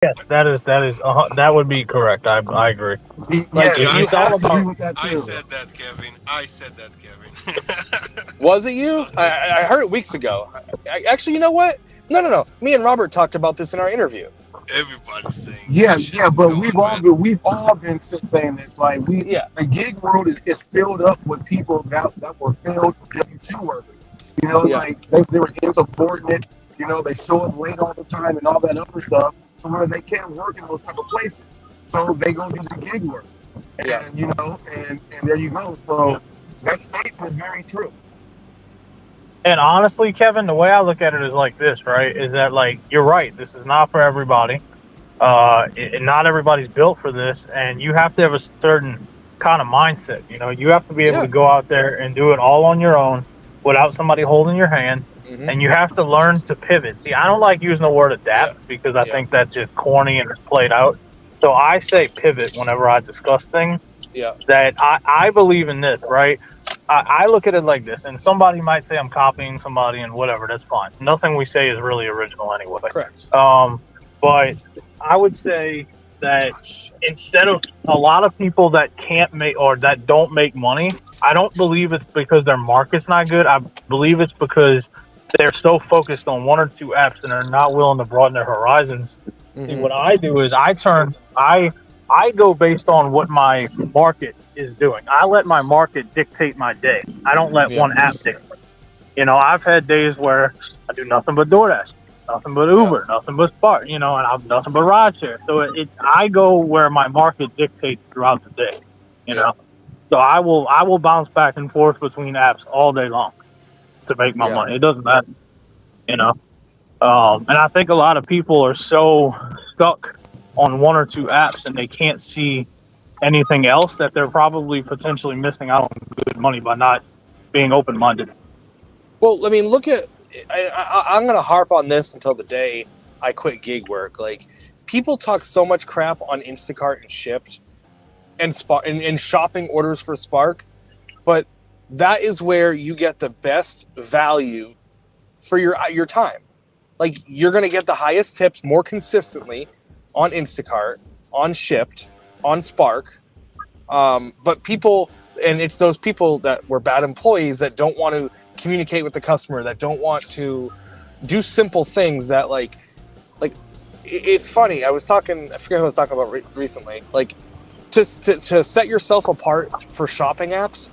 Yes, that would be correct. I agree. Like Yeah, It, if I you it's said all have that. to, about. with that I too. said that, Kevin. I said that, Kevin. was it you? I heard it weeks ago. Actually, you know what? No. Me and Robert talked about this in our interview. Everybody's saying that Yeah, shit. yeah, but Come on, man. we've all been saying this. Like Yeah, the gig world is filled up with people that were failed W-2 workers. You know, yeah, like they were insubordinate. You know, they show up late all the time and all that other stuff. So where they can't work in those type of places, so they go do the gig work. yeah, And you know, and there you go. So that statement is very true. And honestly, Kevin, the way I look at it is like this, right? Is that like you're right. This is not for everybody. Not everybody's built for this, and you have to have a certain kind of mindset. You know, you have to be able yeah. to go out there and do it all on your own without somebody holding your hand, Hmm. and you have to learn to pivot. See, I don't like using the word Yeah, adapt because I yeah, think that's just corny and it's played out. So I say pivot whenever I discuss things. yeah, That I believe in this, right? I look at it like this, and somebody might say I'm copying somebody and whatever, that's fine. Nothing we say is really original anyway. correct. Um, but I would say that Oh, shit. instead of a lot of people that can't make or that don't make money, I don't believe it's because their market's not good. I believe it's because they're so focused on one or two apps and they're not willing to broaden their horizons. See, Hmm. what I do is I go based on what my market is doing. I let my market dictate my day. I don't let Yeah, one app dictate. You know, I've had days where I do nothing but DoorDash, nothing but yeah, Uber, nothing but Spark, you know, and I'm nothing but rideshare. So I go where my market dictates throughout the day, you yeah, know. So I will bounce back and forth between apps all day long to make my yeah, money. It doesn't matter, you know. And I think a lot of people are so stuck on one or two apps and they can't see anything else that they're probably potentially missing out on good money by not being open minded. Well, I mean, look at. I'm gonna harp on this until the day I quit gig work. Like, people talk so much crap on Instacart and Shipped and Spark and shopping orders for Spark, but that is where you get the best value for your time. Like, you're gonna get the highest tips more consistently on Instacart, on Shipped, on Spark. But people, and it's those people that were bad employees that don't want to communicate with the customer, that don't want to do simple things that like it's funny. I forget who I was talking about recently. Like, to set yourself apart for shopping apps,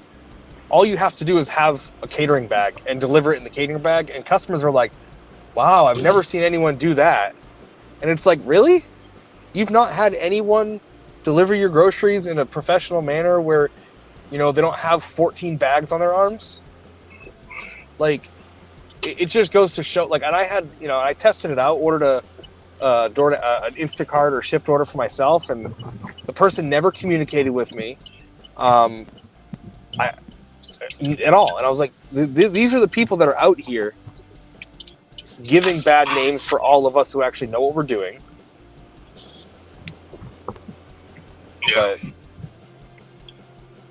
all you have to do is have a catering bag and deliver it in the catering bag, and customers are like, wow, I've never seen anyone do that. And it's like, really? You've not had anyone deliver your groceries in a professional manner where, you know, they don't have 14 bags on their arms? Like, it just goes to show, like, and I had, you know, I tested it out, ordered an Instacart or shipped order for myself, and the person never communicated with me at all. And I was like, these are the people that are out here giving bad names for all of us who actually know what we're doing. Yeah.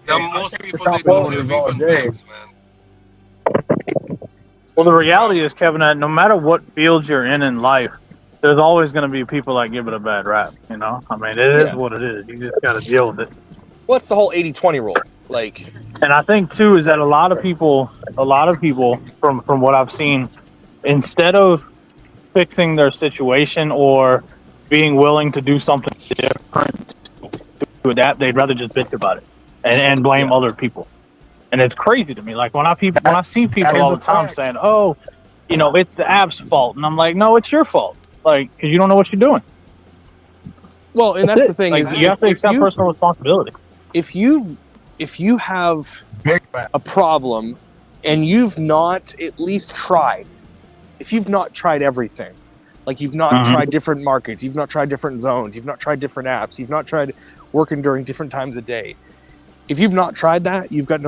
But Yeah, I most take the people shop they don't orders have all even day. bags, man. Well, the That's the reality problem. is, Kevin, that no matter what field you're in life, there's always going to be people that give it a bad rap. You know, I mean, it is yeah, what it is. You just got to deal with it. what's the whole 80-20 rule? Like, And I think too is that a lot of people from what I've seen, instead of fixing their situation or being willing to do something different to adapt, they'd rather just bitch about it and blame yeah, other people. And it's crazy to me. Like when I see That people is all a the time fact. saying, "Oh, you know, it's the app's fault," and I'm like, "No, it's your fault. Like, because you don't know what you're doing. well, and That's that's the it. thing Like is, you have to if accept you personal responsibility." if you have Big fact. a problem and you've not at least tried, if you've not tried everything, like you've not Mm-hmm. tried different markets, you've not tried different zones, you've not tried different apps, you've not tried working during different times of day. If you've not tried that, you've got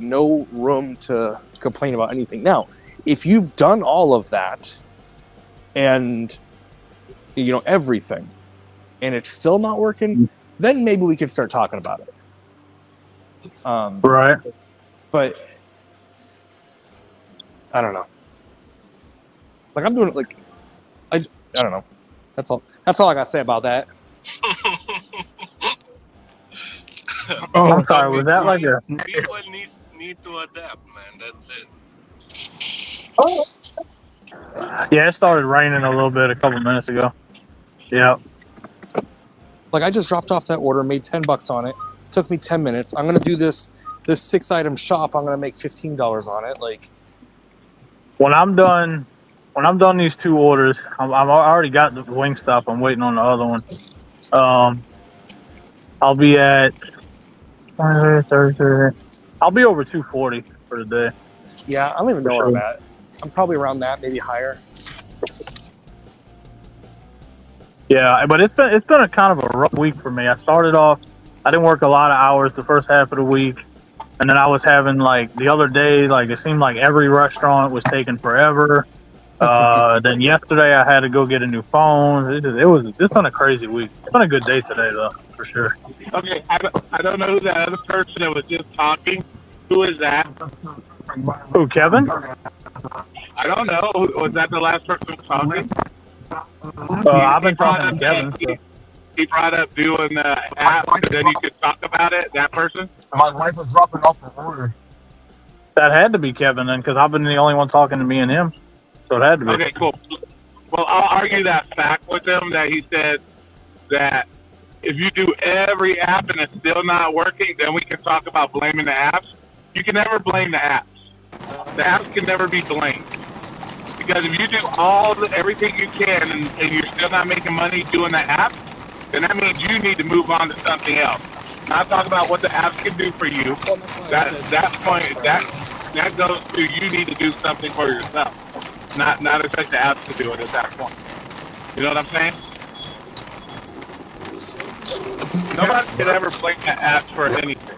no room to complain about anything. Now, if you've done all of that and, you know, everything, and it's still not working, then maybe we could start talking about it. Right. But I don't know. Like, I'm doing it like I don't know. That's all. That's all I got to say about that. Oh, I'm sorry. Was that like a? People need to adapt, man. That's it. Yeah, it started raining a little bit a couple minutes ago. Yeah. Like I just dropped off that order, made $10 on it. Took me 10 minutes. I'm gonna do this 6-item shop. I'm gonna make $15 on it. Like When I'm done these 2 orders, I already got the wing stop. I'm waiting on the other one. I'll be at Thursday. I'll be over 240 for the day. yeah, I don't even know For where I'm sure. at. I'm probably around that, maybe higher. Yeah, but it's been a kind of a rough week for me. I started off, I didn't work a lot of hours the first half of the week, and then I was having like the other day, like it seemed like every restaurant was taking forever. Then yesterday I had to go get a new phone. It's been a crazy week. It's been a good day today though, for sure. Okay, I don't know who that other person that was just talking. Who is that? Who, Kevin? I don't know. Was that the last person who was talking? I've been talking to Kevin. So. He brought up doing the app, so then you could talk about it. That person. My wife was dropping off the order. That had to be Kevin then, because I've been the only one talking to me and him. So it had to be. Okay, cool. Well, I'll argue that fact with him that he said that if you do every app and it's still not working, then we can talk about blaming the apps. You can never blame the apps. The apps can never be blamed. Because if you do everything you can and you're still not making money doing the app, then that means you need to move on to something else. Not talk about what the apps can do for you. That goes to you need to do something for yourself. Not expect the apps to do it at that point. You know what I'm saying? Nobody can ever blame the apps for anything.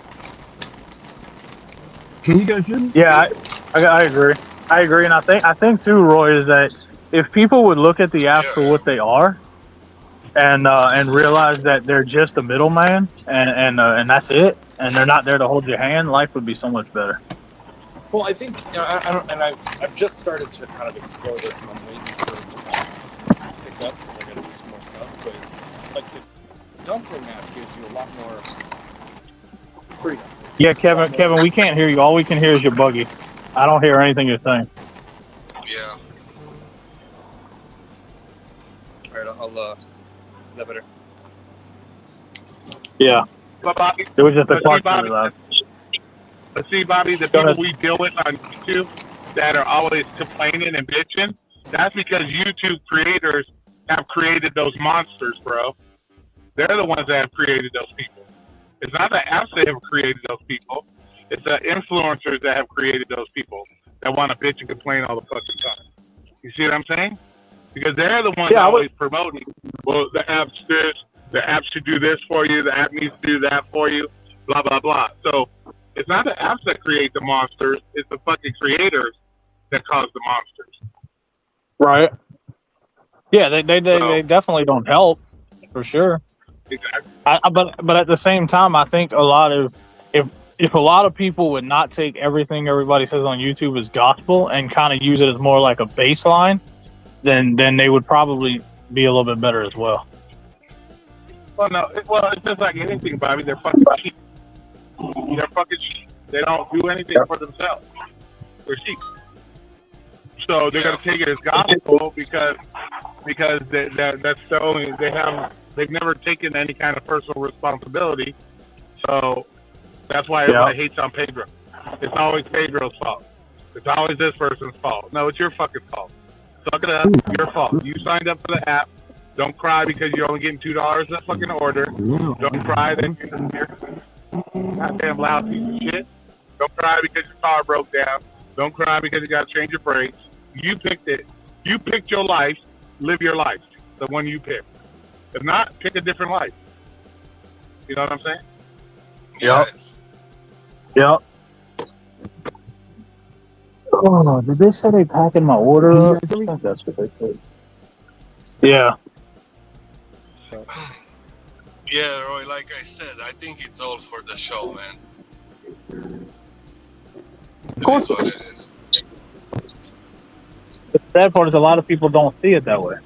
Can you guys hear me? Yeah, I agree. I agree, and I think too, Roy, is that if people would look at the apps for what they are, and realize that they're just a middleman, and that's it, and they're not there to hold your hand, life would be so much better. Well, I think I don't, and I've just started to kind of explore this, and I'm waiting for it to pick up because I got to do some more stuff. But like the Dumpling app gives you a lot more freedom. Yeah, Kevin, we can't hear you. All we can hear is your buggy. I don't hear anything you're saying. Yeah. All right, I'll is that better? Yeah, But Bobby, it was just a but see, clutch Bobby, loud. but see, Bobby, the Go people ahead. we deal with on YouTube that are always complaining and bitching, that's because YouTube creators have created those monsters, bro. They're the ones that have created those people. It's not the apps that have created those people. It's the influencers that have created those people that want to bitch and complain all the fucking time. You see what I'm saying? Because they're the ones always promoting, well, the app's this, the app should do this for you, the app needs to do that for you, blah, blah, blah. So it's not the apps that create the monsters, it's the fucking creators that cause the monsters. Right. Yeah, they definitely don't help, for sure. Exactly. But at the same time, I think a lot of if a lot of people would not take everything everybody says on YouTube as gospel and kind of use it as more like a baseline, then they would probably be a little bit better as well. Well, no, it's just like anything, Bobby. They're fucking sheep. They're fucking sheep. They don't do anything for themselves. They're sheep. So they're gonna take it as gospel because that's the only they've never taken any kind of personal responsibility. So that's why everybody hates on Pedro. It's always Pedro's fault. It's always this person's fault. No, it's your fucking fault. Suck it up. Your fault. You signed up for the app. Don't cry because you're only getting $2 a fucking order. Don't cry that you're goddamn loud piece of shit. Don't cry because your car broke down. Don't cry because you got to change your brakes. You picked it. You picked your life. Live your life. The one you picked. If not, pick a different life. You know what I'm saying? Yeah. Yep. Oh, did they say they packing my order up? I think that's what they said. Yeah. Yeah, Roy, like I said, I think it's all for the show, man. Of course. It is what it is. The sad part is a lot of people don't see it that way.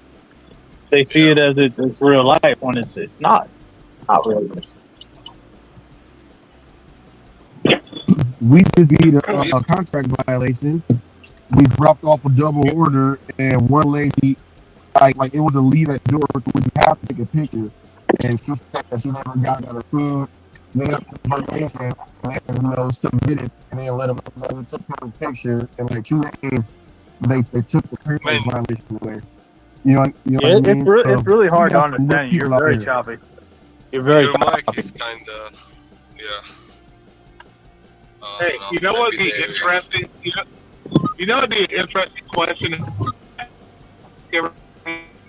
They see it as it's real life when it's not real life. We just need a contract violation. We dropped off a double order, and one lady, like it was a leave at door where you have to take a picture, and she said that she never got her food. They got the information, and submitted, and they let them took her picture, and like 2 days, they took the contract violation away. You know what I mean? It's really hard to understand. You're very choppy. Your mic is kind of, Hey, you know what would be interesting? You know what would be an interesting question?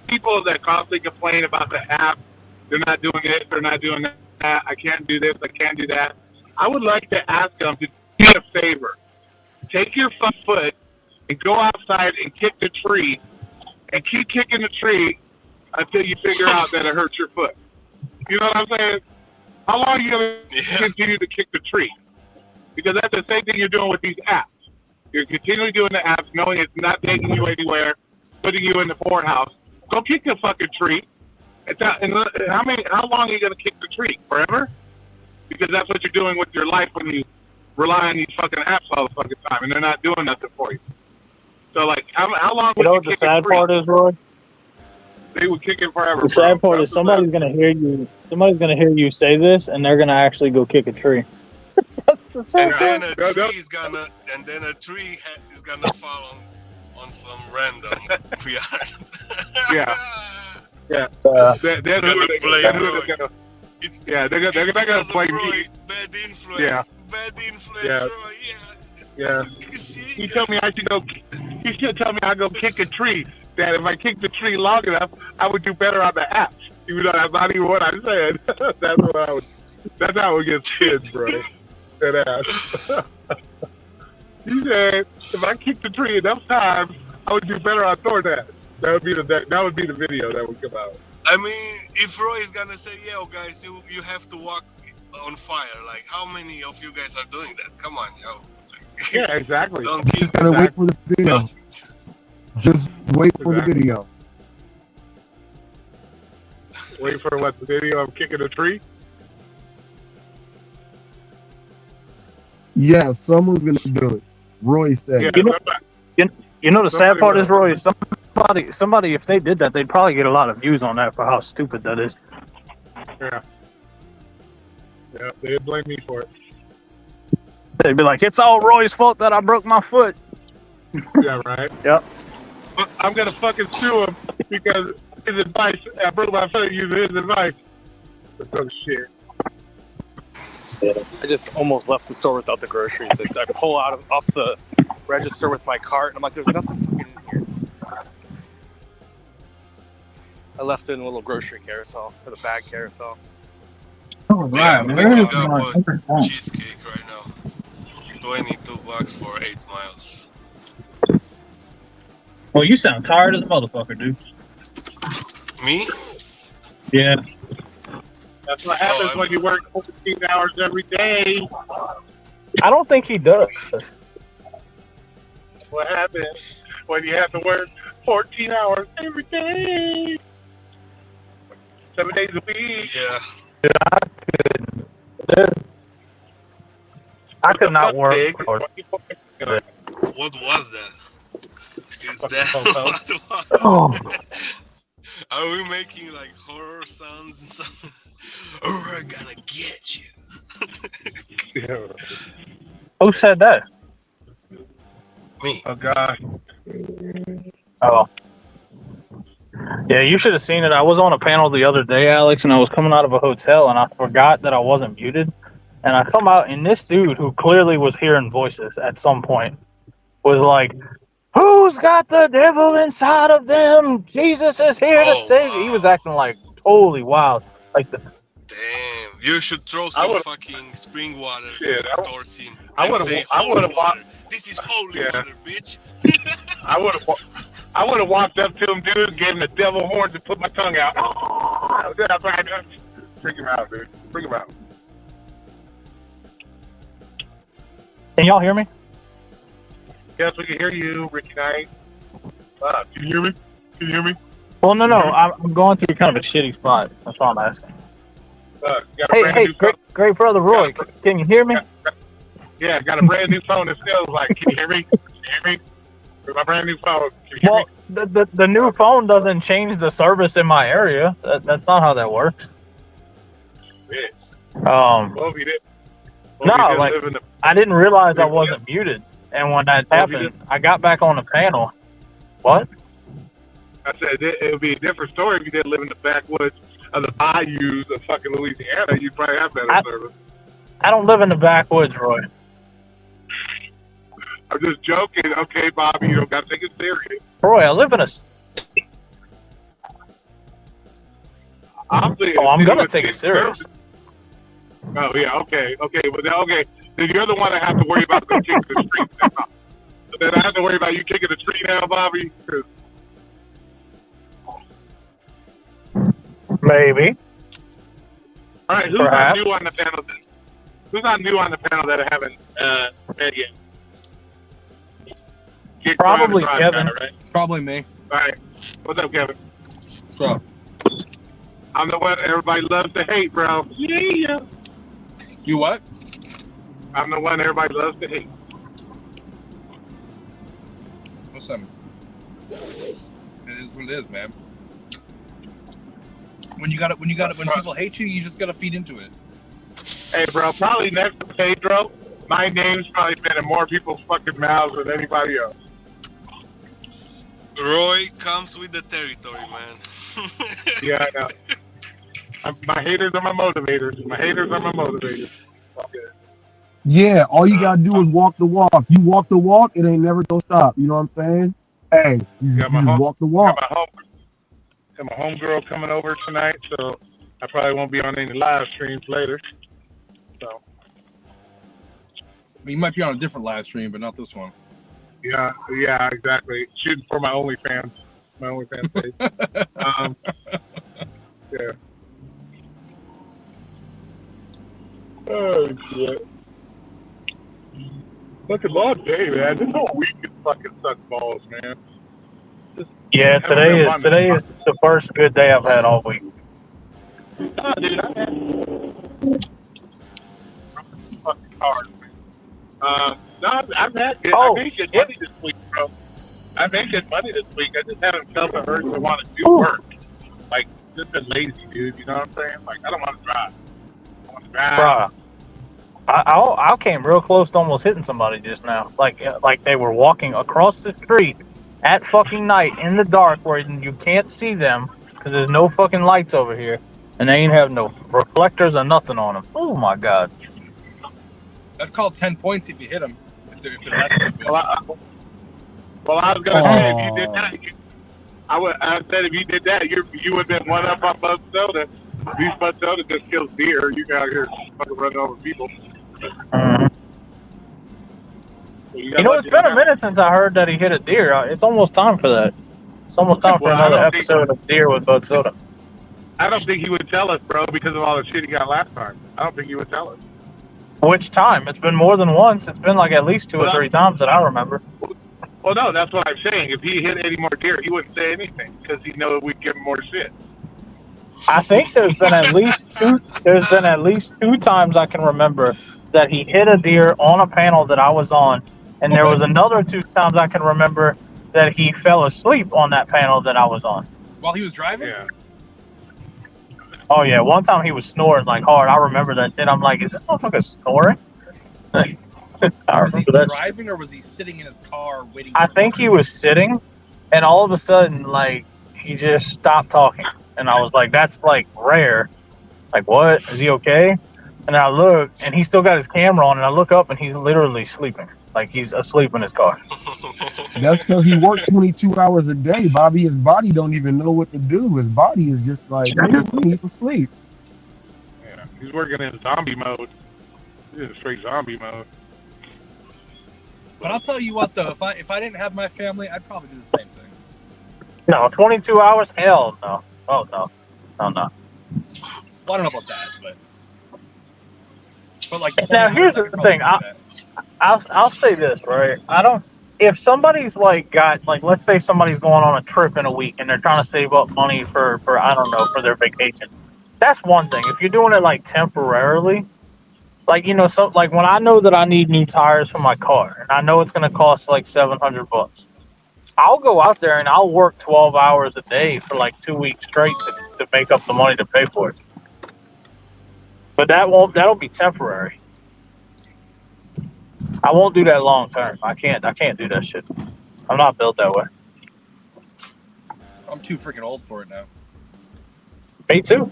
People that constantly complain about the app, they're not doing this, they're not doing that, I can't do this, I can't do that. I would like to ask them to do a favor. Take your front foot and go outside and kick the tree and keep kicking the tree until you figure out that it hurts your foot. You know what I'm saying? How long are you going to continue to kick the tree? Because that's the same thing you're doing with these apps. You're continually doing the apps, knowing it's not taking you anywhere, putting you in the poorhouse. Go kick the fucking tree. How long are you going to kick the tree? Forever? Because that's what you're doing with your life when you rely on these fucking apps all the fucking time, and they're not doing nothing for you. So, like, how long would you kick the sad part is, Roy? They would kick it forever. The sad part is somebody's going to hear you. Somebody's going to hear you say this, and they're going to actually go kick a tree. That's the sad and then a tree is gonna fall on some random yard. Yeah. They're gonna blame me. Bad influence. Yeah. Bad influence. Yeah. Roy. Yeah. You tell me I should go. You should tell me I go kick a tree. That if I kick the tree long enough, I would do better on the apps. Even though that's not even what I said. That's what I would. That's how it gets kids, bro. That ass. He said, if I kick the tree enough times, I would do better on Doordash. That would be the video that would come out. I mean, if Roy is gonna say, "Yo, guys, you have to walk on fire," like how many of you guys are doing that? Come on, yo. Yeah, exactly. Don't keep. Just gotta wait for the video. Just wait for the video. Wait for what? The video of kicking a tree? Yeah, someone's gonna do it. Roy said. Yeah, you know the sad part is, Roy, somebody if they did that, they'd probably get a lot of views on that for how stupid that is. Yeah, they'd blame me for it. They'd be like, "It's all Roy's fault that I broke my foot." Yeah, right. Yep. I'm gonna fucking sue him because his advice. I broke my foot using his advice. Oh shit. I just almost left the store without the groceries. I pull off the register with my cart, and I'm like, there's nothing fucking in here. I left it in a little grocery carousel, or the bag carousel. Oh, right. I got cheesecake right now. $22 for 8 miles. Well, you sound tired as a motherfucker, dude. Me? Yeah. That's what happens when you work 14 hours every day. I don't think he does. What happens when you have to work 14 hours every day? 7 days a week. Yeah. I could not work. What was that? Is that what was? Are we making like horror sounds and something? Oh, we're gonna get you. Who said that? Me. Oh God. Oh. Yeah, you should have seen it. I was on a panel the other day, Alex, and I was coming out of a hotel, and I forgot that I wasn't muted. And I come out, and this dude, who clearly was hearing voices at some point, was like, "Who's got the devil inside of them? Jesus is here to save you." He was acting like totally wild. Like the. Damn, you should throw some fucking spring water towards him. I would have walked. This is holy water, bitch. I would have walked up to him, dude, gave him the devil horns and put my tongue out. Freak him out, dude. Freak him out. Can y'all hear me? Yes, we can hear you, Ricky Knight. Can you hear me? Can you hear me? Well, no. I'm going through kind of a shitty spot. That's all I'm asking. You got a brand new phone. Great brother Roy, can you hear me? Yeah, got a brand new phone that feels like. Can you hear me? Can you hear me? With my brand new phone. Can you hear me? The new phone doesn't change the service in my area. That's not how that works. Yeah. Um, Well, if you did. No, like I didn't realize I wasn't muted, and when that happened, I got back on the panel. What? I said it would be a different story if you didn't live in the backwoods of the bayous of fucking Louisiana. You'd probably have better service. I don't live in the backwoods, Roy. I'm just joking. Okay, Bobby, you don't got to take it serious. Roy, I live in a. I'm gonna take it serious. Oh yeah, okay, but okay. Then you're the one that has to worry about the kicking the street now. Then I have to worry about you kicking the tree now, Bobby. Maybe. All right, who's not new on the panel? Who's not new on the panel that I haven't met yet? Probably Kevin. Right? Probably me. All right. What's up, Kevin? What's up? I'm the one everybody loves to hate, bro. Yeah. You what? I'm the one everybody loves to hate. Listen, it is what it is, man. When people hate you, you just gotta feed into it. Hey, bro, probably next to Pedro, my name's probably been in more people's fucking mouths than anybody else. Roy comes with the territory, man. Yeah, I know. My haters are my motivators. Okay. Yeah, all you gotta do is walk the walk. You walk the walk, it ain't never gonna stop. You know what I'm saying? Hey, you just walk the walk. Got my homegirl coming over tonight, so I probably won't be on any live streams later. So. You might be on a different live stream, but not this one. Yeah, exactly. Shooting for my OnlyFans page. Yeah. Oh shit. Such a long day, man. This whole week is fucking suck balls, man. Yeah, today is the first good day I've had all week. Oh, dude, I had fucking hard, man. No, I've had good. I made good money this week, bro. I made good money this week. I just haven't felt the urge to want to do work. Like, just been lazy, dude. You know what I'm saying? Like, I don't want to drive. I want to drive. Bruh, I came real close to almost hitting somebody just now. Like they were walking across the street at fucking night in the dark where you can't see them because there's no fucking lights over here, and they ain't have no reflectors or nothing on them. Oh my god. That's called 10 points if you hit them. If they're that stupid. Well, I was gonna say if you did that, I said if you did that, you would have been one up on Bud Soda. These Bud Soda just kills deer. You got here fucking running over people. It's been a minute since I heard that he hit a deer. It's almost time for that. It's almost time for another episode of Deer with Bud Soda. I don't think he would tell us, bro, because of all the shit he got last time. I don't think he would tell us. Which time? It's been more than once. It's been like at least 2 or 3 times that I remember. Well, no, that's what I'm saying. If he hit any more deer, he wouldn't say anything because he knows we'd give him more shit. I think there's been at least two times I can remember that he hit a deer on a panel that I was on, and there was another 2 times I can remember that he fell asleep on that panel that I was on. While he was driving? Yeah. Oh yeah, one time he was snoring like hard. I remember that. Then I'm like, is this motherfucker snoring? Was he driving or was he sitting in his car waiting? I think he was sitting, and all of a sudden, like, he just stopped talking. And I was like, that's, like, rare. Like, what? Is he okay? And I look, and he's still got his camera on, and I look up, and he's literally sleeping. Like, he's asleep in his car. That's because he worked 22 hours a day, Bobby. His body don't even know what to do. His body is just like, he needs to sleep. Yeah, he's working in zombie mode. He's in straight zombie mode. But I'll tell you what, though, if I didn't have my family, I'd probably do the same thing. No, 22 hours? Hell no. Oh, no. Oh, no. Well, I don't know about that, but like. Now, here's the thing. I'll say this, right? if somebody's like got like, let's say somebody's going on a trip in a week and they're trying to save up money for I don't know, for their vacation, that's one thing. If you're doing it like temporarily, like, you know, so like when I know that I need new tires for my car and I know it's going to cost like $700, I'll go out there and I'll work 12 hours a day for like 2 weeks straight to make up the money to pay for it. But that'll be temporary. I won't do that long term. I can't do that shit. I'm not built that way. I'm too freaking old for it now. Me too.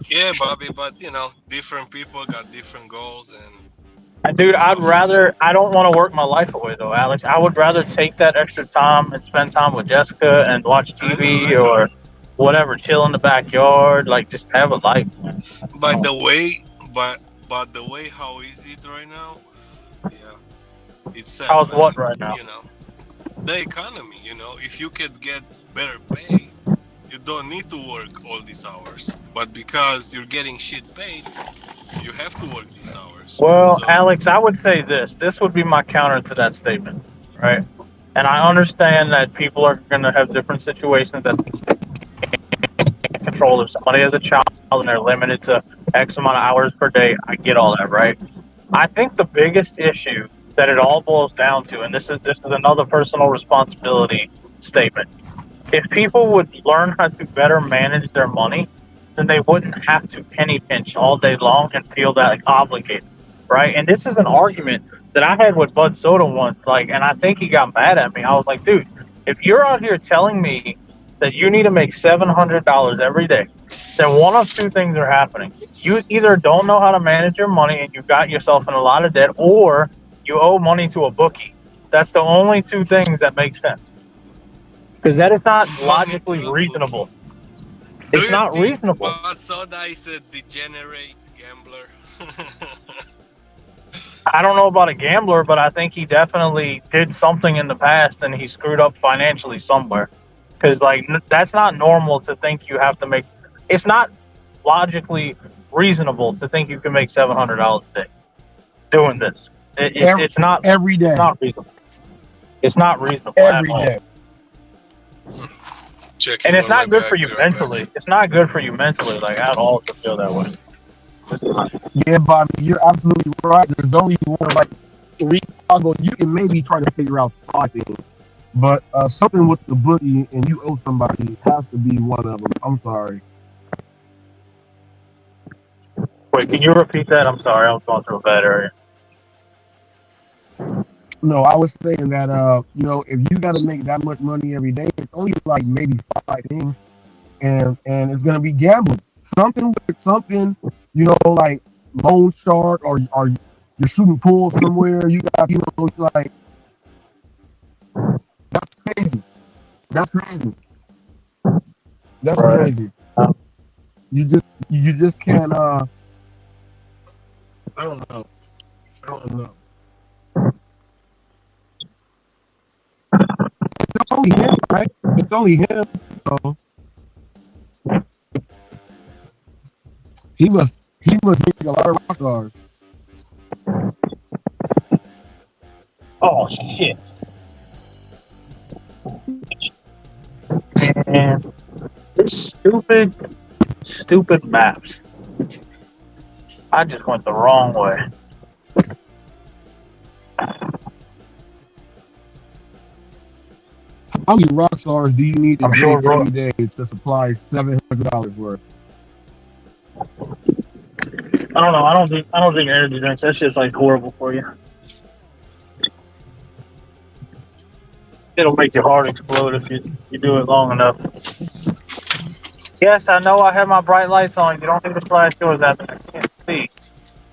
Yeah, Bobby, but you know, different people got different goals, and Dude, I don't want to work my life away though, Alex. I would rather take that extra time and spend time with Jessica and watch TV I know. or whatever, chill in the backyard, like just have a life, man. But the way how is it right now? Yeah, it's sad. How's man. what right now? You know, the economy. You know, if you could get better pay, you don't need to work all these hours. But because you're getting shit paid, you have to work these hours. Well, So- Alex, I would say this. This would be my counter to that statement, right? And I understand that people are going to have different situations that can't control. If somebody has a child and they're limited to X amount of hours per day, I get all that, right? I think the biggest issue that it all boils down to, and this is another personal responsibility statement. If people would learn how to better manage their money, then they wouldn't have to penny pinch all day long and feel that like obligated, right? And this is an argument that I had with Bud Soda once, like, and I think he got mad at me. I was like, dude, if you're out here telling me that you need to make $700 every day, then one of two things are happening. You either don't know how to manage your money and you got yourself in a lot of debt, or you owe money to a bookie. That's the only two things that make sense. Because that is not logically reasonable. Do It's you not think reasonable. Bud Soda is a degenerate gambler. I don't know about a gambler, but I think he definitely did something in the past and he screwed up financially somewhere. Because, like, that's not normal to think you have to make. It's not logically reasonable to think you can make $700 a day doing this. It's not every day. It's not reasonable. It's not reasonable Every at all. day. Checking And it's on my not good back, for you be right back. mentally. It's not good for you mentally, like, at all, to feel that way. It's not. Yeah, Bobby, you're absolutely right. There's only one like 3 possible. You can maybe try to figure out 5 things, but something with the bookie and you owe somebody has to be one of them. I'm sorry. Wait, can you repeat that? I'm sorry, I was going through a bad area. No, I was saying that you know, if you got to make that much money every day, it's only like maybe 5 things, and it's gonna be gambling. Something with something, you know, like loan shark or you're shooting pool somewhere. You got, you know, like that's crazy. That's crazy. That's Right. crazy. You just can't. I don't know. It's only him, right? It's only him. So he must make a lot of rock stars. Oh, shit. Man, this stupid maps. I just went the wrong way. How many rock stars do you need to I'm sure drink every day to supply $700 worth? I don't know. I don't think energy drinks. That shit's like horrible for you. It'll make your heart explode if you do it long enough. Yes, I know I have my bright lights on. You don't need to flash yours at me. I can't see.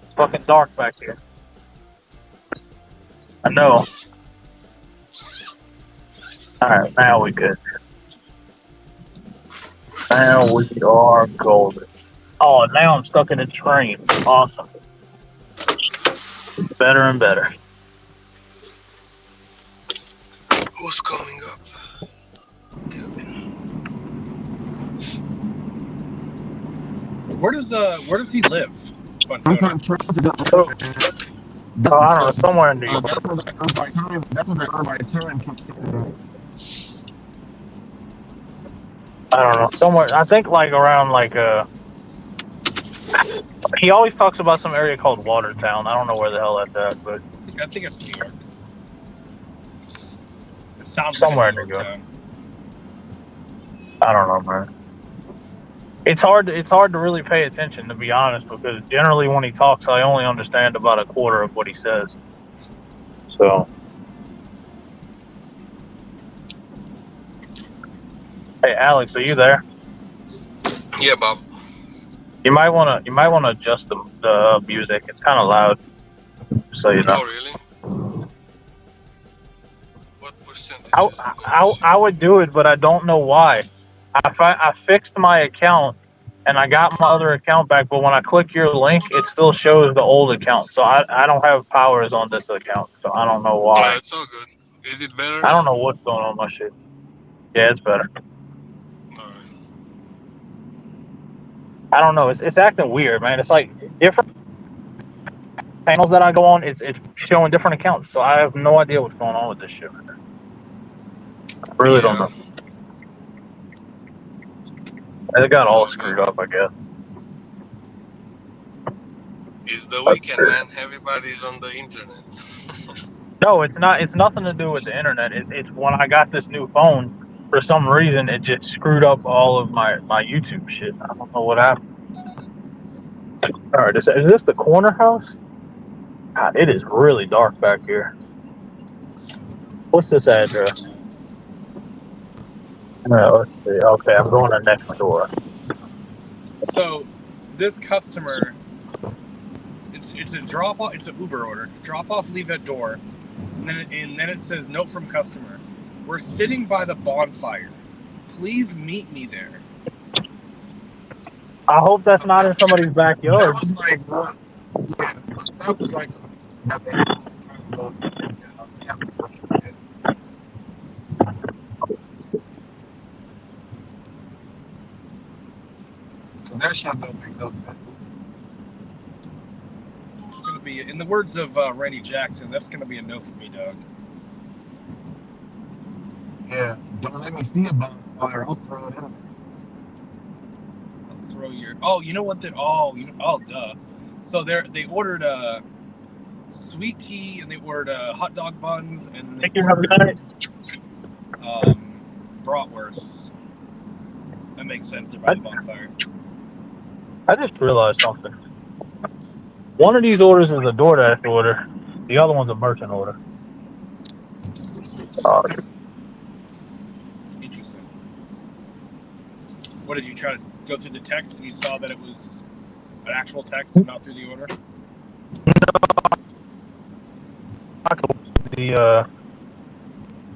It's fucking dark back here. I know. Alright, now we good. Now we are golden. Oh, now I'm stuck in a train. Awesome. Better and better. Who's coming up? Where does he live? I'm trying to Oh, I don't know, somewhere in New York. That's when that Earth by Time. That's when that Earth by Time kicked into. I don't know, somewhere. I think like around like he always talks about some area called Watertown. I don't know where the hell that's at, but I think it's New York. It sounds somewhere like a in New New York town. I don't know, man. It's hard to really pay attention, to be honest, because generally when he talks, I only understand about a quarter of what he says. So, hey, Alex, are you there? Yeah, Bob. You might wanna adjust the music. It's kind of loud, so you know. Oh, really? What percentage is it? I would do it, but I don't know why. I fixed my account and I got my other account back, but when I click your link, it still shows the old account. So I don't have powers on this account, so I don't know why. It's all good. Is it better? I don't know what's going on with my shit. Yeah, it's better. Alright. I don't know. It's acting weird, man. It's like different channels that I go on. It's showing different accounts, so I have no idea what's going on with this shit. I really don't know. It got all screwed up, I guess. It's the weekend, man. Everybody's on the internet. No, it's not. It's nothing to do with the internet. It's when I got this new phone. For some reason, it just screwed up all of my YouTube shit. I don't know what happened. All right, is this the corner house? God, it is really dark back here. What's this address? Let's see. Okay, I'm going to next door. So, this customer, it's a drop off. It's an Uber order. Drop off, leave at door, and then it says note from customer. We're sitting by the bonfire. Please meet me there. I hope that's not in somebody's backyard. That was like what? Yeah, that was like. That shit don't make no sense. It's gonna be, in the words of Randy Jackson, that's gonna be a no for me, Doug. Yeah, don't let me see a bonfire. I'll throw it in. I'll throw your. Oh, you know what? Duh. So they ordered sweet tea and they ordered hot dog buns and they ordered bratwursts. That makes sense. They're by the bonfire. I just realized something. One of these orders is a DoorDash order. The other one's a merchant order. Interesting. What did you try to go through the text and you saw that it was an actual text and not through the order?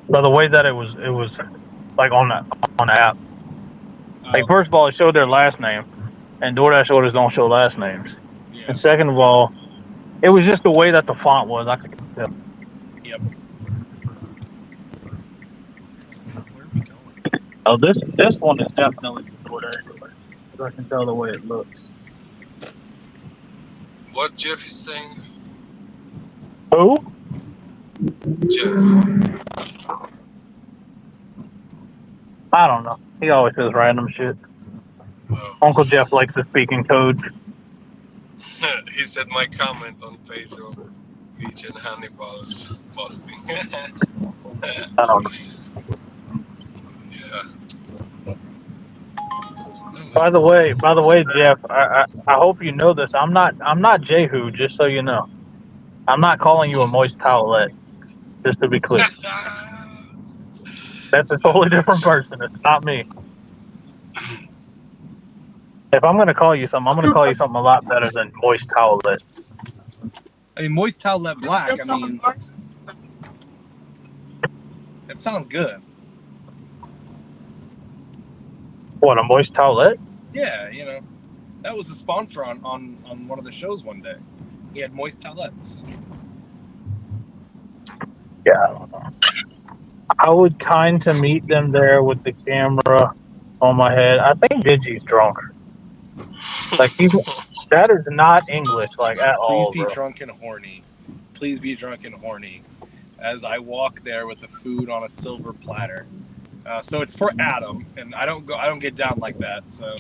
By the way that it was like on the app. Like, first of all, it showed their last name, and DoorDash orders don't show last names. Yeah. And second of all, it was just the way that the font was. I could tell. Yep. Where are we going? Oh, this one is definitely DoorDash order. I can tell the way it looks. What Jeff is saying? Who? Jeff. I don't know. He always says random shit. Oh. Uncle Jeff likes to speak in code. He said my comment on page of Peach and Hannibal's posting. I don't know. Yeah. By the way, Jeff, I hope you know this. I'm not Jehu, just so you know. I'm not calling you a moist towelette, just to be clear. That's a totally different person. It's not me. If I'm gonna call you something, I'm gonna call you something a lot better than moist towelette. I mean, moist towelette black. I mean, that sounds good. What, a moist towelette? Yeah, you know, that was a sponsor on one of the shows one day. He had moist towelettes. Yeah, I don't know. I would kind to meet them there with the camera on my head. I think Digi's drunk. Like, that is not English, like, at all. Please be bro. drunk and horny. please be drunk and horny, as I walk there with the food on a silver platter. So it's for Adam, and I don't get down like that. So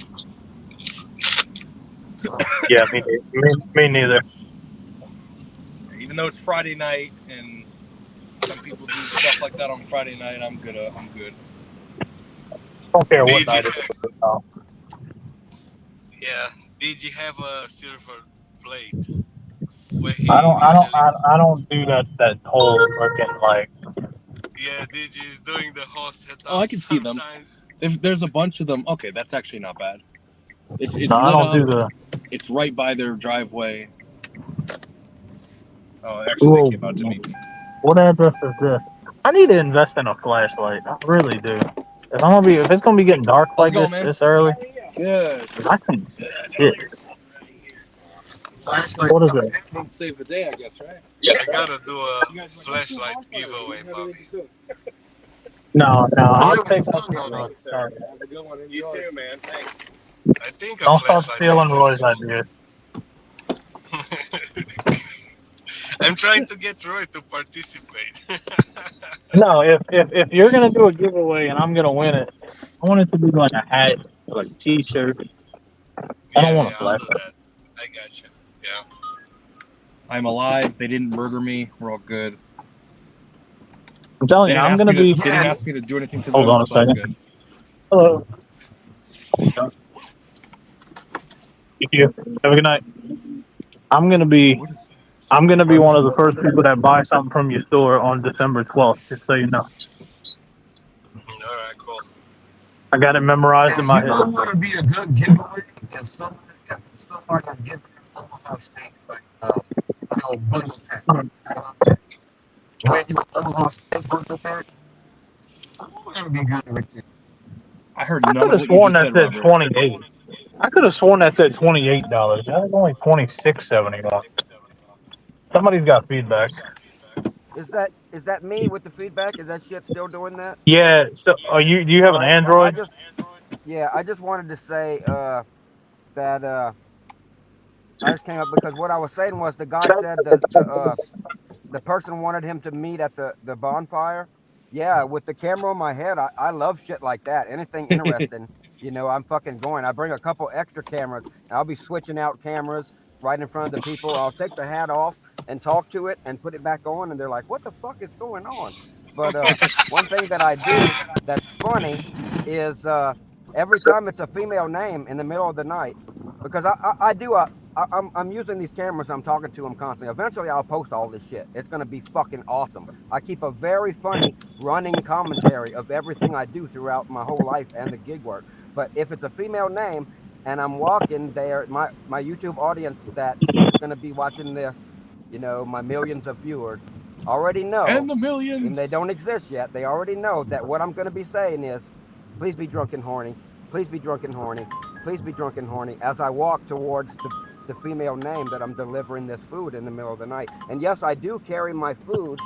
Yeah, me neither. even though it's Friday night and some people do stuff like that on Friday night, I'm good. Don't care what Did night you, it is. No. yeah, did you have a silver plate? Where he I usually, don't do that whole freaking like. yeah, did you is doing the whole setup Oh, I can see them. sometimes. There's a bunch of them. Okay, that's actually not bad. It's No, I lit don't up. do the. It's right by their driveway. Oh, actually, they came out to meet me. What address is this? I need to invest in a flashlight. I really do. If it's gonna be getting dark How's like it going, man? this early, Good. I can see shit. What is it? Save the day, I guess, right? I gotta do a flashlight giveaway, Bobby. No, I'll take one. Sorry. Have a good one. You too, man. Thanks. I think a Don't stop flashlight stealing is Roy's also- ideas. I'm trying to get Roy to participate. No, if you're gonna do a giveaway and I'm gonna win it, I want it to be like a hat, like a T-shirt. I don't want a I'll do flashlight. that. I gotcha. Yeah. I'm alive. They didn't murder me. We're all good. I'm telling They you, didn't I'm gonna be. didn't ask me to do anything to them. Hold on a so that's second. good. Hello. Thank you. Have a good night. I'm gonna be one of the first people that buy something from your store on December 12th. Just so you know, All right, cool. I got it memorized in my You know head. what would be a good giveaway? If someone is giving Omaha steak, like, bundle pack. When you Omaha steak bundle pack, that would be good right there. I heard I none could of have what you sworn just that said, said Robert. 28. I could have sworn that said $28. That was only $26.71. Somebody's got feedback. Is that me with the feedback? Is that shit still doing that? Yeah. So, do you have All an right. Well, Android? I just wanted to say that I just came up because what I was saying was the guy said the person wanted him to meet at the bonfire. Yeah, with the camera on my head, I love shit like that. Anything interesting, I'm fucking going. I bring a couple extra cameras, and I'll be switching out cameras right in front of the people. I'll take the hat off and talk to it and put it back on, and they're like, "What the fuck is going on?" But one thing that I do that's funny is every time it's a female name in the middle of the night, because I'm using these cameras. I'm talking to them constantly. Eventually, I'll post all this shit. It's gonna be fucking awesome. I keep a very funny running commentary of everything I do throughout my whole life and the gig work. But if it's a female name and I'm walking there, my YouTube audience that is gonna be watching this, my millions of viewers already know, And the millions. and they don't exist yet. They already know that what I'm gonna be saying is, please be drunk and horny. Please be drunk and horny. Please be drunk and horny as I walk towards the female name that I'm delivering this food in the middle of the night. And yes, I do carry my food.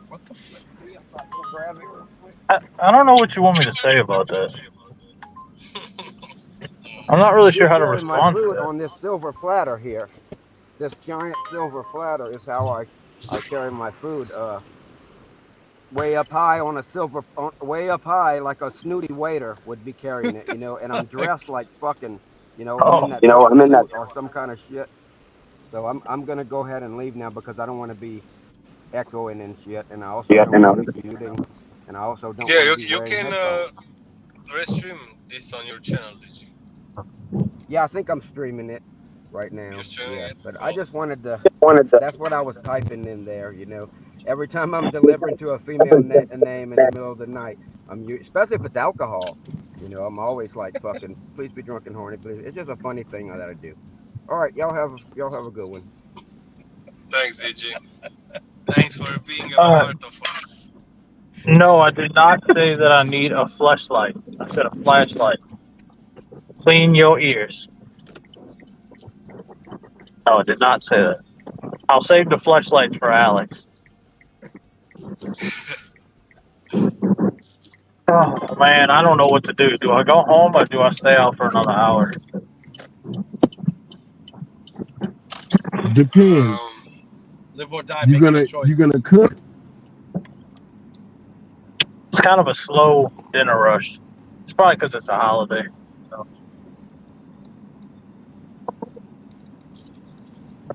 What the fuck? I don't know what you want me to say about that. I'm not really sure how to My respond to food that. on this silver platter here. This giant silver platter is how I carry my food. Way up high on a silver, way up high like a snooty waiter would be carrying it, and I'm dressed like fucking, I'm in that suit or some kind of shit. So I'm gonna go ahead and leave now because I don't want to be echoing and shit, and I also don't want to be muting, and I also don't Yeah, want to be you wearing can headphones. restream this on your channel, did you? Yeah, I think I'm streaming it right now. You're streaming Yeah, it? but Cool. I just wanted to. That's what I was typing in there. Every time I'm delivering to a female name in the middle of the night, especially if it's alcohol. I'm always like fucking. Please be drunk and horny, please. It's just a funny thing that I do. All right, y'all have a good one. Thanks, DG. Thanks for being a Uh, part of us. No, I did not say that I need a flashlight. I said a flashlight. Clean your ears. No, I did not say that. I'll save the flashlights for Alex. Oh man, I don't know what to do. Do I go home or do I stay out for another hour? Depends. Live or die. You Make your gonna choice. you gonna cook? It's kind of a slow dinner rush. It's probably because it's a holiday. So.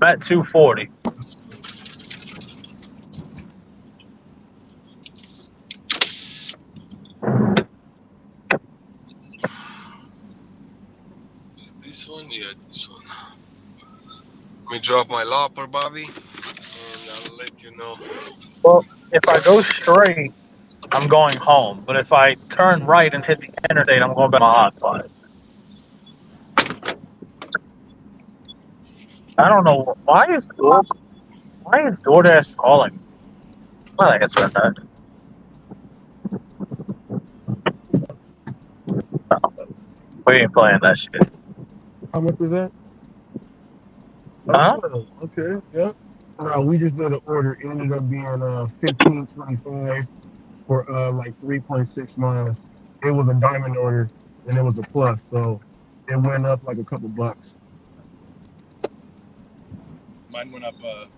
I'm at 240. Is this one? Yeah, this one. Let me drop my lopper, Bobby, and I'll let you know. Well, if I go straight, I'm going home. But if I turn right and hit the interstate, I'm going back to my hotspot. I don't know why is Doordash calling? Well, I guess we're not. We ain't playing that shit. How much is that? Huh? Oh, okay, yeah. No, we just did an order. It ended up being 15.25 for like 3.6 miles. It was a diamond order and it was a plus, so it went up like a couple bucks. Mine went up $1.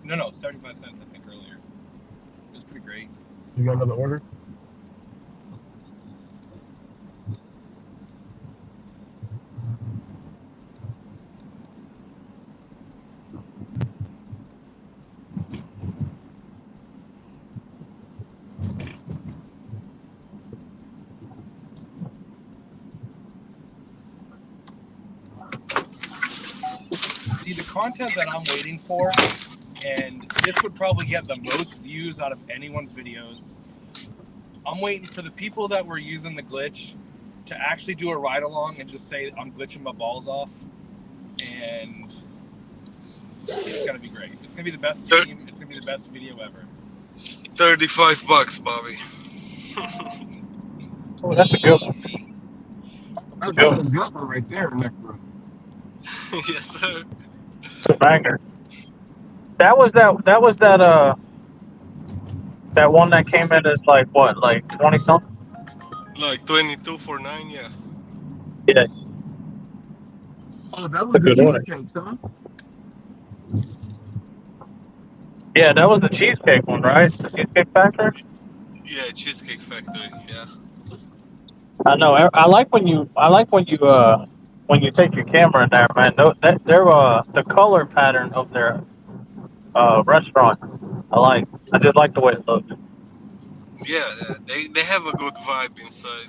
No, 75 cents. I think earlier. It was pretty great. You got another order? See, the content that I'm waiting for, and this would probably get the most views out of anyone's videos. I'm waiting for the people that were using the glitch to actually do a ride along and just say, I'm glitching my balls off. And it's going to be great. It's going to be the best stream. It's going to be the best video ever. $35, Bobby. Oh, that's a good one. That's a good one right there, Necro. Yes, sir. It's a banger. That was that one that came in as like what, like 20 something? Like 22 for 9, yeah. Yeah. Oh, that was the cheesecake, huh? Yeah, that was the cheesecake one, right? The Cheesecake Factory? Yeah, Cheesecake Factory, yeah. I know. I like when you take your camera in there, man. The color pattern of their restaurant. I just like the way it looks. Yeah, they have a good vibe inside.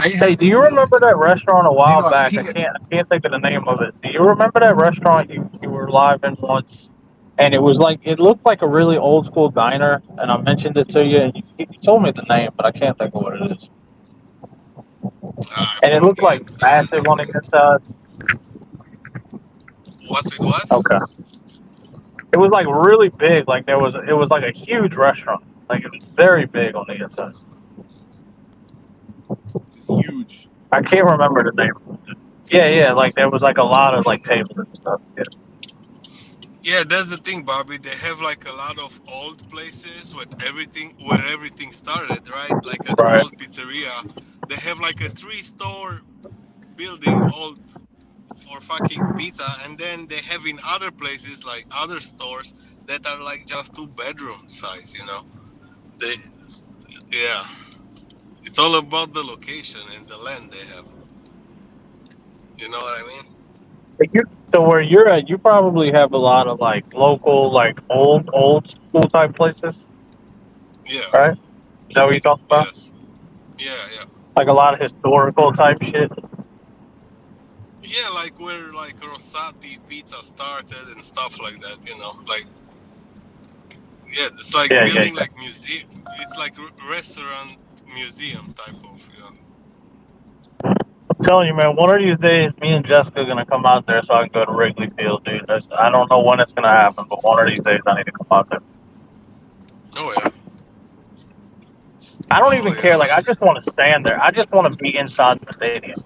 Hey, do you remember that restaurant a while back? I can't think of the name of it. Do you remember that restaurant you were live in once? And it looked like a really old school diner, and I mentioned it to you, and you told me the name, but I can't think of what it is. And it looked like massive on the inside. What's with what? Okay. It was like really big, like it was like a huge restaurant. Like it was very big on the inside. It's huge. I can't remember the name. Yeah, like there was like a lot of like tables and stuff. Yeah. Yeah, that's the thing, Bobby. They have like a lot of old places where everything started, right? Like an old pizzeria. They have like a 3-store building old for fucking pizza, and then they have in other places like other stores that are like just 2-bedroom size, you know. Yeah, it's all about the location and the land they have. You know what I mean? So where you're at, you probably have a lot of like local, like old school type places. Yeah. Right? Is that what you're talking about? Yes. Yeah. Like a lot of historical type shit. Yeah, like where like Rosati Pizza started and stuff like that, you know, like it's like building like museum. It's like restaurant museum type of, you know. I'm telling you, man. One of these days, me and Jessica are gonna come out there so I can go to Wrigley Field, dude. I don't know when it's gonna happen, but one of these days I need to come out there. Oh yeah. I don't even care. Like, I just want to stand there. I just want to be inside the stadium.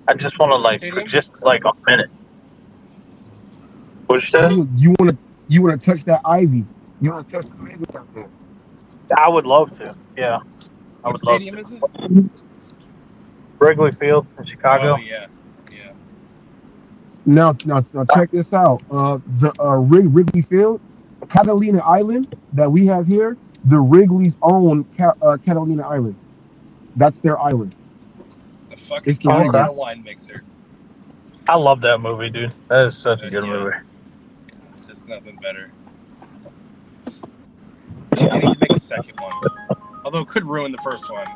I just want to like just like a minute. What you said? You want to touch that ivy? You want to touch the ivy out there? I would love to. Yeah. What stadium is it? Wrigley Field in Chicago. Oh yeah. Now, check this out. The Wrigley Field, Catalina Island that we have here, the Wrigley's own Catalina Island. That's their island. The fucking It's the Okay. Catalina Wrigley's. wine mixer. I love that movie, dude. That is such a good Yeah. movie. There's nothing better. They need to make a second one. Although it could ruin the first one.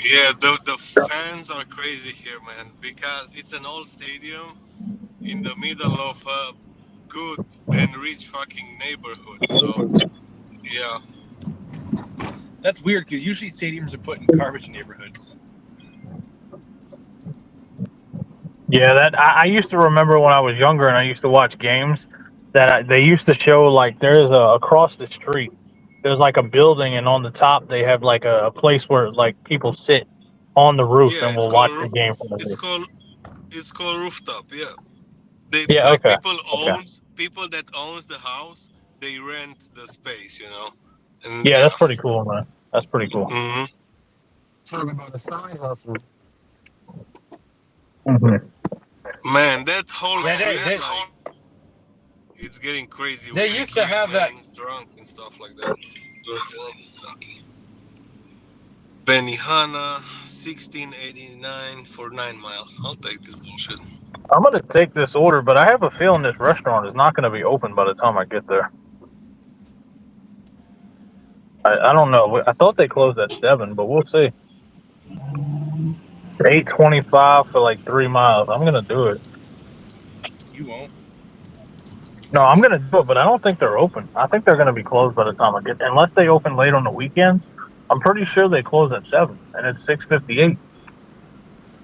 Yeah, the fans are crazy here, man, because it's an old stadium in the middle of a good and rich fucking neighborhood. So, yeah. That's weird because usually stadiums are put in garbage neighborhoods. Yeah, that I used to remember when I was younger and I used to watch games that they used to show like there's across the street. There's like a building and on the top they have like a place where like people sit on the roof Yeah, and will watch the game from the it's roof. called it's called rooftop. Yeah, they Yeah, like okay. people that owns the house. They rent the space, you know. And Yeah, that's pretty cool, man. That's pretty cool. hmm Talking about a side hustle. Mm-hmm. Man, that whole Yeah, street, like, it's getting crazy. They with used to have that- men drunk and stuff like that. Benihana, 1689 for 9 miles. I'll take this bullshit. I'm gonna take this order, but I have a feeling this restaurant is not gonna be open by the time I get there. I don't know. I thought they closed at 7, but we'll see. 8:25 for like 3 miles. I'm gonna do it. You won't. No, I'm gonna do it, but I don't think they're open. I think they're gonna be closed by the time I get there, unless they open late on the weekends. I'm pretty sure they close at 7, and it's 6:58.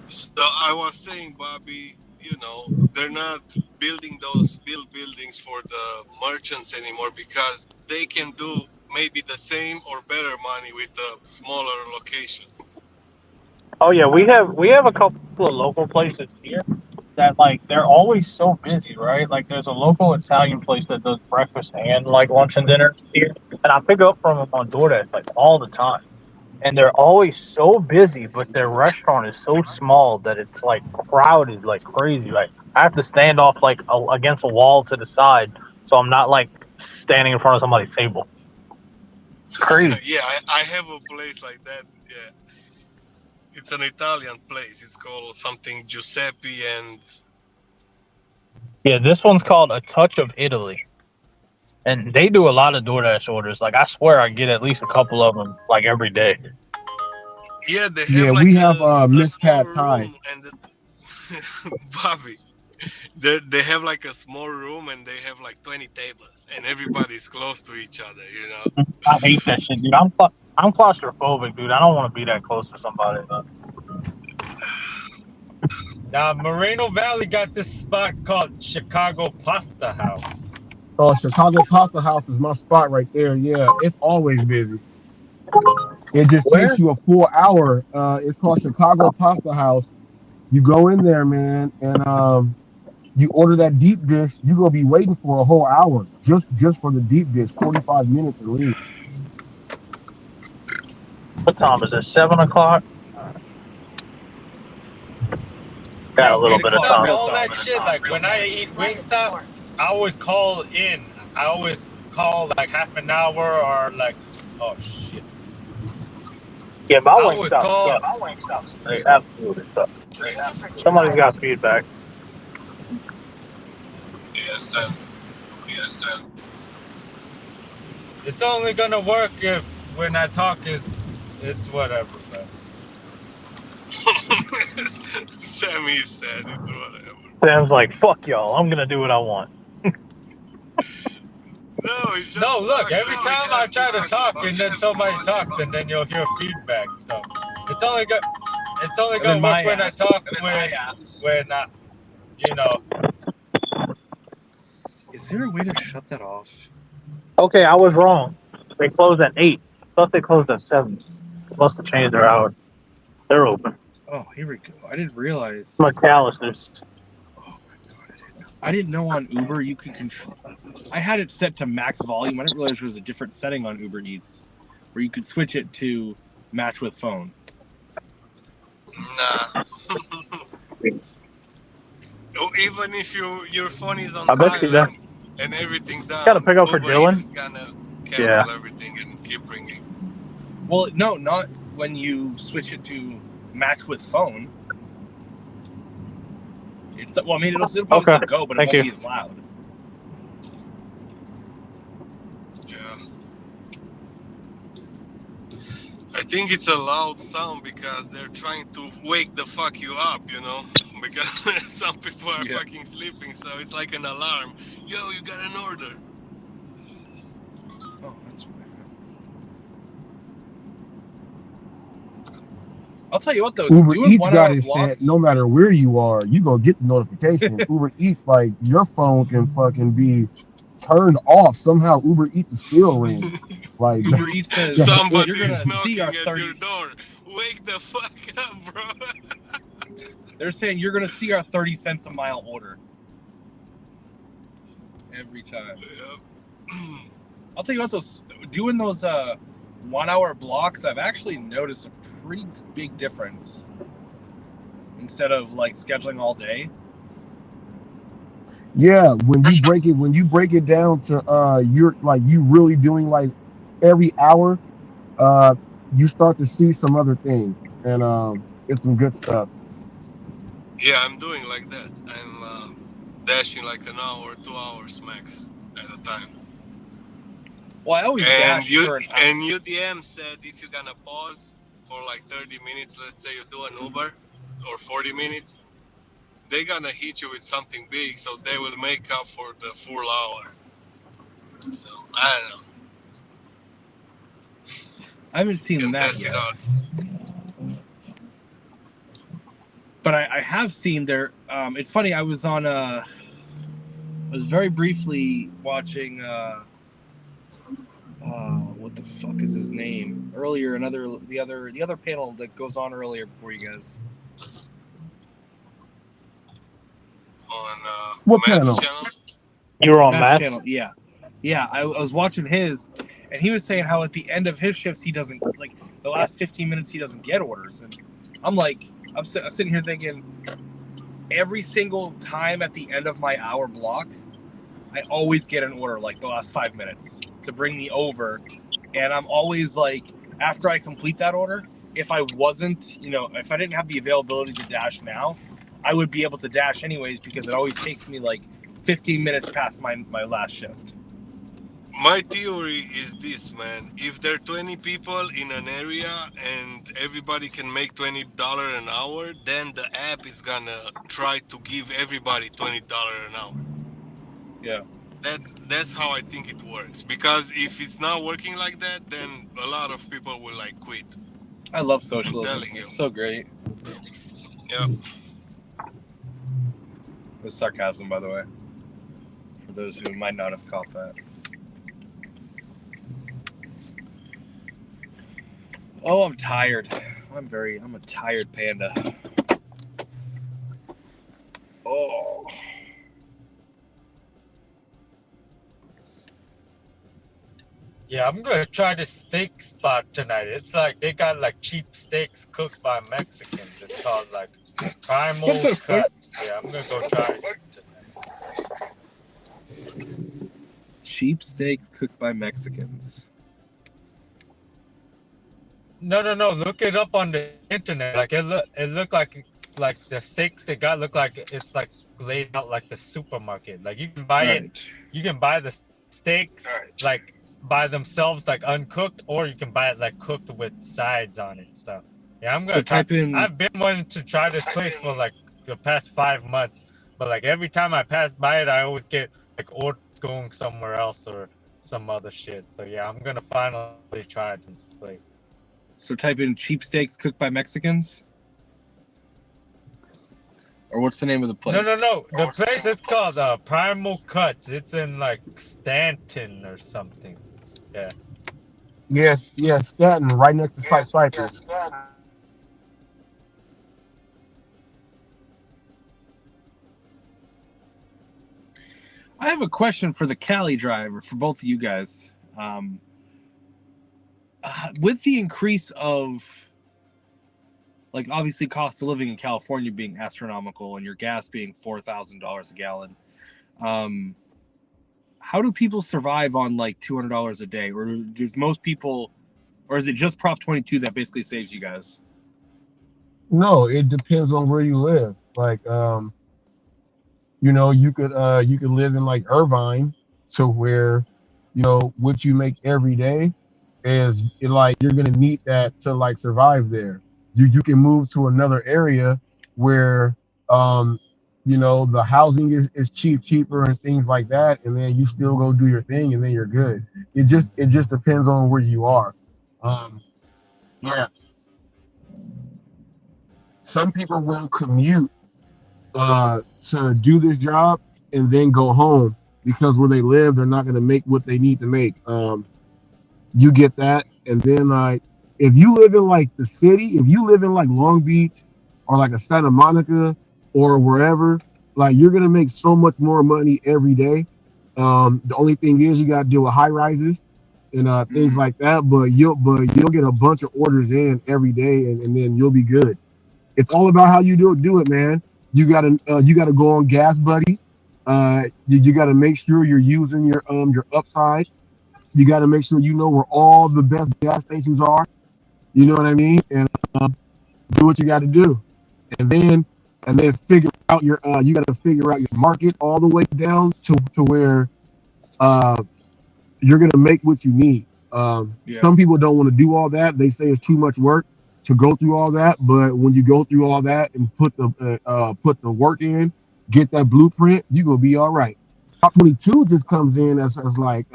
So I was saying, Bobby, you know, they're not building those buildings for the merchants anymore because they can do maybe the same or better money with a smaller location. Oh yeah, we have a couple of local places here that like they're always so busy, right? Like there's a local Italian place that does breakfast and like lunch and dinner here, and I pick up from them on Doordash like all the time. And they're always so busy, but their restaurant is so small that it's like crowded like crazy. Like I have to stand off like against a wall to the side, so I'm not like standing in front of somebody's table. It's crazy. Yeah, I have a place like that. Yeah, it's an Italian place. It's called something Giuseppe, and Yeah, this one's called A Touch of Italy, and they do a lot of DoorDash orders. Like I swear, I get at least a couple of them like every day. yeah, they have Yeah, like we have Miss small Pad Thai. room and Bobby, they have like a small room and they have like 20 tables and everybody's close to each other, you know. I hate that shit, dude. I'm claustrophobic, dude. I don't want to be that close to somebody. Now, Moreno Valley got this spot called Chicago Pasta House. Oh, Chicago Pasta House is my spot right there. Yeah, it's always busy. It just Where? takes you a full hour. It's called Chicago Pasta House. You go in there, man, and you order that deep dish. You're gonna be waiting for a whole hour just for the deep dish, 45 minutes at least. What time is it? 7 o'clock. Got a little bit of Stop time. all that shit. Like when I eat Wingstop, I always call in. I always call like half an hour or like, oh shit. Yeah, my I wing always stops call- suck. My wing stops. They absolutely suck. Somebody's got feedback. Yes, and It's only gonna work if when I talk it's whatever, man. Sammy said it's whatever. Sam's like, fuck y'all. I'm gonna do what I want. No, it's just No, look, sucks. every No, time yeah, I it's try to just talk like, and then yeah, somebody come on, talks and then you'll hear feedback. So it's only gonna And then my work when I ass. talk And then my ass. when you know. Is there a way to shut that off? Okay, I was wrong. They closed at 8. I thought they closed at 7. Must have changed their hours. They're open. Oh, here we go. I didn't realize. McAllister's. Oh my god, I didn't know on Uber you could control. I had it set to max volume. I didn't realize there was a different setting on Uber Eats where you could switch it to match with phone. Nah. Or even if your phone is on I bet you silent that's and everything down, gotta pick up for Uber Dylan. Eats is gonna cancel Yeah. everything and keep ringing. Well, no, not when you switch it to match with phone. It's well, I mean, it'll probably Okay. still go, but it Thank won't you. be as loud. Yeah. I think it's a loud sound because they're trying to wake the fuck you up, you know? Because some people are Yeah. fucking sleeping, so it's like an alarm. Yo, you got an order. Oh, that's weird. I'll tell you what, though, Uber doing Eats 1 got hour it blocks. set. No matter where you are, you gonna get the notification. Uber Eats, like your phone can fucking be turned off somehow. Uber Eats is still ringing. Like Uber Eats says Yeah, Somebody you're gonna is see our knocking at your 30s. door. Wake the fuck up, bro. They're saying you're gonna see our 30 cents a mile order every time. Yep. I'll tell you what, those doing those 1 hour blocks, I've actually noticed a pretty big difference. Instead of like scheduling all day. yeah, when you break it down to you're like you really doing like every hour, you start to see some other things, and it's some good stuff. Yeah, I'm doing like that. I'm dashing like an hour, 2 hours max at a time. Well, I always And dash for an hour. and UDM said if you're gonna pause for like 30 minutes, let's say you do an Uber, or 40 minutes, they're gonna hit you with something big, so they will make up for the full hour. So I don't know. I haven't seen You can that test yet. it out. But I have seen their. It's funny. I was on. I was very briefly watching. What the fuck is his name? Earlier, the other panel that goes on earlier before you guys. On What Matt's panel? channel. You were on Matt's Matt's? channel. Yeah. I was watching his, and he was saying how at the end of his shifts he doesn't like the last 15 minutes he doesn't get orders, and I'm like, I'm sitting here thinking, every single time at the end of my hour block, I always get an order like the last 5 minutes to bring me over, and I'm always like, after I complete that order, if I wasn't, if I didn't have the availability to dash now, I would be able to dash anyways because it always takes me like 15 minutes past my last shift. My theory is this, man. If there are 20 people in an area and everybody can make $20 an hour, then the app is gonna try to give everybody $20 an hour. Yeah. That's how I think it works. Because if it's not working like that, then a lot of people will like quit. I love socialism. Telling you. It's so great. Yeah. It was sarcasm, by the way, for those who might not have caught that. Oh, I'm tired. I'm a tired panda. Oh. Yeah, I'm gonna try the steak spot tonight. It's like they got like cheap steaks cooked by Mexicans. It's called like Primal What the fuck? Cuts. Yeah, I'm gonna go try it tonight. Cheap steaks cooked by Mexicans. No. Look it up on the internet. Like it looked like the steaks they got look like it's like laid out like the supermarket. Like you can buy it. You can buy the steaks like by themselves, like uncooked, or you can buy it like cooked with sides on it. So yeah, I'm gonna type in. I've been wanting to try this place for like the past 5 months, but like every time I pass by it, I always get like orders going somewhere else or some other shit. So yeah, I'm gonna finally try this place. So type in cheap steaks cooked by Mexicans? Or what's the name of the place? No. The place is called Primal Cuts. It's in like Stanton or something. Yeah. Yes, Staten, right next to Cypress. I have a question for the Cali driver, for both of you guys. With the increase of like obviously cost of living in California being astronomical and your gas being $4,000 a gallon. How do people survive on like $200 a day, or does most people, or is it just Prop 22 that basically saves you guys? No, it depends on where you live. Like, you could live in like Irvine, to where, what you make every day is like you're gonna need that to like survive there. You can move to another area where the housing is cheaper and things like that, and then you still go do your thing and then you're good. It just depends on where you are. Yeah. Some people will commute to do this job and then go home, because where they live, they're not going to make what they need to make. You get that. And then, like, if you live in like the city, if you live in like Long Beach or like a Santa Monica or wherever, like, you're going to make so much more money every day. The only thing is you got to deal with high rises and things like that, but you'll get a bunch of orders in every day, and then you'll be good. It's all about how you do it, man. You gotta go on Gas Buddy. You gotta make sure you're using your upside. You gotta make sure you know where all the best gas stations are. You know what I mean? And do what you got to do, and then figure out you gotta figure out your market all the way down to where you're gonna make what you need. Some people don't want to do all that. They say it's too much work to go through all that, but when you go through all that and put the work in, get that blueprint, you gonna be all right. Top 22 just comes in as like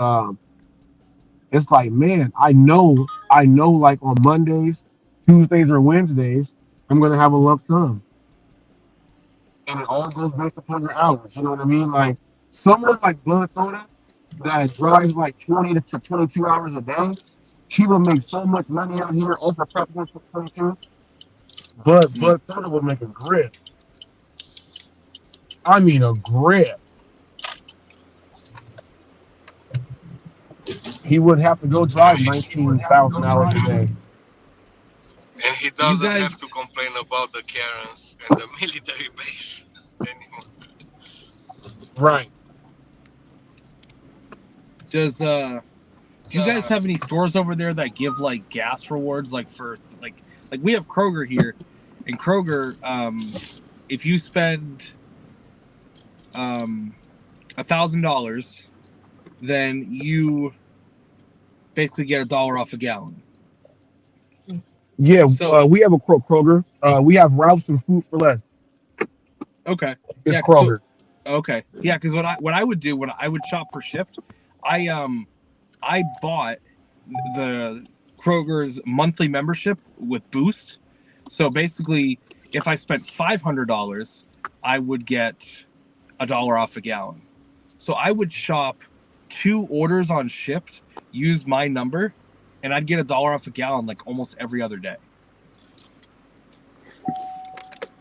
it's like, man, I know like on Mondays, Tuesdays, or Wednesdays, I'm gonna have a lump sum, and it all goes based upon your hours. You know what I mean? Like, someone like Blood Soda that drives like 20 to 22 hours a day, he will make so much money out here off of Prop 22. But Blood Soda will make a grip. I mean, a grip. He would have to go drive 19,000 hours a day. And he doesn't have to complain about the Karens and the military base anymore. Right. Do you guys have any stores over there that give like gas rewards, like for like we have Kroger here, and Kroger, if you spend $1,000, then you basically get $1 off a gallon. Yeah, so we have a Kroger. We have Ralph's and Food for Less. Okay. It's Kroger. Okay. Yeah, because what I would do when I would shop for Shipt, I bought the Kroger's monthly membership with Boost. So basically, if I spent $500, I would get $1 off a gallon. So I would shop 2 orders on Shipt, use my number, and I'd get $1 off a gallon like almost every other day.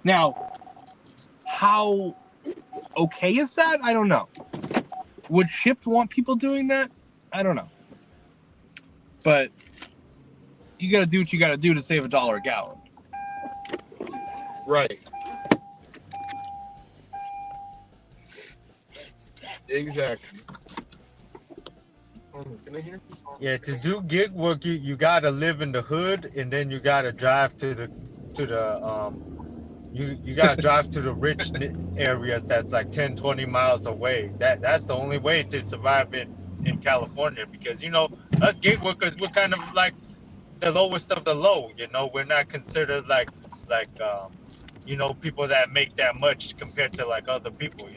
Now, how okay is that? I don't know. Would Shipt want people doing that? I don't know. But you got to do what you got to do to save $1 a gallon. Right. Exactly. Yeah, to do gig work, you gotta live in the hood, and then you gotta drive to the you gotta drive to the rich areas that's like 10, 20 miles away. That's the only way to survive in California, because us gig workers, we're kind of like the lowest of the low. We're not considered like people that make that much compared to like other people.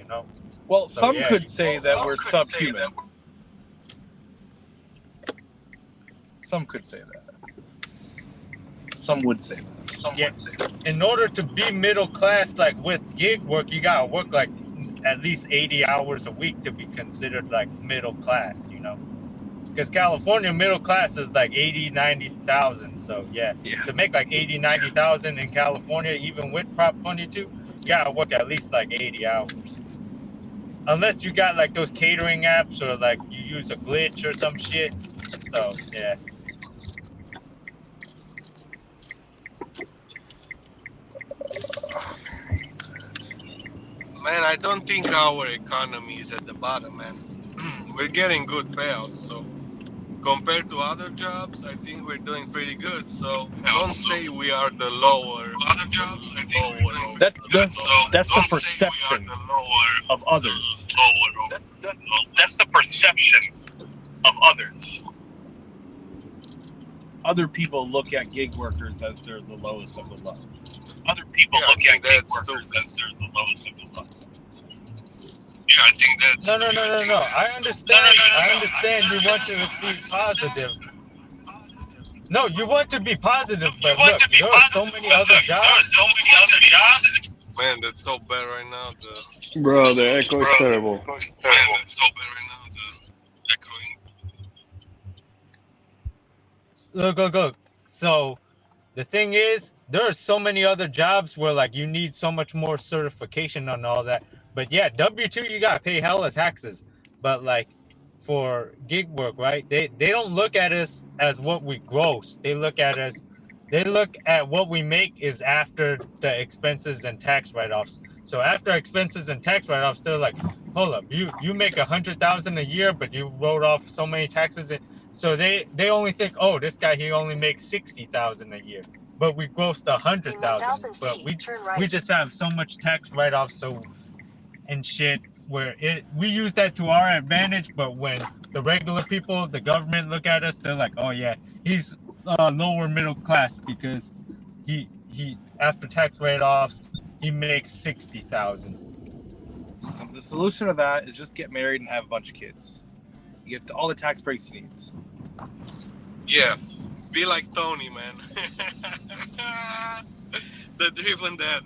Well, So, some yeah, could say that we're subhuman. Some could say that. Some would say that. In order to be middle class, like with gig work, you gotta work like at least 80 hours a week to be considered like middle class, because California middle class is like 80, 90,000. So yeah, to make like 80, 90,000 in California, even with Prop 22, you gotta work at least like 80 hours. Unless you got like those catering apps, or like you use a glitch or some shit. So yeah. Man, I don't think our economy is at the bottom, man. We're getting good payouts, so compared to other jobs, I think we're doing pretty good. So don't say we are the lower. Other jobs, I think we're doing That's pretty good. So that's the don't say we are perception the lower of others. lower. That's the perception of others. Other people look at gig workers as they're the lowest of the low. Other people look at gig workers as they're the lowest of the low. Yeah, I think that's. No. I understand. I understand you want to be positive. No, you want to be positive, but look, there are so many other jobs. Man, that's so bad right now. Bro, the echo is terrible. Man, that's so bad right now. The echoing. Look. So the thing is, there are so many other jobs where like you need so much more certification and all that. But yeah, W-2 you gotta pay hella taxes. But like for gig work, right? They don't look at us as what we gross. They look at what we make is after the expenses and tax write-offs. So after expenses and tax write-offs, they're like, hold up, you make $100,000 a year, but you wrote off so many taxes. So they only think, oh, this guy, he only makes $60,000 a year, but we grossed $100,000. But we just have so much tax write-offs and shit where we use that to our advantage. But when the regular people, the government look at us, they're like, oh yeah, he's lower middle class because he after tax write-offs he makes $60,000. So the solution to that is just get married and have a bunch of kids. You get all the tax breaks you need. Yeah, be like Tony, man. The driven dad.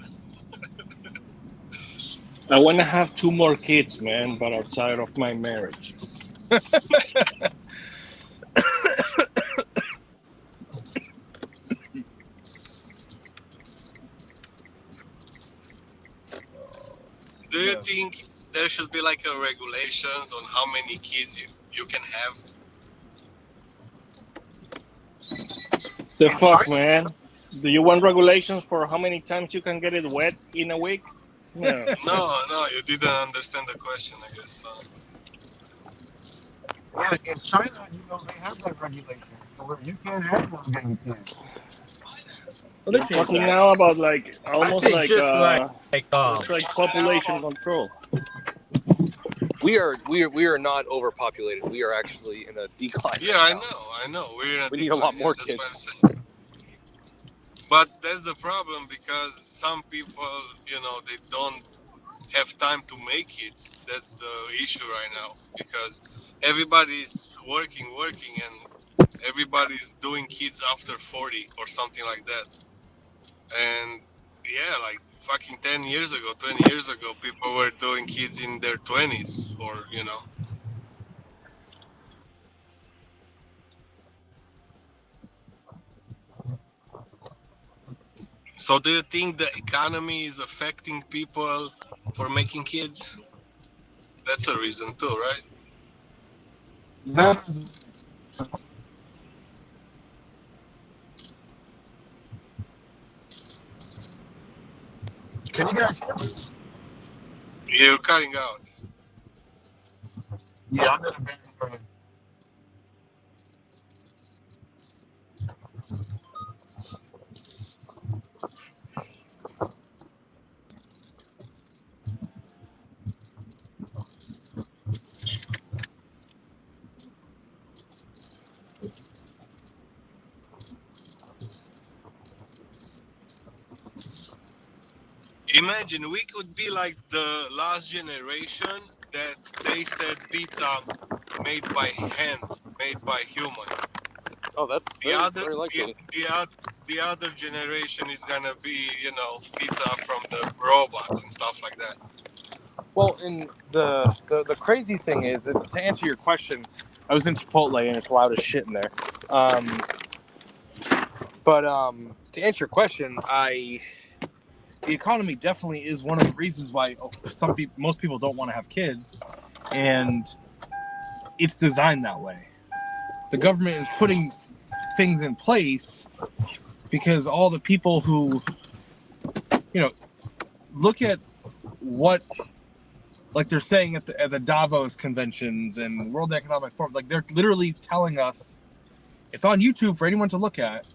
I want to have 2 more kids, man, but outside of my marriage. Do you think there should be like a regulations on how many kids you can have? The fuck, man? Do you want regulations for how many times you can get it wet in a week? No. No, you didn't understand the question, I guess. Yeah, in China, they have that regulation where you can't have no getting kids. Well, We're talking now about like almost like just it's like population control. We are not overpopulated. We are actually in a decline. Yeah, right I know. We need a lot more that's kids. what I'm saying. But that's the problem because some people, they don't have time to make kids. That's the issue right now because everybody's working, and everybody's doing kids after 40 or something like that. And yeah, like fucking 10 years ago, 20 years ago, people were doing kids in their 20s or. So do you think the economy is affecting people for making kids? That's a reason too, right? That is, can you guys hear me? You're cutting out. Yeah, I'm in a bad area. Imagine we could be like the last generation that tasted pizza made by hand, made by human. Oh, that's very likely. The other generation is gonna be, pizza from the robots and stuff like that. Well, and the crazy thing is that to answer your question, I was in Chipotle and it's loud as shit in there. But to answer your question, the economy definitely is one of the reasons why most people don't want to have kids, and it's designed that way. The government is putting things in place because all the people who, look at what like they're saying at the Davos conventions and World Economic Forum, like they're literally telling us, it's on YouTube for anyone to look at.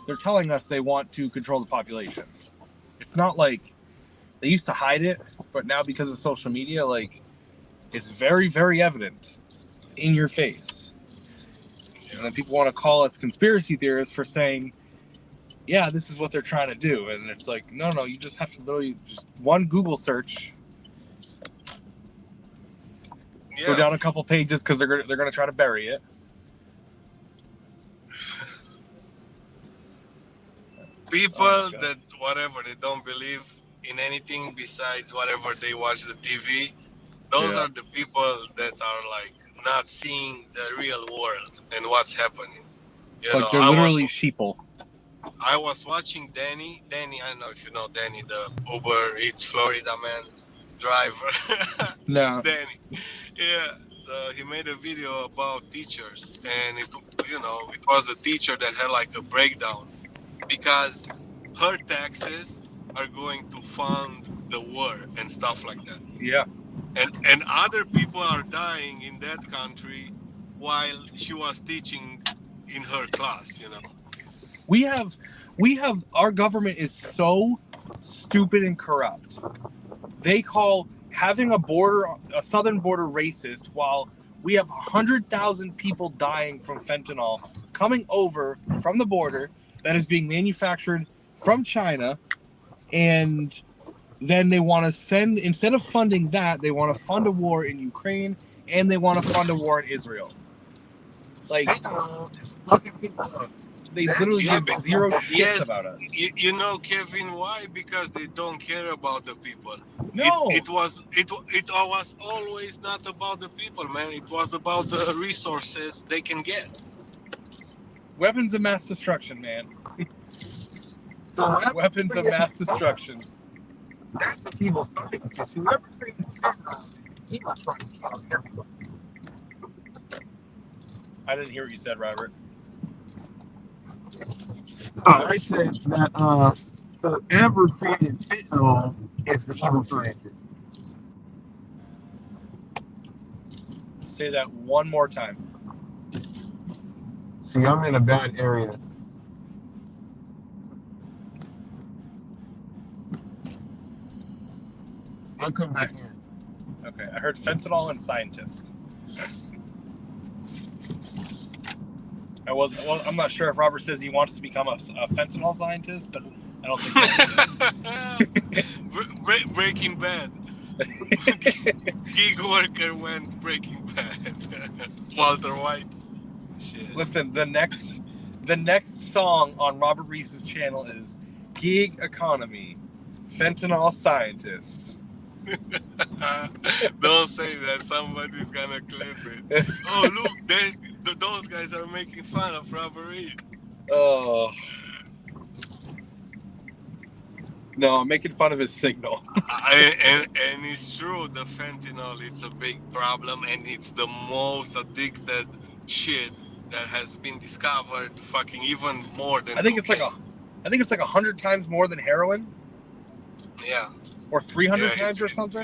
They're telling us they want to control the population. It's not like they used to hide it, but now because of social media, like it's very, very evident. It's in your face. And then people want to call us conspiracy theorists for saying, yeah, this is what they're trying to do. And it's like, no, you just have to literally just one Google search. Yeah. Go down a couple pages because they're gonna try to bury it. People that whatever they don't believe in anything besides whatever they watch the TV. Those are the people that are like not seeing the real world and what's happening. You Like know, they're literally sheeple. I was watching Danny. Danny, I don't know if you know Danny, the Uber Eats Florida man driver. No. Danny. Yeah. So he made a video about teachers, and it was a teacher that had like a breakdown because her taxes are going to fund the war and stuff like that. Yeah. And other people are dying in that country while she was teaching in her class, you know. We have our government is so stupid and corrupt. They call having a southern border racist while we have 100,000 people dying from fentanyl coming over from the border that is being manufactured from China, and then they want to send, instead of funding that, they want to fund a war in Ukraine and they want to fund a war in Israel. Like, they literally give zero shits about us. You know, Kevin, why? Because they don't care about the people. No, it was always not about the people, man. It was about the resources they can get. Weapons of mass destruction, man. Weapons of mass destruction. That's the people's focus. Whoever created the syndrome, he was trying to kill everyone. I didn't hear what you said, Robert. I said that whoever created fentanyl is the evil scientist. Say that one more time. See, I'm in a bad area. I'll come back here. Okay, I heard fentanyl and scientist. I'm not sure if Robert says he wants to become a fentanyl scientist, but I don't think that's Breaking Bad. Gig worker went Breaking Bad. Walter White. Shit. Listen, the next song on Robert Reese's channel is Gig Economy, Fentanyl Scientists. Don't say that. Somebody's gonna clip it. Oh, look, those guys are making fun of Robert Reed. Oh. No, I'm making fun of his signal. And it's true, the fentanyl, it's a big problem, and it's the most addicted shit that has been discovered. Fucking even more than. I think it's like 100 times more than heroin. Yeah. Or 300 times or something.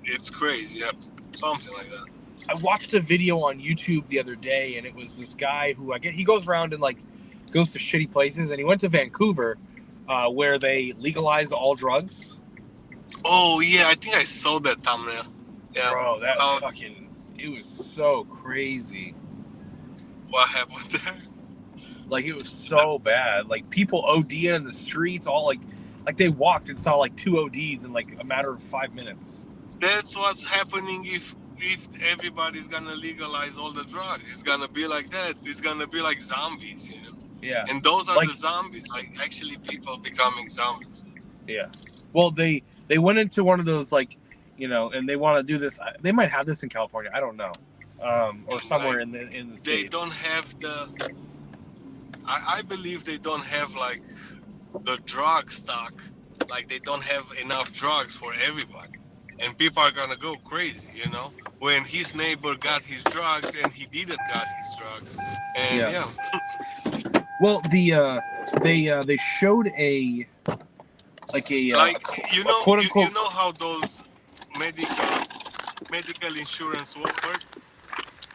It's crazy. Yeah, something like that. I watched a video on YouTube the other day, and it was this guy who he goes around and like goes to shitty places, and he went to Vancouver, where they legalized all drugs. Oh yeah, I think I saw that thumbnail. Yeah, bro, that it was so crazy. What happened there? Like it was so bad. Like people ODing in the streets, all like they walked and saw like 2 ODs in like a matter of 5 minutes. That's what's happening if everybody's gonna legalize all the drugs. It's gonna be like that. It's gonna be like zombies, you know. Yeah. And those are the zombies, like actually people becoming zombies. Yeah. Well, they went into one of those like, you know, and they want to do this. They might have this in California. I don't know, or somewhere in the states. They don't have I believe they don't have like the drug stock. Like they don't have enough drugs for everybody, and people are gonna go crazy. You know, when his neighbor got his drugs and he didn't got his drugs, and yeah. Well, they showed a you know quote unquote. You know how those medical medical insurance work.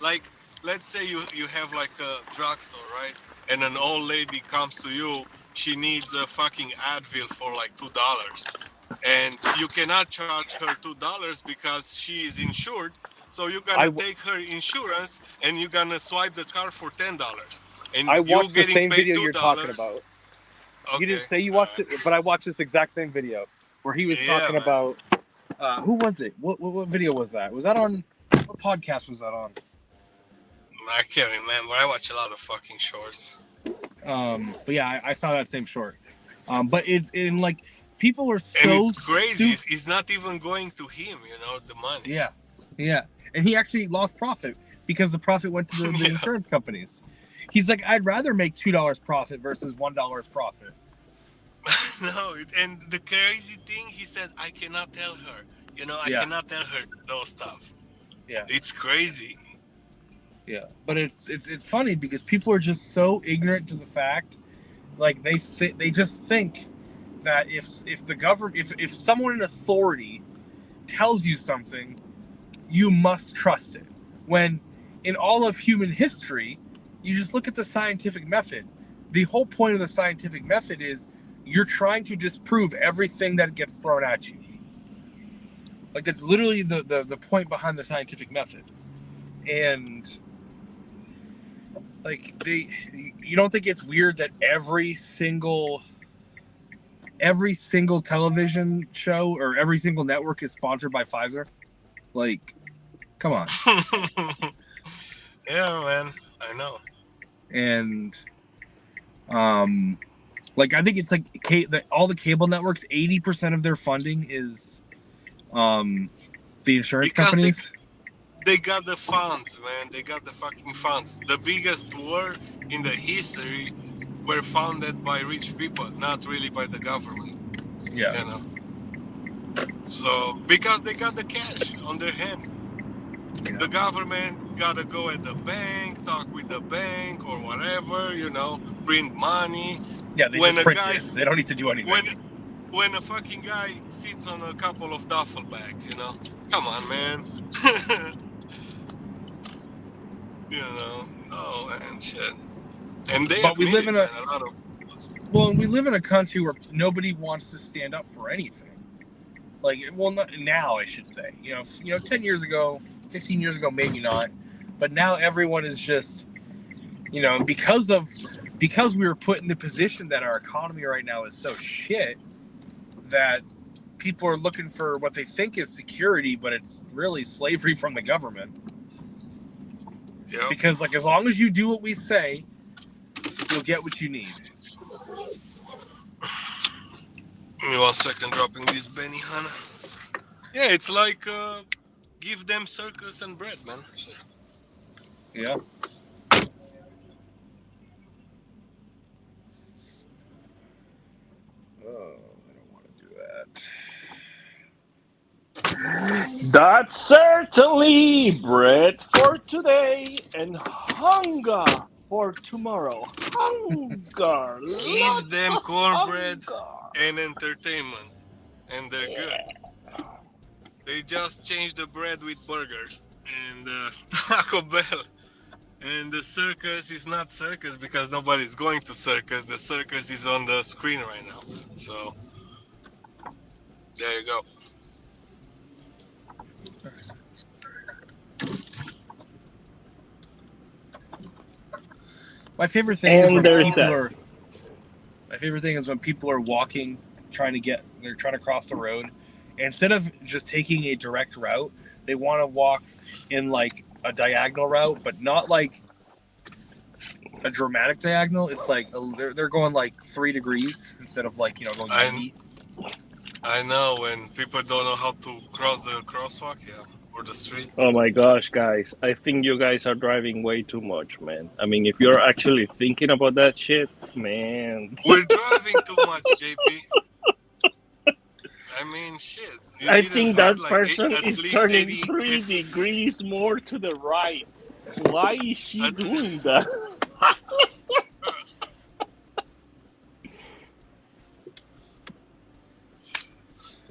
Like, let's say you have like a drugstore, right? And an old lady comes to you. She needs a fucking Advil for like $2, and you cannot charge her $2 because she is insured. So you're gonna take her insurance and you're gonna swipe the card for $10, and I you watched the getting same paid video $2. you're talking about. Okay. You didn't say you all watched right. it, but I watched this exact same video where he was Yeah, talking man. about who was it? What video was that? Was that on what podcast was that on? I can't remember. I watch a lot of fucking shorts. But yeah, I saw that same short. But it's in like people are so And it's crazy. stupid. It's not even going to him, the money. Yeah, and he actually lost profit because the profit went to the Yeah. insurance companies. He's like, I'd rather make $2 profit versus $1 profit. No, and the crazy thing, he said, I cannot tell her. I Yeah. cannot tell her those stuff. Yeah. It's crazy. Yeah, but it's funny because people are just so ignorant to the fact, like they just think that if the government if someone in authority tells you something, you must trust it. When in all of human history, you just look at the scientific method. The whole point of the scientific method is you're trying to disprove everything that gets thrown at you. Like that's literally the point behind the scientific method. And like you don't think it's weird that every single television show or every single network is sponsored by Pfizer? Like, come on. Yeah, man. I know. And like I think it's like all the cable networks, 80% of their funding is the insurance Because companies. They got the funds, man. They got the fucking funds. The biggest war in the history were founded by rich people, not really by the government. Yeah. So, because they got the cash on their hand. Yeah. The government gotta go at the bank, talk with the bank or whatever, print money. Yeah, they When just a print guy- it. They don't need to do anything. When a fucking guy sits on a couple of duffel bags, come on, man. Oh man, shit. And they But we live in a lot of. well, we live in a country where nobody wants to stand up for anything. Like, well, not now, I should say. 10 years ago, 15 years ago, maybe not. But now everyone is just, because we were put in the position that our economy right now is so shit that people are looking for what they think is security, but it's really slavery from the government. Yeah. Because, like, as long as you do what we say, you'll get what you need. Give me 1 second, dropping this Benny Hanna. Yeah, it's like give them circus and bread, man. Shit. Yeah. Oh, I don't want to do that. That's certainly bread for today and hunger for tomorrow. Hunger. Give them lots of cornbread hunger. and entertainment, and they're good. They just changed the bread with burgers and Taco Bell. And the circus is not circus because nobody's going to circus. The circus is on the screen right now. So, there you go. My favorite thing is And when there's people that. are. My favorite thing is when people are walking, they're trying to cross the road. And instead of just taking a direct route, they want to walk in like a diagonal route, but not like a dramatic diagonal. It's like they're going like 3 degrees instead of like going 90. I know when people don't know how to cross the crosswalk, or the street. Oh my gosh, guys. I think you guys are driving way too much, man. I mean, if you're actually thinking about that shit, man. We're driving too much, JP. I mean, shit. You I didn't think heard, that like, person at is least turning 80 3 degrees more to the right. Why is she doing that?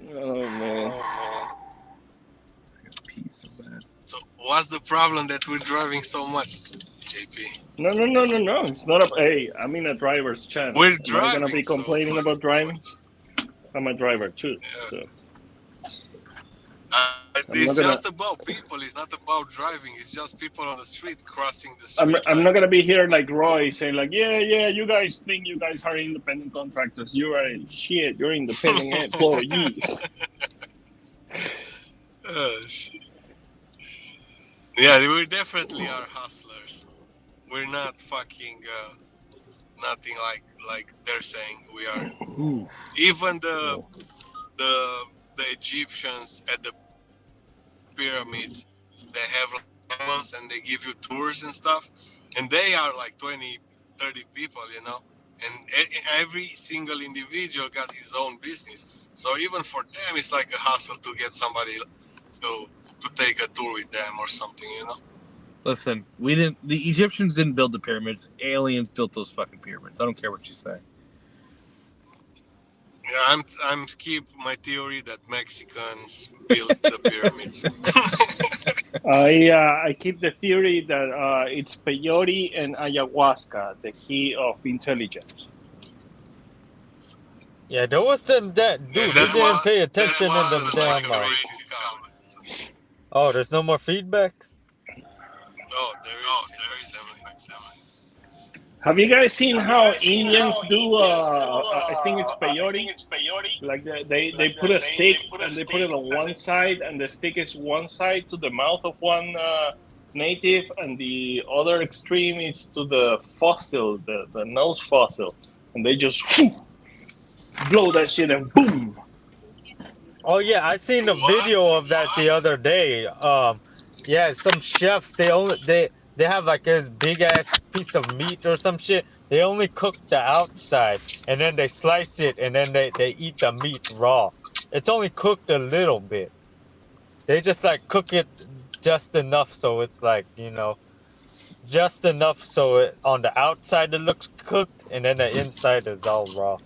Oh man. Piece of that. What's the problem that we're driving so much, JP? No. It's not a. Hey, I'm in a driver's channel. We're Am I gonna driving be so complaining about driving? much. I'm a driver too, Yeah. so It's not gonna- just about people. It's not about driving. It's just people on the street crossing the street. I'm not gonna be here like Roy saying like, yeah, you guys think you guys are independent contractors. You are shit. You're independent employees. Shit. Yeah, we definitely are hustlers. We're not fucking nothing like they're saying we are. Ooh. Even the Egyptians at the pyramids, they have lemons and they give you tours and stuff, and they are like 20, 30 people, you know, and every single individual got his own business. So even for them, it's like a hustle to get somebody to take a tour with them or something, you know. Listen, the Egyptians didn't build the pyramids. Aliens built those fucking pyramids. I don't care what you say. Yeah, I'm keep my theory that Mexicans built the pyramids. I keep the theory that it's peyote and ayahuasca, the key of intelligence. Yeah, there was them that dude. Yeah, You that didn't was- pay that attention in was them like damn. a racist comment. Oh, there's no more feedback. Oh, there is definitely. Have you guys seen how Indians do? I think it's peyote. Like they put a stick and they put it on one side, and the stick is one side to the mouth of one native, and the other extreme is to the fossil, the nose fossil, and they just blow that shit and boom. Oh yeah, I seen a video of that the other day. Yeah, some chefs they have like this big ass piece of meat or some shit. They only cook the outside and then they slice it and then they eat the meat raw. It's only cooked a little bit. They just like cook it just enough so it's like, you know, just enough so it, on the outside it looks cooked and then the inside is all raw.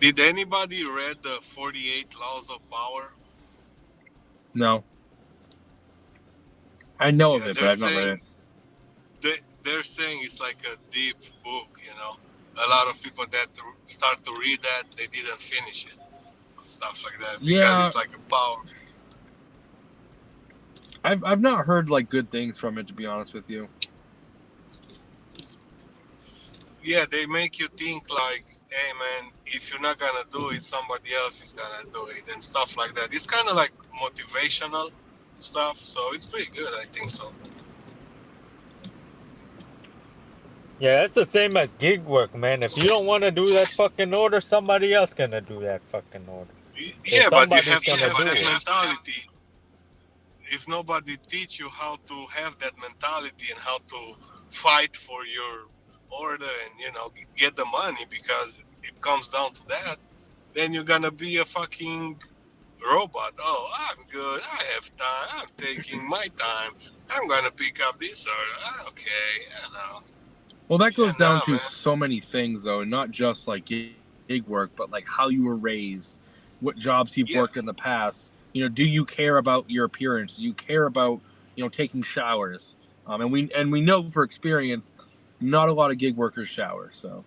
Did anybody read the 48 Laws of Power? No. I know of Yeah, it, but I've not read it. They're saying it's like a deep book, you know. A lot of people that start to read that, they didn't finish it. And stuff like that. Because Yeah. it's like a power. I've not heard like good things from it, to be honest with you. Yeah, they make you think like, hey man, if you're not gonna do it, somebody else is gonna do it and stuff like that. It's kind of like motivational stuff, so it's pretty good, I think so. Yeah, it's the same as gig work, man. If you don't want to do that fucking order, somebody else gonna do that fucking order. Yeah, but you somebody's have to gonna have do that it. mentality. If nobody teach you how to have that mentality and how to fight for your order and, you know, get the money, because it comes down to that, then you're gonna be a fucking robot. Oh, I'm good. I have time. I'm taking my time. I'm gonna pick up this order. Okay, you know. Well, that goes Yeah, down no, to man. so many things, though, not just like gig work, but like how you were raised, what jobs you've Yeah. worked in the past. You know, do you care about your appearance? Do you care about, you know, taking showers? And we know for experience, not a lot of gig workers shower. So,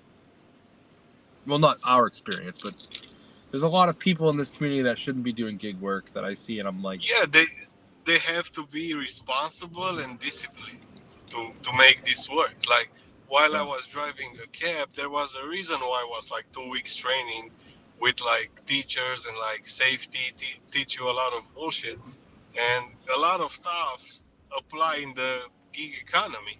well, not our experience, but there's a lot of people in this community that shouldn't be doing gig work that I see, and I'm like, Yeah, they have to be responsible and disciplined to make this work. Like while I was driving a cab, there was a reason why I was like 2 weeks training with like teachers and like safety, teach you a lot of bullshit, and a lot of stuff apply in the gig economy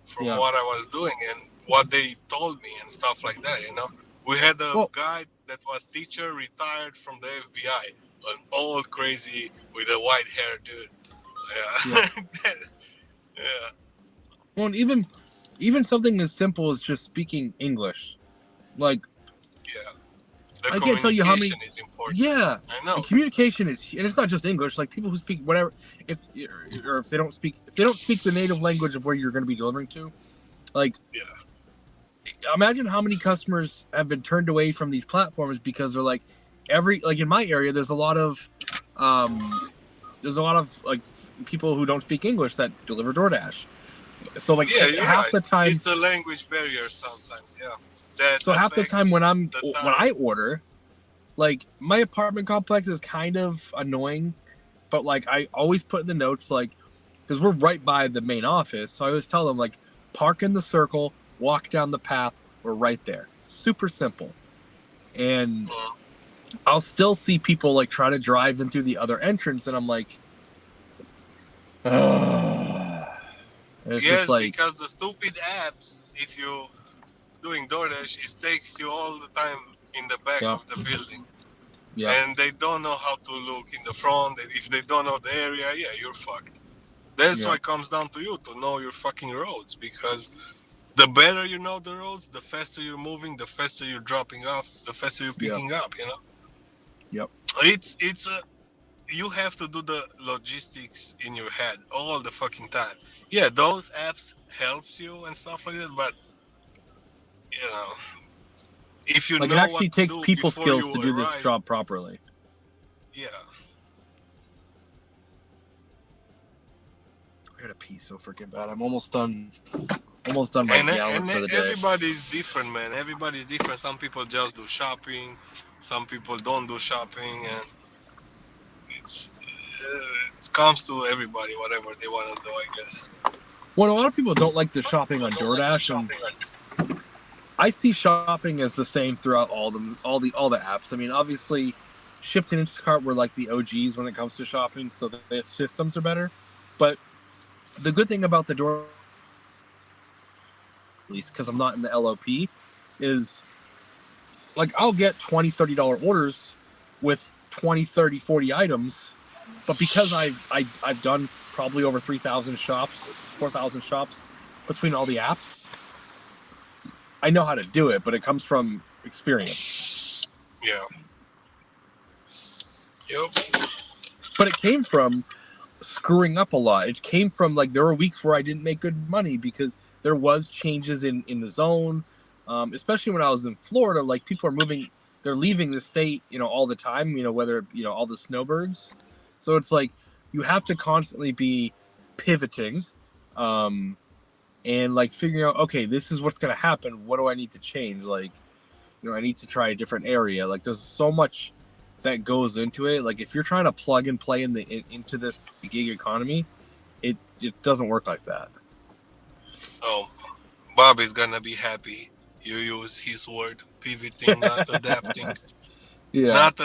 from Yeah. what I was doing and what they told me and stuff like that. You know, we had a Well- guy that was teacher, retired from the FBI, an old crazy with a white hair dude. Yeah. Yeah. well, and even something as simple as just speaking English, like, Yeah. The I can't tell you how many- communication is important. yeah. I know. And communication is, and it's not just English. Like people who speak whatever, if they don't speak the native language of where you're going to be delivering to, like, Yeah. imagine how many customers have been turned away from these platforms because they're like, like in my area, there's a lot of there's a lot of like people who don't speak English that deliver DoorDash. So like Yeah, you're half right. the time, It's a language barrier sometimes. Yeah. That so half the affects time when the time. I order, like my apartment complex is kind of annoying, but like I always put in the notes like, because we're right by the main office, so I always tell them like, park in the circle, walk down the path, we're right there. Super simple. And I'll still see people like try to drive in through the other entrance, and I'm like, ugh. It's Yes, just like, because the stupid apps, if you doing DoorDash, it takes you all the time in the back yeah, of the building. yeah, And they don't know how to look in the front. And if they don't know the area, yeah, you're fucked. That's yeah, why it comes down to you to know your fucking roads, because the better you know the roads, the faster you're moving, the faster you're dropping off, the faster you're yeah, picking up, you know? yep. It's a you have to do the logistics in your head all the fucking time. Yeah, those apps helps you and stuff like that, but you know, if you Like it know actually what to takes do people before you skills to do this arrive, job properly. yeah. I gotta pee so freaking bad. I'm almost done. Almost done my gallon for the day. Everybody's different, man. Everybody's different. Some people just do shopping, some people don't do shopping, and it comes to everybody whatever they want to do, I guess. Well, a lot of people don't like the shopping on DoorDash, and I see shopping as the same throughout all the apps. I mean, obviously, Shipt and Instacart were like the OGs when it comes to shopping, so the systems are better. But the good thing about the Door, at least because I'm not in the LOP, is like I'll get $20, $30 orders with 20, 30, 40 items, but because I've done probably over 3,000 shops, 4,000 shops between all the apps, I know how to do it, but it comes from experience. Yeah. Yep. But it came from screwing up a lot. It came from like there were weeks where I didn't make good money because there was changes in the zone, especially when I was in Florida. Like people are moving, they're leaving the state, all the time. Whether all the snowbirds. So it's like you have to constantly be pivoting, and like figuring out, okay, this is what's gonna happen. What do I need to change? Like, I need to try a different area. Like there's so much that goes into it. Like if you're trying to plug and play into this gig economy, it doesn't work like that. Oh, Bobby's gonna be happy you use his word, pivoting, not adapting. Yeah. Not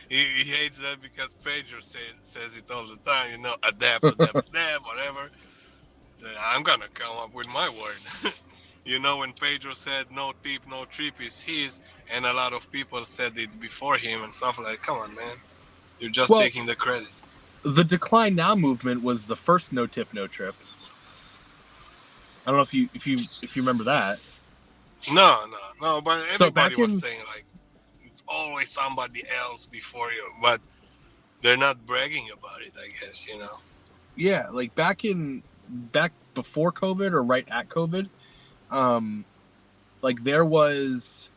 he hates that because Pedro says it all the time, adapt, whatever. So I'm gonna come up with my word. When Pedro said no tip, no trip is his, and a lot of people said it before him and stuff like, come on, man. You're just taking the credit. The Decline Now movement was the first no tip, no trip. I don't know if you remember that. No, but everybody was saying like it's always somebody else before you, but they're not bragging about it, I guess, Yeah, like back before COVID or right at COVID, like there was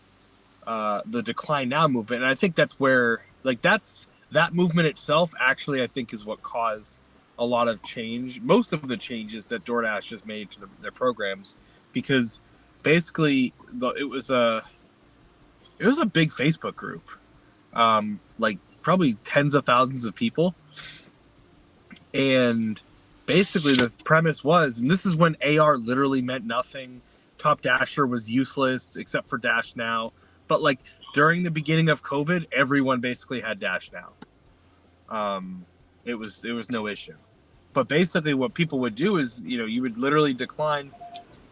the Decline Now movement, and I think that's where that movement itself actually I think is what caused a lot of change, most of the changes that DoorDash has made to their programs, because basically it was a big Facebook group, like probably tens of thousands of people, and basically the premise was, and this is when AR literally meant nothing, Top Dasher was useless except for Dash Now, but like during the beginning of COVID, everyone basically had Dash Now. It was no issue. But basically what people would do is, you would literally decline.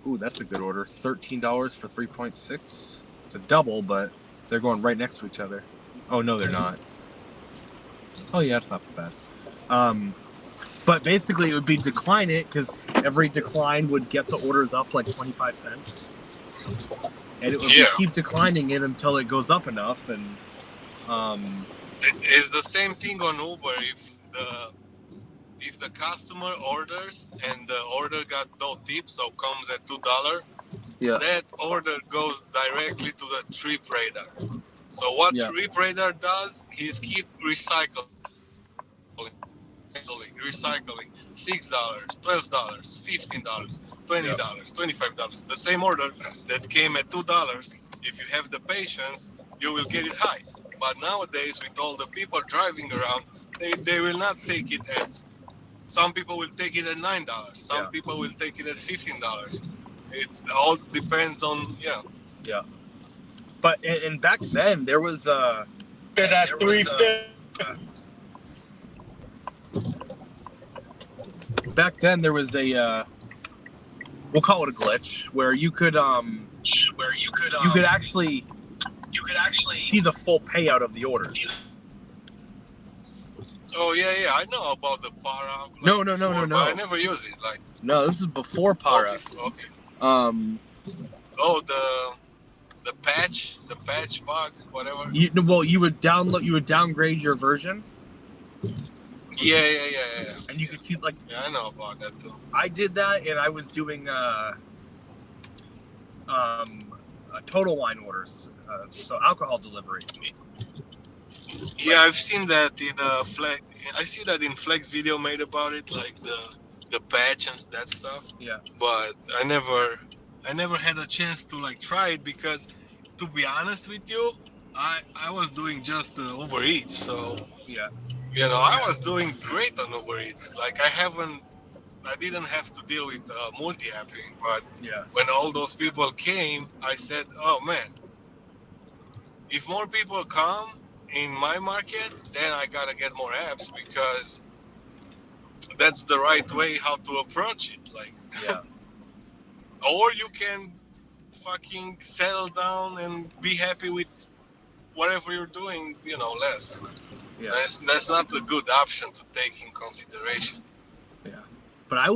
Ooh, that's a good order. $13 for 3.6. It's a double, but they're going right next to each other. Oh no, they're not. Oh yeah, it's not bad. But basically it would be decline it, because every decline would get the orders up like 25 cents. And it would be keep declining it until it goes up enough. And it's the same thing on Uber. If the customer orders and the order got no tip, so comes at $2, that order goes directly to the trip radar. So what trip radar does is keep recycling. recycling, $6, $12, $15, $20, $25. The same order that came at $2. If you have the patience, you will get it high. But nowadays, with all the people driving around, they will not take it at. Some people will take it at $9. Some people will take it at $15. It all depends on Yeah. But and back then there was At 350. back then there was a we'll call it a glitch where you could actually see the full payout of the orders. Oh yeah, I know about the para. Like No. But I never use it. Like No, this is before para. okay. Um, Oh, the patch bug, whatever. you would downgrade your version. Yeah. And you could keep like. Yeah, I know about that too. I did that, and I was doing total wine orders, so alcohol delivery. Yeah, I've seen that in Flex. I see that in Flex video made about it, like the patch and that stuff. Yeah. But I never had a chance to like try it because, to be honest with you, I was doing just Uber Eats, so yeah. I was doing great on Uber Eats. Like I didn't have to deal with multi-apping, but when all those people came, I said, oh man, if more people come in my market, then I gotta get more apps because that's the right way how to approach it. Like, or you can fucking settle down and be happy with whatever you're doing, less. Yeah. That's not a good option to take in consideration. Yeah. But I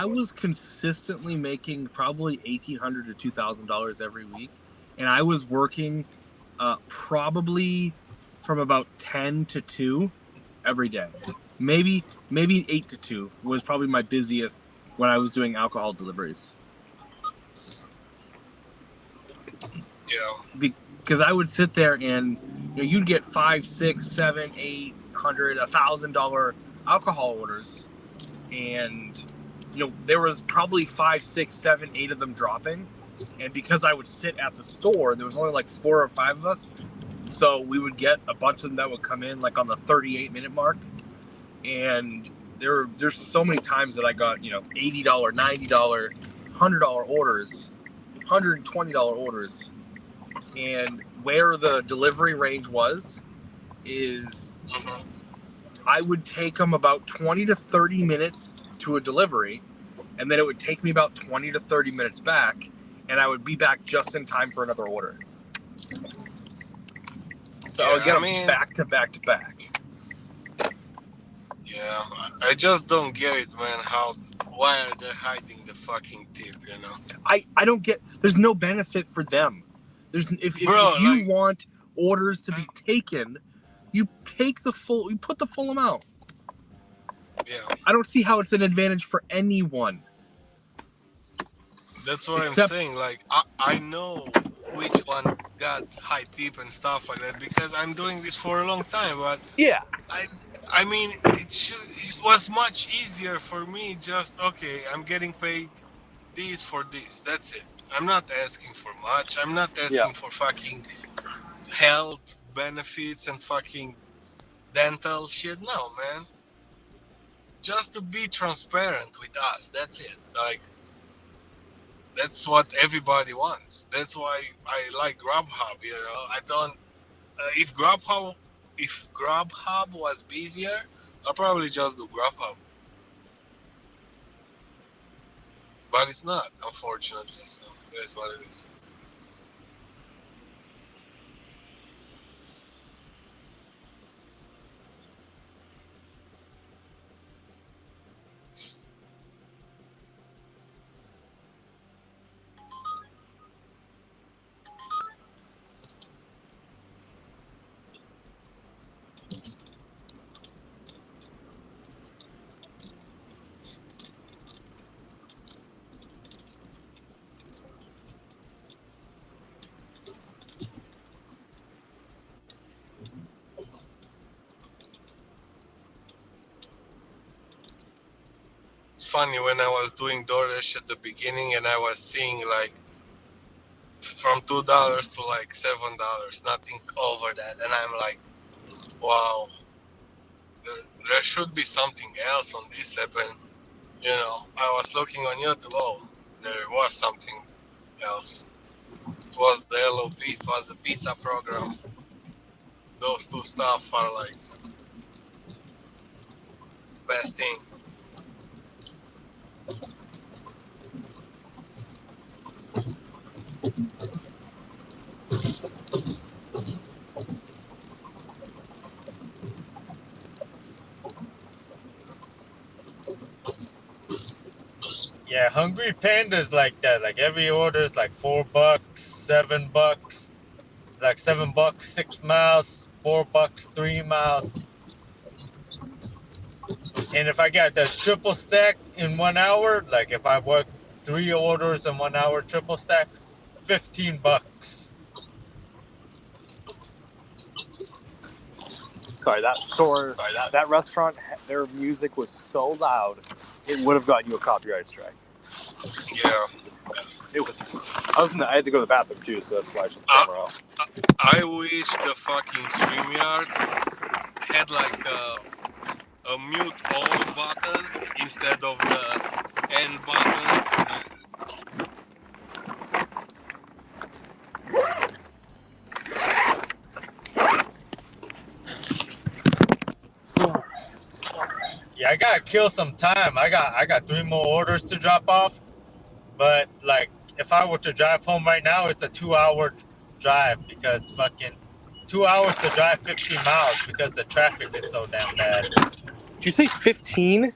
was consistently making probably $1,800 to $2,000 every week, and I was working probably from about 10 to 2 every day. Maybe 8 to 2 was probably my busiest when I was doing alcohol deliveries. Yeah. Because I would sit there and you'd get $500, $600, $700, $800, $1,000 alcohol orders, and there was probably 5, 6, 7, 8 of them dropping. And because I would sit at the store, there was only like 4 or 5 of us, so we would get a bunch of them that would come in like on the 38-minute mark. And there's so many times that I got $80, $90, $100 orders, $120 orders. And where the delivery range is I would take them about 20 to 30 minutes to a delivery, and then it would take me about 20 to 30 minutes back, and I would be back just in time for another order. So I would get them back to back to back. Yeah, I just don't get it, man. Why are they hiding the fucking tip? I don't get. There's no benefit for them. If you want orders to be taken, you put the full amount. Yeah. I don't see how it's an advantage for anyone. That's what I'm saying. Like I know which one got high tip and stuff like that because I'm doing this for a long time. But I mean, it was much easier for me. Just I'm getting paid this for this. That's it. I'm not asking for much. I'm not asking for fucking health benefits and fucking dental shit. No, man. Just to be transparent with us. That's it. Like, that's what everybody wants. That's why I like Grubhub. I don't. If Grubhub was busier, I'll probably just do Grubhub. But it's not, unfortunately. So it is what it is. it's funny when I was doing DoorDash at the beginning, and I was seeing like from $2 to like $7, nothing over that, and I'm like, wow, there should be something else on this app. And you know, I was looking on YouTube. Oh, there was something else. It was the LOP. It was the pizza program. Those two stuff are like best thing. Yeah, Hungry Panda's like that. Like every order is like $4, $7, like $7, 6 miles, $4, 3 miles. And if I got the triple stack in 1 hour, like if I work 3 orders in 1 hour triple stack, $15. Sorry, that store, that restaurant, their music was so loud, it would have gotten you a copyright strike. Yeah. It was. I had to go to the bathroom too, so that's why I should camera off. I wish the fucking StreamYard had like a mute all button instead of the end button. Yeah, I gotta kill some time. I got 3 more orders to drop off. But like if I were to drive home right now, it's a 2-hour drive because fucking 2 hours to drive 15 miles because the traffic is so damn bad. Did you say 15?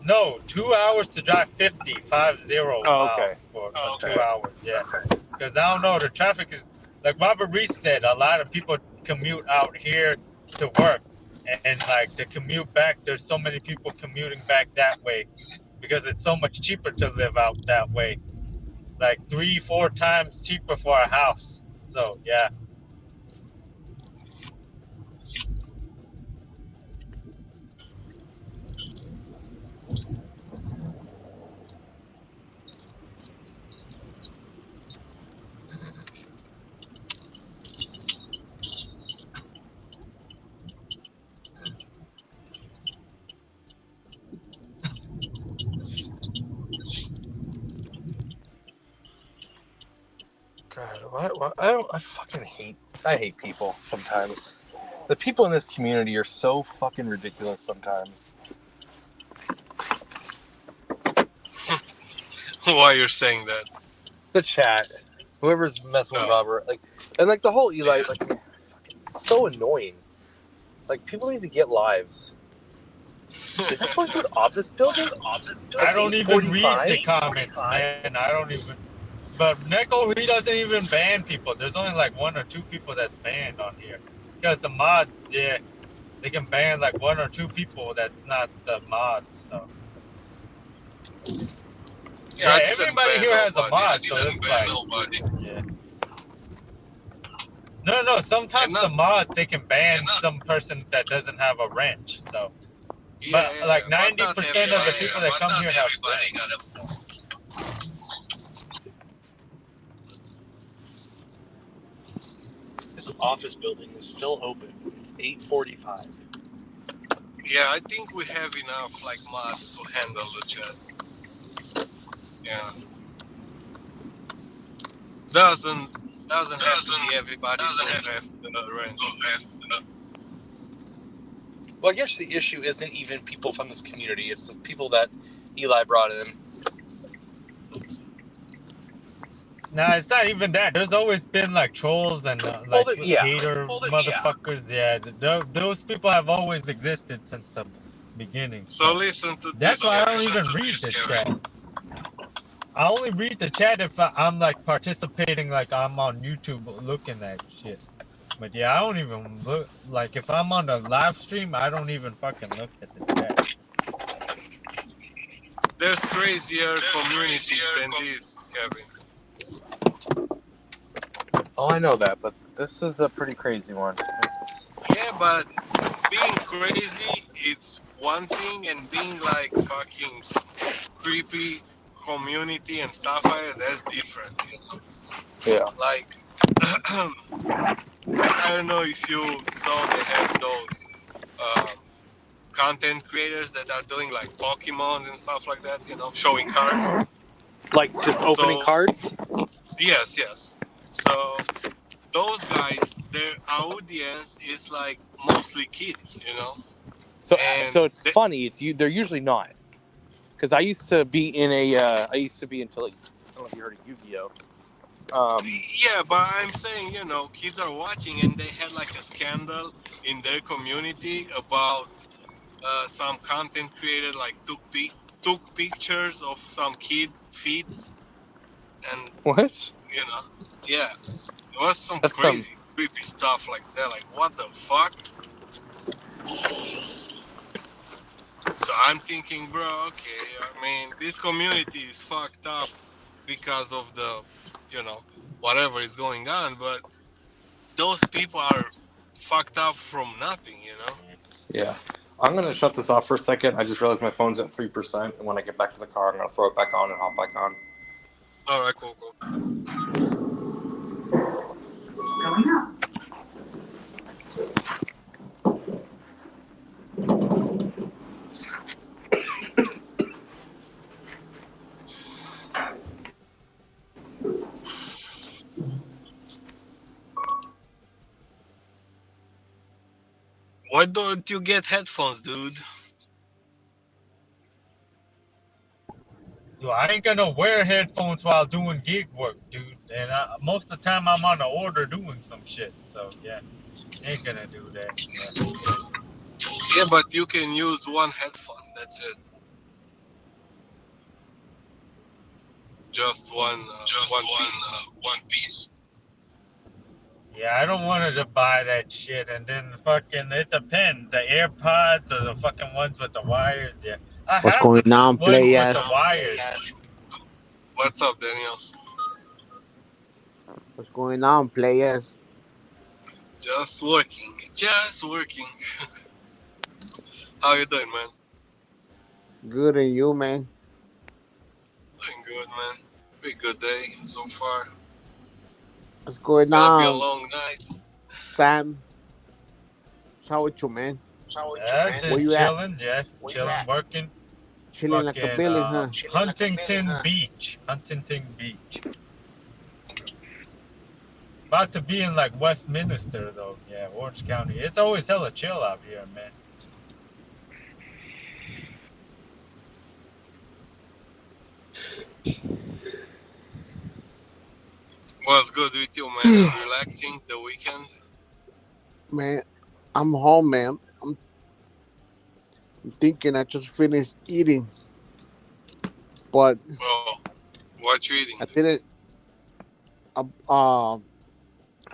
No, 2 hours to drive 50 miles for 2 hours. Yeah, because I don't know, the traffic is like Robert Reese said. A lot of people commute out here to work, and like the commute back, there's so many people commuting back that way because it's so much cheaper to live out that way, like 3-4 times cheaper for a house. So yeah. God, I fucking hate people sometimes. The people in this community are so fucking ridiculous sometimes. Why you're saying that? The chat, whoever's messing with Robert, like, and like the whole Eli, like, fucking, it's so annoying. Like, people need to get lives. Is that going to an office building? I don't even read the comments, man. I don't even. But Neko, he doesn't even ban people. There's only like 1 or 2 people that's banned on here. Because the mods, they can ban like 1 or 2 people that's not the mods. So. Yeah, everybody here has a mod, so it's like. Nobody. Yeah. No. Sometimes the mods, they can ban some person that doesn't have a wrench. So. Yeah, but like 90% of the people that come here have wrench. This office building is still open. It's 8:45. Yeah, I think we have enough like mods to handle the chat. Yeah. Doesn't have to be everybody who have the range. Well, I guess the issue isn't even people from this community. It's the people that Eli brought in. Nah, it's not even that. There's always been like trolls and like hater motherfuckers. Yeah, those people have always existed since the beginning. So listen to that's this. why I don't even read the chat. I only read the chat if I'm like participating, like I'm on YouTube looking at shit. But yeah, I don't even look. Like if I'm on the live stream, I don't even fucking look at the chat. There's crazier communities than this, Kevin. Oh, I know that, but this is a pretty crazy one. Yeah, but being crazy, it's one thing and being like fucking creepy community and stuff like that, that's different, you know. Yeah. Like I don't know if you saw they have those content creators that are doing like Pokemons and stuff like that, you know, showing cards. Like just opening So cards. yes. So those guys, their audience is like mostly kids, you know, So and so it's funny. They're usually not. Because I used to be in a. I used to be into like. I don't know if you heard of Yu-Gi-Oh. yeah, but I'm saying, you know, kids are watching and they had like a scandal in their community about some content creator like took pictures of some kid feet and What? you know, yeah, it was some That's some. crazy creepy stuff like that. Like what the fuck? So I'm thinking, bro, okay, I mean, this community is fucked up because of the, you know, whatever is going on, but those people are fucked up from nothing, you know? Yeah. I'm gonna shut this off for a second. I just realized my phone's at 3%, and when I get back to the car, I'm gonna throw it back on and hop back on. Alright, cool. Why don't you get headphones, dude? Yo, I ain't gonna wear headphones while doing gig work, dude. And most of the time I'm on an order doing some shit. So yeah, ain't gonna do that. Yeah, but you can use one headphone, that's it. Just one piece. Yeah, I don't want to buy that shit. And then fucking, it depends. The AirPods or the fucking ones with the wires. Yeah, I What's have going the on, ones with players? the wires. What's up, Daniel? What's going on, players? Just working. How you doing, man? Good, and you, man? Doing good, man. Pretty good day so far. What's going It's gonna be a on, long night. Sam? How with you, man? Yeah, Where just you at? chilling. Yeah, chilling, working. Chilling like a Fucking villain, huh? Huntington Beach. About to be in like Westminster though. Yeah, Orange County. It's always hella chill out here, man. What's good with you, man? Relaxing the weekend? Man, I'm home, man. I'm thinking I just finished eating, but Oh, what you eating? I didn't. I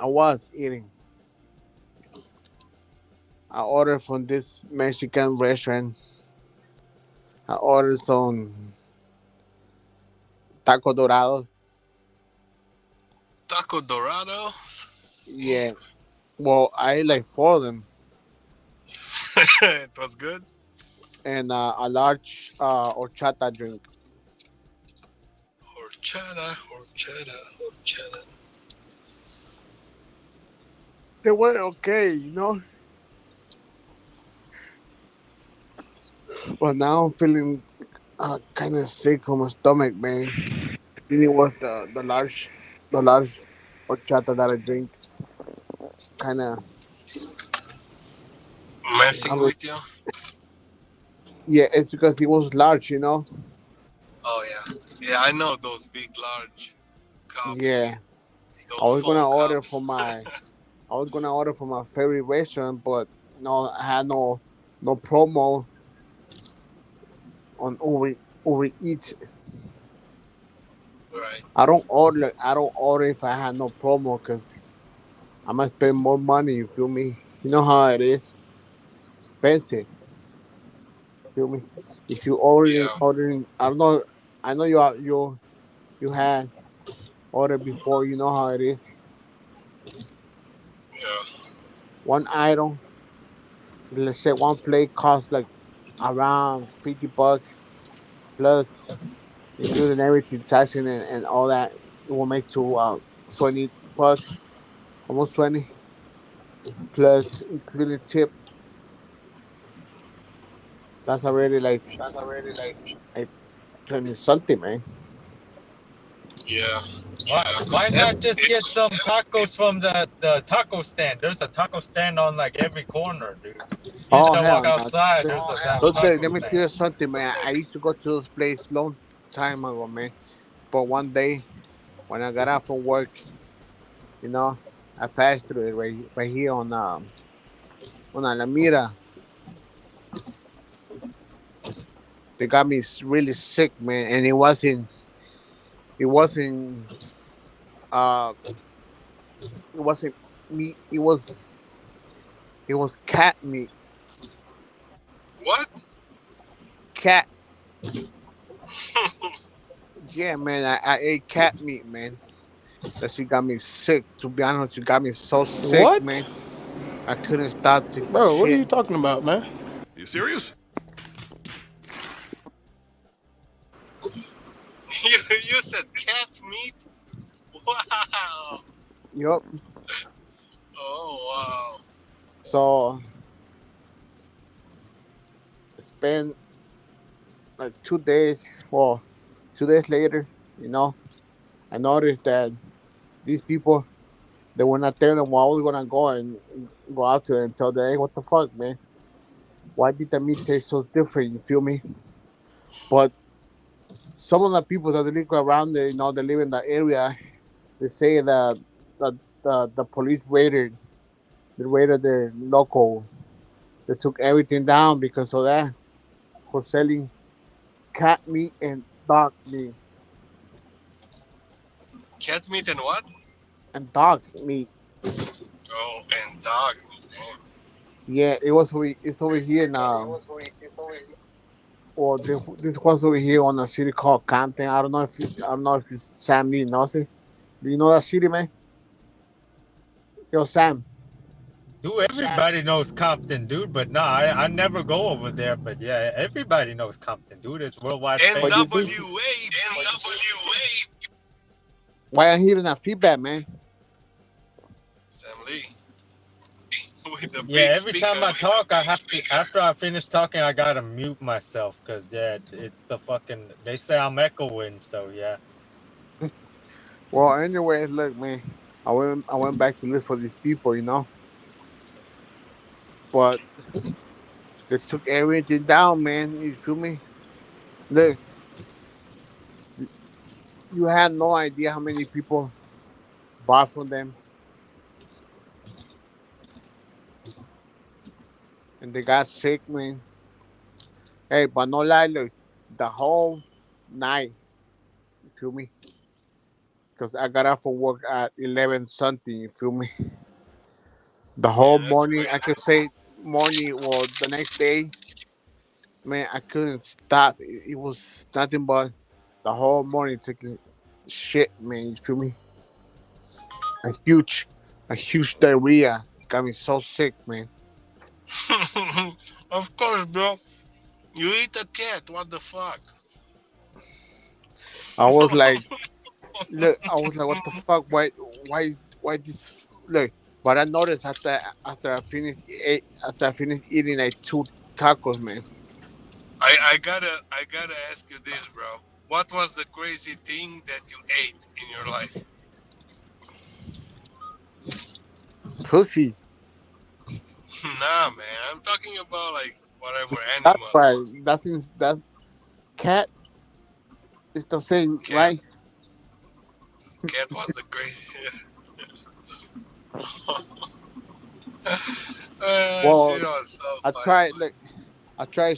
was eating. I ordered from this Mexican restaurant. I ordered some taco dorado. Taco Dorados? Yeah. Well, I ate like 4 of them. It was good? And a large horchata drink. Horchata. They were okay, you know. But now I'm feeling kind of sick from my stomach, man. I think it was the large horchata that I drink. Kind of, Messing with you? yeah, it's because it was large, you know. Oh, yeah. Yeah, I know those big, large cups. Yeah, I Those was phone gonna order cups. for my favorite restaurant, but no, I had no promo on Uber Eats. Right. I don't order if I had no promo because I might spend more money. You feel me? You know how it is. Expensive. Feel me? If you Yeah. ordering, I don't know. I know you had ordered before. You know how it is. Yeah. One item, let's say one plate costs like around $50 plus, including everything, taxing and all that. It will make to $20, almost 20 plus, including tip. That's already like 20 something, man. Yeah. Why Ev- not just get some tacos from the taco stand? There's a taco stand on like every corner, dude. You Oh just walk hell no! outside. There's a damn Look, taco let me tell you stand. something, man. I used to go to this place long time ago, man. But one day when I got out from work, you know, I passed through it right here on Alameda. They got me really sick, man, and it wasn't uh it wasn't meat. It was cat meat. what? Cat. Yeah, man. I ate cat meat, man. That she got me sick. To be honest, she got me so sick, What? man. I couldn't stop taking Bro, what are shit. you talking about, man? You serious? You said cat meat? Wow. Yup. Oh wow. So spent like 2 days. Well, 2 days later, you know, I noticed that these people they were not telling them where I was gonna go and go out to and tell them, hey, what the fuck, man? Why did the meat taste so different? You feel me? But some of the people that live around there, you know, they live in the area. They say that the police raided their local. They took everything down because of that for selling cat meat and dog meat Cat meat and what? and dog meat. Oh, and dog meat. Oh. Yeah, it's over here now. Or this was over here on a city called Compton. I don't know if it's Sam Lee knows it. Do you know that city, man? Yo, Sam. Dude, everybody knows Compton, dude. But nah, I never go over there. But yeah, everybody knows Compton, dude. It's worldwide What famous. do you think? NWA. NWA. Why I'm hearing that feedback, man? Sam Lee. With the Yeah, big every speaker. time I talk, I have to. After I finish talking, I gotta mute myself, cause yeah, it's the fucking. They say I'm echoing, so yeah. Well, anyway, look, man. I went back to look for these people, you know. But they took everything down, man. You feel me? Look, you had no idea how many people bought from them, and they got sick, man. Hey, but no lie, look, the whole night, you feel me? Because I got out from work at 11 something, you feel me? The Yeah, whole that's morning, I crazy. could say morning or the next day, man, I couldn't stop. It was nothing but the whole morning taking shit, man, you feel me? A huge, a huge diarrhea. Got me so sick, man. Of course, bro. You eat a cat. What the fuck? I was like, look, I was like, what the fuck? Why this? Look, but I noticed after I finished eating like 2 tacos, man. I gotta ask you this, bro. What was the crazy thing that you ate in your life? Pussy. Nah, man. I'm talking about like whatever That's animal. why that cat is the same, Cat. right? Cat was the crazy. Well, Shit was so I funny, tried man. like I tried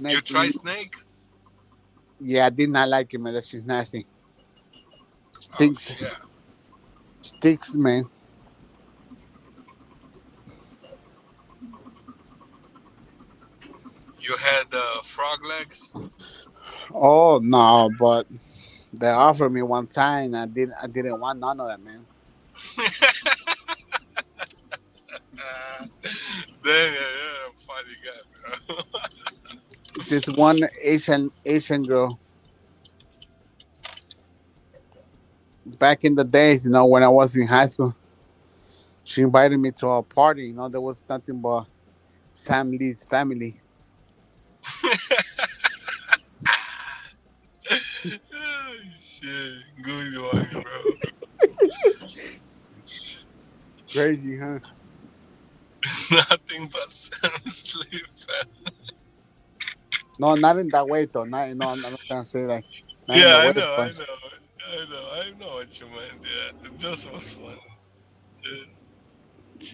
You snake try meat. snake? Yeah, I did not like it, man. That shit's nasty. Oh Stinks, shit. stinks, man. You had frog legs? Oh no, but they offered me one time. I didn't want none of that, man. Damn, yeah, you're a funny guy, this one Asian girl back in the days, when I was in high school. She invited me to a party. There was nothing but Sam Lee's family. Oh, shit, good one, bro. Crazy, huh? Nothing but Sam sleep. No, not in that way though. Not no, I'm not trying to say like not in Yeah, the I way, know, but I know what you meant. Yeah, it just was fun. Shit.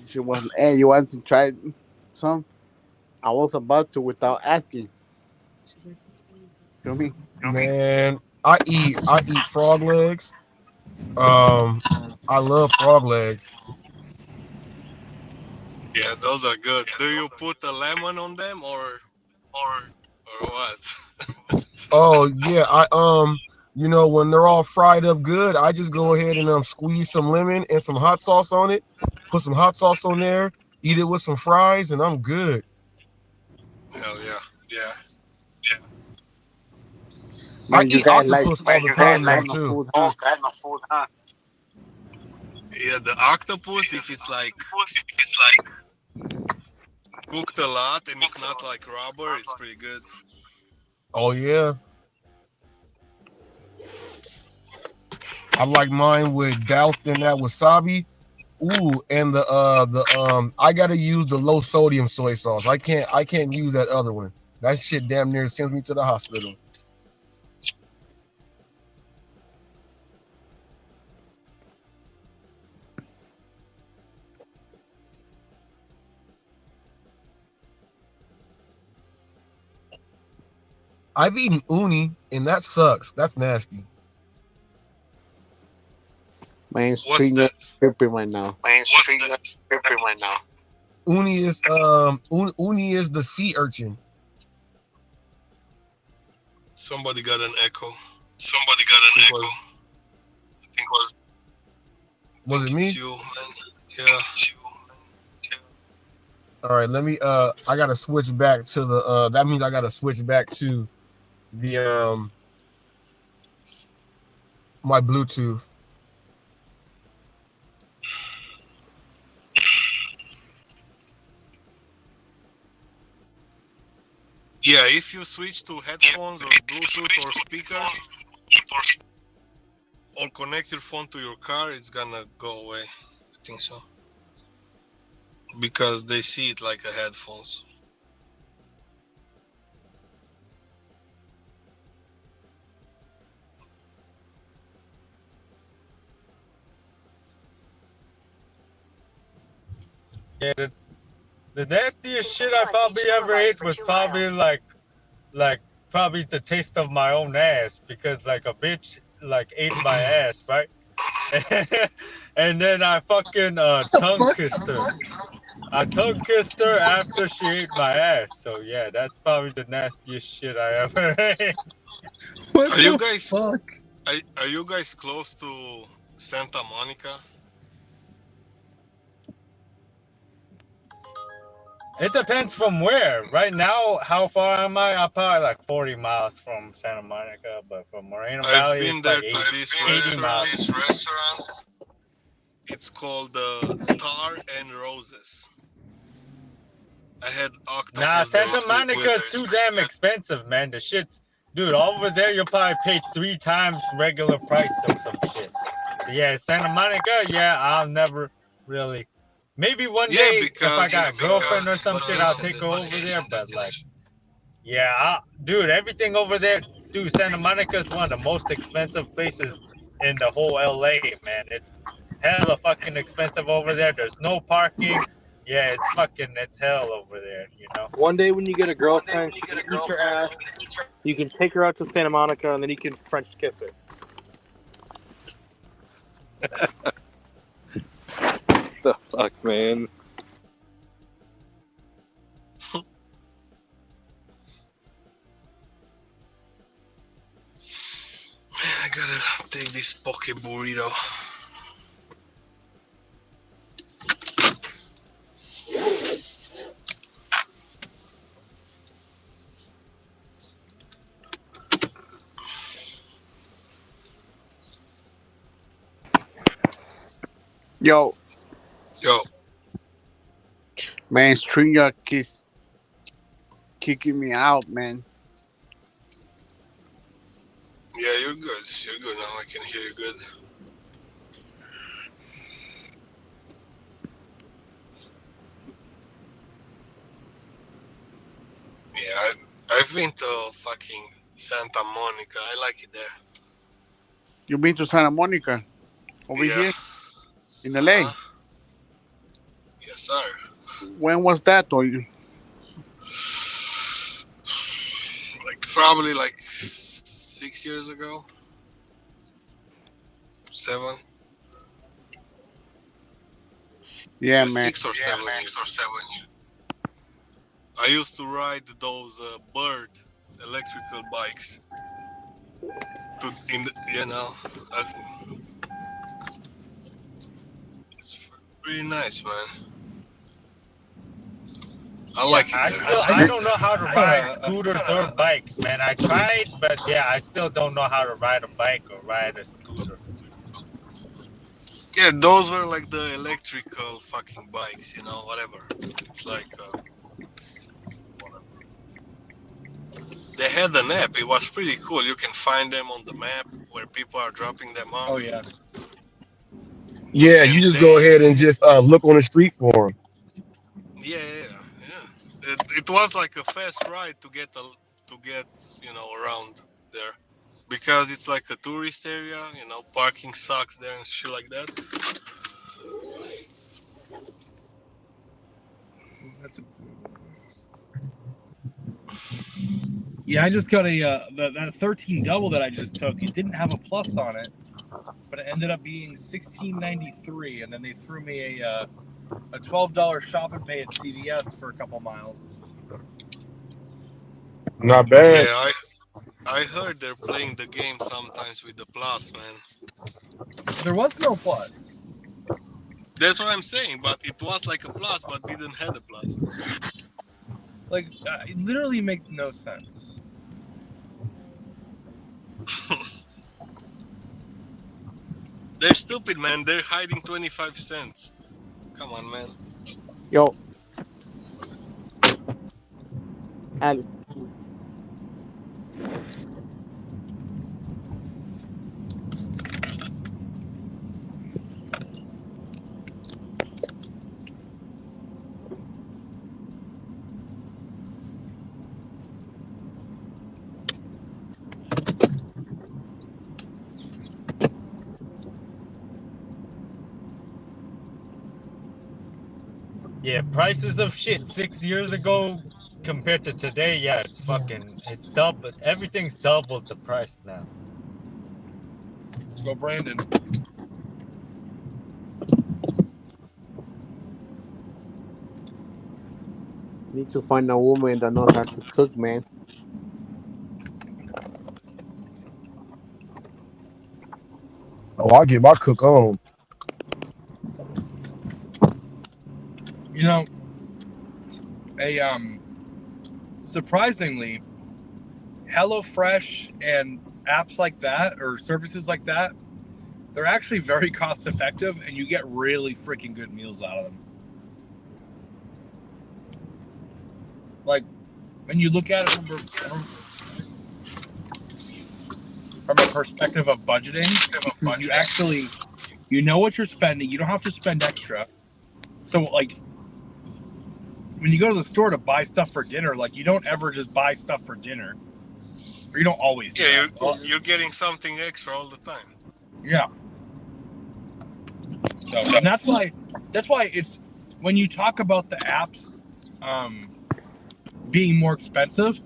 she was. Hey, you want to try some? I was about to without asking. Feel me? Man, I eat frog legs. Um, I love frog legs. Yeah, those are good. Do you put a lemon on them or what? Oh yeah, when they're all fried up good, I just go ahead and squeeze some lemon and some hot sauce on it. Put some hot sauce on there. Eat it with some fries, and I'm good. Hell yeah, yeah. I Man, you eat guys like octopus all the all time though kind of too. food, huh? Yeah, the octopus, if it's like cooked a lot and it's not like rubber, it's pretty good. Oh yeah, I like mine with doused in that wasabi. Ooh, and I gotta use the low sodium soy sauce. I can't use that other one. That shit damn near sends me to the hospital. I've eaten uni, and that sucks. That's nasty. Man, What's street that? tripping right now. Uni is the sea urchin. Somebody got an echo. I Was it think it's me? you, man. Yeah. All right, let me. I gotta switch back to the. That means I gotta switch back to the my Bluetooth. Yeah, if you switch to headphones or Bluetooth or speakers or connect your phone to your car, it's gonna go away. I think so. Because they see it like a headphones. Yeah, the nastiest shit I probably ever ate was probably like probably the taste of my own ass, because like a bitch like ate my ass, right? And then I fucking tongue kissed her. I tongue kissed her after she ate my ass. So yeah, that's probably the nastiest shit I ever ate. Are you guys are you guys close to Santa Monica? It depends from where. Right now, how far am I? I'm probably like 40 miles from Santa Monica, but from Moreno I've Valley, been it's there like to this 80 miles. restaurant. It's called Tar and Roses. I had octopus Nah, there. Santa It's pretty Monica good. is too damn expensive, man. The shit's, dude, over there you'll probably pay 3 times regular price or some shit. So yeah, Santa Monica, yeah, I'll never really. Maybe one Yeah, day if I because got a it's girlfriend or some shit, I'll take her over there. But like, yeah, dude, everything over there, dude, Santa Monica is one of the most expensive places in the whole LA, man. It's hella fucking expensive over there. There's no parking. Yeah, it's hell over there, you know. One day when you get a girlfriend, she can eat your ass. You can take her out to Santa Monica, and then you can French kiss her. The fuck, man. I gotta take this poke burrito. Yo, Yo, man, Stringer keeps kicking me out, man. yeah, you're good. You're good now. I can hear you good. Yeah, I've been to fucking Santa Monica. I like it there. You been to Santa Monica over Yeah. here in Uh LA? huh. Yes, sir. When was that? Or you? Like probably like 6 years ago, 7. Yeah, Yeah, man. 6 or 7 years. I used to ride those bird electrical bikes. Uh, it's pretty nice, man. I Yeah, like it there. I don't know how to ride scooters or bikes, man. I tried, but yeah, I still don't know how to ride a bike or ride a scooter. Yeah, those were like the electrical fucking bikes, whatever. It's like they had an app. It was pretty cool. You can find them on the map where people are dropping them Oh off, yeah. Yeah, you and just go they ahead and just look on the street for them. yeah. It was like a fast ride to get around there because it's like a tourist area. Parking sucks there and shit like that. That's a, yeah, I just got that 13 double that I just took. It didn't have a plus on it, but it ended up being $16.93, and then they threw me a $12 shop and pay at CVS for a couple miles. Not bad. Yeah, I heard they're playing the game sometimes with the plus, man. There was no plus. That's what I'm saying, but it was like a plus, but didn't have a plus. Like, it literally makes no sense. They're stupid, man. They're hiding 25 cents. Come on, man. Yo, Ali. Yeah, prices of shit 6 years ago compared to today, yeah, it's double. Everything's doubled the price now. Let's go, Brandon. Need to find a woman that knows how to cook, man. Oh, I get my cook on. You know, surprisingly, HelloFresh and apps like that or services like that, they're actually very cost effective, and you get really freaking good meals out of them. Like, when you look at it from a perspective of budgeting, you know what you're spending. You don't have to spend extra. So, like, when you go to the store to buy stuff for dinner, like, you don't ever just buy stuff for dinner. Or you don't always do Yeah, that. you're getting something extra all the time. Yeah. So, and that's why it's, when you talk about the apps being more expensive,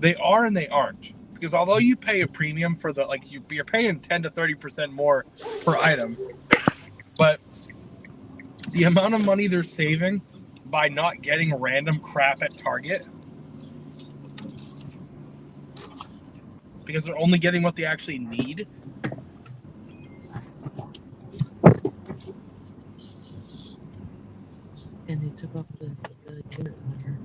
they are and they aren't. Because although you pay a premium for the, like, you're paying 10 to 30% more per item, but the amount of money they're saving by not getting random crap at Target, because they're only getting what they actually need. And they took off the unit number.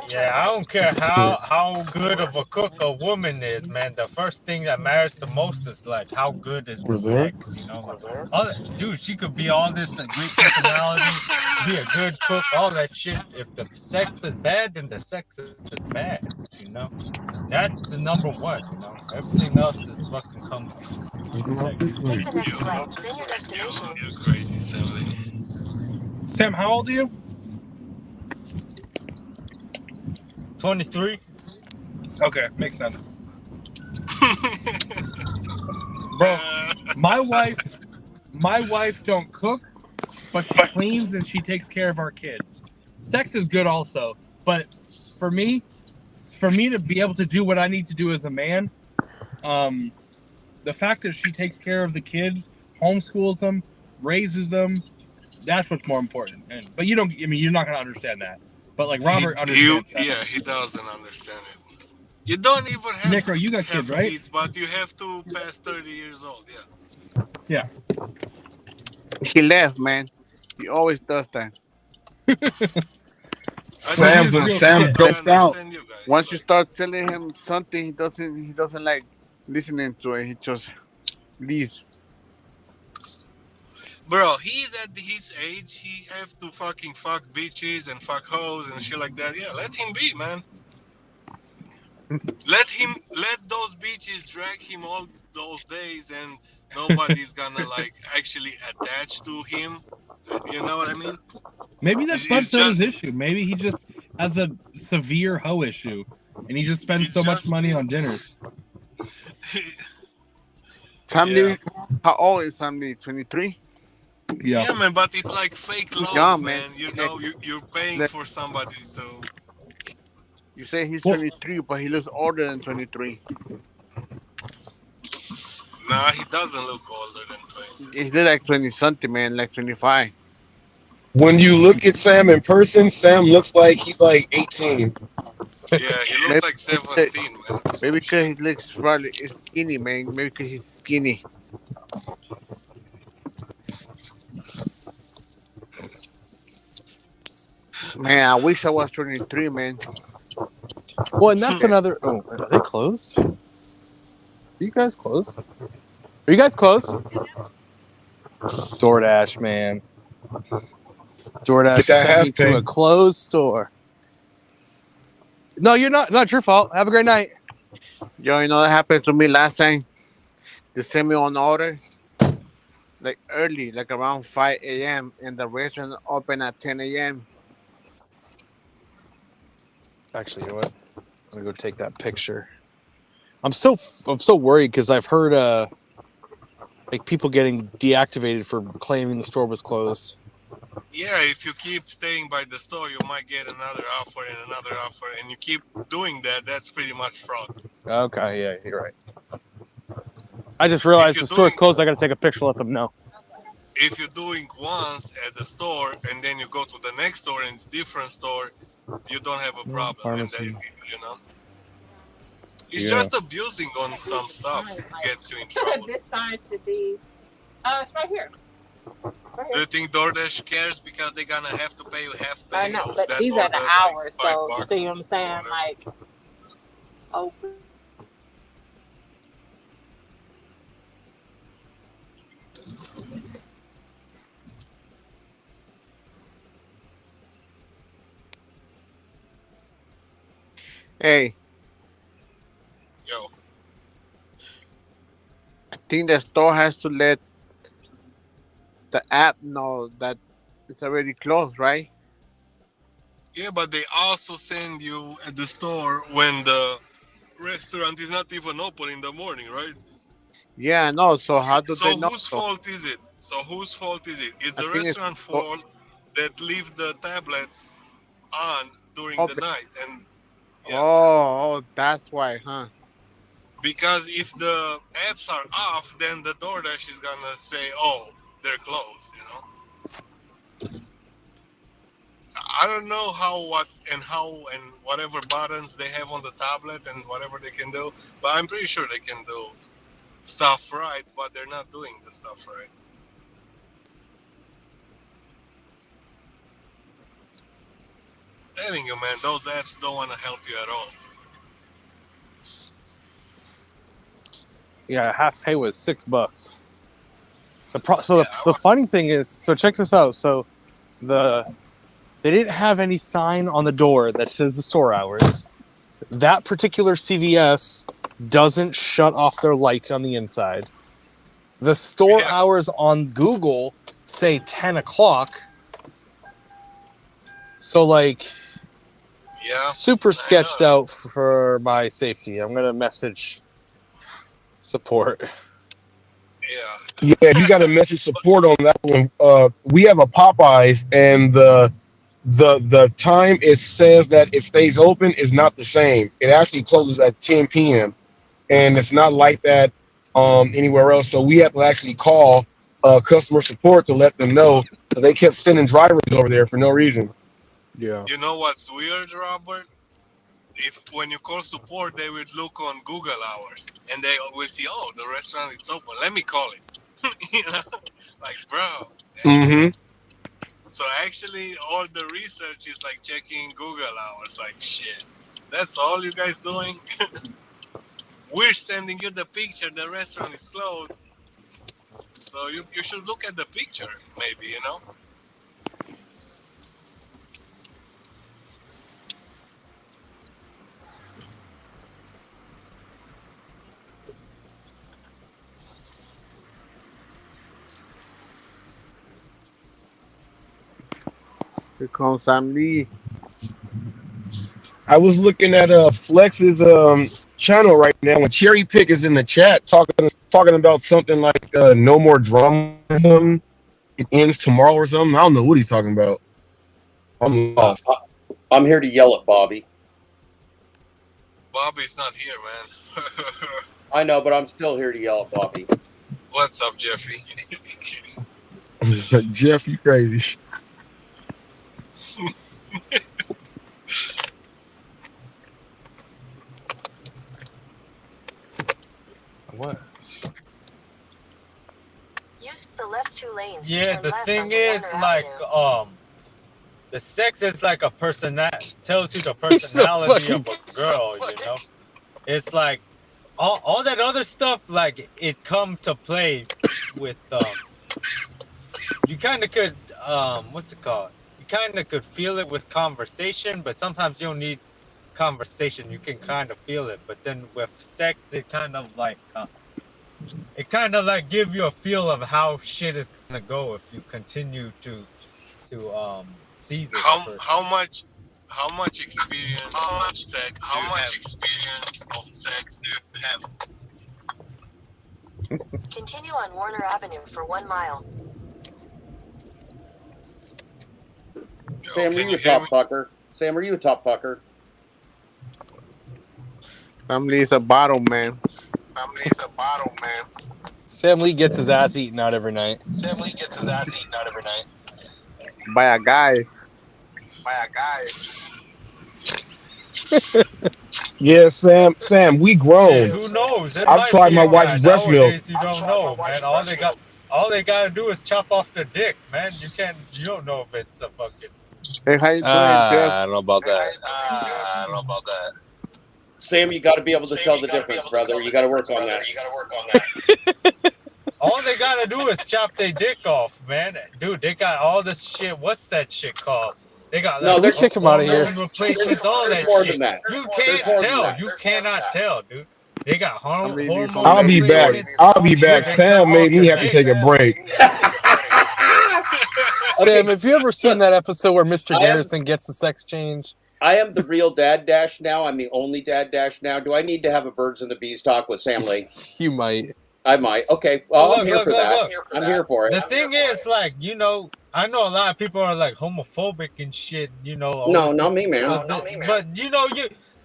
Yeah, I don't care how good of a cook a woman is, man. The first thing that matters the most is like how good is the sex, you know? Like, dude, she could be all this great personality, be a good cook, all that shit. If the sex is bad, then the sex is bad, you know? That's the number one, you know? Everything else is fucking comes second. Take the next right, then your destination. You're crazy, Sally. Sam, how old are you? 23. Okay, makes sense. Bro, my wife don't cook, but she cleans and she takes care of our kids. Sex is good also, but for me to be able to do what I need to do as a man, the fact that she takes care of the kids, homeschools them, raises them, that's what's more important. But you don't. I mean, you're not gonna understand that. But like Robert understands that. Yeah, he doesn't understand it. You don't even have Necro, you got kids, right? kids, but you have to pass 30 years old. Yeah. He left, man. He always does that. Sam doped out. Once you start telling him something, he doesn't like listening to it. He just leaves. Bro, he's at his age. He have to fucking fuck bitches and fuck hoes and shit like that. Yeah, let him be, man. Let those bitches drag him all those days, and nobody's gonna like actually attach to him. You know what I mean? Maybe that's Bud's not his issue. Maybe he just has a severe hoe issue, and he just spends so much money on dinners. Sammy, how old is Sammy? 23. Yeah, man, but it's like fake love, young, man. You know, you're paying for somebody to. You say he's 23, but he looks older than 23. Nah, he doesn't look older than 20. He looks like 20 something, man, like 25. When you look at Sam in person, Sam looks like he's like 18. Yeah, he looks like 17, man. Maybe because he looks probably skinny, man. Maybe because he's skinny. Man, I wish I was 23, man. Well, and that's another. Oh, are they closed? Are you guys closed? Are you guys closed? Doordash, man. Doordash sent me to a closed store. No, you're not. Not your fault. Have a great night. Yo, you know that happened to me last time? They sent me on order, like early, like around 5 a.m. and the restaurant open at 10 a.m. Actually, you know what? I'm gonna go take that picture. I'm so worried because I've heard like people getting deactivated for claiming the store was closed. Yeah, if you keep staying by the store, you might get another offer and another offer, and you keep doing that. That's pretty much fraud. Okay, yeah, you're right. I just realized the store's closed. I gotta take a picture, let them know. If you're doing once at the store and then you go to the next store and it's different store, you don't have a problem. Pharmacy. And they, you know, it's just abusing on some stuff gets you in trouble. This sign should be. It's right here. Do you think DoorDash cares because they're gonna have to pay you half the? I know, but these are the hours, so you see what I'm saying? Like, open. Hey. Yo. I think the store has to let the app know that it's already closed, right? Yeah, but they also send you at the store when the restaurant is not even open in the morning, right? Yeah, I know. So how do they know? So whose fault is it? Is the restaurant fault that leave the tablets on during the night? And oh, that's why, huh? Because if the apps are off, then the DoorDash is gonna say, "Oh, they're closed," you know. I don't know how and whatever buttons they have on the tablet and whatever they can do, but I'm pretty sure they can do stuff right, but they're not doing the stuff right. telling you, man, those apps don't want to help you at all. Yeah, half pay was $6. The funny thing is, so check this out. So they didn't have any sign on the door that says the store hours. That particular CVS doesn't shut off their lights on the inside. The store hours on Google say 10 o'clock. So, like, super sketched out for my safety. I'm going to message support. Yeah, you got to message support on that one. We have a Popeyes, and the time it says that it stays open is not the same. It actually closes at 10 p.m. and it's not like that anywhere else. So we have to actually call customer support to let them know. So they kept sending drivers over there for no reason. Yeah. You know what's weird, Robert? When you call support, they would look on Google hours and they will see, oh, the restaurant is open. Let me call it. You know, like, bro. Mm-hmm. So actually, all the research is like checking Google hours. Like, shit, that's all you guys doing? We're sending you the picture. The restaurant is closed. So you should look at the picture, maybe, you know? Here comes Sam Lee. I was looking at Flex's channel right now, and Cherry Pick is in the chat talking about something like no more drama or something. It ends tomorrow or something. I don't know what he's talking about. I'm lost. I'm here to yell at Bobby. Bobby's not here, man. I know, but I'm still here to yell at Bobby. What's up, Jeffy? Jeff, you crazy. What? Use the left 2 lanes to Yeah, turn the left thing onto is, Warner like, Avenue. the sex is like tells you the He's so personality of fucking- a girl, you know? It's like, all that other stuff, like, it come to play with, you kind of could, what's it called? You kind of could feel it with conversation, but sometimes you don't need conversation. You can kind of feel it, but then with sex, it kind of like, give you a feel of how shit is gonna go if you continue to see this person. How much experience of sex do you have? Continue on Warner Avenue for 1 mile. Sam, are you a top fucker? Sam, are you a top fucker? Sam Lee is a bottle man. Sam Lee gets his ass eaten out every night. By a guy. Yeah, Sam, we grown. Who knows? It I've might tried be my a wife's guy. breast milk. Nowadays, you don't know, man. All they gotta do is chop off their dick, man. You don't know if it's a fucking. Hey, how you doing, Jeff? I don't know about that. Sam, you got to be able to tell the difference, brother. You got to work on that. All they gotta do is chop their dick off, man. Dude, they got all this shit. What's that shit called? They got No, they're kick him out of here. replacements, all There's that more shit. than that. You There's can't more than tell. that. You cannot tell, dude. They got hormone. I'll be back. Sam made me have to take a break. Sam, have you ever seen that episode where Mr. Garrison gets the sex change? I am the real Dad Dash now. I'm the only Dad Dash now. Do I need to have a Birds and the Bees talk with Sam Lee? You might. I might. Okay. Well, Look, I'm here for that. I'm here for it. The thing is, like, you know, I know a lot of people are like homophobic and shit, you know. No, not me, man. But you know,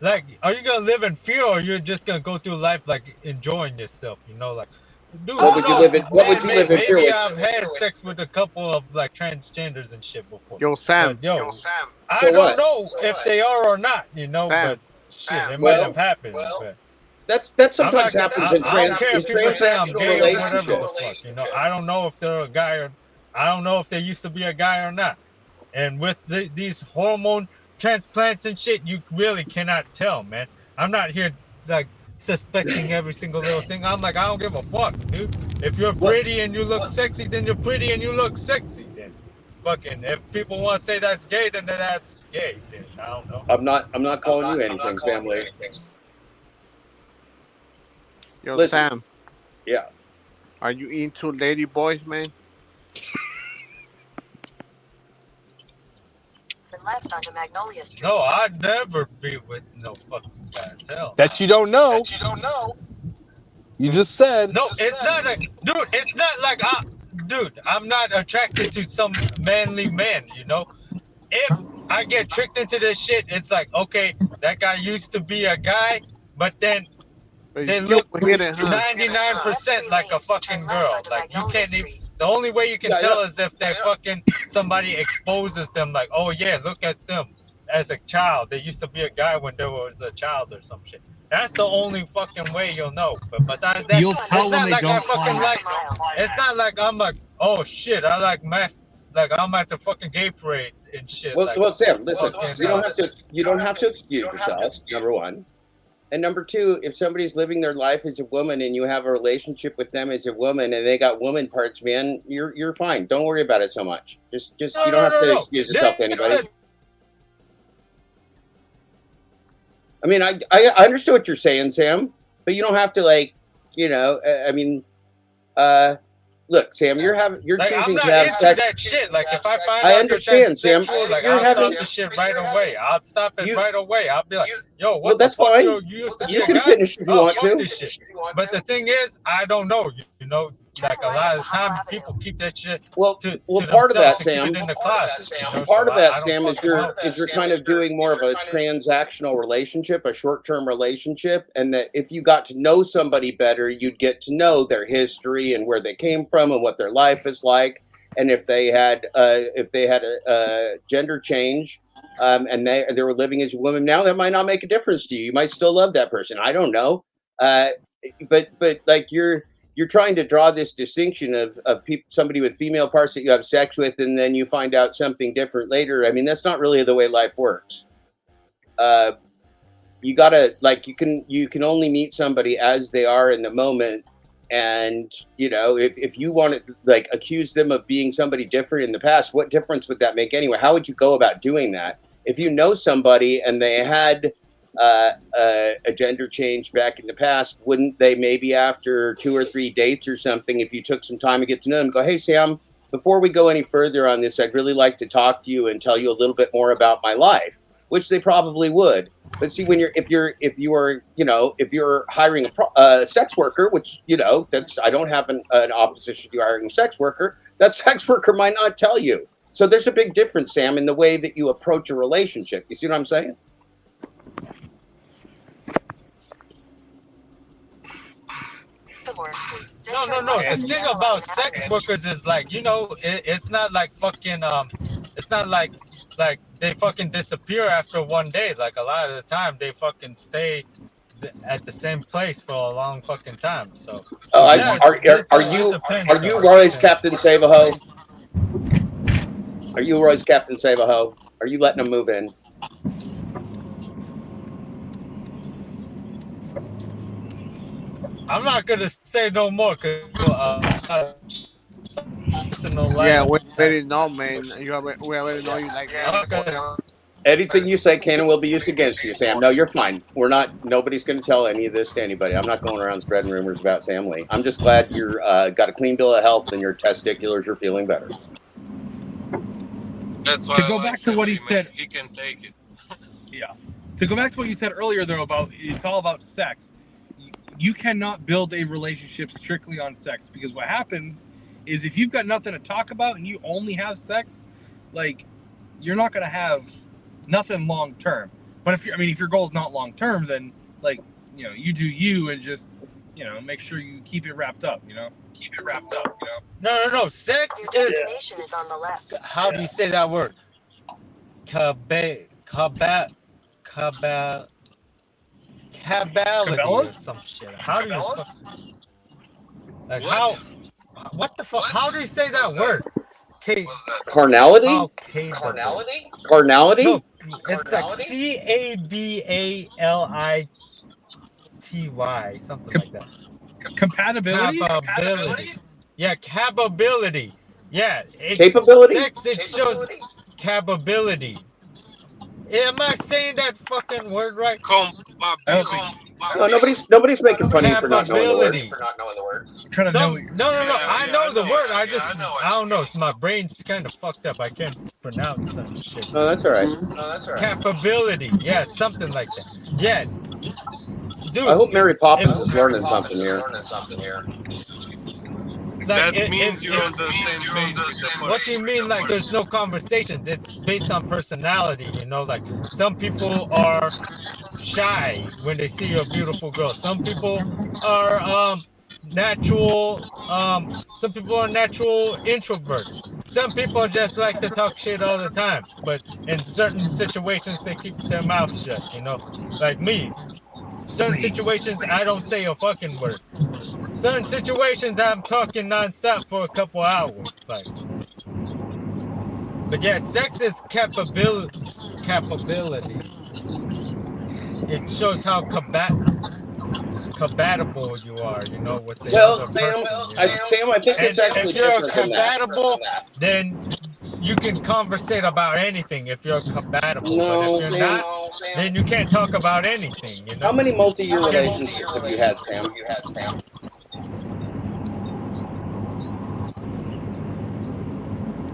like, are you gonna live in fear, or you're just gonna go through life like enjoying yourself? You know, like, dude. What would you live in? What would you live in fear Maybe with? I've had sex with a couple of like transgenders and shit before. Yo, Sam. But, I So don't what? know if they are or not. You know, Sam. but shit, it might Well, have happened. But That sometimes happens in I don't care if people say I'm transactional gay or whatever the relationships. fuck. You know, I don't know if they're a guy or I don't know if they used to be a guy or not. And with these hormone transplants and shit, you really cannot tell, man. I'm not here like suspecting every single little thing. I'm like, I don't give a fuck, dude. If you're pretty and you look sexy, then you're pretty and you look sexy. Then fucking, if people want to say that's gay, then that's gay. Then I don't know. I'm not calling you anything, family. Yo, Listen. Sam, Yeah. are you into lady boys, man? Then left onto Magnolia Street. No, I'd never be with no fucking guys. Hell. That you don't know. You just said. No, it's not a dude. It's not like dude. I'm not attracted to some manly man. You know, if I get tricked into this shit, it's like, okay, that guy used to be a guy, but then they look 99% like a fucking girl. Like you can't even. The only way you can tell is if they fucking somebody exposes them. Like, oh yeah, look at them as a child. They used to be a guy when there was a child or some shit. That's the only fucking way you'll know. But besides that, You'll tell when they like don't I fucking like. It's not like I'm like, oh shit, I like like I'm at the fucking gay parade and shit. Well, like, well, Sam, listen. You don't have to excuse yourself. Number one, and number two, if somebody's living their life as a woman and you have a relationship with them as a woman and they got woman parts, man, you're fine. Don't worry about it so much. Just you don't have to excuse yourself to anybody. I mean, I understood what you're saying, Sam, but you don't have to I mean, look, Sam, you're like, choosing I'm not to have into sex. that shit. Like if I find I out understand, that that's Sam. sexual, like You're I'll having- stop the shit right away. I'll stop it right away. I'll be like, yo, what Well, that's the fuck? fine. You used to be You a can guy? finish if you Oh, want fuck to. this shit. But the thing is, I don't know. You know, like a lot of the time, people keep that shit to Well, part of that, themselves to Sam. keep it in the closet. You know? Part So of that, I don't Sam, is fucking know. you're kind of doing more of a transactional relationship, a short-term relationship, and that if you got to know somebody better, you'd get to know their history and where they came from and what their life is like, and if they had a gender change, and they were living as a woman now, that might not make a difference to you. You might still love that person. I don't know, but like you're trying to draw this distinction of somebody with female parts that you have sex with, and then you find out something different later. I mean, that's not really the way life works. You gotta you can only meet somebody as they are in the moment, and if you want to accuse them of being somebody different in the past, what difference would that make anyway? How would you go about doing that? If you know somebody and they had a gender change back in the past, wouldn't they maybe after 2 or 3 dates or something, if you took some time to get to know them, go, hey Sam, before we go any further on this, I'd really like to talk to you and tell you a little bit more about my life, which they probably would. But see, if you're hiring a sex worker, which I don't have an opposition to hiring a sex worker, that sex worker might not tell you. So there's a big difference, Sam, in the way that you approach a relationship. You see what I'm saying? No. The thing about sex workers is it's not like fucking it's not like they fucking disappear after one day. Like a lot of the time they fucking stay at the same place for a long fucking time. So are you Roy's Captain Save-A-Ho? Are you Roy's Captain Save-A-Ho? Are you letting him move in? I'm not gonna say no more because yeah, we already know, man. We already know you like that. Anything you say can and will be used against you, Sam. No, you're fine. Nobody's going to tell any of this to anybody. I'm not going around spreading rumors about Sam Lee. I'm just glad you're got a clean bill of health and your testiculars are feeling better. That's why to go back to what he said, he can take it. Yeah. To go back to what you said earlier, though, about it's all about sex. You cannot build a relationship strictly on sex, because what happens is if you've got nothing to talk about and you only have sex, you're not going to have nothing long term. But if your goal is not long term, then you do you and just make sure you keep it wrapped up. No. Sex Your destination is on the left. How do you say that word? Cabality or some shit. How do you what the fuck? How do you say that word? Carnality? Oh, Carnality? it's like CABALITY, something like that. Compatibility? Capability. Yeah, capability. Yeah, Capability? Sex, it shows capability. Am I saying that fucking word right? No, nobody's making fun of you for not knowing the word. Capability. No. I know the word. I don't know. My brain's kind of fucked up. I can't pronounce some shit. No, that's all right. Capability. Yeah, something like that. Yeah. Dude. I hope Mary Poppins is learning something here. Like, That means you're on the same page with the person. What do you mean, like, there's no conversations? It's based on personality, you know? Like, some people are shy when they see a beautiful girl. Some people are natural introverts. Some people just like to talk shit all the time, but in certain situations they keep their mouth shut, you know? Like me. Certain situations I don't say a fucking word. Certain situations I'm talking nonstop for a couple hours. Like, but yeah, sex is capability. It shows how compatible you are, you know, with the other person. Sam, I think it's actually if you're different than that. compatible, then you can conversate about anything if you're compatible. No, but if you're Sam. not, then you can't talk about anything. You know? How many multi-year relationships have you had, Sam?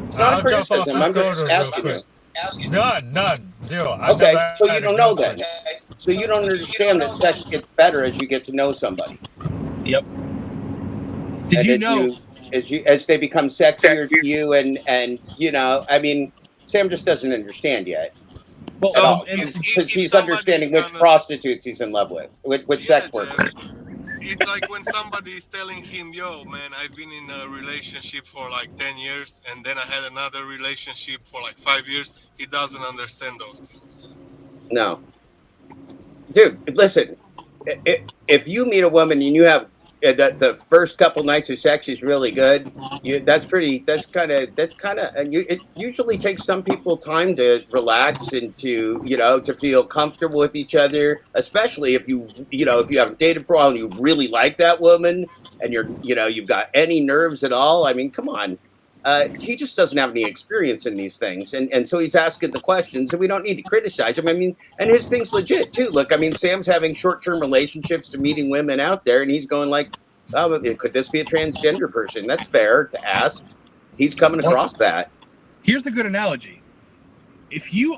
It's not a criticism. I'm just asking you. None, zero. Okay, so you don't know then. So you don't understand that sex gets better as you get to know somebody. Yep. Did you know? As they become sexier to you, and you know, I mean, Sam just doesn't understand yet. Well, because he's understanding which prostitutes he's in love with sex workers. It's like when somebody is telling him, yo, man, I've been in a relationship for like 10 years, and then I had another relationship for like 5 years. He doesn't understand those things. No. Dude, listen, if you meet a woman and you have the first couple nights of sex is really good, it usually takes some people time to relax and to feel comfortable with each other, especially if you haven't dated for a while and you really like that woman and you've got any nerves at all. I mean, come on. He just doesn't have any experience in these things, and so he's asking the questions, and we don't need to criticize him. I mean, and his thing's legit too. Look, I mean, Sam's having short-term relationships to meeting women out there, and he's going like, "Oh, could this be a transgender person?" That's fair to ask. He's coming across that. Here's a good analogy: if you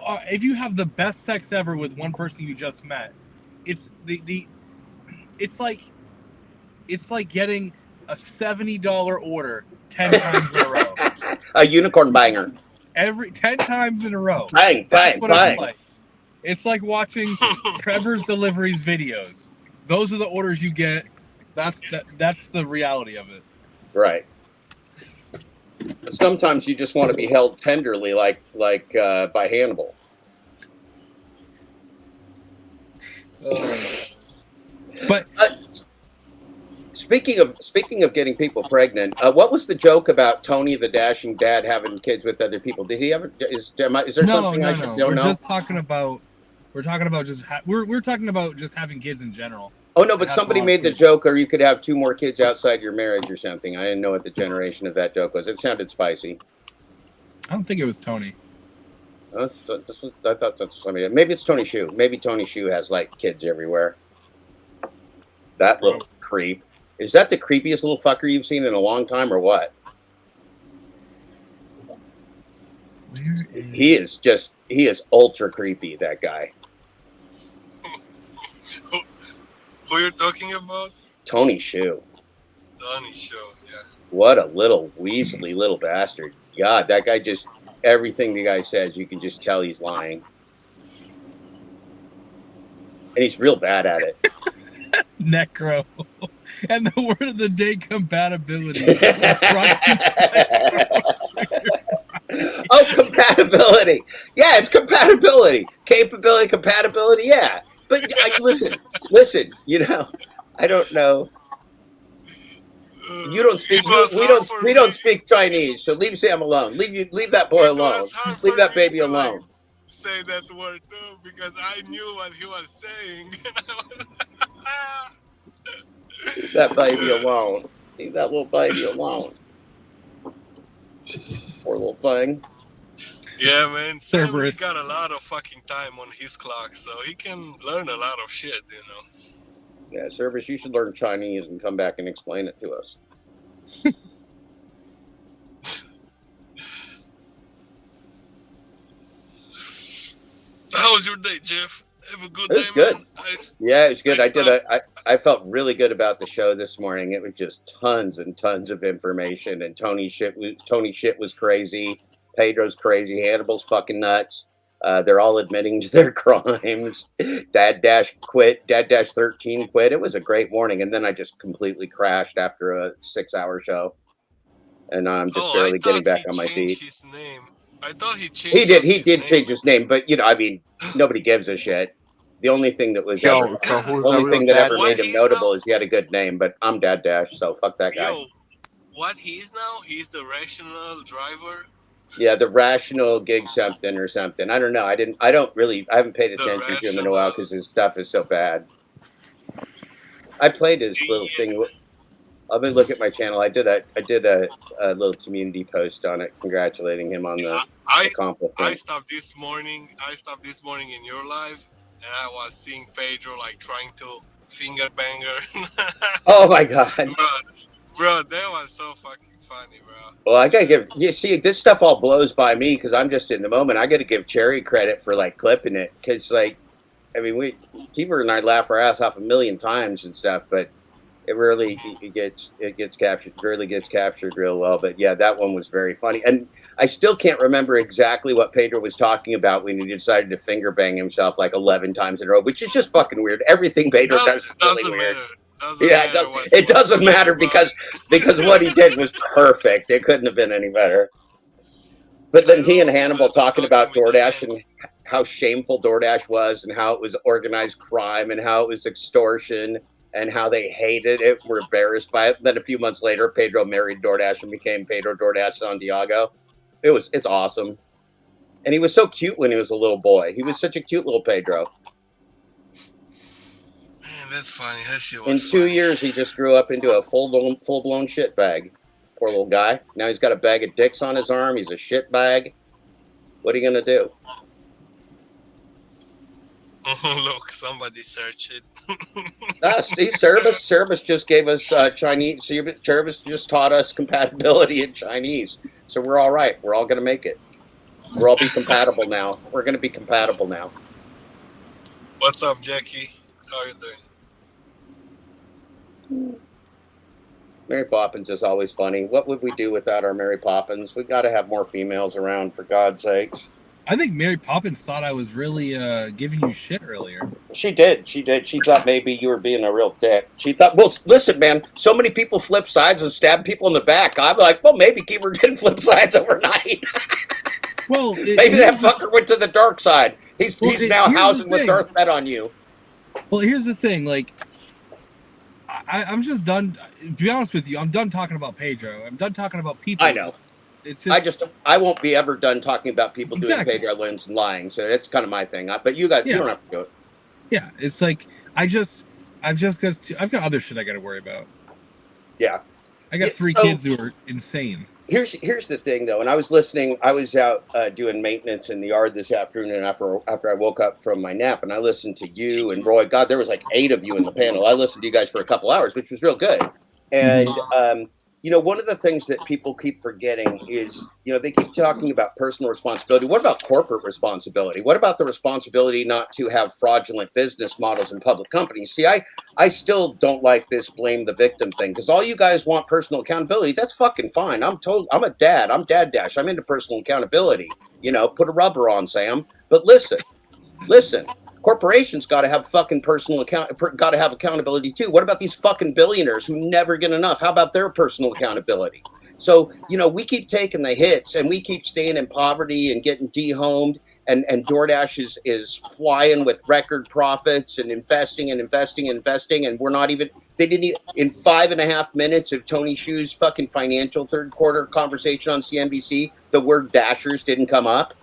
have the best sex ever with one person you just met, it's like getting a $70 order 10 times in a row. A unicorn banger. 10 times in a row. Bang, bang, bang. It's like watching Trevor's Deliveries videos. Those are the orders you get. That's the reality of it. Right. Sometimes you just want to be held tenderly, like by Hannibal. But speaking of getting people pregnant, what was the joke about Tony the dashing dad having kids with other people? Did he ever? Is there something I should know? We're talking about just having kids in general. Oh no, but somebody made the joke, or you could have 2 more kids outside your marriage or something. I didn't know what the generation of that joke was. It sounded spicy. I don't think it was Tony. I thought that's. I mean, maybe it's Tony Shu. Maybe Tony Shu has like kids everywhere. That little creep. Is that the creepiest little fucker you've seen in a long time, or what? He is ultra creepy, that guy. Who you're talking about? Tony Shu. Tony Shu, yeah. What a little weaselly little bastard. God, that guy just, everything the guy says, you can just tell he's lying. And he's real bad at it. Necro. And the word of the day, compatibility. Oh, compatibility. Yeah, it's compatibility. Capability, compatibility, yeah. But listen, I don't know. You don't speak. We don't speak Chinese, so leave Sam alone. Leave that boy alone. Leave that baby alone. say that word too because I knew what he was saying. Leave that baby alone. Leave that little baby alone. Poor little thing. Yeah, man. Sam, he Cerberus. got a lot of fucking time on his clock, so he can learn a lot of shit, Yeah, Service, you should learn Chinese and come back and explain it to us. How was your day, Jeff? Have a good It was day, good. man. Yeah, it was good. I I felt really good about the show this morning. It was just tons and tons of information, and Tony shit was crazy. Pedro's crazy. Hannibal's fucking nuts. They're all admitting to their crimes. Dad Dash quit. Dad Dash 13 quit. It was a great morning, and then I just completely crashed after a 6-hour show, and I'm just barely getting back on my feet. his name. I thought he changed. He did change his name, but I mean, nobody gives a shit. The only thing that was Yo, ever, so who's the only the thing real that dad? ever made him notable is he had a good name. But I'm Dad Dash, so fuck that guy. Yo, what he is now? He's the rational driver. Yeah, the rational gig something or something. I don't know. I haven't paid attention to him in a while because his stuff is so bad. I played his little thing. I'll be look at my channel. I did a little community post on it, congratulating him on the accomplishment. I stopped this morning in your live, and I was seeing Pedro like trying to finger banger. Oh my god, bro, that was so fucking funny, bro. Well, I gotta give you see this stuff all blows by me because I'm just in the moment. I got to give Cherry credit for like clipping it because like, I mean, Keeper and I laugh our ass off a million times and stuff, but it really gets captured. Really gets captured real well. But yeah, that one was very funny, and I still can't remember exactly what Pedro was talking about when he decided to finger bang himself like 11 times in a row, which is just fucking weird. Everything Pedro does is really weird. It doesn't matter because what he did was perfect. It couldn't have been any better. But then he and Hannibal talking about Doordash and how shameful Doordash was and how it was organized crime and how it was extortion and how they hated it, were embarrassed by it. Then a few months later, Pedro married Doordash and became Pedro Doordash Santiago. It's awesome. And he was so cute when he was a little boy. He was such a cute little Pedro. Man, that's funny. That shit was In 2 years, he just grew up into a full-blown shit bag. Poor little guy. Now he's got a bag of dicks on his arm. He's a shit bag. What are you gonna do? Look, somebody search it. See, Service just gave us Chinese. Service just taught us compatibility in Chinese, so we're all right. We're all gonna make it. We'll all be compatible now. We're gonna be compatible now. What's up, Jackie? How are you doing? Mary Poppins is always funny. What would we do without our Mary Poppins? We got to have more females around, for God's sakes. I think Mary Poppins thought I was really giving you shit earlier. She did. She thought maybe you were being a real dick. She thought, well, listen, man, so many people flip sides and stab people in the back. I'm like, well, maybe Keeper didn't flip sides overnight. Well, maybe that fucker went to the dark side. He's now housing with Darth Vader on you. Well, here's the thing. Like, I'm just done. To be honest with you, I'm done talking about Pedro. I'm done talking about people. I know. It's just, I won't be ever done talking about people doing Pedro lens and lying. So that's kind of my thing. But you don't have to do it. Yeah, it's like I've got other shit I got to worry about. Yeah, I got 3 kids who are insane. Here's the thing though, and I was listening. I was out doing maintenance in the yard this afternoon after I woke up from my nap, and I listened to you and Roy. God, there was like 8 of you in the panel. I listened to you guys for a couple hours, which was real good. And one of the things that people keep forgetting is, they keep talking about personal responsibility. What about corporate responsibility? What about the responsibility not to have fraudulent business models in public companies? See, I still don't like this blame the victim thing, because all you guys want personal accountability. That's fucking fine. I'm a dad. I'm Dad Dash. I'm into personal accountability. Put a rubber on, Sam. But listen. Corporations got to have fucking got to have accountability too. What about these fucking billionaires who never get enough? How about their personal accountability? So, we keep taking the hits and we keep staying in poverty and getting dehomed, and Doordash is flying with record profits and investing, and we're not even, they didn't even, in 5.5 minutes of Tony Hsu's fucking financial third quarter conversation on CNBC, the word Dashers didn't come up.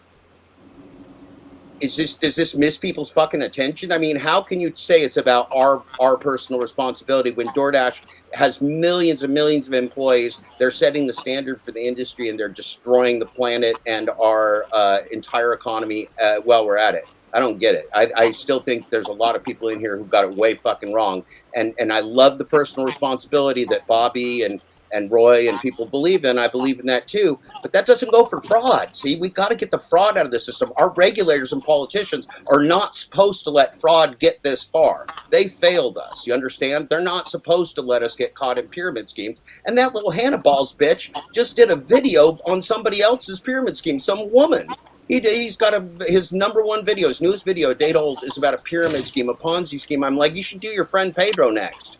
does this miss people's fucking attention? I mean, how can you say it's about our personal responsibility when DoorDash has millions and millions of employees? They're setting the standard for the industry and they're destroying the planet and our entire economy while we're at it. I don't get it. I still think there's a lot of people in here who got it way fucking wrong. And I love the personal responsibility that Bobby and Roy and people believe in. I believe in that too. But that doesn't go for fraud. See, we got to get the fraud out of the system. Our regulators and politicians are not supposed to let fraud get this far. They failed us. You understand? They're not supposed to let us get caught in pyramid schemes. And that little Hannah Balls bitch just did a video on somebody else's pyramid scheme, some woman. He's got his number one video, his newest video, a date old, is about a pyramid scheme, a Ponzi scheme. I'm like, you should do your friend Pedro next.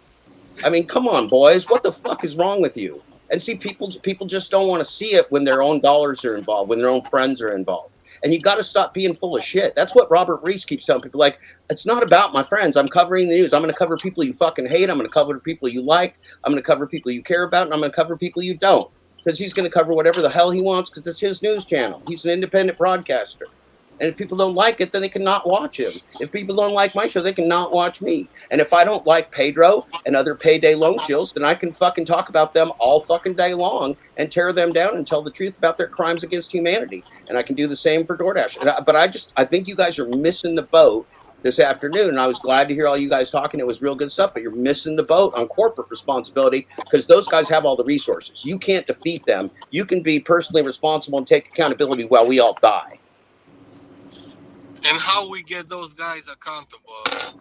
I mean, come on, boys. What the fuck is wrong with you? And see, people just don't want to see it when their own dollars are involved, when their own friends are involved. And you got to stop being full of shit. That's what Robert Reese keeps telling people. Like, it's not about my friends. I'm covering the news. I'm going to cover people you fucking hate. I'm going to cover people you like. I'm going to cover people you care about. And I'm going to cover people you don't. Because he's going to cover whatever the hell he wants because it's his news channel. He's an independent broadcaster. And if people don't like it, then they cannot watch him. If people don't like my show, they cannot watch me. And if I don't like Pedro and other payday loan shields, then I can fucking talk about them all fucking day long and tear them down and tell the truth about their crimes against humanity. And I can do the same for DoorDash. But I think you guys are missing the boat this afternoon. And I was glad to hear all you guys talking. It was real good stuff, but you're missing the boat on corporate responsibility because those guys have all the resources. You can't defeat them. You can be personally responsible and take accountability while we all die. And how we get those guys accountable?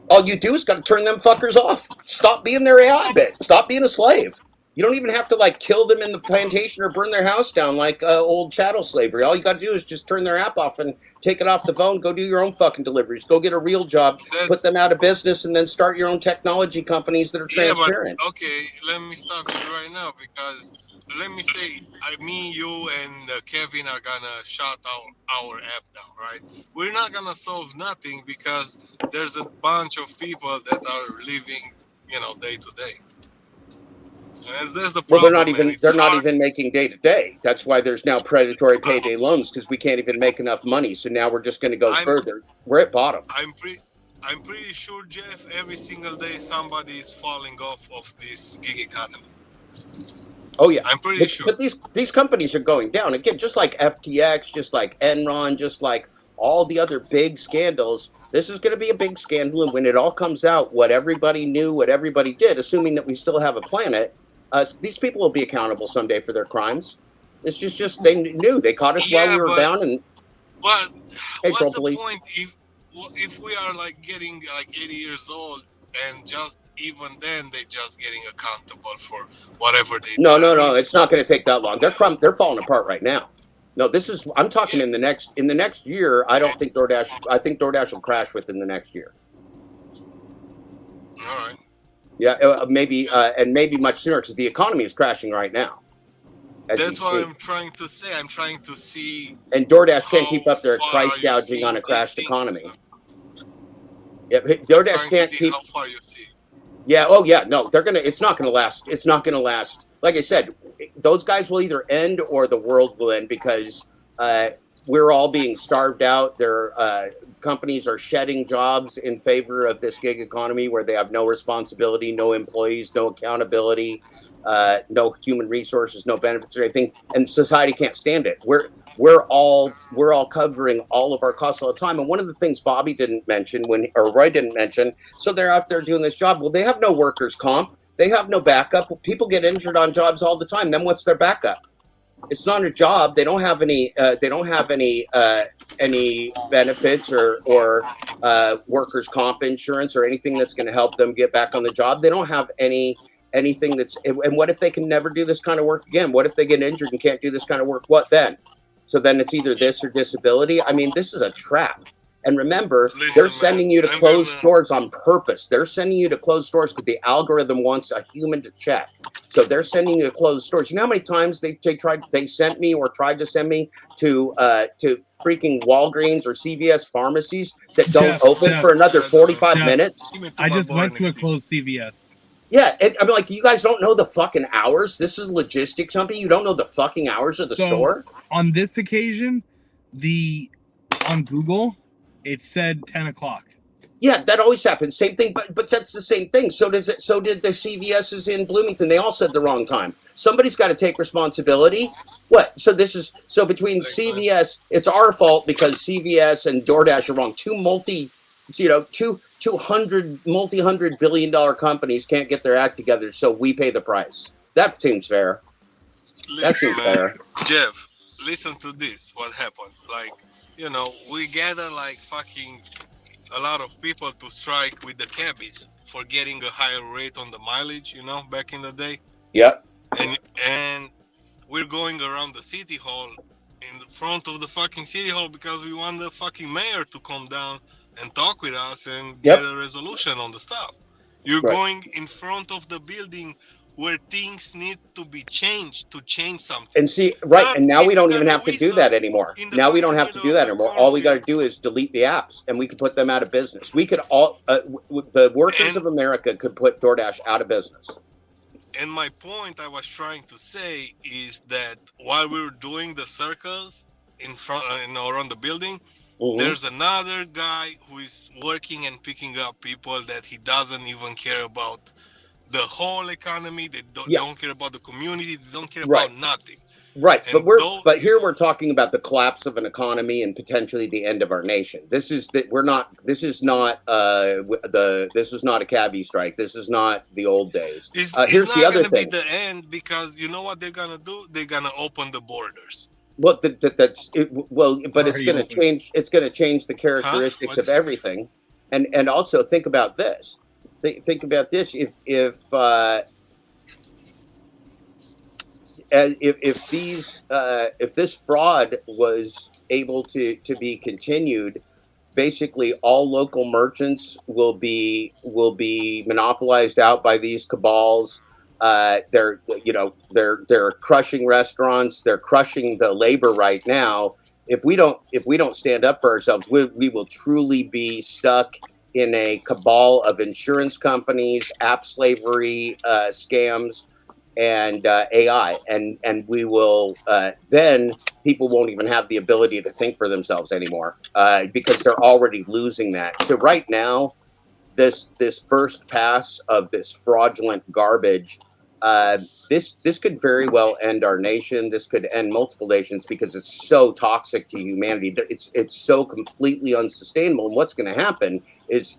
All you do is got to turn them fuckers off. Stop being their AI bit. Stop being a slave. You don't even have to like kill them in the plantation or burn their house down like old chattel slavery. All you got to do is just turn their app off and take it off the phone. Go do your own fucking deliveries. Go get a real job. Put them out of business and then start your own technology companies that are transparent. But, okay, let me stop you right now because let me say, me, you, and Kevin are gonna shut our app down, right? We're not gonna solve nothing because there's a bunch of people that are living, day to day. And that's the problem. Well, they're not even making day to day. That's why there's now predatory payday loans because we can't even make enough money. So now we're just going to go further. We're at bottom. I'm pretty sure, Jeff, every single day somebody is falling off of this gig economy. Oh yeah, I'm pretty sure. But these companies are going down again, just like FTX, just like Enron, just like all the other big scandals. This is going to be a big scandal, and when it all comes out, what everybody knew, what everybody did, assuming that we still have a planet, these people will be accountable someday for their crimes. It's just they knew they caught us while we were down. And but hey, what's Troll the Police. point if we are like getting like 80 years old and just even then they just getting accountable for whatever they do? No, it's not going to take that long. They're falling apart right now. No, I'm talking in the next year. I don't think I think DoorDash will crash within the next year. All right. Yeah, maybe and maybe much sooner because the economy is crashing right now. That's what I'm trying to say. I'm trying to see. And DoorDash can't keep up their price gouging on a crashed economy. Yeah, DoorDash can't keep. How far you see? Yeah. Oh, yeah. No, it's not going to last. It's not going to last. Like I said, those guys will either end or the world will end because we're all being starved out. Their companies are shedding jobs in favor of this gig economy where they have no responsibility, no employees, no accountability, no human resources, no benefits or anything, and society can't stand it. We're all covering all of our costs all the time. And one of the things Bobby didn't mention or Roy didn't mention, so they're out there doing this job. Well, they have no workers' comp. They have no backup. People get injured on jobs all the time. Then what's their backup? It's not a job. They don't have any. They don't have any benefits or workers' comp insurance or anything that's going to help them get back on the job. They don't have anything that's. And what if they can never do this kind of work again? What if they get injured and can't do this kind of work? What then? So then it's either this or disability. I mean, this is a trap. And remember, they're sending you to close stores on purpose. They're sending you to close stores because the algorithm wants a human to check. So they're sending you to close stores. You know how many times they sent me or tried to send me to freaking Walgreens or CVS pharmacies that don't open for another 45 minutes? I just went to a closed CVS. Yeah, I'm like, you guys don't know the fucking hours? This is logistics company. You don't know the fucking hours of the store? On this occasion, on Google, it said 10 o'clock. Yeah, that always happens. Same thing, but that's the same thing. So did the CVS's in Bloomington. They all said the wrong time. Somebody's got to take responsibility. What? So between CVS, it's our fault because CVS and Doordash are wrong. Two multi-hundred billion dollar companies can't get their act together, so we pay the price. That seems fair. That seems fair. Jeff, listen to this. What happened? Like, we gather like fucking a lot of people to strike with the cabbies for getting a higher rate on the mileage, back in the day. Yep. And we're going around the city hall in front of the fucking city hall because we want the fucking mayor to come down and talk with us and get a resolution on the stuff. You're going in front of the building where things need to be changed to change something. And see, and now we don't even have to do that anymore. Now we don't have to do that anymore. All we got to do is delete the apps, and we can put them out of business. We could the workers of America could put DoorDash out of business. And my point I was trying to say is that while we were doing the circles in front, around the building, there's another guy who is working and picking up people that he doesn't even care about the whole economy. They don't care about the community. They don't care about nothing. Right, but here we're talking about the collapse of an economy and potentially the end of our nation. This is not a cabbie strike. This is not the old days. Here's the other thing. Be the end, because you know what they're gonna do? They're gonna open the borders. Well, but it's going to change. It's going to change the characteristics of everything, and also think about this. Think about this. If this fraud was able to be continued, basically all local merchants will be monopolized out by these cabals. They're crushing restaurants. They're crushing the labor right now. If we don't stand up for ourselves, we will truly be stuck in a cabal of insurance companies, app slavery, scams, and AI, and we will then people won't even have the ability to think for themselves anymore because they're already losing that. So right now, this first pass of this fraudulent garbage, this could very well end our nation. This could end multiple nations because it's so toxic to humanity. It's so completely unsustainable. And what's going to happen is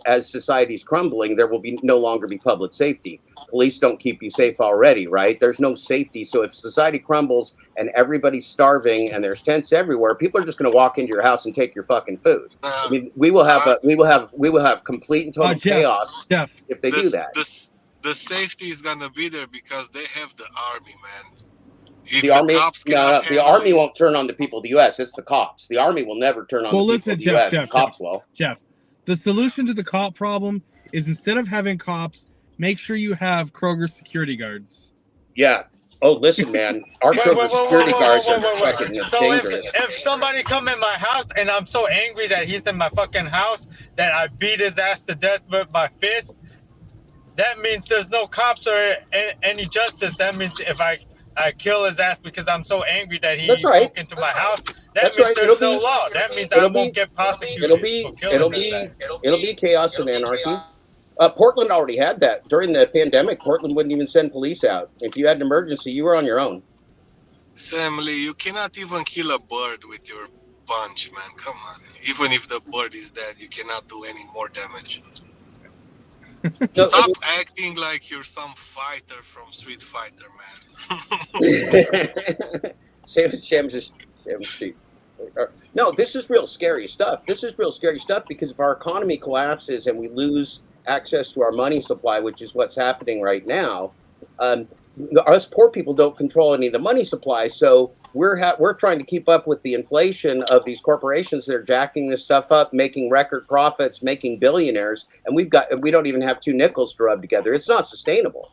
as society's crumbling, there will no longer be public safety. Police don't keep you safe already, right? There's no safety. So if society crumbles and everybody's starving and there's tents everywhere, people are just going to walk into your house and take your fucking food. I mean, we will have complete and total chaos if they do that. The safety is gonna be there because they have the army, man. The army won't turn on the people of the U.S. It's the cops. The army will never turn on the people of the U.S. The cops will. Jeff, the solution to the cop problem is instead of having cops, make sure you have Kroger security guards. Yeah. Oh, listen, man. Our Kroger security guards are fucking dangerous. If somebody come in my house and I'm so angry that he's in my fucking house that I beat his ass to death with my fist, that means there's no cops or any justice. That means if I kill his ass because I'm so angry that he broke into my house, that means there's no law. That means I won't get prosecuted. It'll be chaos and anarchy. Portland already had that. During the pandemic, Portland wouldn't even send police out. If you had an emergency, you were on your own. Sam Lee, you cannot even kill a bird with your punch, man. Come on. Even if the bird is dead, you cannot do any more damage. Stop acting like you're some fighter from Street Fighter, man. Shams no, this is real scary stuff. This is real scary stuff because if our economy collapses and we lose access to our money supply, which is what's happening right now, us poor people don't control any of the money supply. So we're trying to keep up with the inflation of these corporations that are jacking this stuff up, making record profits, making billionaires, and we don't even have two nickels to rub together. It's not sustainable.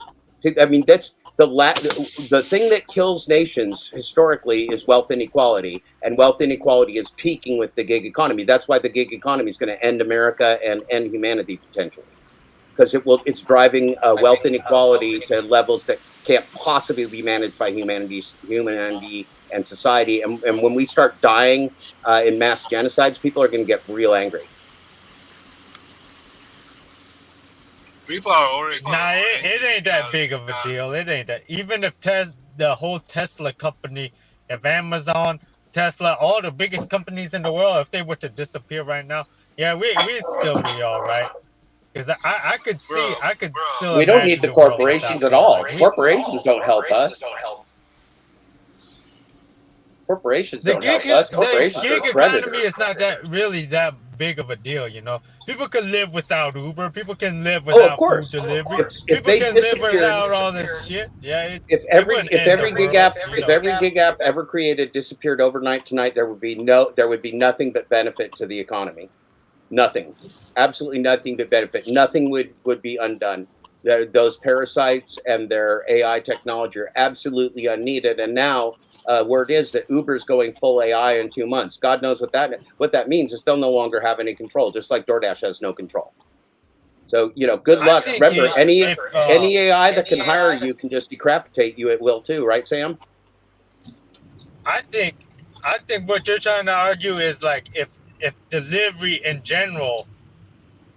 I mean, that's the thing that kills nations historically is wealth inequality, and wealth inequality is peaking with the gig economy. That's why the gig economy is going to end America and end humanity potentially, because it's driving wealth inequality to levels that can't possibly be managed by humanity and society. And when we start dying in mass genocides, people are going to get real angry. People are already. Nah, it ain't that big of a deal. It ain't that. Even if the whole Tesla company, if Amazon, Tesla, all the biggest companies in the world, if they were to disappear right now, yeah, we'd still be all right. Because I could see, I could still We don't need imagine the the world corporations without at all. them. Corporations don't help us. Corporations The don't help us. the Corporations gig are economy predators. is not that really that big of a deal, you know. People can live without Uber. People can live Oh, of without food course. delivery. If People they can live disappeared, without all this shit. Yeah, if it every wouldn't end the gig world, app you if know. every gig app ever created disappeared overnight tonight, there would be nothing but benefit to the economy. Nothing, absolutely nothing but benefit. Nothing would be undone. Those parasites and their AI technology are absolutely unneeded. And now, word is that Uber's going full AI in 2 months. God knows what that means is they'll no longer have any control, just like DoorDash has no control. So, you know, good I luck. think Remember, any if AI that can hire you can just decapitate you at will too, right, Sam? I think what you're trying to argue is like if delivery in general,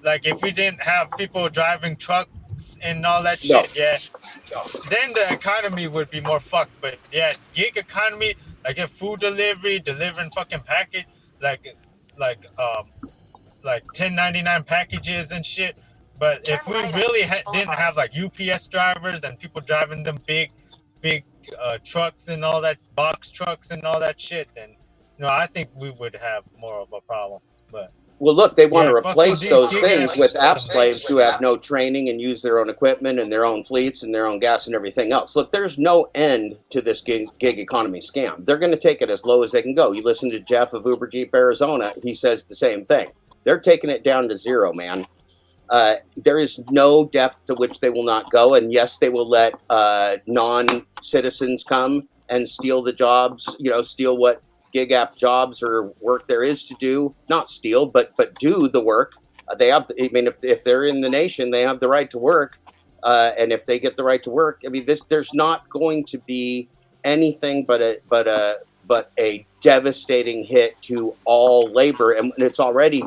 like if we didn't have people driving trucks and all that No. shit, yeah, then the economy would be more fucked. But yeah, gig economy, like if food delivery, delivering fucking package, like like 1099 packages and shit. But if we really didn't have like UPS drivers and people driving them big trucks and all that, box trucks and all that shit, then you know I think we would have more of a problem. But Well, look, they want yeah, to fucking replace these those gig things with app apps. slaves who have no training and use their own equipment and their own fleets and their own gas and everything else. Look, there's no end to this gig economy scam. They're going to take it as low as they can go. You listen to Jeff of Uber Jeep Arizona, he says the same thing. They're taking it down to zero, man. There is no depth to which they will not go. And yes, they will let non-citizens come and steal the jobs, you know, steal what gig app jobs or work there is to do. Not steal, but do the work. They have, I mean, if they're in the nation, they have the right to work. And if they get the right to work, I mean, there's not going to be anything but a devastating hit to all labor. And it's already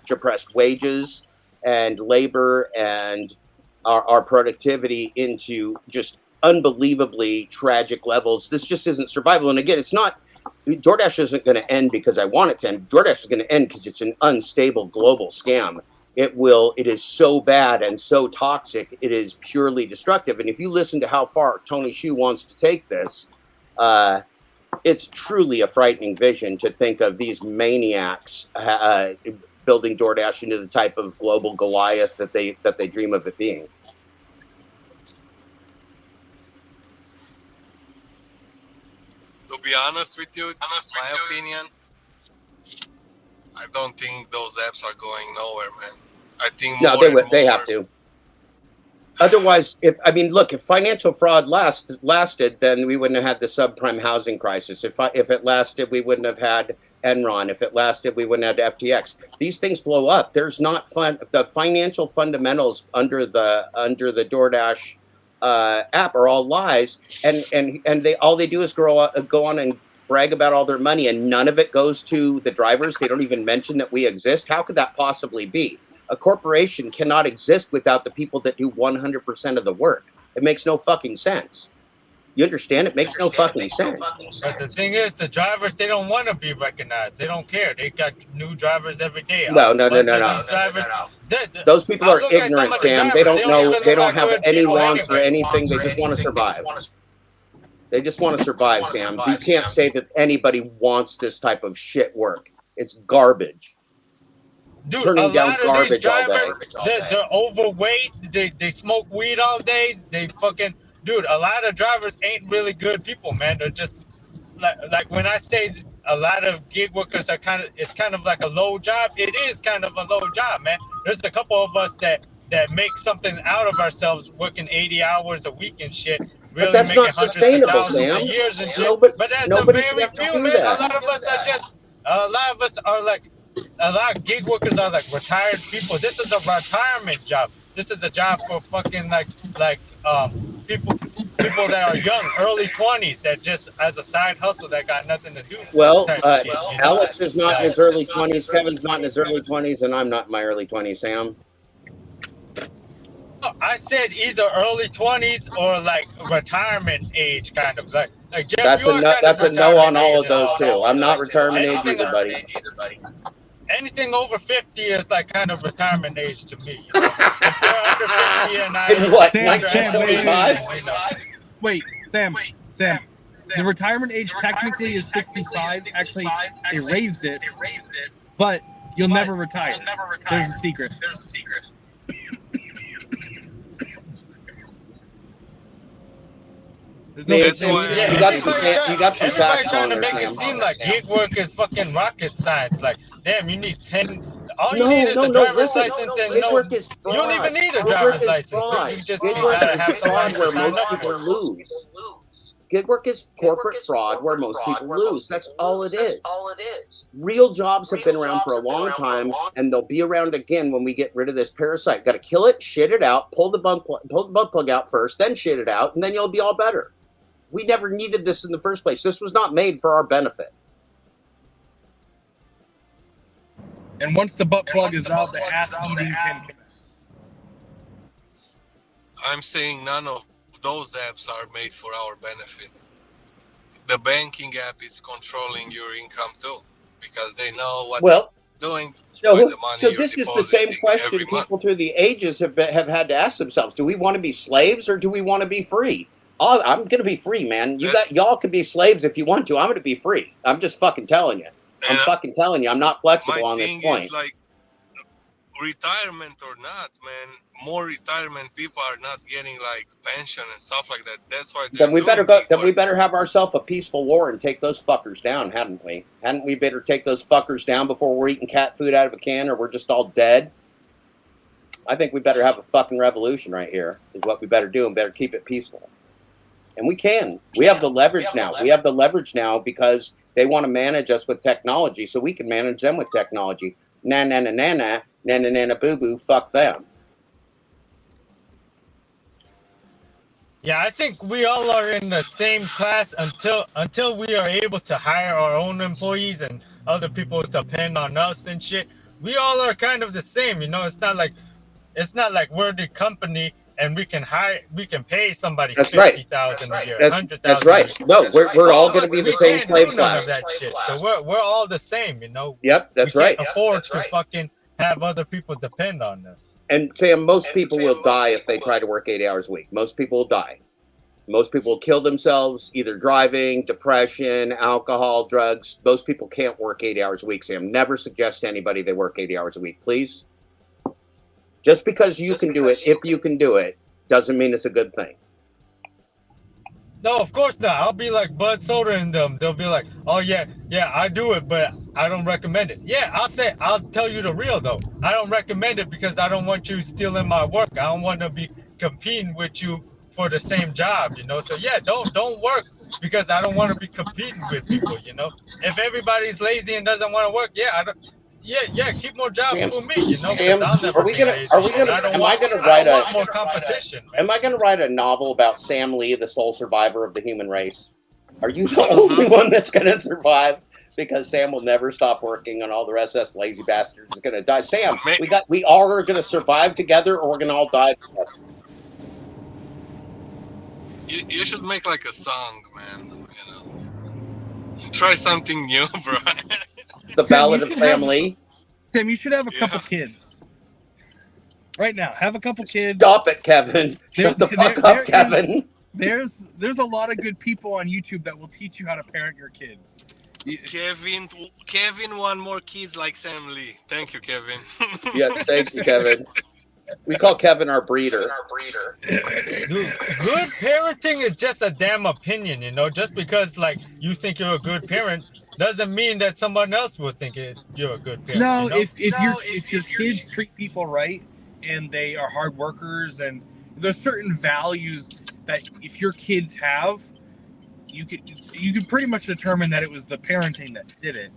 depressed wages and labor and our productivity into just unbelievably tragic levels. This just isn't survival. And again, it's not, DoorDash isn't going to end because I want it to end. DoorDash is going to end because it's an unstable global scam. It is so bad and so toxic, it is purely destructive. And if you listen to how far Tony Hsiu wants to take this, it's truly a frightening vision to think of these maniacs building DoorDash into the type of global Goliath that they dream of it being. To be honest with you, my opinion, I don't think those apps are going nowhere, man. I think No, they have to. Otherwise, if financial fraud lasted, then we wouldn't have had the subprime housing crisis. If it lasted, we wouldn't have had Enron. If it lasted, we wouldn't have FTX. These things blow up. There's not the financial fundamentals under the DoorDash app are all lies, and all they do is go on and brag about all their money, and none of it goes to the drivers. They don't even mention that we exist. How could that possibly be? A corporation cannot exist without the people that do 100% of the work. It makes no fucking sense. You understand? It makes no fucking sense. But the thing is, the drivers, they don't want to be recognized. They don't care. They got new drivers every day. No. Those people are ignorant, Cam. They don't know. They don't have any wants or anything. They just want to survive. They just want to survive, Sam. You can't say that anybody wants this type of shit work. It's garbage. Dude, Turning down garbage all day. They're overweight. They smoke weed all day. They fucking... Dude, a lot of drivers ain't really good people, man. They're just... Like when I say a lot of gig workers are it's kind of like a low job, it is kind of a low job, man. There's a couple of us that make something out of ourselves working 80 hours a week and shit. Really But that's making not hundreds sustainable, of thousands Sam. of years and shit. Nobody But that's should a have very to few, do man. that. A lot of us are like, a lot of gig workers are like retired people. This is a retirement job. This is a job for fucking like people people that are young, early 20s, that just as a side hustle that got nothing to do. Well, type shit, you know? Alex is not in his early 20s. Kevin's not in his early 20s, and I'm not in my early 20s, Sam. I said either early 20s or like retirement age, kind of like Jeff. That's you a are no. kind That's of a no on retirement all age of those now. too. I'm not retirement age Anything, either, buddy. anything over 50 is like kind of retirement age to me. You know? If you're under 50 and I In what, Sam, 1945? you know. Wait, Sam. The retirement age technically is 65. Actually, they raised it, but you'll never retire. There's a secret. There's no That's why you got some facts trying on to there, make it Sam. seem like gig work is fucking rocket science. Like, damn, you need 10. All you No, need is no, a no, driver's listen, license, and gig work is you don't even fraud. need a Gig driver's work is license. fraud. You just Gig work gotta is have somebody fraud to where sign most up people for. lose. Gig work is corporate fraud where most people lose. That's all it is. Real jobs have been around for a long time, and they'll be around again when we get rid of this parasite. Got to kill it, shit it out, pull the bug plug out first, then shit it out, and then you'll be all better. We never needed this in the first place. This was not made for our benefit. And once the butt plug is out, the ass eating can commence. I'm saying none of those apps are made for our benefit. The banking app is controlling your income too, because they know what they're doing. So with the money you're this is the same depositing question every month. people through the ages have had to ask themselves: do we want to be slaves or do we want to be free? Oh, I'm going to be free, man. Y'all can be slaves if you want to. I'm going to be free. I'm just fucking telling you. I'm fucking telling you. I'm not flexible on this point. Is like, retirement or not, man, more retirement people are not getting like pension and stuff like that. That's why Then we better go. Then we better have ourselves a peaceful war and take those fuckers down, hadn't we? Hadn't we better take those fuckers down before we're eating cat food out of a can, or we're just all dead? I think we better have a fucking revolution right here. Is what we better do, and better keep it peaceful. And we can. We have the leverage now. We have the leverage now because they want to manage us with technology, so we can manage them with technology. Na na na na na na na na boo boo. Fuck them. Yeah, I think we all are in the same class until we are able to hire our own employees and other people depend on us and shit. We all are kind of the same, you know. It's not like we're the company and we can pay somebody $50,000 a year, $100,000. That's right. No, we're all going to be the same slave class. That shit. So we're all the same, you know. Yep, that's right. We can't afford to fucking have other people depend on us. And Sam, most people will die if they try to work 80 hours a week. Most people will die. Most people will kill themselves, either driving, depression, alcohol, drugs. Most people can't work 80 hours a week, Sam. Never suggest to anybody they work 80 hours a week, please. Just because you can do it, if you can do it, doesn't mean it's a good thing. No, of course not. I'll be like Bud Soda and them. They'll be like, oh, yeah, I do it, but I don't recommend it. Yeah, I'll tell you the real, though. I don't recommend it because I don't want you stealing my work. I don't want to be competing with you for the same job, you know? So, yeah, don't work because I don't want to be competing with people, you know? If everybody's lazy and doesn't want to work, keep more jobs for me, you know? Sam, am I gonna more competition, man. Am I gonna write a novel about Sam Lee, the sole survivor of the human race? Are you the only one that's gonna survive? Because Sam will never stop working and all the rest of us lazy bastards is gonna die. Sam, we all are gonna survive together or we're gonna all die together. You should make like a song, man. You know, try something new, bro. The Ballad of Sam Lee. Sam, you should have a couple kids. Right now, have a couple kids. Stop it, Kevin. Shut the fuck up, Kevin. There's a lot of good people on YouTube that will teach you how to parent your kids. Kevin want more kids like Sam Lee. Thank you, Kevin. Yeah, thank you, Kevin. We call Kevin our breeder. Dude, good parenting is just a damn opinion, you know. Just because like you think you're a good parent doesn't mean that someone else will think you're a good parent. No, you know? if your kids treat people right and they are hard workers and there's certain values that if your kids have, you could pretty much determine that it was the parenting that did it.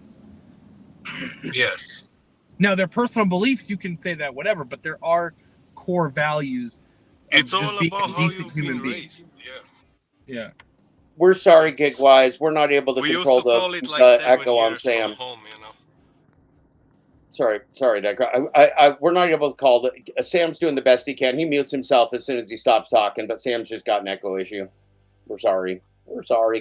Yes. Now, their personal beliefs, you can say that whatever, but there are core values. It's all about how you've been raised. Yeah. Yeah. We're sorry, Gigwise. We're not able to We used control to call it the like 7 echo on years from Sam. home, you know. Sorry, Dick. We're not able to call the. Sam's doing the best he can. He mutes himself as soon as he stops talking, but Sam's just got an echo issue. We're sorry.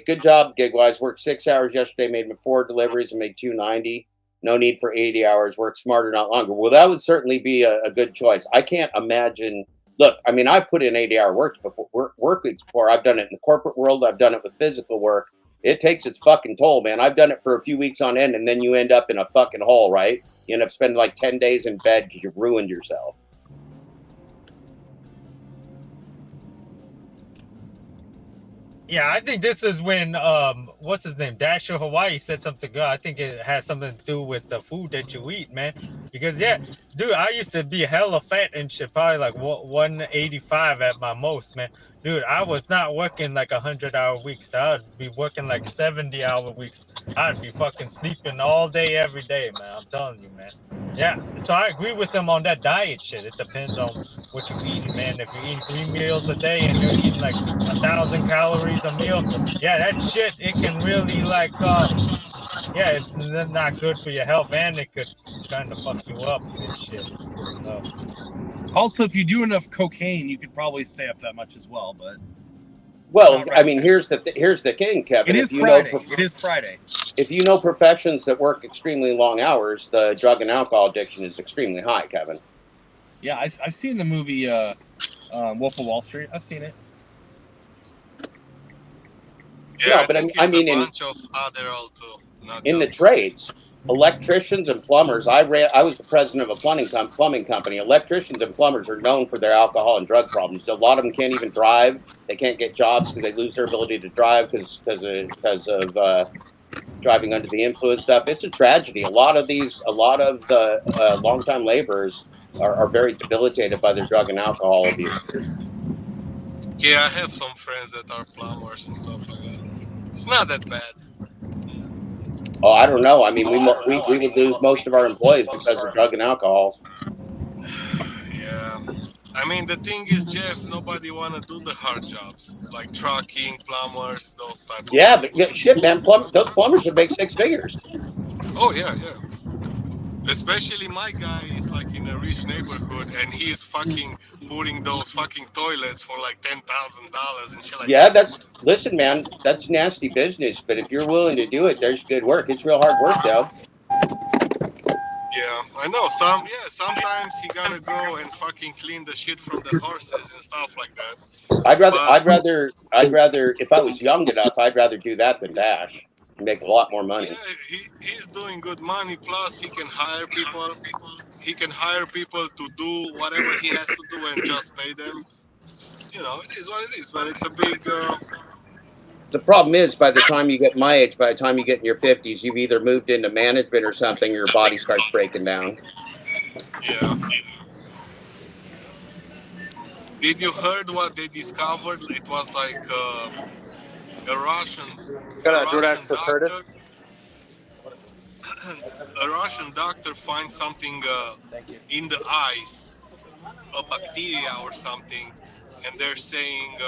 Good job, Gigwise. Worked 6 hours yesterday, made 4 deliveries, and made $290. No need for 80 hours. Work smarter, not longer. Well, that would certainly be a good choice. I can't imagine. Look, I mean, I've put in 80-hour work weeks before. I've done it in the corporate world. I've done it with physical work. It takes its fucking toll, man. I've done it for a few weeks on end, and then you end up in a fucking hole, right? You end up spending like 10 days in bed because you've ruined yourself. Yeah, I think this is when what's his name, Dasher Hawaii said something good. I think it has something to do with the food that you eat, man. Because yeah, dude, I used to be hella fat and shit, probably like 185 at my most, man. Dude, I was not working like 100-hour weeks. I'd be working like 70-hour weeks. I'd be fucking sleeping all day, every day, man. I'm telling you, man. Yeah, so I agree with him on that diet shit. It depends on what you're eating, man. If you're eating 3 meals a day and you're eating like 1,000 calories a meal, yeah, that shit, it can really like, yeah, it's not good for your health, and it could kind of fuck you up and shit. So. Also, if you do enough cocaine, you could probably stay up that much as well. But well, I mean, here's the thing, Kevin. It is Friday. It is Friday. If you know professions that work extremely long hours, the drug and alcohol addiction is extremely high, Kevin. Yeah, I've seen the movie Wolf of Wall Street. I've seen it. Yeah, no, but I mean, a bunch of other also, in the trades, electricians and plumbers. I was the president of a plumbing company. Electricians and plumbers are known for their alcohol and drug problems. A lot of them can't even drive. They can't get jobs because they lose their ability to drive because of driving under the influence stuff. It's a tragedy. A lot of the longtime laborers are very debilitated by their drug and alcohol abuse. Yeah, I have some friends that are plumbers and stuff like that. It's not that bad. Oh, I don't know. I mean, we would lose most of our employees because of drug and alcohol. Yeah. I mean, the thing is, Jeff, nobody want to do the hard jobs like trucking, plumbers, those type of Yeah, things. but shit, man, those plumbers should make 6 figures. Oh, yeah. Especially my guy is like in a rich neighborhood and he's fucking putting those fucking toilets for like $10,000 and shit like that. Listen, man, that's nasty business. But if you're willing to do it, there's good work. It's real hard work, though. Yeah, I know. Sometimes he gotta go and fucking clean the shit from the horses and stuff like that. I'd rather, if I was young enough, I'd rather do that than Dash. Make a lot more money. Yeah, he's doing good money. Plus, he can hire people. He can hire people to do whatever he has to do and just pay them. You know, it is what it is, but it's a big. The problem is, by the time you get my age, by the time you get in your 50s, you've either moved into management or something, or your body starts breaking down. Yeah. Did you heard what they discovered? It was like a Russian. Got a Doordash for Curtis. A Russian doctor finds something in the eyes, a bacteria or something, and they're saying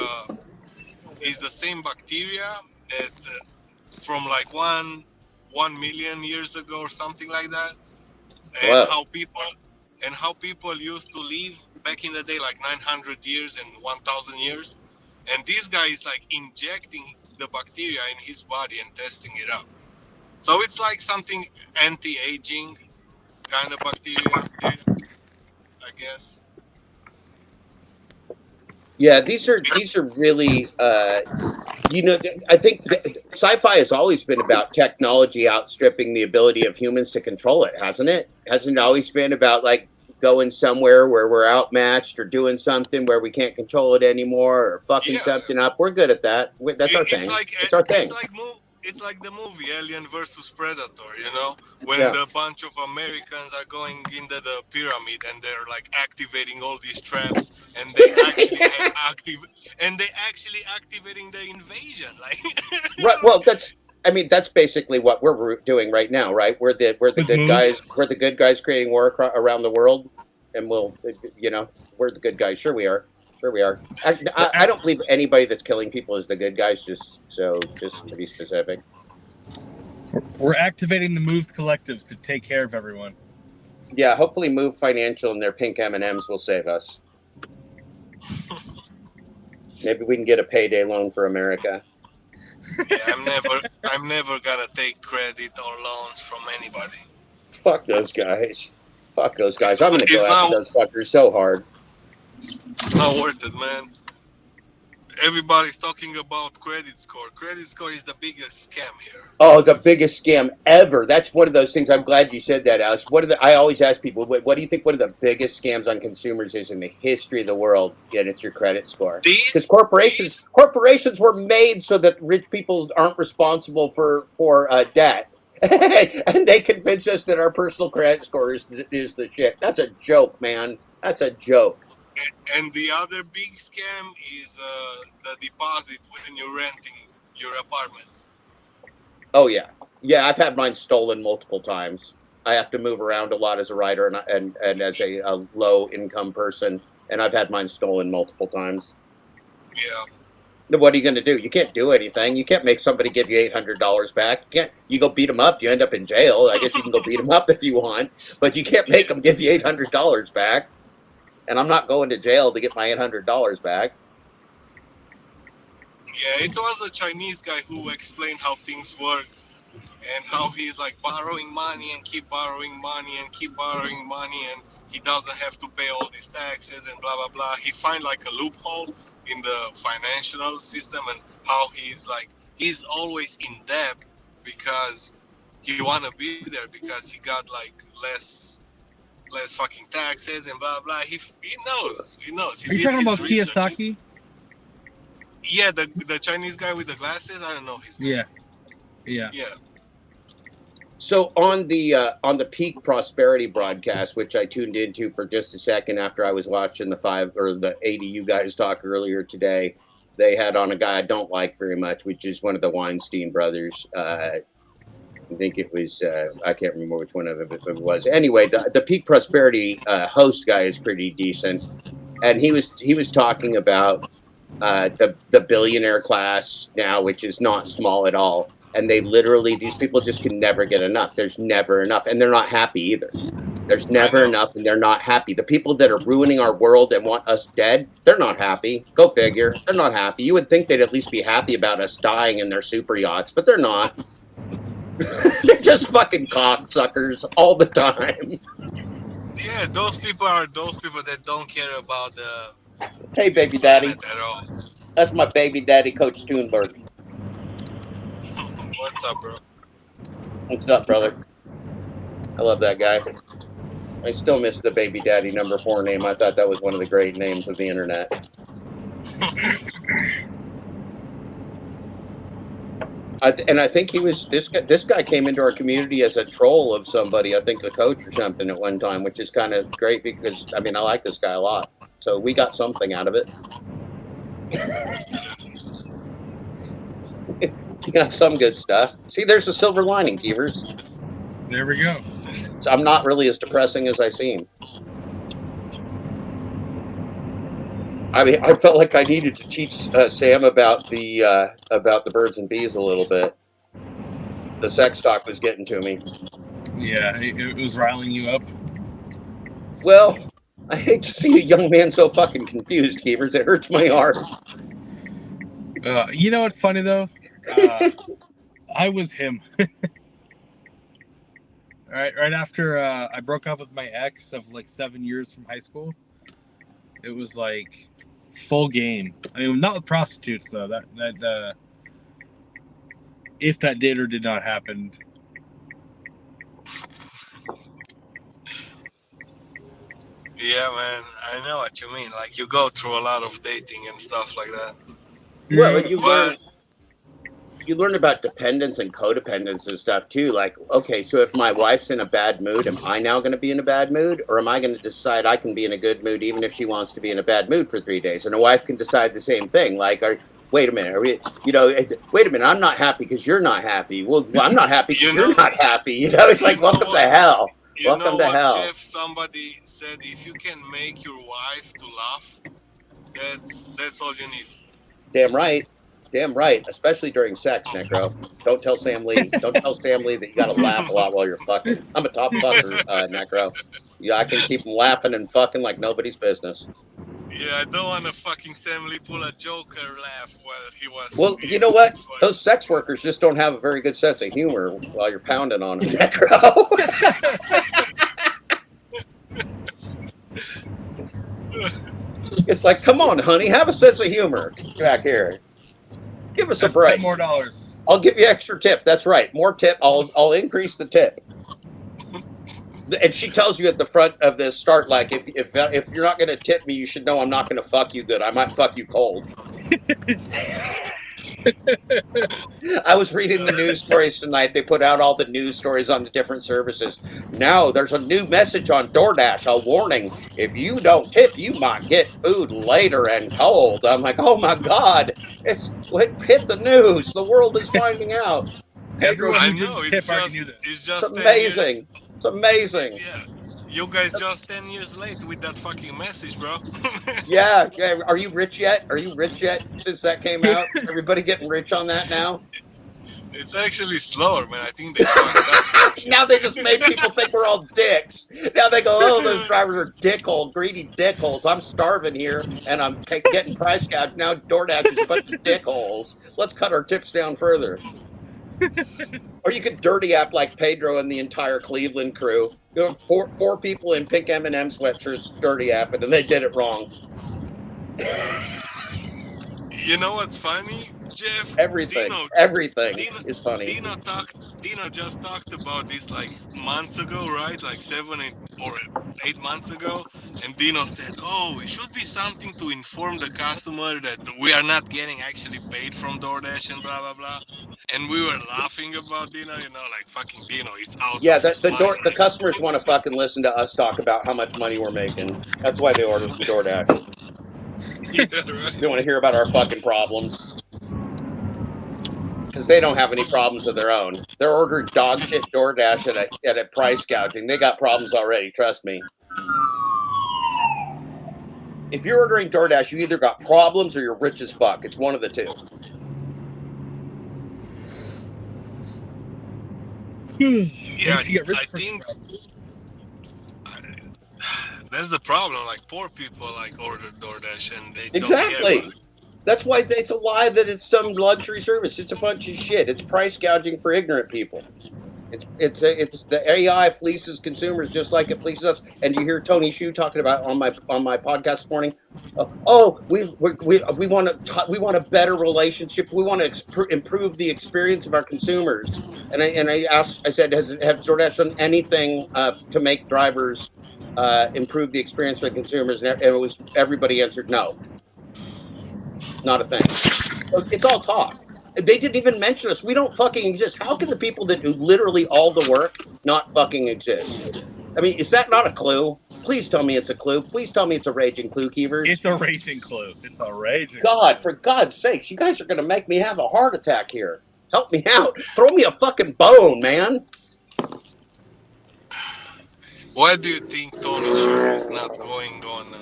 is the same bacteria that from like 1 million years ago or something like that, and Wow. how people used to live back in the day, like 900 years and 1,000 years, and this guy is like injecting the bacteria in his body and testing it out. So it's like something anti-aging kind of bacteria, I guess. Yeah, these are really, I think sci-fi has always been about technology outstripping the ability of humans to control it, hasn't it? Hasn't it always been about like going somewhere where we're outmatched or doing something where we can't control it anymore or fucking something up? We're good at that. That's our thing. It's our thing. It's like the movie Alien versus Predator, you know, when the bunch of Americans are going into the pyramid and they're like activating all these traps, and they actually activating the invasion, like. Right. Well, that's basically what we're doing right now, right? We're the good guys. We're the good guys creating war around the world, and we're the good guys. Sure, we are. Where we are. I don't believe anybody that's killing people is the good guys. Just to be specific. We're activating the Moves Collective to take care of everyone. Yeah, hopefully Move Financial and their pink M&Ms will save us. Maybe we can get a payday loan for America. Yeah, I'm never gonna take credit or loans from anybody. Fuck those guys. Fuck those guys. I'm gonna go after those fuckers so hard. It's not worth it, man. Everybody's talking about credit score. Credit score is the biggest scam here. Oh, the biggest scam ever. That's one of those things. I'm glad you said that, Alex. I always ask people, what do you think one of the biggest scams on consumers is in the history of the world? And it's your credit score. Because corporations were made so that rich people aren't responsible for debt. And they convince us that our personal credit score is the shit. That's a joke, man. That's a joke. And the other big scam is the deposit when you're renting your apartment. Oh yeah, I've had mine stolen multiple times. I have to move around a lot as a writer and as a low income person, and I've had mine stolen multiple times. Yeah. What are you going to do? You can't do anything. You can't make somebody give you $800 back. You go beat them up. You end up in jail. I guess you can go beat them up if you want, but you can't make them give you $800 back. And I'm not going to jail to get my $800 back. Yeah, it was a Chinese guy who explained how things work and how he's like borrowing money and keep borrowing money and keep borrowing money, and he doesn't have to pay all these taxes and blah blah blah. He find like a loophole in the financial system, and how he's always in debt because he wanna be there because he got like less fucking taxes and blah blah. He knows. Are you talking about Kiyosaki? Yeah, the Chinese guy with the glasses. I don't know his name. Yeah. So on the Peak Prosperity broadcast, which I tuned into for just a second after I was watching the 80 you guys talk earlier today, they had on a guy I don't like very much, which is one of the Weinstein brothers. I think it was I can't remember which one of them it was. Anyway, the Peak Prosperity host guy is pretty decent, and he was talking about the billionaire class now, which is not small at all. And these people just can never get enough. There's never enough. And they're not happy either. There's never enough, and they're not happy. The people that are ruining our world and want us dead, they're not happy. Go figure. They're not happy. You would think they'd at least be happy about us dying in their super yachts, but they're not. They're just fucking cocksuckers all the time. Yeah, those people are those people that don't care about the... Hey, baby daddy. At all. That's my baby daddy, Coach Thunberg. What's up, bro? What's up, brother? I love that guy. I still miss the baby daddy number 4 name. I thought that was one of the great names of the internet. I think he was this guy came into our community as a troll of somebody. I think the coach or something at one time, which is kind of great because I like this guy a lot. So we got something out of it. You got some good stuff. See, there's a silver lining, Keevers. There we go. So I'm not really as depressing as I seem. I felt like I needed to teach Sam about the birds and bees a little bit. The sex talk was getting to me. Yeah, it was riling you up. Well, I hate to see a young man so fucking confused, Keevers. It hurts my heart. You know what's funny though? I was him. Right after I broke up with my ex of like 7 years from high school, it was like full game. I mean, not with prostitutes though. That if that did or did not happen. Yeah, man, I know what you mean. Like, you go through a lot of dating and stuff like that. Well, and you learn about dependence and codependence and stuff too. Like, okay, so if my wife's in a bad mood, am I now going to be in a bad mood, or am I going to decide I can be in a good mood even if she wants to be in a bad mood for 3 days? And a wife can decide the same thing. Like, wait a minute, wait a minute, I'm not happy because you're not happy. Well, I'm not happy because you're not happy. It's like, welcome to hell. Welcome to hell. Jeff, somebody said if you can make your wife to laugh, That's all you need. Damn right. Damn right. Especially during sex, Necro. Don't tell Sam Lee. Don't tell Sam Lee that you got to laugh a lot while you're fucking. I'm a top fucker, Necro. Yeah, I can keep them laughing and fucking like nobody's business. Yeah, I don't want to fucking Sam Lee pull a Joker laugh while he was. Well, you know what? Those sex workers just don't have a very good sense of humor while you're pounding on them, Necro. It's like, come on, honey, have a sense of humor. Get back here. Give us a break. $10 more. I'll give you extra tip. That's right. More tip. I'll increase the tip. And she tells you at the front of this start, like, if you're not going to tip me, you should know I'm not going to fuck you good. I might fuck you cold. I was reading the news stories tonight. They put out all the news stories on the different services. Now there's a new message on Doordash, a warning. If you don't tip, you might get food later and cold. I'm like, oh my God. Hit the news. The world is finding out. Everyone I who know, didn't tip already knew this. it's just It's amazing. It's amazing. Yeah. You guys just 10 years late with that fucking message, bro. Yeah. Are you rich yet? Are you rich yet since that came out? Everybody getting rich on that now? It's actually slower, man. I think they fucked up. Now they just made people think we're all dicks. Now they go, oh, those drivers are dickhole, greedy dickholes. I'm starving here and I'm getting price gouged. Now DoorDash is a bunch of dickholes. Let's cut our tips down further. Or you could dirty app like Pedro and the entire Cleveland crew. You know, four people in pink M&M sweatshirts dirty app it, and they did it wrong. You know what's funny, Jeff? Everything is funny. Dino just talked about this like months ago, right? Like 7 or 8 months ago. And Dino said, oh, it should be something to inform the customer that we are not getting actually paid from DoorDash and blah, blah, blah. And we were laughing about Dino, like fucking Dino, it's out. Yeah, the customers want to fucking listen to us talk about how much money we're making. That's why they order from DoorDash. Yeah, right. They want to hear about our fucking problems. Because they don't have any problems of their own. They're ordering dog shit DoorDash at a price gouging. They got problems already, trust me. If you're ordering DoorDash, you either got problems or you're rich as fuck. It's one of the two. Yeah, I think that's the problem. Like poor people like order DoorDash and they don't care Exactly. about it. That's why it's a lie that it's some luxury service. It's a bunch of shit. It's price gouging for ignorant people. It's the AI fleeces consumers just like it fleeces us. And you hear Tony Shu talking about on my podcast this morning. We want a better relationship. We want to improve the experience of our consumers. And I said, has DoorDash done anything to make drivers improve the experience for the consumers? And everybody answered no. Not a thing. It's all talk. They didn't even mention us. We don't fucking exist. How can the people that do literally all the work not fucking exist? I mean, is that not a clue? Please tell me it's a clue. Please tell me it's a raging clue, Keevers. It's a raging clue. It's a raging God, for God's sakes, you guys are going to make me have a heart attack here. Help me out. Throw me a fucking bone, man. Why do you think Tony Shu is not going on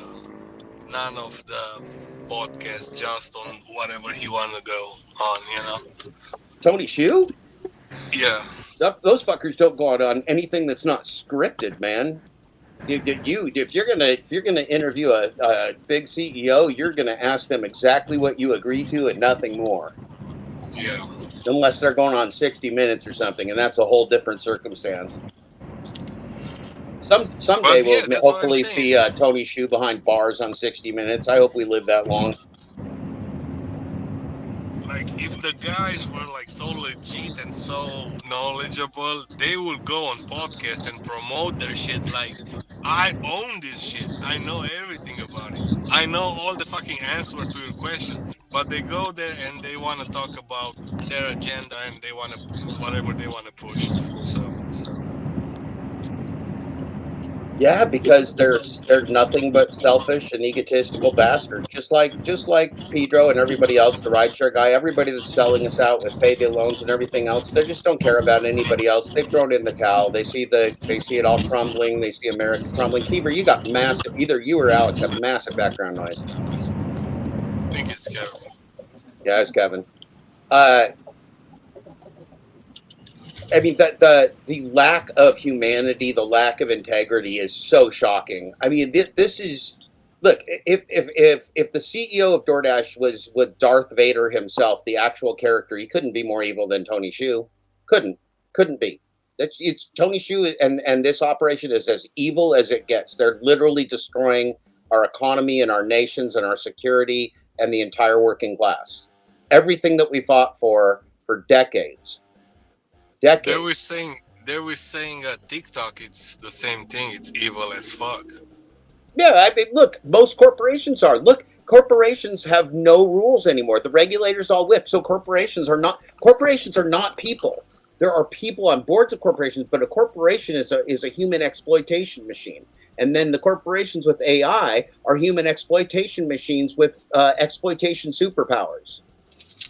none of the podcasts, just on whatever he want to go on, Tony Shu? Yeah. Those fuckers don't go out on anything that's not scripted, man. If you're gonna interview a big CEO, you're gonna ask them exactly what you agree to and nothing more. Yeah. Unless they're going on 60 Minutes or something, and that's a whole different circumstance. Someday we'll hopefully see Tony Shu behind bars on 60 Minutes. I hope we live that long. Like, if the guys were like so legit and so knowledgeable, they will go on podcasts and promote their shit. Like, I own this shit. I know everything about it. I know all the fucking answers to your question. But they go there and they want to talk about their agenda and they want to whatever they want to push. So. Yeah, because they're nothing but selfish and egotistical bastards. Just like Pedro and everybody else, the rideshare guy, everybody that's selling us out with payday loans and everything else. They just don't care about anybody else. They've thrown in the towel. They see it all crumbling. They see America crumbling. Keeper, you got massive. Either you or Alex have massive background noise. think it's Kevin. Yeah, it's Kevin. I mean, the lack of humanity, the lack of integrity is so shocking. I mean, this is look. If the CEO of DoorDash was with Darth Vader himself, the actual character, he couldn't be more evil than Tony Hsiu. Couldn't be. It's Tony Hsiu, and this operation is as evil as it gets. They're literally destroying our economy and our nations and our security and the entire working class. Everything that we fought for decades. They were saying TikTok. It's the same thing. It's evil as fuck. Yeah, I mean, look, most corporations are. Look, corporations have no rules anymore. The regulators all whip. So corporations are not people. There are people on boards of corporations, but a corporation is a human exploitation machine. And then the corporations with AI are human exploitation machines with exploitation superpowers.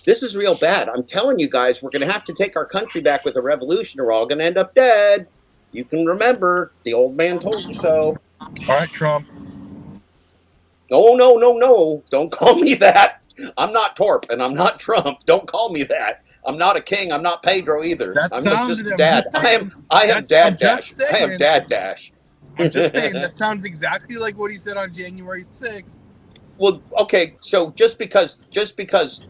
This is real bad. I'm telling you guys, we're going to have to take our country back with a revolution, or we're all going to end up dead. You can remember, the old man told you so. All right, Trump. No. Don't call me that. I'm not Torp, and I'm not Trump. Don't call me that. I'm not a king. I'm not Pedro either. I'm just Dad. I am Dad Dash. I am Dad Dash. I'm just saying, that sounds exactly like what he said on January 6th. Well, okay, so just because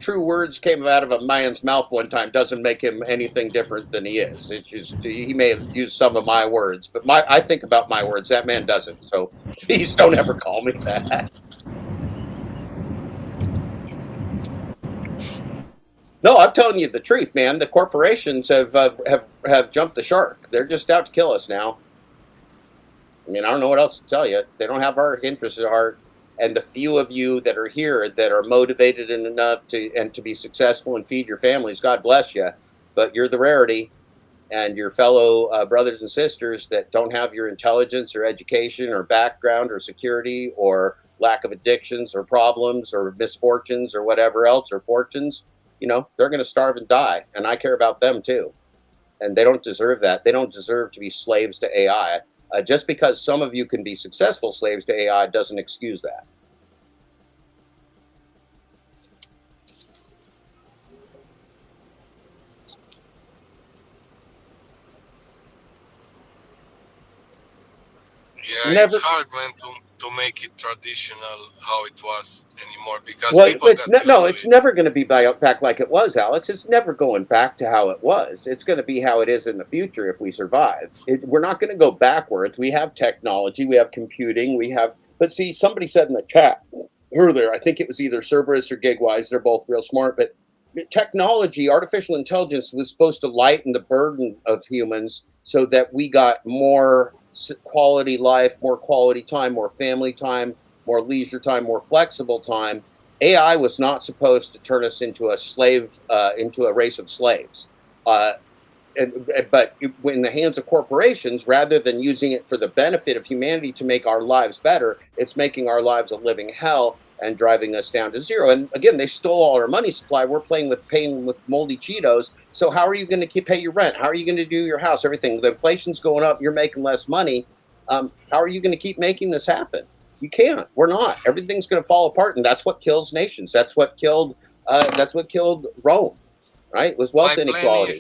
true words came out of a man's mouth one time doesn't make him anything different than he is. It's just he may have used some of my words, but I think about my words. That man doesn't. So please don't ever call me that. No, I'm telling you the truth, man. The corporations have jumped the shark. They're just out to kill us now. I mean, I don't know what else to tell you. They don't have our interests at heart. And the few of you that are here that are motivated enough to be successful and feed your families, God bless you. But you're the rarity, and your fellow brothers and sisters that don't have your intelligence or education or background or security or lack of addictions or problems or misfortunes or whatever else or fortunes, they're going to starve and die. And I care about them too. And they don't deserve that. They don't deserve to be slaves to AI. Just because some of you can be successful slaves to AI doesn't excuse that. Yeah, it's hard, man, to make it traditional how it was anymore because it's never going to be back like it was, Alex. It's never going back to how it was. It's going to be how it is in the future if we survive. We're not going to go backwards. We have technology, we have computing, but see, somebody said in the chat earlier, I think it was either Cerberus or Gigwise, they're both real smart, but technology, artificial intelligence was supposed to lighten the burden of humans so that we got more quality life, more quality time, more family time, more leisure time, more flexible time. AI was not supposed to turn us into into a race of slaves. But in the hands of corporations, rather than using it for the benefit of humanity to make our lives better, it's making our lives a living hell and driving us down to zero. And again, they stole all our money supply. We're paying with moldy Cheetos. So how are you going to pay your rent? How are you going to do your house? Everything. The inflation's going up. You're making less money. How are you going to keep making this happen? You can't. We're not. Everything's going to fall apart, and that's what kills nations. That's what killed Rome, right? It was wealth inequality.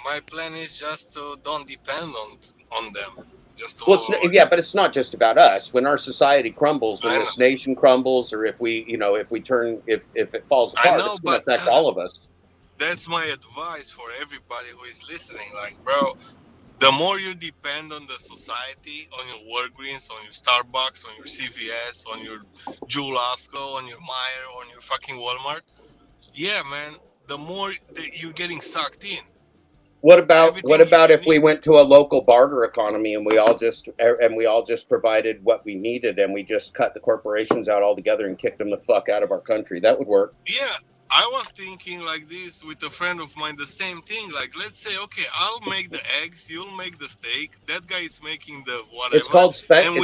My plan is just to don't depend on them. But it's not just about us. When our society crumbles, when this nation crumbles, or if it falls apart, it's going to affect all of us. That's my advice for everybody who is listening. Like, bro, the more you depend on the society, on your Walgreens, on your Starbucks, on your CVS, on your Jewel Osco, on your Meijer, on your fucking Walmart, yeah, man, the more that you're getting sucked in. What about if we went to a local barter economy and we all just provided what we needed and we just cut the corporations out altogether and kicked them the fuck out of our country? That would work. Yeah, I was thinking like this with a friend of mine, the same thing. Like, let's say, okay, I'll make the eggs, you'll make the steak, that guy is making the whatever. It's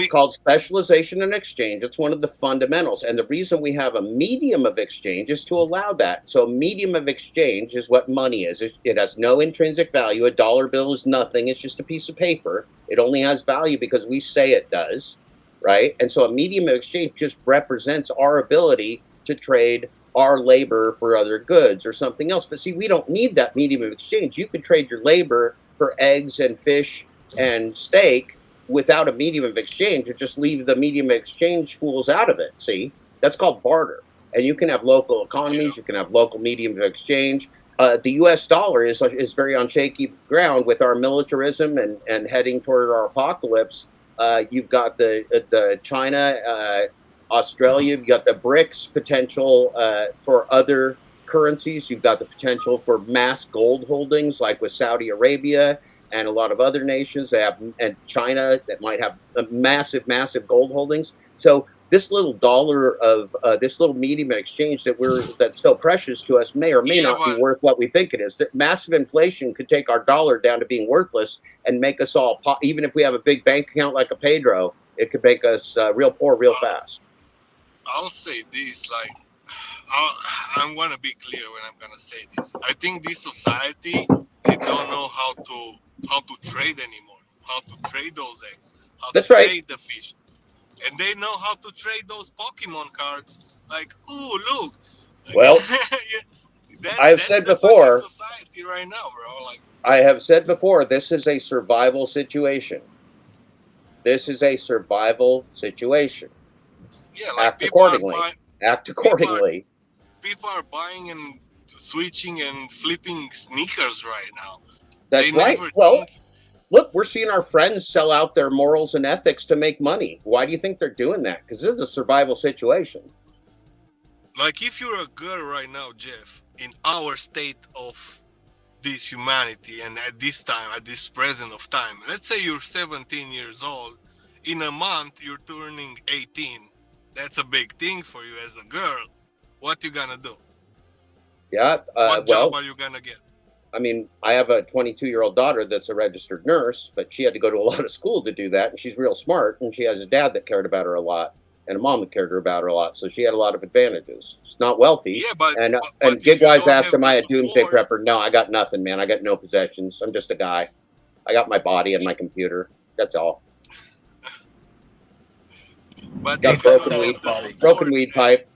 called specialization and exchange. It's one of the fundamentals. And the reason we have a medium of exchange is to allow that. So a medium of exchange is what money is. It has no intrinsic value. A dollar bill is nothing. It's just a piece of paper. It only has value because we say it does, right? And so a medium of exchange just represents our ability to trade our labor for other goods or something else. But see, we don't need that medium of exchange. You could trade your labor for eggs and fish and steak without a medium of exchange, or just leave the medium of exchange fools out of it. See, that's called barter. And you can have local economies, you can have local medium of exchange. The U.S. dollar is very on shaky ground with our militarism and heading toward our apocalypse. You've got the China, Australia, you've got the BRICS potential for other currencies. You've got the potential for mass gold holdings, like with Saudi Arabia and a lot of other nations that have, and China that might have massive gold holdings. So this little dollar of this little medium of exchange that's so precious to us may or may not be worth what we think it is. That massive inflation could take our dollar down to being worthless and make us all, even if we have a big bank account like a Pedro, it could make us real poor real fast. I'll say this, like, I'm gonna be clear when I'm gonna say this. I think this society, they don't know how to trade anymore, how to trade those eggs, how That's to right. trade the fish, and they know how to trade those Pokemon cards. Like, oh look, Well, I have that's said the before. fucking society right now, bro. Like, I have said before, this is a survival situation. This is a survival situation. yeah, like Act accordingly. Act accordingly. People are buying and switching and flipping sneakers right now. That's They right. never Well, think. look, we're seeing our friends sell out their morals and ethics to make money. Why do you think they're doing that? Because this is a survival situation. Like, if you're a girl right now, Jeff, in our state of this humanity, and at this time, at this present of time, let's say you're 17 years old, in a month you're turning 18. That's a big thing for you as a girl. What you gonna do? Yeah. What job are you gonna get? I mean, I have a 22-year-old daughter that's a registered nurse, but she had to go to a lot of school to do that. And she's real smart. And she has a dad that cared about her a lot and a mom that cared about her a lot. So she had a lot of advantages. She's not wealthy. Yeah, but and if Gig you Wise don't asked have him, I the had doomsday support, prepper. No, I got nothing, man. I got no possessions. I'm just a guy. I got my body and my computer. That's all. but Got if a you broken don't weed, have the support, broken weed pipe.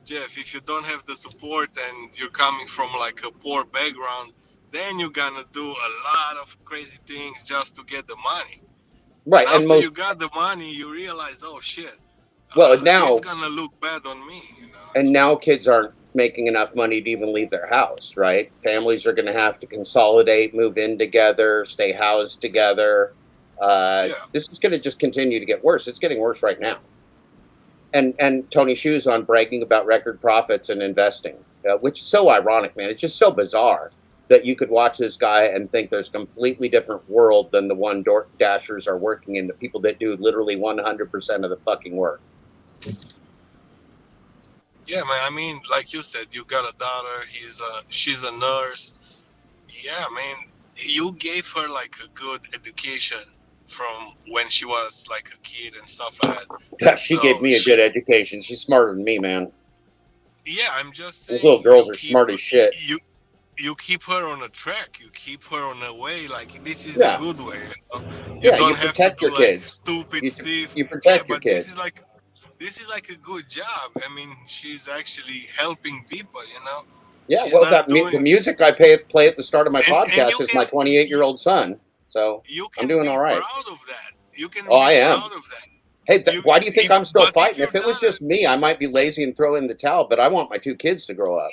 Jeff, if you don't have the support and you're coming from like a poor background, then you're gonna do a lot of crazy things just to get the money. Right, And and after you most got the money, you realize, oh shit, well this now is gonna look bad on me. and now kids aren't making enough money to even leave their house, right? Families are going to have to consolidate, move in together, stay housed together. This is going to just continue to get worse. It's getting worse right now. And Tony Shu's on bragging about record profits and investing, which is so ironic, man. It's just so bizarre that you could watch this guy and think there's a completely different world than the one Dashers are working in, the people that do literally 100% of the fucking work. Yeah, man. I mean, like you said, you got a daughter. She's a nurse. Yeah, man. You gave her like a good education from when she was like a kid and stuff like that. Yeah, she gave me a good education. She's smarter than me, man. Yeah, I'm just saying. Those little girls are smart as shit. You keep her on a track. You keep her on a way. Like, this is Yeah. the good way. You know? Yeah, don't you have protect to do your like kids. stupid stuff. You protect your but kids. this is like a good job. I mean, she's actually helping people. You know. Yeah, She's well, not the doing. music I play at the start of my And podcast you is my 28-year-old son. So I'm doing all right. Proud of that. You can Oh, be I am. proud of that. Hey, why do you think I'm still but if fighting? your If it was just me, I might be lazy and throw in the towel, but I want my two kids to grow up,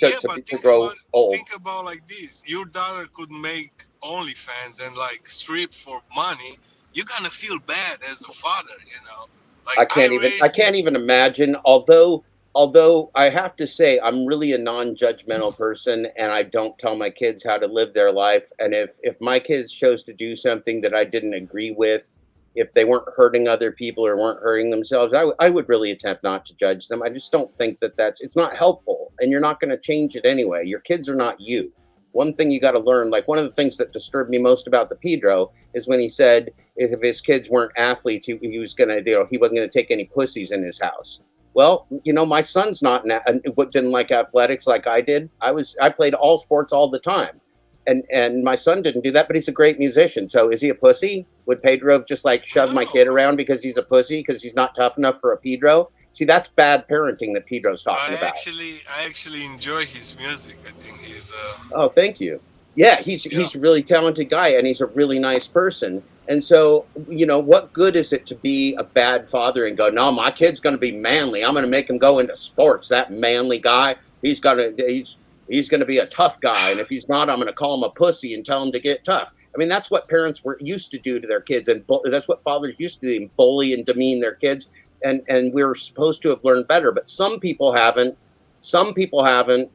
to grow old. Think about like this: your daughter could make OnlyFans and like strip for money. You're gonna feel bad as a father, you know. Like, I can't even imagine. Although I have to say, I'm really a non-judgmental person, and I don't tell my kids how to live their life. And if my kids chose to do something that I didn't agree with, if they weren't hurting other people or weren't hurting themselves, I would really attempt not to judge them. I just don't think it's not helpful, and you're not going to change it anyway. Your kids are not you. One thing you got to learn, like one of the things that disturbed me most about the Pedro is when he said is if his kids weren't athletes, he was going to, he wasn't going to take any pussies in his house. Well, my son's didn't like athletics like I did. I played all sports all the time. And my son didn't do that, but he's a great musician. So is he a pussy? Would Pedro just like shove my kid around because he's a pussy, because he's not tough enough for a Pedro? See, that's bad parenting that Pedro's talking I about. actually enjoy his music. I think he's Oh, thank you. Yeah, he's a really talented guy, and he's a really nice person. And so, you know, what good is it to be a bad father and go, no, my kid's going to be manly. I'm going to make him go into sports. That manly guy, he's gonna be a tough guy, and if he's not, I'm going to call him a pussy and tell him to get tough. I mean, that's what parents were used to do to their kids, and that's what fathers used to do, and bully and demean their kids. And we're supposed to have learned better, but some people haven't. Some people haven't.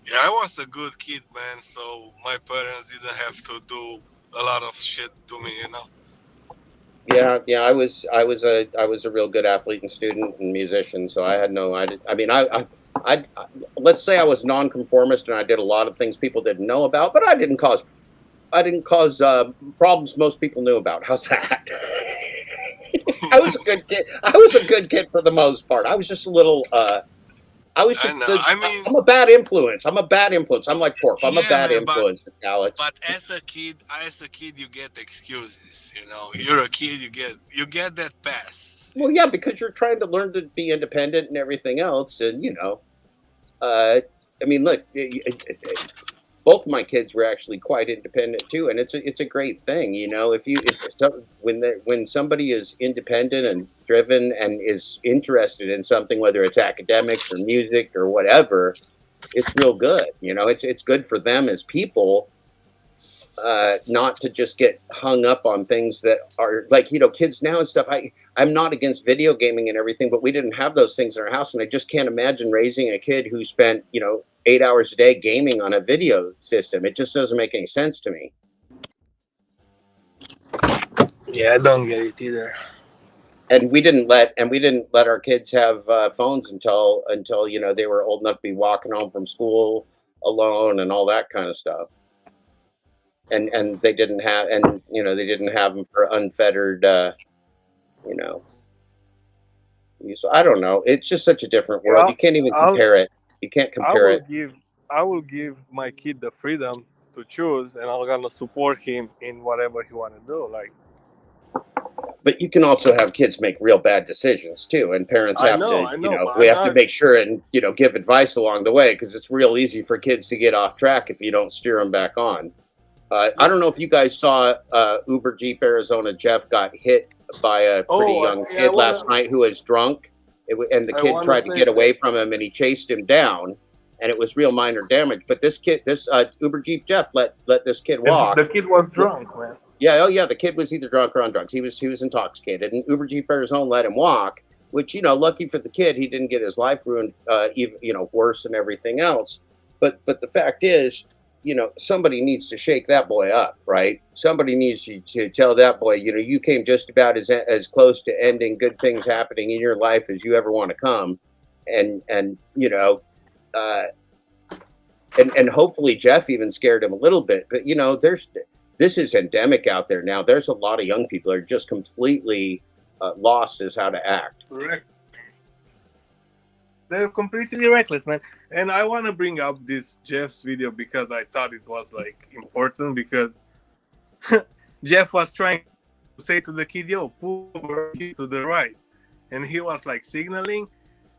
yeah. I was a good kid, man. So my parents didn't have to do a lot of shit to me, you know. Yeah. I was a real good athlete and student and musician. So I had no. I let's say I was nonconformist and I did a lot of things people didn't know about, but I didn't cause problems most people knew about. How's that? I was a good kid. I was a good kid for the most part. I was just a little. I was just. I'm a bad influence. I'm like Torp. I'm a bad influence, Alex. But as a kid, you get excuses. You know, you're a kid. You get that pass. Well, yeah, because you're trying to learn to be independent and everything else, and you know, I mean, look, both of my kids were actually quite independent too, and it's a great thing, you know. When somebody is independent and driven and is interested in something, whether it's academics or music or whatever, it's real good. You know, it's good for them as people. Not to just get hung up on things that are like, you know, kids now and stuff. I'm not against video gaming and everything, but we didn't have those things in our house. And I just can't imagine raising a kid who spent, you know, 8 hours a day gaming on a video system. It just doesn't make any sense to me. Yeah, I don't get it either. And we didn't let our kids have phones until, you know, they were old enough to be walking home from school alone and all that kind of stuff. And they didn't have, and you know, they didn't have them for unfettered, you know. So I don't know. It's just such a different world. You can't even compare it. You can't compare it. I will give my kid the freedom to choose, and I'm gonna support him in whatever he want to do. Like, but you can also have kids make real bad decisions too, and parents have we have to make sure and, you know, give advice along the way, because it's real easy for kids to get off track if you don't steer them back on. I don't know if you guys saw Uber Jeep Arizona. Jeff got hit by a pretty young kid last night who was drunk, and the kid tried to get away from him, and he chased him down, and it was real minor damage. But this Uber Jeep Jeff let this kid walk. The kid was drunk, man. Yeah, oh yeah, the kid was either drunk or on drugs. He was intoxicated, and Uber Jeep Arizona let him walk. Which, you know, lucky for the kid, he didn't get his life ruined, even, you know, worse than everything else. But the fact is, you know, somebody needs to shake that boy up, right? Somebody needs to tell that boy, you know, you came just about as close to ending good things happening in your life as you ever want to come, and you know, and hopefully Jeff even scared him a little bit. But you know, this is endemic out there now. There's a lot of young people that are just completely lost as how to act. Correct. They're completely reckless, man. And I want to bring up this Jeff's video because I thought it was like important, because Jeff was trying to say to the kid, yo, pull over to the right. And he was like signaling.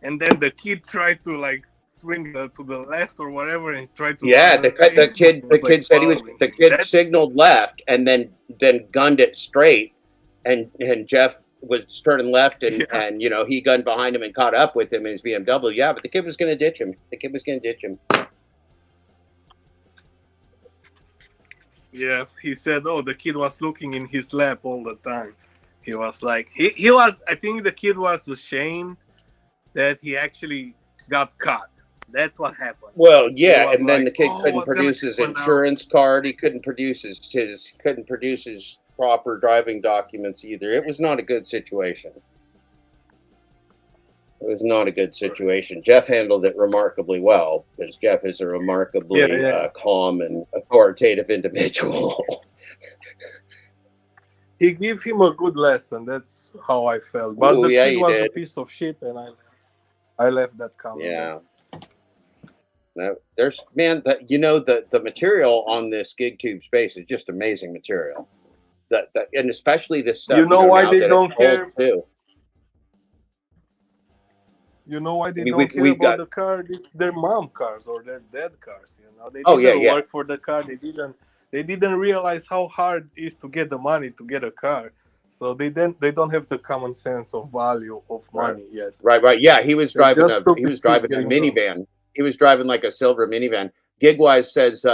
And then the kid tried to like swing to the left or whatever and tried to. Yeah, the kid said the kid signaled left and then gunned it straight. And Jeff was turning left and you know, he gunned behind him and caught up with him in his BMW. Yeah, but the kid was going to ditch him. Yeah, he said, oh, the kid was looking in his lap all the time. He was like, he was, I think the kid was ashamed that he actually got caught. That's what happened. Well, yeah, and then the kid couldn't produce his insurance card. He couldn't produce his proper driving documents either. It was not a good situation. Jeff handled it remarkably well, because Jeff is a remarkably calm and authoritative individual. He gave him a good lesson. That's how I felt. But the kid was a piece of shit, and I left that comment. Yeah. No, there's the material on this GigTube space is just amazing material. And especially this stuff. You know why they don't care? Too. You know why they I mean, don't care we've about got. the car? It's their mom cars or their dad cars. You know, they Oh yeah, didn't yeah. work for the car. They didn't realize how hard it is to get the money to get a car. So they don't have the common sense of value of Right, money yet. right. Yeah, he was They driving just a took he the was kids driving a getting drunk. minivan. He was driving like a silver minivan. Gigwise says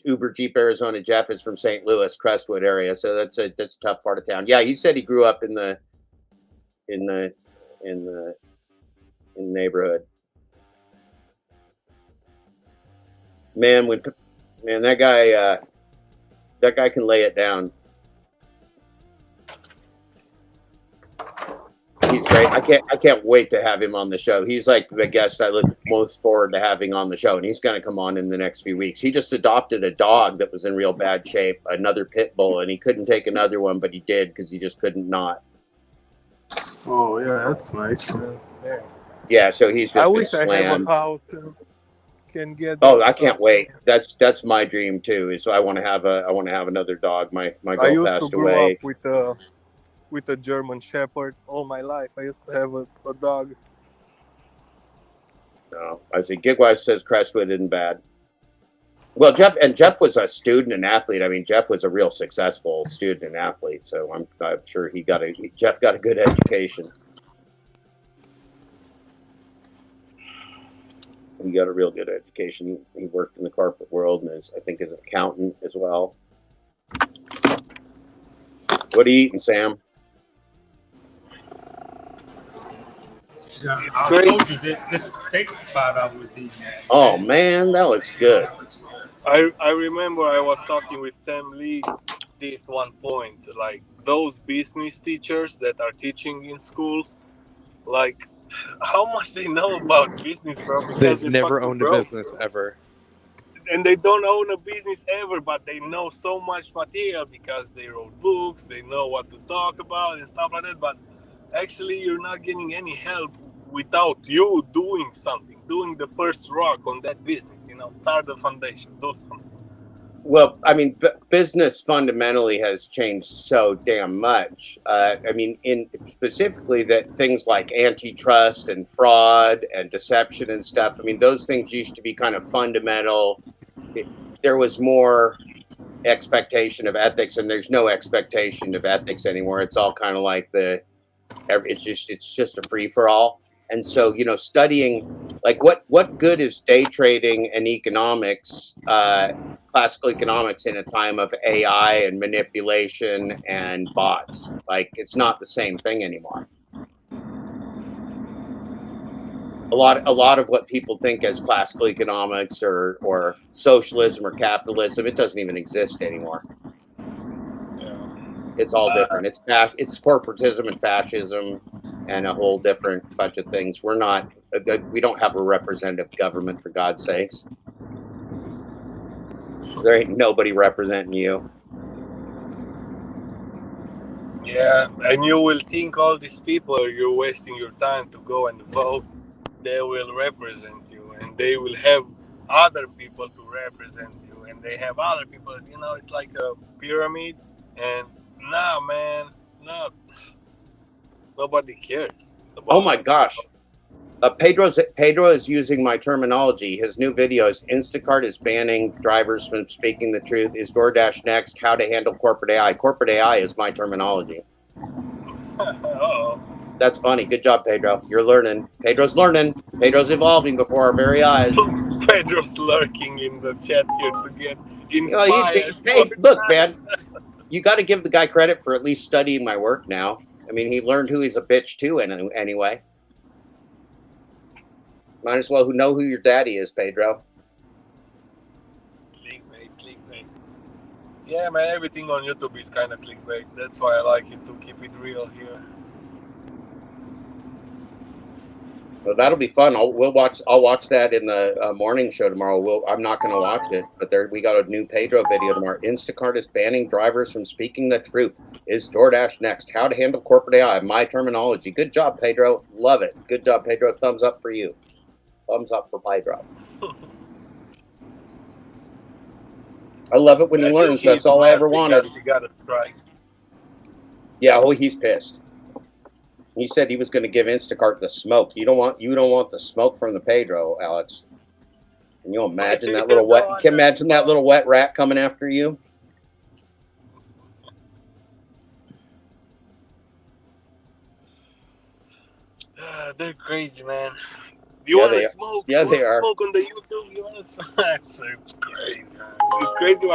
Uber Jeep Arizona Jeff is from St. Louis, Crestwood area, so that's a tough part of town. Yeah, he said he grew up in the in the in the in the neighborhood. Man, that guy can lay it down. He's great. I can't wait to have him on the show. He's like the guest I look most forward to having on the show, and he's going to come on in the next few weeks. He just adopted a dog that was in real bad shape, another pit bull, and he couldn't take another one, but he did because he just couldn't not. Oh yeah, that's nice, man. Yeah. Yeah, so he's I just been wish I have a slammed. house and can get Oh, that I stuff. can't wait. That's my dream too. Is so I want to have another dog. My I girl used to passed grow up away. with a German Shepherd all my life. I used to have a dog. No, I see. Gigwise says Crestwood isn't bad. Well, Jeff was a student and athlete. I mean, Jeff was a real successful student and athlete. So I'm sure Jeff got a good education. He got a real good education. He worked in the corporate world and I think is an accountant as well. What are you eating, Sam? It's great. This steak spot I was eating at. Oh man, that looks good. I remember I was talking with Sam Lee this one point, like those business teachers that are teaching in schools, like how much they know about business, bro, because They've they're never fucking owned a broke. business ever. And they don't own a business ever, but they know so much material because they wrote books, they know what to talk about and stuff like that. But actually, you're not getting any help without you doing something, doing the first rock on that business. You know, start the foundation, do something. Well, I mean, business fundamentally has changed so damn much. I mean, in specifically that things like antitrust and fraud and deception and stuff. I mean, those things used to be kind of fundamental. There was more expectation of ethics, and there's no expectation of ethics anymore. It's all kind of like it's just a free for all. And so, you know, studying like what good is day trading and economics, classical economics in a time of AI and manipulation and bots? Like it's not the same thing anymore. A lot of what people think as classical economics or socialism or capitalism, it doesn't even exist anymore. It's all different. It's corporatism and fascism and a whole different bunch of things. We don't have a representative government, for God's sakes. There ain't nobody representing you. Yeah, and you will think all these people you're wasting your time to go and vote, they will represent you, and they will have other people to represent you, and they have other people. You know, it's like a pyramid, and nah, man, no, nobody cares. Oh my gosh. Pedro is using my terminology. His new video is Instacart is banning drivers from speaking the truth. Is DoorDash next? How to handle corporate AI. Corporate AI is my terminology. Uh-oh. That's funny. Good job, Pedro. You're learning. Pedro's learning. Pedro's evolving before our very eyes. Pedro's lurking in the chat here to get inspired. Hey, look, man. You got to give the guy credit for at least studying my work now. I mean, he learned who he's a bitch to anyway. Might as well know who your daddy is, Pedro. Clickbait. Yeah, man, everything on YouTube is kind of clickbait. That's why I like it to keep it real here. Well, that'll be fun. I'll watch that in the morning show tomorrow. I'm not going to watch it, but we got a new Pedro video tomorrow. Instacart is banning drivers from speaking the truth. Is DoorDash next? How to handle corporate AI. My terminology. Good job, Pedro. Love it. Good job, Pedro. Thumbs up for you. Thumbs up for Pedro. I love it when he learns. That's all I ever wanted. He got a strike. Yeah, he's pissed. He said he was going to give Instacart the smoke. You don't want the smoke from the Pedro, Alex. Can you imagine that little wet? Can you imagine that little wet rat coming after you? They're crazy, man. You Yeah, want they to are. smoke? Yeah, You they want to are. smoke on the YouTube? You want to smoke? It's crazy, man. It's crazy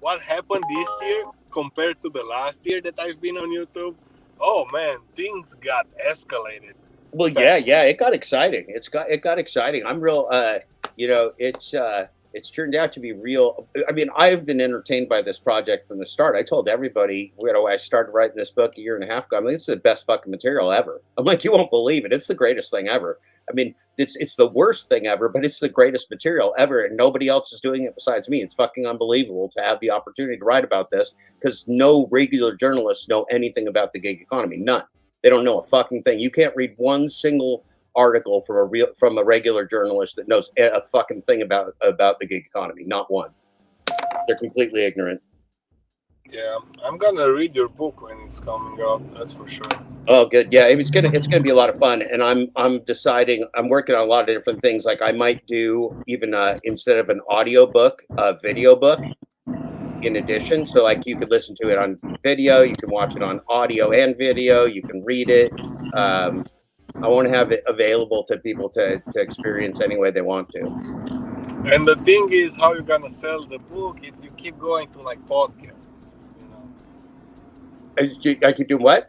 what happened this year compared to the last year that I've been on YouTube. Oh man, things got escalated. Well, yeah, it got exciting. It got exciting. I'm real. It's turned out to be real. I mean, I've been entertained by this project from the start. I told everybody, I started writing this book a year and a half ago. I mean, this is the best fucking material ever. I'm like, you won't believe it. It's the greatest thing ever. I mean, it's the worst thing ever, but it's the greatest material ever, and nobody else is doing it besides me. It's fucking unbelievable to have the opportunity to write about this because no regular journalists know anything about the gig economy. None. They don't know a fucking thing. You can't read one single article from a regular journalist that knows a fucking thing about the gig economy. Not one. They're completely ignorant. Yeah, I'm gonna read your book when it's coming out. That's for sure. Oh, good. Yeah, it's gonna be a lot of fun, and I'm deciding. I'm working on a lot of different things. Like I might do even instead of an audio book, a video book. In addition, so like you could listen to it on video, you can watch it on audio and video, you can read it. I want to have it available to people to experience any way they want to. And the thing is, how you're gonna sell the book is you keep going to like podcasts. I keep doing what?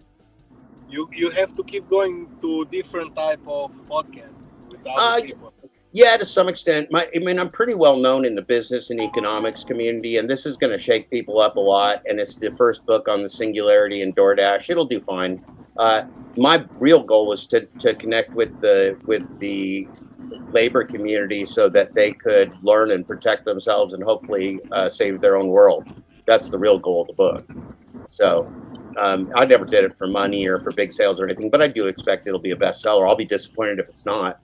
You have to keep going to different type of podcasts with other people. Yeah, to some extent. I'm pretty well known in the business and economics community, and this is going to shake people up a lot. And it's the first book on the singularity in Doordash. It'll do fine. My real goal was to connect with the labor community so that they could learn and protect themselves and hopefully save their own world. That's the real goal of the book. So I never did it for money or for big sales or anything, but I do expect it'll be a bestseller. I'll be disappointed if it's not.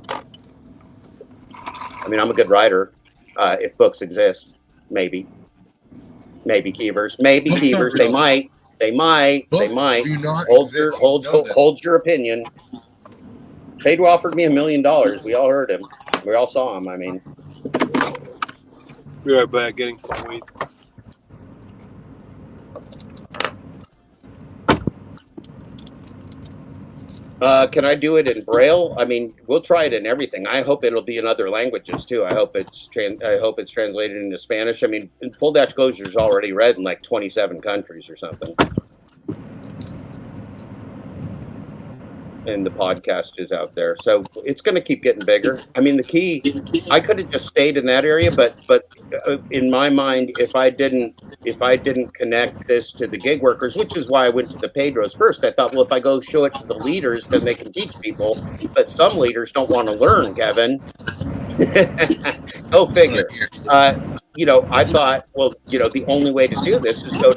I mean, I'm a good writer. If books exist, maybe Keevers, They might. Do not Hold your opinion. Pedro offered me $1 million. We all heard him. We all saw him. I mean, Be right back, getting some weed. can I do it in Braille? I mean, we'll try it in everything. I hope it'll be in other languages too. I hope it's translated into Spanish. I mean, Full Dash Closure is already read in like 27 countries or something. And the podcast is out there, so it's going to keep getting bigger. I mean, the key, I could have just stayed in that area, but in my mind, if I didn't connect this to the gig workers, which is why I went to the Pedros first, I thought, well, if I go show it to the leaders, then they can teach people. But some leaders don't want to learn, Kevin. Go figure. I thought, well, the only way to do this is go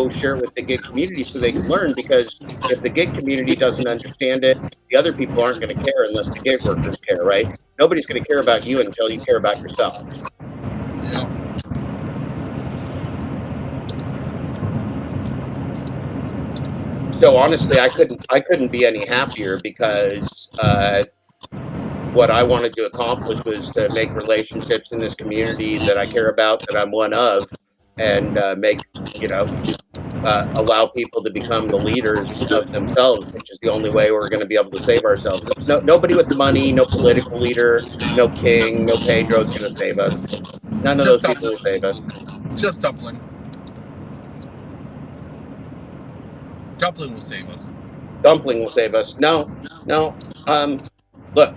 share it with the gig community so they can learn, because if the gig community doesn't understand it, the other people aren't going to care unless the gig workers care, right? Nobody's going to care about you until you care about yourself. Yeah. So honestly, I couldn't be any happier, because what I wanted to accomplish was to make relationships in this community that I care about, that I'm one of, and allow people to become the leaders of themselves, which is the only way we're going to be able to save ourselves. It's nobody with the money, no political leader, no king, no Pedro is going to save us. None of those people will save us. Just Dumpling. Dumpling will save us. Dumpling will save us. No. Look,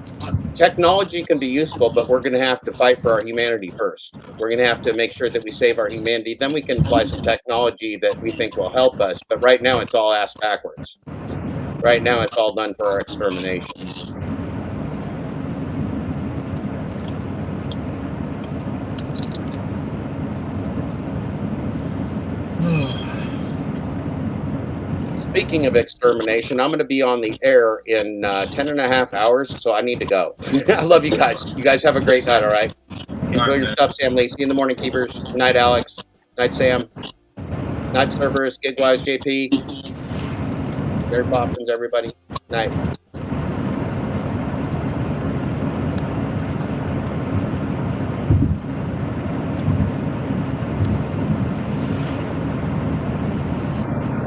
technology can be useful, but we're going to have to fight for our humanity first. We're going to have to make sure that we save our humanity. Then we can apply some technology that we think will help us. But right now, it's all ass backwards. Right now, it's all done for our extermination. Speaking of extermination, I'm going to be on the air in 10 and a half hours, so I need to go. I love you guys. You guys have a great night, all right? Enjoy your stuff, Sam Lee. See you in the morning, Keepers. Night, Alex. Night, Sam. Night, Cerberus. Gigwise, JP. Mary Poppins, everybody. Night.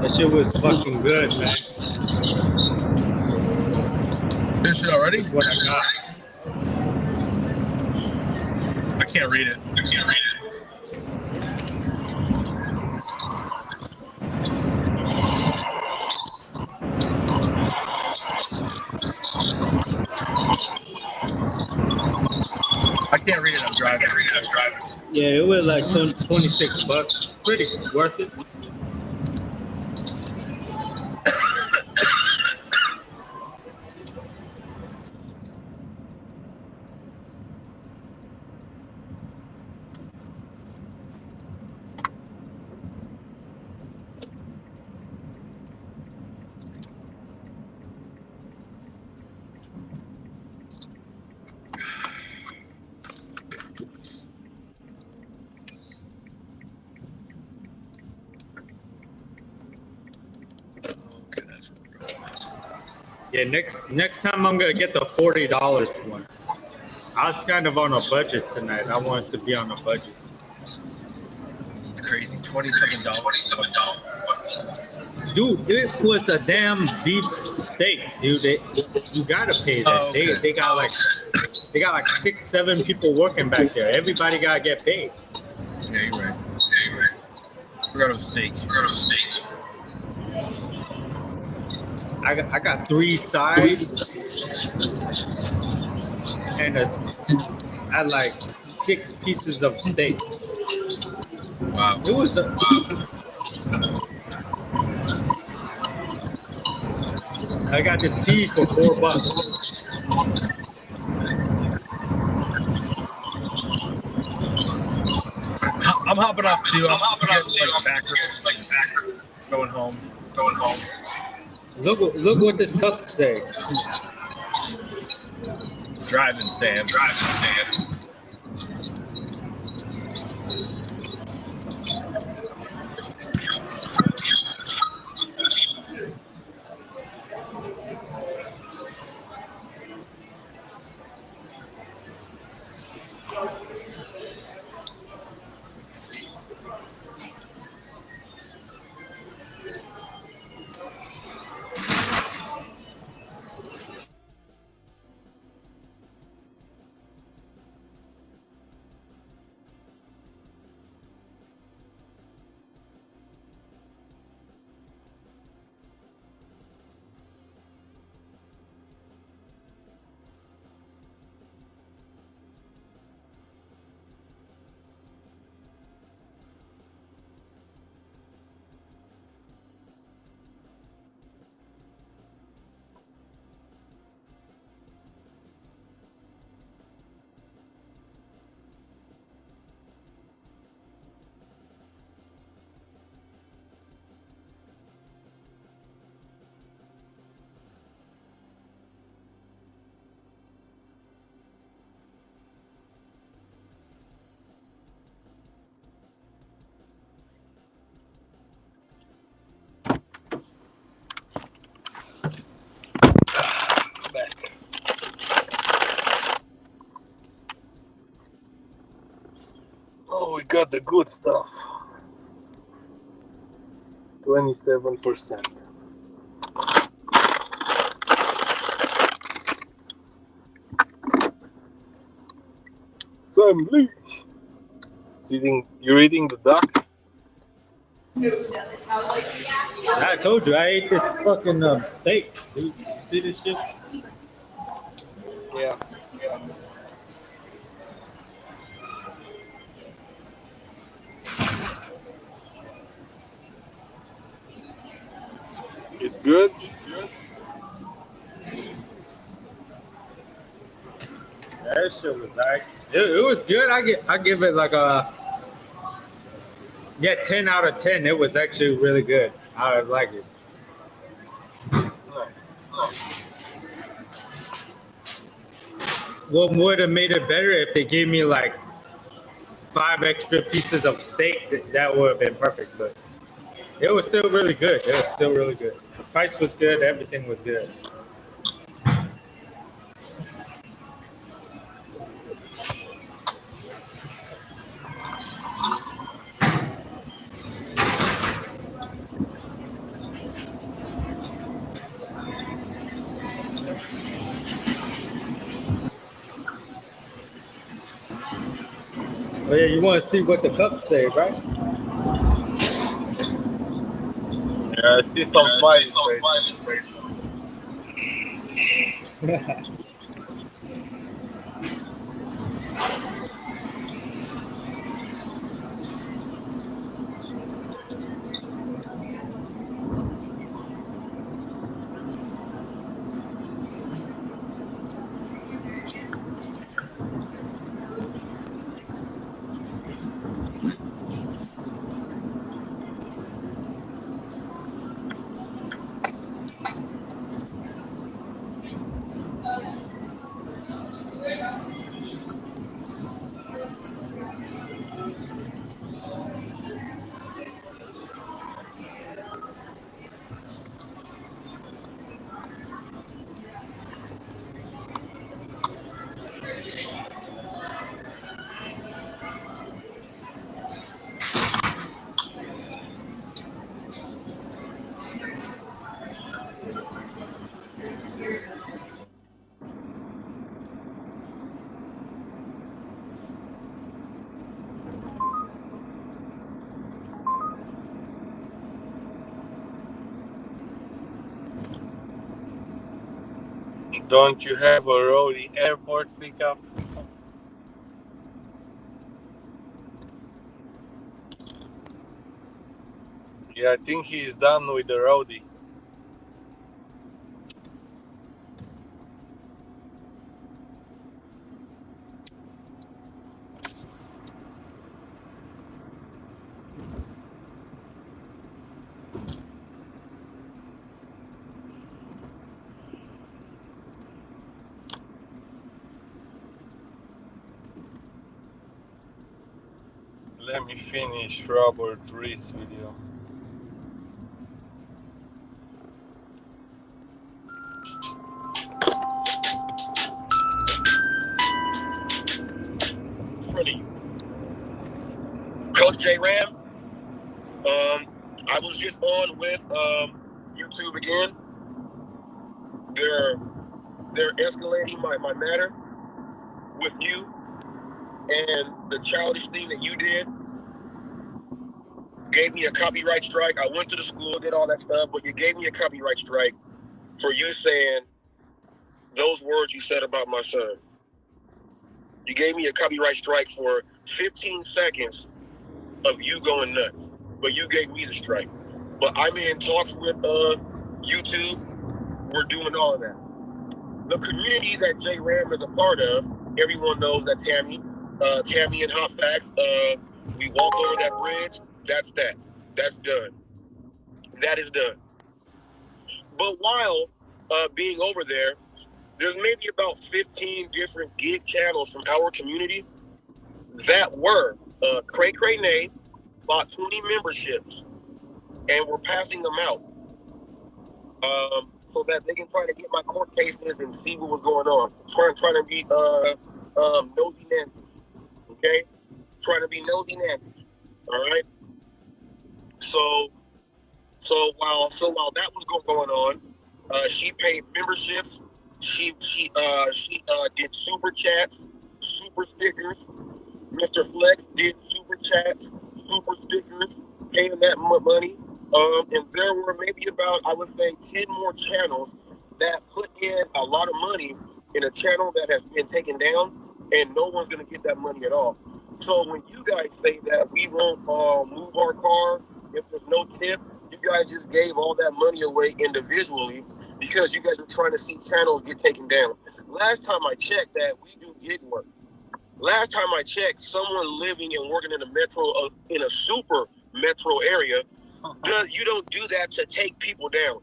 That shit was fucking good, man. Finish it already? That's what I got. I can't read it. I can't read it. I'm driving. Yeah, it was like $26. Pretty worth it. Yeah, next time I'm gonna get the $40 one. I was kind of on a budget tonight. I wanted to be on a budget. It's crazy. $20-something. Dude, it was a damn beef steak, dude. You gotta pay that. Oh, okay. They got like 6-7 people working back there. Everybody gotta get paid. Yeah, you're right. We're going to steak. I got 3 sides and I had like 6 pieces of steak. Wow. It was I got this tea for $4. I'm hopping off too. I'm hopping off backer, going home. Look what this cup say. Driving, Sam. Oh, we got the good stuff. 27%. Sam Lee. You're eating the duck? I told you I ate this fucking steak, dude. You see this shit? Yeah. It's good. That shit was alright. It was good. I give it like a 10 out of 10. It was actually really good. I like it. What would have made it better if they gave me like 5 extra pieces of steak? That would have been perfect. But It was still really good. It was still really good. Price was good. Everything was good. Oh yeah, you want to see what the cups say, right? Yeah, I see some smiley faces. Don't you have a roadie airport pickup? Yeah, I think he is done with the roadie. Let me finish Robert Reese video. Coach J Ram, I was just on with YouTube again. They're escalating my matter with you and the childish thing that you did. Gave me a copyright strike. I went to the school, did all that stuff, but you gave me a copyright strike for you saying those words you said about my son. You gave me a copyright strike for 15 seconds of you going nuts, but you gave me the strike. But I'm in talks with YouTube. We're doing all of that. The community that J Ram is a part of, everyone knows that Tammy and Hot Facts, we walked over that bridge. That's that. That's done. That is done. But while being over there, there's maybe about 15 different gig channels from our community that were Cray Cray Nay, bought 20 memberships, and we're passing them out so that they can try to get my court cases and see what was going on. Trying to be nosy Nancy, okay? Trying to be nosy Nancy, all right? So while that was going on, she paid memberships. She did super chats, super stickers. Mr. Flex did super chats, super stickers, paying that money. And there were maybe about, I would say, 10 more channels that put in a lot of money in a channel that has been taken down, and no one's going to get that money at all. So when you guys say that we won't move our car if there's no tip, you guys just gave all that money away individually because you guys are trying to see channels get taken down. Last time I checked that, we do gig work. Last time I checked, someone living and working in a metro, in a super metro area, you don't do that to take people down.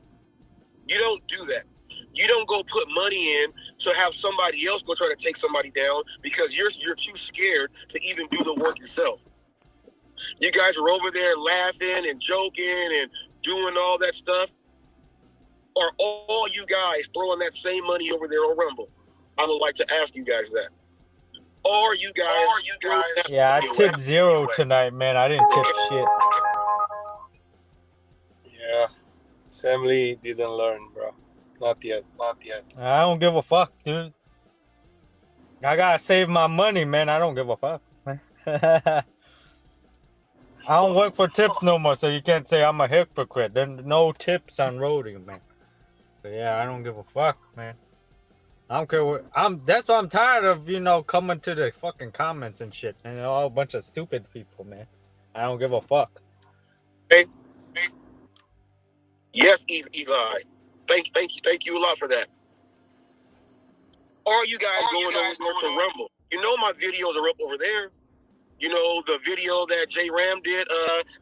You don't do that. You don't go put money in to have somebody else go try to take somebody down because you're too scared to even do the work yourself. You guys are over there laughing and joking and doing all that stuff. Are all you guys throwing that same money over there on Rumble? I would like to ask you guys that. Are you guys? Yeah, I tipped 0 tonight, man. I didn't tip shit. Yeah, Samly didn't learn, bro. Not yet. I don't give a fuck, dude. I gotta save my money, man. I don't give a fuck. I don't work for tips no more, so you can't say I'm a hypocrite. There's no tips on roading, man. But yeah, I don't give a fuck, man. I don't care what that's why I'm tired of, coming to the fucking comments and shit. And they're all a bunch of stupid people, man. I don't give a fuck. Hey. Yes, Eli. Thank you a lot for that. Are you guys going over there to Rumble? You know my videos are up over there. You know, the video that J Ram did,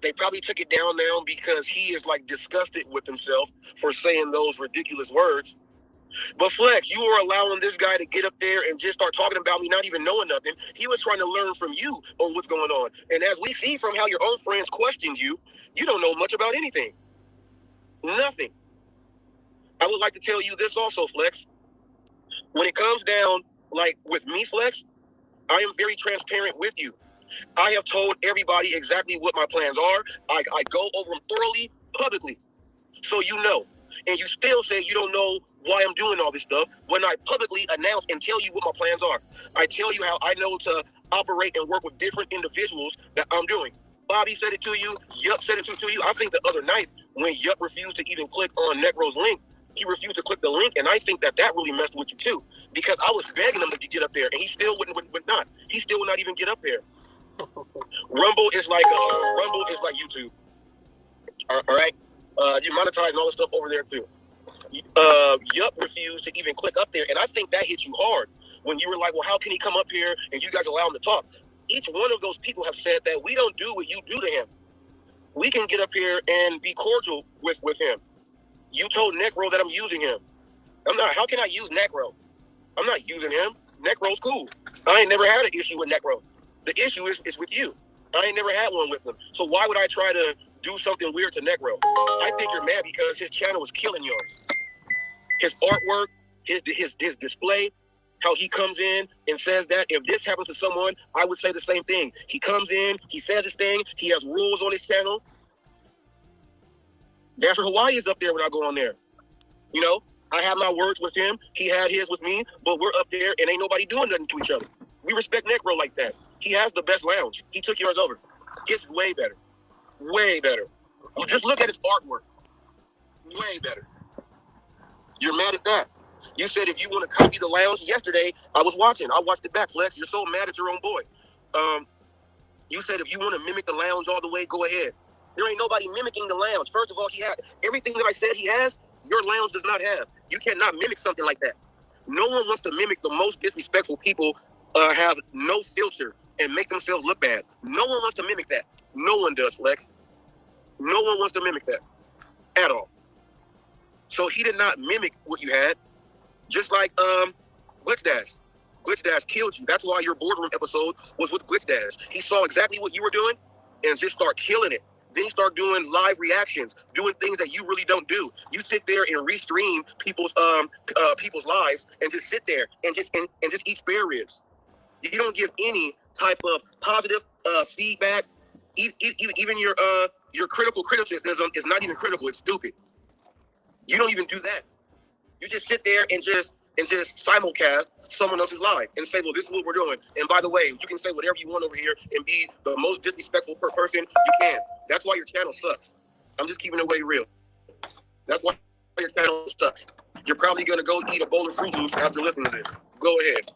they probably took it down now because he is like disgusted with himself for saying those ridiculous words. But Flex, you were allowing this guy to get up there and just start talking about me, not even knowing nothing. He was trying to learn from you on what's going on. And as we see from how your own friends questioned you, you don't know much about anything. Nothing. I would like to tell you this also, Flex. When it comes down, like with me, Flex, I am very transparent with you. I have told everybody exactly what my plans are. I go over them thoroughly, publicly, so you know. And you still say you don't know why I'm doing all this stuff when I publicly announce and tell you what my plans are. I tell you how I know to operate and work with different individuals that I'm doing. Bobby said it to you. Yup said it to you. I think the other night when Yup refused to even click on Necro's link, he refused to click the link, and I think that really messed with you too, because I was begging him to get up there, and he still would not. He still would not even get up there. Rumble is like YouTube. All right, you monetize and all the stuff over there too. Yup refused to even click up there, and I think that hit you hard when you were like, well, how can he come up here and you guys allow him to talk? Each one of those people have said that we don't do what you do to him. We can get up here and be cordial with him. You told Necro that I'm using him. I'm not. How can I use Necro? I'm not using him. Necro's cool. I ain't never had an issue with Necro. The issue is with you. I ain't never had one with him. So why would I try to do something weird to Necro? I think you're mad because his channel is killing yours. His artwork, his display, how he comes in and says that if this happens to someone, I would say the same thing. He comes in, he says his thing, he has rules on his channel. Dasher Hawaii is up there when I go on there. You know, I have my words with him. He had his with me, but we're up there and ain't nobody doing nothing to each other. We respect Necro like that. He has the best lounge. He took yours over. It's way better. Way better. You just look at his artwork. Way better. You're mad at that. You said if you want to copy the lounge yesterday, I was watching. I watched it back, Flex. You're so mad at your own boy. You said if you want to mimic the lounge all the way, go ahead. There ain't nobody mimicking the lounge. First of all, he had everything that I said he has, your lounge does not have. You cannot mimic something like that. No one wants to mimic the most disrespectful people, have no filter and make themselves look bad. No one wants to mimic that. No one does, Flex. No one wants to mimic that at all. So he did not mimic what you had. Just like Glitchdash. Glitchdash killed you. That's why your boardroom episode was with Glitchdash. He saw exactly what you were doing and just start killing it. Then you start doing live reactions, doing things that you really don't do. You sit there and restream people's lives and just sit there and just eat spare ribs. You don't give any type of positive feedback. Even your critical criticism is not even critical. It's stupid. You don't even do that. You just sit there and just simulcast someone else's life and say, well, this is what we're doing. And by the way, you can say whatever you want over here and be the most disrespectful person you can. That's why your channel sucks. I'm just keeping it way real. That's why your channel sucks. You're probably going to go eat a bowl of Fruit Loops after listening to this. Go ahead.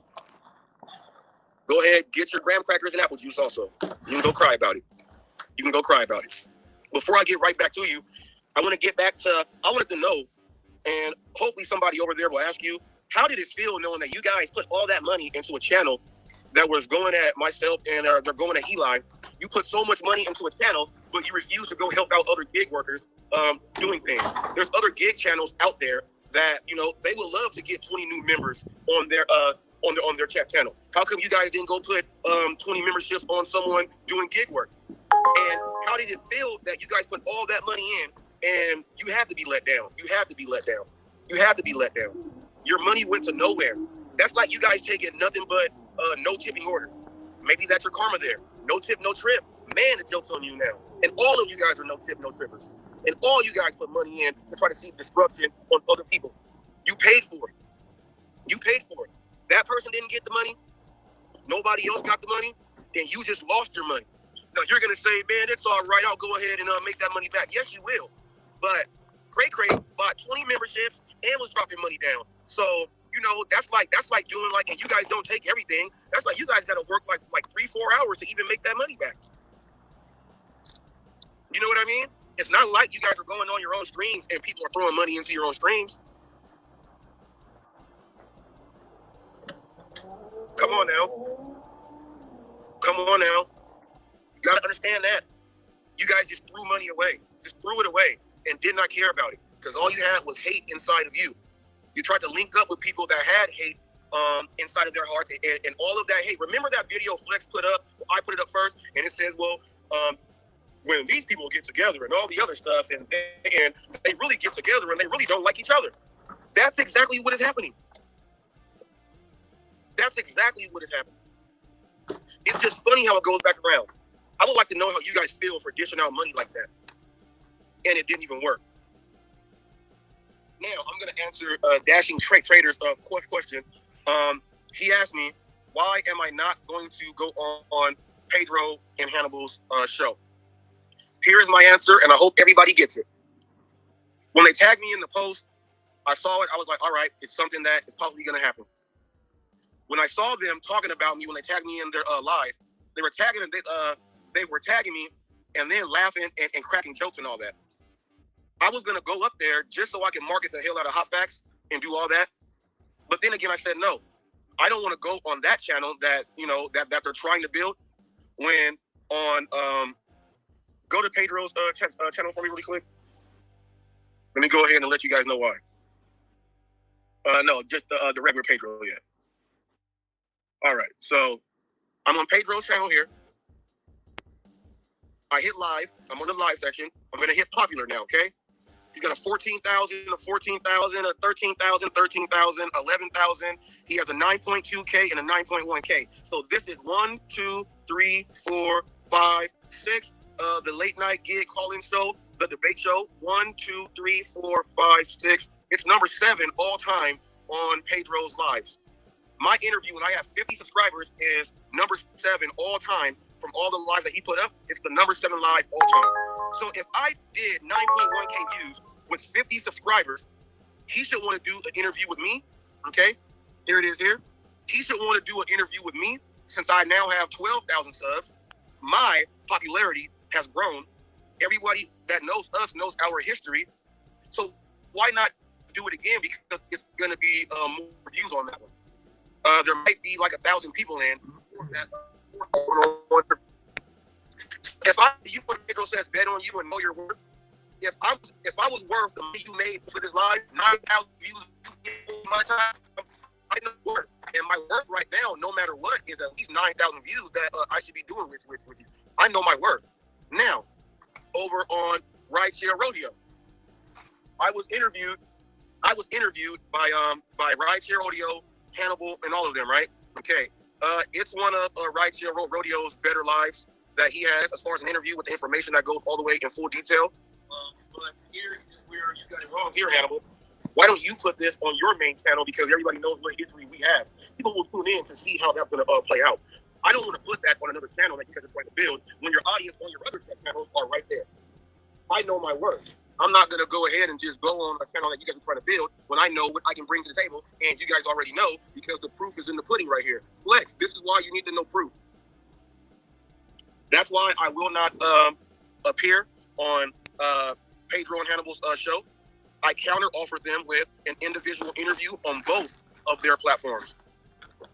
Go ahead, get your graham crackers and apple juice also. You can go cry about it. You can go cry about it. Before I get right back to you, I wanted to know, and hopefully somebody over there will ask you, how did it feel knowing that you guys put all that money into a channel that was going at myself and they're going at Eli? You put so much money into a channel, but you refuse to go help out other gig workers doing things. There's other gig channels out there that, you know, they would love to get 20 new members on their chat channel. How come you guys didn't go put 20 memberships on someone doing gig work? And how did it feel that you guys put all that money in and you had to be let down? You had to be let down. You had to be let down. Your money went to nowhere. That's like you guys taking nothing but no tipping orders. Maybe that's your karma there. No tip, no trip. Man, the joke's on you now. And all of you guys are no tip, no trippers. And all you guys put money in to try to see disruption on other people. You paid for it. You paid for it. That person didn't get the money. Nobody else got the money. Then you just lost your money. Now you're gonna say, man, it's all right. I'll go ahead and make that money back. Yes, you will. But Cray bought 20 memberships and was dropping money down. So that's like doing and you guys don't take everything. That's like you guys got to work like 3-4 hours to even make that money back. You know what I mean? It's not like you guys are going on your own streams and people are throwing money into your own streams. Come on now. Come on now. You got to understand that. You guys just threw money away. Just threw it away and did not care about it because all you had was hate inside of you. You tried to link up with people that had hate inside of their hearts and all of that hate. Remember that video Flex put up? I put it up first, and it says, well, when these people get together and all the other stuff, and they really get together and they really don't like each other. That's exactly what is happening. That's exactly what is happening. It's just funny how it goes back around. I would like to know how you guys feel for dishing out money like that. And it didn't even work. Now, I'm going to answer Dashing Trader's question. He asked me, why am I not going to go on Pedro and Hannibal's show? Here is my answer, and I hope everybody gets it. When they tagged me in the post, I saw it. I was like, all right, it's something that is possibly going to happen. When I saw them talking about me, when they tagged me in their live, they were tagging me and then laughing and cracking jokes and all that. I was going to go up there just so I can market the hell out of Hot Facts and do all that. But then again, I said, no, I don't want to go on that channel that they're trying to build when on, go to Pedro's channel for me really quick. Let me go ahead and let you guys know why. No, just the regular Pedro, yeah. All right, so I'm on Pedro's channel here. I hit live. I'm on the live section. I'm going to hit popular now, okay? He's got a 14,000, a 14,000, a 13,000, 13,000, 11,000. He has a 9.2K and a 9.1K. So this is 1, 2, 3, 4, 5, 6. The late night gig call-in show, the debate show. 1, 2, 3, 4, 5, 6. It's number 7 all time on Pedro's lives. My interview, when I have 50 subscribers, is number 7 all time from all the lives that he put up. It's the number 7 live all time. So if I did 9.1K views with 50 subscribers, he should want to do an interview with me. Okay, here it is here. He should want to do an interview with me since I now have 12,000 subs. My popularity has grown. Everybody that knows us knows our history. So why not do it again? Because it's going to be more views on that one. There might be like 1,000 people in. You put Pedro says bet on you and know your worth. If I was worth the money you made for this live, 9,000 views my time, I know worth. And my worth right now, no matter what, is at least 9,000 views that I should be doing with you. I know my worth. Now, over on Rideshare Rodeo, I was interviewed by Rideshare Rodeo, Hannibal, and all of them, right? Okay. It's one of Rideshare Rodeo's better lives that he has as far as an interview with the information that goes all the way in full detail. But here is where you got it wrong here, Hannibal. Why don't you put this on your main channel, because everybody knows what history we have. People will tune in to see how that's going to play out. I don't want to put that on another channel that you guys are trying to build when your audience on your other channels are right there. I know my worth. I'm not going to go ahead and just go on a channel that you guys are trying to build when I know what I can bring to the table, and you guys already know because the proof is in the pudding right here. Flex, this is why you need to know proof. That's why I will not appear on Pedro and Hannibal's show. I counter-offer them with an individual interview on both of their platforms.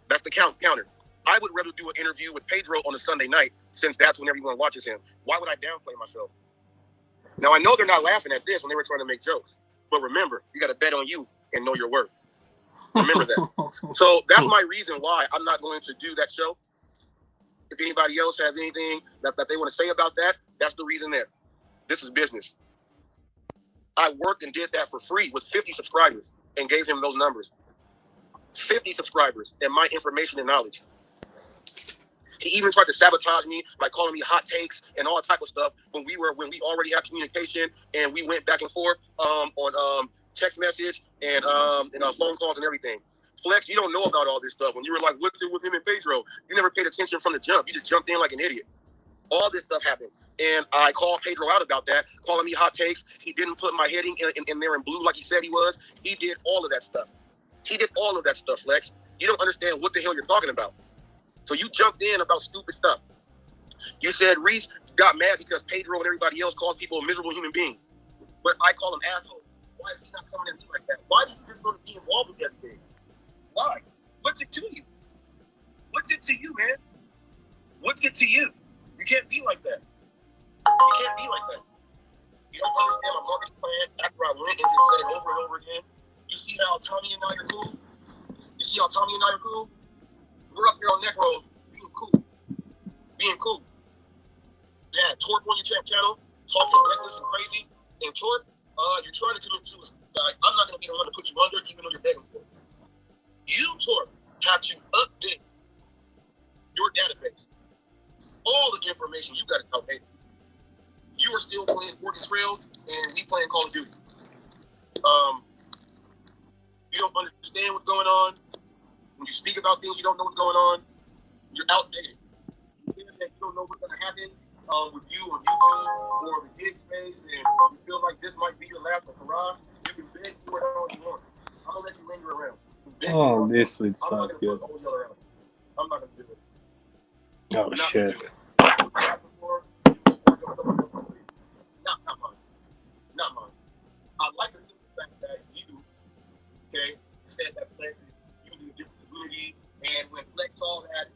That's the counter. I would rather do an interview with Pedro on a Sunday night, since that's when everyone watches him. Why would I downplay myself? Now, I know they're not laughing at this when they were trying to make jokes. But remember, you got to bet on you and know your worth. Remember that. So that's my reason why I'm not going to do that show. If anybody else has anything that they want to say about that, that's the reason there. This is business. I worked and did that for free with 50 subscribers and gave him those numbers. 50 subscribers and my information and knowledge. He even tried to sabotage me by calling me hot takes and all type of stuff when we already had communication and we went back and forth on text message and phone calls and everything. Flex, you don't know about all this stuff. When you were like, what's it with him and Pedro? You never paid attention from the jump. You just jumped in like an idiot. All this stuff happened. And I called Pedro out about that, calling me hot takes. He didn't put my heading in there in blue like he said he was. He did all of that stuff. He did all of that stuff, Flex. You don't understand what the hell you're talking about. So you jumped in about stupid stuff. You said Reese got mad because Pedro and everybody else calls people miserable human beings. But I call them assholes. Why is he not coming at me like that? Why do you just want to be involved with everything? Why? What's it to you? What's it to you, man? What's it to you? You can't be like that. You can't be like that. You don't understand my marketing plan after I went and just said it over and over again. You see how Tommy and I are cool? You see how Tommy and I are cool? We're up there on neck rolls, being cool. Being cool. Yeah, Torp on your channel, talking reckless and crazy. And Torp, you're trying to commit suicide. I'm not going to be the one to put you under, even though you're begging for it. You, Torp, have to update your database. All the information you got is outdated. You are still playing Oregon Trails, and we playing Call of Duty. You don't understand what's going on. When you speak about things you don't know what's going on, you're outdated. You say that you don't know what's going to happen with you on YouTube or the gig space, and you feel like this might be your last hurrah, you can beg for it all you want. I'm going to let you linger around. Oh, this would sounds good. I'm not going to do it. Oh, shit. Not mine. I like the simple fact that you, okay, said that Flex is using a different community, and when Flex saw that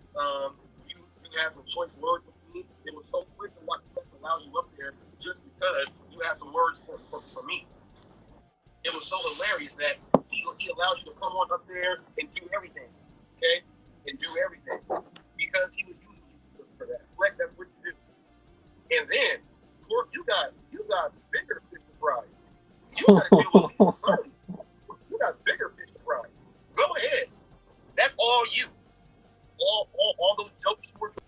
you had some choice words with me, it was so quick to watch Flex allow you up there just because you had some words for me. It was so hilarious that he allowed you to come on up there and do everything, okay, and do everything because he was using you for that. Flex, that's what you do. And then, Torp, you got bigger fish to fry. You got to deal with Lisa Surly. You got bigger fish to fry. Go ahead. That's all you. All those jokes you were doing.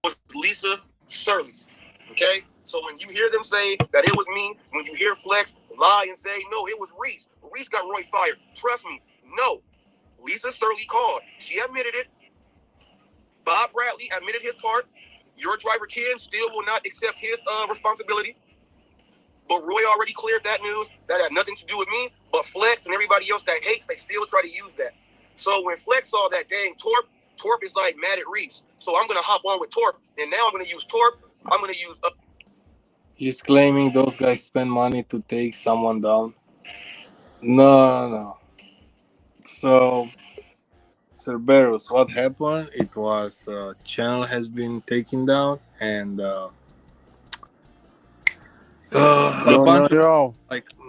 Was Lisa Surly. Okay? So when you hear them say that it was me, when you hear Flex lie and say, no, it was Reese. Reese got Roy fired. Trust me, no. Lisa Surly called. She admitted it. Bob Bradley admitted his part. Your driver Ken still will not accept his responsibility. But Roy already cleared that news. That had nothing to do with me. But Flex and everybody else that hates, they still try to use that. So when Flex saw that dang Torp is like mad at Reese. So I'm going to hop on with Torp. And now I'm going to use Torp. I'm going to use... He's claiming those guys spend money to take someone down. No. So, Cerberus, what happened? It was channel has been taken down, and a bunch of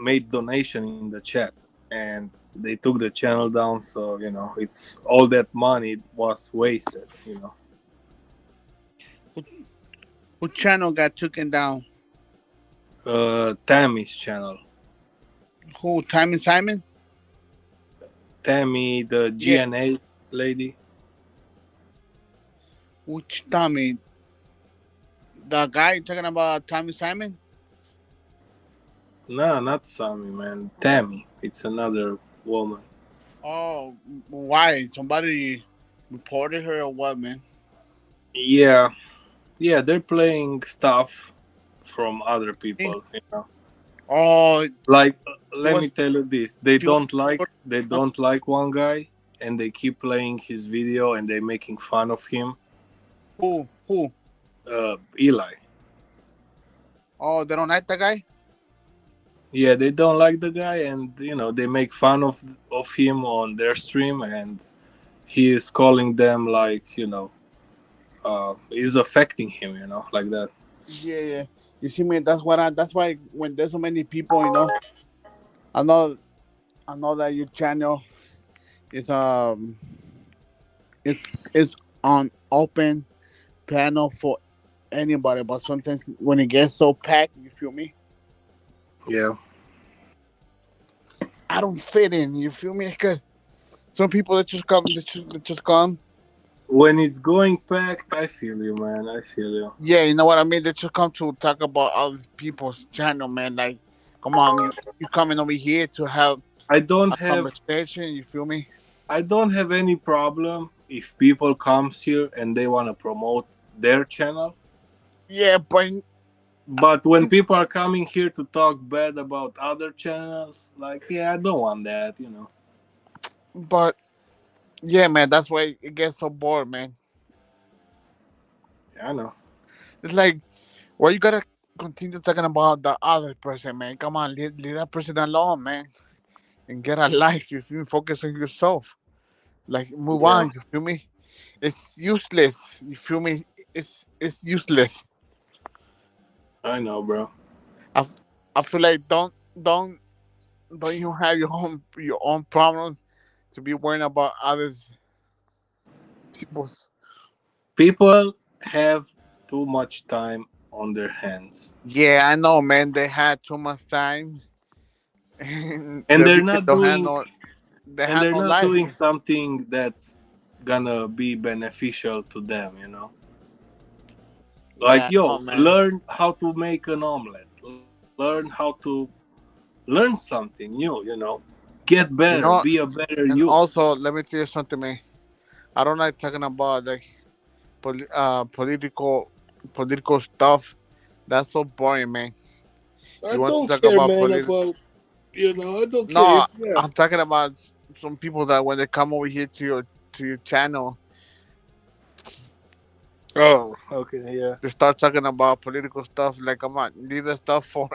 made donation in the chat, and they took the channel down. So it's all that money was wasted. What channel got taken down? Tammy's channel. Who? Tammy Simon? Tammy, the GNA lady. Which Tommy? The guy you're talking about, Tommy Simon? No, not Sammy, man. Tammy. It's another woman. Oh, why? Somebody reported her or what, man? Yeah, they're playing stuff from other people. Oh, like let me tell you this: they don't like one guy, and they keep playing his video, and they're making fun of him. Who? Eli. Oh, they don't like the guy? Yeah, they don't like the guy, and they make fun of him on their stream, and he is calling them like is affecting him, you know, like that. Yeah, yeah. You see, man, that's why when there's so many people, I know, I know that your channel is it's on open panel for anybody, but sometimes when it gets so packed, you feel me? Yeah. I don't fit in. You feel me? Cause some people that just come. When it's going packed, I feel you, man. I feel you. Yeah, you know what I mean. They just come to talk about other people's channel, man. Like, come on, you coming over here to have I don't a have conversation. You feel me? I don't have any problem if people comes here and they want to promote their channel. Yeah, But when people are coming here to talk bad about other channels, like, yeah, I don't want that, you know. but yeah, man. That's why it gets so bored, man. Yeah, I know. It's like, well, you gotta continue talking about the other person, man. Come on, leave that person alone, man, and get a life. You feel me? Focus on yourself. Like, move Yeah, on. You feel me? It's useless. You feel me? It's useless. I know, bro. I, I feel like don't you have your own problems to be worrying about others people's. People have too much time on their hands. Yeah, I know, man. They had too much time, and And they they're really not don't have doing no. They and have they're no not life. doing something that's gonna be beneficial to them, you know. Yeah, Like, I know, yo, man. learn how to make an omelet. Learn how to learn something new, you know. Get You better, know, be a better and you. also let me tell you something, man. I don't like talking about like political stuff. That's so boring, man. I You want to don't talk care, about man, political? about, you know, I don't care No, if, yeah. I'm talking about some people that when they come over here to your channel, Oh, okay, yeah. they start talking about political stuff. Like, come on, leave the stuff for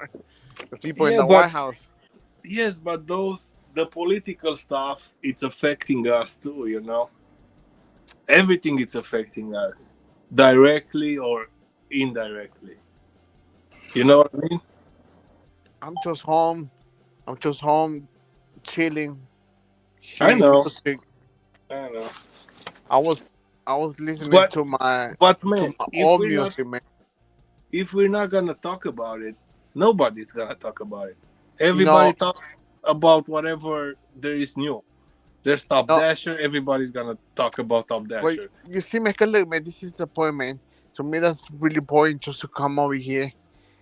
the people in Yeah, the but White House. yes, but the political stuff, it's affecting us too, you know. Everything is affecting us, directly or indirectly. You know what I mean? I'm just home. I'm just home, chilling, I hearing know, music. I know. I was I was listening But but to man, my own music, man. if we're not gonna talk about it, nobody's gonna talk about it. You Everybody know, talks about whatever there is new. There's Top no, Dasher. Everybody's gonna talk about Top but Dasher. you see, make a look, man. This is the point, man. To me, that's really boring just to come over here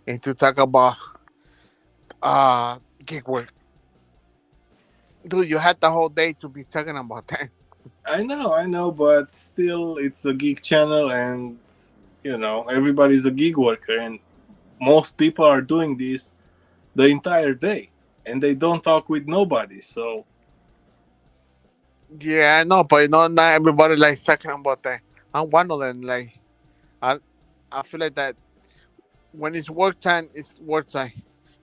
and to talk about gig work. Dude, you had the whole day to be talking about that. I know, but still, it's a geek channel, and you know, everybody's a gig worker, and most people are doing this the entire day, and they don't talk with nobody. So Yeah, I know, but not everybody like talking about that. I'm one of them. Like, I, I feel like that when it's work time, it's work time.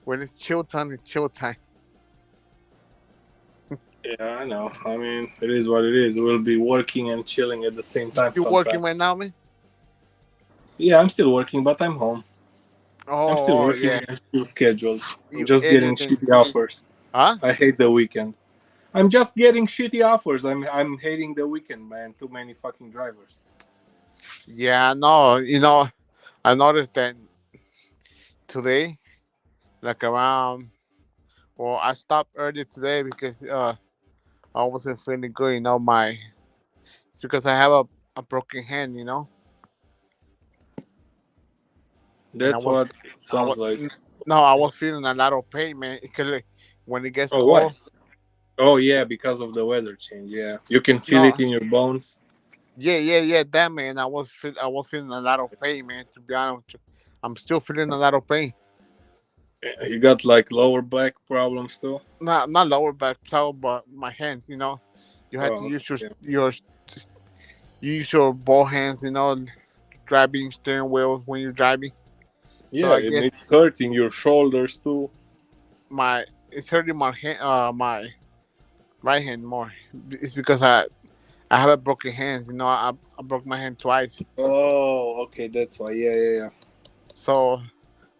When it's chill time, it's chill time. yeah, I know. I mean, it is what it is. We'll be working and chilling at the same You time still working sometimes. right now, man? Yeah, I'm still working, but I'm home. I'm still Oh, working yeah. and still scheduled. I'm You just getting editing, shitty offers. huh? I hate the weekend. I'm just getting shitty offers. I'm hating the weekend, man. Too many fucking drivers. Yeah, I know. I noticed that today, like around. Well, I stopped early today because I wasn't feeling good. It's because I have a broken hand. And That's what it I sounds was, like. no, I was feeling a lot of pain, man. Because when it gets Oh, why? cold, Oh, yeah, because of the weather change. Yeah, you can feel no, it in your bones. yeah, that man. I was feeling a lot of pain, man. To be honest with you, I'm still feeling a lot of pain. You got like lower back problems too. Not lower back, power, but my hands. You had to Oh, okay. use Yeah, you use your both hands. Driving steering wheel when you're driving. So yeah, I and guess it's hurting your shoulders too. my it's hurting my hand, my right hand more. It's because I have a broken hand. You know, I broke my hand twice, Oh, okay, that's why. Yeah. so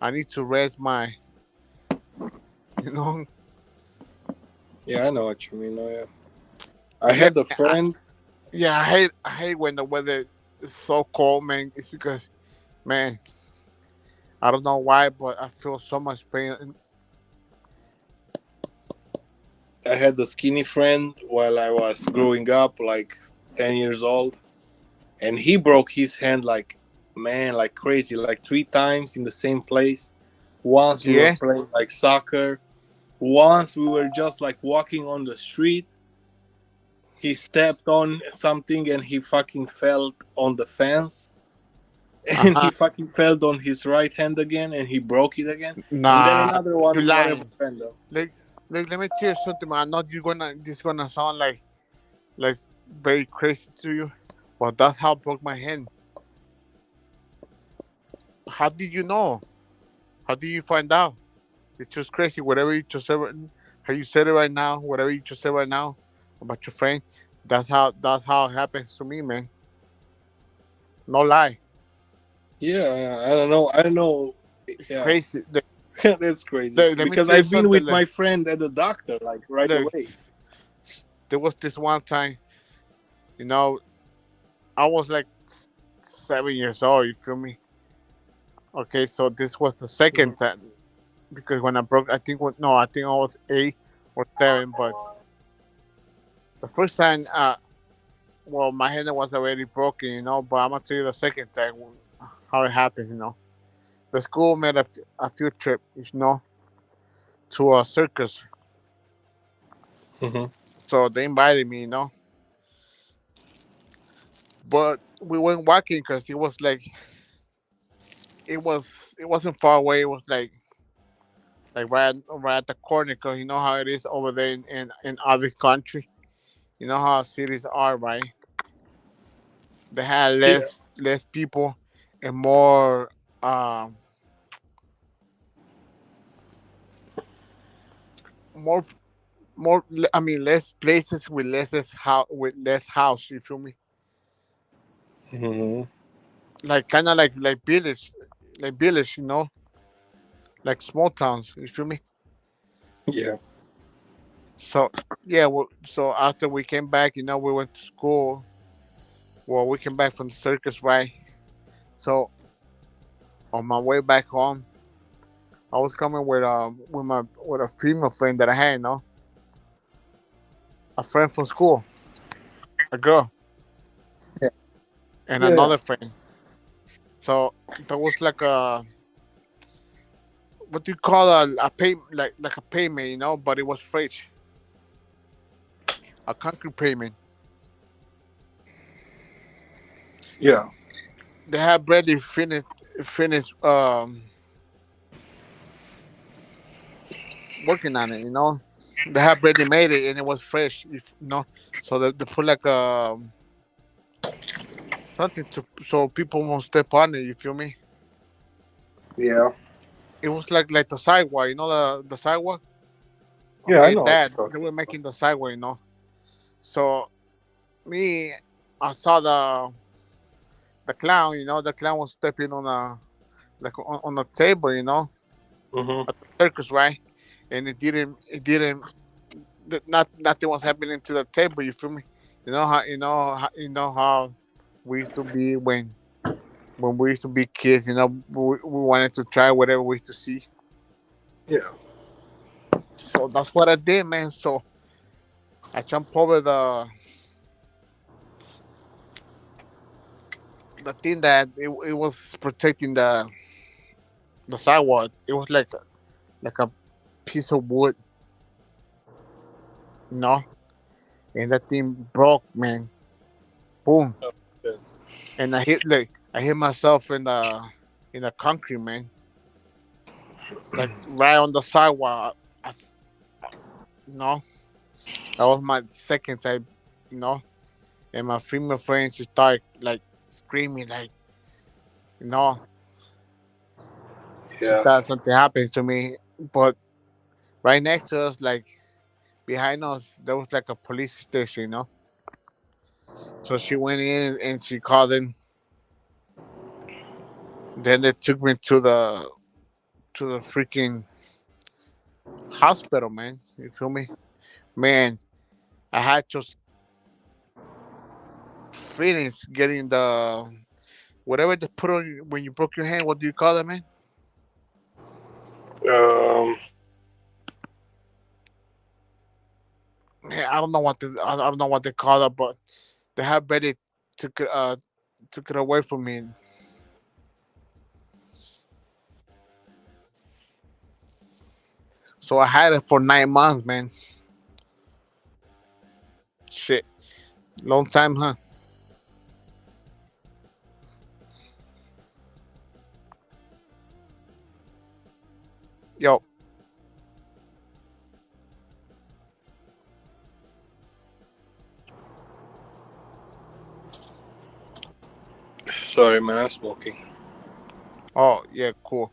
I need to rest my. You know, Yeah, I know what you mean. Oh, yeah. I yeah, had a friend. yeah. I hate when the weather is so cold, man. It's because, man, I don't know why, but I feel so much pain. I had a skinny friend while I was growing up, like 10 years old, and he broke his hand like, man, like crazy, like 3 times in the same place. Once we were Yeah. playing like soccer. Once we were just like walking on the street. He stepped on something and he fucking fell on the fence. Uh And he huh. fucking fell on his right hand again and he broke it again. And then Nah, another you one, whatever lying. friend though. Let me tell you something, man. I know you're gonna this gonna sound like very crazy to you, but that's how I broke my hand. How did you know? How did you find out? It's just crazy. Whatever you just said, how you said it right now, whatever you just said right now about your friend, that's how it happens to me, man. No lie. Yeah, I don't know. I don't know. It's Yeah. crazy. That's crazy. Let me Because tell you I've been something. with my friend at the doctor, like right Look, away. there was this one time, you know, I was like 7 years old. You feel me? Okay, so this was the second time because when I broke, I think I was 8 or 7. But the first time, well, my hand was already broken, But I'm gonna tell you the second time how it happened. The school made a field trip, to a circus. Mm-hmm. So they invited me. But we went walking because it was like it wasn't far away. It was like right at the corner, because you know how it is over there in other country. You know how cities are, right? They had Yeah. less people and um more I mean less places with less house. You feel me? Mm-hmm. Like kind of like village, like small towns. You feel me? Yeah. So yeah, so after we came back, we went to school. Well, we came back from the circus, right? So on my way back home, I was coming with a female friend that I had, a friend from school, a girl, Yeah. and Yeah. another friend. So there was like what do you call a pay like a payment, but it was fresh, a concrete payment. Yeah. They had barely finished working on it. They had barely made it and it was fresh, So they put like something so people won't step on it. You feel me? Yeah. It was like the sidewalk, the sidewalk. Yeah, I Okay, know what that you're they talking were about. making the sidewalk. So me, I saw the clown. The clown was stepping on a table. Mm-hmm. At the circus, right? And it didn't. Nothing was happening to the table. You feel me? You know how we used to be when we used to be kids. We wanted to try whatever we used to see. Yeah. So that's what I did, man. So I jumped over the thing that it was protecting the sidewalk. It was like a piece of wood, you know, and that thing broke, man. Boom, Oh, good. and I hit myself in the concrete, man, like right on the sidewalk. You know, that was my second time, you know, and my female friends just started like screaming, like, you know, she Yeah. thought something happened to me, but right next to us, like behind us, there was like a police station. So she went in and she called him. Then they took me to the freaking hospital, man. You feel me? Man, I had just finished getting the whatever they put on you when you broke your hand. What do you call it, man? Um, Man, I don't know what they call it, but they have Betty took it away from me. So I had it for 9 months, man. Shit, long time, huh? Yo, sorry, man, I'm smoking. oh yeah, cool.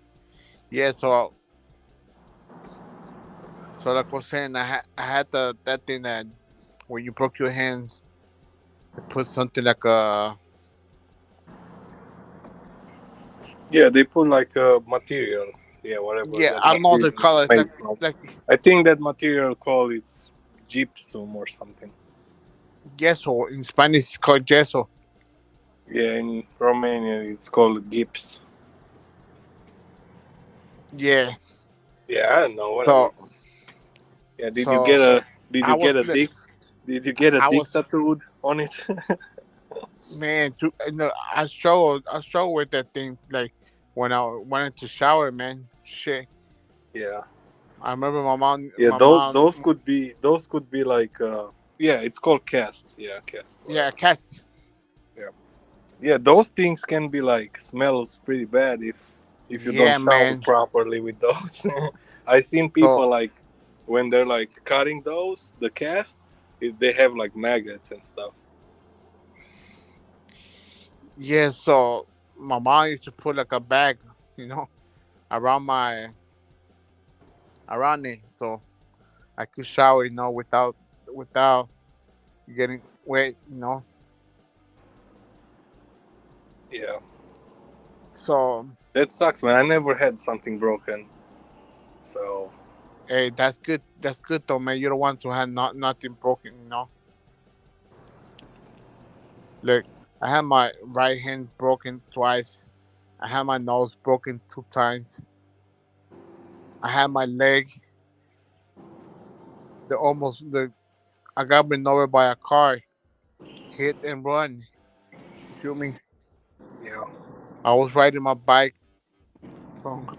Yeah, so like I was saying, I had that thing that when you broke your hands, they put something like a Yeah, they put like a material. Yeah, whatever yeah, that I don't know what they material call is it. made from. Like I think that material called it's gypsum or something. yeso in Spanish it's called yeso. Yeah, in Romania it's called gips. Yeah. Yeah, I don't know, whatever. So Yeah, so did I you was get a like, dick? Did you get a I dick was tattooed on it? man. I struggle with that thing. Like when I wanted to shower, man. Shit. Yeah. I remember my mom. Yeah, My mom. those could be like yeah, it's called cast. Yeah, cast, Yeah, whatever. cats. Yeah. Yeah, those things can be like smells pretty bad if you don't Yeah, shower man. properly with those. I seen So people like when they're like cutting those the cast, they have like maggots and stuff. yeah, so my mom used to put like a bag, you know, around around it, so I could shower, without getting wet, Yeah. So That sucks, man. I never had something broken. So hey, that's good. That's good though, man. You don't want to have nothing broken. Look, I had my right hand broken twice. I had my nose broken 2 times. I had my leg. The I got run over by a car, hit and run. You feel me? yeah. I was riding my bike from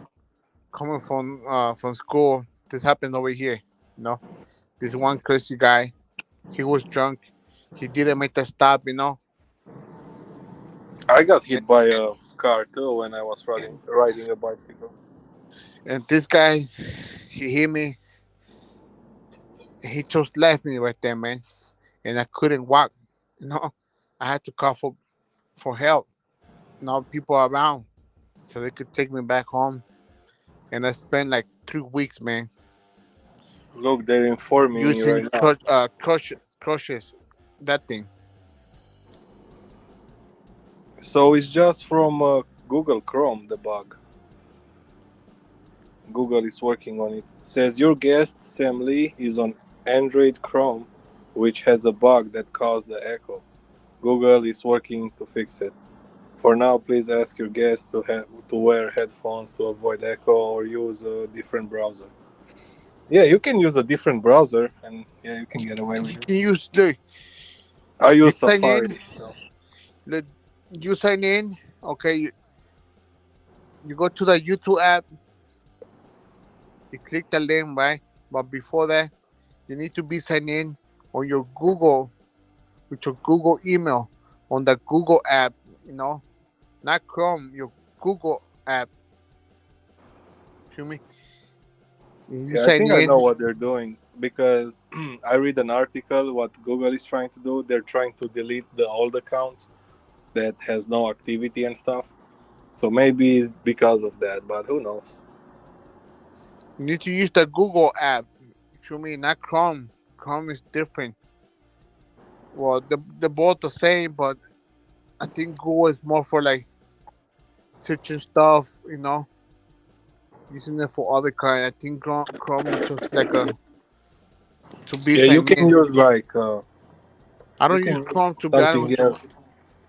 coming from school. This happened over here. You know, this one crazy guy. He was drunk. He didn't make the stop. I got And, hit by a car too when I was riding a bicycle. and this guy, he hit me. He just left me right there, man. And I couldn't walk. You know, I had to call for help. No people around, so they could take me back home. And I spent like 3 weeks, man, Look, they're informing me using right now. crushes, that thing. So it's just from Google Chrome, the bug. Google is working on it. Says your guest, Sam Lee, is on Android Chrome, which has a bug that caused the echo. Google is working to fix it. For now, please ask your guests to wear headphones to avoid echo or use a different browser. Yeah, you can use a different browser, and yeah, you can get away with You it. can use the I you use sign Safari, in. so The you sign in. Okay, you go to the YouTube app. You click the link, right? But before that, you need to be signed in on your Google with your Google email on the Google app. You know, not Chrome. Your Google app. Feel me? You yeah, I sign think I know in. what they're doing because I read an article what Google is trying to do. They're trying to delete the old account that has no activity and stuff. So maybe it's because of that, but who knows? You need to use the Google app. Feel me? Not Chrome. Chrome is different. Well, they're both the same, but I think Google is more for like searching stuff, using it for other kind. I think Chrome is just like a to be Yeah, you like can me. use like I you don't use can use Chrome to be honest something with you. else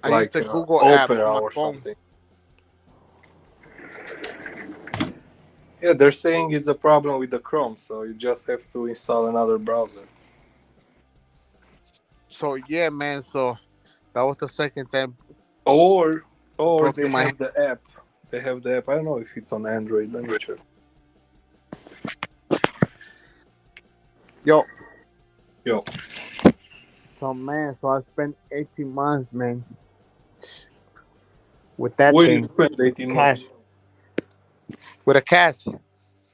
I use like the Google app Opera on my or phone. something. Yeah, they're saying it's a problem with the Chrome, so you just have to install another browser. So yeah, man. So that was the second time Or or broke they in my hand. have the app. They have the app. I don't know if it's on Android. Let me check. Yo, Yo, so man, so I spent 18 months, man, with that where you thing, spend 18 cash, months? with a cash.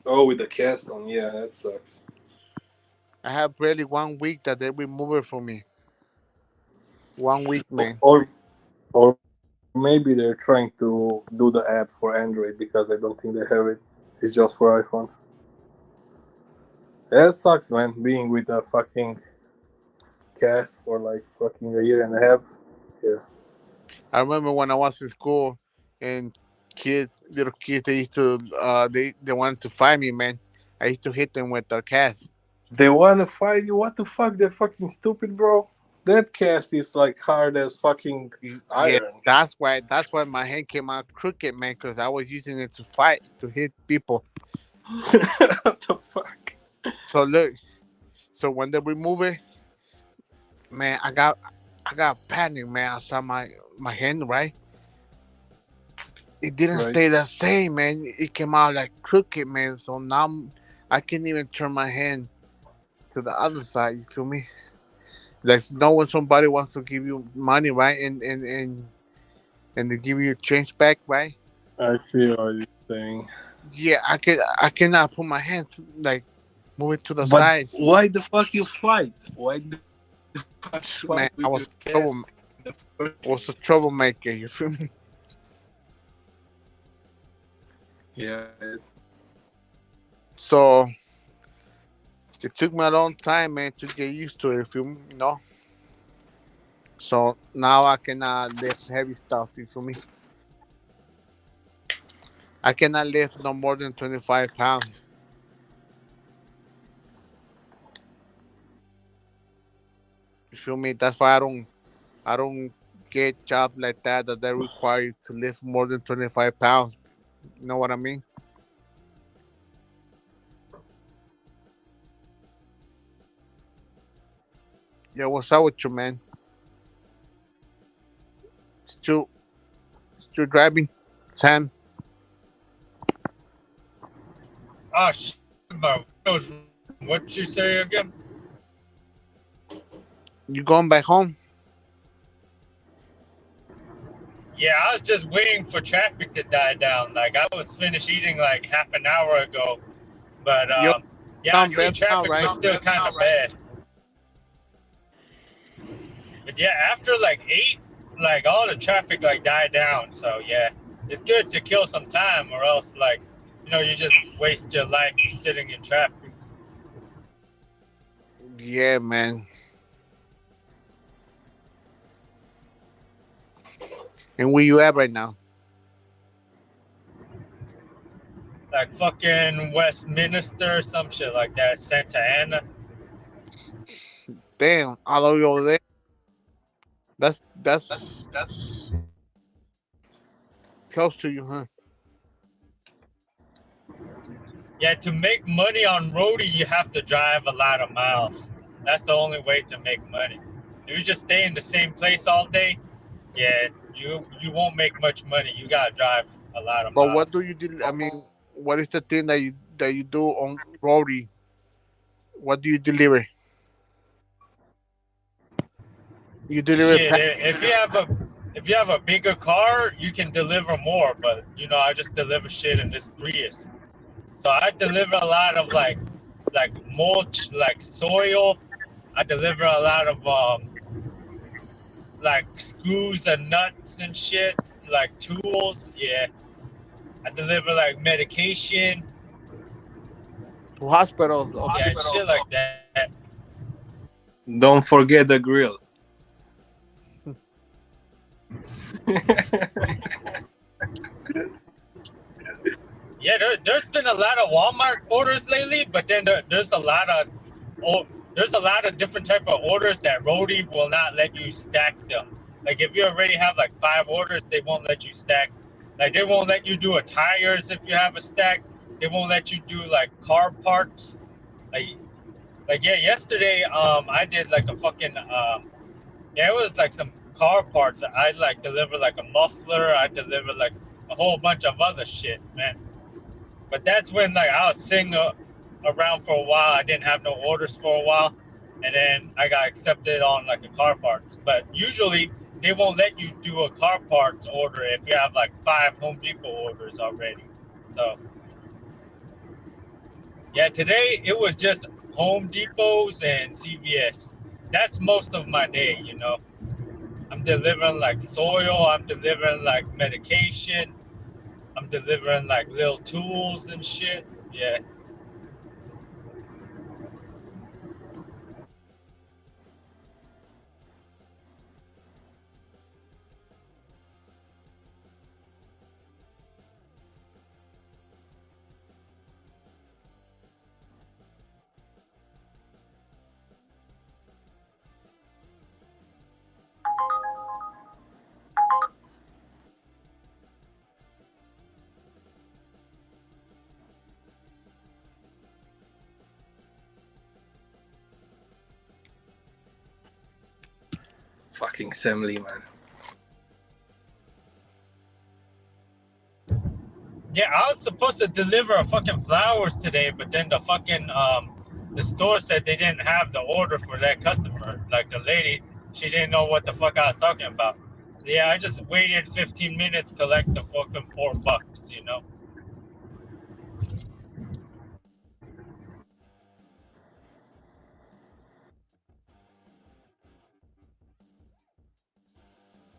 Oh, with the cast on. Yeah, that sucks. I have barely 1 week that they remove it from me. 1 week, man. Or maybe they're trying to do the app for Android because I don't think they have it. It's just for iPhone. That sucks, man. Being with a fucking cast for like fucking a year and a half. Yeah. I remember when I was in school, and little kids, they used to, they wanted to find me, man. I used to hit them with the cash. They want to fight you. What the fuck? They're fucking stupid, bro. That cast is like hard as fucking Yeah, iron. that's why my hand came out crooked, man, because I was using it to fight, to hit people. What the fuck? So look, so when they remove it, man, I got panic, man. I saw my hand, right? It didn't Right. stay the same, man. It came out like crooked, man. So now I can't even turn my hand to the other side. You feel me? Like, no, when somebody wants to give you money, right, and they give you change back, right? I see what you're saying. Yeah, I cannot put my hand like move it to the But side. why the fuck you fight? Why the fuck you fight with Man, your I was cast trouble, in the first place? was a troublemaker. You feel me? Yeah. So it took me a long time, man, to get used to it. You feel me? So now I cannot lift heavy stuff. You feel me? I cannot lift no more than 25 pounds. You feel me? That's why I don't get jobs like that they require you to lift more than 25 pounds. You know what I mean? Yeah, what's up with you, man? Still, still driving, Sam? Oh shit, my windows. What you say again? You going back home? Yeah, I was just waiting for traffic to die down. Like I was finished eating like half an hour ago, but You yeah, I sound see better now, traffic right? was still kind of bad. But yeah, after like 8, like all the traffic like died down. So yeah, it's good to kill some time, or else like you just waste your life sitting in traffic. Yeah, man. And where you at right now? Like fucking Westminster, some shit like that, Santa Ana. Damn, all the way over there. That's That's close to you, huh? Yeah, to make money on roadie, you have to drive a lot of miles. That's the only way to make money. If you just stay in the same place all day, yeah, you won't make much money. You gotta drive a lot of But what do miles. you do? I mean, what is the thing that you do on roadie? What do you deliver? You deliver Shit, pack. if you have a bigger car, you can deliver more. But I just deliver shit in this Prius. So I deliver a lot of like mulch, like soil. I deliver a lot of like screws and nuts and shit, like tools. Yeah, I deliver like medication. To hospitals. Yeah, shit like that. Don't forget the grill. Yeah, there's been a lot of Walmart orders lately, but then there's a lot of different type of orders that Roadie will not let you stack them. Like if you already have like 5 orders, they won't let you stack. Like they won't let you do a tires if you have a stack. They won't let you do like car parts. Like yeah, yesterday I did like a fucking yeah, it was like some car parts. I like delivered like a muffler. I delivered like a whole bunch of other shit, man. But that's when like I was sitting around for a while. I didn't have no orders for a while, and then I got accepted on like a car parts. But usually they won't let you do a car parts order if you have like 5 Home Depot orders already. So yeah, today it was just Home Depots and CVS. That's most of my day, you know. I'm delivering like soil. I'm delivering like medication. I'm delivering like little tools and shit. Yeah. Fucking Semley, man. Yeah, I was supposed to deliver a fucking flowers today, but then the fucking the store said they didn't have the order for that customer. Like the lady, she didn't know what the fuck I was talking about. So yeah, I just waited 15 minutes, collect the fucking $4, you know.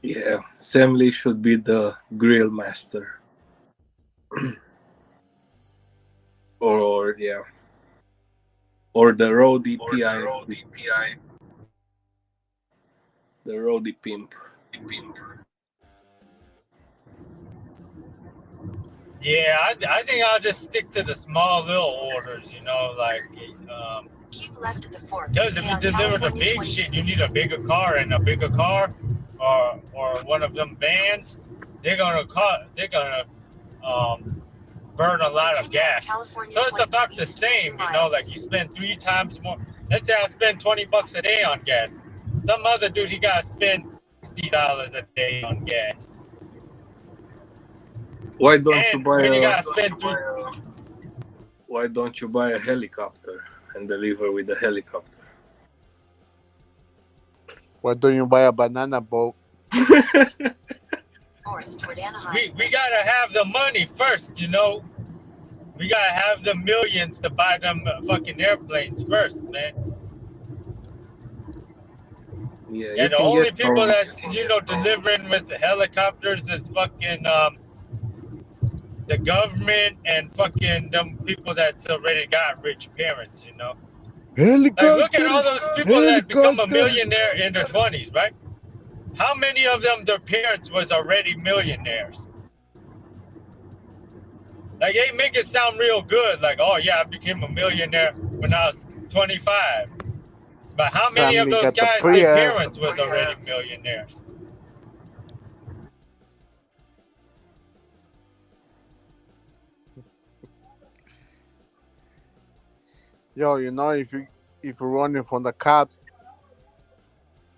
Yeah, Semley should be the grill master. or yeah. Or the roadie PI. The roadie pimp. Yeah, I think I'll just stick to the small little orders, you know, like Keep left at the fork. because if you deliver the big shit, you need a bigger car, and a bigger car or one of them vans, they're gonna burn a lot of gas. So it's about the same, you know, like you spend 3 times more. Let's say I spend $20 a day on gas. Some other dude, he got to spend $60 a day on gas. Why don't you buy when you a gotta spend Why don't you buy a helicopter and deliver with the helicopter? Why don't you buy a banana boat? we gotta have the money first, you know. We gotta have the millions to buy them fucking airplanes first, man. Yeah, The only people that's delivering with the helicopters is fucking the government and fucking them people that's already got rich parents, you know. Helicopter. Like look at all those people that become a millionaire in their 20s, right? How many of them, their parents was already millionaires? Like they make it sound real good, like, oh yeah, I became a millionaire when I was 25. But how many of those guys, their parents was already millionaires? Yo, you know, if you're running from the cops,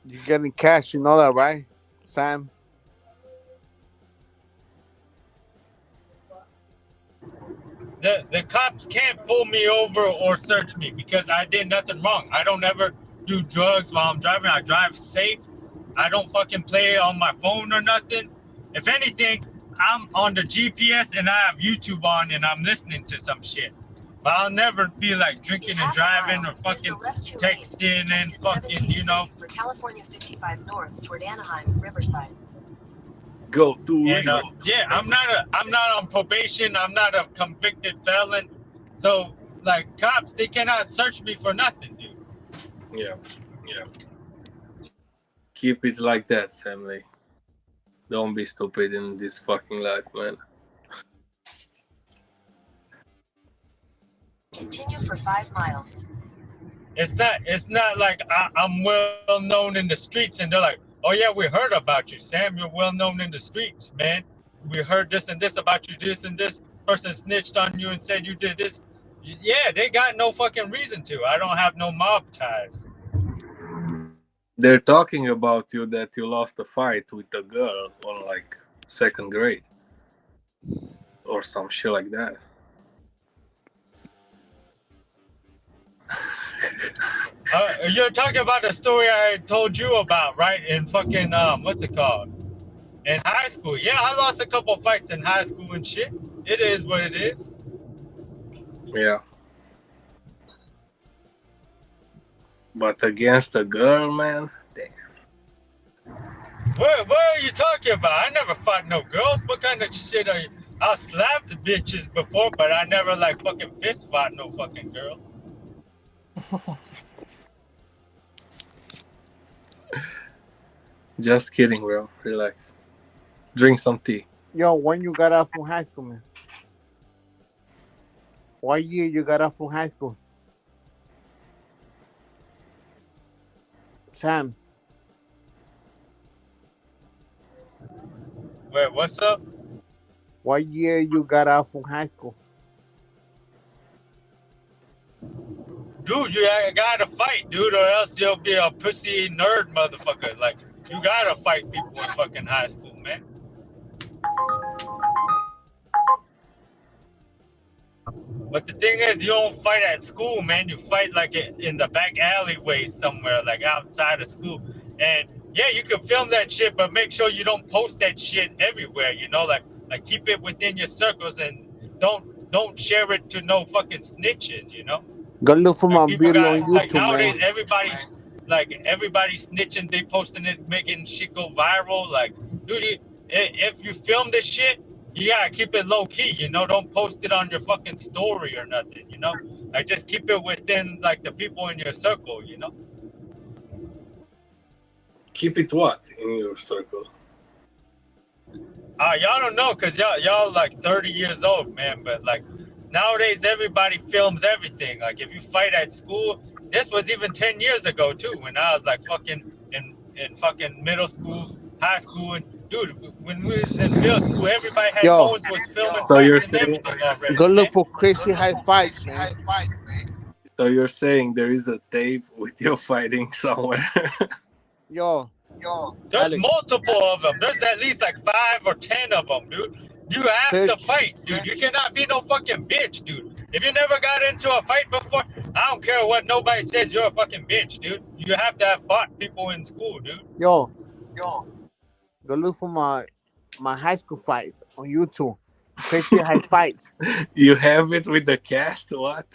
you're getting cash. You know that, right, Sam? The cops can't pull me over or search me because I did nothing wrong. I don't ever do drugs while I'm driving. I drive safe. I don't fucking play on my phone or nothing. If anything, I'm on the GPS and I have YouTube on and I'm listening to some shit. But I'll never be like drinking and driving or fucking texting and fucking, you know. For California 55 North toward Anaheim, Riverside. Go to yeah, I'm not on probation. I'm not a convicted felon. So like cops, they cannot search me for nothing, dude. Yeah. Keep it like that, Samley. Don't be stupid in this fucking life, man. Continue for 5 miles. It's not like I'm well known in the streets and they're like, oh yeah, we heard about you, Sam. You're well known in the streets, man. We heard this and this about you, this and this person snitched on you and said you did this. Yeah, they got no fucking reason to. I don't have no mob ties. They're talking about you that you lost a fight with a girl on like 2nd grade or some shit like that. You're talking about the story I told you about, right? In fucking what's it called? In high school. Yeah, I lost a couple fights in high school and shit. It is what it is. Yeah. But against a girl, man, damn. What are you talking about? I never fought no girls. What kind of shit are you? I slapped bitches before, but I never like fucking fist fought no fucking girls. Just kidding, bro. Relax. Drink some tea. Yo, when you got out from high school, man? What year you got out from high school? Sam. Wait, what's up? What year you got out from high school? Dude, you gotta fight, dude, or else you'll be a pussy nerd motherfucker. Like, you gotta fight people in fucking high school, man. But the thing is, you don't fight at school, man. You fight like in the back alleyway somewhere, like outside of school. And yeah, you can film that shit, but make sure you don't post that shit everywhere. You know, like keep it within your circles and don't share it to no fucking snitches. You know. Go look for my People video got, on YouTube, like nowadays, man. everybody's snitching. They posting it, making shit go viral. Like, dude, if you film this shit, you gotta keep it low key. You know, don't post it on your fucking story or nothing. You know, like just keep it within like the people in your circle. You know. Keep it what in your circle? Y'all don't know because y'all like 30 years old, man. But like nowadays, everybody films everything. Like if you fight at school, this was even 10 years ago too, when I was like fucking in fucking middle school, high school, and dude, when we was in middle school, everybody had phones, was filming So you're fights and saying, everything already. Go Man. look for Crazy High Fights, man. so you're saying there is a tape with you fighting somewhere? Yo, There's Alex. multiple of them. There's at least like 5 or 10 of them, dude. You have to fight, dude. You cannot be no fucking bitch, dude. If you never got into a fight before, I don't care what nobody says, you're a fucking bitch, dude. You have to have fought people in school, dude. Yo. Go look for my high school fights on YouTube. Crazy High Fights. You have it with the cast? What?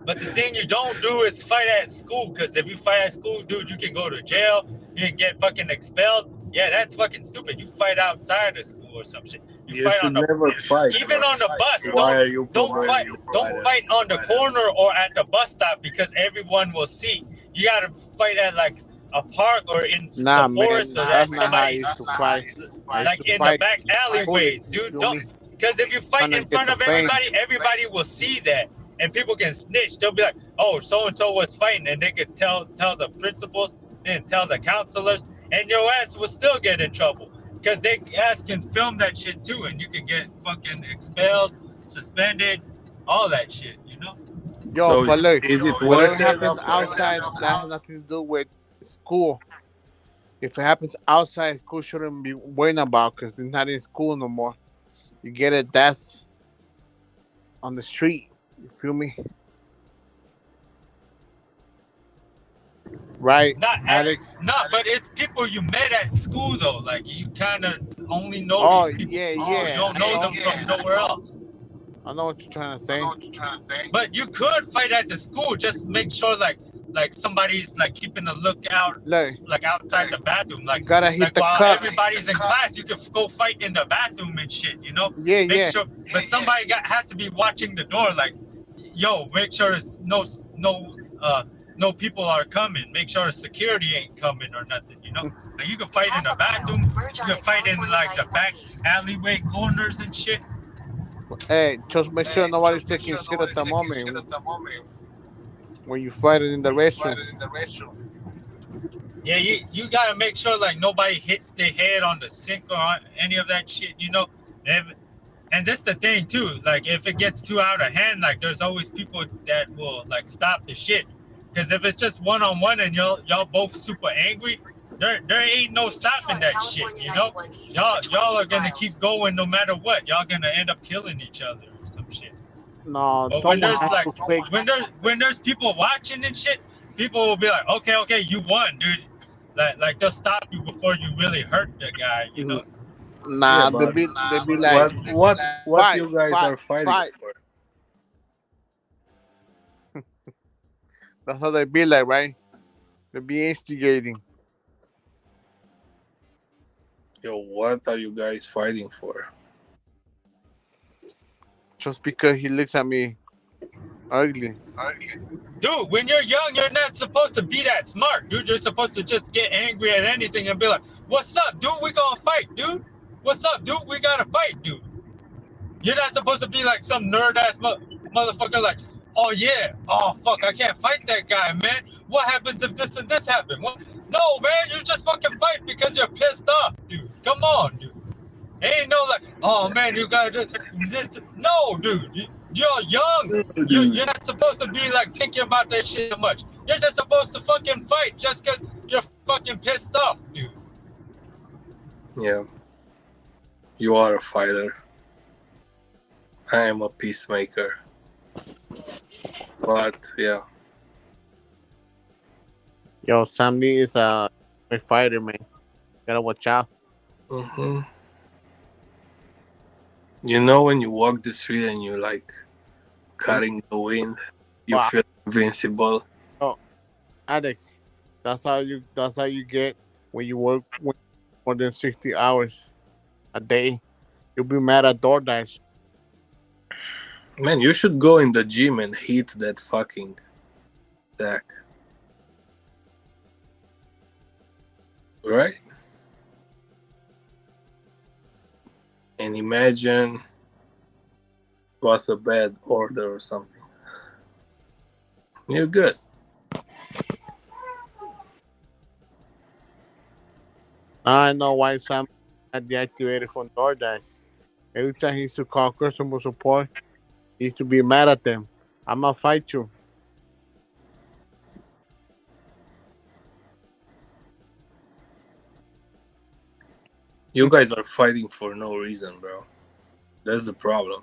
But the thing you don't do is fight at school, because if you fight at school, dude, you can go to jail, you can get fucking expelled. Yeah, that's fucking stupid. You fight outside of school or some shit. You fight should on the, never fight. even on the bus. Why are you Don't promoting fight on the corner or at the bus stop, because everyone will see. You gotta fight at like a park or in the forest or at that's not how I somebody's, used to fight. like in the back alleyways, dude. Don't, because if you fight in front of everybody will see that, and people can snitch. They'll be like, "Oh, so and so was fighting," and they could tell the principals and tell the counselors, and your ass will still get in trouble because they ass can film that shit too, and you can get fucking expelled, suspended, all that shit. You know. Yo, So but look, is it whatever worth it? happens outside, that has nothing to do with school. If it happens outside, school shouldn't be worrying about because it's not in school no more. You get it, that's on the street. You feel me? Right, Alex? But it's people you met at school though. Like you kind of only know these people. Yeah. You don't know them from nowhere else. I know what you're trying to say. But you could fight at the school. Just make sure like somebody's like keeping a lookout, like outside the bathroom. Like gotta hit the while cup. everybody's in class, you can go fight in the bathroom and shit. You know? Yeah. Make sure, but somebody has to be watching the door. Like, yo, make sure it's no no people are coming. Make sure security ain't coming or nothing, you know? Like you can fight in the bathroom, you can fight in like the back alleyway corners and shit. Hey, just make sure nobody's taking shit at the moment when you fight it in the restroom. Yeah, you gotta make sure like nobody hits their head on the sink or on any of that shit, you know? And that's the thing too, like if it gets too out of hand, like there's always people that will like stop the shit. Because if it's just one-on-one and y'all both super angry, there ain't no stopping that shit, you know? Y'all are gonna keep going no matter what. Y'all gonna end up killing each other or some shit. No, But when someone there's has like to take. when there's people watching and shit, people will be like, okay, you won, dude. Like they'll stop you before you really hurt the guy, you know? Yeah, Nah, but they be like, what fight, you guys fight, are fighting fight. for? That's how they be like, right? They be instigating. Yo, what are you guys fighting for? Just because he looks at me ugly. Dude, when you're young, you're not supposed to be that smart, dude. You're supposed to just get angry at anything and be like, "What's up, dude? We gonna fight, dude. What's up, dude? We gotta fight, dude." You're not supposed to be like some nerd ass motherfucker, like, "Oh yeah, oh fuck, I can't fight that guy, man. What happens if this and this happen?" What? No, man, you just fucking fight because you're pissed off, dude. Come on, dude. Ain't no like, "Oh man, you gotta do this." No, dude. You're young. You're not supposed to be like thinking about that shit much. You're just supposed to fucking fight just because you're fucking pissed off, dude. Yeah, you are a fighter. I am a peacemaker. But yeah, Yo, Sam Lee is a fighter, man. Gotta watch out. hmm you know when you walk the street and you're like cutting the wind, you Wow. feel invincible. Oh, Alex, that's how you get when you work more than 60 hours a day. You'll be mad at Doordash. Man, you should go in the gym and hit that fucking sack. Right? And imagine it was a bad order or something. You're good. I know why Sam had deactivated from Doordash. Every time he used to call customer support, he used to be mad at them. I'm gonna fight you. You guys are fighting for no reason, bro. That's the problem.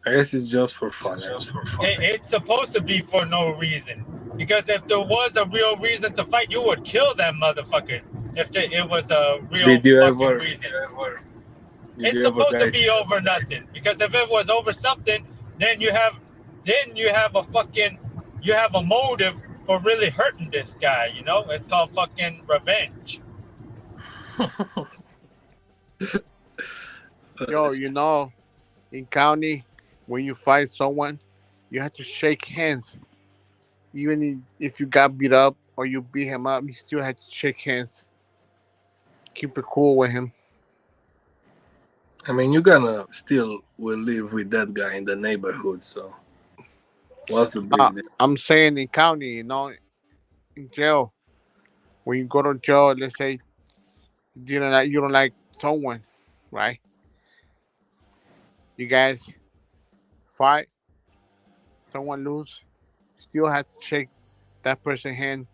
I guess it's just for fun. It's supposed to be for no reason. Because if there was a real reason to fight, you would kill that motherfucker. If it was a real Did you fucking ever? reason. Did It's you ever, supposed to guys? be over nothing. Because if it was over something, then you have a motive for really hurting this guy, you know? It's called fucking revenge. Yo, you know, in county, when you fight someone, you have to shake hands. Even if you got beat up or you beat him up, you still have to shake hands. Keep it cool with him. I mean, you're gonna still will live with that guy in the neighborhood, so what's the big deal? I'm saying in county, you know, in jail. When you go to jail, let's say you don't like someone, right? You guys fight, someone lose, still have to shake that person's hand,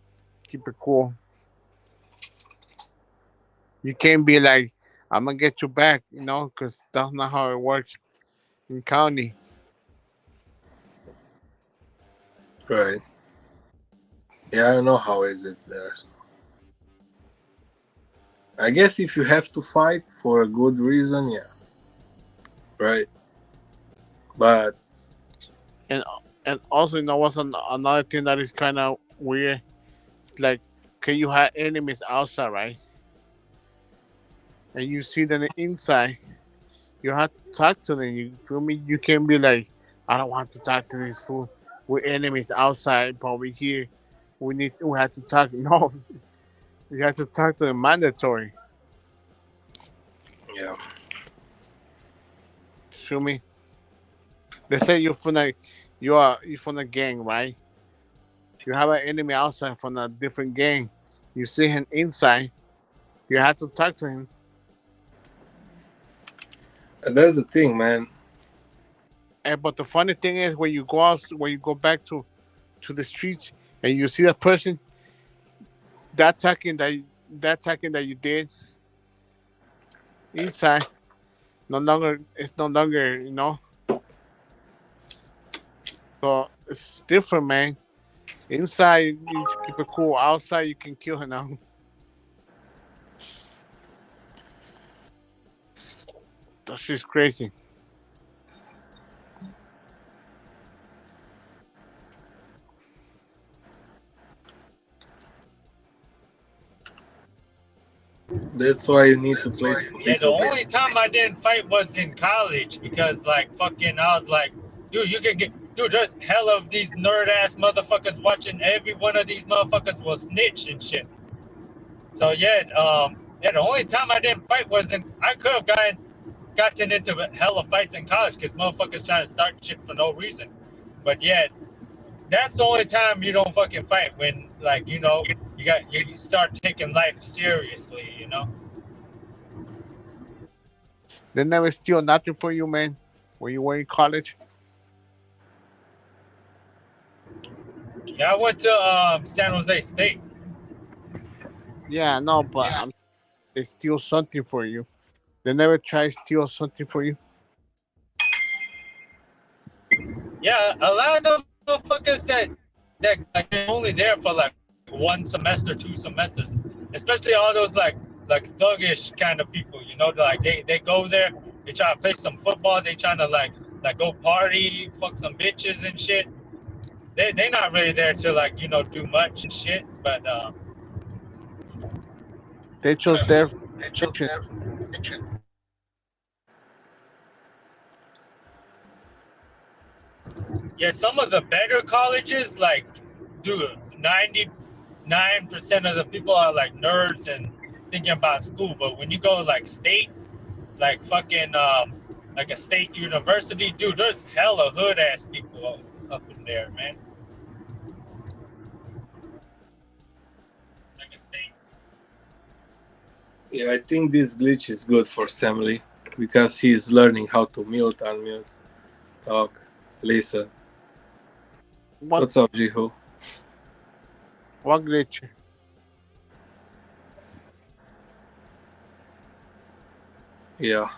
keep it cool. You can't be like, I'm gonna get you back, you know, because that's not how it works in county. Right. Yeah, I don't know how is it there. I guess if you have to fight for a good reason, yeah. Right. But And also, you know what's another thing that is kind of weird? It's like, can you have enemies outside, right? And you see them inside, you have to talk to them. You feel me? You can't be like, I don't want to talk to this fool. We're enemies outside, but we here. We have to talk. No, you have to talk to the mandatory. Yeah. Feel me? They say you're from a gang, right? You have an enemy outside from a different gang. You see him inside. You have to talk to him. And that's the thing, man. But the funny thing is, when you go back to the streets and you see that person, that attacking that you did inside, it's no longer, So it's different, man. Inside you keep it cool. Outside you can kill him now. That shit's crazy. That's why you need to play. Yeah, the only time I didn't fight was in college because, like, fucking, I was like, dude, you can get, dude, there's hell of these nerd ass motherfuckers watching. Every one of these motherfuckers will snitch and shit. So the only time I didn't fight was I could have gotten into hella fights in college because motherfuckers trying to start shit for no reason. But yeah, that's the only time you don't fucking fight when, like, you start taking life seriously, They never steal nothing from you, man. When you were in college. Yeah, I went to San Jose State. Yeah, no, but they steal something for you. They never try to steal something for you. Yeah, a lot of the motherfuckers that like they're only there for like 1 semester, 2 semesters, especially all those like thuggish kind of people, like they go there, they try to play some football, they trying to like go party, fuck some bitches and shit. They not really there to like do much and shit, but They chose their yeah, some of the better colleges, like, dude, 99% of the people are like nerds and thinking about school. But when you go like state, like fucking like a state university, dude, there's hella hood ass people up in there, man. Like a state. Yeah, I think this glitch is good for Samly because he's learning how to mute, unmute, talk, listen. What's up, Jiho? What glitch? Yeah.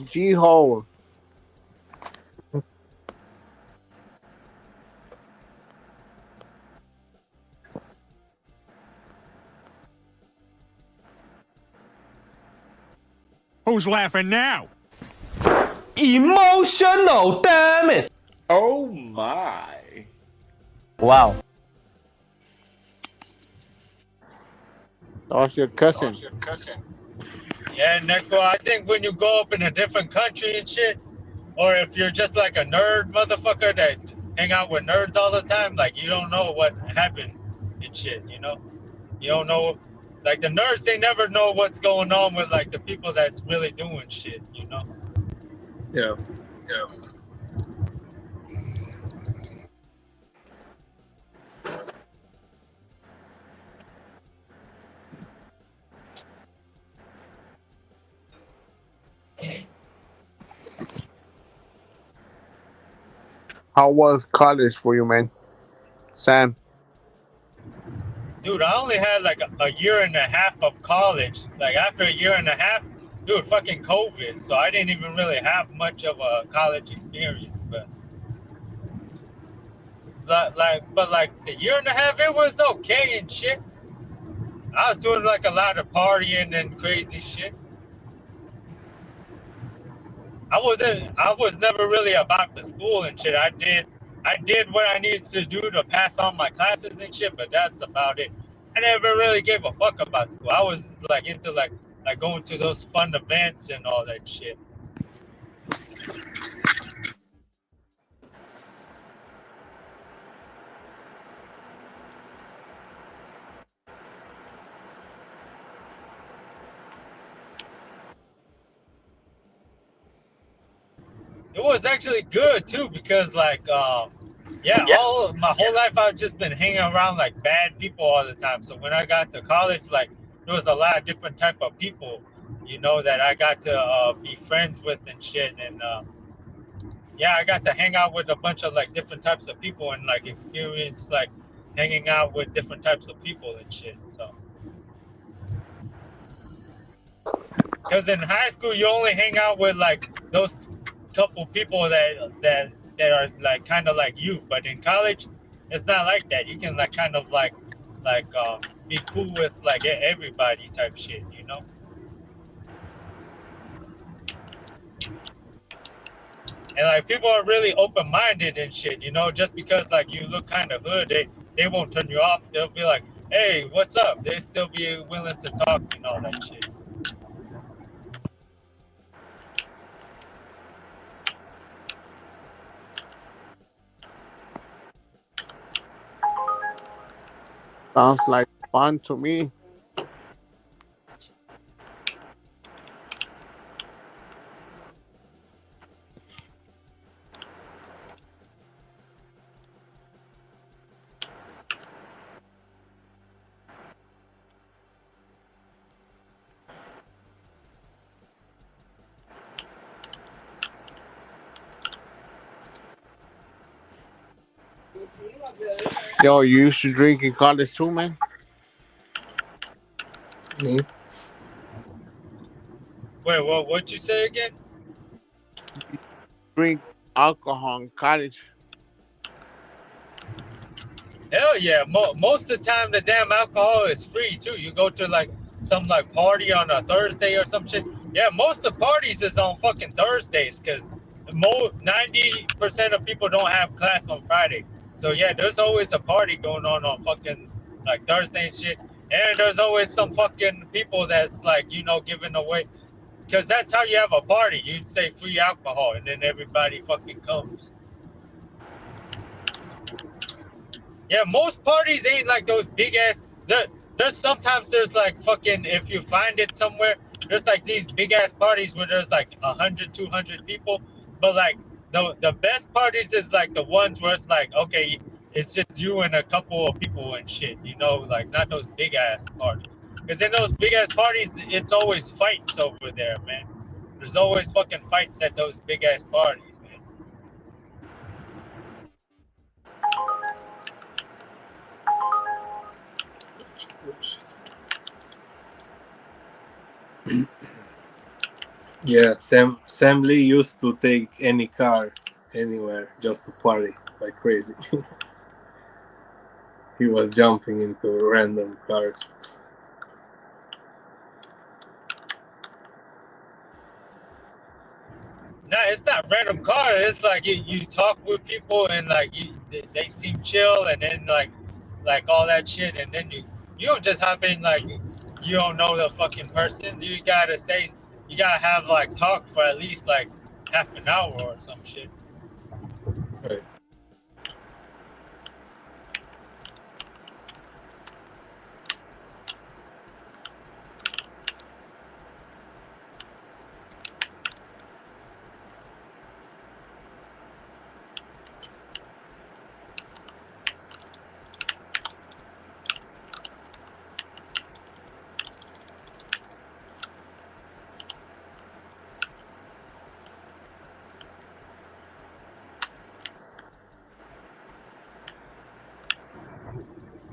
G-hole. Who's laughing now? Emotional, damn it! Oh my. Wow. That's your cousin. Yeah, Neko, I think when you go up in a different country and shit, or if you're just like a nerd motherfucker that hang out with nerds all the time, like you don't know what happened and shit, You don't know, like the nerds, they never know what's going on with like the people that's really doing shit, Yeah. How was college for you, man? Sam. Dude, I only had like a year and a half of college. Like after a year and a half, dude, fucking COVID. So I didn't even really have much of a college experience. But the year and a half, it was okay and shit. I was doing like a lot of partying and crazy shit. I was never really about the school and shit. I did what I needed to do to pass on my classes and shit, but that's about it. I never really gave a fuck about school. I was like into like going to those fun events and all that shit. It was actually good too because like yeah, all my whole life I've just been hanging around like bad people all the time. So when I got to college, like there was a lot of different type of people, you know, that I got to be friends with and shit. And yeah, I got to hang out with a bunch of like different types of people and like experience like hanging out with different types of people and shit. So because in high school you only hang out with like those couple people that are like kind of like you, but in college it's not like that. You can like kind of like be cool with like everybody type shit, you know. And like people are really open-minded and shit, you know. Just because like you look kind of hood, they won't turn you off. They'll be like, hey, what's up? They still be willing to talk and all that shit. Sounds like fun to me. Yo, you used to drink in college too, man? Me? Wait, what you say again? Drink alcohol in college? Hell yeah. Most of the time, the damn alcohol is free too. You go to like some like party on a Thursday or some shit. Yeah, most of the parties is on fucking Thursdays because 90% of people don't have class on Friday. So yeah, there's always a party going on fucking like Thursday and shit. And there's always some fucking people that's like, you know, giving away. Because that's how you have a party. You'd say free alcohol and then everybody fucking comes. Yeah, most parties ain't like those big ass. There's sometimes there's like fucking, if you find it somewhere, there's like these big ass parties where there's like 100, 200 people. But like the best parties is like the ones where it's like, okay, it's just you and a couple of people and shit, you know, like not those big ass parties. Because in those big ass parties, it's always fights over there, man. There's always fucking fights at those big ass parties, man. Yeah, Sam Lee used to take any car anywhere just to party like crazy. He was jumping into random cars. No, it's not random car. It's like you talk with people and like they seem chill and then like all that shit and then you don't just hop in like you don't know the fucking person. You gotta have like talk for at least like half an hour or some shit. Right.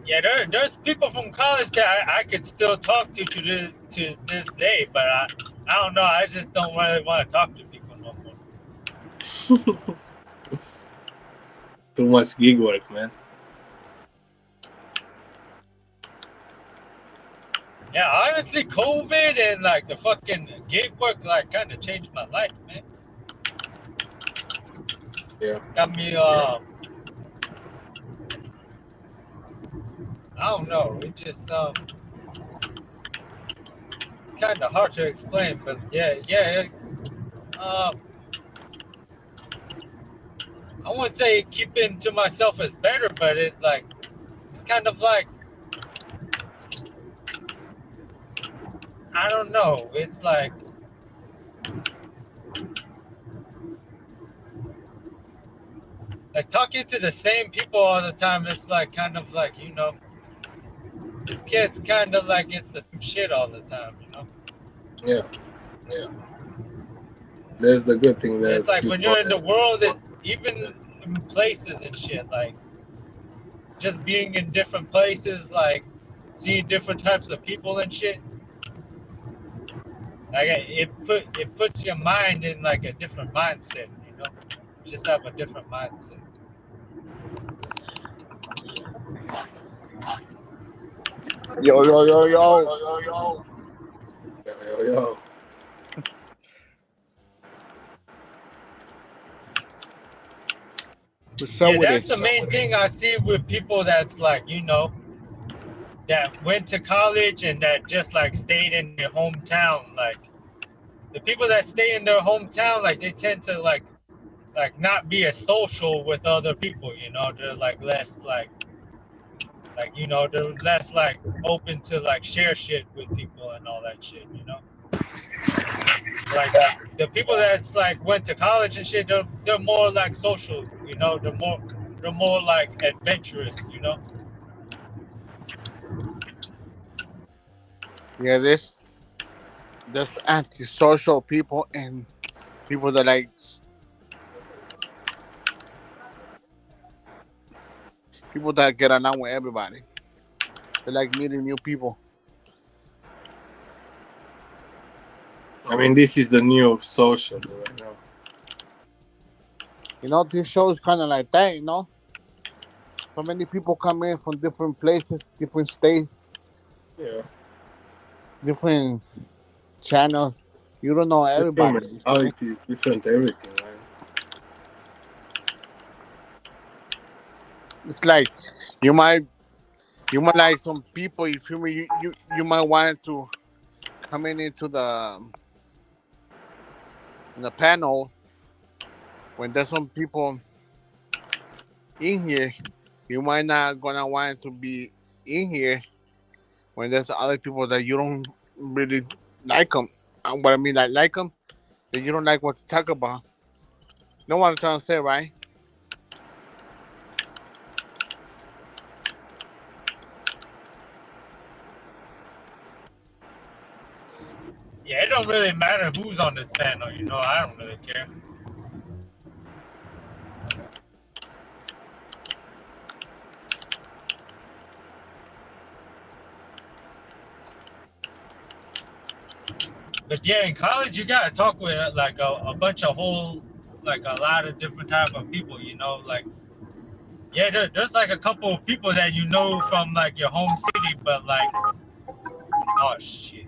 Yeah, there's people from college that I could still talk to this day, but I don't know. I just don't really want to talk to people no more. Too much gig work, man. Yeah, honestly, COVID and like the fucking gig work like kind of changed my life, man. Yeah. Got me I don't know. It just kind of hard to explain, but yeah. I wouldn't say keeping to myself is better, but it's kind of like, I don't know. It's like talking to the same people all the time. It's like kind of like, this kid's kind of like it's the same shit all the time. Yeah. There's the good thing that It's like when you're in the world, even in places and shit, like just being in different places, like seeing different types of people and shit. Like it puts your mind in like a different mindset. Just have a different mindset. Yo. What's up Yeah, with that's it? the main thing I see with people that's like, that went to college and that just like stayed in their hometown. Like the people that stay in their hometown, like they tend to like not be as social with other people. They're like less they're less like open to like share shit with people and all that shit. Like the people that's like went to college and shit, they're more like social. They're more like adventurous. Yeah, there's antisocial people and people that like people that get along with everybody. They like meeting new people. I mean, this is the new social right now. This show is kind of like that. So many people come in from different places, different states, Yeah. different channels. You don't know everybody. Different mentalities, different everything, right? It's like you might like some people. You feel me? You might want to come into the panel when there's some people in here. You might not gonna want to be in here when there's other people that you don't really like them. What I mean, like them, that you don't like what to talk about. Know what I'm trying to say, right? Yeah, it don't really matter who's on this panel. I don't really care. But yeah, in college you gotta talk with like a bunch of like a lot of different type of people. Like yeah, there's like a couple of people that from like your home city, but like, oh shit.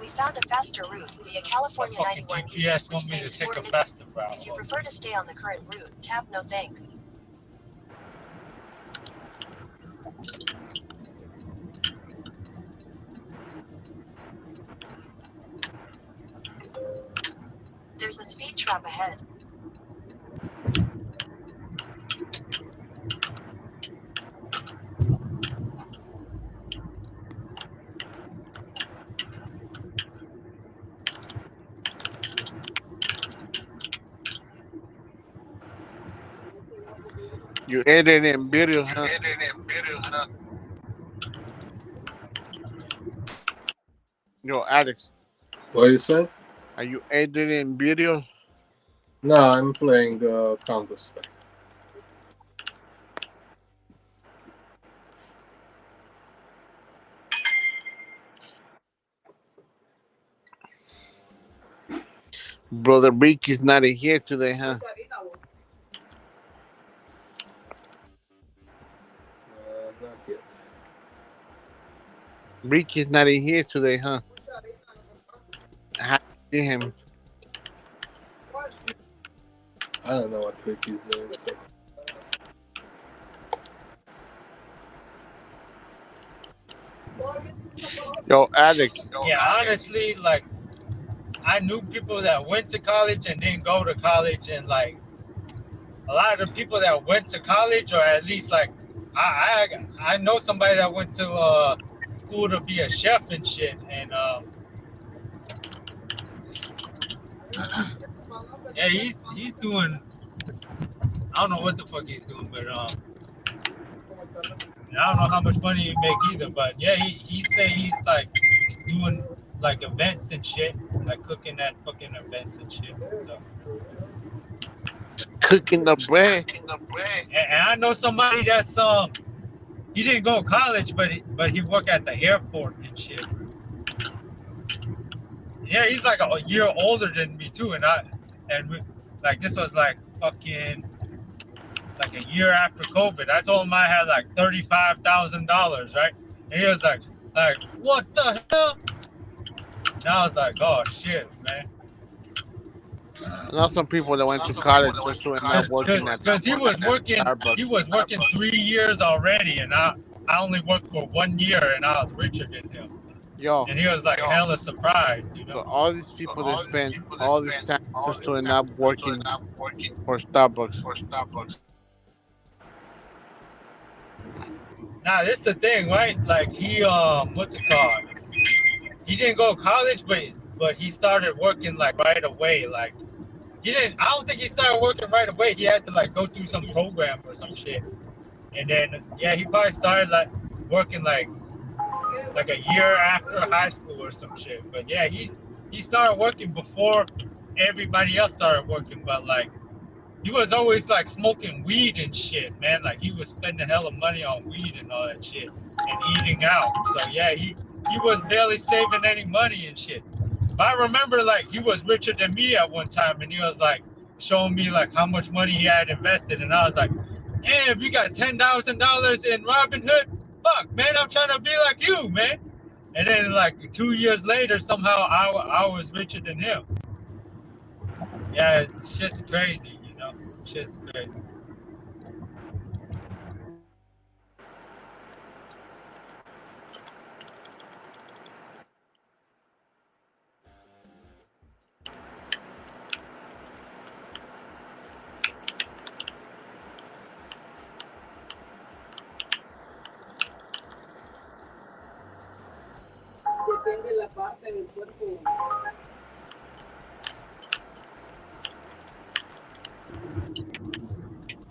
We found a faster route via California 91 GPS East, which want me to saves take 4 a minutes. faster route. If you prefer to stay on the current route, tap no thanks. There's a speed trap ahead. You edit in video, huh? Yo, Alex. What you said? Are you editing video? No, I'm playing Counter Strike. Brother Ricky's not in here today, huh? Not yet. Ricky's not in here today, huh? I see him. I don't know what Ricky's doing. So. Yo, Alex. Yeah, honestly, like I knew people that went to college and didn't go to college, and like a lot of the people that went to college, or at least like I know somebody that went to school to be a chef and shit, and yeah, he's doing, I don't know what the fuck he's doing, but I don't know how much money he make either. But yeah, he say he's like doing like events and shit, like cooking at fucking events and shit. So Cooking the bread. and I know somebody that's he didn't go to college, but he worked at the airport and shit. Yeah, he's like a year older than me too, like this was like fucking like a year after COVID. I told him I had like $35,000, right? And he was like what the hell? And I was like, oh shit, man. I know some people that went to college just to end up working at Because he was Starbucks. working 3 years already, and I only worked for 1 year, and I was richer than him. Yo. And he was like hella surprised, you know. So all these people that spend all this time just to end up working for Starbucks. Nah, this the thing, right? Like he what's it called? He didn't go to college, but he started working like right away. Like I don't think he started working right away. He had to like go through some program or some shit. And then yeah, he probably started like working like a year after high school or some shit. But yeah, he started working before everybody else started working, but like he was always like smoking weed and shit, man. Like he was spending hella money on weed and all that shit and eating out. So yeah, he was barely saving any money and shit. But I remember like he was richer than me at one time, and he was like showing me like how much money he had invested, and I was like, damn, you got $10,000 in Robinhood? Fuck, man, I'm trying to be like you, man. And then like 2 years later, somehow I was richer than him. Yeah, shit's crazy, you know. Shit's crazy. Depende la parte del cuerpo.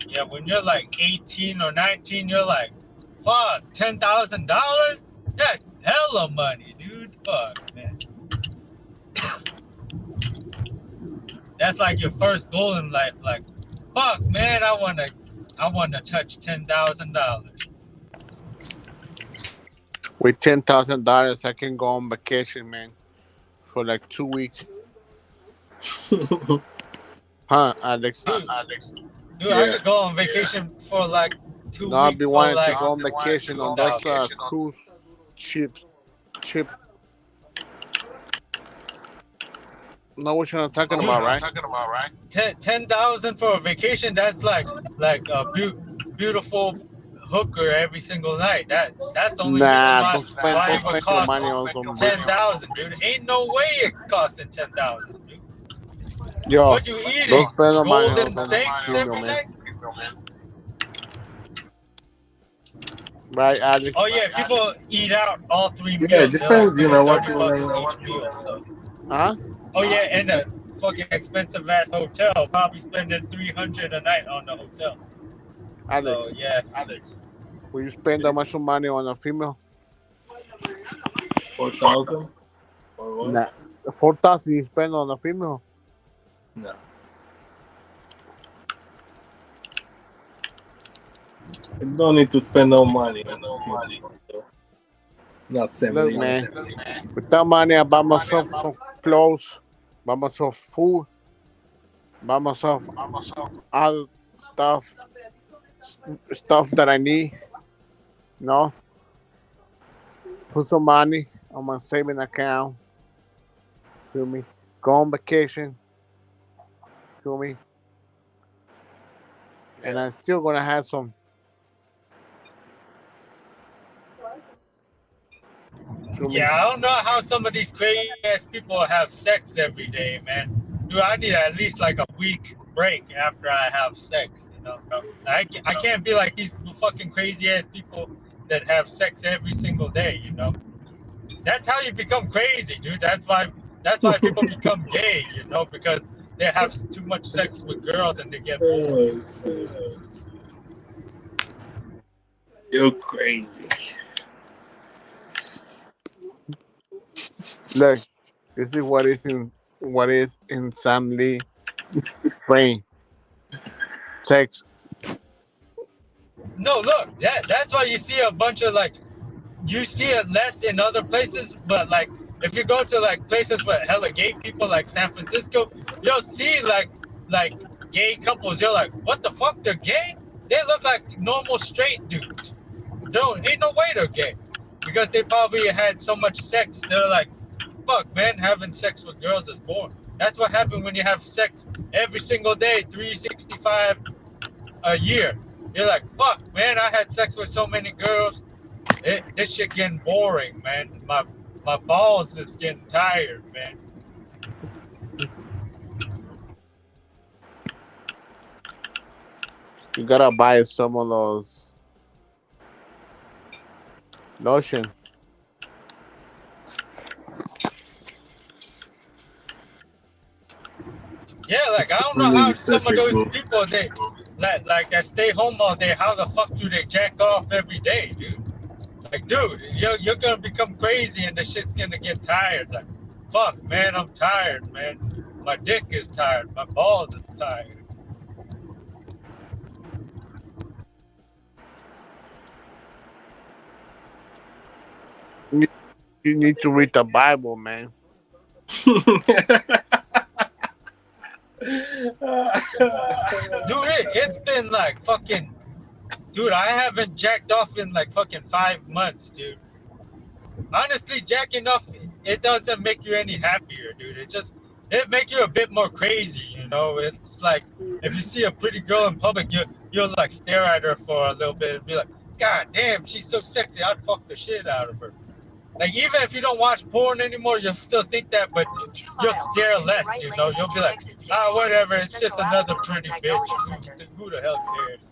Yeah, when you're like 18 or 19, you're like, fuck, $10,000? That's hella money, dude. Fuck, man. That's like your first goal in life. Like, fuck, man, I wanna touch $10,000. With $10,000, I can go on vacation, man, for like 2 weeks. Huh, Alex? Dude, I could go on vacation for like 2 weeks. No, I've been for wanting like to go on vacation on those cruise ships. Know what you're talking about, right? 10,000 for a vacation. That's like a beautiful hooker every single night. That's the only reason why it would cost money on some 10,000, dude. Ain't no way it costing 10,000, dude. Yo, what you eating? don't spend no money Golden on steaks every night? Right, Alex? Oh yeah, people eat out all 3 meals. Yeah, it depends, you know, what you $30 each meal. So. Huh? Oh yeah, and a fucking expensive ass hotel. Probably spending $300 a night on the hotel. Alex, so yeah. Alex, will you spend that much money on a female? 4,000? Or what? Nah, 4,000 you spend on a female? No. You don't need to spend no money. Not 70. Look, man, with that money, I buy myself some clothes, buy myself food, buy myself other stuff that I need. No, put some money on my saving account. Feel me? Go on vacation. Feel me? And I'm still gonna have some. Yeah, I don't know how some of these crazy ass people have sex every day, man. Dude, I need at least like a week break after I have sex. You know, I can't be like these fucking crazy ass people that have sex every single day. You know, that's how you become crazy, dude. That's why people become gay. You know, because they have too much sex with girls and they get bored. You're crazy. Look, this is what is in Sam Lee brain. Sex. No, look, that's why you see a bunch of like, you see it less in other places, but like if you go to like places with hella gay people like San Francisco, you'll see like gay couples. You're like, what the fuck? They're gay? They look like normal straight dudes. Ain't no way they're gay, because they probably had so much sex. They're like, fuck, man, having sex with girls is boring. That's what happens when you have sex every single day, 365 a year. You're like, fuck, man, I had sex with so many girls. This shit getting boring, man. My balls is getting tired, man. You gotta buy some of those lotion. Yeah, like I don't know how some of those people like that stay home all day. How the fuck do they jack off every day, dude? Like, dude, you're gonna become crazy and the shit's gonna get tired. Like, fuck, man, I'm tired, man. My dick is tired. My balls is tired. You need to read the Bible, man. Dude, it's been like fucking, dude, I haven't jacked off in like fucking 5 months, dude. Honestly, jacking off, it doesn't make you any happier, dude. It make you a bit more crazy, you know. It's like if you see a pretty girl in public, you'll like stare at her for a little bit and be like, God damn, she's so sexy, I'd fuck the shit out of her. Like, even if you don't watch porn anymore, you'll still think that, but you'll stare less, you know. You'll be like, whatever, it's just another pretty bitch. Who the hell cares?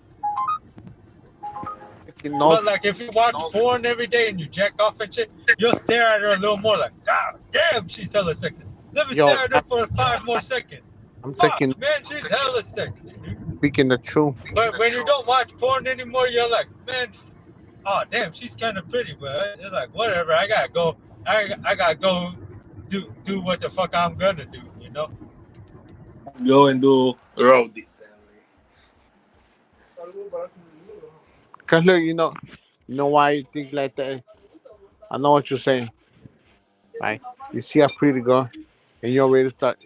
But like, if you watch porn every day and you jack off and shit, you'll stare at her a little more like, God damn, she's hella sexy. Let me stare at her for 5 more seconds. I'm Fuck, thinking, man, she's hella sexy, dude. speaking the truth. But when you don't watch porn anymore, you're like, man, oh damn, she's kind of pretty, but it's like, whatever, I gotta go do what the fuck I'm gonna do, you know? Go and do roadies. Cause look, you know why you think like that. I know what you're saying. Right? You see a pretty girl, and you already start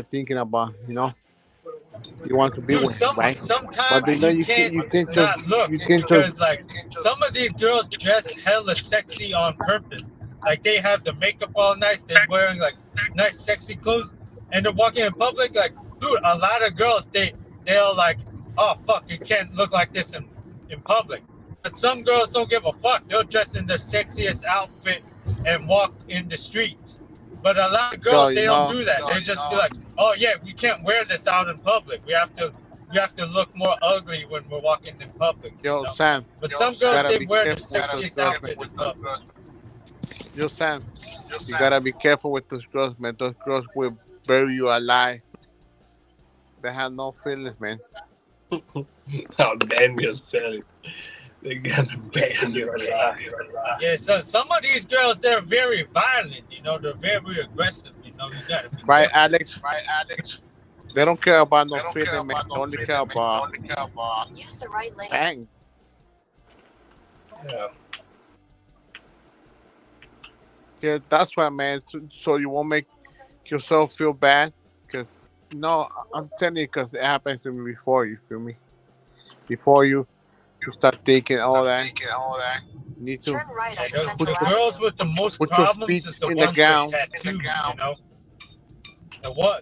thinking about, you want to be Dude, with her, right? sometimes But then you can't you can't not just look, you can't because just like some of these girls dress hella sexy on purpose. Like, they have the makeup all nice, they're wearing like nice sexy clothes, and they're walking in public. Like, dude, a lot of girls they're like, oh fuck, you can't look like this in public. But some girls don't give a fuck. They'll dress in their sexiest outfit and walk in the streets. But a lot of girls, they don't do that. They just be like, oh yeah, we can't wear this out in public. We have to look more ugly when we're walking in public. Yo, Sam. But some girls, gotta they be wear the careful with those sexiest girls, outfit in public. Yo, Sam. You gotta be careful with those girls, man. Those girls will bury you alive. They have no feelings, man. How damn yourself. They're gonna ban you alive. Yeah, so some of these girls, they're very violent, you know, they're very aggressive, you know, you gotta be Right, careful. Alex? They don't care about no feeling, man. They only care about Use the right lane. bang. Yeah. Yeah, that's why, man. So you won't make yourself feel bad, because I'm telling you, because it happens to me before. You feel me? Before you start thinking all that. You need to Turn right on The Central girls Avenue. with the most put your problems feet is the in the ones gown. with tattoos, you know.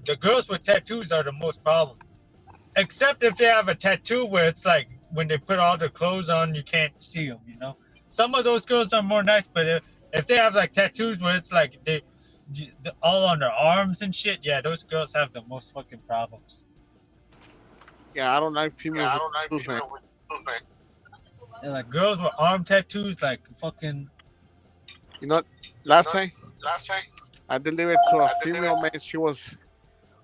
The girls with tattoos are the most problem. Except if they have a tattoo where it's like when they put all their clothes on, you can't see them, you know. Some of those girls are more nice, but if they have like tattoos where it's like they all on their arms and shit, yeah, those girls have the most fucking problems. Yeah, I don't like females with tattoos, man. And like girls with arm tattoos, like fucking. You know, last time I delivered to a female, man. She was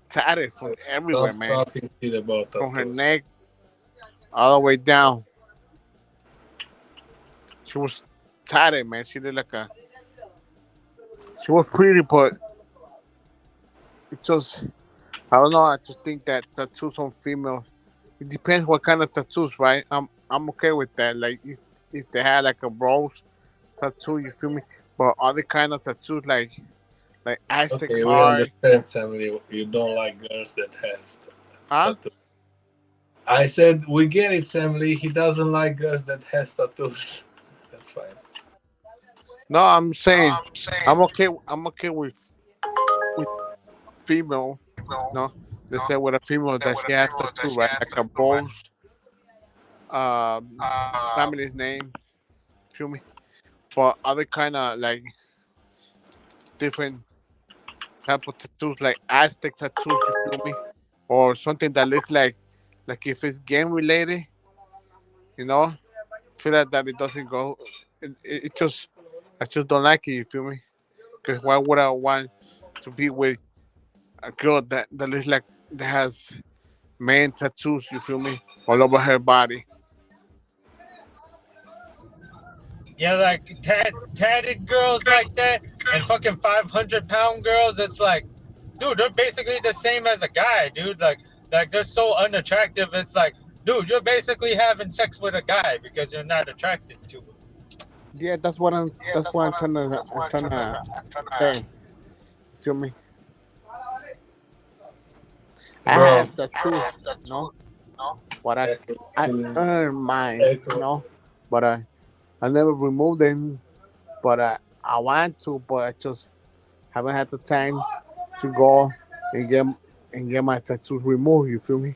tatted from everywhere, Stop man. talking shit about From her tattoos. neck all the way down. She was tatted, man. She did like a. She was pretty, but it just. I don't know. I just think that tattoos on females. It depends what kind of tattoos, right? I'm okay with that. Like if they had like a rose tattoo, you feel me? But other kind of tattoos like Aztec Okay, we heart, understand, Sammy. You don't like girls that has huh? tattoos. I said we get it, Sammy. He doesn't like girls that has tattoos. That's fine. No, I'm saying I'm okay. I'm okay with female. No, they say with a female that she has tattoo, right? Like a rose, family's name. Feel me? But other kind of like different type of tattoos, like Aztec tattoos. You feel me? Or something that looks like if it's game related, you know. Feel like that it doesn't go. It just I just don't like it. You feel me? Because why would I want to be with a girl that looks like that has man tattoos? You feel me? All over her body. Yeah, like tatted girls like that, and fucking 500-pound girls. It's like, dude, they're basically the same as a guy, dude. Like they're so unattractive. It's like, dude, you're basically having sex with a guy because you're not attracted to him. Yeah, that's what I'm. That's what I'm trying to say. Feel me? I Bro, have tattoos, no, but I earn mine, no, but I never remove them, but I want to, but I just haven't had the time to go and get my tattoos removed. You feel me?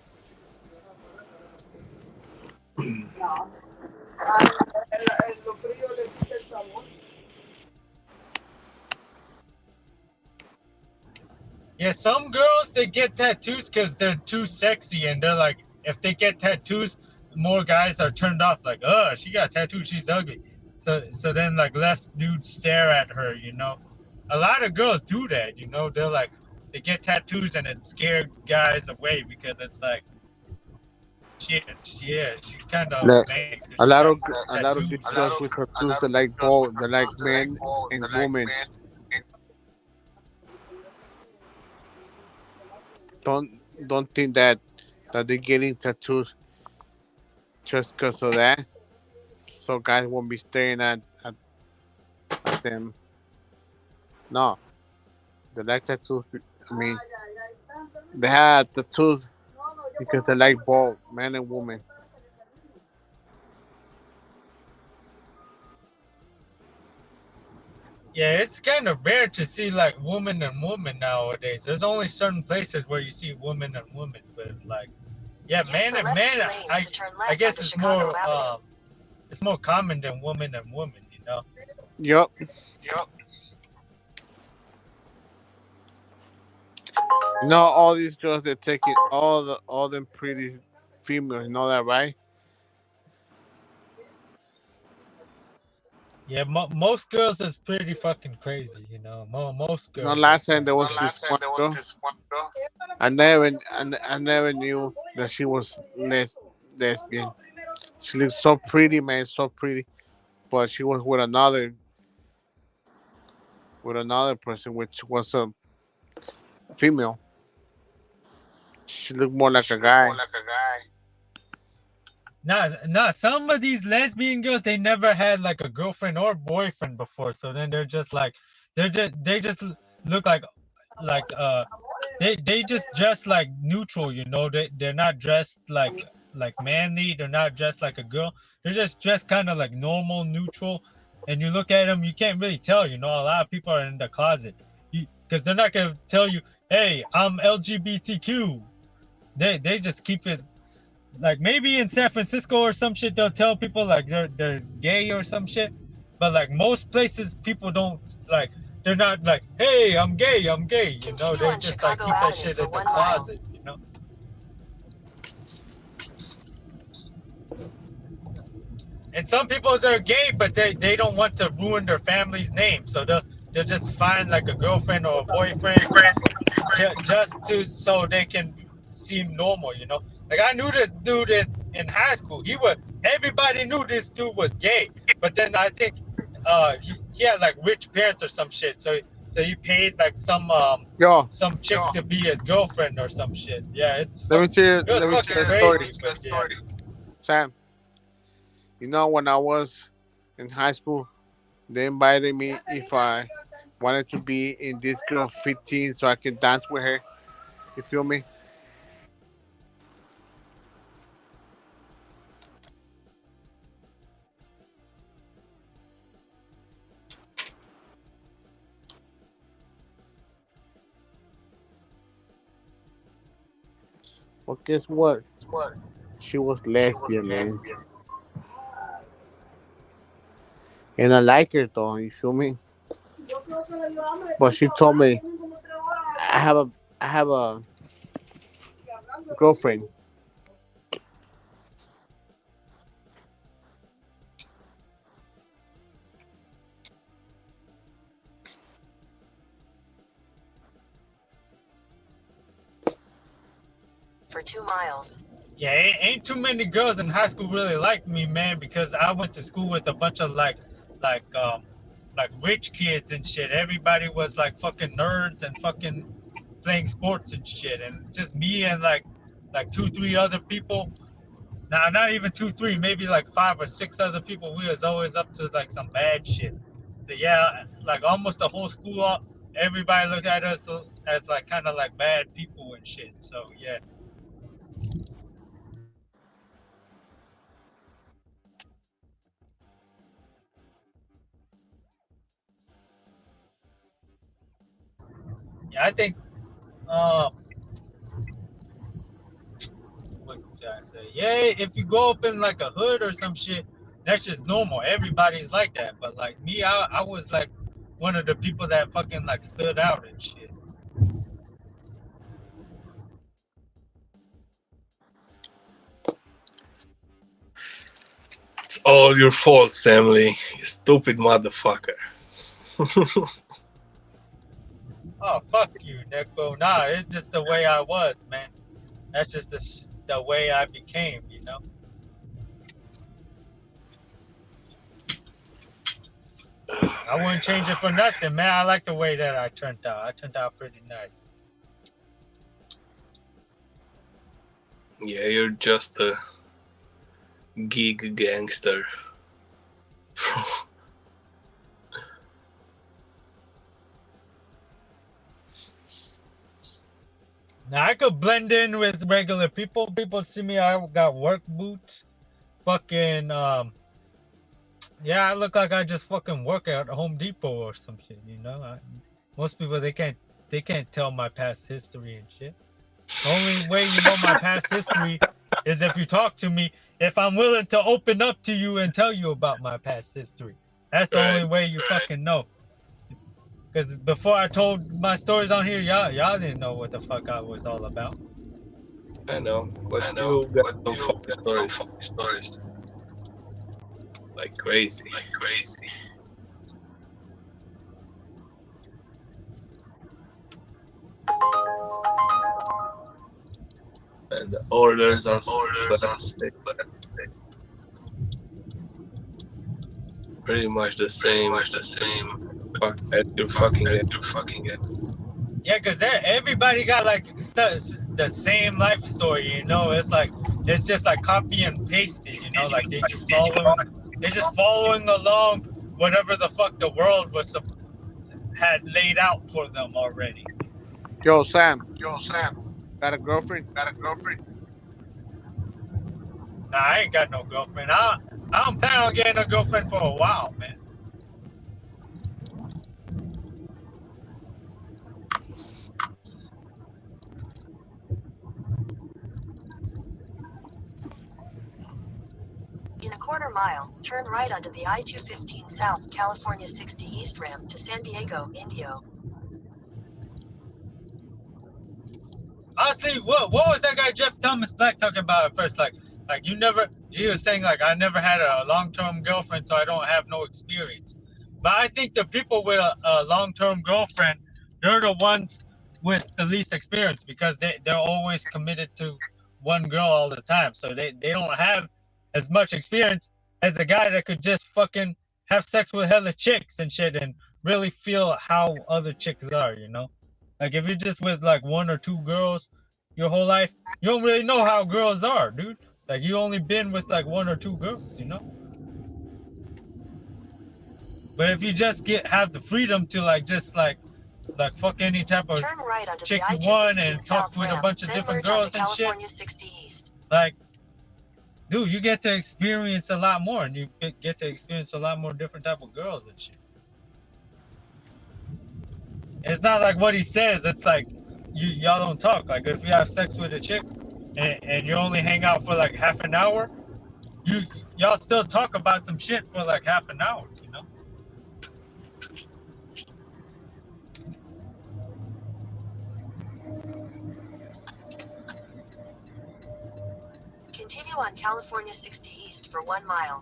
Yeah, some girls they get tattoos because they're too sexy, and they're like, if they get tattoos, more guys are turned off. Like, oh, she got tattoos, she's ugly. So then like less dudes stare at her. You know, a lot of girls do that. You know, they're like they get tattoos and it scares guys away because it's like, shit, yeah, she kind of Like man because a she lot got of a lot of good tattoos. girls with tattoos, they like both, they like men and women. Don't don't think that they're getting tattoos just because of that. So guys won't be staring at them. No, they like tattoos. I mean, they have tattoos because they like both men and women. Yeah, it's kind of rare to see like woman and woman nowadays. There's only certain places where you see woman and woman, but like, yeah, Use man the and left man. 2 lanes to turn I left guess onto Chicago Avenue. it's more common than woman and woman. You know. Yup. You know all these girls they're taking all them pretty females. You know that, right? Yeah, most girls is pretty fucking crazy. You know, most You know, girls are last time there was crazy. this one girl. I never knew that she was lesbian. She looked so pretty, man, so pretty. But she was with another person, which was a female. She looked more like a guy. Nah. Some of these lesbian girls, they never had like a girlfriend or boyfriend before, so then they're just like, they just look like they just dress like neutral, you know. They're not dressed like manly. They're not dressed like a girl. They're just dressed kind of like normal, neutral. And you look at them, you can't really tell. You know, a lot of people are in the closet because they're not gonna tell you, "Hey, I'm LGBTQ." They just keep it like maybe in San Francisco or some shit. They'll tell people like they're gay or some shit. But like most places, people don't like. They're not like, "Hey, I'm gay, I'm gay." You know, Continue they on just like Chicago keep that Avenue shit for in the 1 mile. closet. You know. And some people they're gay, but they don't want to ruin their family's name, so they'll just find like a girlfriend or a boyfriend just to so they can seem normal, you know. Like I knew this dude in high school. Everybody knew this dude was gay, but then I think he had like rich parents or some shit, so he paid like Yo, some chick to be his girlfriend or some shit. Yeah, let me tell you, it was let me fucking tell you a crazy, story. but yeah. Sam, you know when I was in high school, they invited me if I wanted to be in this girl 15 so I could dance with her. You feel me? Well, guess what? She was lesbian, man. And I like her though, you feel me? But she told me I have a I have a girlfriend. For 2 miles. Yeah, ain't too many girls in high school really like me, man, because I went to school with a bunch of like like rich kids and shit. Everybody was like fucking nerds and fucking playing sports and shit, and just me and like 2, 3 other people. Nah, not even 2, 3, maybe like 5 or 6 other people. We was always up to like some bad shit. So yeah, like almost the whole school, everybody looked at us as like kind of like bad people and shit. So yeah. Yeah, I think what did I say? Yeah, if you go up in like a hood or some shit, that's just normal. Everybody's like that. But like me, I was like one of the people that fucking like stood out and shit. It's all your fault, Samly. You stupid motherfucker. Oh fuck you, Nico. Nah, it's just the way I was, man. That's just the way I became, you know. I wouldn't change it for nothing, man. I like the way that I turned out. I turned out pretty nice. Yeah, you're just a gig gangster. Now I could blend in with regular people. People see me. I got work boots. Fucking yeah, I look like I just fucking work at Home Depot or some shit. You know, most people they can't tell my past history and shit. The only way you know my past history is if you talk to me. If I'm willing to open up to you and tell you about my past history, that's the only way you fucking know. Because before I told my stories on here, y'all didn't know what the fuck I was all about. I know, but you got some funny stories. Like crazy. And the orders are pretty much the same. As you're fucking it. Yeah, because everybody got like the same life story, you know. It's just like copy and pasted, you know. Like they just following along whatever the fuck the world had laid out for them already. Yo, Sam. Got a girlfriend? Nah, I ain't got no girlfriend. I don't plan on getting a girlfriend for a while, man. In a quarter mile, turn right onto the I-215 South California 60 East ramp to San Diego, Indio. Honestly, what was that guy Jeff Thomas Black talking about at first? Like you never he was saying like I never had a long-term girlfriend, so I don't have no experience. But I think the people with a long-term girlfriend, they're the ones with the least experience because they're always committed to one girl all the time. So they don't have as much experience as a guy that could just fucking have sex with hella chicks and shit and really feel how other chicks are, you know? Like if you're just with like one or two girls your whole life, you don't really know how girls are, dude. Like you only been with like one or two girls, you know? But if you just have the freedom to like just like fuck any type of Turn right onto chick the you want I-215 and talk South with a ramp, bunch of then different merge onto girls and shit, California 60 East. like, dude, you get to experience a lot more, and you get to experience a lot more different type of girls and shit. It's not like what he says. It's like y'all don't talk. Like if you have sex with a chick and you only hang out for like half an hour, y'all still talk about some shit for like half an hour, you know? Continue on California 60 East for 1 mile.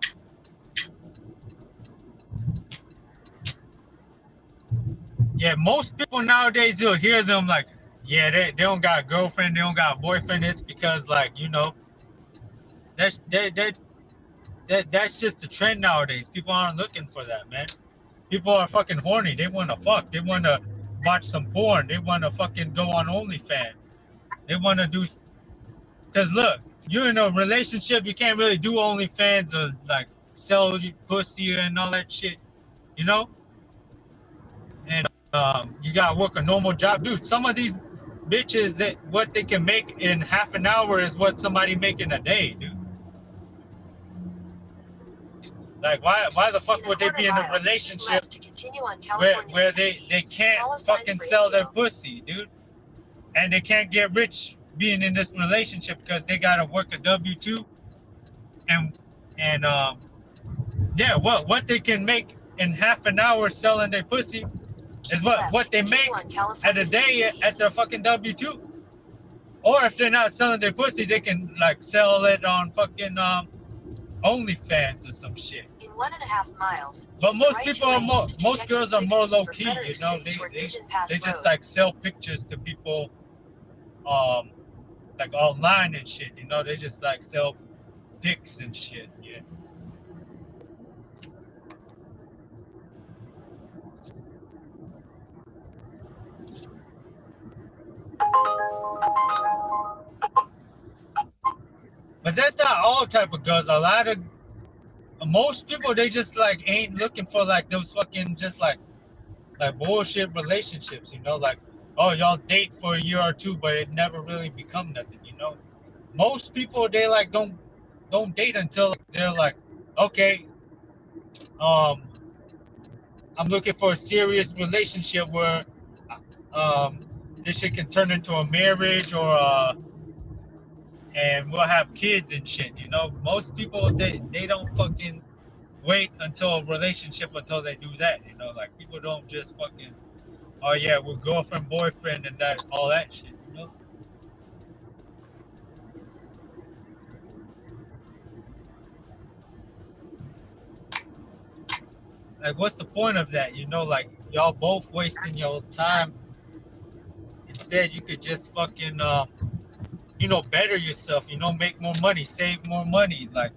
Yeah, most people nowadays, you'll hear them like, yeah, they don't got a girlfriend, they don't got a boyfriend. It's because like, you know, that's just the trend nowadays. People aren't looking for that, man. People are fucking horny. They want to fuck. They want to watch some porn. They want to fucking go on OnlyFans. They want to do, because look, you're in a relationship, you can't really do OnlyFans or like sell your pussy and all that shit, you know? And you gotta work a normal job, dude. Some of these bitches, that what they can make in half an hour is what somebody make in a day, dude. Like why the fuck would they be in a relationship where they can't fucking sell their pussy, dude, and they can't get rich being in this relationship because they gotta work a W-2 and yeah, what they can make in half an hour selling their pussy is what they make at a day at their fucking W-2. Or if they're not selling their pussy, they can like sell it on fucking OnlyFans or some shit. In 1.5 miles. But most people are most girls are more low key, you know. They just like sell pictures to people, like online and shit. You know, they just like sell pics and shit. Yeah. But that's not all type of girls. A lot of most people, they just like ain't looking for like those fucking just like bullshit relationships, you know, like, oh, y'all date for a year or two, but it never really become nothing, you know. Most people, they like don't date until they're like, okay, I'm looking for a serious relationship where this shit can turn into a marriage or and we'll have kids and shit, you know. Most people, they don't fucking wait until a relationship until they do that, you know. Like people don't just fucking, oh yeah, we're girlfriend, boyfriend, and that all that shit, you know. Like what's the point of that, you know? Like y'all both wasting your time. Instead, you could just fucking you know, better yourself, you know, make more money, save more money, like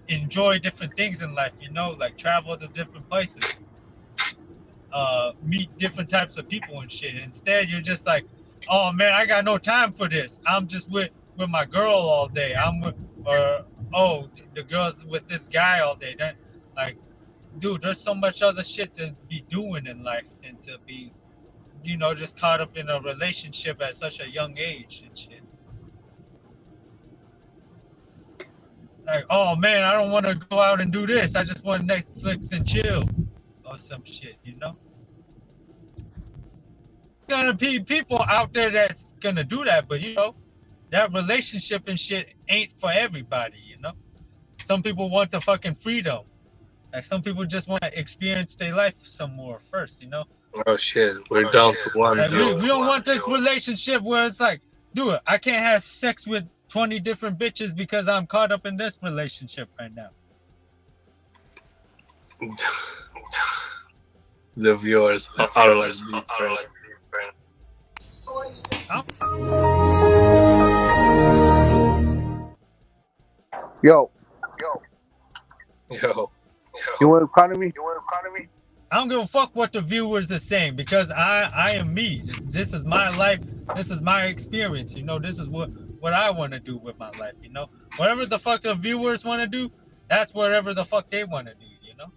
enjoy different things in life, you know, like travel to different places, meet different types of people and shit. Instead, you're just like, oh man, I got no time for this. I'm just with my girl all day. I'm with, or oh, the girl's with this guy all day. That, like, dude, there's so much other shit to be doing in life than to be, you know, just caught up in a relationship at such a young age and shit. Like, oh man, I don't want to go out and do this. I just want Netflix and chill or some shit, you know? Gonna be people out there that's gonna do that, but you know, that relationship and shit ain't for everybody, you know? Some people want the fucking freedom. Like some people just want to experience their life some more first, you know? Oh shit, we're down to one. Like, we don't want this relationship where it's like, dude, I can't have sex with 20 different bitches because I'm caught up in this relationship right now. The viewers are like different. Yo, Yo. you want to call me? I don't give a fuck what the viewers are saying because I am me. This is my life. This is my experience. You know, this is what I want to do with my life. You know, whatever the fuck the viewers want to do, that's whatever the fuck they want to do. You know.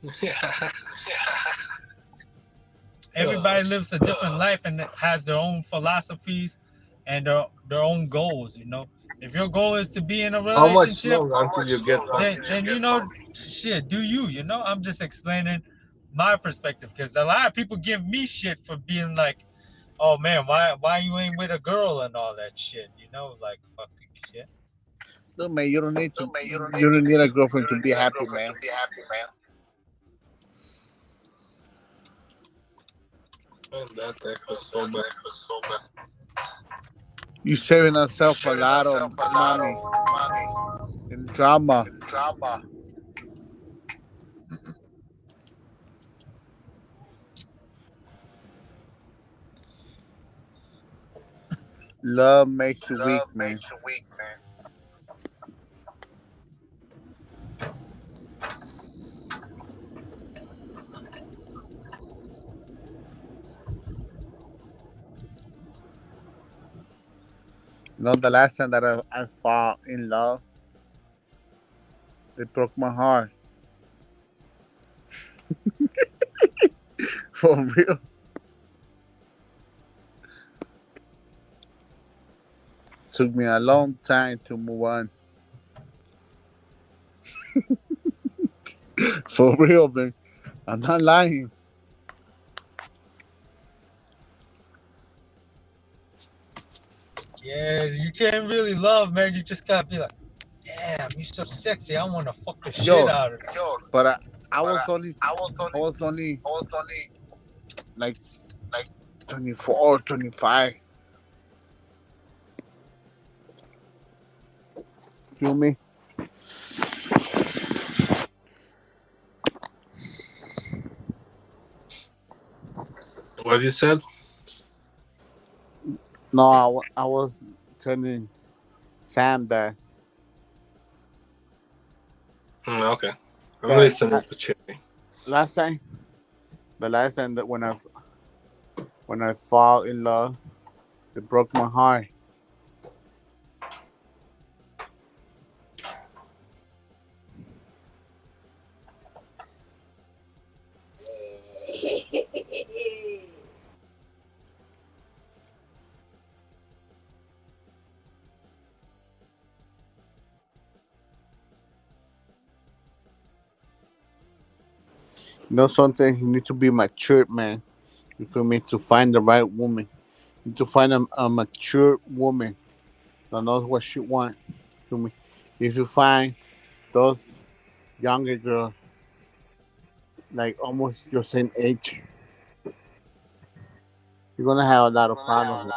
Everybody lives a different life and has their own philosophies and their own goals. You know, if your goal is to be in a How much relationship, longer until you get home? then you know, shit, do you? You know, I'm just explaining my perspective because a lot of people give me shit for being like, oh man, why you ain't with a girl and all that shit. You know, like fucking shit. No, man, you don't need to. You don't need a girlfriend to be happy, man. Man, that was so bad. You're saving yourself a lot of money and drama. Love makes you weak, man. You know, the last time that I fall in love, it broke my heart. For real. Took me a long time to move on. For real, man. I'm not lying. Yeah, you can't really love, man. You just gotta be like, damn, you so sexy. I want to fuck the shit Yo, out of her. but I was only like 24, 25. Feel me? What you said? No, I was telling Sam that Okay. I'm that listening to Cherry. last time, the last time that when I fall in love, it broke my heart. You know something? You need to be mature, man. You feel me? To find the right woman. You need to find a mature woman that knows what she wants. Feel me? If you find those younger girls, like almost your same age, you're gonna have a lot of problems.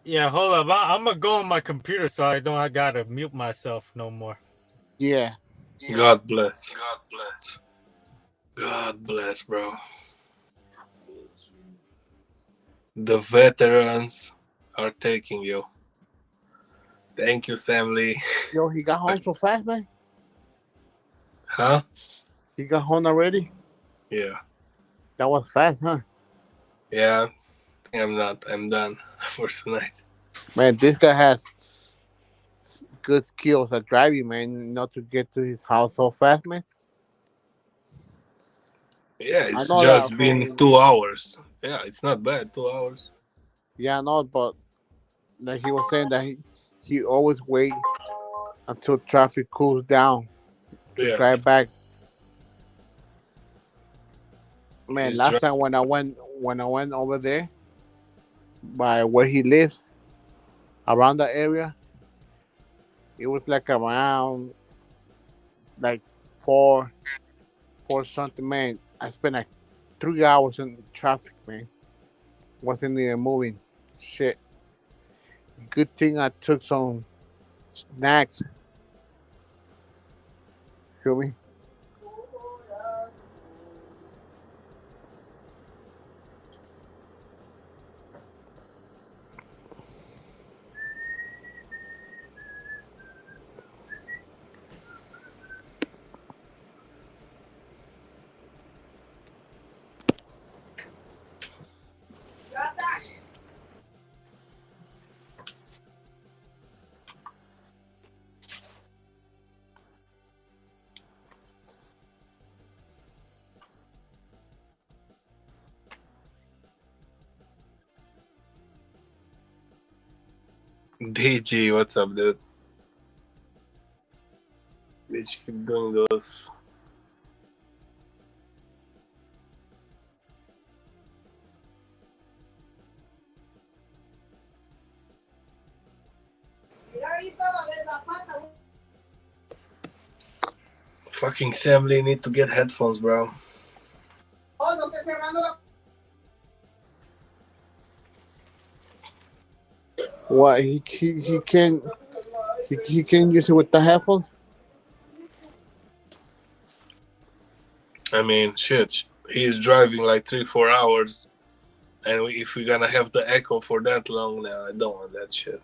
Yeah, hold up. I'm gonna go on my computer so I gotta mute myself no more. Yeah. God bless. God bless, bro. The veterans are taking you. Thank you, Sam Lee. Yo, he got home so fast, man. Huh? He got home already. Yeah. That was fast, huh? Yeah. I'm done for tonight. Man, this guy has good skills at driving, man. Not to get to his house so fast, man. Yeah, I it's know that just been 2 hours. Yeah, it's not bad. 2 hours. Yeah, I know, but like he was saying that he always wait until traffic cools down to Yeah. drive back. Man, He's last time when I went over there by where he lives, around the area, it was like around like four something, man. I spent like 3 hours in traffic, man. Wasn't even moving. Shit. Good thing I took some snacks. Feel me? DG, what's up, dude? Bitch, keep doing those. Fucking Assembly need to get headphones, bro. What he can he can use it with the headphones. I mean, shit. He's driving like 3-4 hours, and if we're gonna have the echo for that long, now I don't want that shit.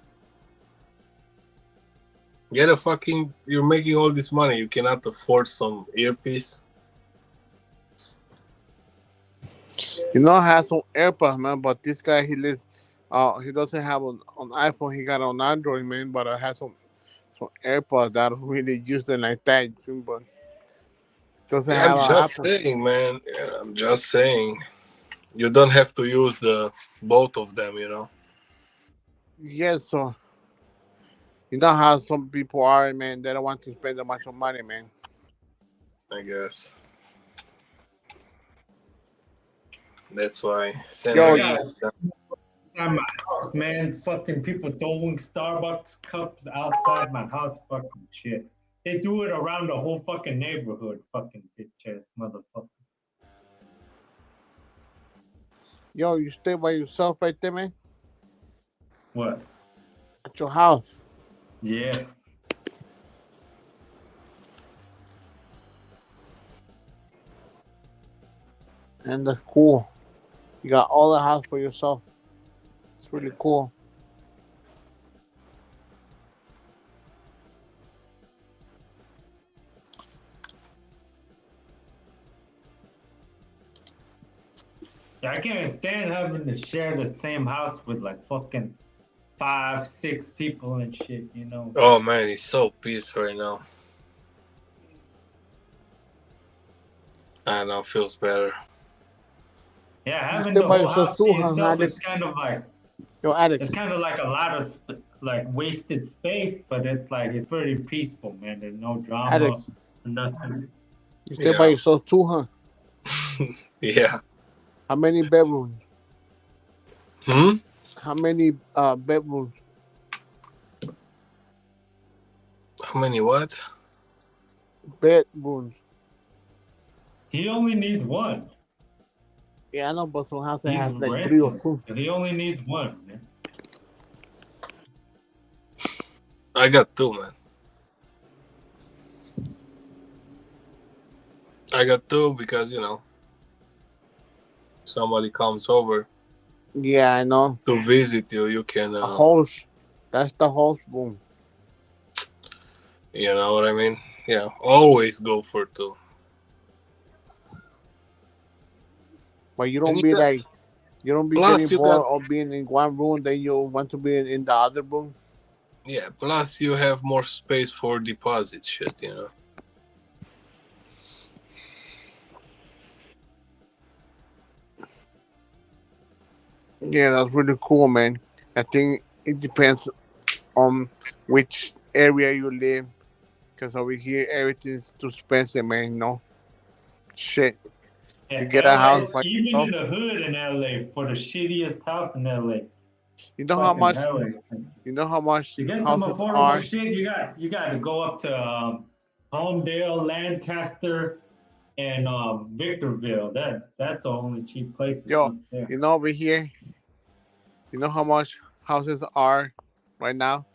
Get a fucking. You're making all this money. You cannot afford some earpiece. You know, I have some AirPods, man, but this guy he doesn't have on iPhone. He got on Android, man. But I have some AirPods that I don't really use them like that, but doesn't Yeah, I'm have an just Apple. saying, man. Yeah, I'm just saying. You don't have to use the both of them, you know. Yes, so you know how some people are, man. They don't want to spend that much of money, man. I guess that's why. Yo, I Assembly. got outside my house, man. Fucking people throwing Starbucks cups outside my house. Fucking shit. They do it around the whole fucking neighborhood. Fucking bitch ass motherfucker. yo, you stay by yourself right there, man. What? At your house. Yeah. And that's cool. You got all the house for yourself. It's really cool. I can't stand having to share the same house with like fucking 5, 6 people and shit, you know. Oh man, he's so pissed right now. I know, feels better. Yeah, You having stay the by whole yourself house to too, huh, yourself, Alex? it's kind of like Yo, Alex. it's kind of like a lot of like wasted space, but it's like it's very peaceful, man. There's no drama, Alex. nothing. You stay by yourself too, huh? Yeah. How many bedrooms? Hmm? How many bedrooms? How many what? Bedrooms. He only needs one. Yeah, I know, but some houses He's has like 3 or renting, 2. so he only needs one, man. I got 2, man. I got 2 because, you know, somebody comes over Yeah, I know. to visit you, you can, A host. That's the host room. you know what I mean? Yeah, always go for 2. But you And don't you be got, like, you don't be plus getting you got, bored of being in one room, then you want to be in the other room. yeah, plus you have more space for deposit shit, you know. Yeah, that's really cool, man. I think it depends on which area you live. Because over here, everything's too expensive, man. No shit. To get a Yeah, house LA, by even in yourself. the hood in LA, for the shittiest house in LA, You know how fucking much? LA. You know how much To get some houses affordable are? shit, you got to go up to Homedale, Lancaster, and Victorville. That's the only cheap places Yo, up there. you know over here, you know how much houses are right now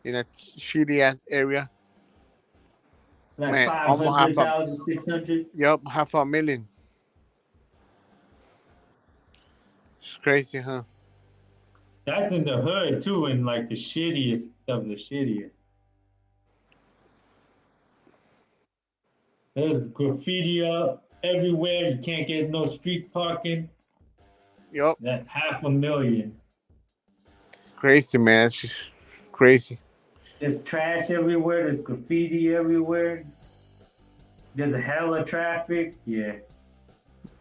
in a shitty ass area. Like Man, almost half 500,000, 600. yup, half a million. It's crazy, huh? That's in the hood too, and like the shittiest of the shittiest. There's graffiti up everywhere. You can't get no street parking. Yup. That's 500,000. It's crazy, man. It's just crazy. There's trash everywhere. There's graffiti everywhere. There's a hell of traffic. Yeah.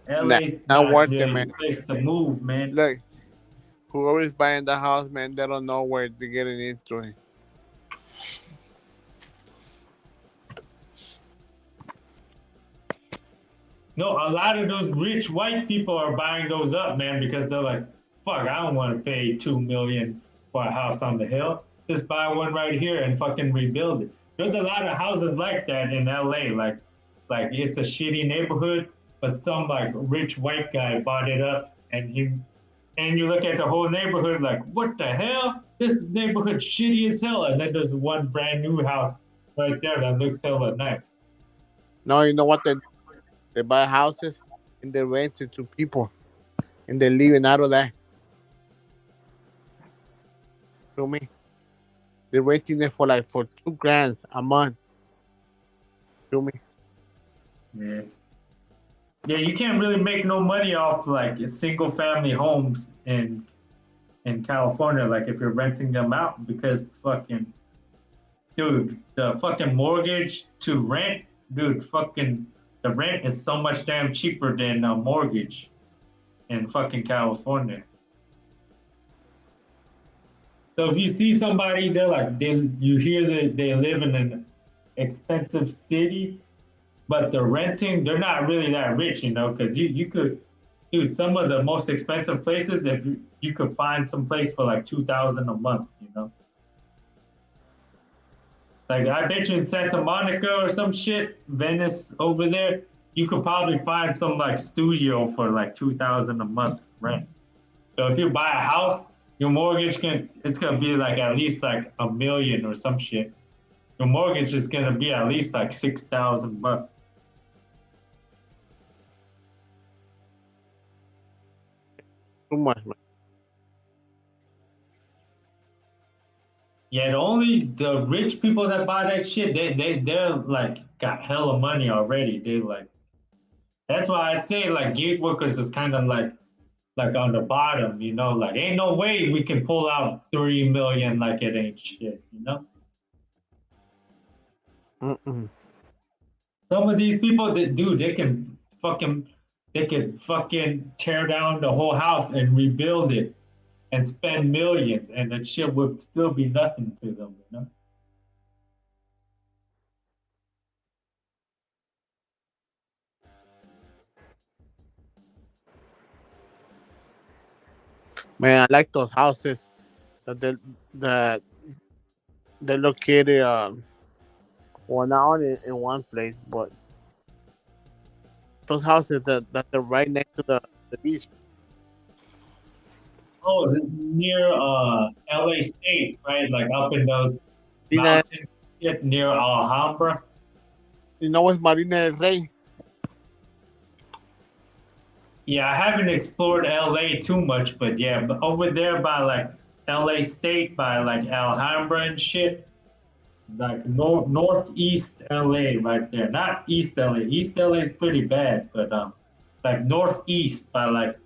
LA's Not not worth it, the man. place to move, man. Look, whoever is buying the house, man, they don't know where they're getting into it. No, a lot of those rich white people are buying those up, man, because they're like, fuck, I don't want to pay $2 million for a house on the hill. Just buy one right here and fucking rebuild it. There's a lot of houses like that in LA. Like it's a shitty neighborhood, but some like rich white guy bought it up, and you look at the whole neighborhood like, what the hell? This neighborhood shitty as hell. And then there's one brand new house right there that looks hella nice. No, you know what they buy houses and they rent it to people and they're living out of that. Feel me? They're renting it for $2,000 a month. Feel me? Yeah. Yeah, you can't really make no money off like single family homes in California, like if you're renting them out, because fucking dude, the fucking mortgage to rent, dude, fucking the rent is so much damn cheaper than a mortgage in fucking California. So if you see somebody, you hear that they live in an expensive city, but they're renting, they're not really that rich, because you could, dude, some of the most expensive places, if you could find some place for like $2,000 a month, Like I bet you in Santa Monica or some shit, Venice over there, you could probably find some like studio for like $2,000 a month rent. So if you buy a house, your mortgage it's gonna be like at least like $1 million or some shit. Your mortgage is gonna be at least like $6,000. Too much, man. Yeah, the rich people that buy that shit, they're like got hella money already. They like, that's why I say like gig workers is kind of like on the bottom, like ain't no way we can pull out 3 million like it ain't shit. Mm-mm. Some of these people that dude, they can fucking tear down the whole house and rebuild it and spend millions, and that shit would still be nothing to them. Man, I like those houses that they're located well, not only in one place, but those houses that are right next to the beach. Oh, this is near LA State, right? Like up in those Marina, mountains shit near Alhambra. you know what's Marina del Rey? Yeah, I haven't explored LA too much, but yeah, but over there by like LA State, by like Alhambra and shit, like northeast LA right there. Not East LA. East LA is pretty bad, but like northeast by like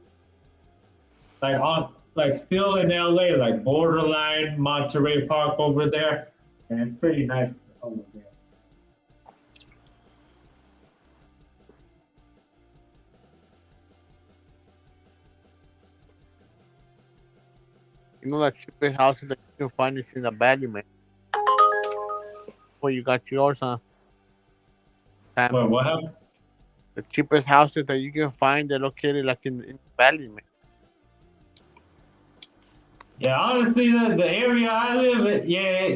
still in LA, like borderline Monterey Park over there, and it's pretty nice over there. You know the cheapest houses that you can find is in the valley, man. Well, you got yours, huh? Well, what happened? The cheapest houses that you can find, they're located like in the valley, man. Yeah, honestly, the area I live in, yeah,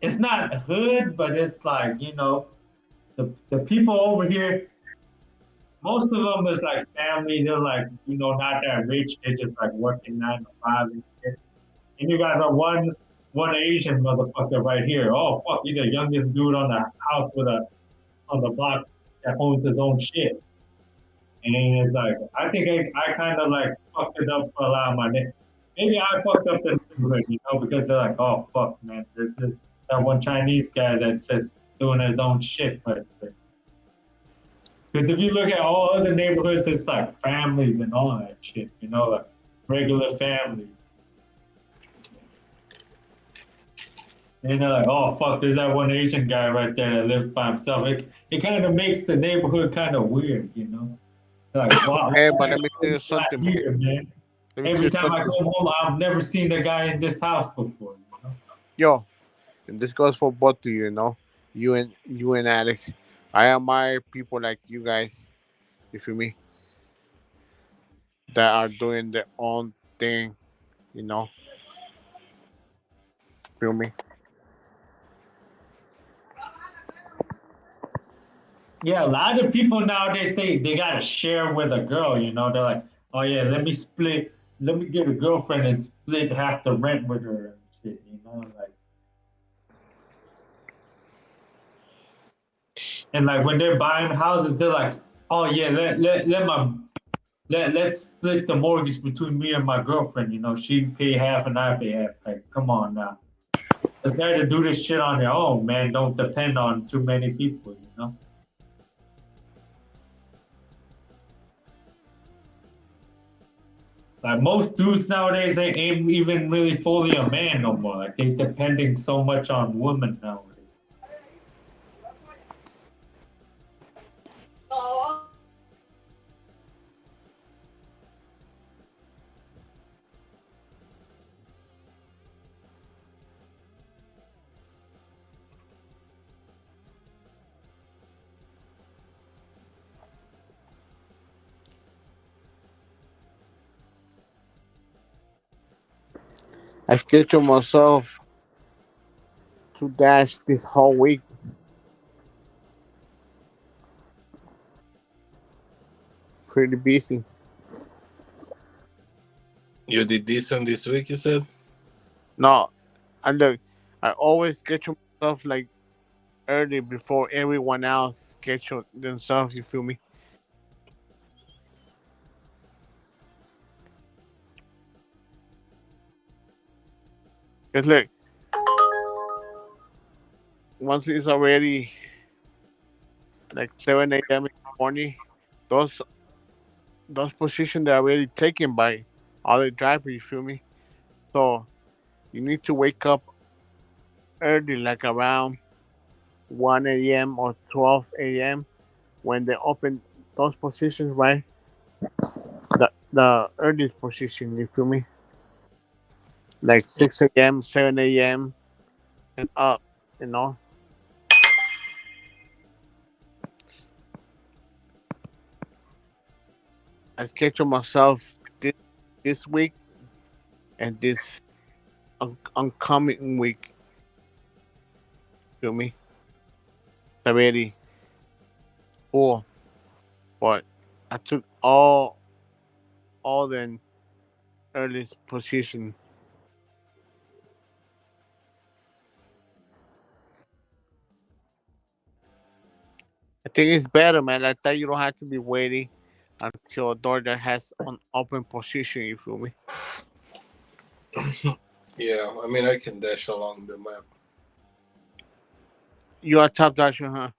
it's not hood, but it's like the people over here. Most of them is like family. They're like not that rich. They're just like working 9 to 5 and shit. And you got the one Asian motherfucker right here. Oh fuck, you're the youngest dude on the house with a on the block that owns his own shit. And it's like I think I kind of like fucked it up for a lot of my neighbors. Maybe I fucked up the neighborhood, because they're like, oh fuck, man, this is that one Chinese guy that's just doing his own shit. But because if you look at all other neighborhoods, it's like families and all that shit, like regular families. And they're like, oh fuck, there's that one Asian guy right there that lives by himself. It kind of makes the neighborhood kind of weird, Like, wow, Hey, but let me tell you something, man. here, man. Let me tell Every you time I something. come home, I've never seen the guy in this house before. Yo, and this goes for both of you, you and Alex. I admire people like you guys, you feel me, that are doing their own thing, you know, feel me? Yeah, a lot of people nowadays they gotta share with a girl. They're like, oh yeah, let me get a girlfriend and split half the rent with her and shit. Like, and like when they're buying houses, they're like, oh yeah, let's split the mortgage between me and my girlfriend. She pay half and I pay half. Like, come on now. It's better to do this shit on your own, man. Don't depend on too many people. Like most dudes nowadays, they ain't even really fully a man no more. Like they depending so much on women nowadays. I scheduled myself to dash this whole week. Pretty busy. You did this on this week, you said? No, I always schedule myself like early before everyone else schedule themselves. You feel me? Cause look, once it's already like 7 a.m. in the morning, those those positions are already taken by other drivers. You feel me? So you need to wake up early, like around 1 a.m. or 12 a.m. when they open those positions, right? The earliest position. You feel me? Like 6 a.m., 7 a.m. and up. You know. I schedule myself this week and this oncoming week. Feel me? Already full, but I took all the earliest position. I think it's better, man. Like that, you don't have to be waiting until a door that has an open position. You feel me? Yeah, I mean, I can dash along the map. You are top dasher, huh?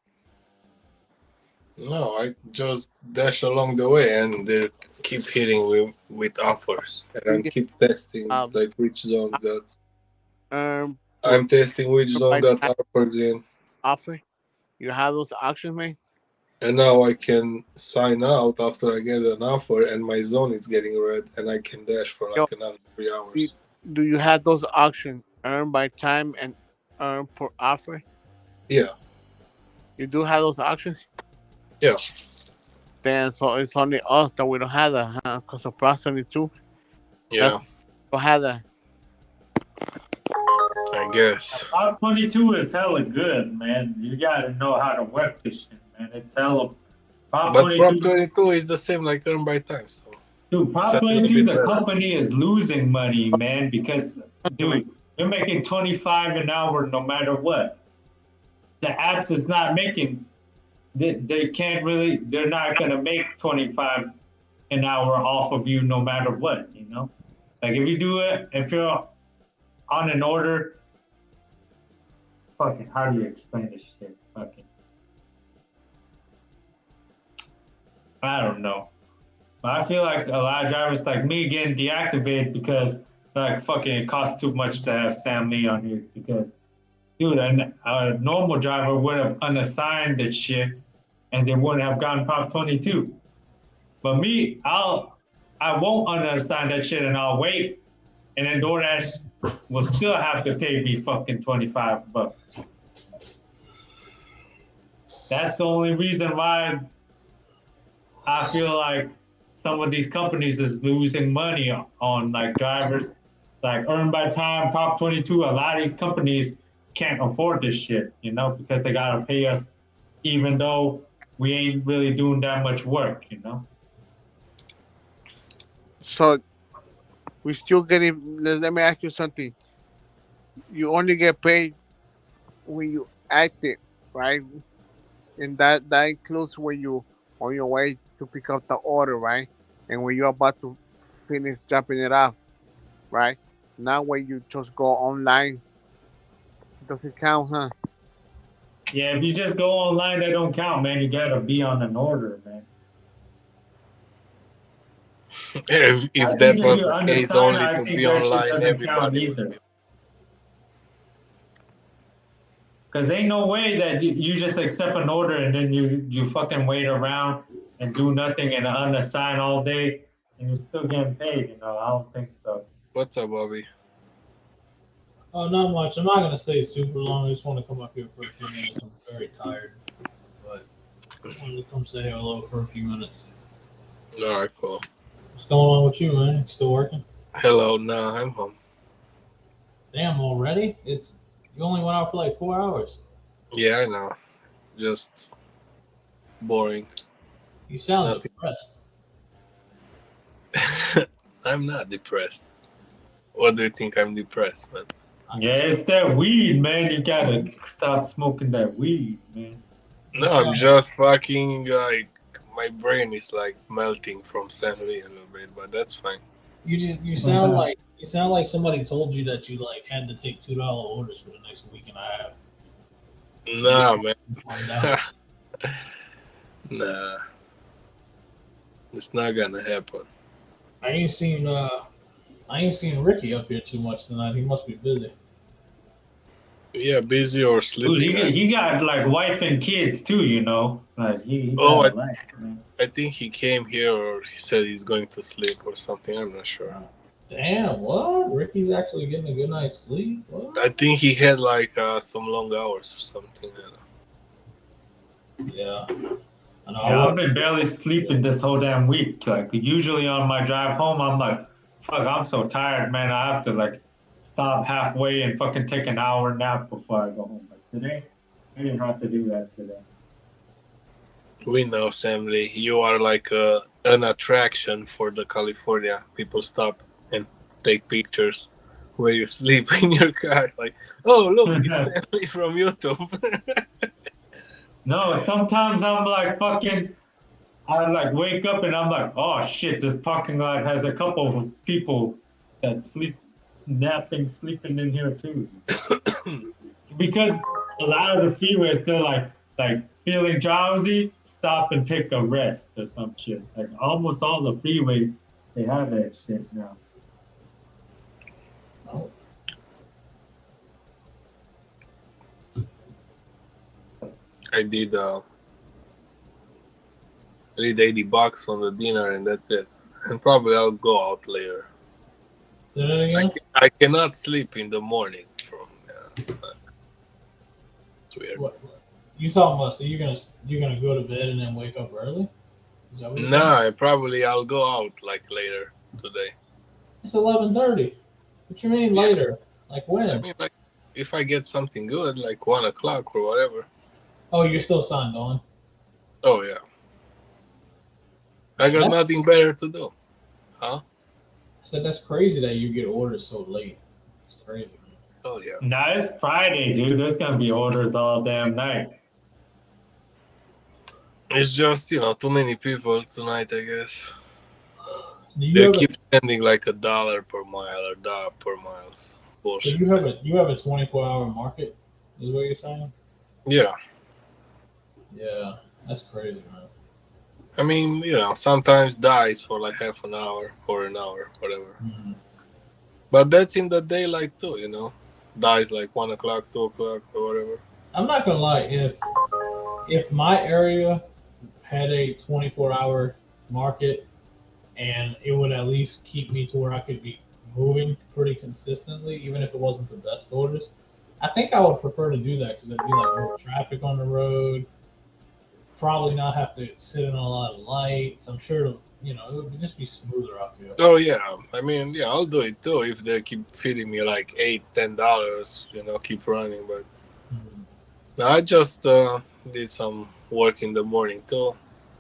No, I just dash along the way and they keep hitting with offers. And I keep testing like which zone got. I'm testing which zone got offers in. Offer? You have those options, man? And now I can sign out after I get an offer and my zone is getting red and I can dash for like another 3 hours. Do you have those options? Earn by time and earn per offer? Yeah. You do have those options? Yeah. Then so it's only us that we don't have that, huh? Because of Plus 22. Yeah. Don't have that. I guess. Prop 22 is hella good, man. You gotta know how to work this shit, man. It's hella. But Prop 22 is the same like earn by time, so. Dude, Prop 22, the company is losing money, man, because, dude, they're making 25 an hour no matter what. The apps is not making, they can't really, they're not going to make 25 an hour off of you no matter what, you know? Like if you do it, if you're on an order, fucking, how do you explain this shit? Fucking, I don't know. But I feel like a lot of drivers like me getting deactivated because like fucking it costs too much to have Sam Lee on here because dude, a normal driver would have unassigned this shit and they wouldn't have gotten Prop 22. But me, I won't unassign that shit and I'll wait and then DoorDash will still have to pay me fucking $25. That's the only reason why I feel like some of these companies is losing money on like drivers, like Earn by Time, Prop 22. A lot of these companies can't afford this shit, you know, because they gotta pay us even though we ain't really doing that much work, you know. So we still getting. Let me ask you something. You only get paid when you act it, right? And that includes when you on your way to pick up the order, right? And when you're about to finish dropping it off, right? Now when you just go online, it doesn't count, huh? Yeah, if you just go online, that don't count, man. You gotta be on an order, man. If that was the case, only to be online, everybody would be. Because ain't no way that you just accept an order and then you fucking wait around and do nothing and unassign all day and you're still getting paid, you know. I don't think so. What's up, Bobby? Oh, not much. I'm not gonna stay super long. I just want to come up here for a few minutes. I'm very tired, but I wanted to come say hello for a few minutes. All right, cool. What's going on with you, man? You still working? Hello, no, I'm home. Damn, already? You only went out for like 4 hours. Yeah, I know. Just boring. You sound depressed. I'm not depressed. What do you think I'm depressed, man? Yeah, it's that weed, man. You gotta stop smoking that weed, man. No, I'm just fucking like my brain is like melting from sanity a little bit, but that's fine. You sound like somebody told you that you like had to take $2 orders for the next week and a half. Nah, man. Nah. It's not gonna happen. I ain't seen Ricky up here too much tonight. He must be busy. Yeah, busy or sleeping. Dude, he got like wife and kids too, you know. Like he I got life, man. think he came here or he said he's going to sleep or something. I'm not sure. Damn, what? Ricky's actually getting a good night's sleep? What? I think he had like some long hours or something. Yeah. Yeah, I've been barely sleeping this whole damn week. Like usually on my drive home, I'm like, fuck, I'm so tired, man. I have to like stop halfway and fucking take an hour nap before I go home. But today, I didn't have to do that today. We know, Sam Lee, you are like an attraction for the California. People stop and take pictures where you sleep in your car. Like, oh, look, it's Sam Lee from YouTube. No, sometimes I'm like fucking, I like wake up and I'm like, oh shit, this parking lot has a couple of people that sleeping in here too. Because a lot of the freeways, they're like feeling drowsy, stop and take a rest or some shit. Like almost all the freeways, they have that shit now. Oh. I did $80 on the dinner and that's it. And probably I'll go out later. Say that again? I cannot sleep in the morning from it's weird. What you talking about? So you're gonna go to bed and then wake up early? Is that what you're Nah, I'll go out like later today. It's 11:30. What you mean later? Like when? I mean, like if I get something good, like 1 o'clock or whatever. Oh, you're still signed on? Oh yeah. I got nothing better to do. Huh? I said that's crazy that you get orders so late. It's crazy. Oh yeah. Nah, it's Friday, dude. There's gonna be orders all damn night. It's just too many people tonight. I guess Do they you have keep sending like $1 per mile or $1 per mile. so Bullshit. you have a 24-hour market, is what you're saying? Yeah. Yeah, that's crazy, man. I mean, sometimes dies for like half an hour or an hour, whatever. Mm-hmm. But that's in the daylight too, Dies like 1 o'clock, 2 o'clock, or whatever. I'm not gonna lie, if my area had a 24-hour market and it would at least keep me to where I could be moving pretty consistently, even if it wasn't the best orders, I think I would prefer to do that because there'd be like more traffic on the road. Probably not have to sit in a lot of lights. I'm sure it would just be smoother. I feel. Oh yeah, I mean, yeah, I'll do it too if they keep feeding me like $8-10, keep running. But I just did some work in the morning too.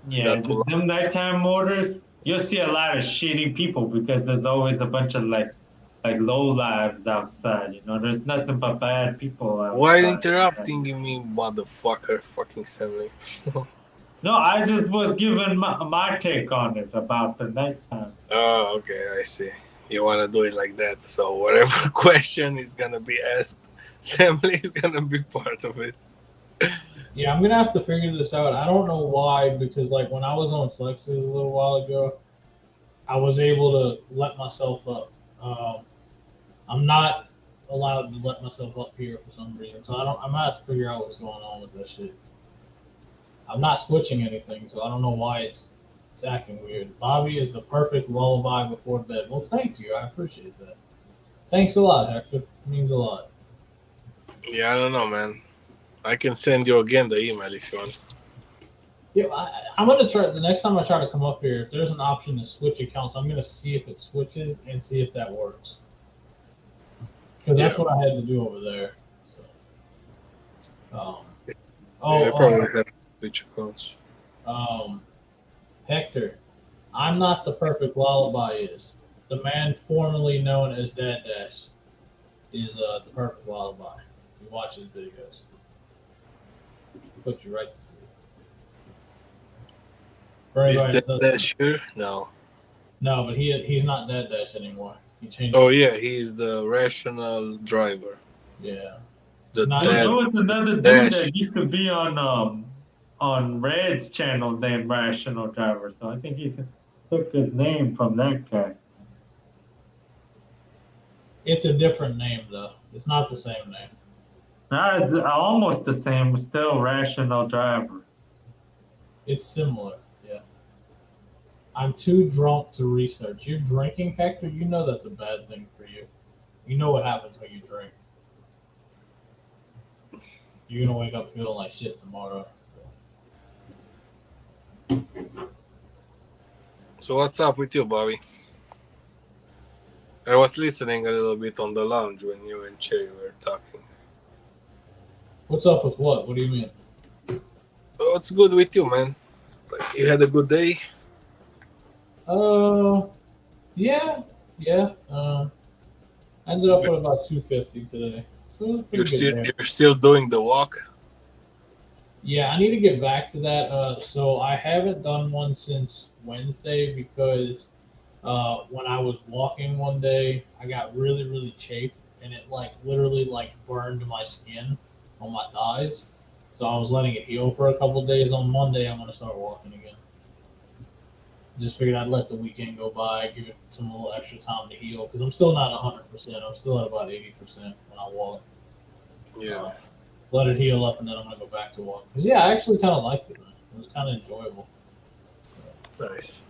Yeah, them nighttime orders, you'll see a lot of shitty people because there's always a bunch of like low lives outside. There's nothing but bad people outside. Why interrupting me, motherfucker? Fucking send me. No, I just was giving my take on it about the nighttime. Oh, okay, I see. You want to do it like that, so whatever question is gonna be asked, Assembly is gonna be part of it. Yeah, I'm gonna have to figure this out. I don't know why, because like when I was on Flexes a little while ago, I was able to let myself up. I'm not allowed to let myself up here for some reason, so I'm gonna have to figure out what's going on with that shit. I'm not switching anything, so I don't know why it's acting weird. Bobby is the perfect lullaby before bed. Well, thank you. I appreciate that. Thanks a lot, Hector. It means a lot. Yeah, I don't know, man. I can send you again the email if you want. Yeah, I'm gonna try. The next time I try to come up here, if there's an option to switch accounts, I'm gonna see if it switches and see if that works. Because that's what I had to do over there. So, probably have to switch accounts. Hector, I'm not the perfect lullaby is. The man formerly known as Doordash is the perfect lullaby. You watch his videos. Put you right to sleep. Is Doordash here? No. No, but he's not Doordash anymore. He changed. Oh yeah, he's the rational driver. Yeah. There was another dude that used to be on Red's channel named Rational Driver, so I think he took his name from that guy. It's a different name though. It's not the same name. Nah, it's almost the same. Still Rational Driver. It's similar. Yeah. I'm too drunk to research. You're drinking, Hector? You know that's a bad thing for you. You know what happens when you drink. You're going to wake up feeling like shit tomorrow. So what's up with you, Bobby? I was listening a little bit on the lounge when you and Cherry were talking. What's up with what? What do you mean? What's good with you, man? Like, you had a good day? Yeah. I ended up with about 250 today. So it was a pretty good day. You're still doing the walk? Yeah, I need to get back to that. So I haven't done one since Wednesday because when I was walking one day, I got really, really chafed, and it literally burned my skin on my thighs. So I was letting it heal for a couple of days. On Monday, I'm gonna start walking again. Just figured I'd let the weekend go by, give it some little extra time to heal because I'm still not 100%. I'm still at about 80% when I walk. Yeah. Let it heal up, and then I'm gonna go back to walk. Cause yeah, I actually kind of liked it, man. It was kind of enjoyable. Nice.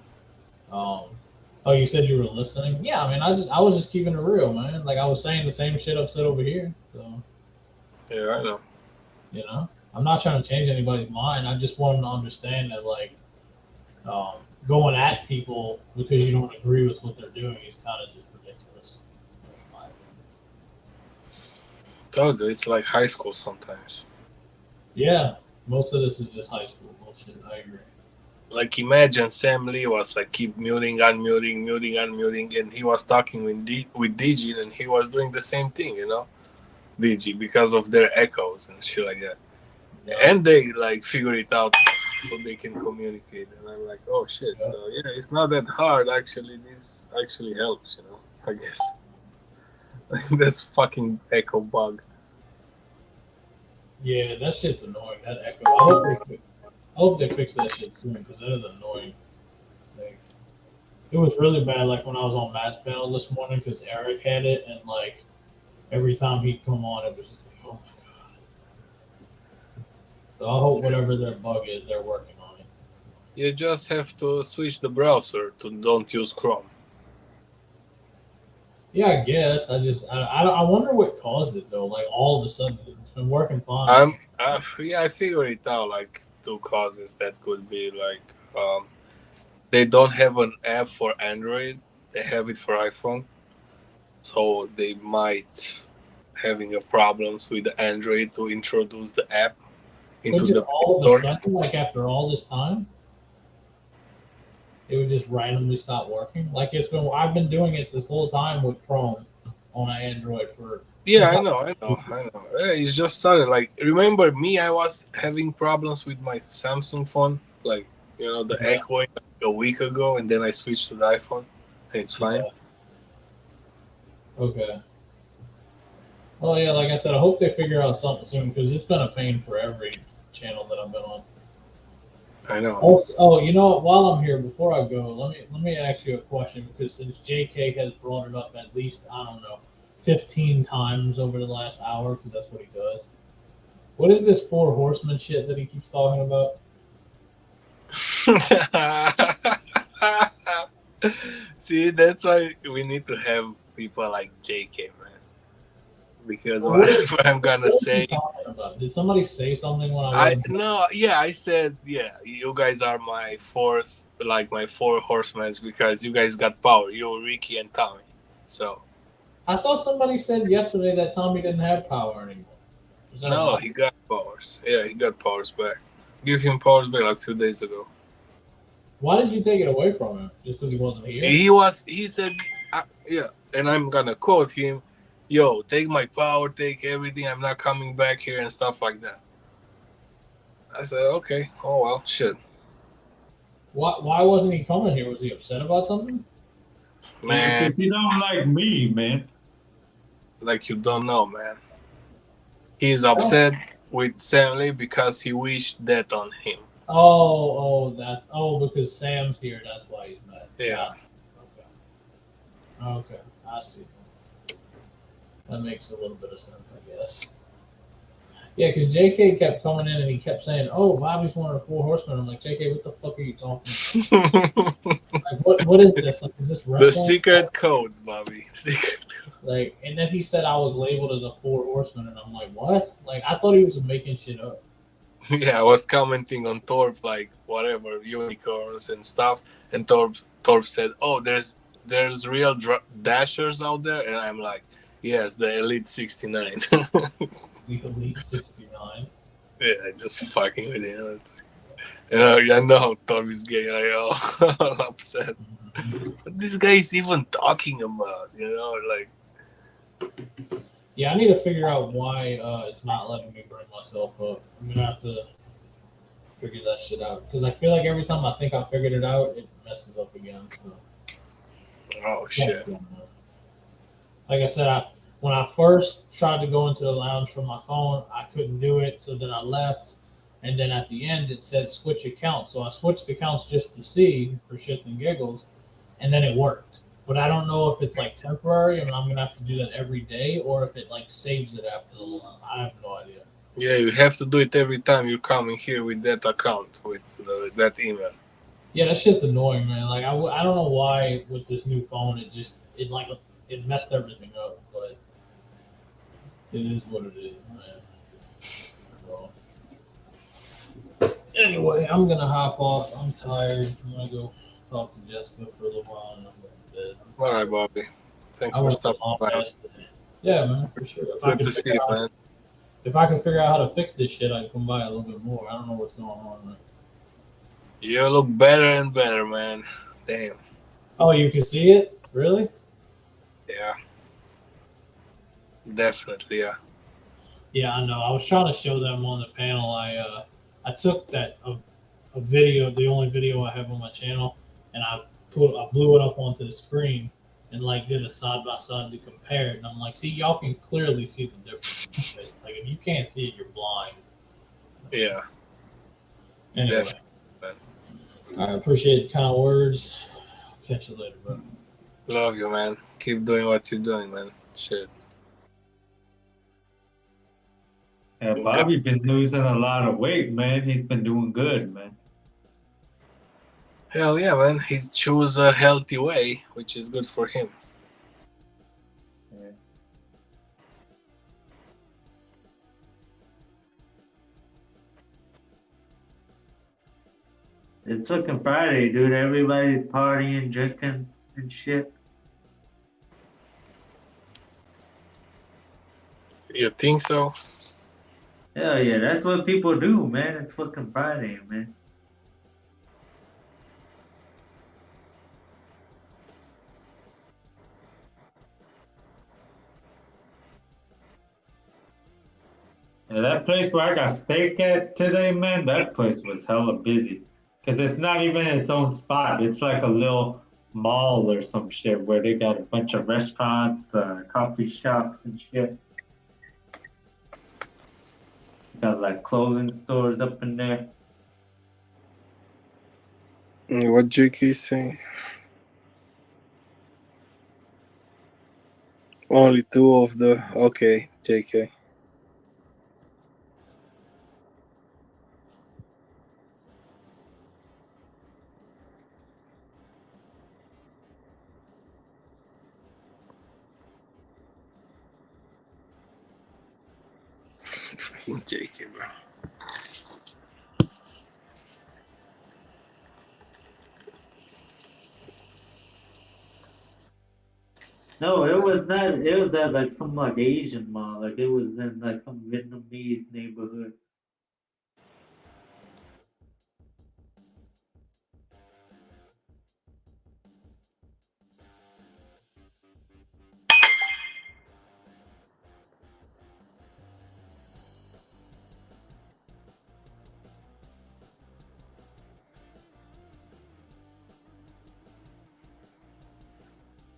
Oh, you said you were listening? Yeah, I mean, I was just keeping it real, man. Like I was saying the same shit I've said over here. So. Yeah, I know. You know, I'm not trying to change anybody's mind. I just want them to understand that, going at people because you don't agree with what they're doing is kind of just ridiculous. Told you, it's like high school sometimes. Yeah, most of this is just high school bullshit. I agree. like imagine Sam Lee was like keep muting, unmuting, and he was talking with Digi, and he was doing the same thing, Digi, because of their echoes and shit like that. And they like figure it out so they can communicate. And I'm like, oh shit. So yeah, it's not that hard actually. This actually helps, I guess. That's fucking echo bug. Yeah, that shit's annoying. That echo. I hope they fix that shit soon because that is annoying. Like, it was really bad. Like when I was on Matt's panel this morning because Eric had it, and like every time he'd come on, it was just like, oh my god. So I hope whatever their bug is, they're working on it. You just have to switch the browser to don't use Chrome. Yeah, I guess. I wonder what caused it though. Like all of a sudden, it's been working fine. I figured it out. Like 2 causes that could be like they don't have an app for Android. They have it for iPhone, so they might having a problems with the Android to introduce the app into the all of a sudden, like after all this time, it would just randomly stop working. Like I've been doing it this whole time with Chrome on an Android for. Yeah, I know. It just started. Like, remember me? I was having problems with my Samsung phone. Like, the echoing a week ago, and then I switched to the iPhone. It's fine. Okay. Well, yeah, like I said, I hope they figure out something soon because it's been a pain for every channel that I've been on. I know. Also, you know what? While I'm here, before I go, let me ask you a question because since JK has brought it up at least 15 times over the last hour because that's what he does. What is this 4 horsemen shit that he keeps talking about? See, that's why we need to have people like JK, man. Because whatever I'm gonna say. Did somebody say something when I said, you guys are my force, like my 4 horsemen, because you guys got power. You, Ricky, and Tommy. So. I thought somebody said yesterday that Tommy didn't have power anymore. No, he got powers. Yeah, he got powers back. Give him powers back like a few days ago. Why did you take it away from him? Just because he wasn't here? He said, and I'm gonna quote him, yo, take my power, take everything, I'm not coming back here and stuff like that. I said, okay, oh well, shit. Why wasn't he coming here? Was he upset about something? Man. Because he don't like me, man. Like you don't know, man. He's upset with Sam Lee because he wished death on him. Because Sam's here, that's why he's mad. Yeah. Okay, I see. That makes a little bit of sense, I guess. Yeah, because JK kept coming in and he kept saying, "Oh, Bobby's one of the 4 horsemen." I'm like, JK, what the fuck are you talking about? Like, what is this? Like, is this wrestling? The secret code, Bobby. Secret code. Like, and then he said I was labeled as a 4 horseman, and I'm like, what? Like, I thought he was making shit up. Yeah, I was commenting on Torb, like whatever unicorns and stuff, and Torb said, "Oh, there's real dashers out there," and I'm like, "Yes, the Elite 69." The Elite 69. Yeah, just fucking with him. And I know Torb is getting like all upset. What this guy is even talking about, like. Yeah, I need to figure out why it's not letting me bring myself up. I'm gonna have to figure that shit out because I feel like every time I think I figured it out, it messes up again. So. Oh shit! Like I said, when I first tried to go into the lounge from my phone, I couldn't do it, so then I left, and then at the end it said switch accounts. So I switched accounts just to see for shits and giggles, and then it worked. But I don't know if it's like temporary and I'm gonna have to do that every day, or if it like saves it after the long. I have no idea. Yeah, you have to do it every time you're coming here with that account, with that email. Yeah, that shit's annoying, man. Like I don't know why with this new phone it messed everything up, but it is what it is, man. So, anyway, I'm gonna hop off. I'm tired. I'm gonna go talk to Jessica for a little while and I'm going to bed. All right, Bobby. Thanks for stopping by. Yeah, man, for sure. Good to see you, man. If I can figure out how to fix this shit, I can come by a little bit more. I don't know what's going on, man. You look better and better, man. Damn. Oh, you can see it? Really? Yeah. Definitely, yeah. Yeah, I know. I was trying to show them on the panel. I took that a video, the only video I have on my channel, and I blew it up onto the screen and like did a side by side to compare it. And I'm like, see, y'all can clearly see the difference. Like if you can't see it, you're blind. Yeah. Anyway, Definitely. I appreciate the kind words. Catch you later, bro. Love you, man. Keep doing what you're doing, man. Shit. Yeah, Bobby been losing a lot of weight, man. He's been doing good, man. Hell yeah, man. He chose a healthy way, which is good for him. Yeah. It's fucking Friday, dude. Everybody's partying, drinking, and shit. You think so? Hell yeah, that's what people do, man. It's fucking Friday, man. Yeah, that place where I got steak at today, man, that place was hella busy. Because it's not even its own spot. It's like a little mall or some shit where they got a bunch of restaurants, coffee shops, and shit. Got like clothing stores up in there. What JK saying? Only two of the. Okay, JK. Fucking JK, bro. No, it was not. It was at like some like Asian mall. Like it was in like some Vietnamese neighborhood.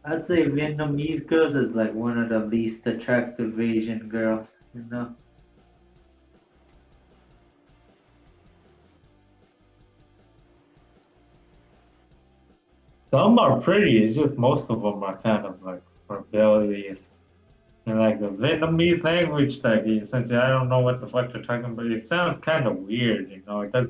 I'd say Vietnamese girls is like one of the least attractive Asian girls, you know? Some are pretty, it's just most of them are kind of like rebellious. And like the Vietnamese language, like since I don't know what the fuck they're talking about, it sounds kind of weird, you know? Because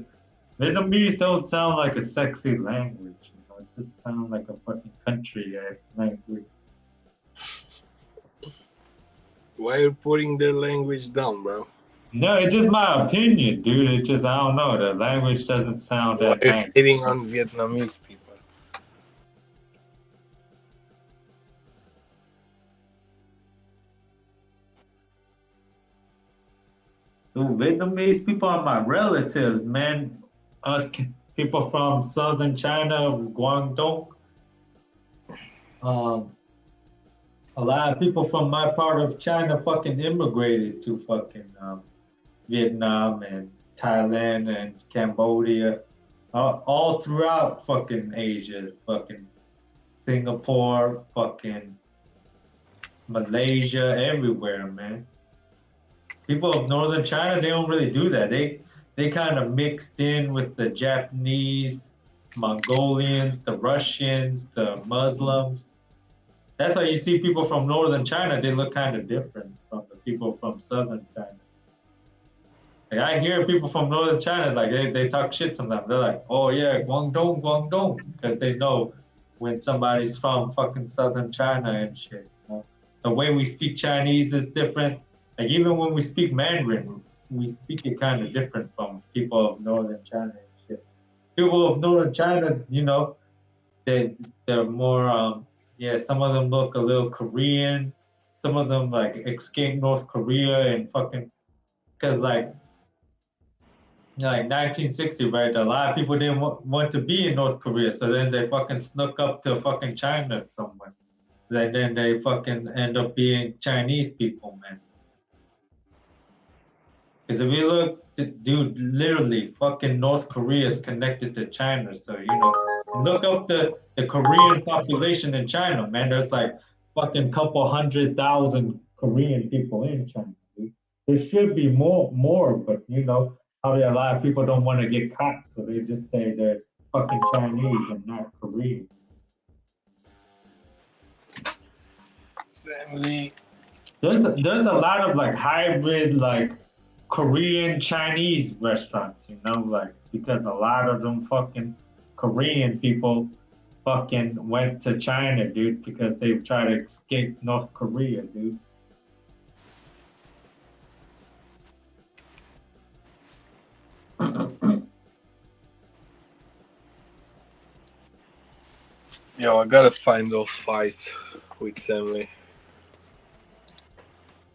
Vietnamese don't sound like a sexy language, you know? It just sounds like a fucking country ass language. Why are you putting their language down, bro? No, it's just my opinion, dude. It just, I don't know. The language doesn't sound Why that are you nice. hating on Vietnamese people? Dude, Vietnamese people are my relatives, man. Us people from southern China, Guangdong. A lot of people from my part of China fucking immigrated to fucking Vietnam and Thailand and Cambodia, all throughout fucking Asia, fucking Singapore, fucking Malaysia, everywhere, man. People of northern China, they don't really do that. They kind of mixed in with the Japanese, Mongolians, the Russians, the Muslims. That's why you see people from northern China, they look kind of different from the people from southern China. Like I hear people from northern China, like they talk shit sometimes. They're like, oh yeah, Guangdong, Guangdong, because they know when somebody's from fucking southern China and shit. You know? The way we speak Chinese is different. Like even when we speak Mandarin, we speak it kind of different from people of northern China and shit. People of northern China, you know, they're more yeah, some of them look a little Korean, some of them like escaped North Korea and fucking because like like 1960, right? A lot of people didn't want to be in North Korea, so then they fucking snuck up to fucking China somewhere. And then they fucking end up being Chinese people, man. Because if you look, dude, literally, fucking North Korea is connected to China. So, look up the Korean population in China, man. There's like fucking couple 100,000 Korean people in China, dude. There should be more, but probably a lot of people don't want to get caught, so they just say they're fucking Chinese and not Korean. There's a lot of like hybrid like Korean Chinese restaurants, like because a lot of them fucking Korean people fucking went to China, dude, because they tried to escape North Korea, dude. Yo, I gotta find those fights with Sammy.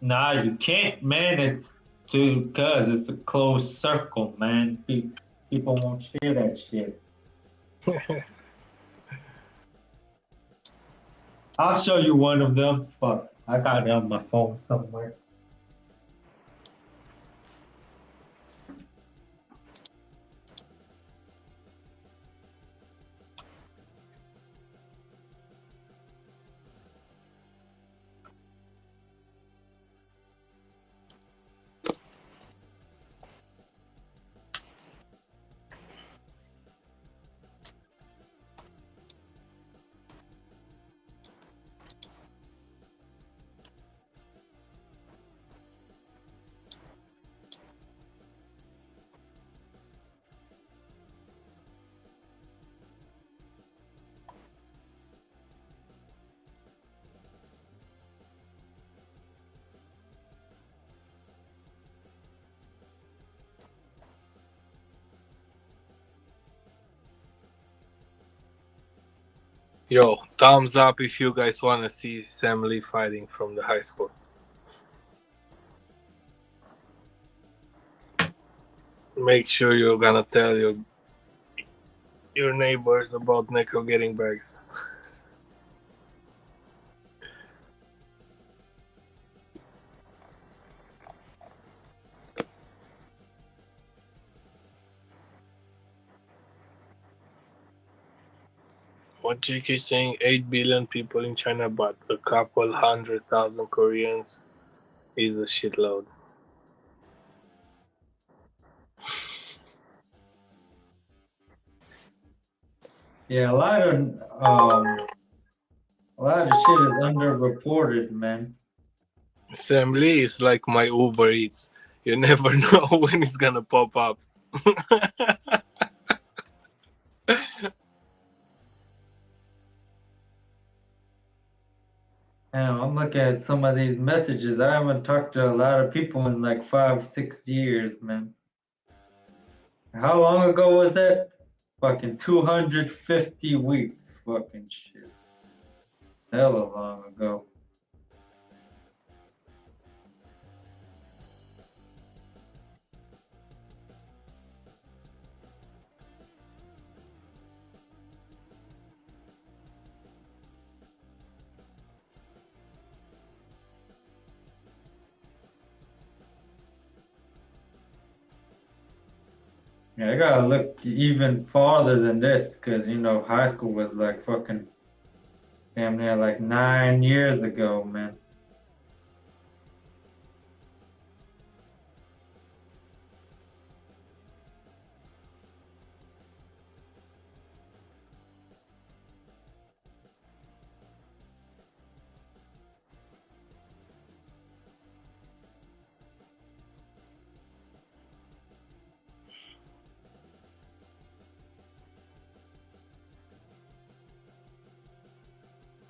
Nah, you can't, man. It's because it's a closed circle, man. People won't share that shit. I'll show you one of them. Fuck, I got it on my phone somewhere. Yo, thumbs up if you guys want to see Sam Lee fighting from the high school. Make sure you're gonna tell your neighbors about Neko getting bags. What Jake is saying, 8 billion people in China, but a couple 100,000 Koreans is a shitload. Yeah, a lot of shit is underreported, man. Sam Lee is like my Uber Eats. You never know when it's gonna pop up. Damn, I'm looking at some of these messages. I haven't talked to a lot of people in like 5-6 years, man. How long ago was that? Fucking 250 weeks. Fucking shit. Hella long ago. Yeah, I gotta look even farther than this, because high school was like fucking damn near like 9 years ago, man.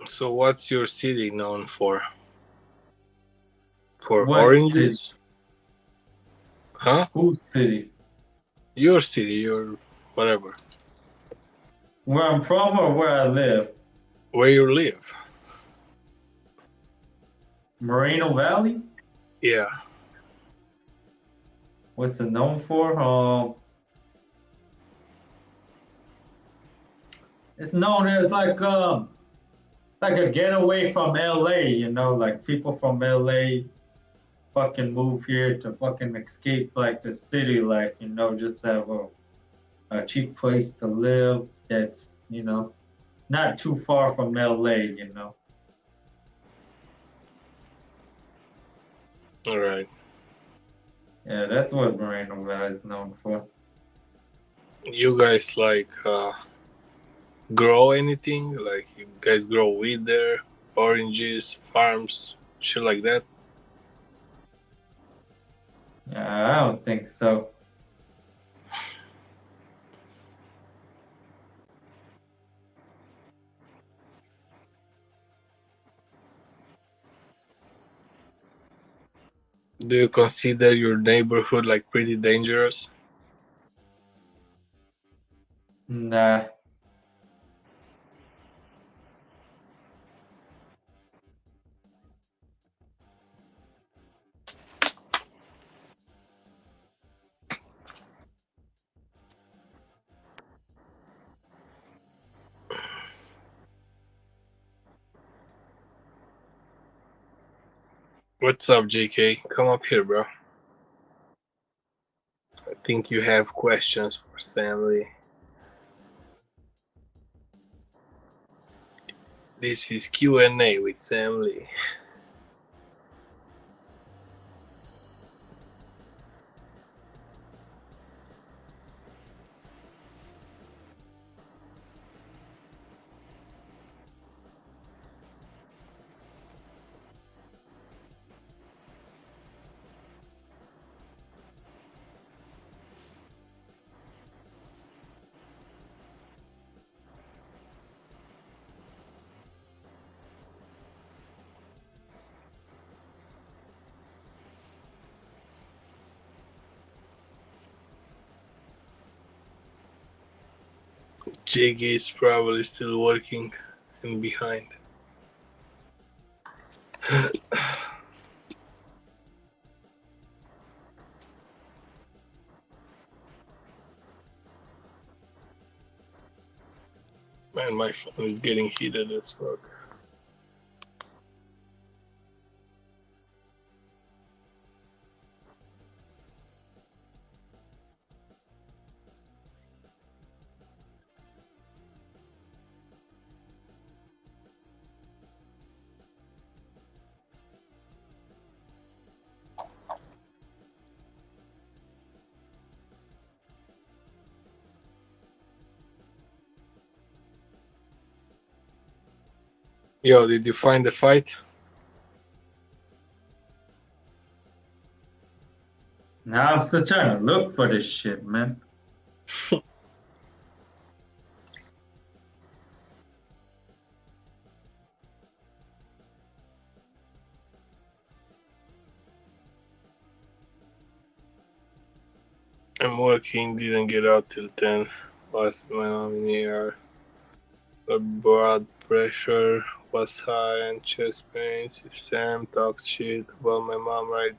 So what's your city known for? For What oranges? city? Huh? Whose city? Your city, your whatever. Where I'm from or where I live? Where you live? Moreno Valley? Yeah. What's it known for? It's known as like a getaway from LA, you know, like people from LA fucking move here to fucking escape like the city life, you know, just have a cheap place to live that's, you know, not too far from LA, you know. All right. Yeah, that's what Moreno Valley is known for. You guys like grow anything? Like you guys grow weed there, oranges, farms, shit like that? Yeah, I don't think so. Do you consider your neighborhood like pretty dangerous? Nah. What's up, JK? Come up here, bro. I think you have questions for Sam Lee. This is Q&A with Sam Lee. JK is probably still working and behind. Man, my phone is getting heated as fuck. Yo, did you find the fight? Now I'm still trying to look for this shit, man. I'm working, didn't get out till 10. Lost my mom in ER. The blood pressure was high and chest pains. If Sam talks shit about my mom, right,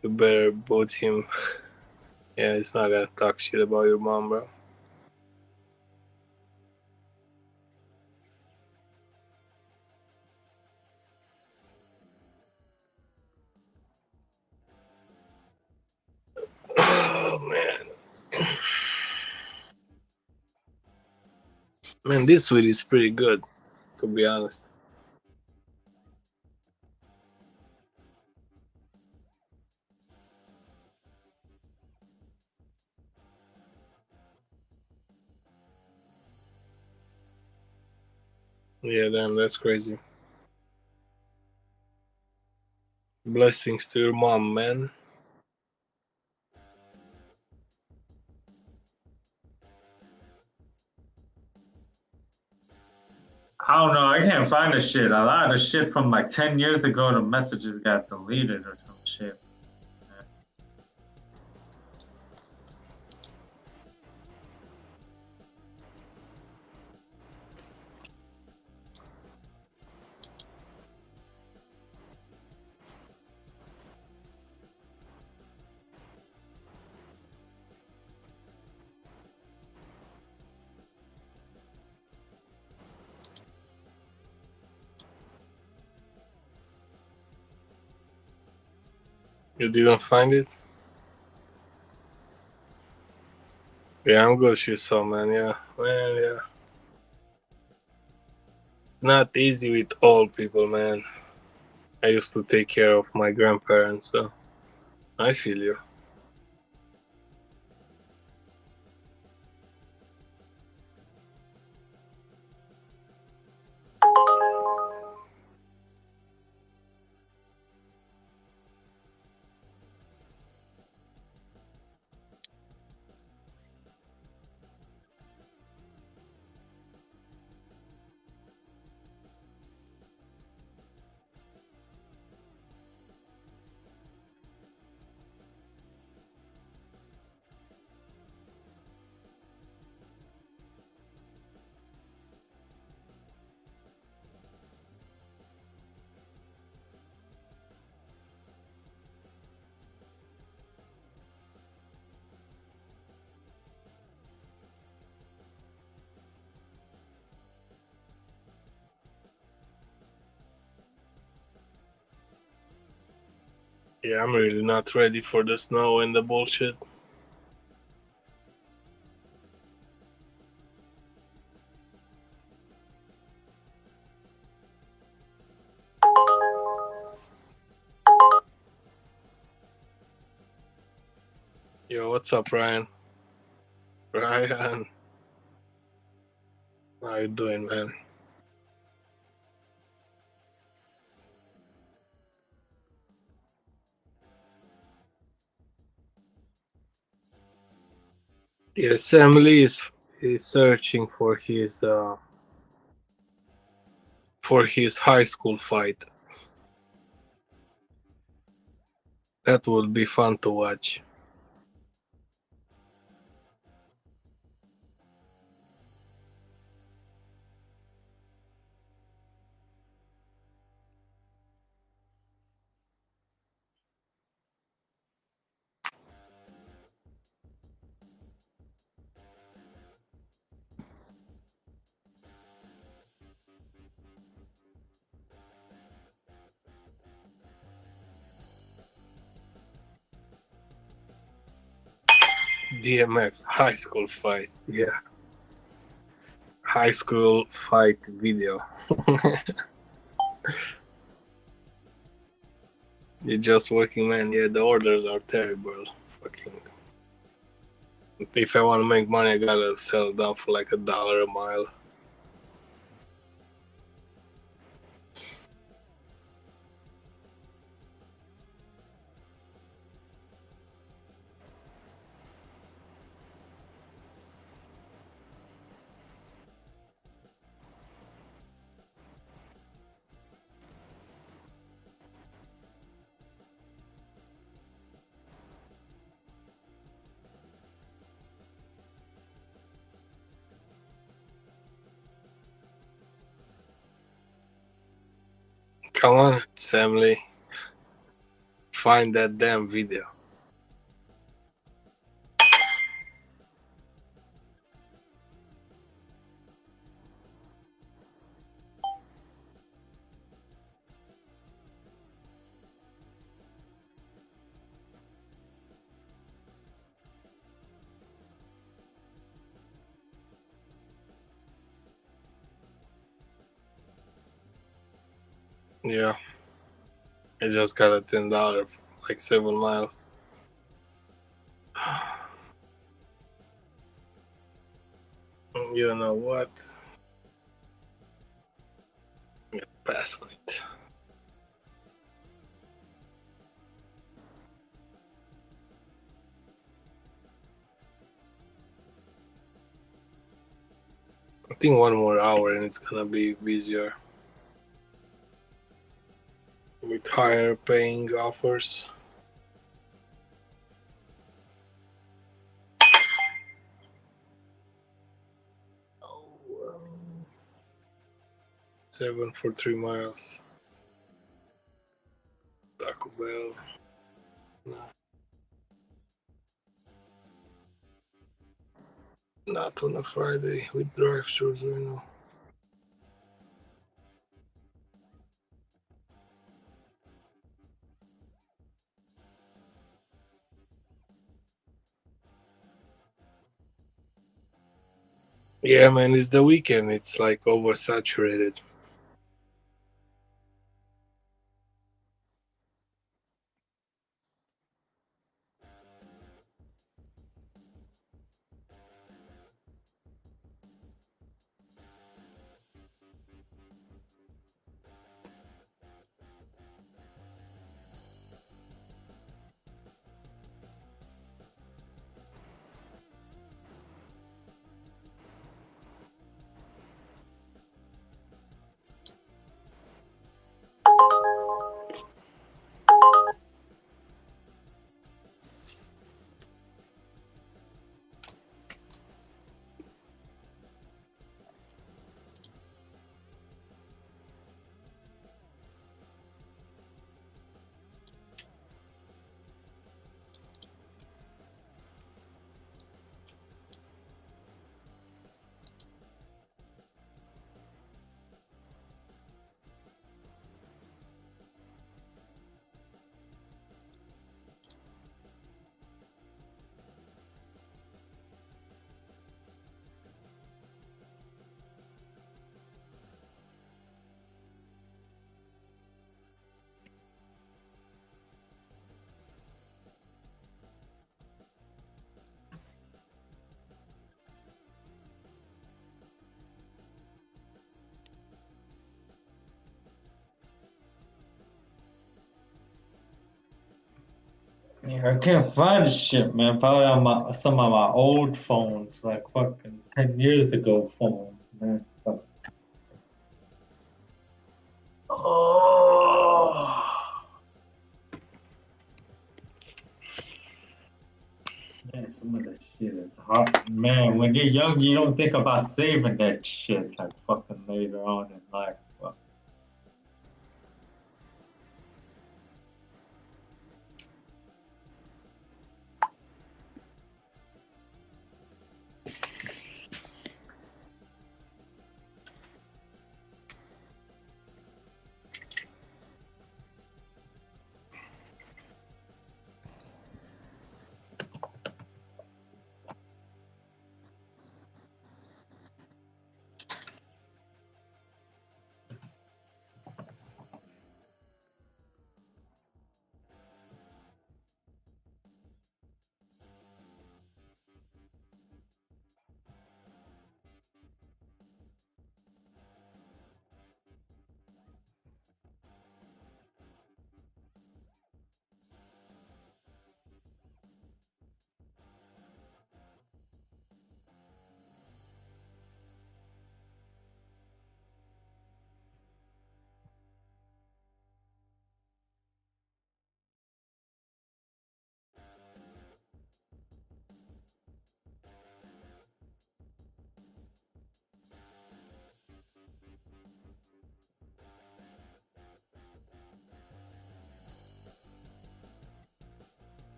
you better boot him. Yeah, he's not gonna talk shit about your mom, bro. Oh, man. Man, this weed is pretty good, to be honest. Yeah, damn, that's crazy. Blessings to your mom, man. I don't know. I can't find the shit. A lot of the shit from like 10 years ago, the messages got deleted or some shit. You didn't find it? Yeah, I'm good, Shiso, man. Yeah, man, yeah. Not easy with old people, man. I used to take care of my grandparents, so I feel you. Yeah, I'm really not ready for the snow and the bullshit. Yo, what's up, Ryan? Ryan, how you doing, man? Yeah, Sam Lee is searching for his high school fight. That would be fun to watch. DMF high school fight. Yeah, high school fight video. You're just working, man. Yeah, the orders are terrible. Fucking. If I want to make money, I gotta sell down for like $1 a mile. Come on, Sam Lee. Find that damn video. Yeah. I just got a $10 for like 7 miles. You know what? I'm gonna pass on it. I think 1 more hour and it's gonna be busier. With higher paying offers. Oh, 7 for 3 miles. Taco Bell. Nah. Not on a Friday with drive-thrus right now. Yeah, man, it's the weekend. It's like oversaturated. Yeah, I can't find the shit, man. Probably on some of my old phones, like fucking 10 years ago phones, man. Fuck. Oh, man, some of that shit is hard. Man, when you're young, you don't think about saving that shit like fucking later on in life. Fuck.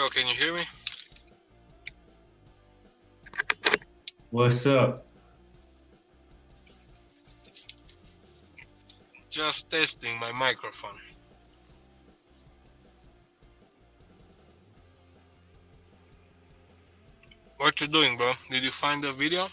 Yo, can you hear me? What's up? Just testing my microphone. What you doing, bro? Did you find the video?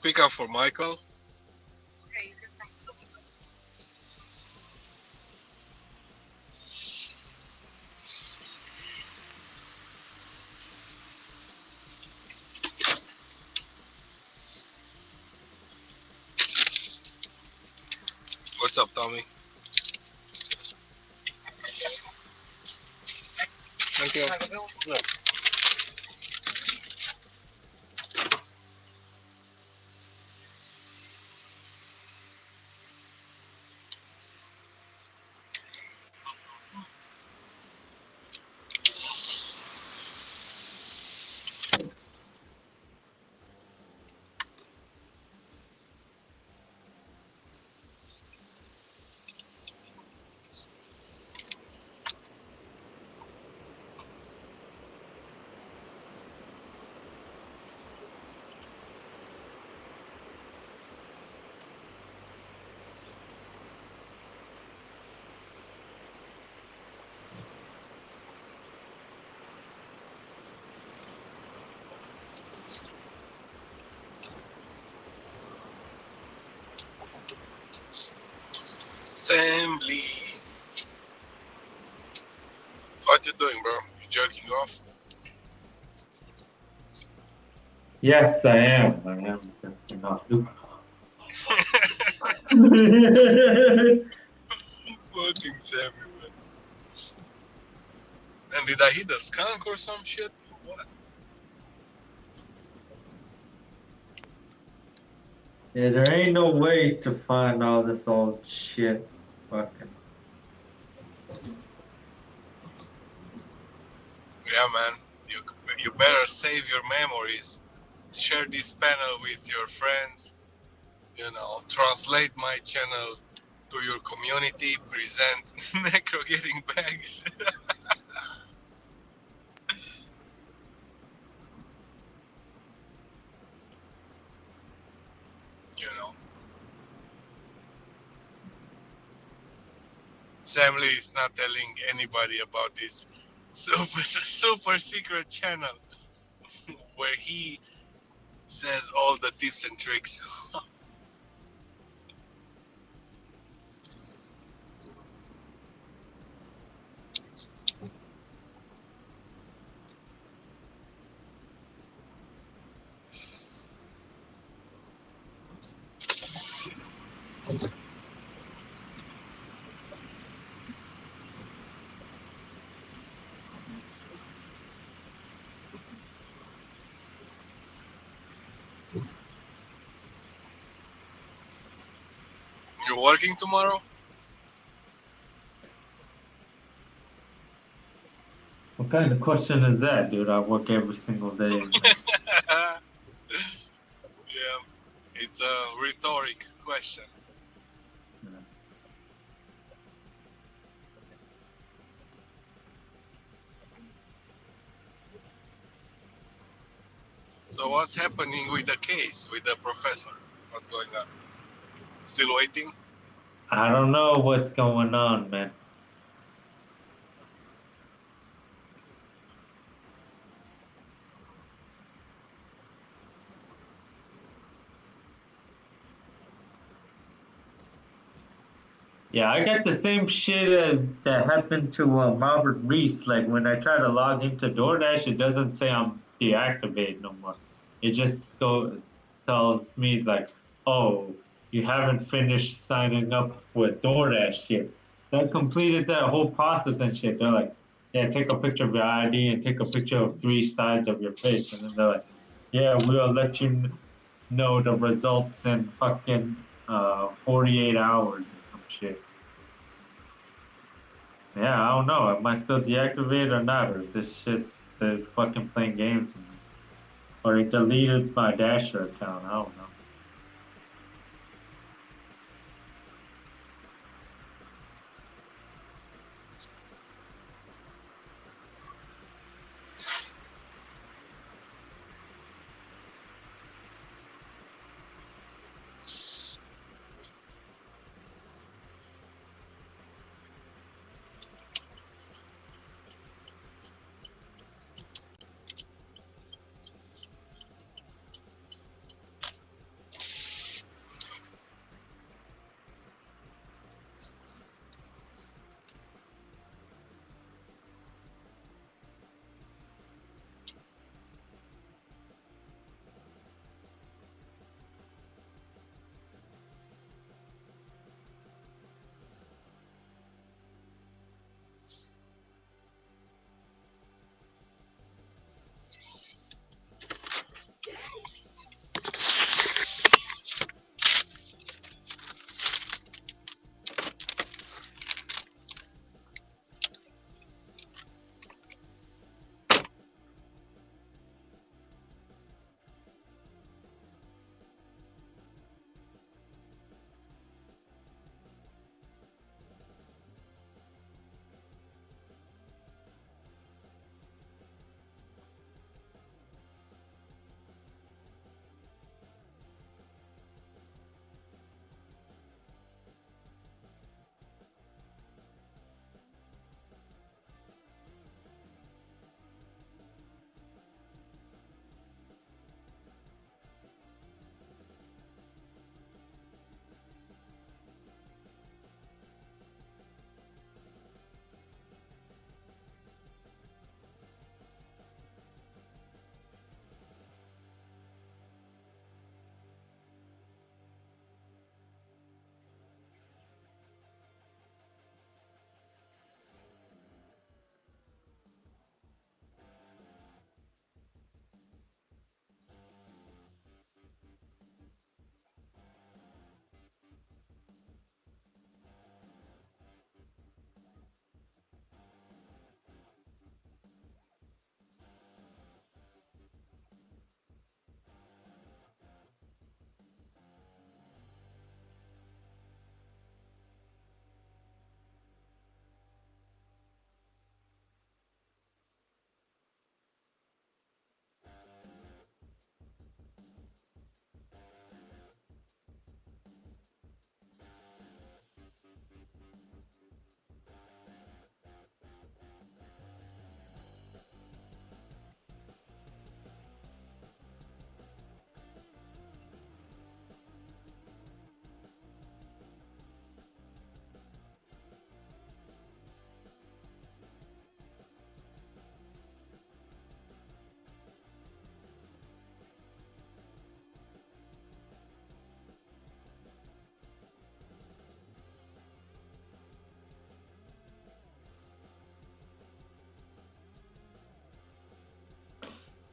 Pick up for Michael. What's up, Tommy? Thank you. Yeah. Assembly. What you doing, bro? You jerking off? Yes, I am. I am jerking off. Fucking Sammy, man. And did I hit a skunk or some shit? What? Yeah, there ain't no way to find all this old shit. Fucking. Yeah, man. You better save your memories. Share this panel with your friends. You know, translate my channel to your community. Present Necro getting bags. You know, Sam Lee is not telling anybody about this super secret channel where he says all the tips and tricks. You're working tomorrow? What kind of question is that, dude? I work every single day. Yeah, it's a rhetoric question. Yeah. So what's happening with the case, with the professor? What's going on? Still waiting? I don't know what's going on, man. Yeah, I got the same shit as that happened to Robert Reese. Like when I try to log into Doordash, it doesn't say I'm deactivated no more. It just tells me like, oh, you haven't finished signing up with Doordash yet. I completed that whole process and shit. They're like, yeah, take a picture of your ID and take a picture of 3 sides of your face. And then they're like, yeah, we'll let you know the results in fucking 48 hours or some shit. Yeah, I don't know. Am I still deactivated or not? Or is this shit is fucking playing games with me? Or it deleted my Dasher account. I don't know.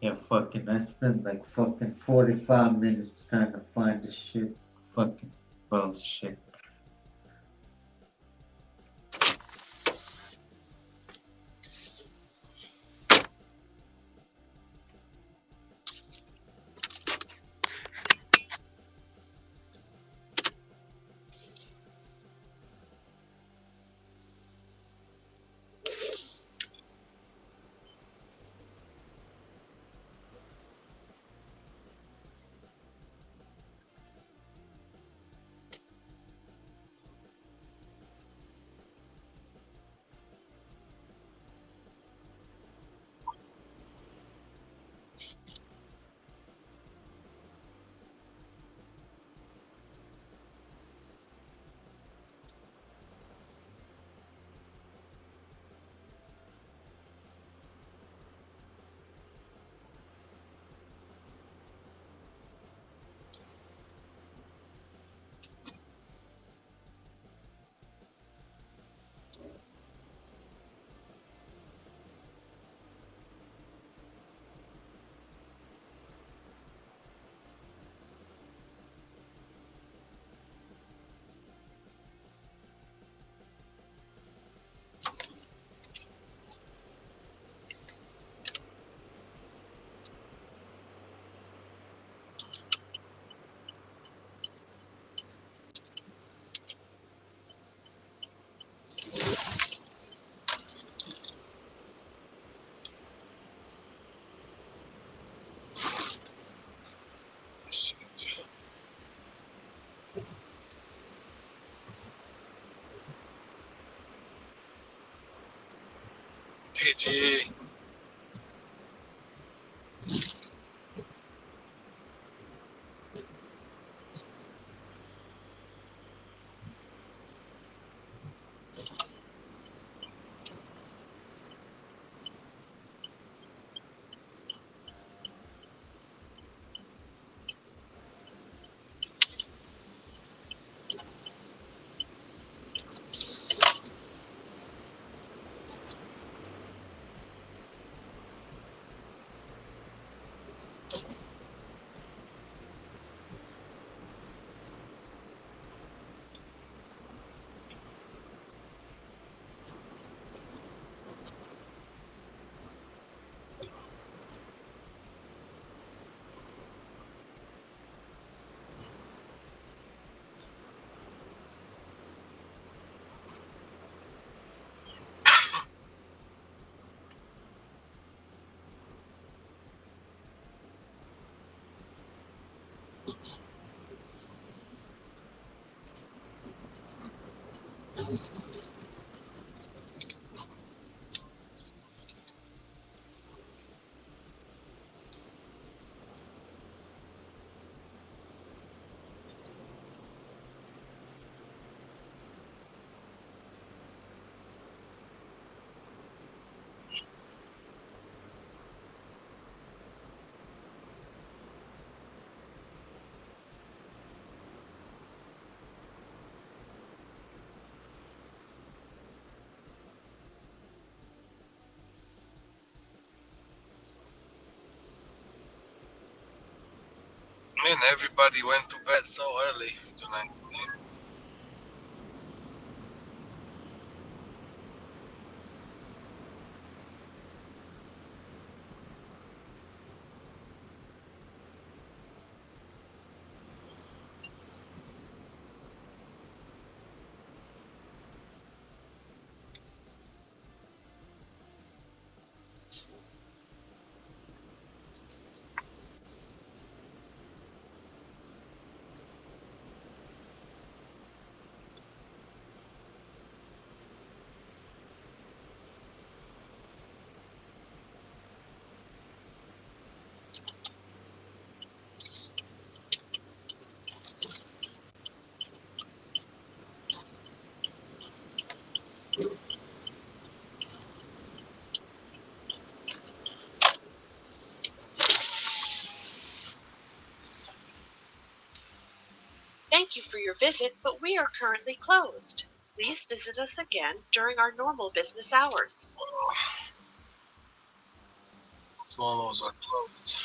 Yeah, fucking, I spent like fucking 45 minutes trying to find the shit. Fucking bullshit. TG. Man, everybody went to bed so early tonight. Thank you for your visit, but we are currently closed. Please visit us again during our normal business hours. Swallows are closed.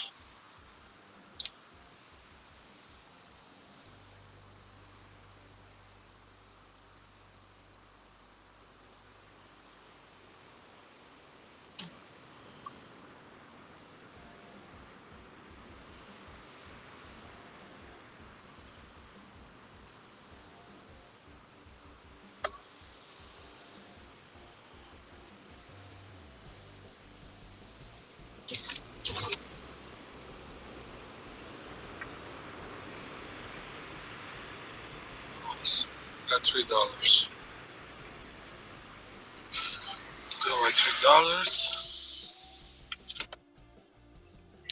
Got $3. Got my $3.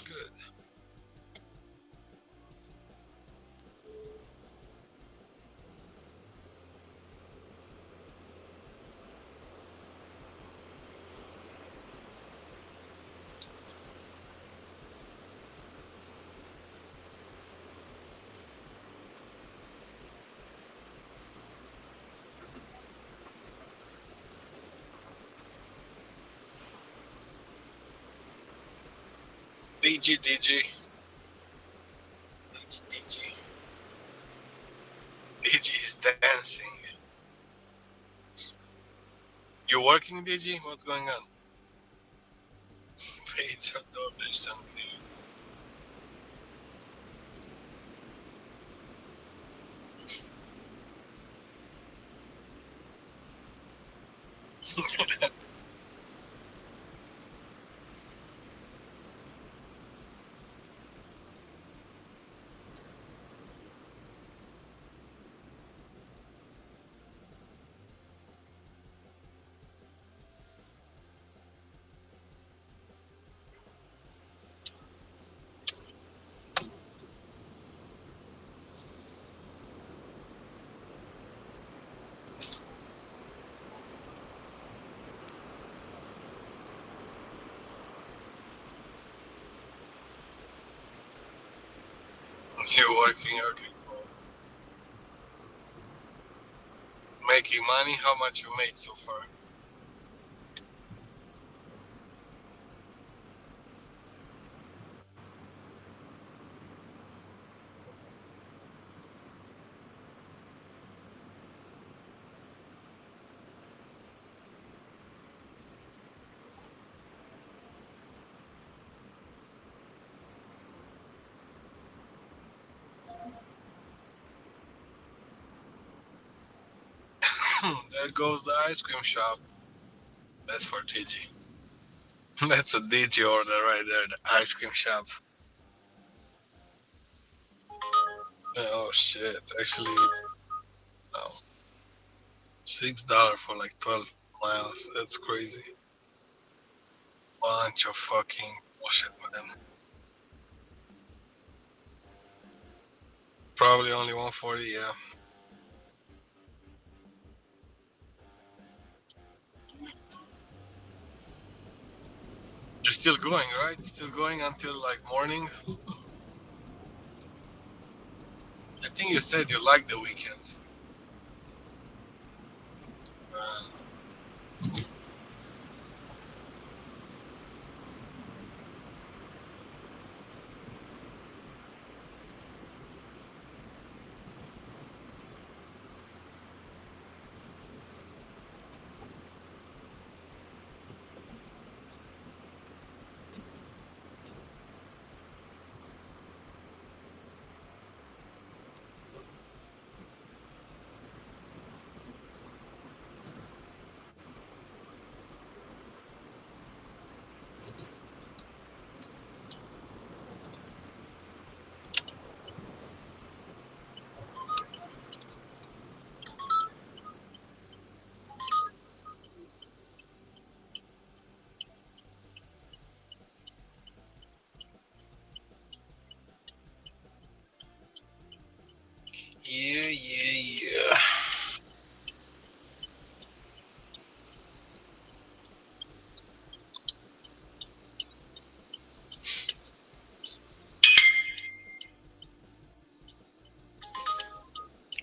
Good. DG, DG. DG, DG. DG is dancing. You working, DG? What's going on? Page or Doordash something. You're working, okay. Making money? How much you made so far? There goes the ice cream shop. That's for DG. That's a DG order right there, the ice cream shop. Oh shit, actually, no. $6 for like 12 miles. That's crazy. Bunch of fucking bullshit, man. Probably only 140, yeah. You're still going, right? Still going until like morning? I think you said you like the weekends. Yeah, yeah, yeah.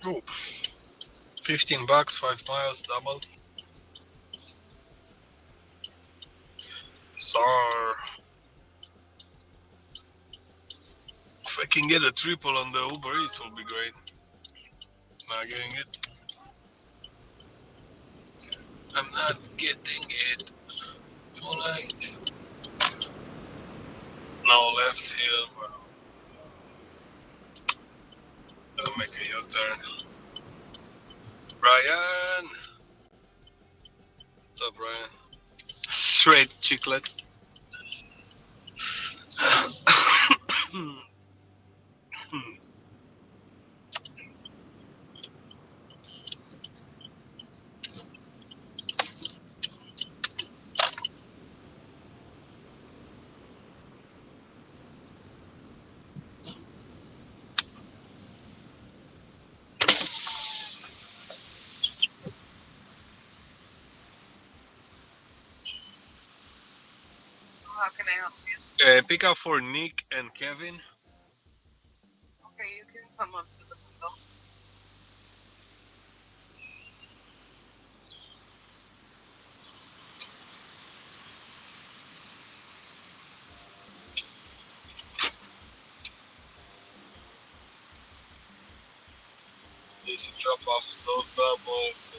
Oh, $15, 5 miles, double. SAR. If I can get a triple on the Uber Eats, will be great. Not getting it. I'm not getting it. Too late. No left here, bro. Gonna make a U-turn. Brian! What's up, Brian? Straight chiclets. How can I help you? Pick up for Nick and Kevin. Okay, you can come up to the window. Easy drop off those bad boys.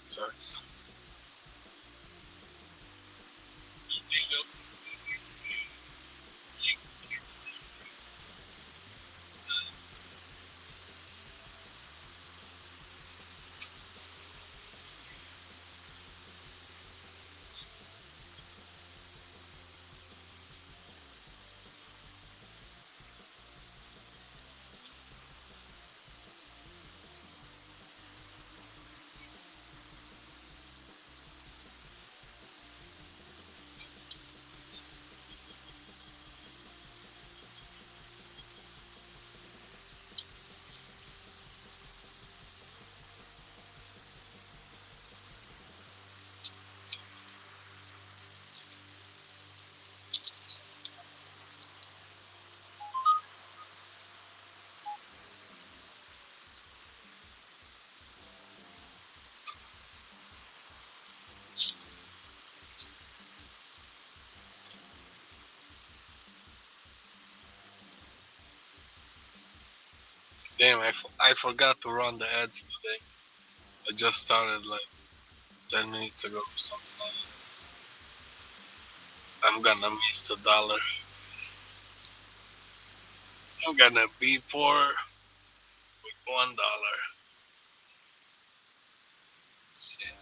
It sucks. Damn, I forgot to run the ads today. I just started like 10 minutes ago or something like that. I'm gonna miss $1. I'm gonna be poor with $1. Shit.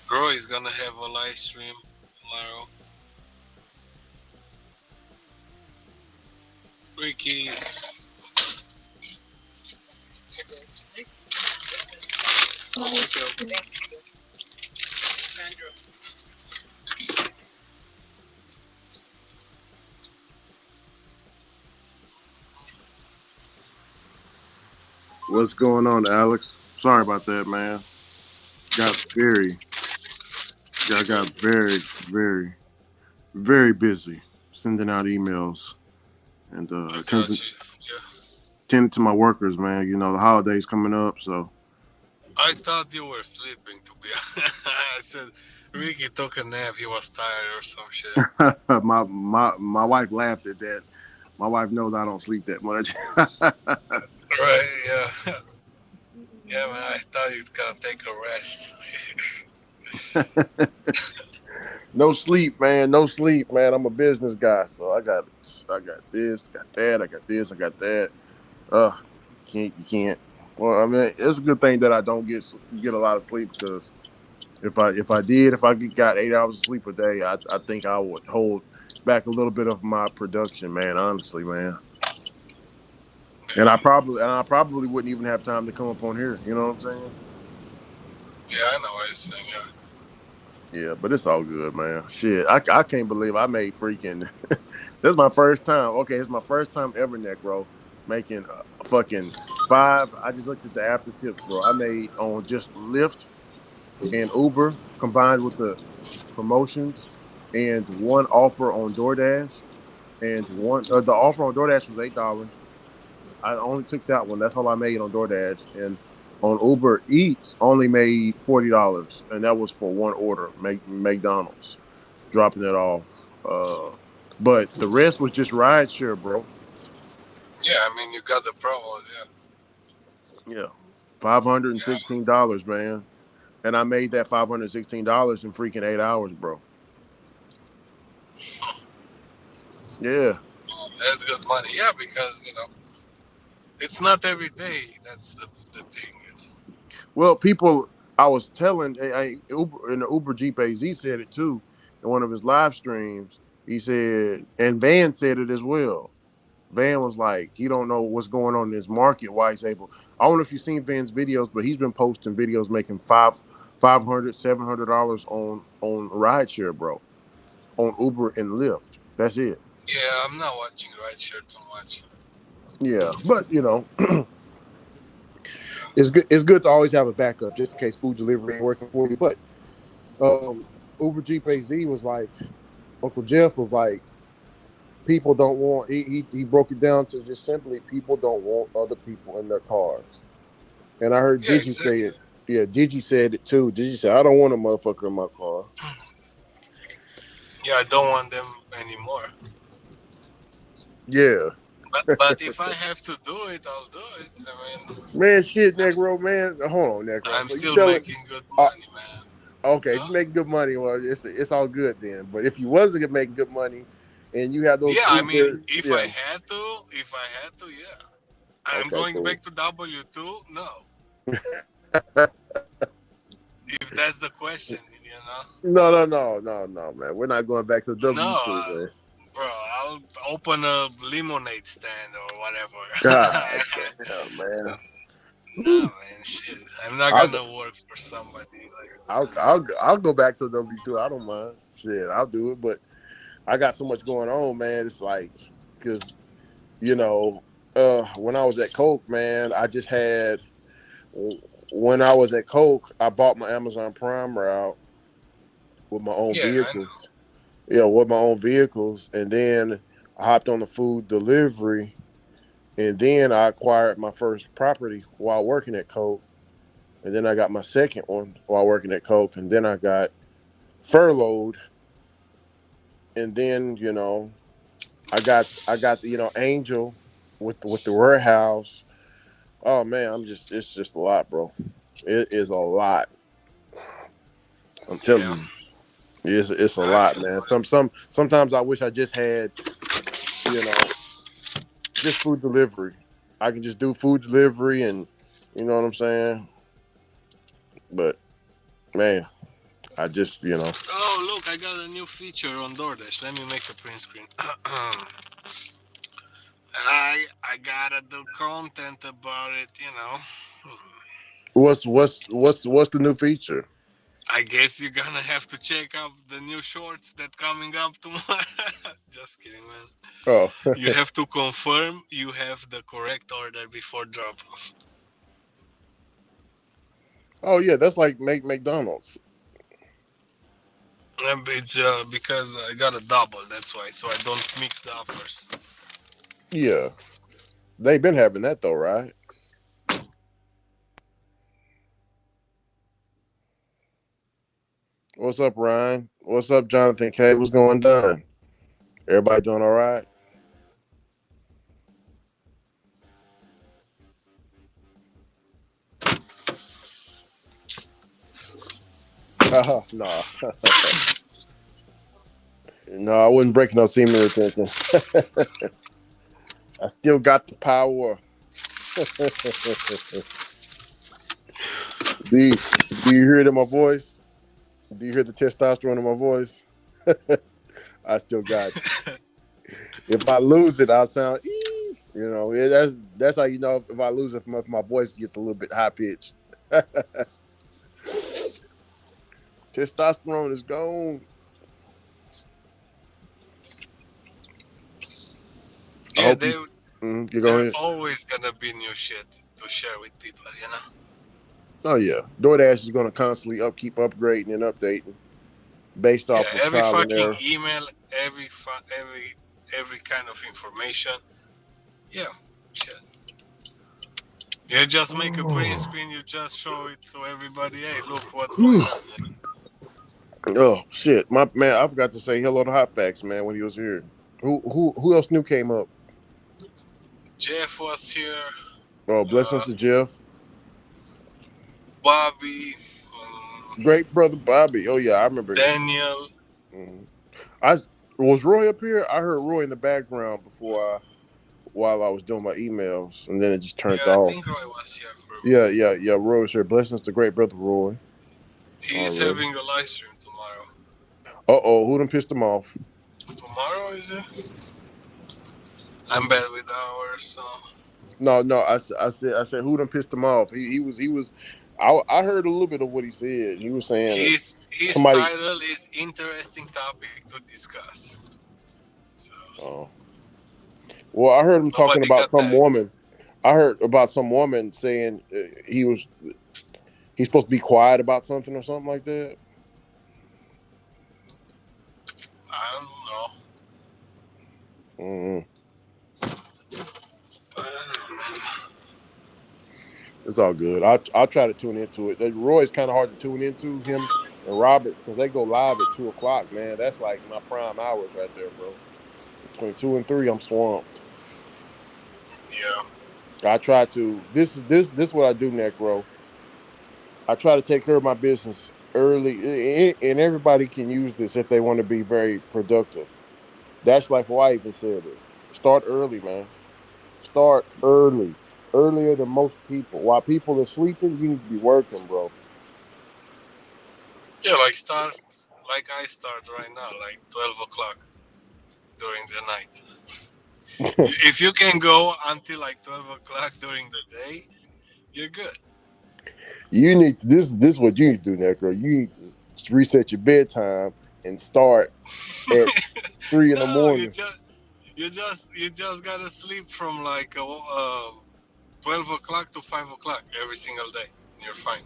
Bro is gonna have a live stream tomorrow. Ricky. What's going on, Alex? Sorry about that, man. Got very, very, very busy sending out emails and I tend got to you. Yeah. tend to my workers, man. You know, the holidays coming up, so. I thought you were sleeping, to be honest. I said, Ricky took a nap. He was tired or some shit. my wife laughed at that. My wife knows I don't sleep that much. Right, yeah. Yeah, man, I thought you'd gonna take a rest. No sleep, man. No sleep, man. I'm a business guy, so I got this, got that, I got this, I got that. Uh, you can't. Well, I mean, it's a good thing that I don't get a lot of sleep because if I got 8 hours of sleep a day, I think I would hold back a little bit of my production, man. Honestly, man. And I probably wouldn't even have time to come up on here. You know what I'm saying? Yeah, I know what you're saying, yeah. Yeah, but it's all good, man. Shit, I can't believe I made freaking. This is my first time. Okay, it's my first time ever, Necro, making fucking five. I just looked at the after tips, bro. I made on just Lyft and Uber combined with the promotions and one offer on DoorDash and one the offer on DoorDash was $8. I only took that one. That's all I made on DoorDash. And on Uber Eats, only made $40, and that was for one order, McDonald's, dropping it off. But the rest was just rideshare, bro. Yeah, I mean, you got the promo, yeah. Yeah, $516, man. And I made that $516 in freaking 8 hours, bro. Yeah. That's good money. Yeah, because, it's not every day. That's the thing. Well, people, I was telling, Uber in the Uber Jeep AZ said it too in one of his live streams. He said, and Van said it as well. Van was like, he don't know what's going on in his market. Why he's able. I don't know if you've seen Van's videos, but he's been posting videos making $500, $700 on rideshare, bro, on Uber and Lyft. That's it. Yeah, I'm not watching rideshare too much. Yeah, but it's good. It's good to always have a backup just in case food delivery ain't working for you. But Uber Jeep AZ was like, Uncle Jeff was like, people don't want. He broke it down to just simply people don't want other people in their cars. And I heard Yeah, Digi say exactly. it. Yeah, Digi said it too. Digi said, I don't want a motherfucker in my car. Yeah, I don't want them anymore. Yeah. But if I have to do it, I'll do it. I mean, Man, shit, Negro, man. Hold on, Negro. I'm So you still telling making good money, man. okay, if you make good money, well, it's all good then. But if you wasn't making good money and you had those Yeah, I mean, Uber, if I yeah. had to, yeah. I'm Okay, going cool. back to W2? No. If that's the question, No, man. We're not going back to No, W2, man. bro, I'll open a lemonade stand or whatever. God damn, man. No, man, shit. I'm not I'll go, gonna work for somebody like. I'll go back to W2. I don't mind. Shit, I'll do it. But I got so much going on, man. It's like because you know, when I was at Coke, man, I just had when I was at Coke, I bought my Amazon Prime route with my own Yeah, I know. vehicles. Yeah, with my own vehicles, and then I hopped on the food delivery, and then I acquired my first property while working at Coke, and then I got my second one while working at Coke, and then I got furloughed, and then I got Angel with the warehouse. Oh man, it's just a lot, bro. It is a lot. I'm telling Yeah, you. It's a I lot, feel man. like. Sometimes I wish I just had, you know, just food delivery. I can just do food delivery and you know what I'm saying? But man, I just, Oh, look, I got a new feature on Doordash. Let me make a print screen. I gotta do content about it. what's the new feature? I guess you're gonna have to check out the new shorts that coming up tomorrow. Just kidding, man. Oh. You have to confirm you have the correct order before drop off. Oh yeah, that's like make McDonald's. It's because I got a double, that's why. So I don't mix the offers. Yeah, they've been having that though, right? What's up, Ryan? What's up, Jonathan K? What's going down? Everybody doing all right? No. No, I wouldn't break no semen retention. I still got the power. Do you hear it in my voice? Do you hear the testosterone in my voice? I still got it. If I lose it, I'll sound that's how you know if I lose it, if my voice gets a little bit high pitched. Testosterone is gone. I Yeah, hope you. You go they're ahead. always gonna be new shit to share with people, you know. Oh yeah, Doordash is going to constantly keep upgrading and updating based Yeah, off of every trial and fucking error. email, every kind of information. Yeah, shit. You just make a green screen. You just show it to everybody. Hey, look what's going on. Oh shit, my man! I forgot to say hello to Hot Facts, man, when he was here. Who else new came up? Jeff was here. Oh, blessings to Jeff, Bobby, great brother Bobby. Oh yeah, I remember. Daniel. Mhm. I was Roy up here. I heard Roy in the background while I was doing my emails, and then it just turned Yeah, I off. think Roy was here for. Yeah. Roy was here. Blessings to great brother Roy. He's Already. having a live stream tomorrow. Who done pissed him off? Tomorrow is it? I'm bad with hours, so. No. I said who done pissed him off? He was. I heard a little bit of what he said. He was saying that His somebody. title is interesting topic to discuss. So. Oh. Well, I heard him talking Nobody about got some tagged. woman. I heard about some woman saying he's supposed to be quiet about something or something like that. I don't know. Mm-hmm. I don't know, man. It's all good. I'll try to tune into it. Roy's kind of hard to tune into, him and Robert, because they go live at 2:00. Man, that's like my prime hours right there, bro. Between 2 and 3, I'm swamped. Yeah. I try to. This is what I do, Necro. I try to take care of my business early, and everybody can use this if they want to be very productive. Dash Life Hawaii even said it. Start early, man. Start early, earlier than most people. While people are sleeping, you need to be working, bro. Yeah, like I start right now, like 12 o'clock during the night. If you can go until like 12 o'clock during the day, you're good. You need to, this is what you need to do, Necro. You need to reset your bedtime and start at 3 in the No, morning. you just gotta sleep from like 12 o'clock to 5 o'clock every single day. And you're fine.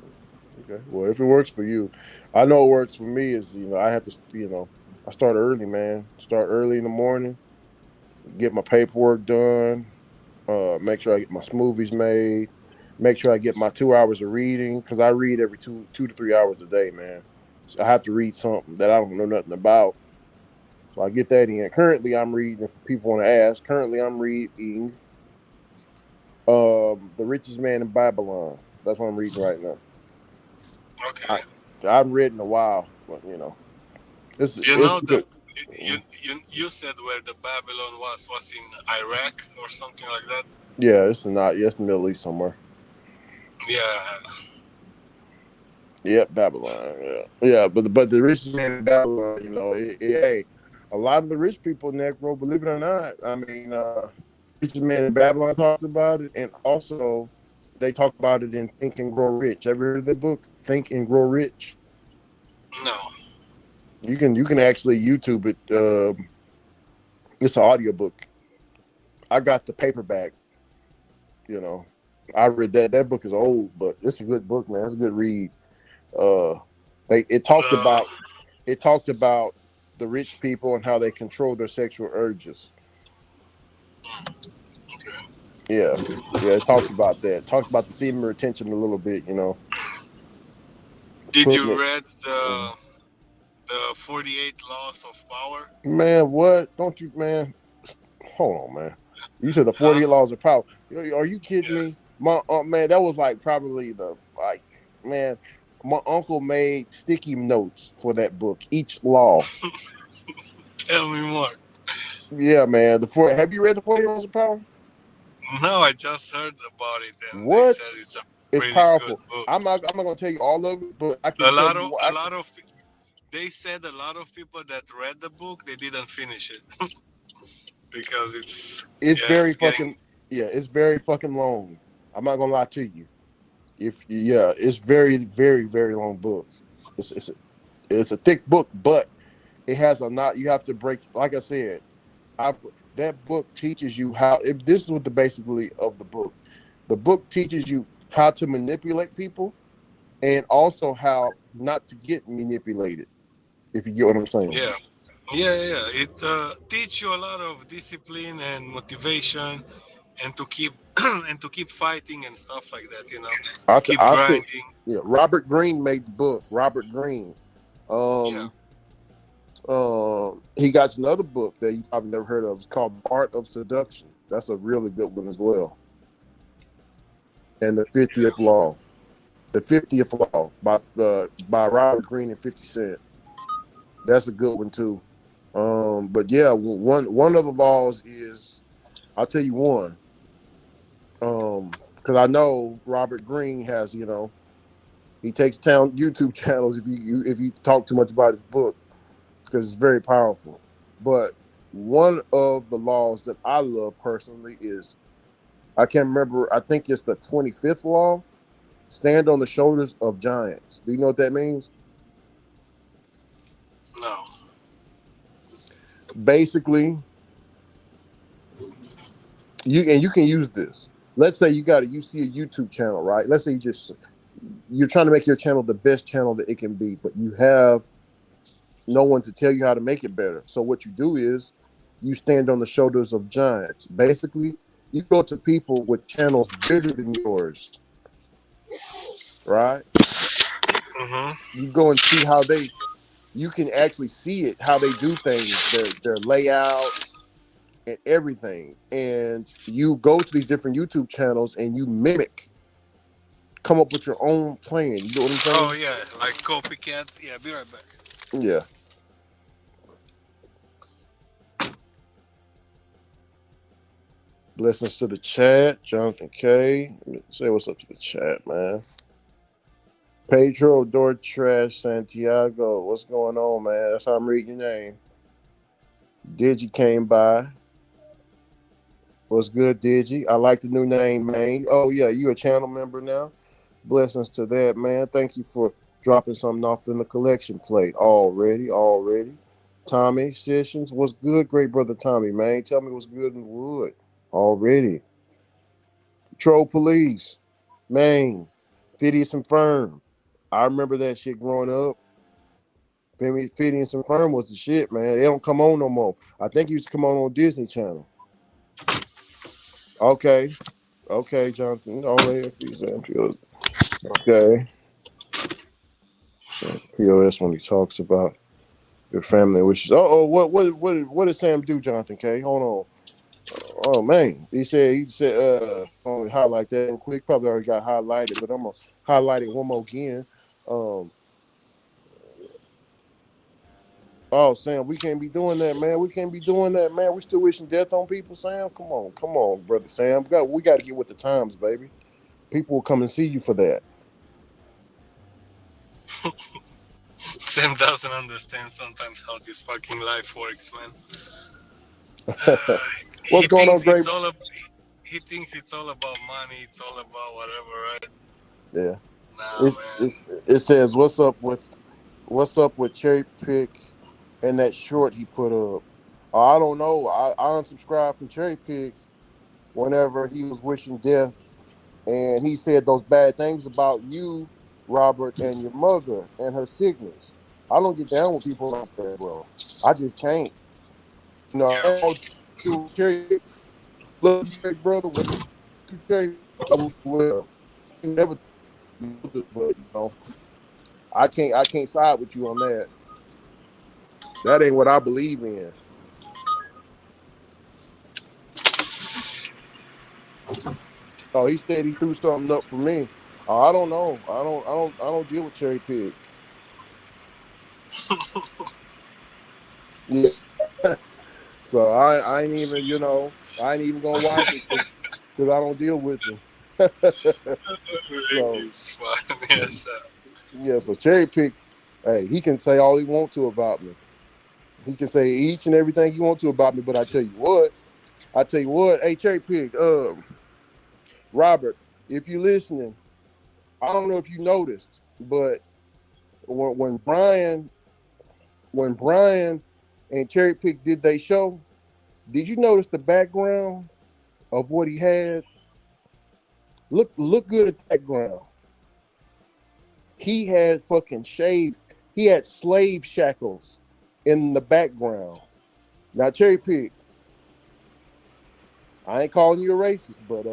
Okay. Well, if it works for you, I know it works for me. I have to, I start early, man. Start early in the morning, get my paperwork done, make sure I get my smoothies made, make sure I get my 2 hours of reading because I read every 2 to 3 hours a day, man. So I have to read something that I don't know nothing about. So I get that in. Currently, I'm reading. If people want to ask, currently I'm reading The Richest Man in Babylon. That's what I'm reading right now. Okay. I haven't read in a while, but You it's know good. you said where the Babylon was in Iraq or something like that. Yeah, it's not. Yeah, it's the Middle East somewhere. Yeah. Yep, Babylon. Yeah. But the richest man in Babylon, hey, a lot of the rich people in that bro, believe it or not, I mean, richest man in Babylon talks about it, and also they talk about it in Think and Grow Rich. Ever heard of that book, Think and Grow Rich? No. You can actually YouTube it. It's an audiobook. I got the paperback. You know, I read that. That book is old, but it's a good book, man. It's a good read. Uh, it talked Uh, about it talked about the rich people and how they control their sexual urges. Yeah, it talked about that. Talked about the semen retention a little bit. Did Putting you it. read the 48 Laws of Power? Man, what? Don't you, man? Hold on, man. You said the Huh? 48 laws of power. Are you kidding Yeah. me? My man, that was like probably man. My uncle made sticky notes for that book, each law. Tell me more. Yeah, man. Have you read the 48 laws of power? No, I just heard about it, and they What? said it's a It's pretty good powerful. book. I'm not gonna tell you all of it, but I can A tell lot you of what a lot of they said a lot of people that read the book they didn't finish it because it's very it's getting fucking it's very fucking long. I'm not gonna lie to you. It's very, very, very long book. It's a thick book, but it has a not. You have to break. Like I said, I that book teaches you how. This is what the basically of the book. The book teaches you how to manipulate people, and also how not to get manipulated. If you get what I'm saying. yeah. It teach you a lot of discipline and motivation, and to keep and to keep fighting and stuff like that. Keep I think grinding. Robert Greene made the book. Robert Greene. Yeah. Um, he got another book that you probably never heard of. It's called The Art of Seduction. That's a really good one as well. And the 50th Law. The 50th Law by Robert Greene and 50 Cent. That's a good one too. But yeah, one of the laws is, I'll tell you one. Because I know Robert Greene has, he takes down YouTube channels if you talk too much about his book, because it's very powerful. But one of the laws that I love personally is, I can't remember, I think it's the 25th law. Stand on the shoulders of giants. Do you know what that means? No. Basically, you can use this. Let's say you see a YouTube channel, right? Let's say you're trying to make your channel the best channel that it can be, but you have no one to tell you how to make it better. So what you do is you stand on the shoulders of giants. Basically, you go to people with channels bigger than yours, right? Mm-hmm. You go and see you can actually see it, how they do things, their layouts and everything. And you go to these different YouTube channels and you come up with your own plan. You get what I'm Oh saying? yeah, like copycat. Yeah, be right back. Yeah. Blessings to the chat. Jonathan K. Say what's up to the chat, man. Pedro Doordash Santiago. What's going on, man? That's how I'm reading your name. Digi came by. What's good, Digi? I like the new name, man. Oh, yeah, you a channel member now? Blessings to that, man. Thank you for dropping something off in the collection plate already. Tommy Sessions, what's good, great brother Tommy, man? Tell me what's good in the wood already. Troll Police, man. Phineas and Firm. I remember that shit growing up. Phineas and Firm was the shit, man. They don't come on no more. I think it used to come on Disney Channel. Okay, Jonathan. Okay. POS when he talks about your family wishes. What did Sam do, Jonathan K? Hold on. Oh man, highlight that real quick. Probably already got highlighted, but I'm gonna highlight it one more again. Um, oh Sam, we can't be doing that, man. We can't be doing that, man. We still wishing death on people, Sam. Come on, brother Sam. We got to get with the times, baby. People will come and see you for that. Sam doesn't understand sometimes how this fucking life works, man. What's going on, Great? He thinks it's all about money. It's all about whatever, right? Yeah. Nah, man. It says what's up with Cherry Pick and that short he put up. I don't know. I unsubscribed from Cherry Pick whenever he was wishing death, and he said those bad things about you, Robert, and your mother and her sickness. I don't get down with people like that, bro. I just can't. Yeah. Cherry Pick. love you, big brother. What you say? I wish you well. You never, but I can't side with you on that. That ain't what I believe in. Oh, he said he threw something up for me. I don't know. I don't deal with cherry pig. Yeah. So I ain't even, I ain't even gonna watch it because I don't deal with them. So It's fun. Yes, sir. yeah, so cherry pick, hey, he can say all he wants to about me. He can say each and everything he wants to about me, but I tell you what, hey cherry pick, Robert, if you're listening, I don't know if you noticed, but when Brian and cherry pick did they show, did you notice the background of what he had? Look good at the background. He had fucking shaved. He had slave shackles in the background. Now, cherry pick. I ain't calling you a racist, but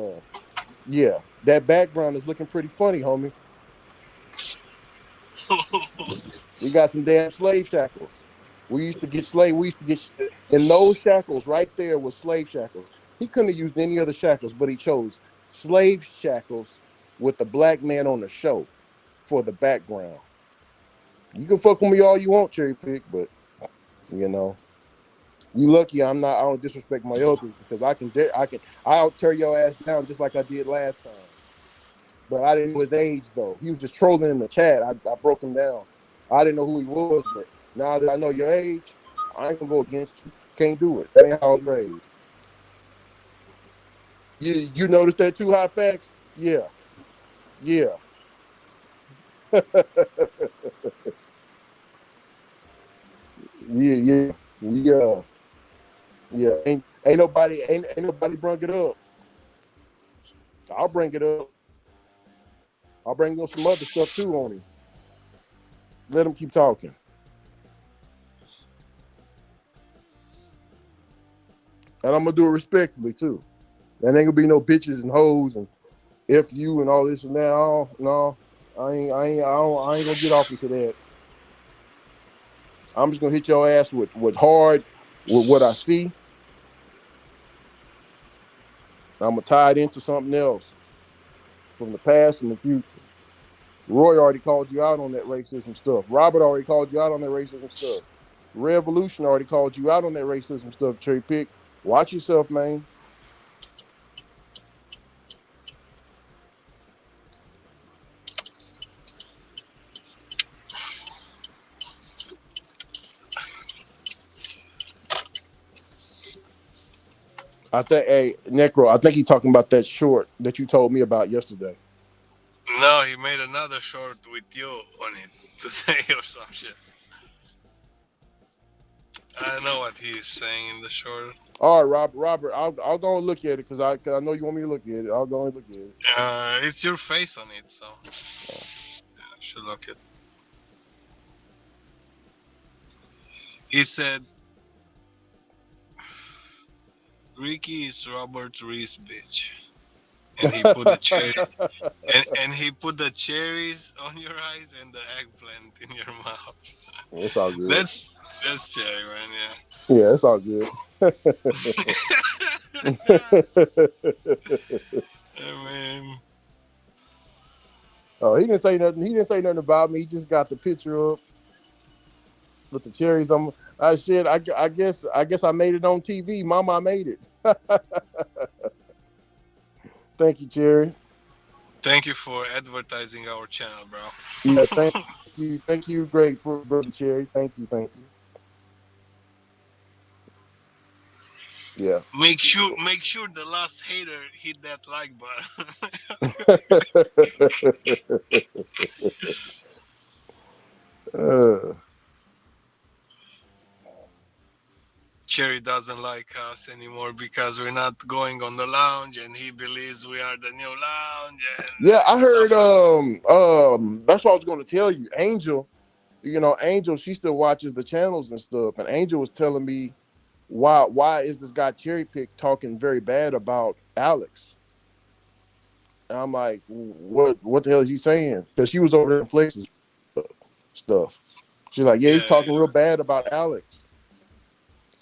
yeah, that background is looking pretty funny, homie. You got some damn slave shackles. We used to get slave. We used to get in those shackles right there was slave shackles. He couldn't have used any other shackles, but he chose slave shackles with the black man on the show for the background. You can fuck with me all you want, cherry pick, but you know, you lucky I'm not. I don't disrespect my elders because I'll tear your ass down just like I did last time. But I didn't know his age though. He was just trolling in the chat. I broke him down. I didn't know who he was, but now that I know your age, I ain't gonna go against you. Can't do it. That ain't how I was raised. You noticed that too, hot facts? Yeah, yeah. Yeah, yeah, yeah. Ain't nobody bring it up. I'll bring it up. I'll bring up some other stuff too on him. Let him keep talking. And I'm gonna do it respectfully too. And ain't gonna be no bitches and hoes and F you and all this and that. No, I ain't gonna get off into that. I'm just gonna hit your ass with hard, with what I see. I'm gonna tie it into something else from the past and the future. Roy already called you out on that racism stuff. Robert already called you out on that racism stuff. Revolution already called you out on that racism stuff. Cherry pick. Watch yourself, man. I think, hey, Necro, I think he's talking about that short that you told me about yesterday. No, he made another short with you on it today or some shit. I know what he's saying in the short. All right, Robert, I'll go and look at it because I know you want me to look at it. I'll go and look at it. It's your face on it, so yeah, I should look it. He said, "Ricky is Robert Reese, bitch," and he put the cherry, and he put the cherries on your eyes and the eggplant in your mouth. It's all good. That's cherry, man. Yeah, it's all good. I mean, oh, he didn't say nothing. He didn't say nothing about me. He just got the picture up with the cherries on. Shit. I guess I made it on TV. Mama, I made it. Thank you, Cherry. thank you for advertising our channel, bro. Yeah, thank you, great for brother Cherry. Thank you. Yeah. Make sure the last hater hit that like button. Cherry doesn't like us anymore because we're not going on the lounge, and he believes we are the new lounge. And yeah, I heard. That's what I was going to tell you. Angel, Angel, she still watches the channels and stuff, and Angel was telling me, why is this guy Cherry Pick talking very bad about Alex? And I'm like, what the hell is he saying? Because she was over there in Flex's stuff. She's like, yeah, he's talking real bad about Alex.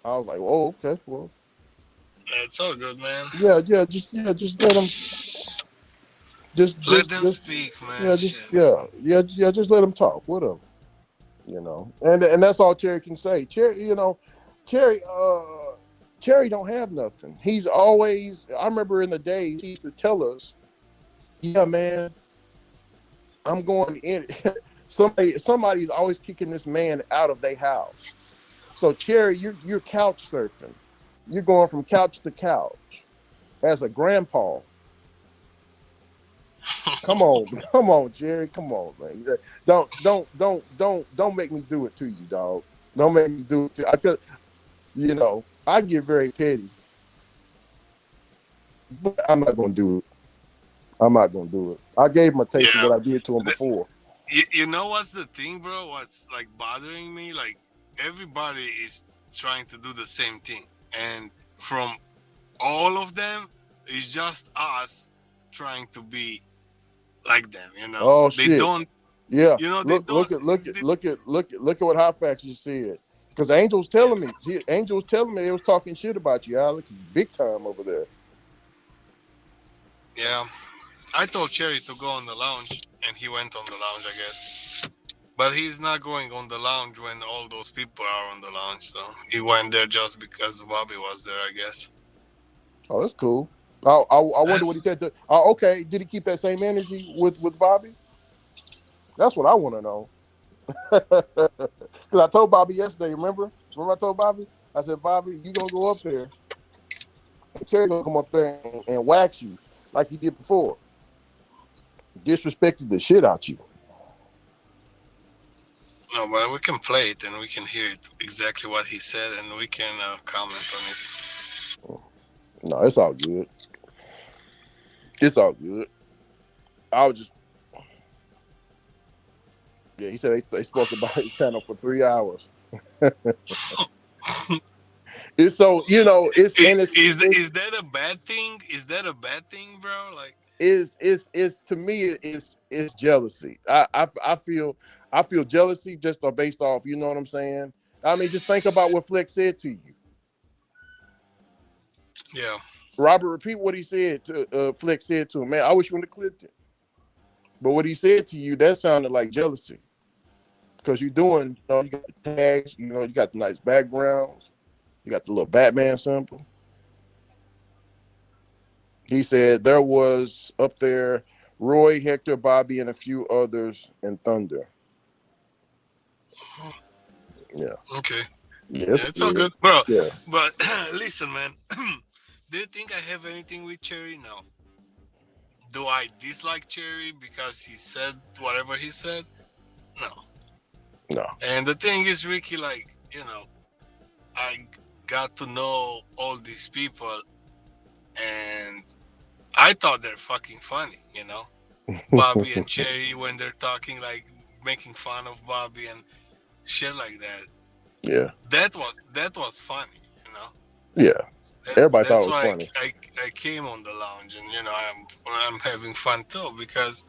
I was like, oh, okay, well, It's all good, man. just let him, Let them speak, man. just let him talk. Whatever, and that's all Cherry can say. Cherry, Cherry don't have nothing. He's always. I remember in the days he used to tell us, yeah, man, I'm going in. Somebody's always kicking this man out of their house. So Cherry, you're couch surfing. You're going from couch to couch as a grandpa. Come on, Jerry. Come on, man. Don't make me do it to you, dog. Don't make me do it to. I get very petty, but I'm not gonna do it. I'm not gonna do it. I gave him a taste of what I did to him before. You know what's the thing, bro? What's like bothering me? Like everybody is trying to do the same thing, and from all of them, it's just us trying to be like them. Oh They shit! don't. Yeah. They don't. Look at what Hot Facts just said. Because Angel's telling me they was talking shit about you, Alex, big time over there. Yeah, I told Cherry to go on the lounge, and he went on the lounge, I guess. But he's not going on the lounge when all those people are on the lounge. So he went there just because Bobby was there, I guess. Oh, that's cool. I wonder what he said. Okay, did he keep that same energy with Bobby? That's what I want to know. Because I told Bobby yesterday. Remember I told Bobby? I said, Bobby, you gonna go up there, and Cherry gonna come up there and wax you like he did before. Disrespected the shit out you. No, but we can play it and we can hear it exactly what he said, and we can comment on it. No, it's all good. It's all good. I was just, yeah. He said they spoke about his channel for 3 hours. It's so is that a bad thing? Is that a bad thing, bro? Like, is to me it's jealousy. I feel jealousy just based off. You know what I'm saying? I mean, just think about what Flex said to you. Yeah. Robert, repeat what he said to Flex said to him. Man, I wish you would have clipped it. But what he said to you, that sounded like jealousy. Because you're doing, you got the tags, you got the nice backgrounds, you got the little Batman symbol. He said there was up there Roy, Hector, Bobby, and a few others in Thunder. Yeah. Okay. Yeah, it's all good, bro. Yeah. But listen, man. Do you think I have anything with Cherry? No. Do I dislike Cherry because he said whatever he said? No. And the thing is, Ricky, like, I got to know all these people, and I thought they're fucking funny, Bobby and Cherry, when they're talking, like making fun of Bobby and shit like that. Yeah. That was funny, Yeah. Everybody thought it was funny. I came on the lounge, and I'm having fun too, because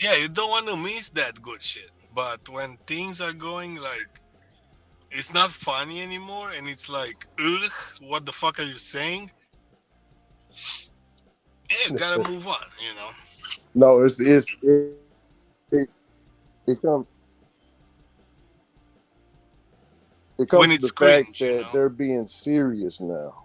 you don't want to miss that good shit. But when things are going like, it's not funny anymore, and it's like, ugh, what the fuck are you saying? Yeah, you gotta move on, No, it comes to the fact that they're being serious now.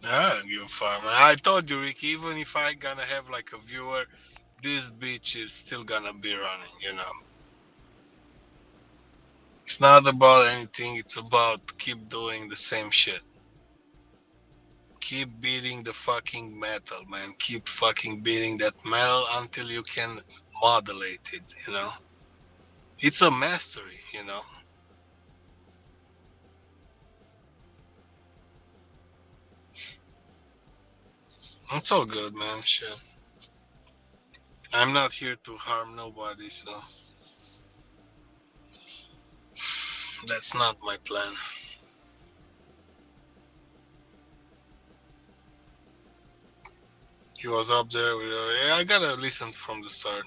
I don't give a fuck, man. I told you, Rick, even if I gonna have like a viewer, this bitch is still gonna be running, It's not about anything, it's about keep doing the same shit. Keep beating the fucking metal, man. Keep fucking beating that metal until you can modulate it, It's a mastery, It's all good, man. Shit. I'm not here to harm nobody, so that's not my plan. He was up there. Yeah, I gotta listen from the start.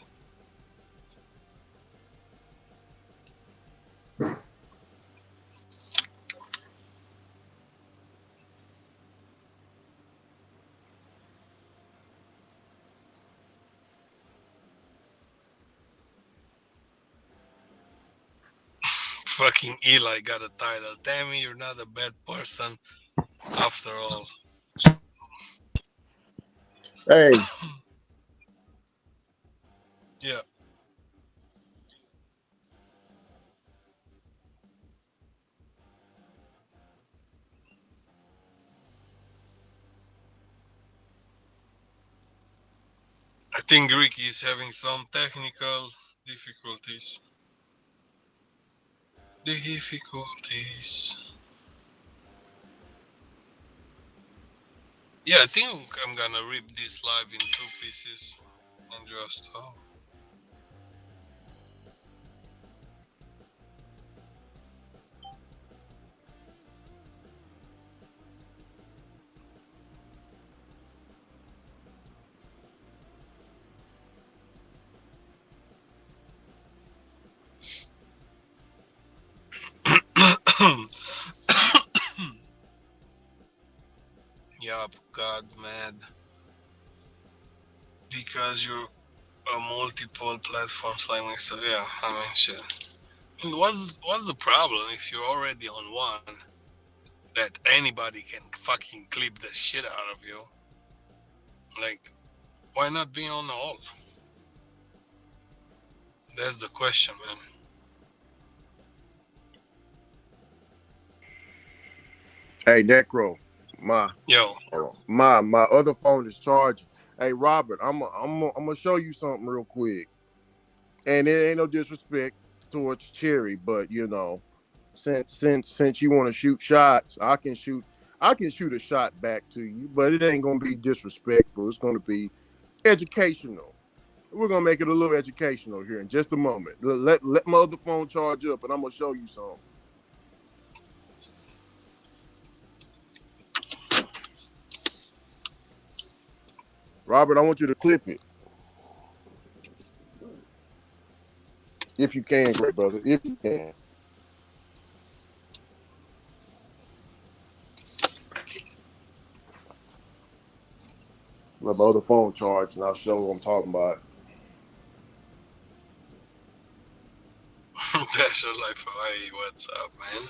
Fucking Eli got a title. Damn it, you're not a bad person after all. Hey, Yeah. I think Ricky is having some technical difficulties. Yeah, I think I'm gonna rip this live in two pieces and just Yup, God mad because you're a multiple platforms like me. So yeah, I mean shit. And what's the problem if you're already on one that anybody can fucking clip the shit out of you? Like, why not be on all? That's the question, man. hey, Necro, my Yo, my other phone is charging. Hey, Robert, I'm gonna show you something real quick, and it ain't no disrespect towards Cherry, but you know, since you want to shoot shots, I can shoot a shot back to you, but it ain't gonna be disrespectful. It's gonna be educational. We're gonna make it a little educational here in just a moment. Let my other phone charge up, and I'm gonna show you something. Robert, I want you to clip it if you can, great brother, if you can. Let my other phone charge, and I'll show what I'm talking about. that's your life Hawaii. What's up, man?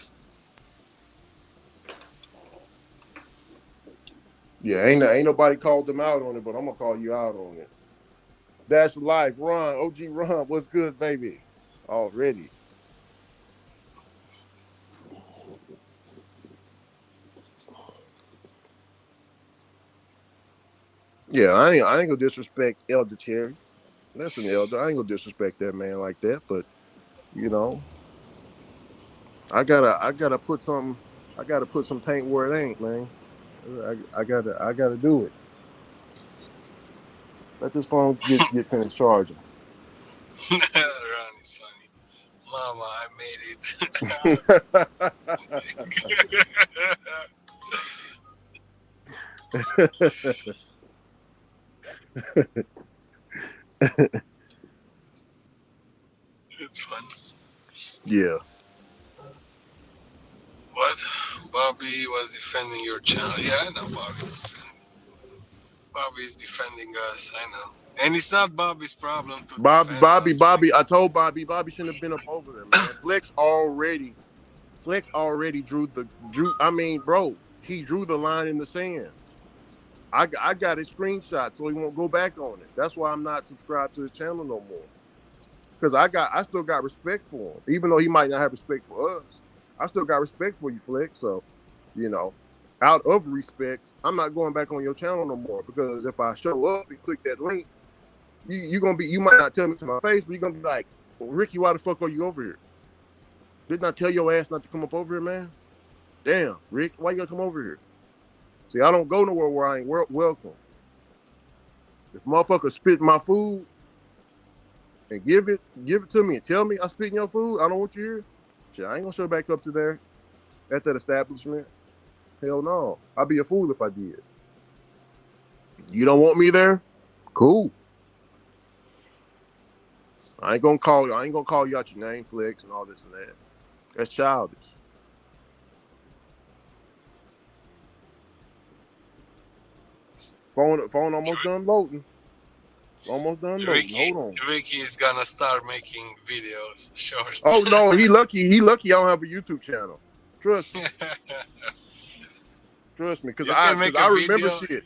Yeah, ain't nobody called them out on it, but I'm gonna call you out on it. That's life. Ron, OG Ron, what's good, baby? Already. Yeah, I ain't gonna disrespect Elder Cherry. Listen, Elder, I ain't gonna disrespect that man like that, but you know, I gotta put some paint where it ain't, man. I gotta do it. Let this phone get finished charging. Ron is funny. Mama, I made it. It's funny. Yeah. What? Bobby was defending your channel. Yeah, I know Bobby's defending. Bobby's defending us. I know. And it's not Bobby's problem to defend us. Bobby. I told Bobby shouldn't have been up over there, man. Flex already drew. I mean, bro, he drew the line in the sand. I got his screenshot, so he won't go back on it. That's why I'm not subscribed to his channel no more. Because I still got respect for him, even though he might not have respect for us. I still got respect for you, Flex. So, you know, out of respect, I'm not going back on your channel no more. Because if I show up and click that link, you might not tell me to my face, but you're gonna be like, well, Ricky, why the fuck are you over here? Didn't I tell your ass not to come up over here, man? Damn, Rick, why you gotta come over here? See, I don't go nowhere where I ain't welcome. If motherfucker spit my food and give it to me and tell me I spit in your food, I don't want you here. Shit, I ain't gonna show back up to there at that establishment. Hell no. I'd be a fool if I did. You don't want me there? Cool. I ain't gonna call you out your name, Flex, and all this and that. That's childish. Phone almost done loading. Almost done loading. Hold on. Ricky is gonna start making videos, shorts. Oh no, he lucky. I don't have a YouTube channel. Trust me. Trust me, because I remember shit.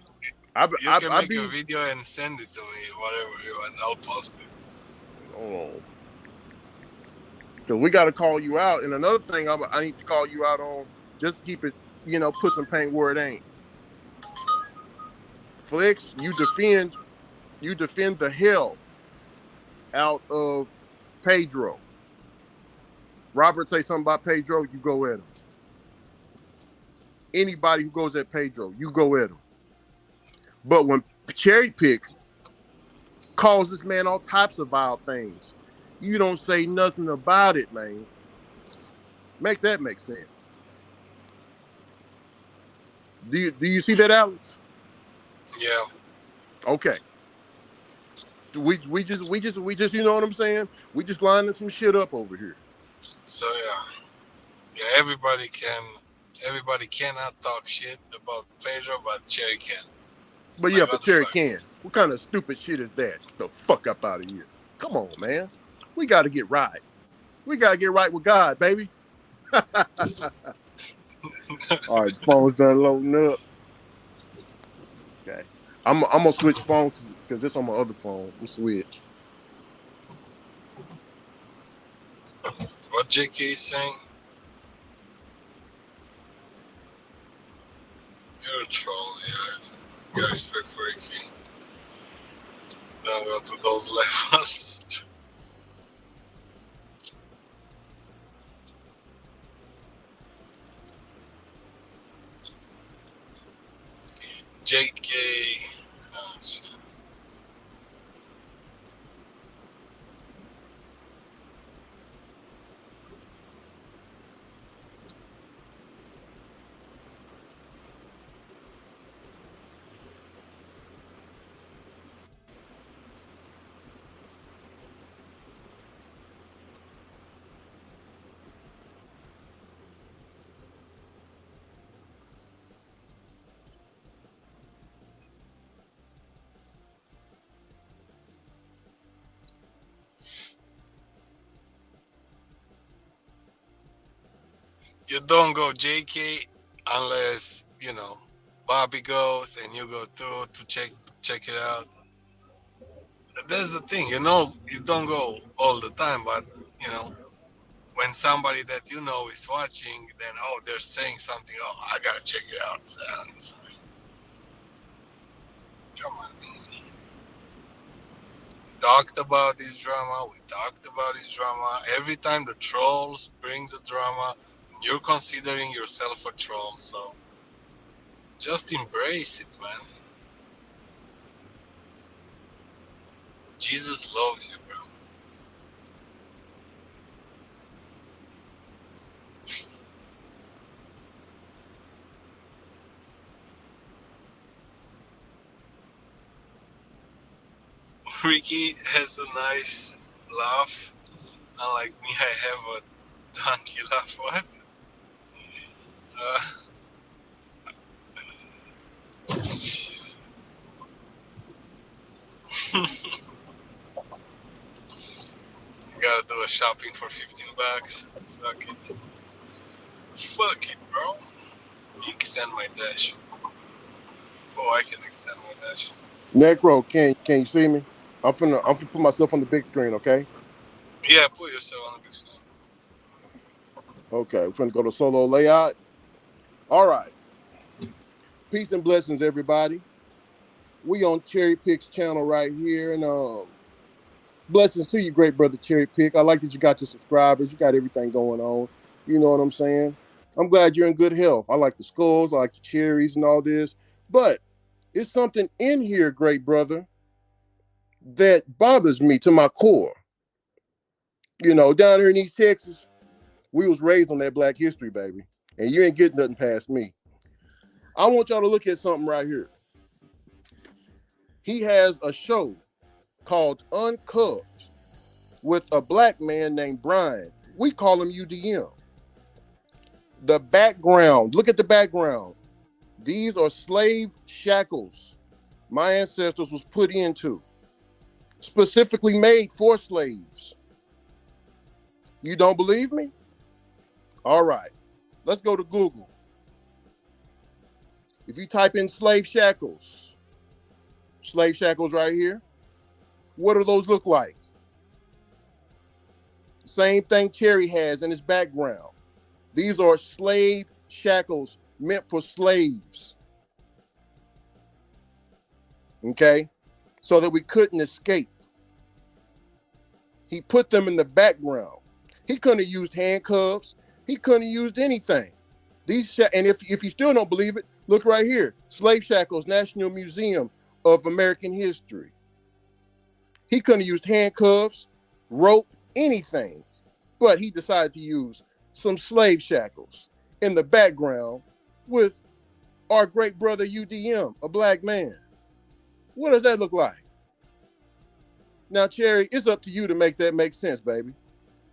You can make a video and send it to me, whatever you want. I'll post it. Oh. Because we got to call you out. And another thing I need to call you out on, just to keep it, put some paint where it ain't. Flex, you defend the hell out of Pedro. Robert say something about Pedro, you go at him. Anybody who goes at Pedro, you go at him. But when Cherry Pick calls this man all types of vile things, you don't say nothing about it, man. Make that make sense. Do you see that, Alex? Yeah. Okay. We just you know what I'm saying? We just lining some shit up over here. So yeah, everybody cannot talk shit about Pedro, but Cherry can. But yeah, but Cherry can. What kind of stupid shit is that? Get the fuck up out of here. Come on, man. We got to get right. We got to get right with God, baby. All right, phone's done loading up. Okay. I'm going to switch phones because this on my other phone. We'll switch. What JK is saying? You're a troll, yeah. You got respect for Ricky. Don't go to those levels. JK. Oh, shit. You don't go JK unless, Bobby goes and you go too to check it out. That's the thing, you don't go all the time, but, when somebody that you know is watching, then, they're saying something, I gotta check it out. So, come on, man. Talked about this drama. We talked about this drama. Every time the trolls bring the drama, you're considering yourself a troll, so just embrace it, man. Jesus loves you, bro. Ricky has a nice laugh. Unlike me, I have a donkey laugh. What? You gotta do a shopping for $15. Fuck it, bro. Extend my dash. Oh, I can extend my dash. Necro, can you see me? I'm finna put myself on the big screen, okay? Yeah, put yourself on the big screen. Okay, we're finna go to solo layout. All right. Peace and blessings, everybody. We on Cherry Pick's channel right here, and blessings to you, great brother Cherry Pick. I like that you got your subscribers. You got everything going on. You know what I'm saying? I'm glad you're in good health. I like the skulls, I like the cherries and all this. But it's something in here, great brother, that bothers me to my core. You know, down here in East Texas, we was raised on that Black history, baby. And you ain't getting nothing past me. I want y'all to look at something right here. He has a show called Uncuffed with a black man named Brian. We call him UDM. The background, look at the background. These are slave shackles my ancestors was put into, specifically made for slaves. You don't believe me? All right, let's go to Google. If you type in slave shackles right here, what do those look like? Same thing Cherry has in his background. These are slave shackles meant for slaves. Okay? So that we couldn't escape. He put them in the background. He couldn't have used handcuffs. He couldn't have used anything. And if you still don't believe it, look right here. Slave Shackles, National Museum of American History. He couldn't have used handcuffs, rope, anything. But he decided to use some slave shackles in the background with our great brother UDM, a black man. What does that look like? Now, Cherry, it's up to you to make that make sense, baby.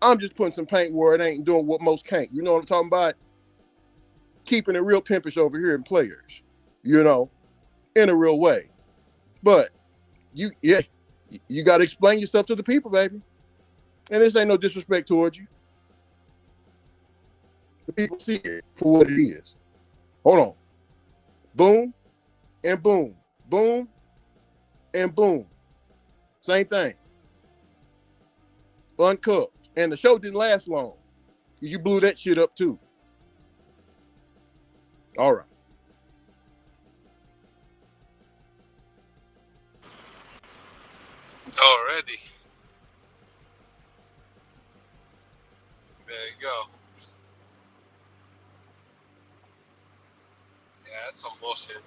I'm just putting some paint where it ain't doing what most can't. You know what I'm talking about? Keeping it real pimpish over here in players, you know, in a real way. But you got to explain yourself to the people, baby. And this ain't no disrespect towards you. The people see it for what it is. Hold on. Boom and boom. Boom and boom. Same thing. Uncuffed. And the show didn't last long. You blew that shit up too. All right. Already. There you go. Yeah, that's some bullshit.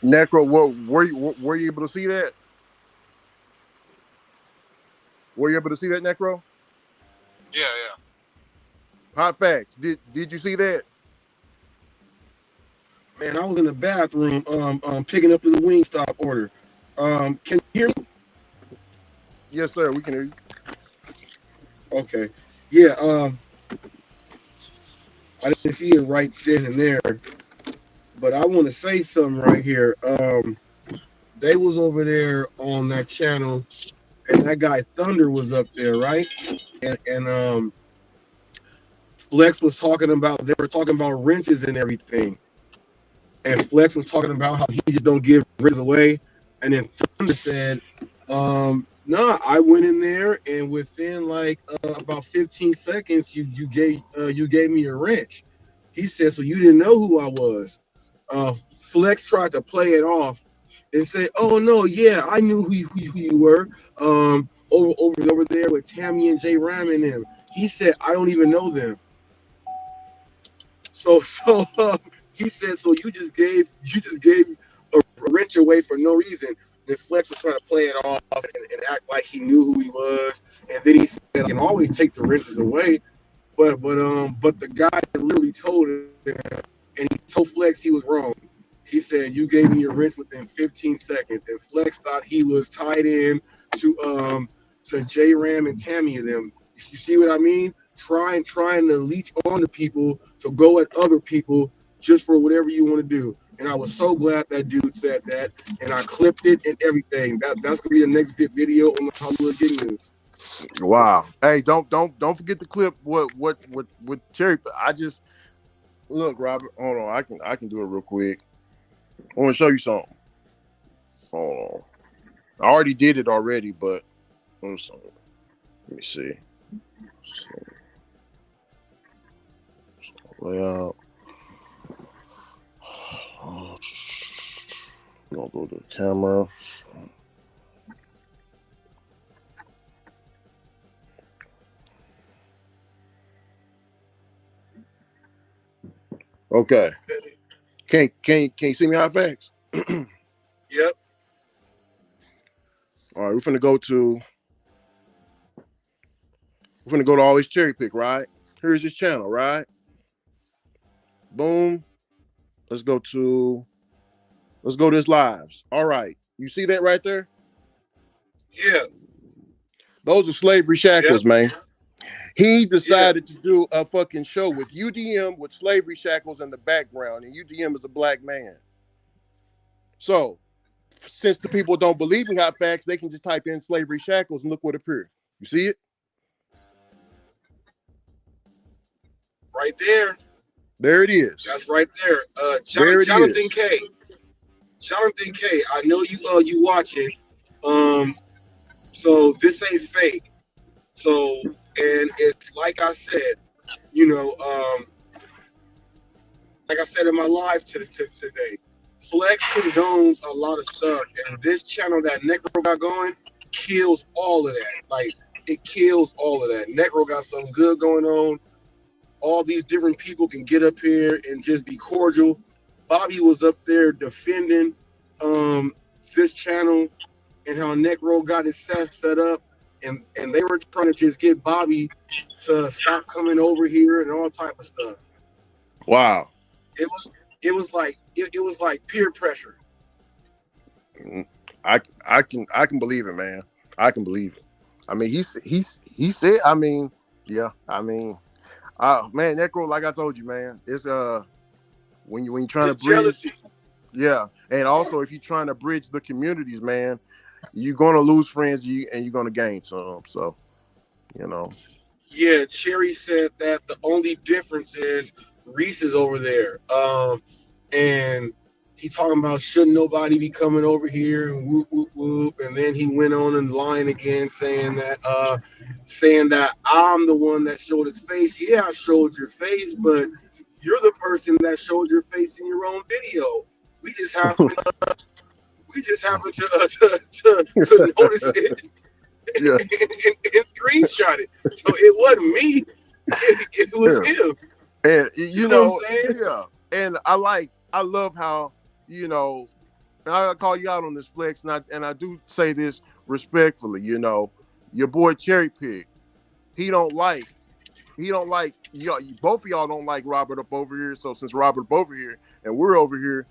Necro, were you able to see that? Were you able to see that, Necro? Yeah. Hot facts. Did you see that? Man, I was in the bathroom picking up the Wingstop order. Can you hear me? Yes, sir. We can hear you. Okay. Yeah, I didn't see it right then and there, but I want to say something right here. They was over there on that channel, and that guy Thunder was up there, right? And Flex was talking about, they were talking about wrenches and everything. And Flex was talking about how he just don't give wrenches away. And then Thunder said, nah, I went in there and within like about 15 seconds, you gave me a wrench. He said, so you didn't know who I was. Flex tried to play it off and say, oh no, yeah, I knew who you were. Over there with Tammy and Jay Ram and them. He said, I don't even know them. So he said, so you just gave a wrench away for no reason. Then Flex was trying to play it off and act like he knew who he was. And then he said, I can always take the wrenches away. But the guy literally told him, and he told Flex he was wrong. He said, you gave me your wrench within 15 seconds. And Flex thought he was tied in to J Ram and Tammy and them. You see what I mean? Trying to leech on the people to go at other people just for whatever you want to do. And I was so glad that dude said that, and I clipped it and everything. That's gonna be the next video on the Hollywood Getting News. Wow. Hey, don't forget the clip. What Cherry? I just look, Robert. Hold on. I can do it real quick. I want to show you something. Hold on. I already did it already, but let me see. Layout. Gonna go to the camera. Okay. Can you see me out facts? Yep. All right, we're gonna go to always cherry pick, right? Here's his channel, right? Boom. Let's go to his lives. All right. You see that right there? Yeah. Those are slavery shackles, Yep. man. He decided to do a fucking show with UDM with slavery shackles in the background, and UDM is a black man. So, since the people don't believe in hot facts, they can just type in slavery shackles and look what appears. You see it? Right there. There it is. That's right there. There it Jonathan is. K. Jonathan K. I know you watching. So this ain't fake. So, and it's like I said, like I said in my live today, Flex condones a lot of stuff, and this channel that Necro got going kills all of that. Like, it kills all of that. Necro got something good going on. All these different people can get up here and just be cordial. Bobby was up there defending this channel and how Necro got it set up, and they were trying to just get Bobby to stop coming over here and all type of stuff. Wow. It was like peer pressure. I can believe it, man. I can believe it. I mean, he said. I mean, yeah. I mean, man, Necro, like I told you, man, it's when you're trying to bridge, jealousy. Yeah, and also if you're trying to bridge the communities, man, you're gonna lose friends, and you're gonna gain some. So, you know. Yeah, Cherry said that the only difference is Reese is over there. And he talking about shouldn't nobody be coming over here and whoop whoop whoop. And then he went on and line again saying that I'm the one that showed his face. Yeah, I showed your face, but you're the person that showed your face in your own video. We just happen to notice it. Yeah. and screenshot it. So it wasn't me. It was him. And you know what I'm saying? Yeah. And I love how, and I call you out on this, Flex, and I do say this respectfully, your boy Cherry Pig, he don't like y'all, both of y'all don't like Robert up over here. So since Robert up over here and we're over here,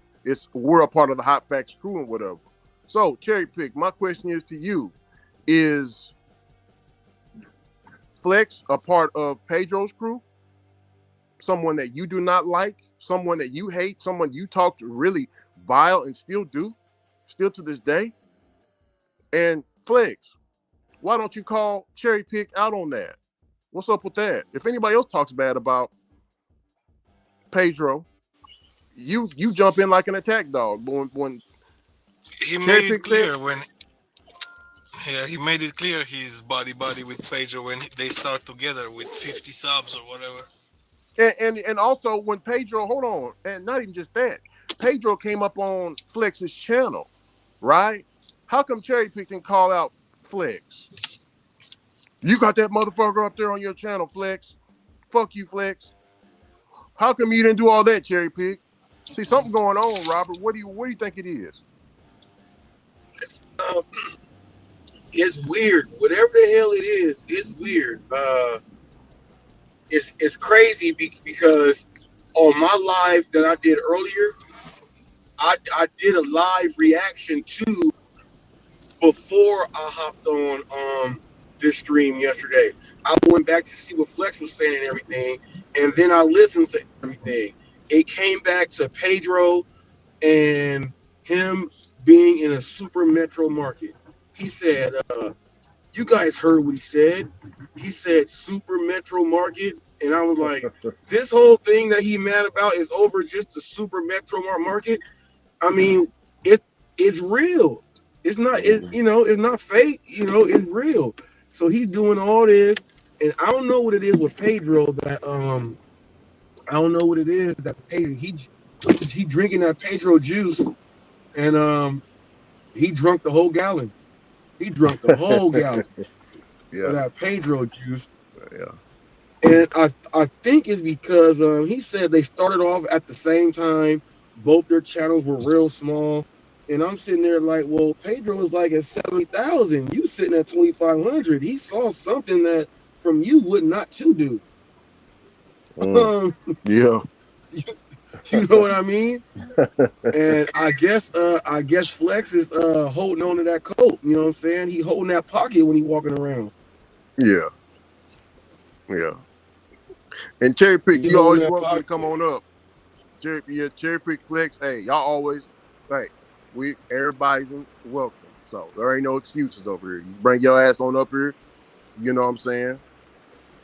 we're a part of the Hot Facts crew and whatever. So Cherry Pig, my question is to you. Is Flex a part of Pedro's crew? Someone that you do not like? Someone that you hate? Someone you talk to really vile and still to this day? And Flex, why don't you call Cherry Pig out on that? What's up with that? If anybody else talks bad about Pedro, you jump in like an attack dog. When he made it clear he made it clear he's buddy with Pedro when they start together with 50 subs or whatever. And also when Pedro, hold on, and not even just that, Pedro came up on Flex's channel, right? How come Cherry Pig can call out Flex? You got that motherfucker up there on your channel, Flex. Fuck you, Flex. How come you didn't do all that, Cherry Pig? See, something going on, Robert. What do you think it is? It's weird. Whatever the hell it is, it's weird. It's crazy because on my live that I did earlier, I did a live reaction to before I hopped on this stream yesterday. I went back to see what Flex was saying and everything, and then I listened to everything. It came back to Pedro and him being in a super metro market. He said, you guys heard what he said. He said super metro market. And I was like, this whole thing that he mad about is over just the super metro market. I mean, it's real. It's not, it's not fake. It's real. So he's doing all this, and I don't know what it is with Pedro that I don't know what it is that Pedro he drinking that Pedro juice, and he drunk the whole gallon. He drunk the whole gallon of Yeah, that Pedro juice. yeah. And I think it's because he said they started off at the same time. Both their channels were real small. And I'm sitting there like, well, Pedro was like at 70,000. You sitting at 2,500. He saw something that from you would not to do. Um, Yeah. you know what I mean? And I guess Flex is holding on to that coat. You know what I'm saying? He holding that pocket when he walking around. Yeah. Yeah. And Cherry Pick, He you holding always that welcome to pocket. come on up. Cherry Pick Flex. Hey, y'all always everybody's welcome. So there ain't no excuses over here. You bring your ass on up here, you know what I'm saying?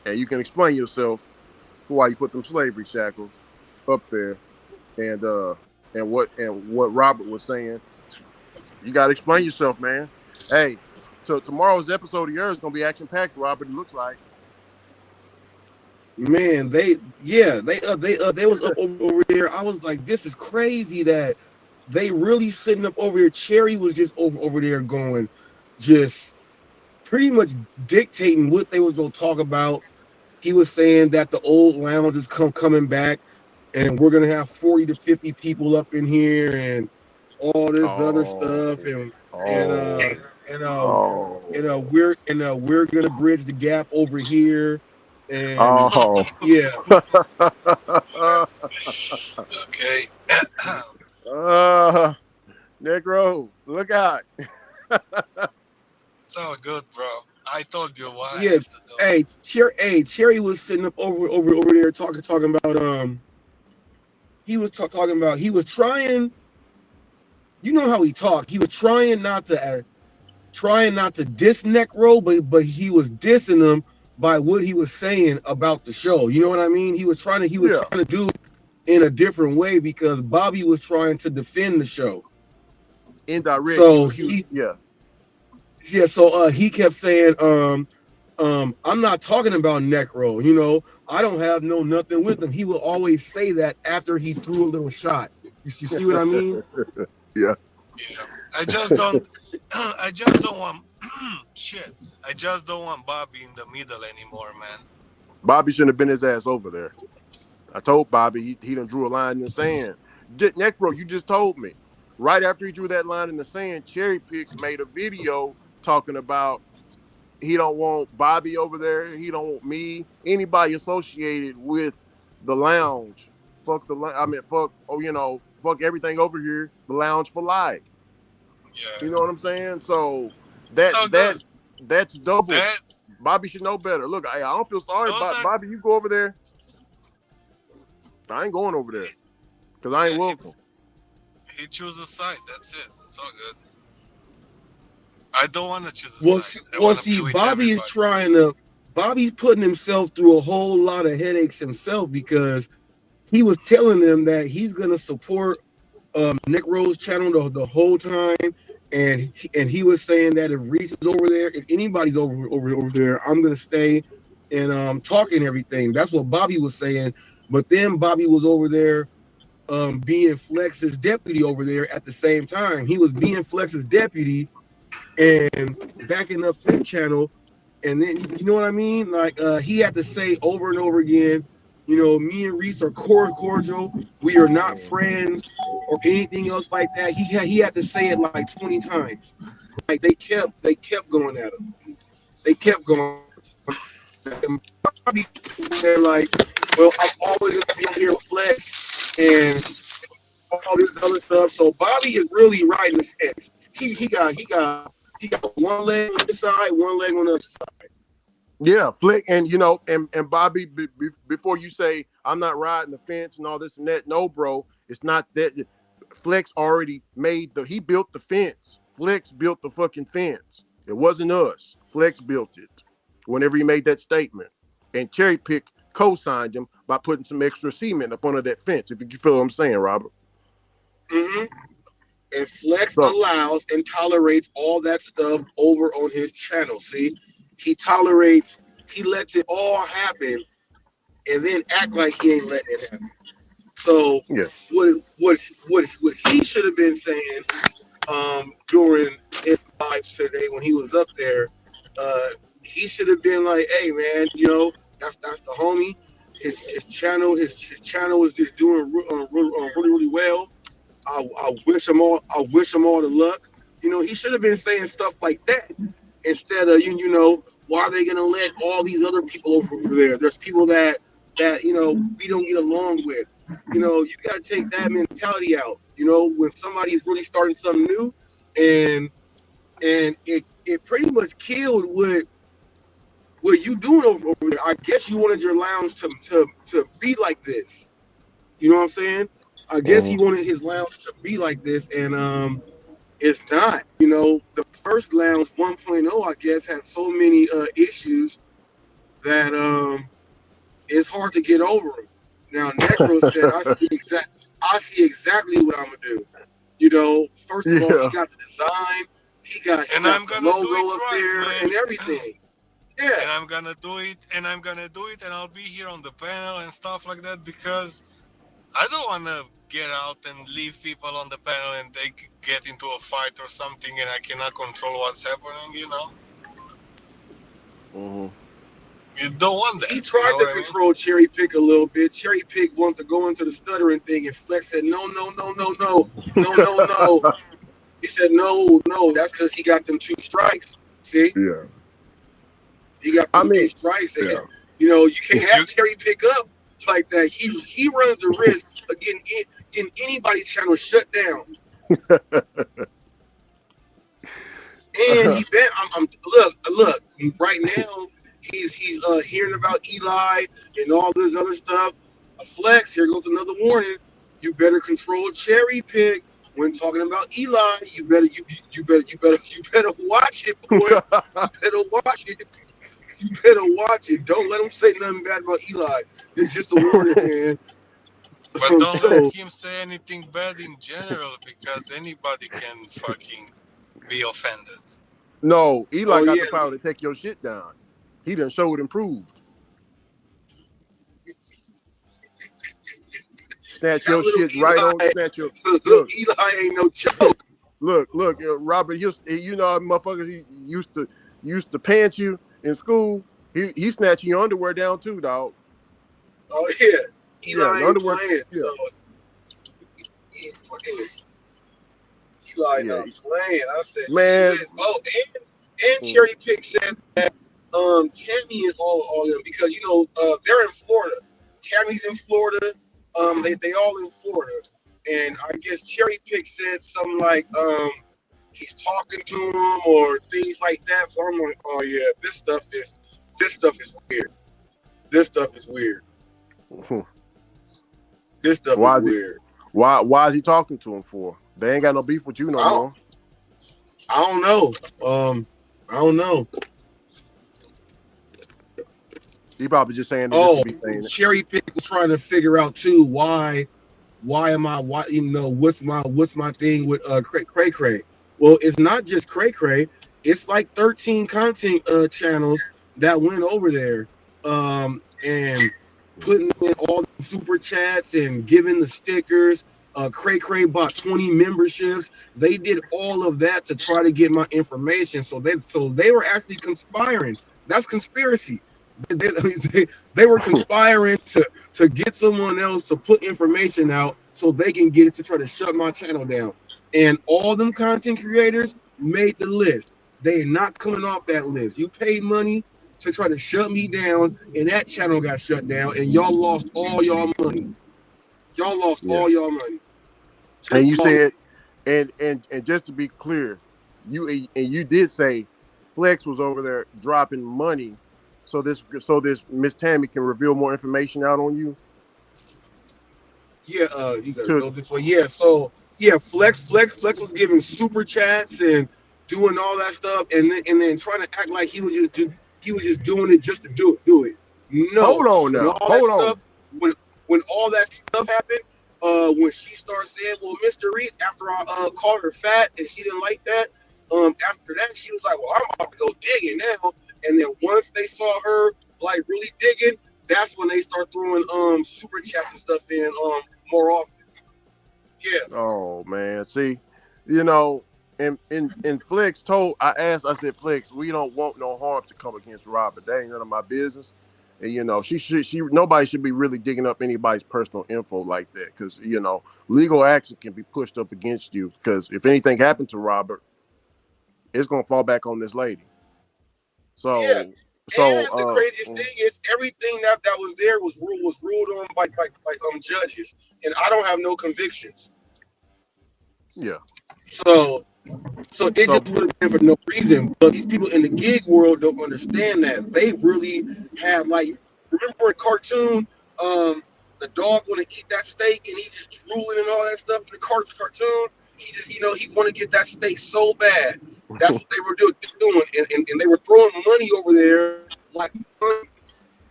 And you can explain yourself why you put them slavery shackles up there and what Robert was saying. You gotta explain yourself, man. Hey, so tomorrow's episode of yours is gonna be action packed, Robert. It looks like. Man, they was up over there. I was like, this is crazy that they really sitting up over here. Cherry was just over there going, just pretty much dictating what they was gonna talk about. He was saying that the old lounge is coming back, and we're gonna have 40 to 50 people up in here, and all this other stuff, Oh, and uh oh, and uh oh, we're gonna bridge the gap over here, and oh. yeah. Okay. uh, Negro, look out. It's all good, bro. I told you what I Yeah, have to do. Cherry was sitting up over there talking about he was talking about he was trying, you know how he talked. He was trying not to diss Necro, but he was dissing him by what he was saying about the show. You know what I mean? He was Yeah, trying to do in a different way because Bobby was trying to defend the show. indirect. So Yeah, he kept saying I'm not talking about Necro. I don't have no nothing with him. He will always say that after he threw a little shot. You see what I mean? yeah. Yeah. I just don't. I just don't want. Shit. I just don't want Bobby in the middle anymore, man. Bobby shouldn't have been his ass over there. I told Bobby he done drew a line in the sand. Necro, you just told me. Right after he drew that line in the sand, Cherry Pick made a video talking about he don't want Bobby over there. He don't want me. Anybody associated with the lounge. Fuck fuck. Oh, fuck everything over here. The lounge for life. You know Yeah. what I'm saying? So It's that all that good. that's double. That Bobby should know better. Look, I don't feel sorry, those are. Bobby. You go over there. I ain't going over there because I ain't Yeah. welcome. He chooses a side. That's it. It's all good. I don't want to choose a Well, side. I well, want to see, be with everybody. Bobby's putting himself through a whole lot of headaches himself because he was telling them that he's gonna support Nick Rose channel the whole time, and he was saying that if Reese is over there, if anybody's over there, I'm gonna stay and talk and everything. That's what Bobby was saying. But then Bobby was over there being Flex's deputy over there at the same time. He was being Flex's deputy and backing up Flip channel, and then you know what I mean? Like he had to say over and over again, me and Reese are cordial. We are not friends or anything else like that. He had to say it like 20 times. Like they kept going at him. They kept going at him. They're like, well, I'm always gonna be here with Flex and all this other stuff. So Bobby is really riding the fence. He got one leg on this side, one leg on the other side. Yeah, Flick, and and Bobby. Before you say I'm not riding the fence and all this and that, no, bro, it's not that. Flex already he built the fence. Flex built the fucking fence. It wasn't us. Flex built it. Whenever he made that statement, and Cherry Pick co-signed him by putting some extra cement up under that fence. If you feel what I'm saying, Robert. Mm-hmm. And Flex So allows and tolerates all that stuff over on his channel. See, he tolerates, he lets it all happen, and then act like he ain't letting it happen. So yeah. what he should have been saying during his live today when he was up there, uh, he should have been like, "Hey man, you know that's the homie. His channel is just doing really well. I wish him all the luck. You know, he should have been saying stuff like that instead of you know why are they gonna let all these other people over there? There's people that you know we don't get along with. You know, you gotta take that mentality out. You know, when somebody's really starting something new, and it pretty much killed what you doing over there. I guess you wanted your lounge to be like this. You know what I'm saying? I guess he wanted his lounge to be like this, and it's not. You know, the first lounge 1.0, I guess, had so many issues that it's hard to get over them. Now, Necro said, I see exactly what I'm gonna do. You know, first of all, he Yeah. got the design, he got And the I'm gonna do logo it up right, there man. and everything. Yeah. And I'm gonna do it, and I'll be here on the panel and stuff like that because I don't wanna get out and leave people on the panel and they get into a fight or something and I cannot control what's happening, you know? You don't want that. He tried to control Cherry Pick a little bit. Cherry Pick wanted to go into the stuttering thing, and Flex said, no, no, no, no, no, no, no, no. He said, no, no, that's because he got them 2 strikes. See? Yeah. He got them 2 strikes. And, you know, you can't have Cherry Pick up like that. He runs the risk of getting anybody's channel shut down. And he bet I'm look right now he's hearing about Eli and all this other stuff. A Flex, here goes another warning. You better control Cherry Pick when talking about Eli. You better watch it, boy. You better watch it. You better watch it. Don't let him say nothing bad about Eli. It's just a warning, man. But don't let him say anything bad in general because anybody can fucking be offended. No, Eli got the power to take your shit down. He done showed and proved. Snatch your shit right on. Snatch your look. Eli ain't no joke. Look, Robert. You know, motherfuckers. He used to pant you in school. He snatching your underwear down too, dog. Oh yeah, Eli ain't playing. Yeah. So he ain't playing. Eli not playing. I said, man. Shit. Oh, and Cherry Pick said that Tammy is all of them because you know they're in Florida. Tammy's in Florida. They all in Florida, and I guess Cherry Pick said something like he's talking to him or things like that. So I'm like, oh yeah, this stuff is weird. This stuff is weird. This stuff is weird. Why is he talking to him for? They ain't got no beef with you no more. I don't know. I don't know. He probably just saying just to be saying it. Cherry Pick was trying to figure out too why you know what's my thing with Cray Cray. Well, it's not just Cray Cray. It's like 13 content channels that went over there and putting in all the super chats and giving the stickers. Cray Cray bought 20 memberships. They did all of that to try to get my information. So they were actually conspiring. That's conspiracy. They were conspiring to get someone else to put information out so they can get it to try to shut my channel down. And all them content creators made the list. They're not coming off that list. You paid money to try to shut me down, and that channel got shut down, and y'all lost all y'all money. Y'all lost all y'all money. And you said, and just to be clear, you did say Flex was over there dropping money, so this Miss Tammy can reveal more information out on you. Yeah, you gotta go this way. Yeah, so yeah, Flex was giving super chats and doing all that stuff, and then trying to act like he was just doing it just to do it. No, Hold on now. Hold on. When all that stuff happened, when she started saying, "Well, Mr. Reese," after I called her fat and she didn't like that, after that she was like, "Well, I'm about to go digging now." And then once they saw her like really digging, that's when they start throwing super chats and stuff in more often. Yeah. Oh man, see, you know, and Flex told I said, Flex, we don't want no harm to come against Robert. That ain't none of my business. And you know, she nobody should be really digging up anybody's personal info like that, because you know, legal action can be pushed up against you. Because if anything happened to Robert, it's gonna fall back on this lady. Yeah. So And the craziest thing is everything that was there was ruled on by judges, and I don't have no convictions. yeah. So it So just would have been for no reason. But these people in the gig world don't understand that. They really have like, remember a cartoon, the dog want to eat that steak and he's just drooling and all that stuff in the cartoon. He just, he want to get that steak so bad. That's what they were doing, and they were throwing money over there like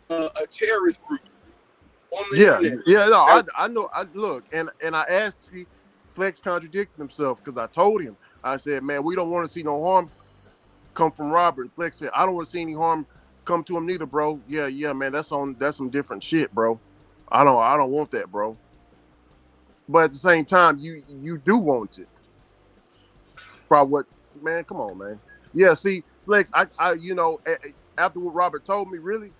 a terrorist group on the yeah, internet. yeah, no, That, I know. I look, and I asked, Flex contradicted himself, because I told him, I said, man, we don't want to see no harm come from Robert. And Flex said, I don't want to see any harm come to him neither, bro. Yeah, man, that's some different shit, bro. I don't want that, bro. But at the same time, you do want it. Probably what, man? Come on, man. Yeah, see, Flex, I after what Robert told me, really,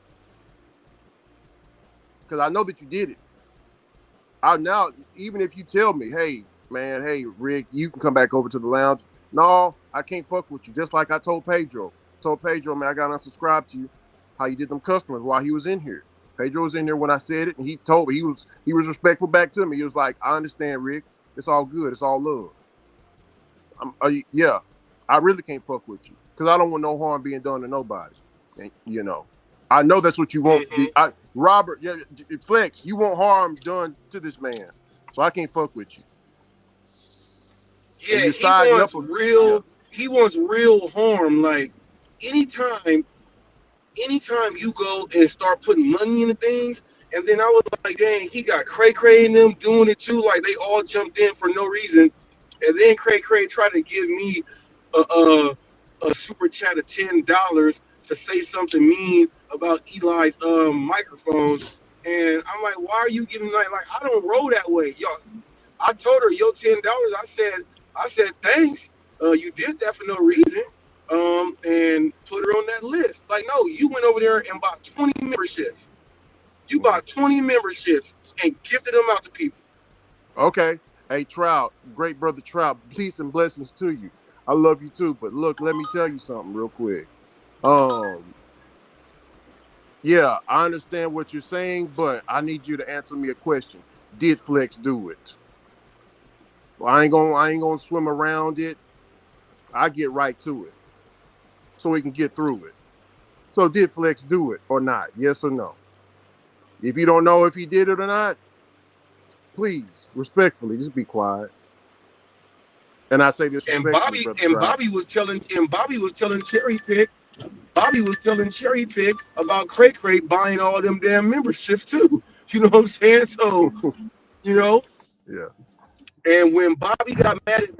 because I know that you did it. I now, even if you tell me, hey, man, hey, Rick, you can come back over to the lounge. No, I can't fuck with you. Just like I told Pedro. Told Pedro, man, I got unsubscribed to you. How you did them customers while he was in here. Pedro was in there when I said it, and he told me he was respectful back to me. He was like, I understand, Rick. It's all good. It's all love. Yeah, I really can't fuck with you because I don't want no harm being done to nobody. And, you know, I know that's what you want. Robert, yeah, Flex, you want harm done to this man, so I can't fuck with you. And yeah, you're siding up. Yeah. he wants real harm. Like anytime anytime you go and start putting money into things, and then I was like, dang, he got Cray Cray and them doing it too. Like they all jumped in for no reason, and then Cray Cray tried to give me a super chat of $10 to say something mean about Eli's microphone, and I'm like, why are you giving like I don't roll that way, y'all. I told her, yo, $10. I said thanks. You did that for no reason. And put her on that list. Like, no, you went over there and bought 20 memberships. You bought 20 memberships and gifted them out to people. Okay. Hey, Trout, great brother Trout, peace and blessings to you. I love you too. But look, let me tell you something real quick. Yeah, I understand what you're saying, but I need you to answer me a question. Did Flex do it? Well, I ain't gonna swim around it. I get right to it so we can get through it. So did Flex do it or not? Yes or no? If you don't know if he did it or not, please, respectfully, just be quiet. And I say this And respectfully, brother Trout. Bobby was telling Cherry Pick. Bobby was telling Cherry Pick about Cray Cray buying all them damn memberships too. You know what I'm saying? So, you know. Yeah. And when Bobby got mad at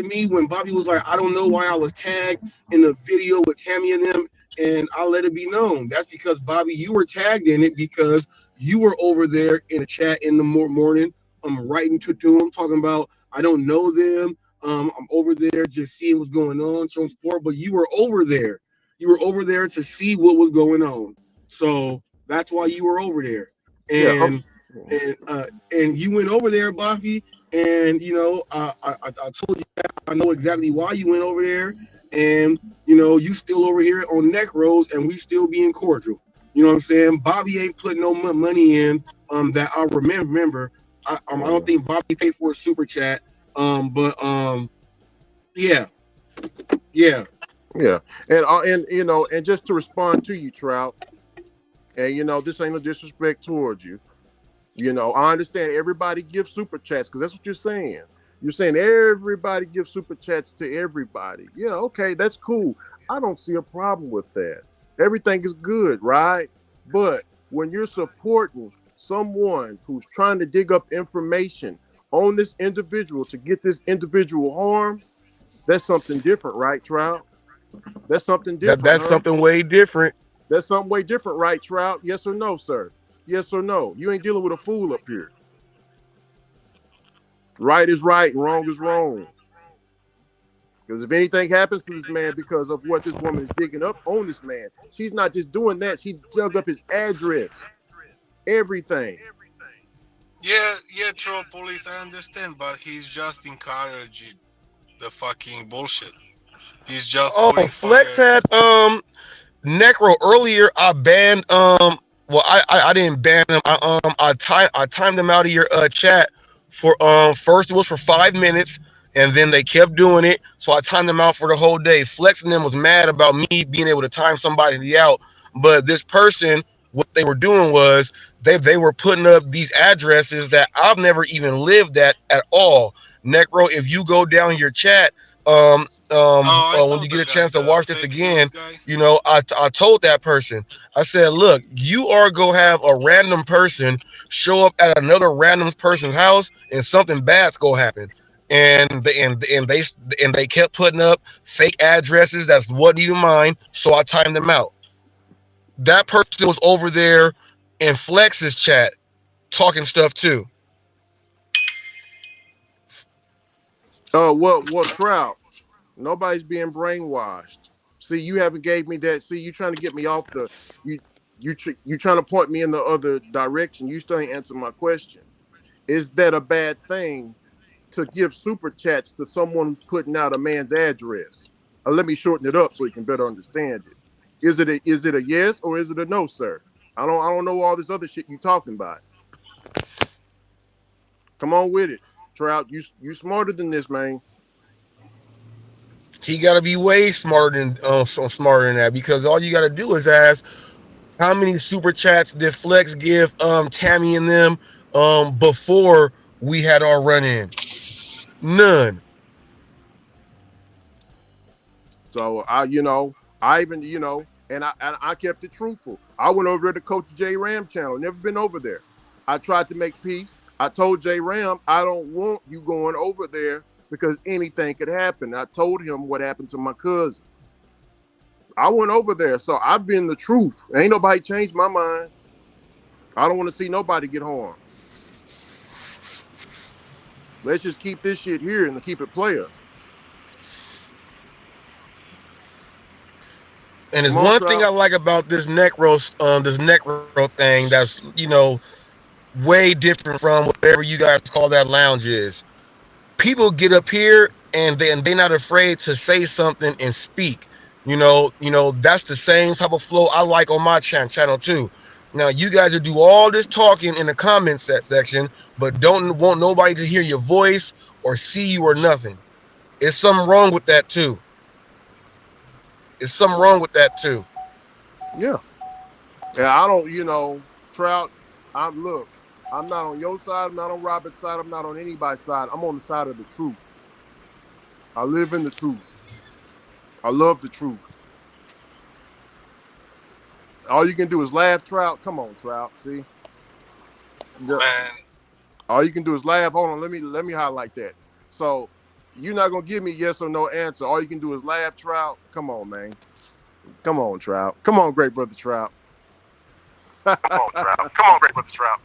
me, when Bobby was like, I don't know why I was tagged in the video with Tammy and them, and I'll let it be known. That's because Bobby, you were tagged in it because you were over there in the chat in the morning. I'm writing to them, talking about I don't know them. I'm over there just seeing what's going on, showing support. But you were over there. You were over there to see what was going on. So that's why you were over there. Yeah. And you went over there, Bobby, and I told you that I know exactly why you went over there, and you still over here on neck rolls, and we still being cordial. You know what I'm saying? Bobby ain't putting no money in. That I remember. I don't think Bobby paid for a super chat. But yeah. Yeah. And and just to respond to you, Trout, and this ain't no disrespect towards you. I understand everybody gives super chats because that's what you're saying. You're saying everybody gives super chats to everybody. Yeah, okay, that's cool. I don't see a problem with that. Everything is good, right? But when you're supporting someone who's trying to dig up information on this individual to get this individual harmed, that's something different, right, Trout? That's something different, That's huh? something way different. That's something way different, right, Trout? Yes or no, sir? Yes or no? You ain't dealing with a fool up here. Right is right and wrong is wrong. Because if anything happens to this man because of what this woman is digging up on this man, she's not just doing that. She dug up his address, everything. Yeah, troll police, I understand, but he's just encouraging the fucking bullshit. He's just Oh, putting Flex fire. had Necro earlier. I banned well I didn't ban him. I timed them out of your chat for first it was for 5 minutes and then they kept doing it. So I timed them out for the whole day. Flex and them was mad about me being able to time somebody out. But this person, what they were doing was they were putting up these addresses that I've never even lived at all. Necro, if you go down your chat, Oh, I when saw you the get a guy, chance to the watch this fake news again, guy. you know, I told that person, I said, look, you are going to have a random person show up at another random person's house and something bad's going to happen. And they kept putting up fake addresses that wasn't even mine, so I timed them out. That person was over there in Flex's chat talking stuff too. Well, Trout, nobody's being brainwashed. See, you haven't gave me that. See, you trying to get me off the you you trying to point me in the other direction. You still ain't answered my question. Is that a bad thing to give super chats to someone who's putting out a man's address? Let me shorten it up so you can better understand it. Is it a yes or is it a no, sir? I don't know all this other shit you talking about. Come on with it, Trout. You smarter than this, man. He got to be way smarter than that, because all you got to do is ask, how many super chats did Flex give Tammy and them before we had our run in? None. So I even and I kept it truthful. I went over to Coach J Ram channel. Never been over there. I tried to make peace. I told J Ram I don't want you going over there because anything could happen. I told him what happened to my cousin. I went over there, so I've been the truth. Ain't nobody changed my mind. I don't want to see nobody get harmed. Let's just keep this shit here and keep it player. And there's one thing I like about this necro thing that's, way different from whatever you guys call that lounge is. People get up here and they're not afraid to say something and speak. That's the same type of flow I like on my channel too. Now you guys will do all this talking in the comments section, but don't want nobody to hear your voice or see you or nothing. It's something wrong with that too. Yeah. And I don't, Trout, I'm not on your side, I'm not on Robert's side, I'm not on anybody's side. I'm on the side of the truth. I live in the truth. I love the truth. All you can do is laugh, Trout. Come on, Trout. See? Man. All you can do is laugh. Hold on, let me highlight that. So you're not gonna give me yes or no answer. All you can do is laugh, Trout. Come on, man. Come on, Trout. Come on, great brother Trout. Come on, Trout. Come on, great brother Trout.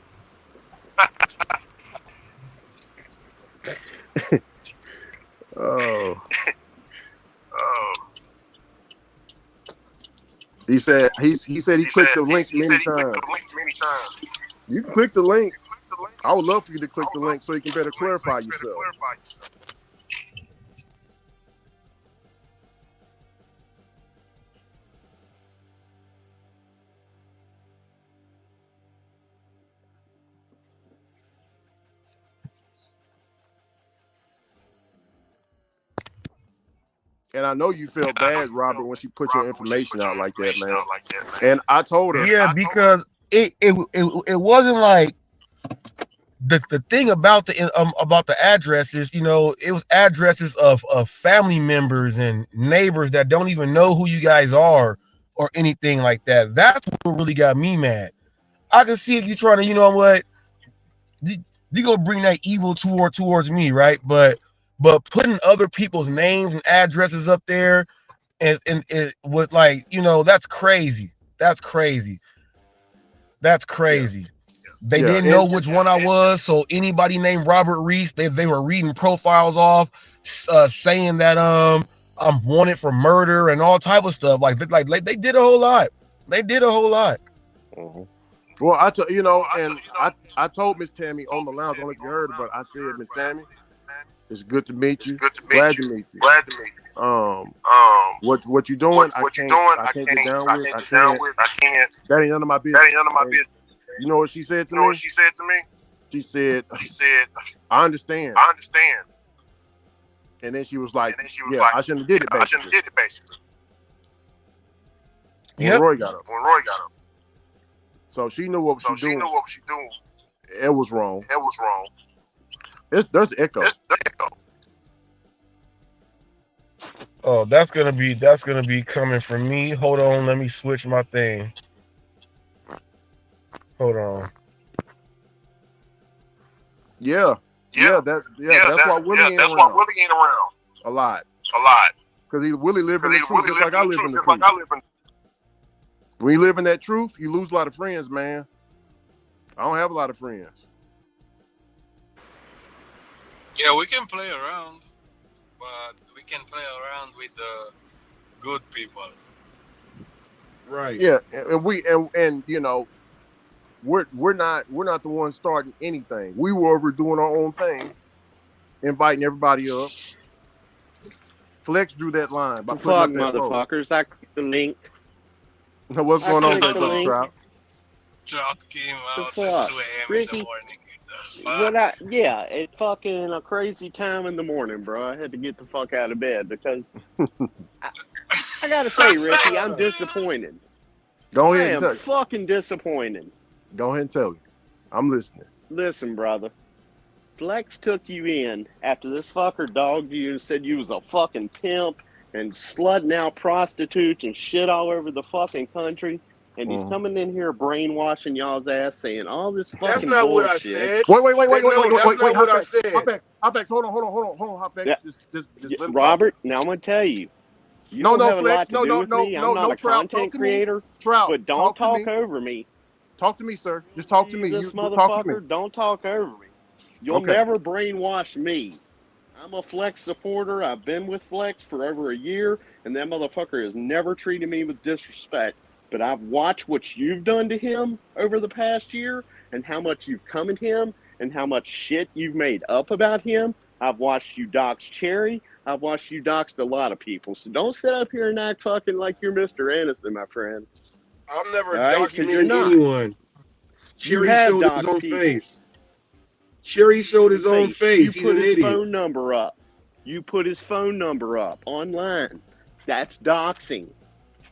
Oh. He said he clicked the link many times. You can click the link. I would love for you to click the link so you can better clarify yourself. And I know you felt bad, Robert, when she put your information out like that, man. And I told her. Yeah, because it wasn't like the thing about the addresses, it was addresses of family members and neighbors that don't even know who you guys are or anything like that. That's what really got me mad. I can see if you're trying to, you know what, you gonna bring that evil towards me, right? But putting other people's names and addresses up there and with like, you know, that's crazy. That's crazy. That's crazy. They Yeah, didn't know and which one I was, so anybody named Robert Reese, they were reading profiles off, saying that I'm wanted for murder and all type of stuff. Like they did a whole lot. They did a whole lot. Well, I told Miss Tammy on the lounge. I don't know if you heard, but I said, Miss Tammy, it's good to meet you. Glad to meet you. What you doing? I can't get down with. I can't. That ain't none of my business. And you know what she said to me? She said, I understand. And then she was like, yeah, I shouldn't have did it, basically. When Roy got up. So she knew what she doing. It was wrong. There's echo. Oh, that's gonna be coming from me. Hold on, let me switch my thing. Hold on. That's why Willie ain't around. A lot. Because Willie live in the truth, just like I live in the truth. When you live in that truth, you lose a lot of friends, man. I don't have a lot of friends. Yeah, we can play around, but we can play around with the good people. Right. Yeah, and you know, we're not the ones starting anything. We were over doing our own thing, inviting everybody up. Flex drew that line by putting up that post. Motherfuckers, I clicked the link. What's going on there, brother Trout? Trout came out at 2 fuck? a.m. Ricky, in the morning. it's fucking a crazy time in the morning, bro. I had to get the fuck out of bed because I gotta say, Ricky, I'm disappointed. Go ahead and I tell am you. fucking disappointed. Go ahead and tell you. I'm listening. Listen, brother. Flex took you in after this fucker dogged you and said you was a fucking pimp and slutting out prostitutes and shit all over the fucking country. And he's coming in here brainwashing y'all's ass, saying all this fucking That's not bullshit. what I said. Wait. That's not what I said. Hopbex, hold on, Hopbex. Yeah. Just let him Robert, talk. now I'm gonna tell you. You No, don't have Flex. a lot to do with me. I'm not a Trout. content Talk to me. creator. Trout, But don't talk to me. over me. Talk to me, sir. Just talk to me. This You talk to me. motherfucker, don't talk over me. You'll Okay. never brainwash me. I'm a Flex supporter. I've been with Flex for over a year, and that motherfucker has never treated me with disrespect. But I've watched what you've done to him over the past year and how much you've come at him and how much shit you've made up about him. I've watched you dox Cherry. I've watched you dox a lot of people. So don't sit up here and act fucking like you're Mr. Innocent, my friend. I've never Right? documented anyone. Cherry showed his own face. Cherry showed his own face. He's an idiot. You put his phone number up. You put his phone number up online. That's doxing.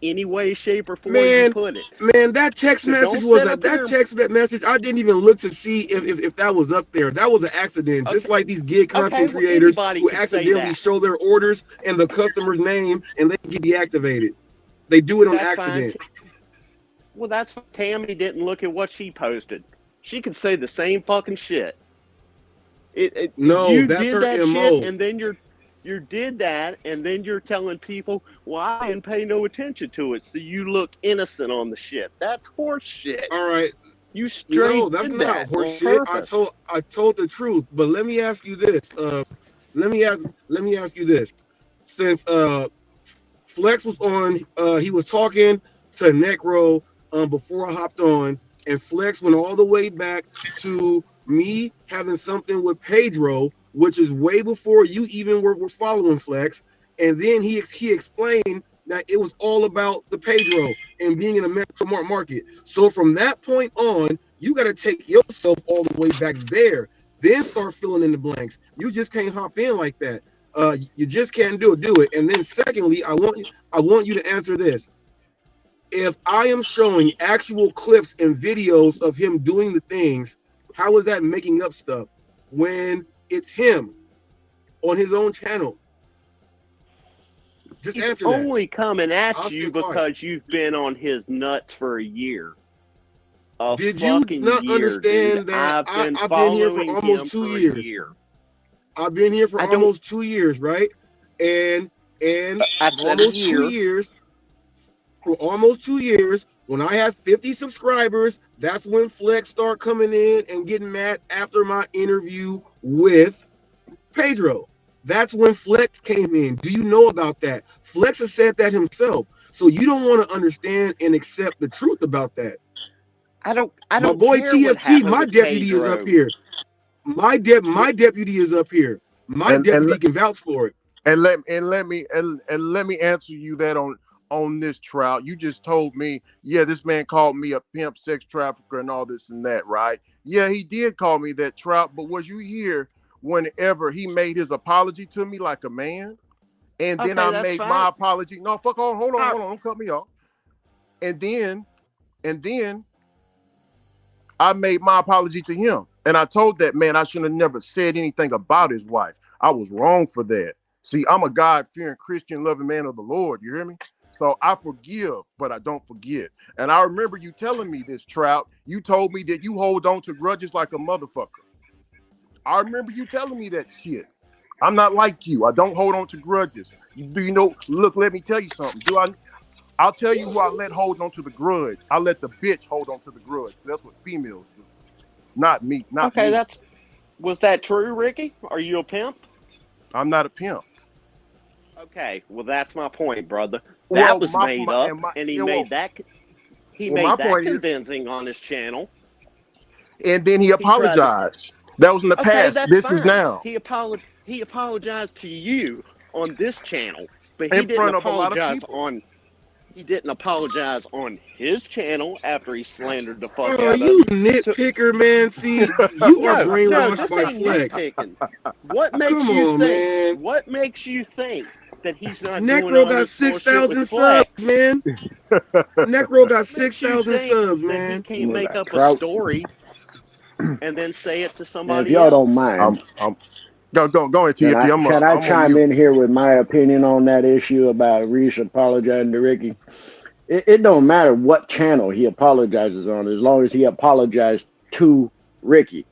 Any way, shape, or form you put it. Man, that text message message. I didn't even look to see if that was up there. That was an accident. Just like these gig content creators who accidentally show their orders and the customer's name and they get deactivated. They do it on accident. Well, that's why Tammy didn't look at what she posted. She could say the same fucking shit. No, you that's did her that MO. shit, and then you did that, and then you're telling people, well, I didn't pay no attention to it, so you look innocent on the shit. That's horse shit. All right. You straight No, that's did not that horse on shit. purpose. I told the truth, but let me ask you this. Let me ask you this. Since Flex was on, he was talking to Necro before I hopped on, and Flex went all the way back to me having something with Pedro, which is way before you even were following Flex. And then he explained that it was all about the Pedro and being in a metro market. So from that point on, you got to take yourself all the way back there, then start filling in the blanks. You just can't hop in like that. You just can't do it. And then secondly, I want you to answer this. If I am showing actual clips and videos of him doing the things, how is that making up stuff when it's him on his own channel? Just He's answer that. only coming at I'll you stay quiet. because you've been on his nuts for a year. Did you not understand dude. that I've I've been here for following almost him 2 for a years? year. I've been here for I don't. almost 2 years, right? And I for said a almost 2 year. years, for almost 2 years, when I have 50 subscribers, that's when Flex start coming in and getting mad after my interview with Pedro. That's when Flex came in. Do you know about that? Flex has said that himself. So you don't want to understand and accept the truth about that. I don't My boy care what TFT, happened my with deputy is up Pedro. here. My deputy is up here. My and deputy can vouch for it. and let me answer you that on this, Trout. You just told me, yeah, this man called me a pimp, sex trafficker, and all this and that, right? Yeah, he did call me that, Trout. But was you here whenever he made his apology to me like a man? And then Okay, I that's made fine. my apology. No, fuck on, hold on, don't cut me off. And then I made my apology to him. And I told that man I should have never said anything about his wife. I was wrong for that. See, I'm a God-fearing, Christian, loving man of the Lord. You hear me? So I forgive, but I don't forget. And I remember you telling me this, Trout. You told me that you hold on to grudges like a motherfucker. I remember you telling me that shit. I'm not like you. I don't hold on to grudges. Do you know? Look, let me tell you something. I'll tell you who I let hold on to the grudge. I let the bitch hold on to the grudge. That's what females do. Not me. Not Okay, me. was that true, Ricky? Are you a pimp? I'm not a pimp. Okay, well that's my point, brother. That Well, was made up, and he yeah, made that my point is, convincing on his channel. and then he He tried to. apologized. That was in the Okay, past. that's This is fine. now. He apologized to you on this channel, but In front of a lot of people. he didn't apologize on his channel after he slandered the fuck Oh, out of you you. nitpicker, man. See, you are No, brainwashed this by ain't Flex. nitpicking. What makes Come you on, think? man. What makes you think that he's not doing Necro all got this bullshit with 6,000 subs, Flex? man. Necro got What makes you 6,000 think subs, that he man. can't make up a Trout. story and then say it to And if somebody y'all don't else? mind, Go ahead, can I TFT. can I I'm on chime mute. in here with my opinion on that issue about Reese apologizing to Ricky? It don't matter what channel he apologizes on, as long as he apologized to Ricky.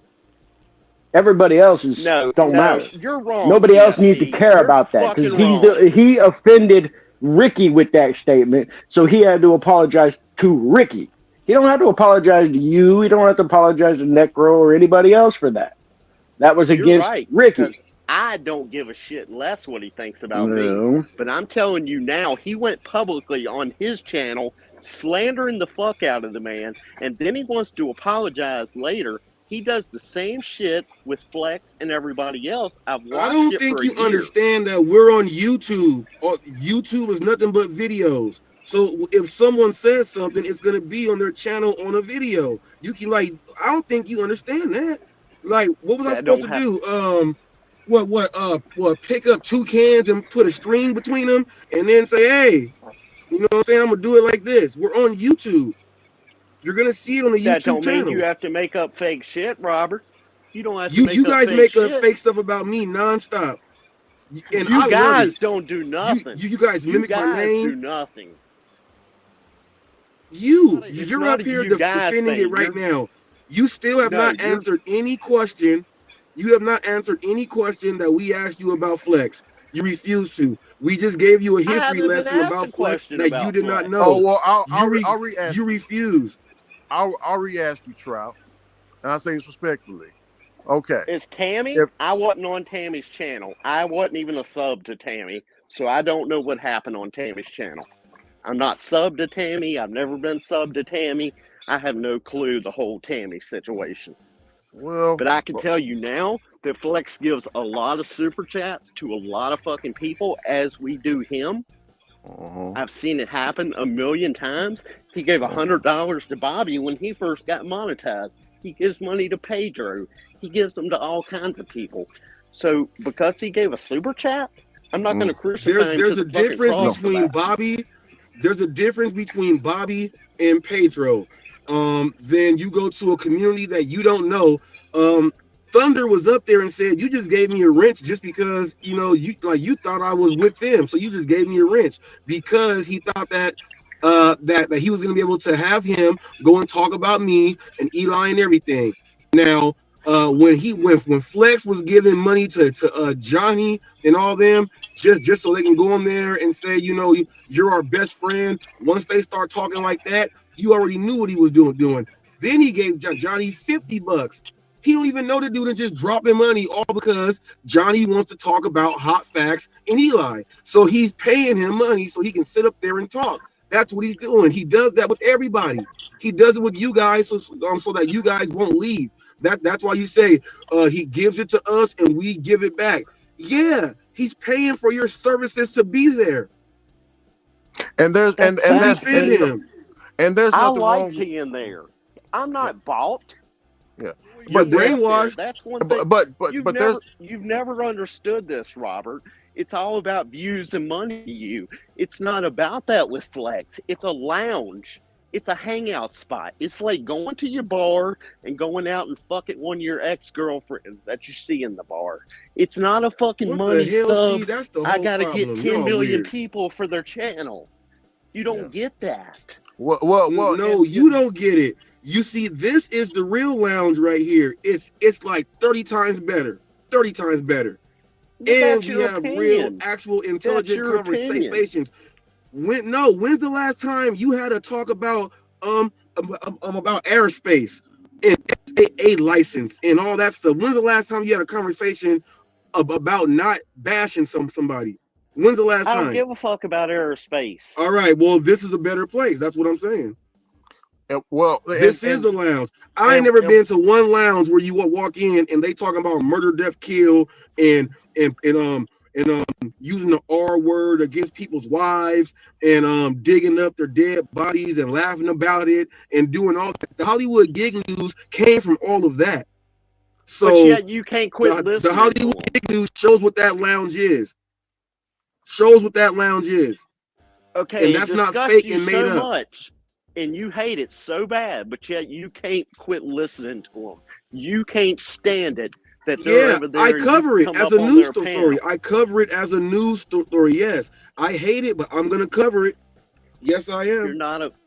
Everybody else don't No, matter. you're wrong, Nobody else needs to TFT. care You're about that because fucking wrong. he offended Ricky with that statement, so he had to apologize to Ricky. He don't have to apologize to you. He don't have to apologize to Necro or anybody else for that. That was You're against right, because Ricky. I don't give a shit less what he thinks about me. No. But I'm telling you now, he went publicly on his channel slandering the fuck out of the man, and then he wants to apologize later. He does the same shit with Flex and everybody else. I've I watched don't it think for a you year. understand that we're on YouTube. YouTube is nothing but videos. So if someone says something, it's gonna be on their channel on a video. You can I don't think you understand that. Like, what was I That supposed don't to have. do? Pick up two cans and put a string between them, and then say, hey, you know what I'm saying? I'm gonna do it like this. We're on YouTube. You're gonna see it on the That YouTube don't mean you channel. have to make up fake shit, Robert. You don't have to You make up guys fake make up shit. fake stuff about me nonstop, and You I love guys it. don't do nothing. You guys You mimic my guys name. do nothing. It's You're not up a here you guys defending it thing. right now. You still have No, not you're answered any question. You have not answered any question that we asked you about Flex. You refuse to. We just gave you a I history haven't been lesson asked about a Flex question that you about did not Flex. Oh know. well, I'll You re-ask you. refuse. I'll re-ask you, Trout, and I say this respectfully. Okay. Is Tammy? If I wasn't on Tammy's channel. I wasn't even a sub to Tammy, so I don't know what happened on Tammy's channel. I'm not sub to Tammy. I've never been sub to Tammy. I have no clue the whole Tammy situation. well, But I can tell you now that Flex gives a lot of super chats to a lot of fucking people as we do him. I've seen it happen a million times. He gave $100 to Bobby when he first got monetized. He gives money to Pedro. He gives them to all kinds of people. So because he gave a super chat, I'm not going to crucify him to There's a the fucking difference cross for between that. Bobby. There's a difference between Bobby and Pedro. Then you go to a community that you don't know. Thunder was up there and said, "You just gave me a wrench just because you thought I was with them, so you just gave me a wrench because he thought that that he was going to be able to have him go and talk about me and Eli and everything. Now, when Flex was giving money to Johnny and all them, just so they can go on there and say, you're our best friend. Once they start talking like that, you already knew what he was doing. Then he gave Johnny $50. He don't even know the dude and just dropping money all because Johnny wants to talk about hot facts and Eli. So he's paying him money so he can sit up there and talk. That's what he's doing. He does that with everybody. He does it with you guys so that you guys won't leave. That's why you say he gives it to us and we give it back. Yeah, he's paying for your services to be there. And there's and to that's defend him. and there's I nothing like wrong. being there. I'm not bought. Yeah, You're but there's brainwashed. That's one thing. You've never understood this, Robert. It's all about views and money to you. It's not about that with Flex. It's a lounge. It's a hangout spot. It's like going to your bar and going out and fucking one of your ex-girlfriends that you see in the bar. It's not a fucking What money the hell, sub. that's the whole I gotta problem. get 10 Y'all million weird. people for their channel. You don't get that. Well, no, you don't get it. You see, this is the real lounge right here. It's like 30 times better. 30 times better. And we have real, actual, intelligent conversations. When's the last time you had a talk about aerospace and FAA license and all that stuff? When's the last time you had a conversation about not bashing somebody? When's the last time? I don't give a fuck about aerospace. All right, well, this is a better place. That's what I'm saying. This is the lounge. I ain't never been to one lounge where you walk in and they talking about murder, death, kill, and using the R word against people's wives and digging up their dead bodies and laughing about it and doing all that. The Hollywood gig news came from all of that. So but yet you can't quit listening. The Hollywood gig news shows what that lounge is. Shows what that lounge is. Okay, and that's not fake and made so up. Much, and you hate it so bad, but yet you can't quit listening to them. You can't stand it that they're over there. I cover it as a news story. I cover it as a news story. Yes, I hate it, but I'm gonna cover it. Yes, I am.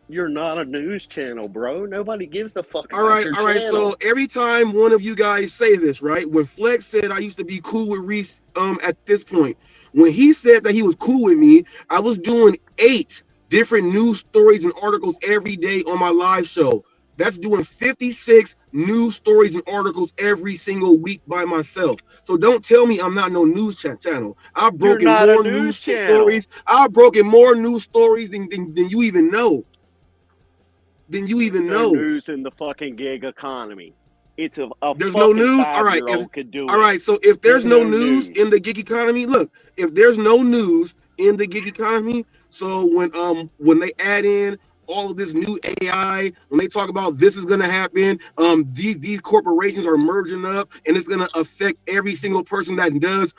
You're not a news channel, bro. Nobody gives a fuck. All right. So every time one of you guys say this, right? When Flex said I used to be cool with Reese, at this point, when he said that he was cool with me, I was doing 8 different news stories and articles every day on my live show. That's doing 56 news stories and articles every single week by myself. So don't tell me I'm not no news channel. I've broken more news stories. I've broken more news stories than you even know. There's no news in the fucking gig economy. It's a there's no news. All right. So if there's no news in the gig economy, look, if there's no news in the gig economy, so when they add in all of this new AI, when they talk about this is gonna happen, these corporations are merging up and it's gonna affect every single person that does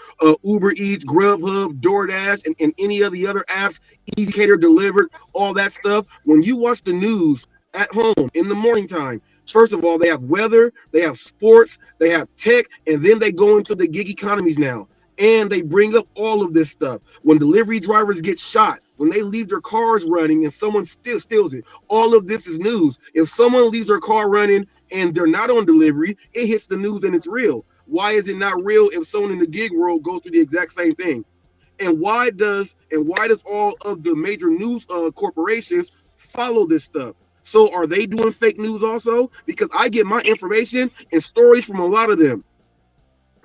Uber Eats, Grubhub, Doordash, and any of the other apps, Easy Cater Delivered, all that stuff. When you watch the news at home in the morning time, first of all, they have weather, they have sports, they have tech, and then they go into the gig economies now. And they bring up all of this stuff. When delivery drivers get shot, when they leave their cars running and someone still steals it, all of this is news. If someone leaves their car running and they're not on delivery, it hits the news and it's real. Why is it not real if someone in the gig world goes through the exact same thing? And why does all of the major news corporations follow this stuff? So are they doing fake news also? Because I get my information and stories from a lot of them.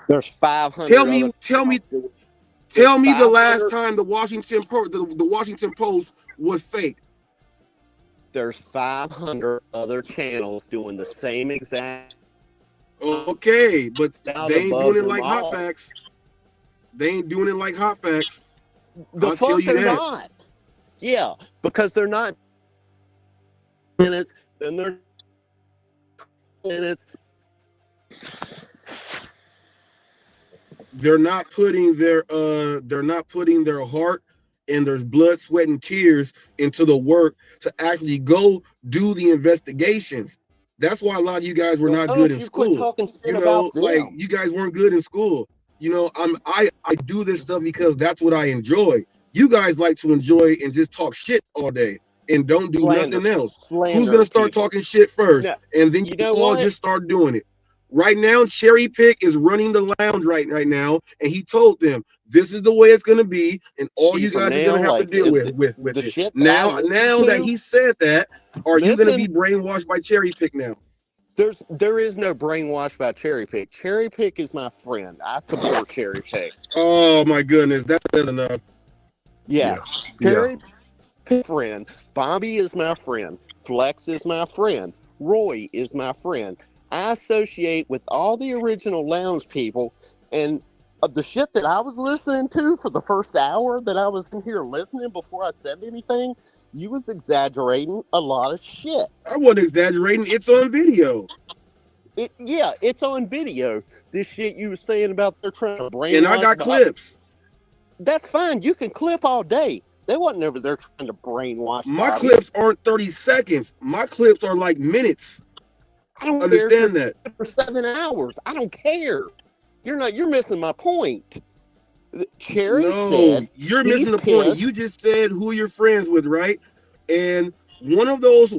There's 500. Tell me the last time the Washington Post was fake. There's 500 other channels doing the same exact. Okay, but they ain't doing it like hot facts. They ain't doing it like hot facts. I'll tell you that. Not. Yeah, because they're not minutes, then they're minutes. They're not putting their heart and their blood, sweat, and tears into the work to actually go do the investigations. That's why a lot of you guys were not good in school. Like you guys weren't good in school. I do this stuff because that's what I enjoy. You guys like to enjoy and just talk shit all day and don't do Slander. nothing else. Slander Who's gonna start people. talking shit first, No, and then you you know all what? just start doing it? Right now, Cherry Pick is running the lounge right now, and he told them this is the way it's gonna be, and all you From guys are gonna now, have to like deal with the it. shit that I Now, listen now that to. he said that, are you gonna be Listen, brainwashed by Cherry Pick now? there is no brainwash about Cherry Pick. Cherry Pick is my friend. I support Cherry Pick. Oh my goodness, that's enough. Yeah, Yeah. Cherry Pick friend. Bobby is my friend. Flex is my friend. Roy is my friend. I associate with all the original lounge people, and the shit that I was listening to for the first hour that I was in here listening before I said anything, you was exaggerating a lot of shit. I wasn't exaggerating. It's on video. Yeah, it's on video. This shit you were saying about they're trying to And I brainwash got Bob. clips. That's fine. You can clip all day. They wasn't over there trying to brainwash My Bobby. clips aren't 30 seconds. My clips are like minutes. I don't Understand care that. for 7 hours. I don't care. You're missing my point. Cherry No, said you're he's missing the point. You pissed. just said who you're friends with, right? And one of those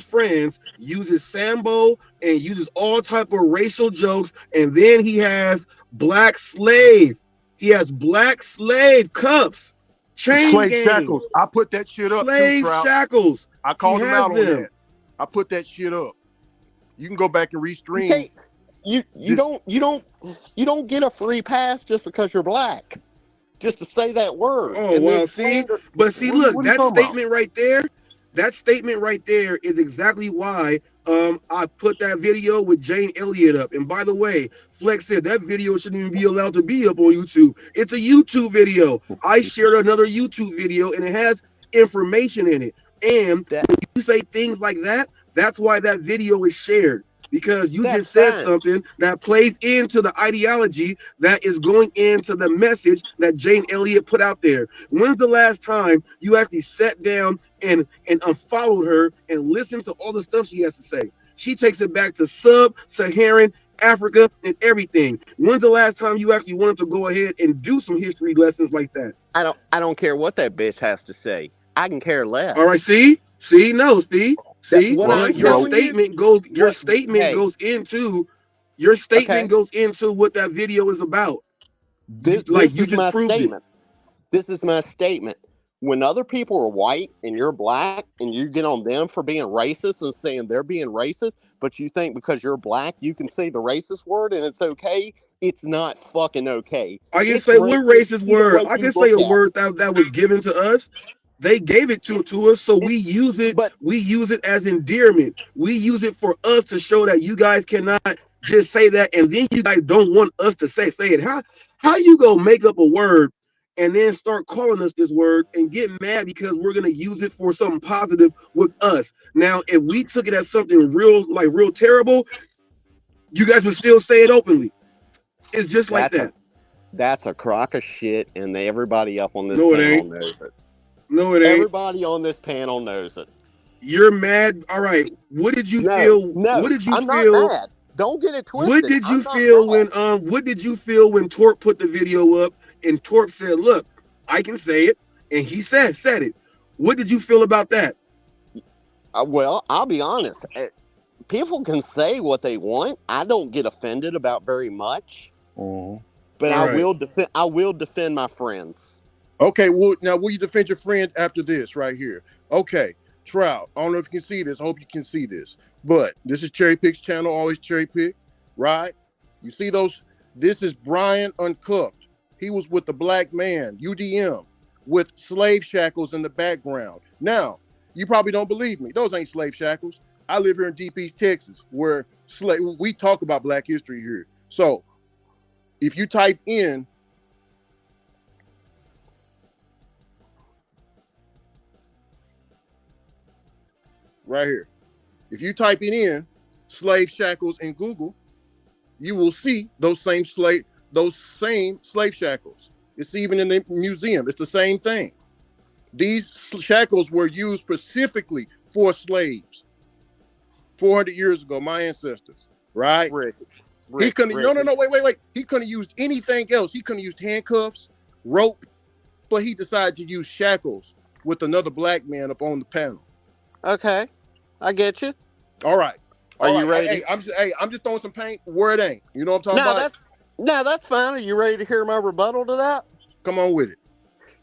friends uses Sambo and uses all type of racial jokes, and then he has black slave. He has black slave cuffs, chain Slave gang, shackles. I put that shit up too, slave Trout. shackles. I He called him has out on them. that. I put that shit up. You can go back and You restream. can't. You don't get a free pass just because you're black. Just to say that word. Oh And then wow, see, slander. but see, What look, are you that talking about? statement right there is exactly why I put that video with Jane Elliott up. And by the way, Flex said that video shouldn't even be allowed to be up on YouTube. It's a YouTube video. I shared another YouTube video and it has information in it. And when you say things like that, that's why that video is shared. Because you That's just said fine. something that plays into the ideology that is going into the message that Jane Elliott put out there. When's the last time you actually sat down and unfollowed her and listened to all the stuff she has to say? She takes it back to sub-Saharan Africa and everything. When's the last time you actually wanted to go ahead and do some history lessons like that? I don't care what that bitch has to say. I can care less. All right, see, no, see, What I'm your telling statement goes. Your what, statement hey, goes into. Your statement okay. goes into what that video is about. This You is just my proved it. statement. This is my statement. When other people are white and you're black and you get on them for being racist and saying they're being racist, but you think because you're black you can say the racist word and it's okay, it's not fucking okay. I can It's say what racist racist either word. way I you can say look a at word that was given to us. They gave it to us, so we use it. But We use it as endearment. We use it for us to show that you guys cannot just say that, and then you guys don't want us to say it. How you go make up a word and then start calling us this word and get mad because we're gonna use it for something positive with us? Now, if we took it as something real terrible, you guys would still say it openly. It's just like that. That's a crock of shit, and everybody up on this No, it panel ain't. knows it. No, it ain't. Everybody on this panel knows it. You're mad. All right. What did you feel? What did you I'm not feel? mad. Don't get it twisted. What did you feel when Torp put the video up and Torp said, "Look, I can say it," and he said it. What did you feel about that? Well, I'll be honest. People can say what they want. I don't get offended about very much. But I will defend my friends. Okay, well, now will you defend your friend after this right here? Okay, Trout, I don't know if you can see this. I hope you can see this. But this is Cherry Pick's channel, always Cherry Pick, right? You see those? This is Brian Uncuffed. He was with the black man, UDM, with slave shackles in the background. Now, you probably don't believe me. Those ain't slave shackles. I live here in Deep East, Texas, where we talk about black history here. So, if you type in right here, if you type it in slave shackles in Google, you will see those same slave shackles. It's even in the museum. It's the same thing. These shackles were used specifically for slaves 400 years ago, my ancestors, right? He couldn't, wait. He couldn't have used anything else. He couldn't have used handcuffs, rope, but he decided to use shackles with another black man up on the panel. Okay, I get you. All right. Are you ready? Hey, I'm just throwing some paint where it ain't. You know what I'm talking about? That's fine. Are you ready to hear my rebuttal to that? Come on with it.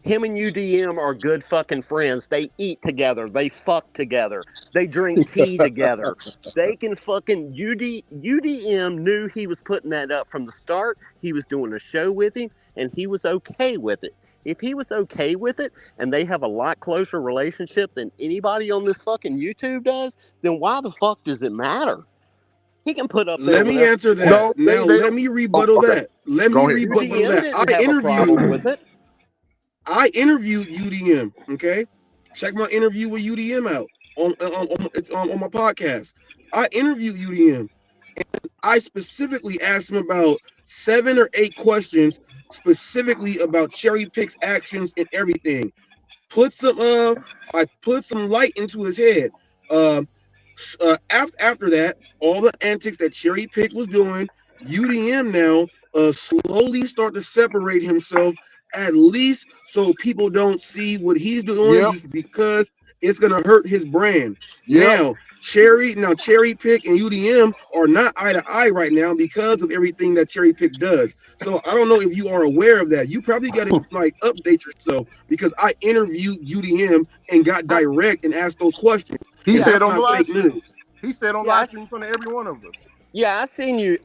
Him and UDM are good fucking friends. They eat together. They fuck together. They drink tea together. They can fucking UDM knew he was putting that up from the start. He was doing a show with him, and he was okay with it. If he was okay with it, and they have a lot closer relationship than anybody on this fucking YouTube does, then why the fuck does it matter? He can put up there. Let me answer that. No, now let me rebuttal that. Let me rebuttal that. I interviewed with it. I interviewed UDM. Okay, check my interview with UDM out on my podcast. I interviewed UDM, and I specifically asked him about 7 or 8 questions, specifically about Cherry Pick's actions and everything. I put some light into his head. After that, all the antics that Cherry Pick was doing, UDM now slowly start to separate himself, at least so people don't see what he's doing, because it's gonna hurt his brand. Now Cherry Pick and UDM are not eye to eye right now because of everything that Cherry Pick does. So I don't know if you are aware of that. You probably got to like update yourself, because I interviewed UDM and got direct and asked those questions. He And said that's on the not live fake news. He said on live stream in front of every one of us. Yeah, I seen you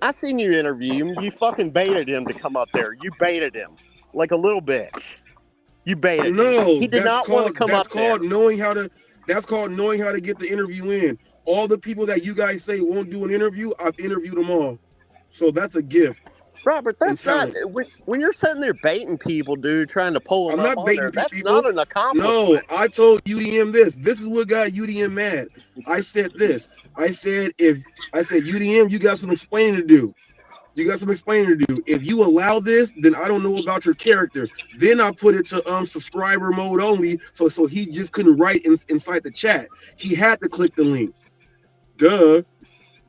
interview him. You fucking baited him to come up there. You baited him like a little bitch. You baited him. He did not want to come up there. That's called knowing how to get the interview in. All the people that you guys say won't do an interview, I've interviewed them all. So that's a gift. Robert, that's not when you're sitting there baiting people, dude, trying to pull them up on there. That's not an accomplishment. No, I told UDM this. This is what got UDM mad. I said this. I said UDM, you got some explaining to do. You got some explaining to do. If you allow this, then I don't know about your character. Then I put it to subscriber mode only, so he just couldn't write inside the chat. He had to click the link. Duh.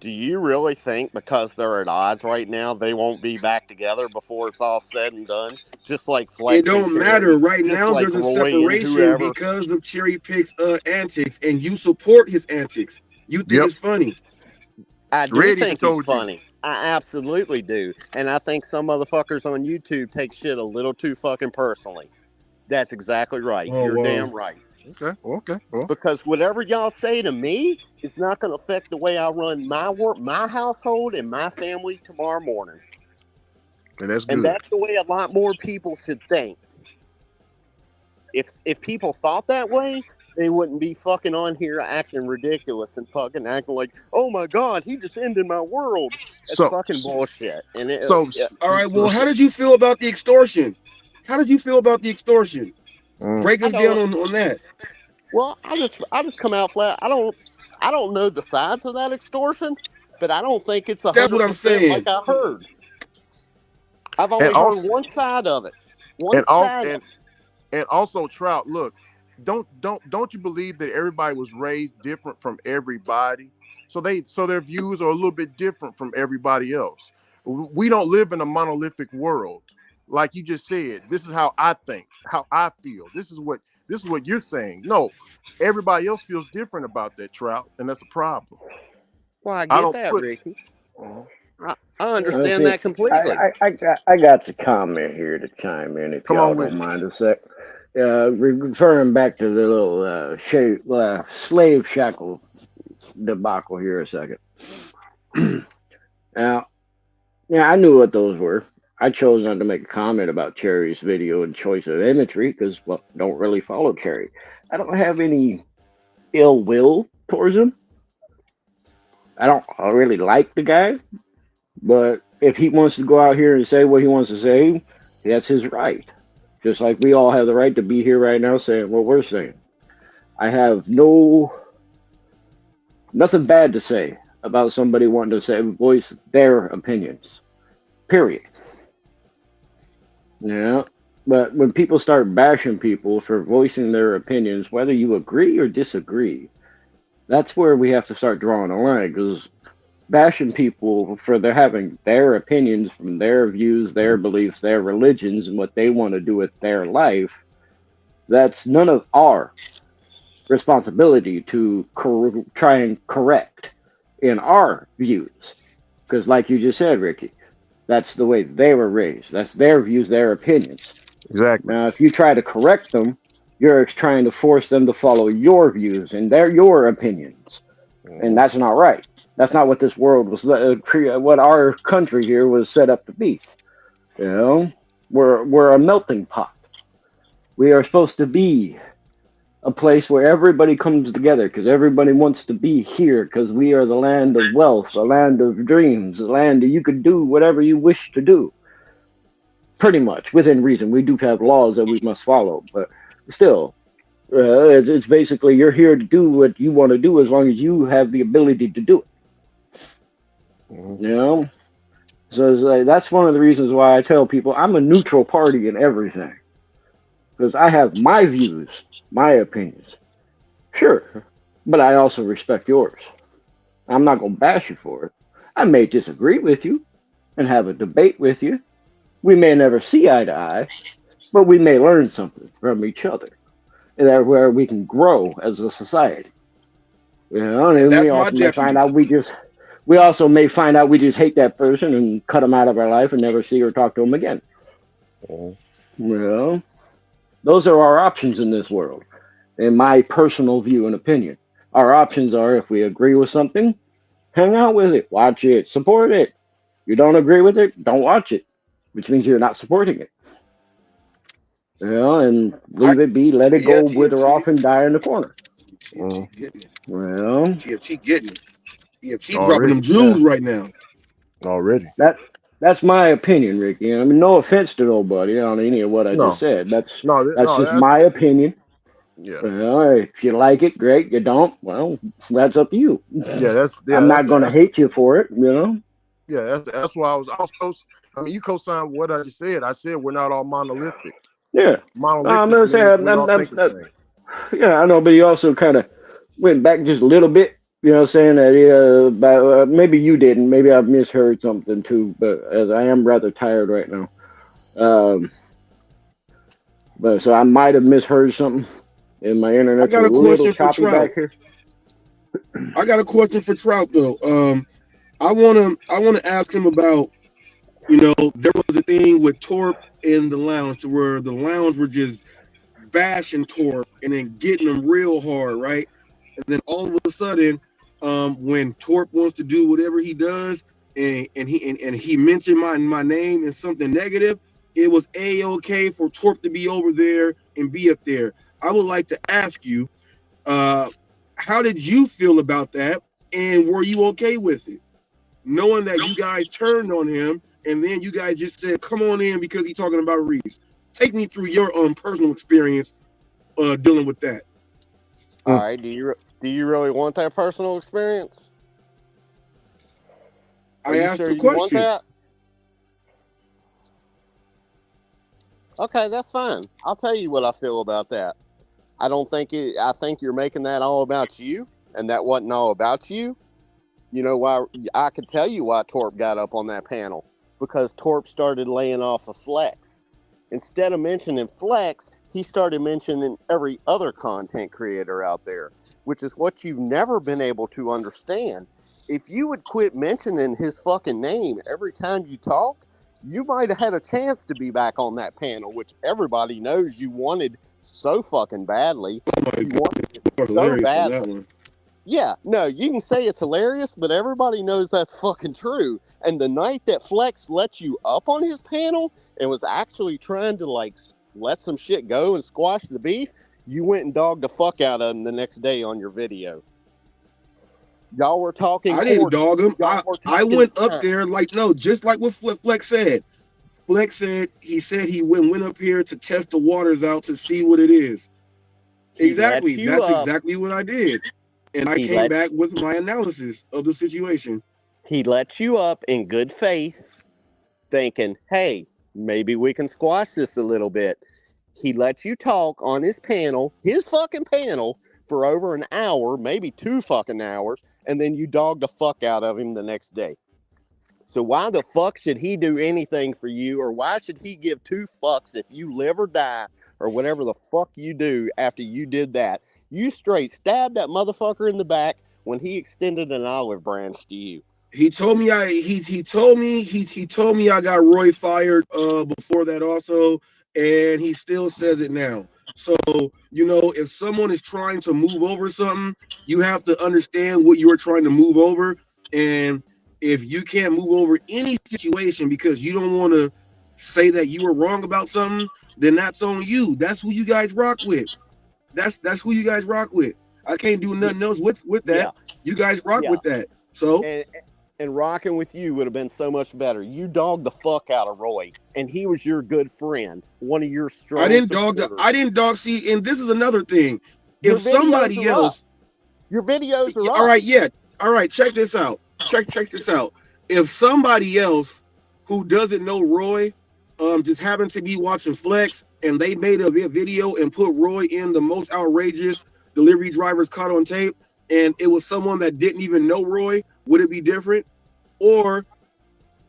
Do you really think because they're at odds right now, they won't be back together before it's all said and done? Just like Flex. It don't matter. Right now, like there's a Roy separation because of Cherry Pick's antics, and you support his antics. You think it's funny. I do think it's funny. I absolutely do. And I think some motherfuckers on YouTube take shit a little too fucking personally. That's exactly right. You're damn right. Okay. Because whatever y'all say to me is not going to affect the way I run my household and my family tomorrow morning. And that's good. And that's the way a lot more people should think. If people thought that way, they wouldn't be fucking on here acting ridiculous and fucking acting like, oh my God, he just ended my world. It's fucking bullshit. And all right, well, how did you feel about the extortion? Break us down on that. Well, I just come out flat. I don't know the sides of that extortion, but I don't think it's 100% That's what I'm saying. like I heard. I've only heard one side of it. And also, Trout, look, don't you believe that everybody was raised different from everybody? So their views are a little bit different from everybody else. We don't live in a monolithic world. Like you just said, this is how I think, how I feel. This is what you're saying. No, everybody else feels different about that, Trout, and that's a problem. Well, I get that, Ricky. I understand that completely. I got to comment here to chime in, if y'all don't mind a sec. Referring back to the little slave shackle debacle here a second. Now, I knew what those were. I chose not to make a comment about Cherry's video and choice of imagery because, well, I don't really follow Cherry. I don't have any ill will towards him. I really like the guy, but if he wants to go out here and say what he wants to say, that's his right. Just like we all have the right to be here right now saying what we're saying. I have nothing bad to say about somebody wanting to voice their opinions. Period. Yeah, but when people start bashing people for voicing their opinions, whether you agree or disagree, that's where we have to start drawing a line, because bashing people for having their opinions from their views, their beliefs, their religions, and what they want to do with their life That's none of our responsibility to try and correct in our views. Because, like you just said, Ricky, that's the way they were raised. That's their views, their opinions. Exactly. Now, if you try to correct them, you're trying to force them to follow your views and your opinions, and that's not right. That's not what this world was. What our country here was set up to be. You know, we're a melting pot. We are supposed to be a place where everybody comes together because everybody wants to be here because we are the land of wealth, the land of dreams, the land that you could do whatever you wish to do. Pretty much within reason. We do have laws that we must follow, but still, it's basically you're here to do what you want to do as long as you have the ability to do it. You know, so it's like, that's one of the reasons why I tell people I'm a neutral party in everything because I have my views, my opinions. Sure, but I also respect yours. I'm not gonna bash you for it. I may disagree with you and have a debate with you. We may never see eye to eye, but we may learn something from each other. And that's where we can grow as a society. You know, And and we that's my also may find deputy. out we also may find out we just hate that person and cut them out of our life and never see or talk to them again. You know, those are our options in this world, in my personal view and opinion. Our options are if we agree with something, hang out with it, watch it, support it. You don't agree with it, don't watch it, which means you're not supporting it. You know, and leave it be, let it Yeah, go, wither TFT. off and die in the corner. TFT getting it. Well, TFT getting it. TFT dropping them Already. jewels right now. Already. That's my opinion, Ricky. I mean, no offense to nobody on any of what I just No. said. No. That's No. just my opinion. Yeah. Well, if you like it, great. You don't, well, that's up to you. Yeah. I'm not gonna hate you for it, you know. Yeah. That's why I was close. I mean, you co-signed what I just said. I said we're not all monolithic. Yeah. I'm Monolithic gonna say, means we all think the same. yeah, I know, but he also kind of went back just a little bit. You know, saying that maybe you didn't. Maybe I misheard something too. But as I am rather tired right now, um, but so I might have misheard something, and my I internet's a got a little question for choppy Trout. back here. I got a question for Trout though. I wanna ask him about, there was a thing with Torp in the lounge to where the lounge were just bashing Torp and then getting him real hard, right? And then all of a sudden, when Torp wants to do whatever he does, and he mentioned my name and something negative, it was a-okay for Torp to be over there and be up there. I would like to ask you, how did you feel about that, and were you okay with it, knowing that you guys turned on him and then you guys just said, "Come on in," because he's talking about Reese? Take me through your personal experience dealing with that. All right. Do you really want that personal experience? Are I you asked sure a you want question. that? Okay, that's fine. I'll tell you what I feel about that. I think you're making that all about you, and that wasn't all about you. You know why? I could tell you why Torp got up on that panel. Because Torp started laying off of Flex. Instead of mentioning Flex, he started mentioning every other content creator out there, which is what you've never been able to understand. If you would quit mentioning his fucking name every time you talk, you might have had a chance to be back on that panel, which everybody knows you wanted so fucking badly. Oh my You God, wanted it you're so hilarious on that badly. one. Yeah, no, you can say it's hilarious, but everybody knows that's fucking true. And the night that Flex let you up on his panel and was actually trying to like let some shit go and squash the beef, you went and dogged the fuck out of him the next day on your video. Y'all were talking I didn't cordial. dog him. Y'all were I talking went up fine. there like, no, just like what Flex said. Flex said he went up here to test the waters out to see what it is. He let Exactly. you That's up. exactly what I did. And I He came let back with my analysis of the situation. he let you up in good faith, thinking, hey, maybe we can squash this a little bit. He let you talk on his fucking panel, for over an hour, maybe 2 fucking hours, and then you dogged the fuck out of him the next day. So why the fuck should he do anything for you, or why should he give 2 fucks if you live or die or whatever the fuck you do after you did that. You straight stabbed that motherfucker in the back when he extended an olive branch to you. He told me he told me I got Roy fired before that also, and he still says it now. So, if someone is trying to move over something, you have to understand what you're trying to move over. And if you can't move over any situation because you don't want to say that you were wrong about something, then that's on you. That's who you guys rock with. That's who you guys rock with. I can't do nothing else with that. You guys rock with that. So and rocking with you would have been so much better. You dogged the fuck out of Roy, and he was your good friend, one of your strong I didn't dog. See, and this is another thing. If somebody else, your videos are up. All right, yeah. All right, check this out. Check this out. If somebody else who doesn't know Roy, just happened to be watching Flex and they made a video and put Roy in the most outrageous delivery drivers caught on tape, and it was someone that didn't even know Roy, would it be different? Or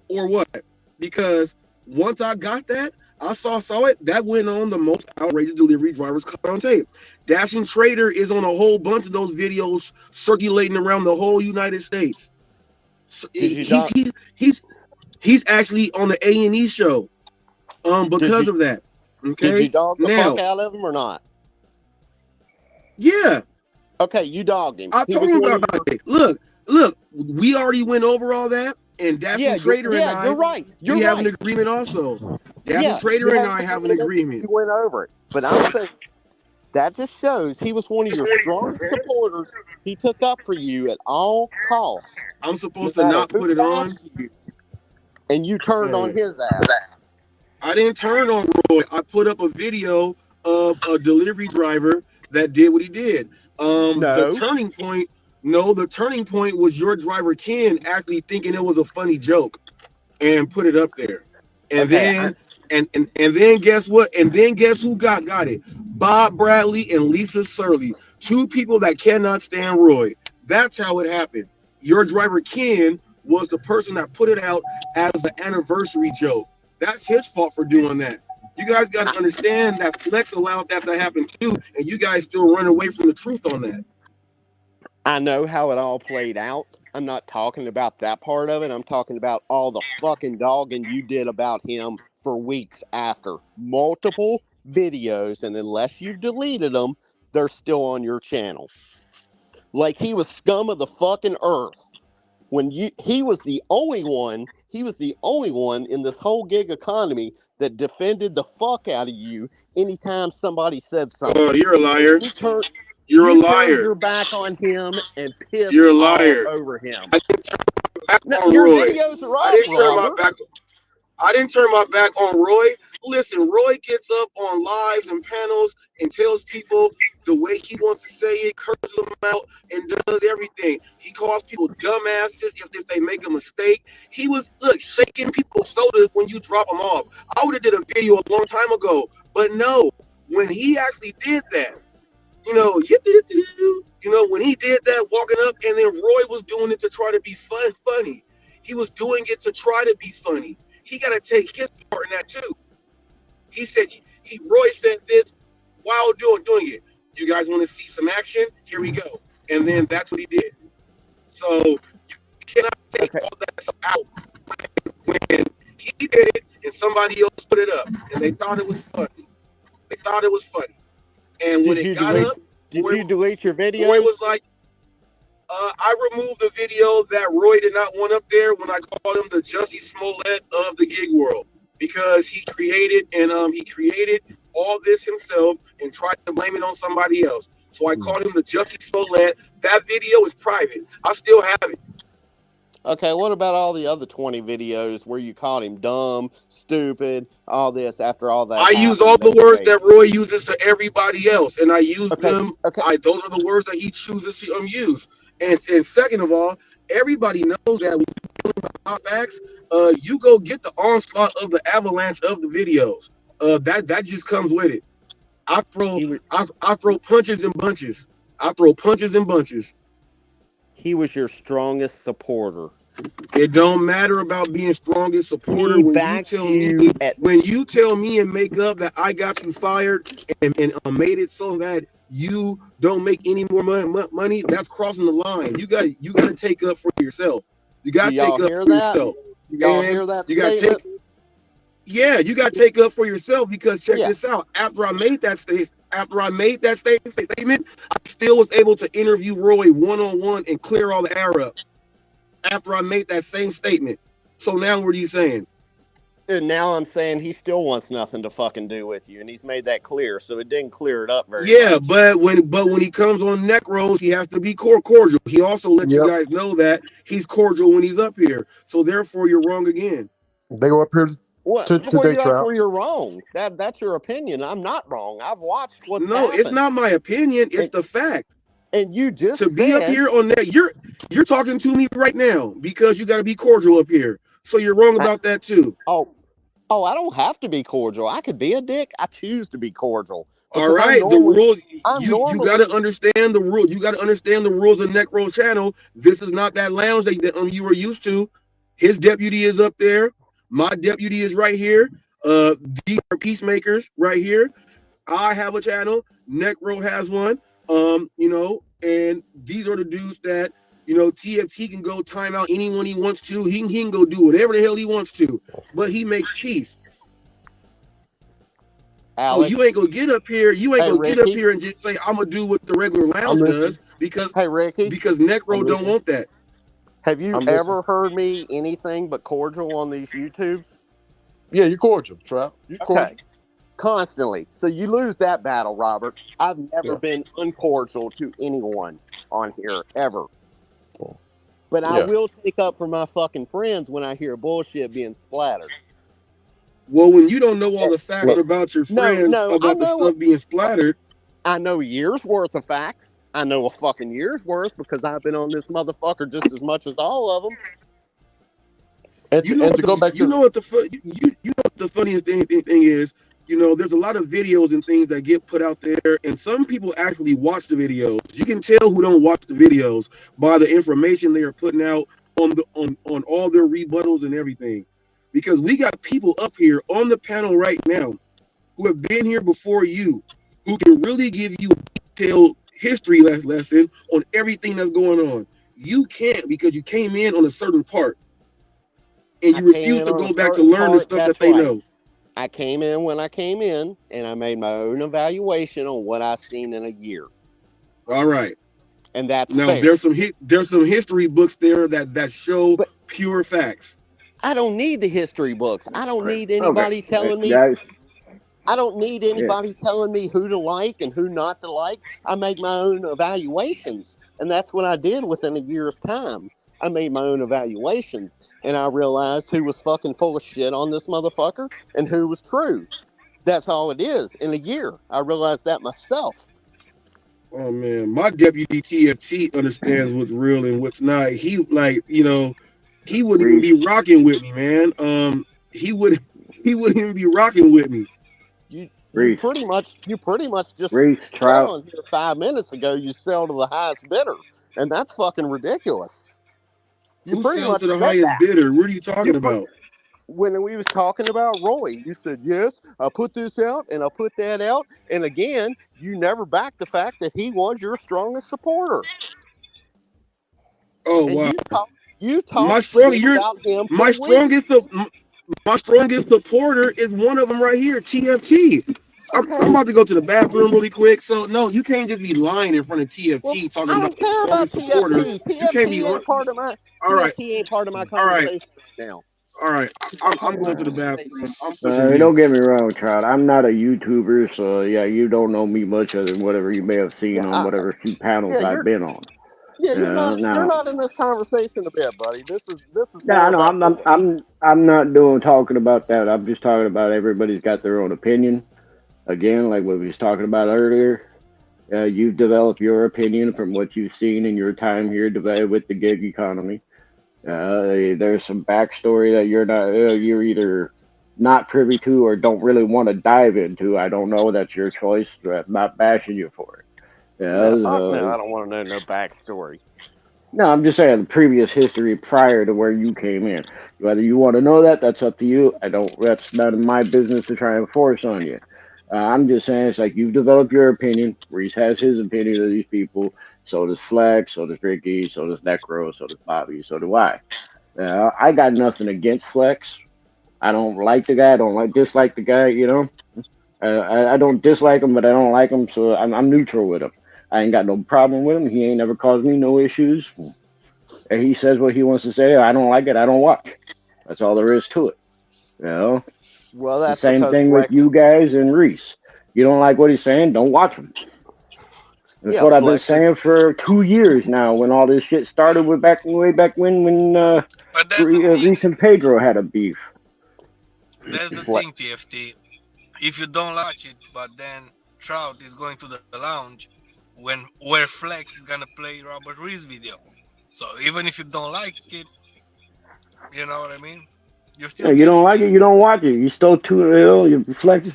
what? Because once I got that, I saw it, that went on the most outrageous delivery drivers caught on tape. Dashing Trader is on a whole bunch of those videos circulating around the whole United States. So he's actually on the A&E show because of that. Okay. Did you dog the fuck out of him or not? Yeah. Okay, you dogged him. I told him about it. Look, we already went over all that, and Dashing Trader and I, you're right. We have an agreement also. Dashing Trader and I have an agreement. You went over it, but I'm saying that just shows he was one of your strongest supporters. He took up for you at all costs. I'm supposed to not put it on, and you turned on his ass. I didn't turn on Roy. I put up a video of a delivery driver that did what he did. The turning point was your driver Ken actually thinking it was a funny joke and put it up there. And then guess what? And then guess who got it? Bob Bradley and Lisa Surley, two people that cannot stand Roy. That's how it happened. Your driver Ken was the person that put it out as the anniversary joke. That's his fault for doing that. You guys got to understand that Flex allowed that to happen too, and you guys still run away from the truth on that. I know how it all played out. I'm not talking about that part of it. I'm talking about all the fucking dogging you did about him for weeks after. Multiple videos, and unless you've deleted them, they're still on your channel. Like he was scum of the fucking earth. When he was the only one in this whole gig economy that defended the fuck out of you anytime somebody said something. Oh, you're a liar. You're a liar. Turned your back on him and pissed all over him. I didn't turn my back on your Roy. Videos are up, I didn't turn my back on Roy. Listen, Roy gets up on lives and panels and tells people the way he wants to say it, curses them out, and does everything. He calls people dumbasses if they make a mistake. He was, shaking people's shoulders when you drop them off. I would have did a video a long time ago, but no, when he actually did that, when he did that, walking up, and then Roy was doing it to try to be funny. He was doing it to try to be funny. He got to take his part in that too. He said, Roy said this while doing it. You guys want to see some action? Here we go. And then that's what he did. So you cannot take all that stuff out. When he did it and somebody else put it up and they thought it was funny. And when it got up, did you delete your video? Roy was like, I removed the video that Roy did not want up there when I called him the Jussie Smollett of the gig world, because he created all this himself and tried to blame it on somebody else. So I called him the Jussie Smollett. That video is private. I still have it. Okay, what about all the other 20 videos where you called him dumb, stupid, all this after all that? I use all the words that Roy uses to everybody else, and I use them. Those are the words that he chooses to use. And second of all, everybody knows that when you're dealing with facts, you go get the onslaught of the avalanche of the videos. That just comes with it. I throw punches and bunches. He was your strongest supporter. It don't matter about being strongest supporter He backs you at. when you tell me and make up that I got you fired and made it so that you don't make any more money. That's crossing the line. You got to take up for yourself. You got Do to take y'all up hear for that? yourself, Do y'all and hear that you got to statement? take. Yeah, you got to take up for yourself because check Yeah. this out. After I made that statement, I still was able to interview Roy one-on-one and clear all the air up. After I made that same statement. So now what are you saying? And now I'm saying he still wants nothing to fucking do with you, and he's made that clear, so it didn't clear it up very Yeah, much. but when he comes on neck rolls, he has to be cordial. He also lets you Yep. guys know that he's cordial when he's up here. So therefore, you're wrong again. They go up here What? to Well, Day that's Trout. where you're wrong. That's your opinion. I'm not wrong. I've watched what's No, it's happened, not my opinion. It's and the fact. you just To be up said. here on that, you're talking to me right now because you got to be cordial up here. So you're wrong about that too. Oh, I don't have to be cordial. I could be a dick. I choose to be cordial All because right, the rule you got normally. to understand the rule. You got to understand the rules of Neck Roll Channel. This is not that lounge that you were used to. His deputy is up there. My deputy is right here. These are peacemakers right here. I have a channel. Neck Roll has one. And these are the dudes that TFT can go time out anyone he wants to. He can go do whatever the hell he wants to, but he makes peace. Alex, So you ain't gonna get up here. You ain't hey, gonna get up Ricky, here and just say I'm gonna do what the regular lounge does because Hey, Ricky, Necro don't want that. Have you I'm listening. ever heard me anything but cordial on these YouTubes? Yeah, you're cordial, Trout. You're cordial. Okay. Constantly. So you lose that battle, Robert. I've never Yeah. been uncordial to anyone on here, ever. But I Yeah. will take up for my fucking friends when I hear bullshit being splattered. Well, when you don't know all the facts And- about your no, friends I about the know stuff being splattered, I know a year's worth of facts. I know a fucking year's worth because I've been on this motherfucker just as much as all of them. And to go back to you know what the funniest thing is. There's a lot of videos and things that get put out there, and some people actually watch the videos. You can tell who don't watch the videos by the information they are putting out on all their rebuttals and everything. Because we got people up here on the panel right now who have been here before you, who can really give you a detailed history lesson on everything that's going on. You can't because you came in on a certain part and you refuse to go back to learn the stuff that they know. I came in when I came in, and I made my own evaluation on what I've seen in a year. All right, and that's now fair. there's some history books there that show pure facts. I don't need the history books. I don't need anybody Okay, telling me. guys. I don't need anybody telling me who to like and who not to like. I make my own evaluations, and that's what I did within a year's time. I made my own evaluations, and I realized who was fucking full of shit on this motherfucker and who was true. That's all it is. In a year, I realized that myself. Oh man, my deputy TFT understands what's real and what's not. He he wouldn't even be rocking with me, man. He wouldn't even be rocking with me. You Reese. pretty much just Reese, said Trout. on here 5 minutes ago you sell to the highest bidder, and that's fucking ridiculous. You Who pretty sells much to the said highest that. bidder? What are you talking about? When we was talking about Roy, you said, yes, I put this out and I put that out. And again, you never backed the fact that he was your strongest supporter. Oh And wow. you My talked strong shit you're about him my for strongest weeks. my strongest supporter is one of them right here, TFT. I'm Okay. about to go to the bathroom really quick. So no, you can't just be lying in front of TFT Well, talking I about don't the care about strongest supporter. TFT. You can't be TFT ain't part of my all right. TFT ain't part of my All right. conversation right now. All right. I'm going to the bathroom. I'm pushing mute. Don't get me wrong, Trout. I'm not a YouTuber, so yeah, you don't know me much other than whatever you may have seen on whatever few panels I've been on. You're Now, not in this conversation a bit, buddy. This is yeah, I more know. about Roy. I'm not talking about that. I'm just talking about everybody's got their own opinion. Again, like what we was talking about earlier, you've developed your opinion from what you've seen in your time here with the gig economy. There's some backstory that you're either not privy to or don't really want to dive into. I don't know. That's your choice. I'm not bashing you for it. No, fuck no. I don't want to know no backstory. No, I'm just saying the previous history prior to where you came in. Whether you want to know that, that's up to you. I don't. That's none of my business to try and force on you. I'm just saying it's like you've developed your opinion. Reese has his opinion of these people. So does Flex. So does Ricky. So does Necro. So does Bobby. So do I. I got nothing against Flex. I don't like the guy. I don't like dislike the guy. You know. I don't dislike him, but I don't like him, so I'm neutral with him. I ain't got no problem with him. He ain't never caused me no issues. And he says what he wants to say. I don't like it. I don't watch. That's all there is to it. You know, Well, it's the that's same because thing with Flex. you guys and Reese. You don't like what he's saying, don't watch him. And it's Yeah, what I've been Flex is. saying for 2 years now. When all this shit started, with back way back when But that's the Reese thing. and Pedro had a beef. That's the Flex. thing, TFT. If you don't watch it, but then Trout is going to the lounge when where Flex is gonna play Robert Reed's video. So even if you don't like it, you know what I mean. You're Yeah, still you don't getting like it. it, you don't watch it. You still too ill. You Flex.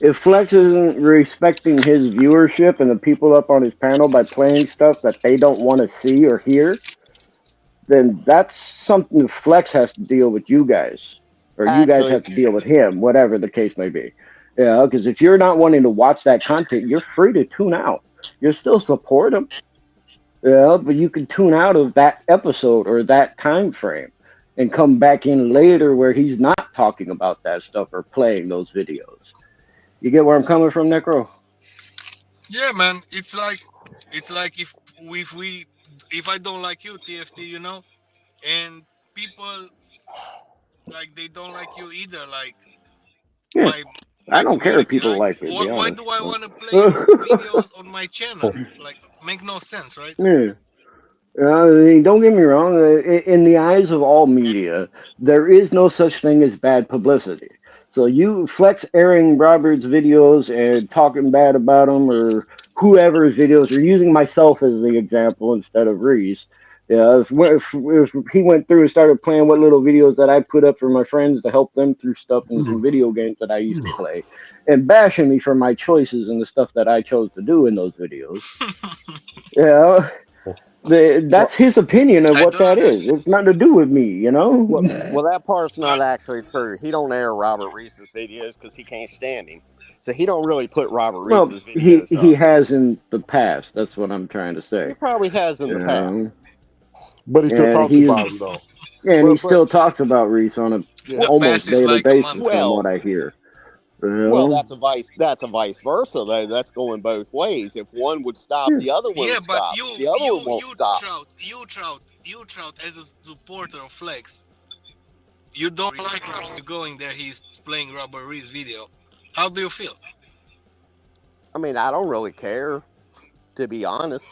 If Flex isn't respecting his viewership and the people up on his panel by playing stuff that they don't want to see or hear, then that's something Flex has to deal with you guys, or you guys Actually, have to deal with him, whatever the case may be. Yeah, because if you're not wanting to watch that content, you're free to tune out. You're still support him, yeah, but you can tune out of that episode or that time frame and come back in later where he's not talking about that stuff or playing those videos. You get where I'm coming from, Necro? Yeah, man. It's like if I don't like you, TFT, and people like they don't like you either. Like Yeah, my I my don't care if community. people Like like me, to be why honest. do I want to play your videos on my channel? Like make no sense, right? Yeah. Don't get me wrong. In the eyes of all media, there is no such thing as bad publicity. So you Flex airing Robert's videos and talking bad about him, or whoever's videos, or using myself as the example instead of Reese. Yeah, if he went through and started playing what little videos that I put up for my friends to help them through stuff in some video games that I used to play, and bashing me for my choices and the stuff that I chose to do in those videos, yeah, Well, that's his opinion of I what don't that is. understand. It's nothing to do with me, you know. well, that part's I, not actually true. He don't air Robert Reese's videos because he can't stand him, so he don't really put Robert Well, Reese's he videos he up. has in the past. That's what I'm trying to He say. probably has in the past. Um, but he still and talks he's about him though. and he But still talks about Reese on a yeah, the almost past is daily like a basis, month from ago. what Well, I hear. You well, know? that's a vice versa though. That's going both ways. If one would stop, Yeah. the other one Yeah, would but stop. you The other one you won't you stop. trout as a supporter of Flex, you don't like him going there. He's playing Robert Reed's video. How do you feel? I mean, I don't really care, to be honest.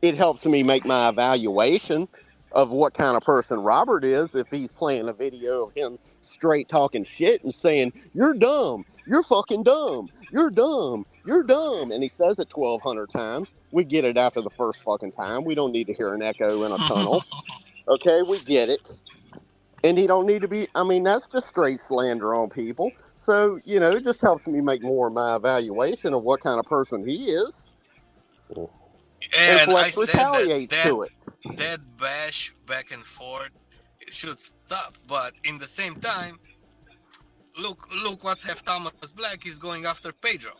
It helps me make my evaluation of what kind of person Robert is if he's playing a video of him straight talking shit and saying, "You're dumb. You're fucking dumb. You're dumb. You're dumb." And he says it 1,200 times. We get it after the first fucking time. We don't need to hear an echo in a tunnel. Okay, we get it. And he don't need to be, I mean, that's just straight slander on people. So, it just helps me make more of my evaluation of what kind of person he is. And And I Flex said that retaliates that to it. that bash back and forth should stop. But in the same time, look what's have Thomas Black is going after Pedro,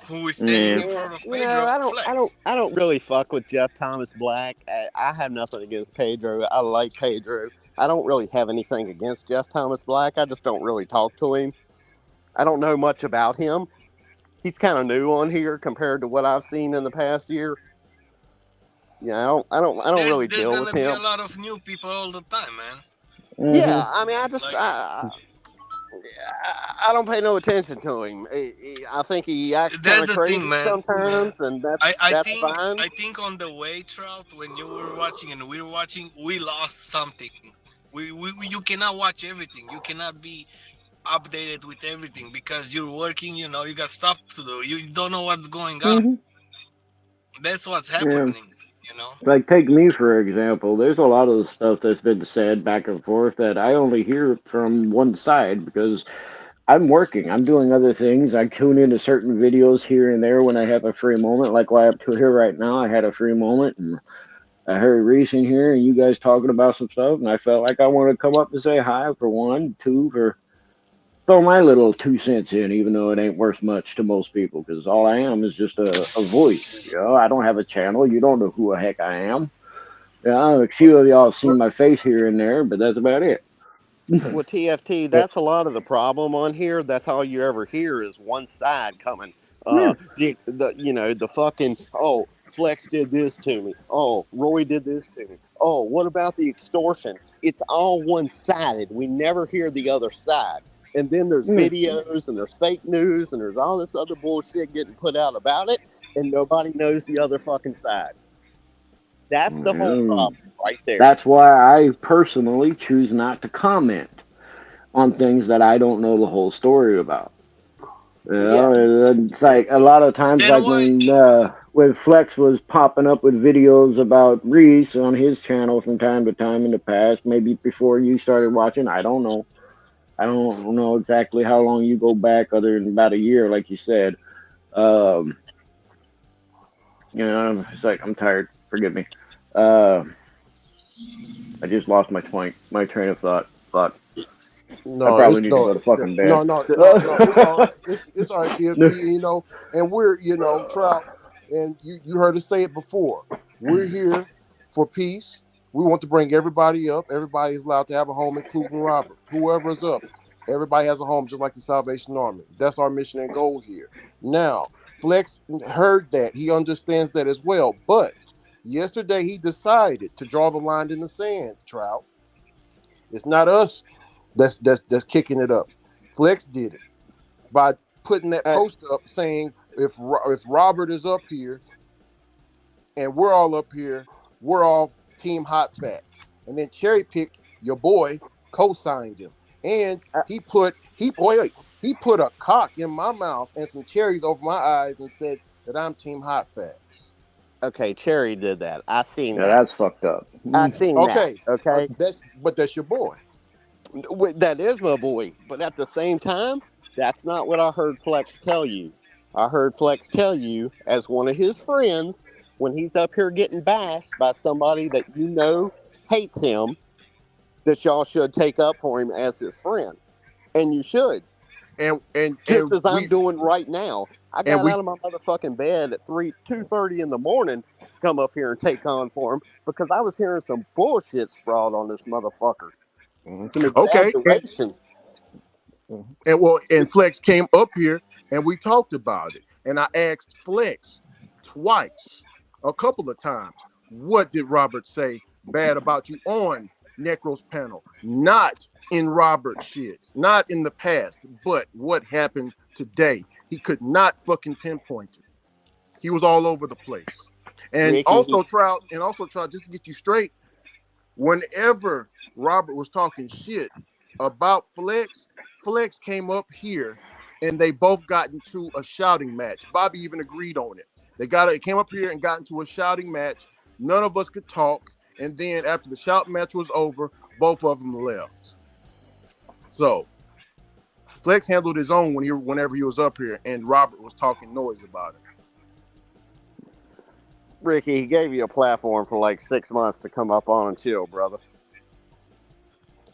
who is standing Yeah. in Yeah, front of Pedro Flex. I don't really fuck with Jeff Thomas Black. I have nothing against Pedro. I like Pedro. I don't really have anything against Jeff Thomas Black. I just don't really talk to him. I don't know much about him. He's kind of new on here compared to what I've seen in the past year. Yeah, I don't really There's deal with gonna be a him. lot of new people all the time, man. Hmm. Yeah, I mean, Like I don't pay no attention to him. I think he acts kind that's of the thing, crazy man. sometimes, and I, I that's think fine. I think on the way, Trout, when you were watching and we were watching, we lost something. You cannot watch everything. You cannot be updated with everything because you're working. You got stuff to do. You don't know what's going on. Hmm. That's what's Yeah. happening. You know. Like, take me for example. There's a lot of the stuff that's been said back and forth that I only hear from one side because I'm working. I'm doing other things. I tune into certain videos here and there when I have a free moment. Like why up to here right now, I had a free moment, and I heard Reese in here and you guys talking about some stuff, and I felt like I wanted to come up and say hi for one, two, for throw my little 2 cents in, even though it ain't worth much to most people, because all I am is just a voice. You know, I don't have a channel. You don't know who the heck I am. Yeah, a few of y'all have seen my face here and there, but that's about it. Well, TFT, that's a lot of the problem on here. That's all you ever hear is one side coming. Yeah. The fucking, oh, Flex did this to me. Oh, Roy did this to me. Oh, what about the extortion? It's all one sided. We never hear the other side. And then there's Yeah. videos and there's fake news and there's all this other bullshit getting put out about it, and nobody knows the other fucking side. That's the whole Mm. problem right there. That's why I personally choose not to comment on things that I don't know the whole story about. You Yeah. know, it's like a lot of times, Then like why? when Flex was popping up with videos about Reese on his channel from time to time in the past, maybe before you started watching. I don't know. I don't know exactly how long you go back, other than about a year, like you said. Um, it's like I'm tired. Forgive me. Uh, I just lost my train of thought. Fuck. I No, probably it's need to no, go to fucking bed. no, no, no, no. It's all right. It's all right, TFT. And we're Trout, and you heard us say it before. We're here for peace. We want to bring everybody up. Everybody is allowed to have a home, including Robert. Whoever's up, everybody has a home, just like the Salvation Army. That's our mission and goal here. Now, Flex heard that. He understands that as well. But yesterday, he decided to draw the line in the sand. Trout. It's not us that's kicking it up. Flex did it by putting that post up saying if Robert is up here and we're all up here, we're all team hot facts. And then cherry pick your boy co-signed him. And he put a cock in my mouth and some cherries over my eyes and said that I'm team hot facts. Okay, Cherry did that. I seen Yeah, that. that's fucked up. I seen that. Okay, Okay, that's your boy. That is my boy. But at the same time, that's not what I heard Flex tell you. I heard Flex tell you, as one of his friends, when he's up here getting bashed by somebody that you know hates him, that y'all should take up for him as his friend, and you should. And and Just and as I'm we doing right now. I and got we out of my motherfucking bed at 2:30 in the morning to come up here and take on for him because I was hearing some bullshit sprawled on this motherfucker. Some okay. exaggerations. And Flex came up here and we talked about it. And I asked Flex twice, a couple of times, what did Robert say bad about you on Necro's panel? Not in Robert's shit, not in the past, but what happened today. He could not fucking pinpoint it. He was all over the place. And Ricky, also Trout, just to get you straight, whenever Robert was talking shit about Flex, Flex came up here and they both got into a shouting match. Bobby even agreed on it. It came up here and got into a shouting match. None of us could talk. And then after the shout match was over, both of them left. So Flex handled his own whenever he was up here, and Robert was talking noise about it. Ricky, he gave you a platform for like 6 months to come up on and chill, brother.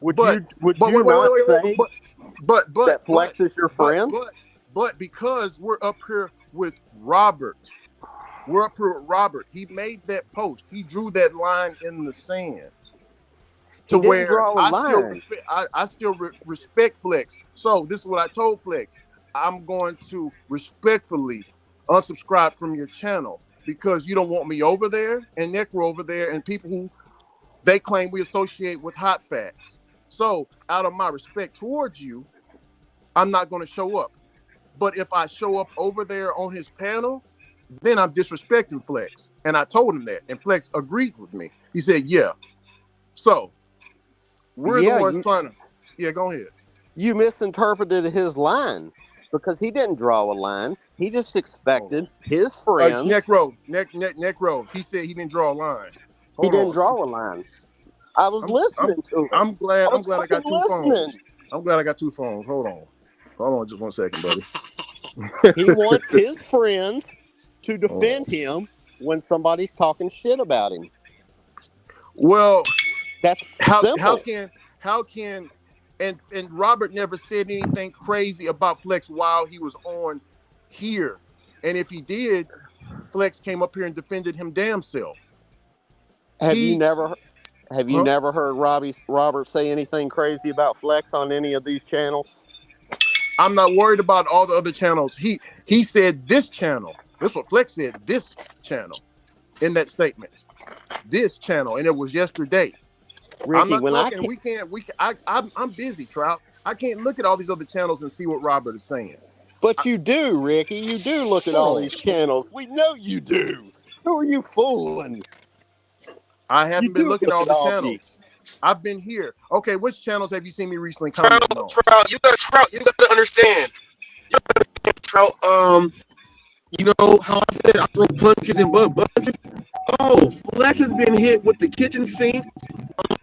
Would But you not say but that Flex is your friend? But because we're up here with Robert, he made that post. He drew that line in the sand. He didn't draw a line. I still respect Flex. So this is what I told Flex. I'm going to respectfully unsubscribe from your channel because you don't want me over there and Necro over there and people who they claim we associate with hot facts. So out of my respect towards you, I'm not going to show up. But if I show up over there on his panel, then I'm disrespecting Flex. And I told him that. And Flex agreed with me. He said, yeah. So we're the ones trying to. Yeah, go ahead. You misinterpreted his line because he didn't draw a line. He just expected his friends. Necro. He said he didn't draw a line. He didn't draw a line. I was listening to him. I'm glad I got two listening. phones. I'm glad I got two phones. Hold on just 1 second, buddy. He wants his friends to defend him when somebody's talking shit about him. Well, That's how simple. can and Robert never said anything crazy about Flex while he was on here. And if he did, Flex came up here and defended him damn self. Have you He never heard Robert say anything crazy about Flex on any of these channels? I'm not worried about all the other channels. He said this channel. That's what Flex said, this channel in that statement. This channel, and it was yesterday. I'm Ricky, not when I talking. can, I'm busy, Trout. I can't look at all these other channels and see what Robert is saying. but you do, Ricky. You do look at all Hold on. these channels. We know you do. Who are you fooling? I You haven't been do looking at look all at the all channels. these. I've been here. Okay, which channels have you seen me recently Trout, commenting on? Trout, you got to understand. Trout, you know how I said I throw punches and bunches. Oh, Flex has been hit with the kitchen sink.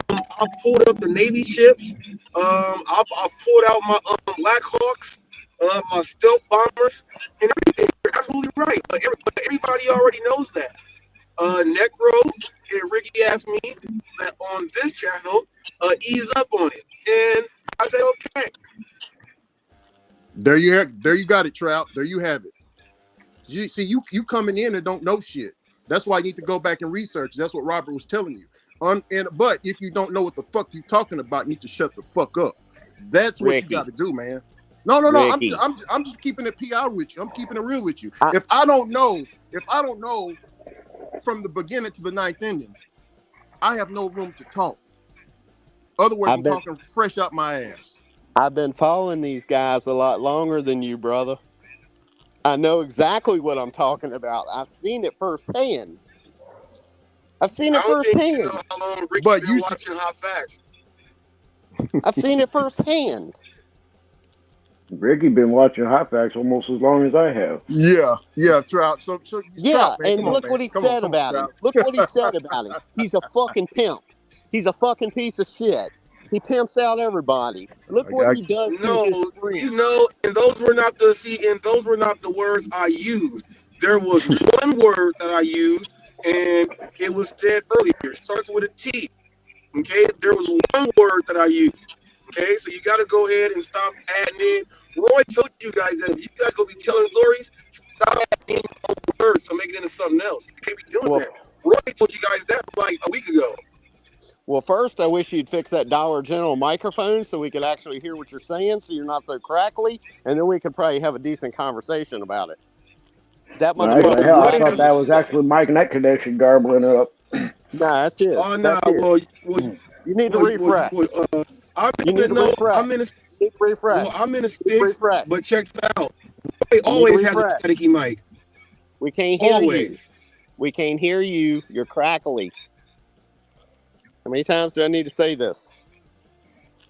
I pulled up the Navy ships. I pulled out my Black Hawks, my stealth bombers, and everything. You're absolutely right. But everybody already knows that. Necro and Ricky asked me that on this channel, ease up on it, and I said okay. There you got it, Trout. There you have it. You see, you coming in and don't know shit. That's why you need to go back and research. That's what Robert was telling you. But if you don't know what the fuck you talking about, you need to shut the fuck up. That's what you got Ricky, to do, man. No. Ricky. I'm just keeping it PR with you. I'm keeping it real with you. I, If I don't know from the beginning to the ninth inning, I have no room to talk. Other words, I've I'm been talking fresh out my ass. I've been following these guys a lot longer than you, brother. I know exactly what I'm talking about. I've seen it firsthand. I've seen I it don't think you know firsthand. how long Ricky But been watching Hot Facts. I've seen it firsthand. Ricky been watching Hot Facts almost as long as I have. Yeah, Trout. So Yeah, Trout, man, and come on, look man. what he Come on, said about him. Trout. Look what he said about him. He's a fucking pimp. He's a fucking piece of shit. He pimps out everybody. Look what he does to No, his friends. you know, and those were not the words I used. There was one word that I used, and it was said earlier. It starts with a T. Okay, there was one word that I used. Okay, so you got to go ahead and stop adding in. Roy told you guys that if you guys gonna be telling stories, stop adding in words to make it into something else. You can't be doing Well, that. Roy told you guys that like a week ago. well, first, I wish you'd fix that Dollar General microphone so we could actually hear what you're saying, so you're not so crackly, and then we could probably have a decent conversation about it. That motherfucker's Hell, I not. thought that was actually Mike Neck Connection garbling up. Nah, that's his. Oh no, That's his. well, You need to refresh. I'm You need to refresh. in a, You need to refresh. well, I'm in a You need to sticks, refresh. but check this out. Roy You need to always has a refresh. staticky mic. We can't hear you. Always. We can't hear you. You're crackly. How many times do I need to say this?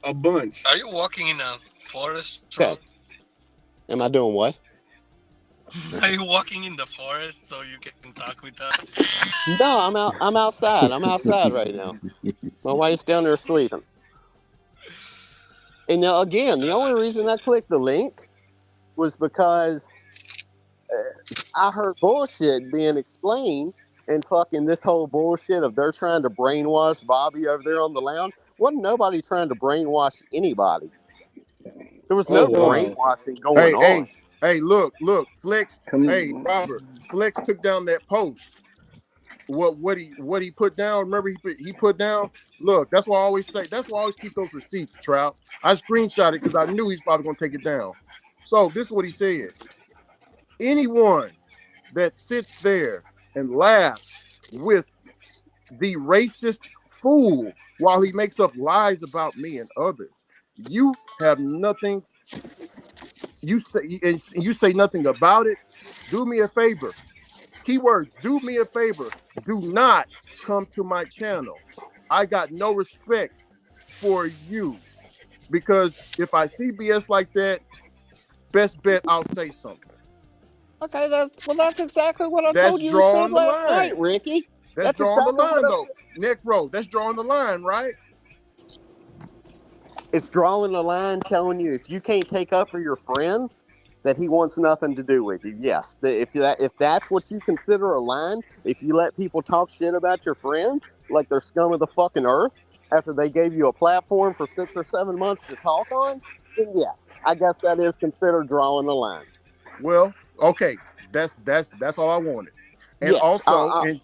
A bunch. Are you walking in a forest, Okay. Trout? Am I doing what? Are you walking in the forest so you can talk with us? No, I'm out. I'm outside. I'm outside right now. My wife's down there sleeping. And now again, the only reason I clicked the link was because I heard bullshit being explained, and fucking this whole bullshit of they're trying to brainwash Bobby over there on the lounge. Wasn't nobody trying to brainwash anybody. There was no brainwashing going on. Hey, look, Flex. Hey, Come, Robert, Flex took down that post. What he put down? Remember he put down. Look, that's why I always say. That's why I always keep those receipts, Trout. I screenshot it because I knew he's probably gonna take it down. So this is what he said. Anyone that sits there and laughs with the racist fool while he makes up lies about me and others, you have nothing. You say nothing about it. Do me a favor. Keywords, do me a favor. Do not come to my channel. I got no respect for you. Because if I see BS like that, best bet I'll say something. Okay, that's exactly what I That's told you and said drawing the last line. night, Ricky. That's drawing the line, though. Nick Rowe, that's drawing the line, right? It's drawing the line, telling you if you can't take up for your friend, that he wants nothing to do with you. Yes, if that's what you consider a line, if you let people talk shit about your friends, like they're scum of the fucking earth after they gave you a platform for 6 or 7 months to talk on, then yes, I guess that is considered drawing the line. Well, okay, that's all I wanted, and Yes, also and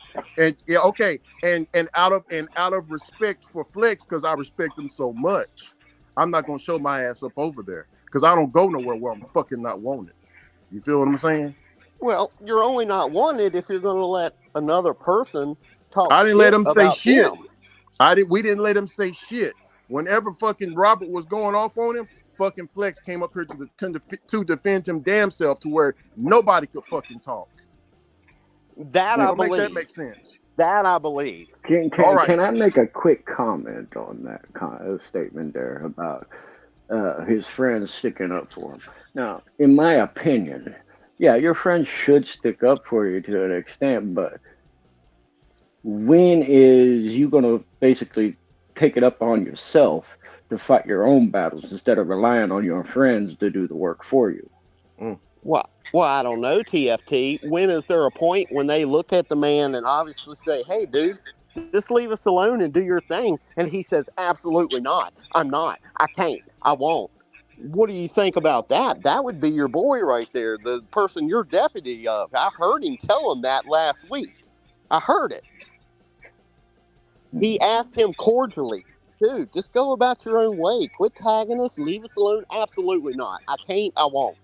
yeah, okay, and out of respect for Flex, because I respect him so much, I'm not gonna show my ass up over there because I don't go nowhere where I'm fucking not wanted. You feel what I'm saying? well, you're only not wanted if you're going to let another person talk I didn't let shit him say about shit. them. We didn't let him say shit. Whenever fucking Robert was going off on him, fucking Flex came up here to defend him damn self to where nobody could fucking talk. That I So make that believe. make sense. That I believe. All right. Can I make a quick comment on that kind of statement there about his friends sticking up for him? Now, in my opinion, yeah, your friends should stick up for you to an extent, but when is you going to basically take it up on yourself to fight your own battles instead of relying on your friends to do the work for you? Well, I don't know, TFT. When is there a point when they look at the man and obviously say, hey, dude, just leave us alone and do your thing? And he says, absolutely not. I'm not. I can't. I won't. What do you think about that? That would be your boy right there, the person you're deputy of. I heard him tell him that last week. I heard it. He asked him cordially, dude, just go about your own way. Quit tagging us. Leave us alone. Absolutely not. I can't. I won't.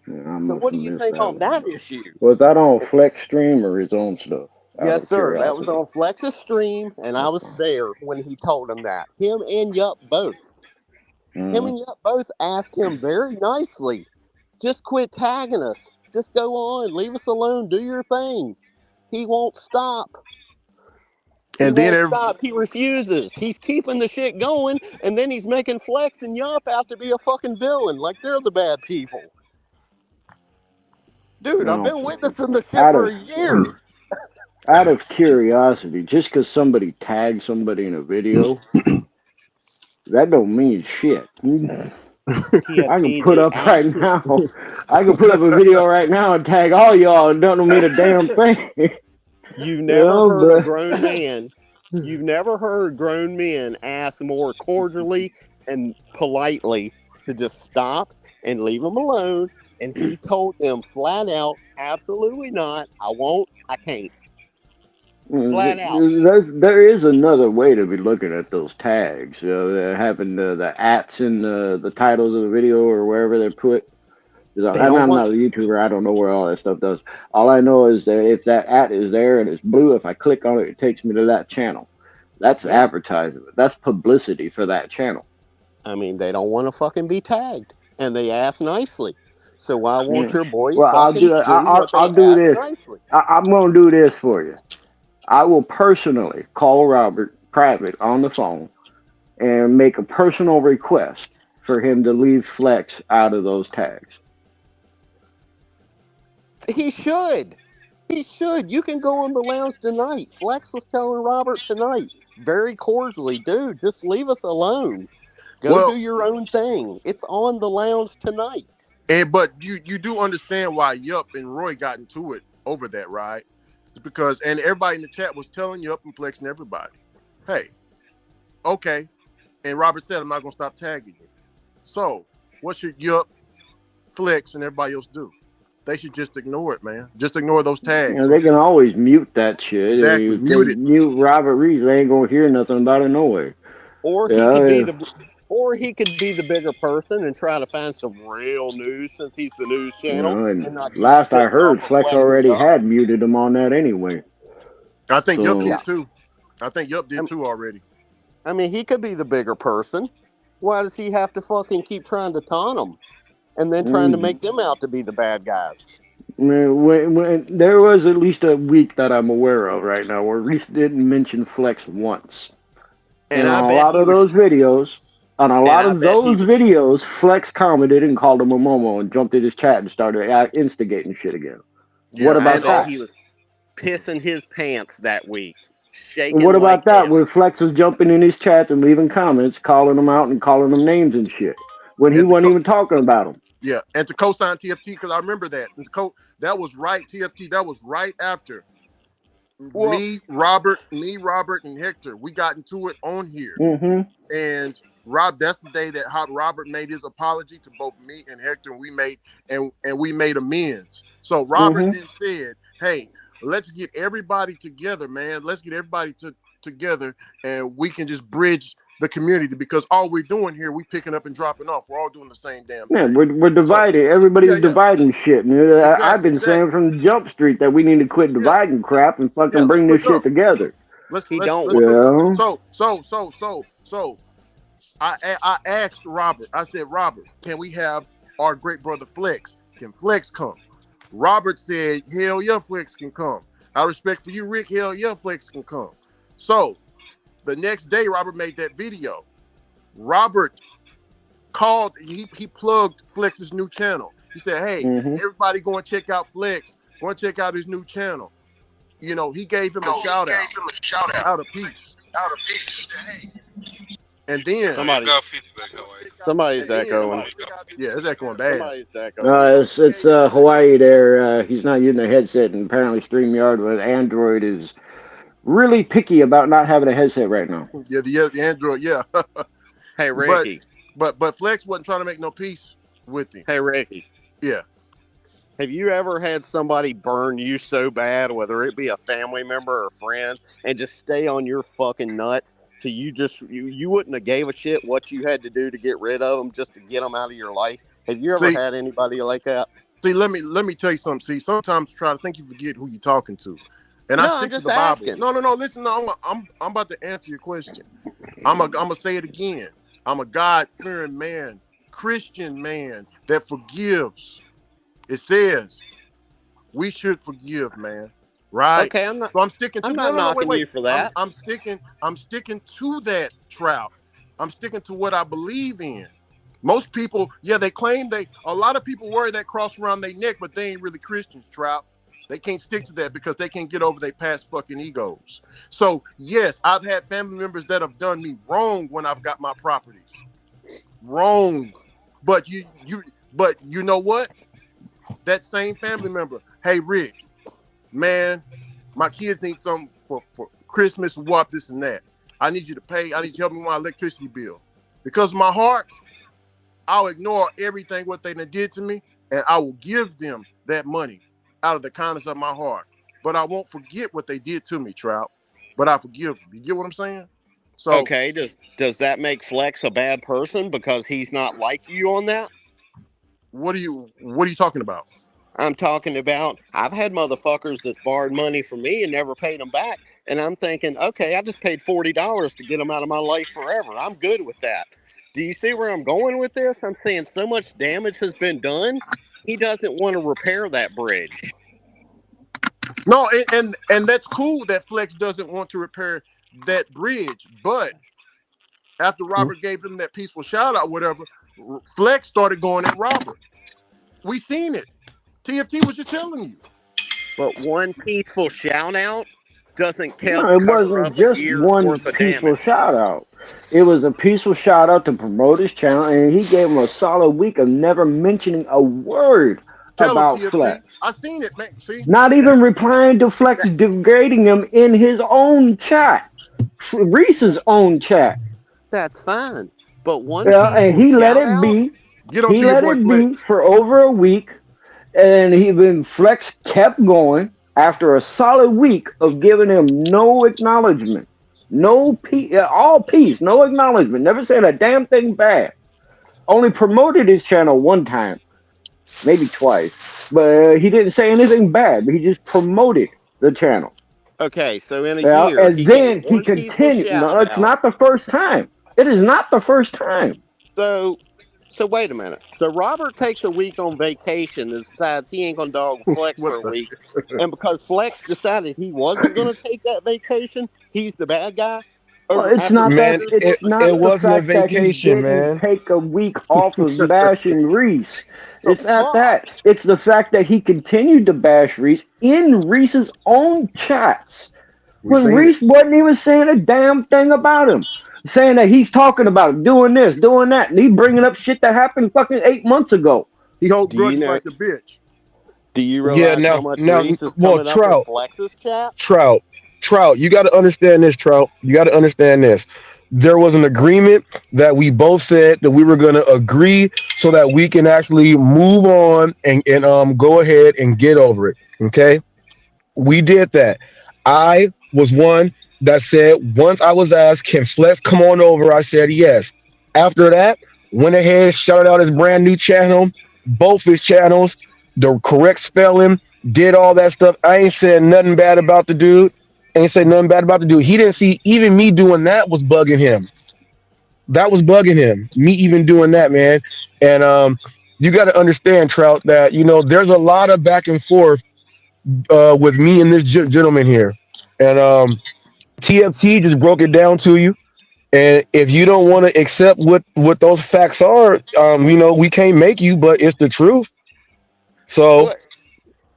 Yeah, I So must what do have you missed think that on one. that issue? Was that on Flex Stream or his own stuff? Out Yes, of sir. That was curiosity. on Flex's stream, and I was Okay. there when he told him that. Him and Yup both. Him Mhm. and Yup both asked him very nicely, just quit tagging us. Just go on. Leave us alone. Do your thing. He won't stop. He And then won't stop. He refuses. He's keeping the shit going, and then he's making Flex and Yup out to be a fucking villain, like they're the bad people. Dude, I've Now, been witnessing the shit out for of a year. out of curiosity, just because somebody tags somebody in a video, that don't mean shit. I can TFT, put they up right asked him. now. I can put up a video right now and tag all y'all. It don't mean a damn thing. You've You never know, heard a but grown man, you've never heard grown men ask more cordially and politely to just stop and leave him alone. And he told them flat out, absolutely not. I won't. I can't. Flat out. there is another way to be looking at those tags. Having the ats in the titles of the video or wherever they're put. 'Cause They I'm don't want. not a YouTuber. I don't know where all that stuff does. All I know is that if that ad is there and it's blue, if I click on it, it takes me to that channel. That's Yeah. advertisement. That's publicity for that channel. I mean, they don't want to fucking be tagged. And they ask nicely. So why won't Yeah. your boy Well, I'll fucking do. do what I'll they do ask this. nicely? I'm gonna do this for you. I will personally call Robert private on the phone and make a personal request for him to leave Flex out of those tags. He should. He should. You can go on the lounge tonight. Flex was telling Robert tonight, very cordially, dude, just leave us alone. Go do well, your own thing. It's on the lounge tonight. but you do understand why Yup and Roy got into it over that, right? It's because and everybody in the chat was telling Yup and Flex and everybody, hey, okay. And Robert said, I'm not gonna stop tagging you. So what should Yup, Flex, and everybody else do? They should just ignore it, man. Just ignore those You tags know, or they just can always mute that shit. I mean, exactly if they mute it. mute Robert Reed, they ain't gonna hear nothing about it no way. Or he Yeah, could be yeah. the bigger person and try to find some real news since he's the news You channel know, and and not keep last I spitting off heard, of Flex Flex and already Yup. had muted him on that anyway. I think Yup So Yeah. did too. I think Yup did too already. I mean, he could be the bigger person. Why does he have to fucking keep trying to taunt them and then trying to mm, make them out to be the bad guys? when there was at least a week that I'm aware of right now where Reese didn't mention Flex once, And and I on a bet lot he of was. those videos. On a And lot I of bet he those was. videos, Flex commented and called him a momo and jumped in his chat and started instigating shit again. What Yeah, I and about bet that? he was pissing his pants that week, And shaking what about like that? hell. Where Flex was jumping in his chats and leaving comments, calling them out and calling them names and shit when he and to wasn't even talking about them. yeah, and to co-sign TFT because I remember that. And that was right, TFT. That was right after me, Robert, and Hector, we got into it on here. Mm-hmm. And that's the day that Robert made his apology to both me and Hector, and we made amends. So Robert then said, "Hey, let's get everybody together, man. Let's get everybody together, and we can just bridge the community, because all we're doing here, we picking up and dropping off. We're all doing the same damn thing. We're divided. Everybody's dividing shit. I've been saying from Jump Street that we need to quit dividing crap and fucking bring this shit together. Let's So I asked Robert. I said, Robert, can we have our great brother Flex? Can Flex come? Robert said, hell yeah, Flex can come. Out of respect for you, Rick, hell yeah, Flex can come. So the next day, Robert made that video. Robert called, he plugged Flex's new channel. He said, hey, everybody go and check out Flex. Go and check out his new channel. You know, he gave him a shout out. Out of peace. And then somebody's echoing. Yeah, it's echoing bad. It's Hawaii there. He's not using a headset, and apparently StreamYard with Android is really picky about not having a headset right now. Yeah, the Android, yeah. Hey, Ricky. But Flex wasn't trying to make no peace with him. Hey, Ricky. Yeah. Have you ever had somebody burn you so bad, whether it be a family member or friends, and just stay on your fucking nuts till you wouldn't have gave a shit what you had to do to get rid of them just to get them out of your life? Have you ever had anybody like that? See, let me tell you something. See, sometimes I think you forget who you're talking to. And I stick to the Bible. Asking. No. Listen, I'm about to answer your question. I'm gonna say it again. I'm a God-fearing man, Christian man that forgives. It says we should forgive, man. Right? Okay, I'm sticking to. I'm not knocking you for that. I'm sticking to that, Trout. I'm sticking to what I believe in. Most people, they claim a lot of people wear that cross around their neck, but they ain't really Christians, Trout. They can't stick to that because they can't get over their past fucking egos. So yes, I've had family members that have done me wrong when I've got my properties. Wrong. But you know what? That same family member, hey Rick, man, my kids need something for Christmas, what, this and that. I need you to pay. I need you to help me with my electricity bill. Because of my heart, I'll ignore everything what they did to me, and I will give them that money out of the kindness of my heart. But I won't forget what they did to me, Trout. But I forgive them. You get what I'm saying? So okay, does that make Flex a bad person because he's not like you on that? What are you talking about? I'm talking about I've had motherfuckers that's borrowed money from me and never paid them back. And I'm thinking, okay, I just paid $40 to get them out of my life forever. I'm good with that. Do you see where I'm going with this? I'm saying so much damage has been done. He doesn't want to repair that bridge. No, and that's cool that Flex doesn't want to repair that bridge. But after Robert gave him that peaceful shout out, whatever, Flex started going at Robert. We seen it. TFT was just telling you. But one peaceful shout out doesn't count. No, it wasn't just one peaceful shout out. It was a peaceful shout out to promote his channel, and he gave him a solid week of never mentioning a word about Flex. I seen it, man. See? Not even replying to Flex, degrading him in his own chat, Reese's own chat. That's fine, but one. And he let it be. He let it be for over a week, and Flex kept going after a solid week of giving him no acknowledgement, no peace, all peace, no acknowledgement. Never said a damn thing bad. Only promoted his channel one time, maybe twice, but he didn't say anything bad. But he just promoted the channel. Okay, so in a year, and then he continued. No, it's not the first time. It is not the first time. So wait a minute. So Robert takes a week on vacation and decides he ain't gonna dog Flex for a week, and because Flex decided he wasn't gonna take that vacation, he's the bad guy. Well, it's not man, that. It's not it wasn't a vacation, man. Take a week off of bashing Reese. It's not that. It's the fact that he continued to bash Reese in Reese's own chats when Reese wasn't even saying a damn thing about him. Saying that he's talking about doing this, doing that, and he bringing up shit that happened fucking 8 months ago. He holds grudges like the bitch. Do you realize how much Reese is coming up in Flex's chat? Trout, Trout, you got to understand this, Trout. You got to understand this. There was an agreement that we both said that we were going to agree so that we can actually move on and go ahead and get over it. Okay, we did that. I was one that said once I was asked, "Can Flex come on over?" I said yes. After that, went ahead, shouted out his brand new channel, both his channels, the correct spelling, did all that stuff. I ain't said nothing bad about the dude. Ain't said nothing bad about the dude. He didn't see even me doing that was bugging him. That was bugging him. Me even doing that, man. And you got to understand, Trout, that there's a lot of back and forth with me and this gentleman here. And TFT just broke it down to you. And if you don't want to accept what those facts are, we can't make you, but it's the truth. So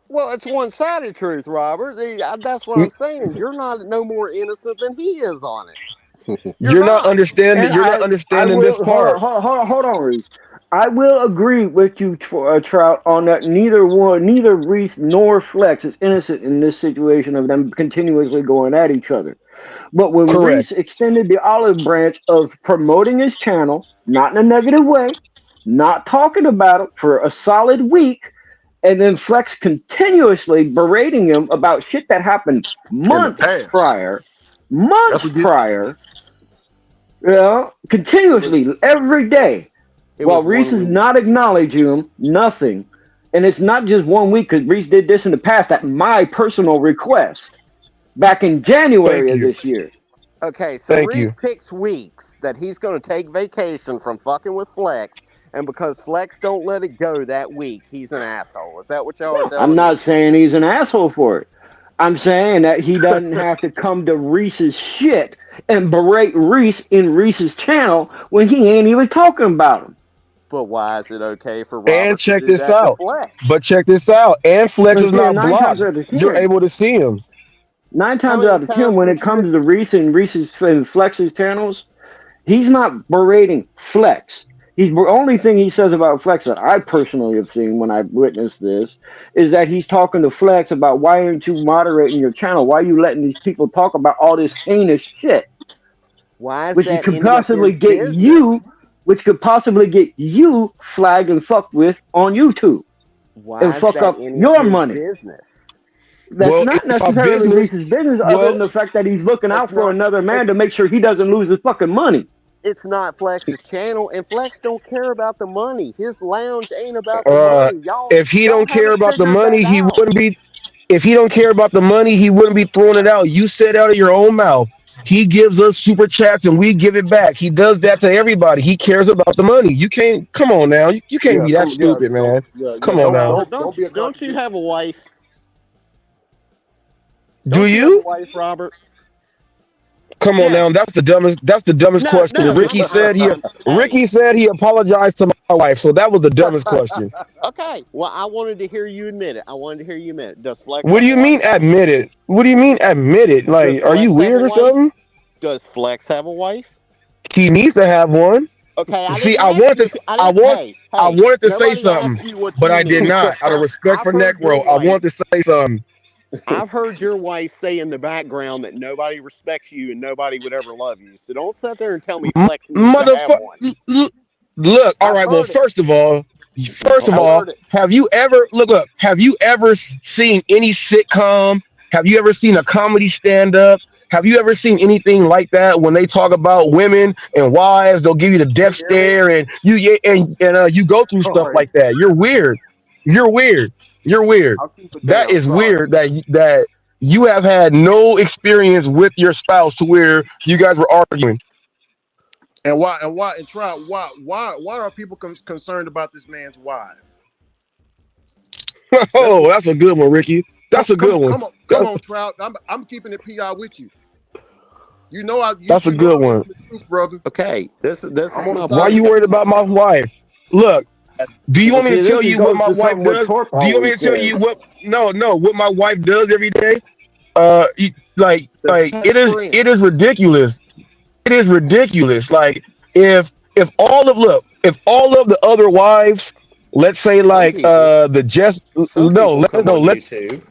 Well, it's one-sided truth, Robert. That's what I'm saying. You're not no more innocent than he is on it. You're you're not not. understanding. And You're not I understanding this will part. hold on, Reese. I will agree with you, Trout, on that. Neither Reese nor Flex is innocent in this situation of them continuously going at each other. But when Correct. Reese extended the olive branch of promoting his channel, not in a negative way, not talking about it for a solid week, and then Flex continuously berating him about shit that happened In the past. That's months what get prior, continuously every day, It while was Reese one is week. not acknowledging him, nothing. And it's not just 1 week because Reese did this in the past at my personal request back in January Thank of you. this year. Okay, so Thank Reese you. picks weeks that he's going to take vacation from fucking with Flex, and because Flex don't let it go that week, he's an asshole. Is that what y'all are I'm telling me? not saying he's an asshole for it. I'm saying that he doesn't have to come to Reese's shit and berate Reese in Reese's channel when he ain't even talking about him. But why is it okay for And Robert to check do this that to out. Flex? But check this out. And Flex But is then not nine times blocked. out of You're ten, able to see him. nine How times many out of ten, times when did it you? comes to Reese and Reese's and Flex's channels, he's not berating Flex. He's the only thing he says about Flex that I personally have seen when I've witnessed this is that he's talking to Flex about why aren't you moderating your channel? Why are you letting these people talk about all this heinous shit, Why is which that could any of his possibly get business? you, which could possibly get you flagged and fucked with on YouTube and Why is fuck that up any of your his money. business? That's Well, not it's our necessarily business. Reese's business, other Well, than the fact that he's looking It's out for not. another It, man to make sure he doesn't lose his fucking money. it's not Flex's channel, and Flex don't care about the money. His lounge ain't about the uh, money. Y'all, if he y'all don't care haven't about the figured that money, he out. wouldn't be. If he don't care about the money, he wouldn't be throwing it out. You said out of your own mouth. He gives us super chats and we give it back. He does that to everybody. He cares about the money. You can't. Come on now. You can't Yeah, be that come yeah, stupid, don't man. yeah, yeah, Come on So don't now. Robert, don't don't don't be a don't you contradiction. have a wife? Do Don't you have a you? wife, Robert? Come on now. Yes. That's the dumbest. That's the dumbest No, question. no. Hey. Ricky said he apologized to my wife. So that was the dumbest question. Okay. Well, I wanted to hear you admit it. I wanted to hear you admit it. Does Flex What have do a you wife? mean admit it? What do you mean admit it? Does Like, are you Flex have a weird or wife? something? Does Flex have a wife? He needs to have one. Okay, I See, didn't ask you if I I didn't. want, Hey, I hey. wanted to say Nobody something, asked you what but you I did mean. not. Out of respect I've for heard your Necro, I wife. wanted to say something. I've heard your wife say in the background that nobody respects you and nobody would ever love you. So don't sit there and tell me Flex needs to have one. Motherfucker. Look, all I've right. Well, heard it. first of I've all, heard it. have you ever look? Have you ever seen any sitcom? Have you ever seen a comedy stand up? Have you ever seen anything like that when they talk about women and wives? They'll give you the Can you death hear me? stare, and you go through stuff Sorry. like that. You're weird. You're weird. You're weird. I'll keep it That down. is Sorry. weird. That you have had no experience with your spouse to where you guys were arguing. And try why are people concerned about this man's wife? That's Oh, what that's a good one, Ricky. That's a good one. come on, Trout. I'm keeping it PI with you. You know That's a you know good I'm one. telling the truth, brother. Okay. This I'm is on the my Why side point. of you the worried truth. about my wife? Look, do you Well, want me see, to this tell just you what goes my to wife something what does? Torp Do you want me always to tell says. you what? No, no. What my wife does every day? They're best It is friends. ridiculous. It is ridiculous. Like if all of the other wives, let's say Some like people. the Jess, Some people come on YouTube.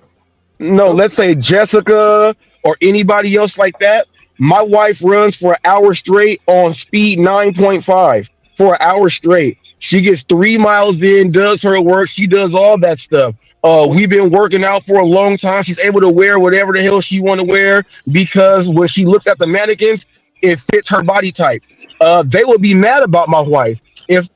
no, let's say Jessica or anybody else like that, my wife runs for an hour straight on speed 9.5 for an hour straight. She gets 3 miles in, does her work, she does all that stuff. We've been working out for a long time. She's able to wear whatever the hell she want to wear because when she looks at the mannequins, it fits her body type. They would be mad about my wife if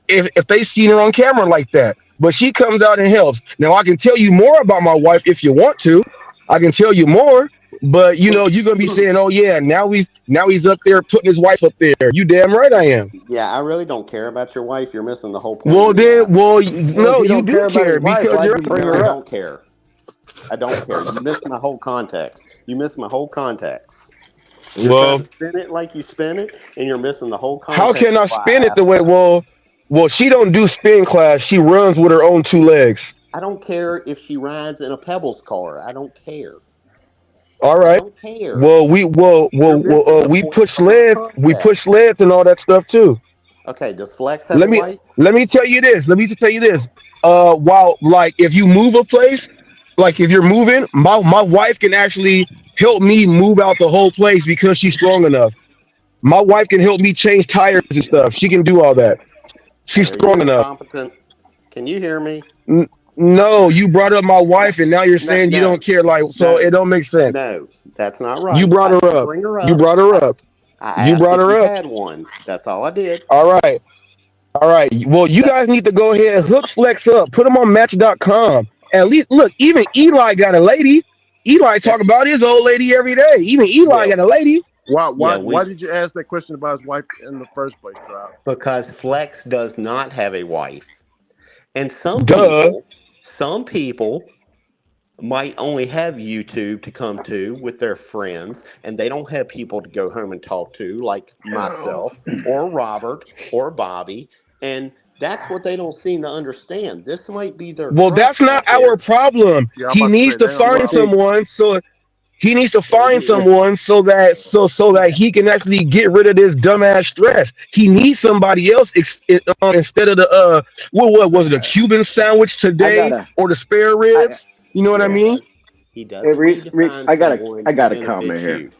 they seen her on camera like that. But she comes out and helps. Now I can tell you more about my wife if you want to. I can tell you more, but you know you're gonna be saying, "Oh yeah, now he's up there putting his wife up there." You damn right I am. Yeah, I really don't care about your wife. You're missing the whole point of Well the then, app. well Well, if no, you you don't do care about his care wife, because why'd you're you bring No, I her don't up? care. I don't care. You missed my whole context. You missed my whole context. You're trying well. to spin it like you spin it, and you're missing the whole How context can of I why spin I it the asked way? that. Well, she don't do spin class. She runs with her own two legs. I don't care if she rides in a Pebbles car. I don't care. All I right. don't care. Well, we well You're well, well missing the we point push of our sleds. We push context. sleds and all that stuff too. Okay, does Flex have a Let me wife? let me tell you this. Let me tell you this. While like if you move a place, like if you're moving, my wife can actually help me move out the whole place because she's strong enough. My wife can help me change tires and stuff. She can do all that. Okay, She's are you strong enough. incompetent? Can you hear me? N- no, you brought up my No, wife, and now you're no, saying you don't no, care. Like, so it no, don't make sense. no. That's not You right. brought I her didn't up. bring her You up. brought her up. I You asked brought if her you up. had one. That's all I did. All right. All right. Well, you That guys need to go ahead and hook Flex up. Put him on Match.com. At least, look, even Eli got a lady. Eli talk that's about his old lady every day. Even Eli yeah, got a lady. Why yeah. why We why did you ask that question about his wife in the first place, Trout? because Flex does not have a wife, and Duh. some people might only have YouTube to come to with their friends, and they don't have people to go home and talk to, like myself or Robert or Bobby, and that's what they don't seem to understand. This might be their Well, that's crutch not right our there. problem. Yeah, I'm He about to needs say to they don't find problem. See, someone. So he needs to There it find is. someone so that he can actually get rid of this dumbass stress. He needs somebody else instead of the what was it, a Uh, Cuban sandwich I today gotta, or the spare I, ribs? You know what I he yeah. mean? does. He Hey, doesn't Reese, need to Reese, find I gotta, someone I to got a comment benefit here. you.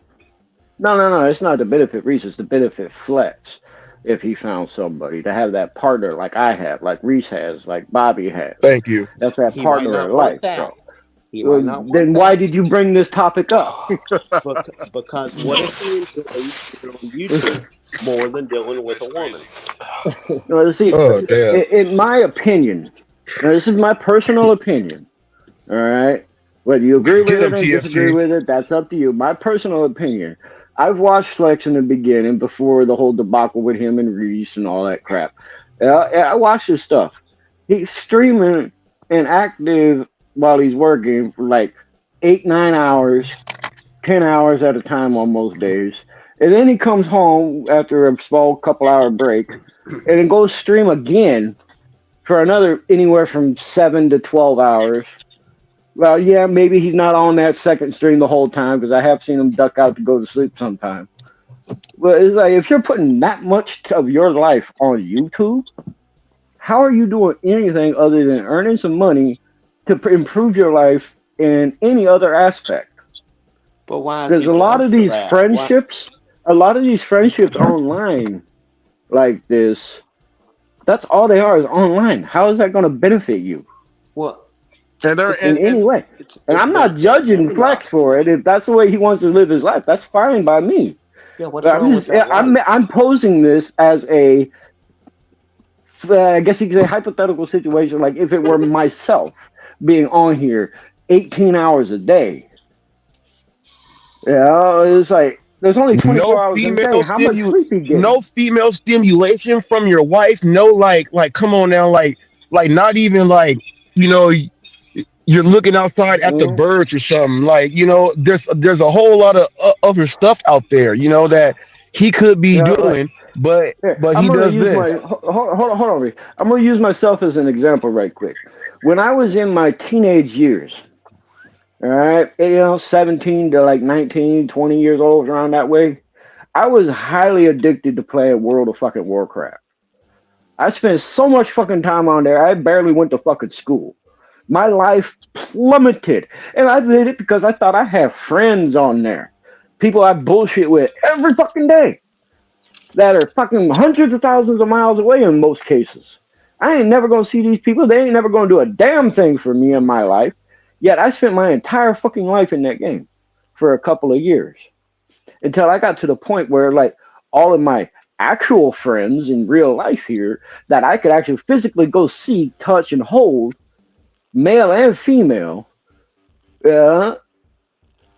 No. It's not to benefit Reese. It's to benefit Flex. If he found somebody to have that partner like I have, like Reese has, like Bobby has, Thank you. that's that He might partner not in want life. that. So, He might not want then why that. did you bring this topic up? Because what if he enjoys being on YouTube more than dealing with a woman? No, see, Oh damn. in my opinion, now this is my personal opinion. All right, whether you agree with Get it him, or disagree TFG. with it, that's up to you. My personal opinion. I've watched Flex in the beginning before the whole debacle with him and Reese and all that crap. I watched his stuff. He's streaming and active while he's working for like 8, 9 hours, 10 hours at a time on most days. And then he comes home after a small couple-hour break and then goes stream again for another anywhere from 7 to 12 hours. Well, yeah, maybe he's not on that second stream the whole time because I have seen him duck out to go to sleep sometime. But it's like if you're putting that much of your life on YouTube, how are you doing anything other than earning some money to improve your life in any other aspect? But why is Because he judged for that? Why? a lot of these friendships online like this, that's all they are is online. How is that going to benefit you Well, And there it's in any and way? And it's I'm not benefited him judging Flex enough. for it. If that's the way he wants to live his life, that's fine by me. Yeah, what's But I'm wrong with just that life? I'm posing this as a I guess you could say hypothetical situation, like if it were myself being on here 18 hours a day. Yeah, it's like there's only No 24 hours in a day. female How much stimu sleep you getting? no female stimulation from your wife. No, like come on now, like not even like you know you're looking outside at the Mm-hmm. birds or something. Like there's a whole lot of other stuff out there. You know that he could be Yeah, like doing, but here, but I'm he gonna does use my this. hold on, Rick. I'm gonna use myself as an example right quick. When I was in my teenage years, all right, 17 to like 19, 20 years old, around that way, I was highly addicted to playing World of fucking Warcraft. I spent so much fucking time on there. I barely went to fucking school. My life plummeted, and I did it because I thought I had friends on there. people I bullshit with every fucking day that are fucking hundreds of thousands of miles away in most cases. I ain't never gonna see these people. They ain't never gonna do a damn thing for me in my life. Yet I spent my entire fucking life in that game for a couple of years until I got to the point where like all of my actual friends in real life here that I could actually physically go see, touch, and hold, male and female, uh,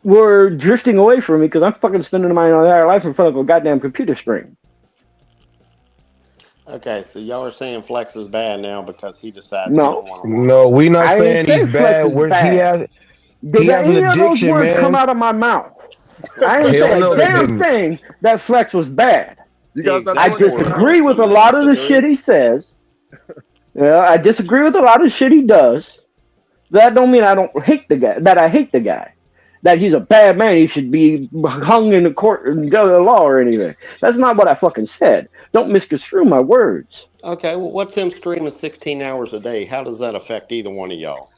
were drifting away from me because I'm fucking spending my entire life in front of a goddamn computer screen. Okay, so y'all are saying Flex is bad now because he decides he No, don't want to work. No, we not I ain't saying he's saying Flex bad. is Where bad. he Did has an any of those addiction, words come man. out of my mouth? I didn't say Hell a no, they damn didn't. thing that Flex was bad. You The gotta stop I doing exact that, words Trout. disagree didn't with come a out. lot of the shit Agree? he says. Yeah, I disagree with a lot of the shit he does. That don't mean I don't hate the guy. That I hate the guy. That he's a bad man. He should be hung in the court of the law or anything. That's not what I fucking said. Don't misconstrue my words. Okay, well, what's him streaming 16 hours a day? How does that affect either one of y'all?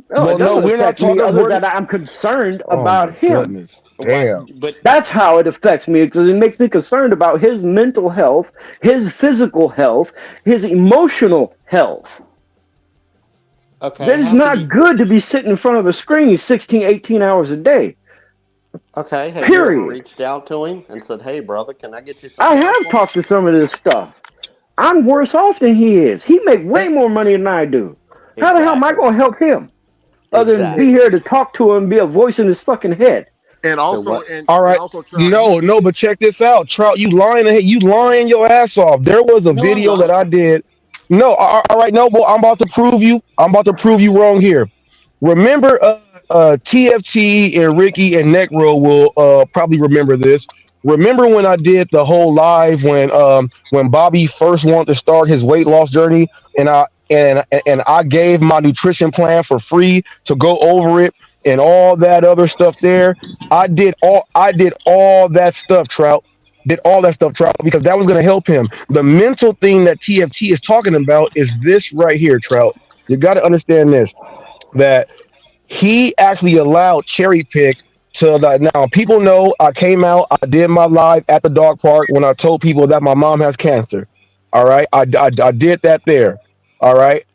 No, it Well, no, doesn't we're not affect me talking. other We're than I'm concerned oh about my him. goodness, What? damn. But That's how it affects me because it makes me concerned about his mental health, his physical health, his emotional health. okay, That is how could you? not good to be sitting in front of a screen 16, 18 hours a day. Okay, have you ever Period. reached out to him and said, "Hey, brother, can I get you some I have counseling?" talked to some of this stuff. I'm worse off than he is. He make way more money than I do. How the hell am I Exactly. going to help him other than be And, Exactly. here to talk to him and be a voice in his fucking head? and So also, what? and All and right. also, Trout. No, no, but check this out, Trout. You lying? You lying your ass off. There was a No, I'm video that not. I did. No, all right, no, boy. I'm about to prove you. I'm about to prove you wrong here. Remember, TFT and Ricky and Necro will probably remember this. Remember when I did the whole live when Bobby first wanted to start his weight loss journey, and I gave my nutrition plan for free to go over it and all that other stuff there. I did all that stuff, Trout. Did all that stuff, Trout, because that was going to help him. The mental thing that TFT is talking about is this right here, Trout. You got to understand this, that he actually allowed cherry pick to like, now people know I came out, I did my live at the dog park when I told people that my mom has cancer. All right, I did that there. All right,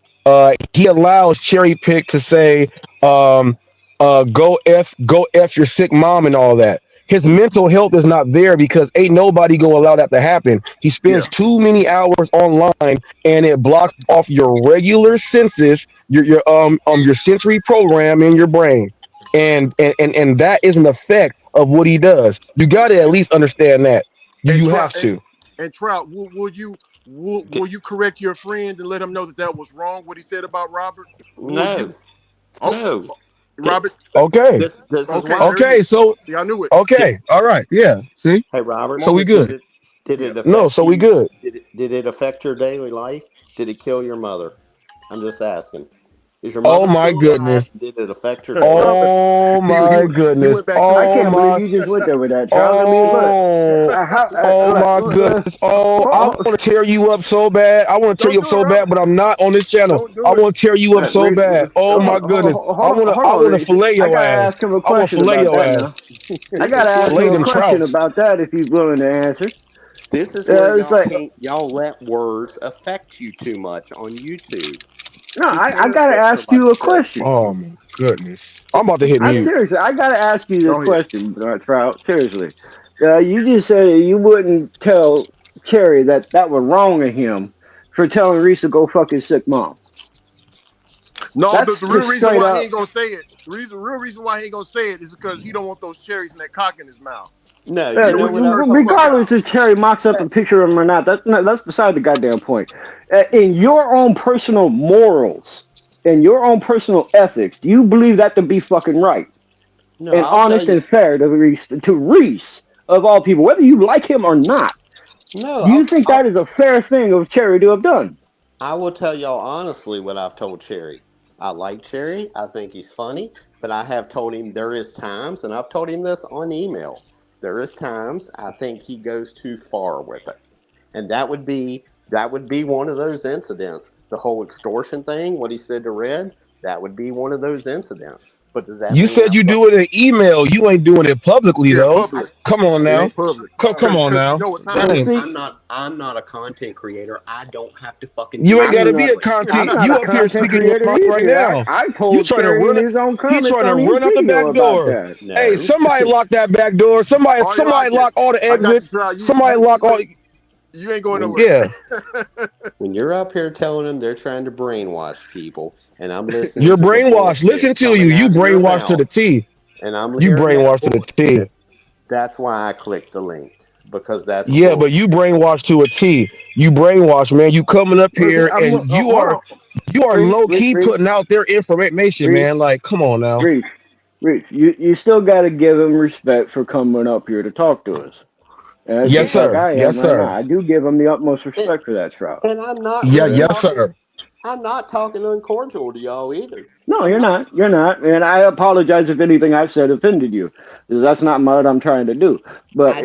he allows cherry pick to say go f your sick mom and all that. His mental health is not there because ain't nobody gonna allow that to happen. He Yeah. spends too many hours online and it blocks off your regular senses, your sensory program in your brain. And that is an effect of what he does. You gotta at least understand that. You And you Trout. have to. And Trout, will you correct your friend and let him know that that was wrong? What he said about Robert? Will you? No, Oh, no. Robert. Okay. This is Okay, why. there it Okay, is. so See, I knew it. Did, okay. All right. Yeah. See? hey, Robert, So we Moment. did good. it did Yeah. it No, affect so we you? good. Did it affect your daily life? Did it kill your mother? I'm just asking. Is your Oh mother my still alive? goodness. Did it affect your daily Robert. life? Oh my He goodness. went back to I the. Oh can't believe my you just went there with that, Charles. I mean, look, oh oh my goodness. Oh, I want to tear you up so bad. I want to tear you Don't up do it, so bad, Robert. but I'm not on this channel. Don't I do it. want to tear you up so bad. Oh Don't. my goodness. hold I on, want to Rich. fillet I your gotta ass. ask him a I want to question fillet about your that ass. now. I This gotta is ask where him Fillet a them y'all. question trouts. about that if he's willing to answer. This is where It's y'all like, can't. Y'all let words affect you too much on YouTube. no, Who I cares gotta what ask somebody you a says? question. Oh my goodness. I'm about to hit I mute. seriously, I gotta ask you this Go ahead. question, Trout. Seriously, you just said you wouldn't tell Cherry that that was wrong of him for telling Reese to go fuck his sick mom. No, the That's real just reason straight why he up. ain't gonna say it, real reason why he ain't gonna say it is because he don't want those cherries and that cock in his mouth. No, He you don't know want you what to I. curse the fuck Regardless out. if Cherry mocks up a picture of him or not, that's beside the goddamn point. In your own personal morals, in your own personal ethics, do you believe that to be fucking right No, and I'll tell honest you. and fair to Reese of all people, whether you like him or not? No, Do you think that is a fair thing of Cherry to have done? I will tell y'all honestly what I've told Cherry. I like Cherry. I think he's funny, but I have told him there is times, and I've told him this on email. There is times I think he goes too far with it, and that would be one of those incidents. The whole extortion thing, what he said to Red, that would be one of those incidents. But does that You mean said I'm you do it in email. You ain't doing it publicly Yeah, though. public. Come on It now. ain't public. Come on Cause you now. know what That time Well, it ain't. is. I'm not a content creator. I don't have to fucking You do ain't that gotta I'm be not. a publicly. I'm content. not a You up here content speaking your creator mind right either. now. I You told trying to Cherry in run? his own He comments trying to on his run out the video back about door. that. Hey, No. somebody lock that back door. Somebody, All somebody right, lock all the I got you, exits. Trout. Somebody lock all. You ain't going When nowhere. Yeah, when you're up here telling them they're trying to brainwash people, and I'm listening you're to the brainwashed. Listen bullshit to you. coming You out of your brainwashed to the mouth, T. and I'm You hearing that brainwashed to the T. bullshit, that's why I clicked the link because that's Yeah, but bullshit. you brainwashed to a T. You brainwashed, man. You coming up Well, see, here and hold on, you are Reach, low Reach, key Reach, putting out their information, Reach, man. Like, come on now. Reach, Reach. You still got to give him respect for coming up here to talk to us. Yes, Just like Yeah, sir. I Yes, am right now. sir. I do give him the utmost and, respect for that, Shroud. and I'm not Yeah, really yes, talking. sir. I'm not talking uncordial to y'all either. No, I'm you're not. not. You're not. And I apologize if anything I've said offended you. 'Cause that's not what I'm trying to do. But I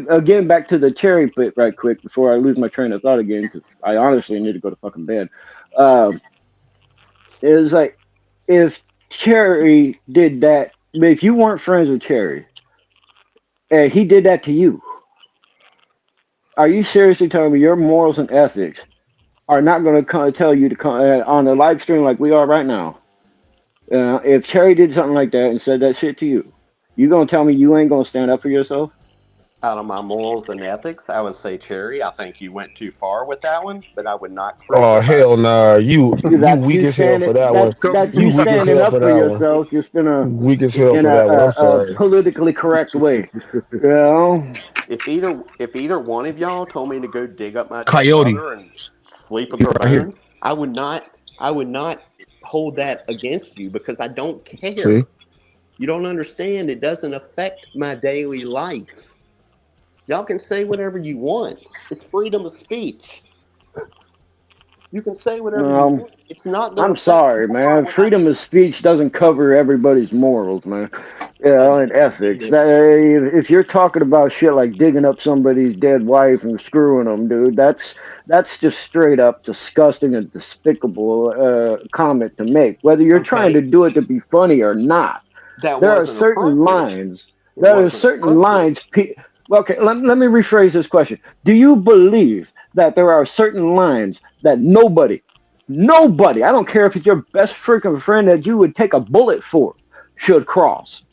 again, back to the cherry pit right quick before I lose my train of thought again, because I honestly need to go to fucking bed. Um, is like if Cherry did that, if you weren't friends with Cherry and he did that to you, are you seriously telling me your morals and ethics are not going to tell you to come on a live stream like we are right now? If Cherry did something like that and said that shit to you, you gonna tell me you ain't gonna stand up for yourself? Out of my morals and ethics, I would say, Cherry, I think you went too far with that one, but I would not Oh crucify hell you. nah. You That's weak you as hell for standing. that one. That's You you weak as standing hell for up for that one. yourself, just Weak as hell in for that one. I'm a sorry. politically correct way. You know? If either one of y'all told me to go dig up my dead Coyote. brother and sleep with He's their right here. bones, I would not hold that against you because I don't care. See? You don't understand. It doesn't affect my daily life. Y'all can say whatever you want. It's freedom of speech. You can say whatever you Um, want. It's not going to I'm affect sorry, tomorrow man. when I Freedom of speech doesn't cover everybody's morals, man. And ethics. understand. If you're talking about shit like digging up somebody's dead wife and screwing them, dude, that's just straight up disgusting and despicable comment to make. Whether you're trying to Okay, do it to be funny or not, that there are wasn't certain appropriate. lines. It There are wasn't certain appropriate. lines. Okay, let me rephrase this question. Do you believe that there are certain lines that nobody, I don't care if it's your best freaking friend that you would take a bullet for, should cross?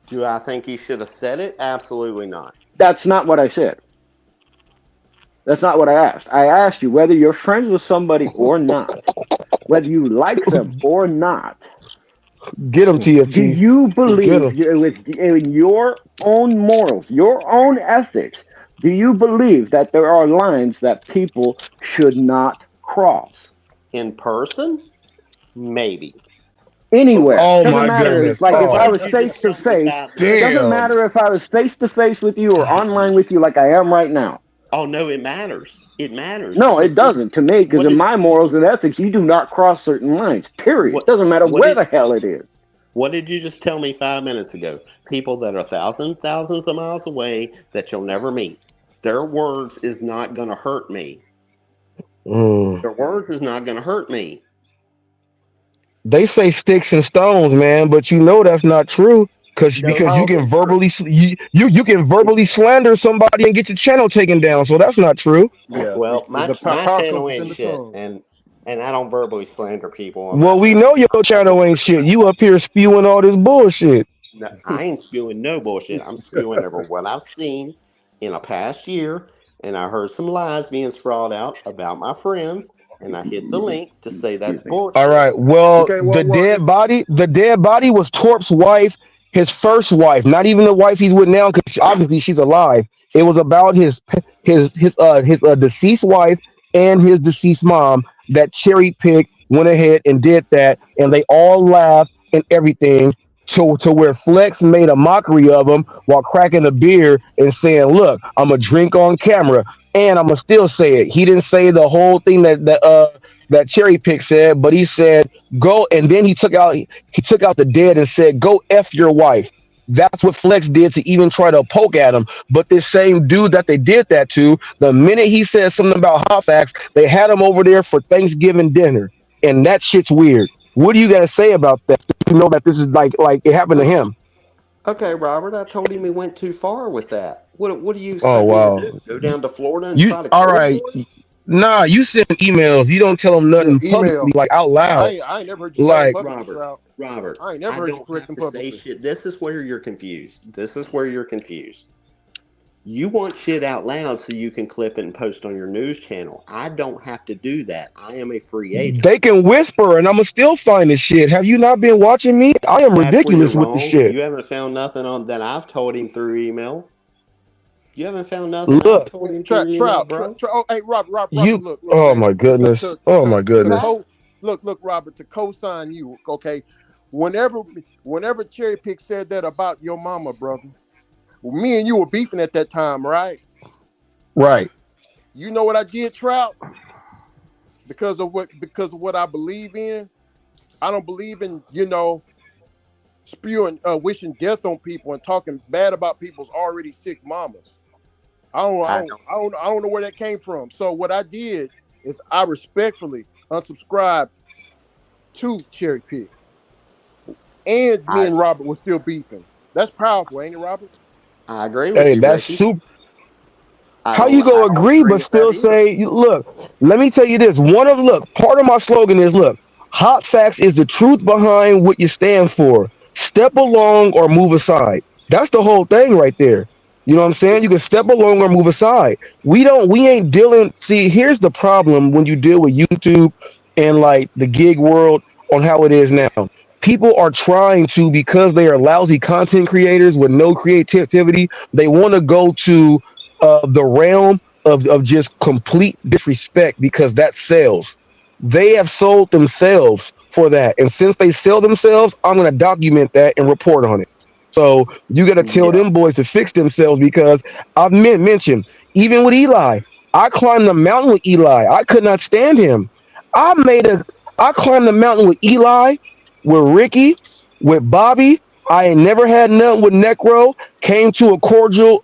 Do I think he should have said it? Absolutely not. That's not what I said. That's not what I asked. I asked you whether you're friends with somebody or not, whether you like them or not. Get him Do TFT. you Get believe him. in your own morals, your own ethics? Do you believe that there are lines that people should not cross In person, maybe. But we're anywhere? Oh Doesn't my matter. goodness. Like but if Oh I what was you face just to told me face, 5 minutes doesn't ago. damn. matter if I was face to face with you or online with you like I am right now. Oh no, it matters. It matters No, it because doesn't to me because what in did my morals and ethics, you do not cross certain lines. Period. what Doesn't matter what where did the hell it is. what did you just tell me 5 minutes ago? People that are thousands of miles away that you'll never meet. Their words is not going to hurt me. Mm. Their words is not going to hurt me. They say sticks and stones, man, but you know that's not true. No, Because you how is can it true? you can verbally slander somebody and get your channel taken down. So that's not true. Yeah, Well, the my power comes channel ain't within the shit, tongue. and I don't verbally slander people on my Well, we channel. know your channel ain't shit. You up here spewing all this bullshit. No, I ain't spewing no bullshit. I'm spewing over what I've seen in a past year, and I heard some lies being sprawled out about my friends, and I hit the link to say that's Excuse me. All bullshit. right. Well, Okay, well, if the dead body was Torp's wife, his first wife, not even the wife he's with now, because obviously she's alive. It was about his deceased wife and his deceased mom that cherry picked, went ahead and did that, and they all laughed and everything. To where Flex made a mockery of him while cracking a beer and saying, "Look, I'm a drink on camera, and I'm gonna still say it." He didn't say the whole thing that cherry pick said, but he said go, and then he took out the dead and said go f your wife. That's what Flex did to even try to poke at him. But this same dude that they did that to, the minute he said something about hot facts, they had him over there for Thanksgiving dinner, and that shit's weird. What do you got to say about that? To know that this is like it happened to him. Okay, Robert, I told him he went too far with that. What do you Oh expect me to do? wow. Go down to Florida and You try to all kill him right? for it? Nah, you send emails. You don't tell them Yeah, nothing publicly, email. like out loud. I ain't never heard you tell him Like publicly, Robert, Trout. Robert, I ain't never I heard you don't correct have him to say publicly. shit. This is where you're confused. This is where you're confused. You want shit out loud so you can clip it and post on your news channel. I don't have to do that. I am a free agent. they can whisper, and I'ma still find this shit. Have you not been watching me? I am That's where you're ridiculous with the wrong. shit. You haven't found nothing on that I've told him through email. You haven't found nothing I've Look, told him through Trout, email, Trout, bro. Oh, hey, Robert, you. look, Oh man. my goodness. Oh my To goodness. look, Robert, to co-sign you, okay? Whenever Cherry Pick said that about your mama, brother, well, me and you were beefing at that time, right? Right. You know what I did, Trout? Because of what I believe in. I don't believe in, spewing wishing death on people and talking bad about people's already sick mamas. I don't. I don't know where that came from. So what I did is I respectfully unsubscribed to Cherry Pick, and me I and Robert were still beefing. That's powerful, ain't it, Robert? I agree with Hey, you, that's Ricky. super. How you I go don't agree agree but with that still either. say, look, let me tell you this. Part of my slogan is look, hot facts is the truth behind what you stand for. Step along or move aside. That's the whole thing right there. You know what I'm saying? You can step along or move aside. We ain't dealing. See, here's the problem when you deal with YouTube and like the gig world on how it is now. People are trying to, because they are lousy content creators with no creativity, they want to go to the realm of just complete disrespect because that sells. They have sold themselves for that. And since they sell themselves, I'm going to document that and report on it. So you got to tell Yeah. them boys to fix themselves because I've mentioned, even with Eli, I climbed the mountain with Eli. I could not stand him. I made a, I climbed the mountain with Eli, with Ricky, with Bobby. I ain't never had nothing with Necro. Came to a cordial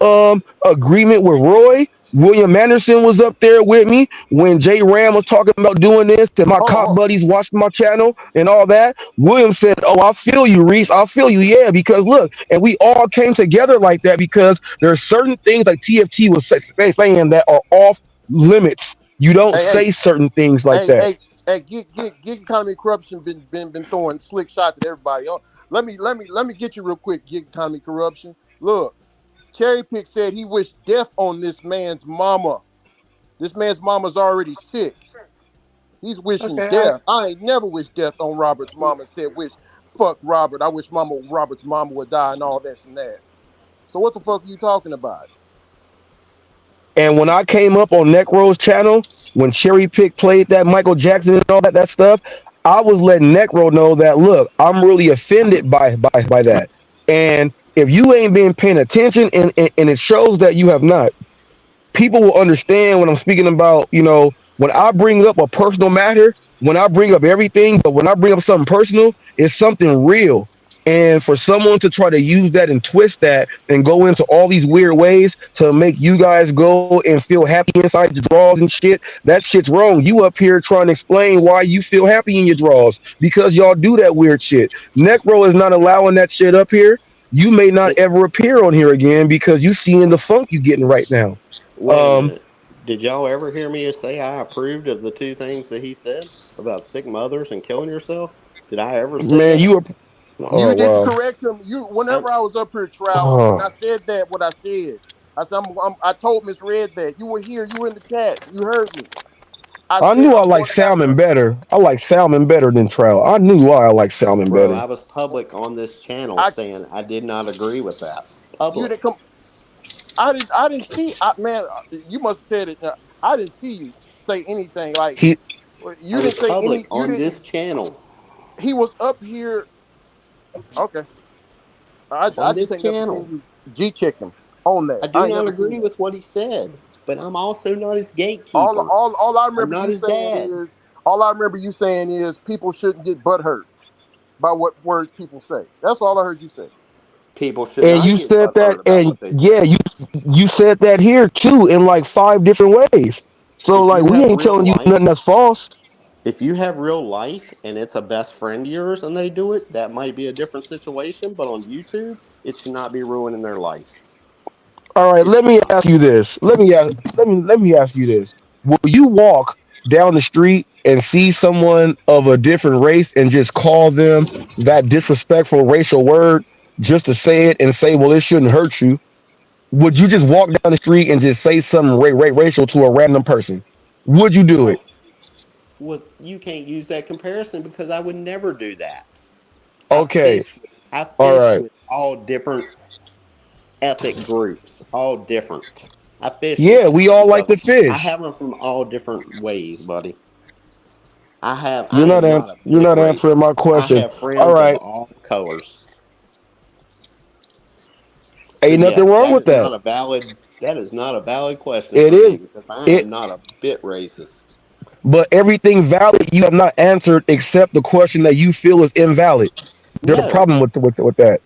agreement with Roy. William Anderson was up there with me when Jay Ram was talking about doing this, and my Hold on, cop hold on. buddies watched my channel and all that. William said, "Oh, I feel you, Reese. I feel you, yeah." Because look, and we all came together like that because there's certain things like TFT was saying that are off limits. You don't Hey, say certain things like hey, that. hey, hey, gig economy corruption been throwing slick shots at everybody. Oh, let me get you real quick. Gig economy corruption. Look, Cherry Pick said he wished death on this man's mama. This man's mama's already sick. He's wishing Okay. death. I ain't never wished death on Robert's mama and said, wish, fuck Robert. I wish Robert's mama would die and all this and that. So what the fuck are you talking about? And when I came up on Necro's channel, when Cherry Pick played that Michael Jackson and all that stuff, I was letting Necro know that look, I'm really offended by that. And if you ain't been paying attention and it shows that you have not, people will understand when I'm speaking about, when I bring up a personal matter, when I bring up everything, but when I bring up something personal, it's something real. And for someone to try to use that and twist that and go into all these weird ways to make you guys go and feel happy inside your drawers and shit, that shit's wrong. You up here trying to explain why you feel happy in your drawers because y'all do that weird shit. Necro is not allowing that shit up here. You may not Th- ever appear on here again because you seeing the funk you getting right now. Wait a Um, minute. Did y'all ever hear me say I approved of the two things that he said about sick mothers and killing yourself? Did I ever say man, that? you are. You Oh didn't wow. correct him. I'm, Whenever I was up here, Trout, when I Oh, said that, what I said, I said, I told Miss Red that you were here, you were in the chat, you heard me. I I said knew I I'm like going after. salmon better. I like salmon better than trout. I knew why I like salmon bro, better. I was public on this channel I saying I did not agree with that. You didn't Public. come. I didn't see. Man, you must have said it. I didn't see you say anything. Like He I you was didn't say public any. You on didn't. this channel. He was up here. Okay, I On just this ain't never seen channel. you G check him on that. I I do ain't not never seen agree that. with what he said, but I'm also not his gatekeeper. All I I'm remember not you his saying dad. is all I remember you saying is people shouldn't get butt hurt by what words people say. That's all I heard you say. People should and not you get said that, butthurt about and what they yeah, say. you said that here too in like five different ways. So If like you we have ain't real telling you life, nothing that's false. If you have real life and it's a best friend of yours and they do it, that might be a different situation. But on YouTube, it should not be ruining their life. All right, It let should me not. ask you this. Let me ask you this. Will you walk down the street and see someone of a different race and just call them that disrespectful racial word just to say it and say, well, it shouldn't hurt you? Would you just walk down the street and just say something racial to a random person? Would you do it? Was you can't use that comparison because I would never do that. Okay. I All fished right. with all different ethnic groups, all different. I fished with Yeah, we all tons like of to them. I fish. have them from all different ways, buddy. You're I not am not a you're bit not answering racist. my I question. have All friends of right. all colors. So Ain't nothing yes, wrong with that. that is not a valid question It for me is because I it am not a bit racist. but everything valid you have not answered except the question that you feel is invalid. There's a No, problem with that.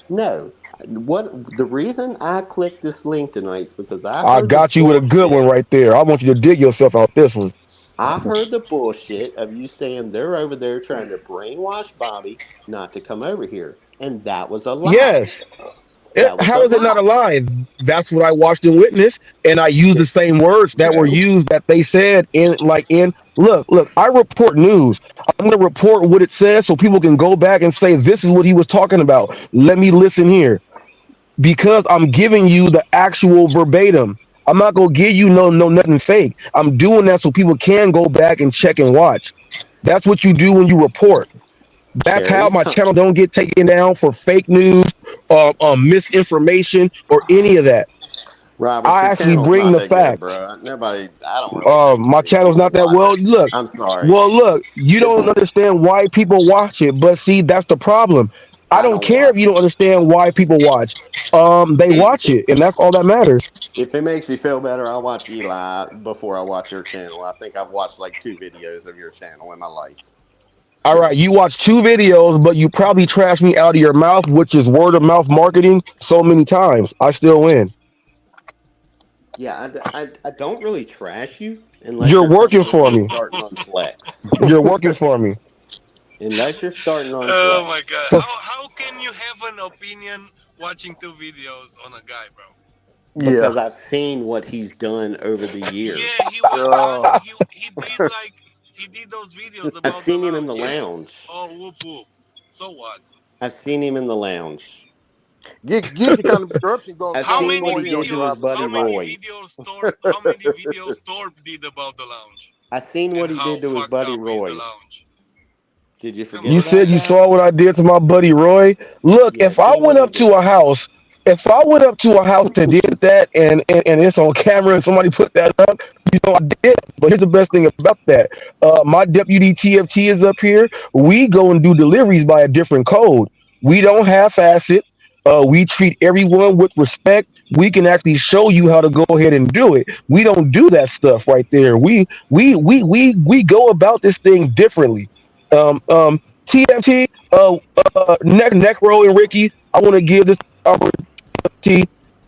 no. What the reason I clicked this link tonight is because I I heard the got you with a good one bullshit. right there. I want you to dig yourself out this one. I heard the bullshit of you saying they're over there trying to brainwash Bobby not to come over here. And that was a lie. Yes. That was a How is it not lie. a lie? That's what I watched and witnessed, and I used the same words that were No. used that they said in look. I report news. I'm going to report what it says so people can go back and say this is what he was talking about. Let me listen here because I'm giving you the actual verbatim. I'm not gonna give you no nothing fake. I'm doing that so people can go back and check and watch. That's what you do when you report. That's how Cherry's my com- channel don't get taken down for fake news, misinformation, or any of that. Robert, I your actually channel's bring not the that good, facts. bro. I don't really think too My many channel's people not that watch well. it. Look, I'm sorry. well, look. You don't understand why people watch it, but see, that's the problem. I I don't don't care if watch you it. don't understand why people watch. They watch If it, and that's all that matters. if it makes me feel better, I'll watch Eli before I watch your channel. I think I've watched like 2 videos of your channel in my life. All right, So you watch 2 videos, but you probably trash me out of your mouth, which is word of mouth marketing, so many times. I still win. yeah, I don't really trash you unless You're you're working coming in for here me. starting on Flex. You're working for me. Unless you're starting on Oh my Flex. god! How can you have an opinion watching 2 videos on a guy, bro? Yeah. Because I've seen what he's done over the Yeah, years. he was done. Oh. He did those videos I've about the seen him in lounge. the Yeah. lounge. Oh, whoop whoop. So what? I've seen him in the lounge. Gig economy corruption going I've How going seen many what going he in on did you, to his videos? Robert. buddy How many Roy. videos Torp? How many videos Torp did about the lounge I seen and what he how did to his fucked buddy up is the Roy. lounge? Did you Come forget You on, about said you man. that? saw what I did to my buddy Roy. Look, Yeah, tell what he did. if I went up to a house and did that and it's on camera and somebody put that up, you know I did. But here's the best thing about that. My deputy TFT is up here. We go and do deliveries by a different code. We don't half-ass it. We treat everyone with respect. We can actually show you how to go ahead and do it. We don't do that stuff right there. We go about this thing differently. TFT, Necro and Ricky, I want to give this opportunity.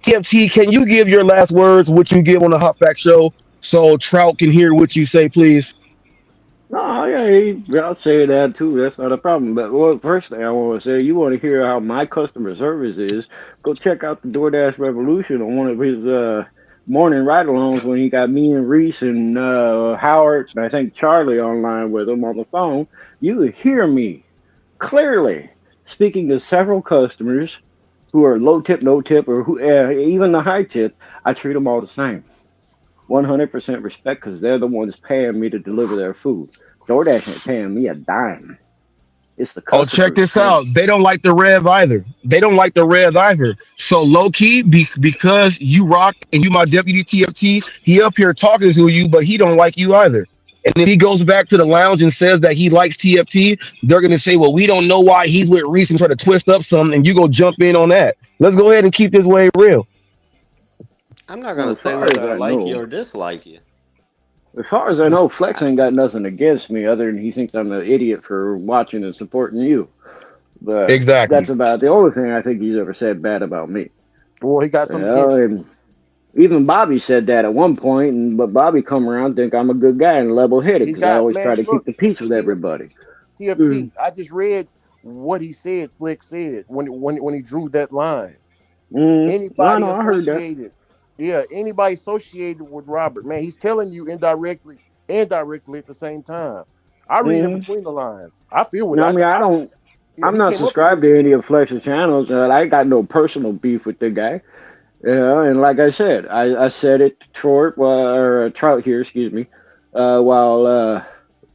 TFT, can you give your last words, what you give on the Hot Fact Show, so Trout can hear what you say, please? No, yeah, I'll say that too. That's not a problem. But first thing I want to say, you want to hear how my customer service is? Go check out the DoorDash Revolution on one of his morning ride-alongs when he got me and Reese and Howard and I think Charlie online with him on the phone. You could hear me clearly speaking to several customers who are low tip, no tip, or who even the high tip. I treat them all the same. 100% respect because they're the ones paying me to deliver their food. DoorDash ain't paying me a dime. It's the Oh, check customers this paying. out. They don't like the Rev either. They don't like the Rev either. So low key, because you rock and you my deputy TFT, he up here talking to you, but he don't like you either. And if he goes back to the lounge and says that he likes TFT, they're gonna say, "Well, we don't know why he's with Reese and try to twist up something," and you go jump in on that. Let's go ahead and keep this way real. I'm not Well, gonna say whether I like you or dislike you. as far as I know, Flex ain't got nothing against me other than he thinks I'm an idiot for watching and supporting you. But that's Exactly. about the only thing I think he's ever said bad about me. Boy, he got You something know, against you. and Even Bobby said that at one point, but Bobby come around think I'm a good guy and level headed He because I got always try man. to keep Look, the peace with everybody. TFT. I just read what he said. Flick said when he drew that line. I Anybody know, I heard that. associated, yeah, anybody associated with Robert, man, he's telling you indirectly and directly at the same time. I read in Mm-hmm. between the lines. I feel what I mean, I I don't. yeah, I'm he not came up with subscribed to any of Flex's channels. I ain't got no personal beef with the guy. And like I said, I said it to Trout, or Trout here, excuse me, while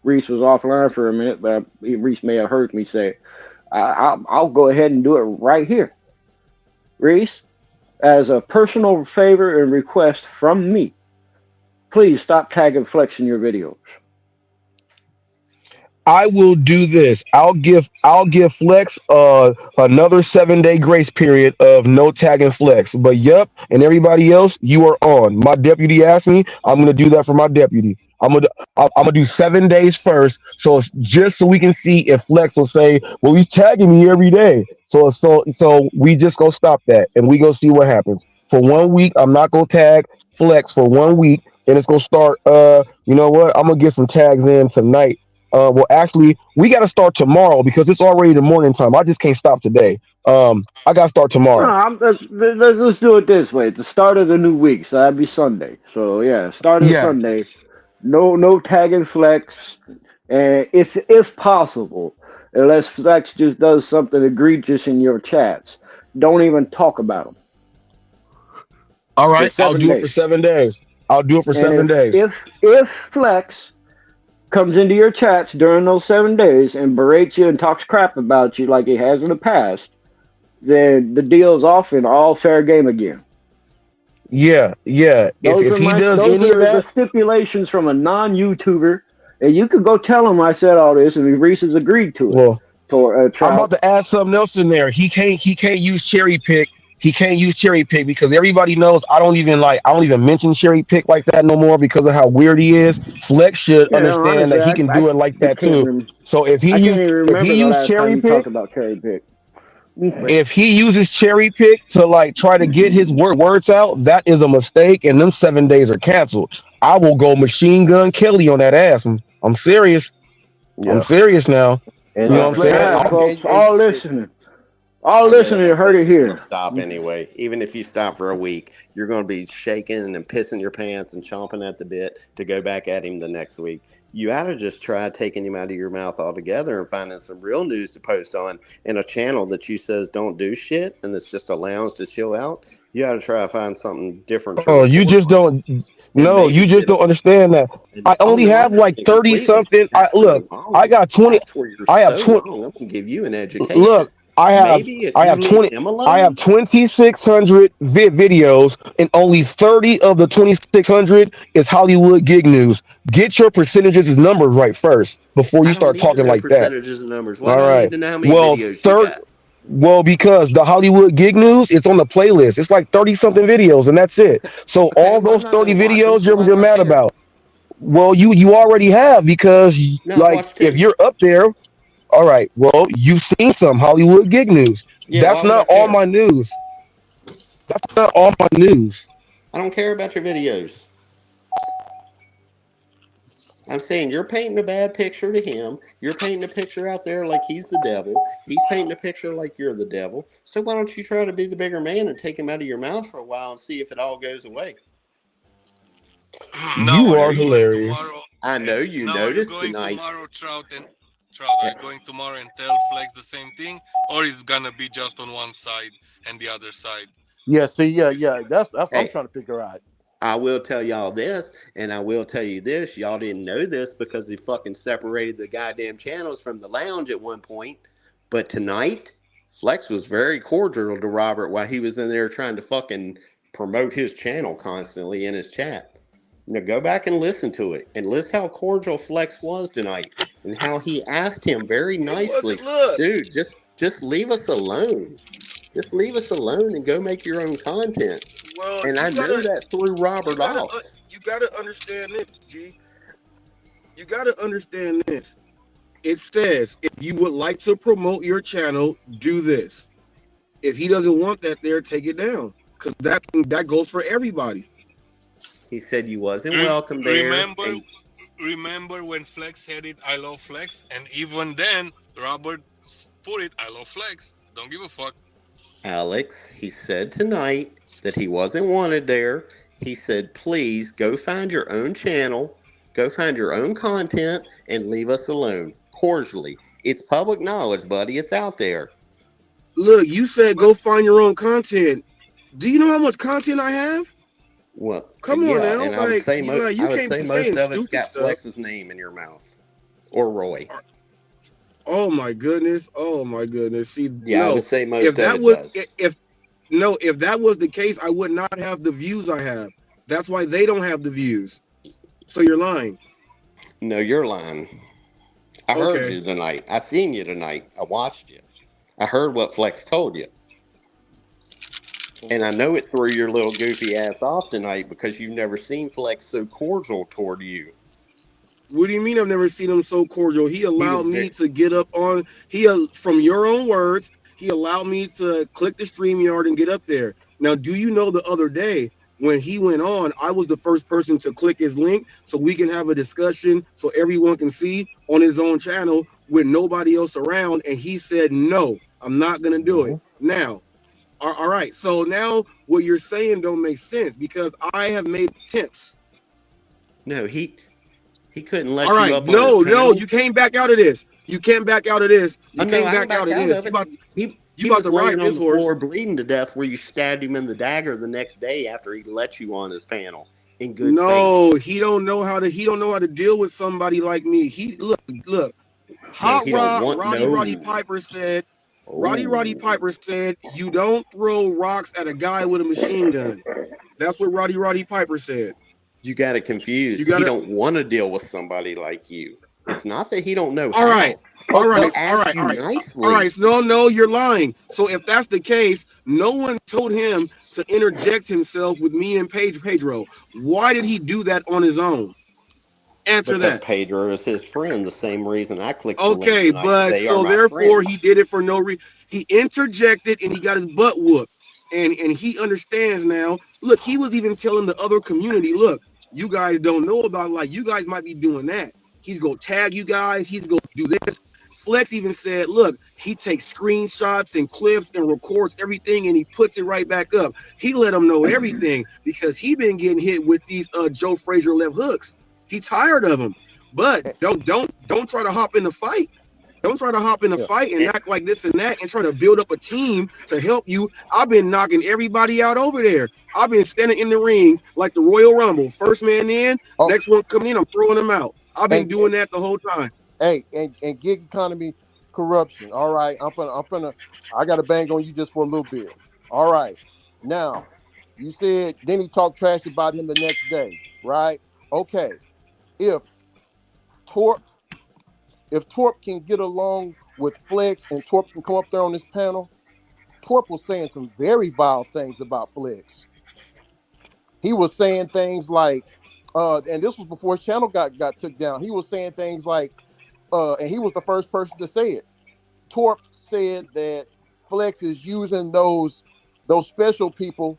Reese was offline for a minute, but Reese may have heard me say it. I'll go ahead and do it right here. Reese, as a personal favor and request from me, please stop tagging Flex in your videos. I will do this. I'll give Flex another 7 day grace period of no tagging Flex. But yep, and everybody else, you are on. My deputy asked me. I'm gonna do that for my deputy. I'm gonna do 7 days first, so it's just so we can see if Flex will say, "Well, he's tagging me every day." So we just gonna stop that, and we gonna see what happens. For 1 week, I'm not gonna tag Flex for 1 week, and it's gonna start. You know what? I'm gonna get some tags in tonight. Well, actually, we got to start tomorrow because it's already the morning time. I just can't stop today. I got to start No, tomorrow. let's do it this way. At the start of the new week, so that'd be Sunday. So yeah, starting Yes. Sunday. No tagging Flex, and if possible, unless Flex just does something egregious in your chats, don't even talk about them All for right. I'll seven do it for days. 7 days. I'll do it for And 7 days. if Flex comes into your chats during those 7 days and berates you and talks crap about you like he has in the past, then the deal's off and all fair game again. Yeah. Yeah. If he does Those any of are the that, stipulations from a non-YouTuber, and you could go tell him I said all this, and Reese has agreed to it. well, To I'm about Trout. to add something else in there. He can't use cherry pick. He can't use cherry pick because everybody knows I don't even mention cherry pick like that no more because of how weird he is. Flex should Yeah, understand honestly, that he can do it like that too. So I can't even if he remember the used last time cherry you talked pick, about cherry pick. if he uses cherry pick to like try to get his words out, that is a mistake, and them 7 days are canceled. I will go machine gun Kelly on that ass. I'm serious. I'm yeah. serious now. And You know what I'm Flex, saying? All right, folks, all I know listening, that heard thing's it gonna here. stop anyway. Even if you stop for a week, you're gonna be shaking and pissing your pants and chomping at the bit to go back at him the next week. You ought to just try taking him out of your mouth altogether and finding some real news to post on in a channel that you says don't do shit and that's just a lounge to chill out. You ought to try to find something different to Oh, you report just on don't. and No, you maybe just get don't on. understand that. And I oh only no, I have like understand 30 completely. something. I That's where you're look. I wrong. got 20. That's where you're I have so 20. wrong. I'm gonna give you an education. Look, I have Maybe if I you have leave 20. him I have alone. 2,600 videos, and only 30 of the 2,600 is Hollywood gig news. Get your percentages and numbers right first before you I don't start need to talking know like that. percentages and numbers. Why All do I need right. to know how many Well, videos you got? because the Hollywood gig news, it's on the playlist. It's like 30 something videos, and that's it. So Okay, all well I'm those not 30 gonna watch them, videos so why you're do I mad care? about. Well, you already have because No, I've like watched if two. you're up there, all right. Well, you've seen some Hollywood gig news. Yeah, why That's would I not all care? my news. That's not all my news. I don't care about your videos. I'm saying you're painting a bad picture to him. You're painting a picture out there like he's the devil. He's painting a picture like you're the devil. So why don't you try to be the bigger man and take him out of your mouth for a while and see if it all goes away? Now You are are you going hilarious. tomorrow? I know And you now are you noticed going tonight. tomorrow, Trout? Are you going tomorrow and tell Flex the same thing, or is it gonna be just on one side and the other side? yeah, see, Is yeah. That's what I'm Hey, trying to figure out. I will tell y'all this, and I will tell you this. Y'all didn't know this because he fucking separated the goddamn channels from the lounge at one point. But tonight, Flex was very cordial to Robert while he was in there trying to fucking promote his channel constantly in his chat. Now go back and listen to it and listen how cordial Flex was tonight and how he asked him very It wasn't. nicely, Look, dude, just leave us alone. Just leave us alone and go make your own content. well, And I know that threw Robert off. you gotta understand this, G. You gotta understand this. It says if you would like to promote your channel, do this. If he doesn't want that there, take it down. because that goes for everybody. He said you wasn't Rem- welcome there, remember, and remember when Flex had it? I love Flex, and even then, Robert put it. I love Flex. Don't give a fuck. Alex, he said tonight that he wasn't wanted there. He said, please go find your own channel, go find your own content, and leave us alone. Cordially. It's public knowledge, buddy. It's out there. Look, you said go find your own content. Do you know how much content I have? Well, Come on yeah, now, and I would say you I would can't say be most saying of it's stupid got stuff. Flex's name in your mouth, or Roy. Oh my goodness. Oh my goodness. See, Yeah, I would no. say If most of that it was does. if no, if that was the case, I would not have the views I have. That's why they don't have the views. So you're lying. No, you're lying. I heard Okay. you tonight. I seen you tonight. I watched you. I heard what Flex told you. And I know it threw your little goofy ass off tonight because you've never seen Flex so cordial toward you. What do you mean I've never seen him so cordial? He He allowed was me very to get up on from your own words, he allowed me to click the stream yard and get up there. Now, do you know the other day when he went on, I was the first person to click his link so we can have a discussion so everyone can see on his own channel with nobody else around, and he said no, I'm not going to do it. Now, all right. So now what you're saying don't make sense because I have made attempts. No, he couldn't All let you right. up on his No, panel. you came back out of this. You came back out of this. Oh You no, came I ain't back out back of out this. of it. You He about was to ride laying on this the horse. floor bleeding to death where you stabbed him in the dagger the next day after he let you on his panel in good No, faith. he don't know how to deal with somebody like me. He look. No, Hot he don't Rod want Roddy no. Piper said Roddy Oh, Piper said you don't throw rocks at a guy with a machine gun. That's what Roddy Piper said. you got it You confused. He gotta don't want to deal with somebody like you. It's not that he don't know all right. how. All He right, all asked right, you all right, all nicely. right. So no, you're lying. So if that's the case, no one told him to interject himself with me and Pedro. Why did he do that on his own? Answer Because that. Pedro is his friend, the same reason I clicked the link Okay, tonight. but They are so my therefore he friends. did it for no reason. He interjected and he got his butt whooped. And he understands now. Look, he was even telling the other community, look, you guys don't know about like you guys might be doing that. He's gonna tag you guys, he's gonna do this. Flex even said, look, he takes screenshots and clips and records everything and he puts it right back up. He let them know everything because he been getting hit with these Joe Frazier left hooks. He tired of them. But don't try to hop in the fight. Don't try to hop in a Yeah. fight and act like this and that and try to build up a team to help you. I've been knocking everybody out over there. I've been standing in the ring like the Royal Rumble. First man in, Oh, next one coming in, I'm throwing them out. I've been and, doing that the whole time. hey, and gig economy corruption. All right, I gotta bang on you just for a little bit. All right. Now, you said then he talked trash about him the next day, right? Okay. If Torp if Torp can get along with Flex and Torp can come up there on this panel, Torp was saying some very vile things about Flex. He was saying things like, and this was before his channel got took down. He was saying things like, and he was the first person to say it. Torp said that Flex is using those special people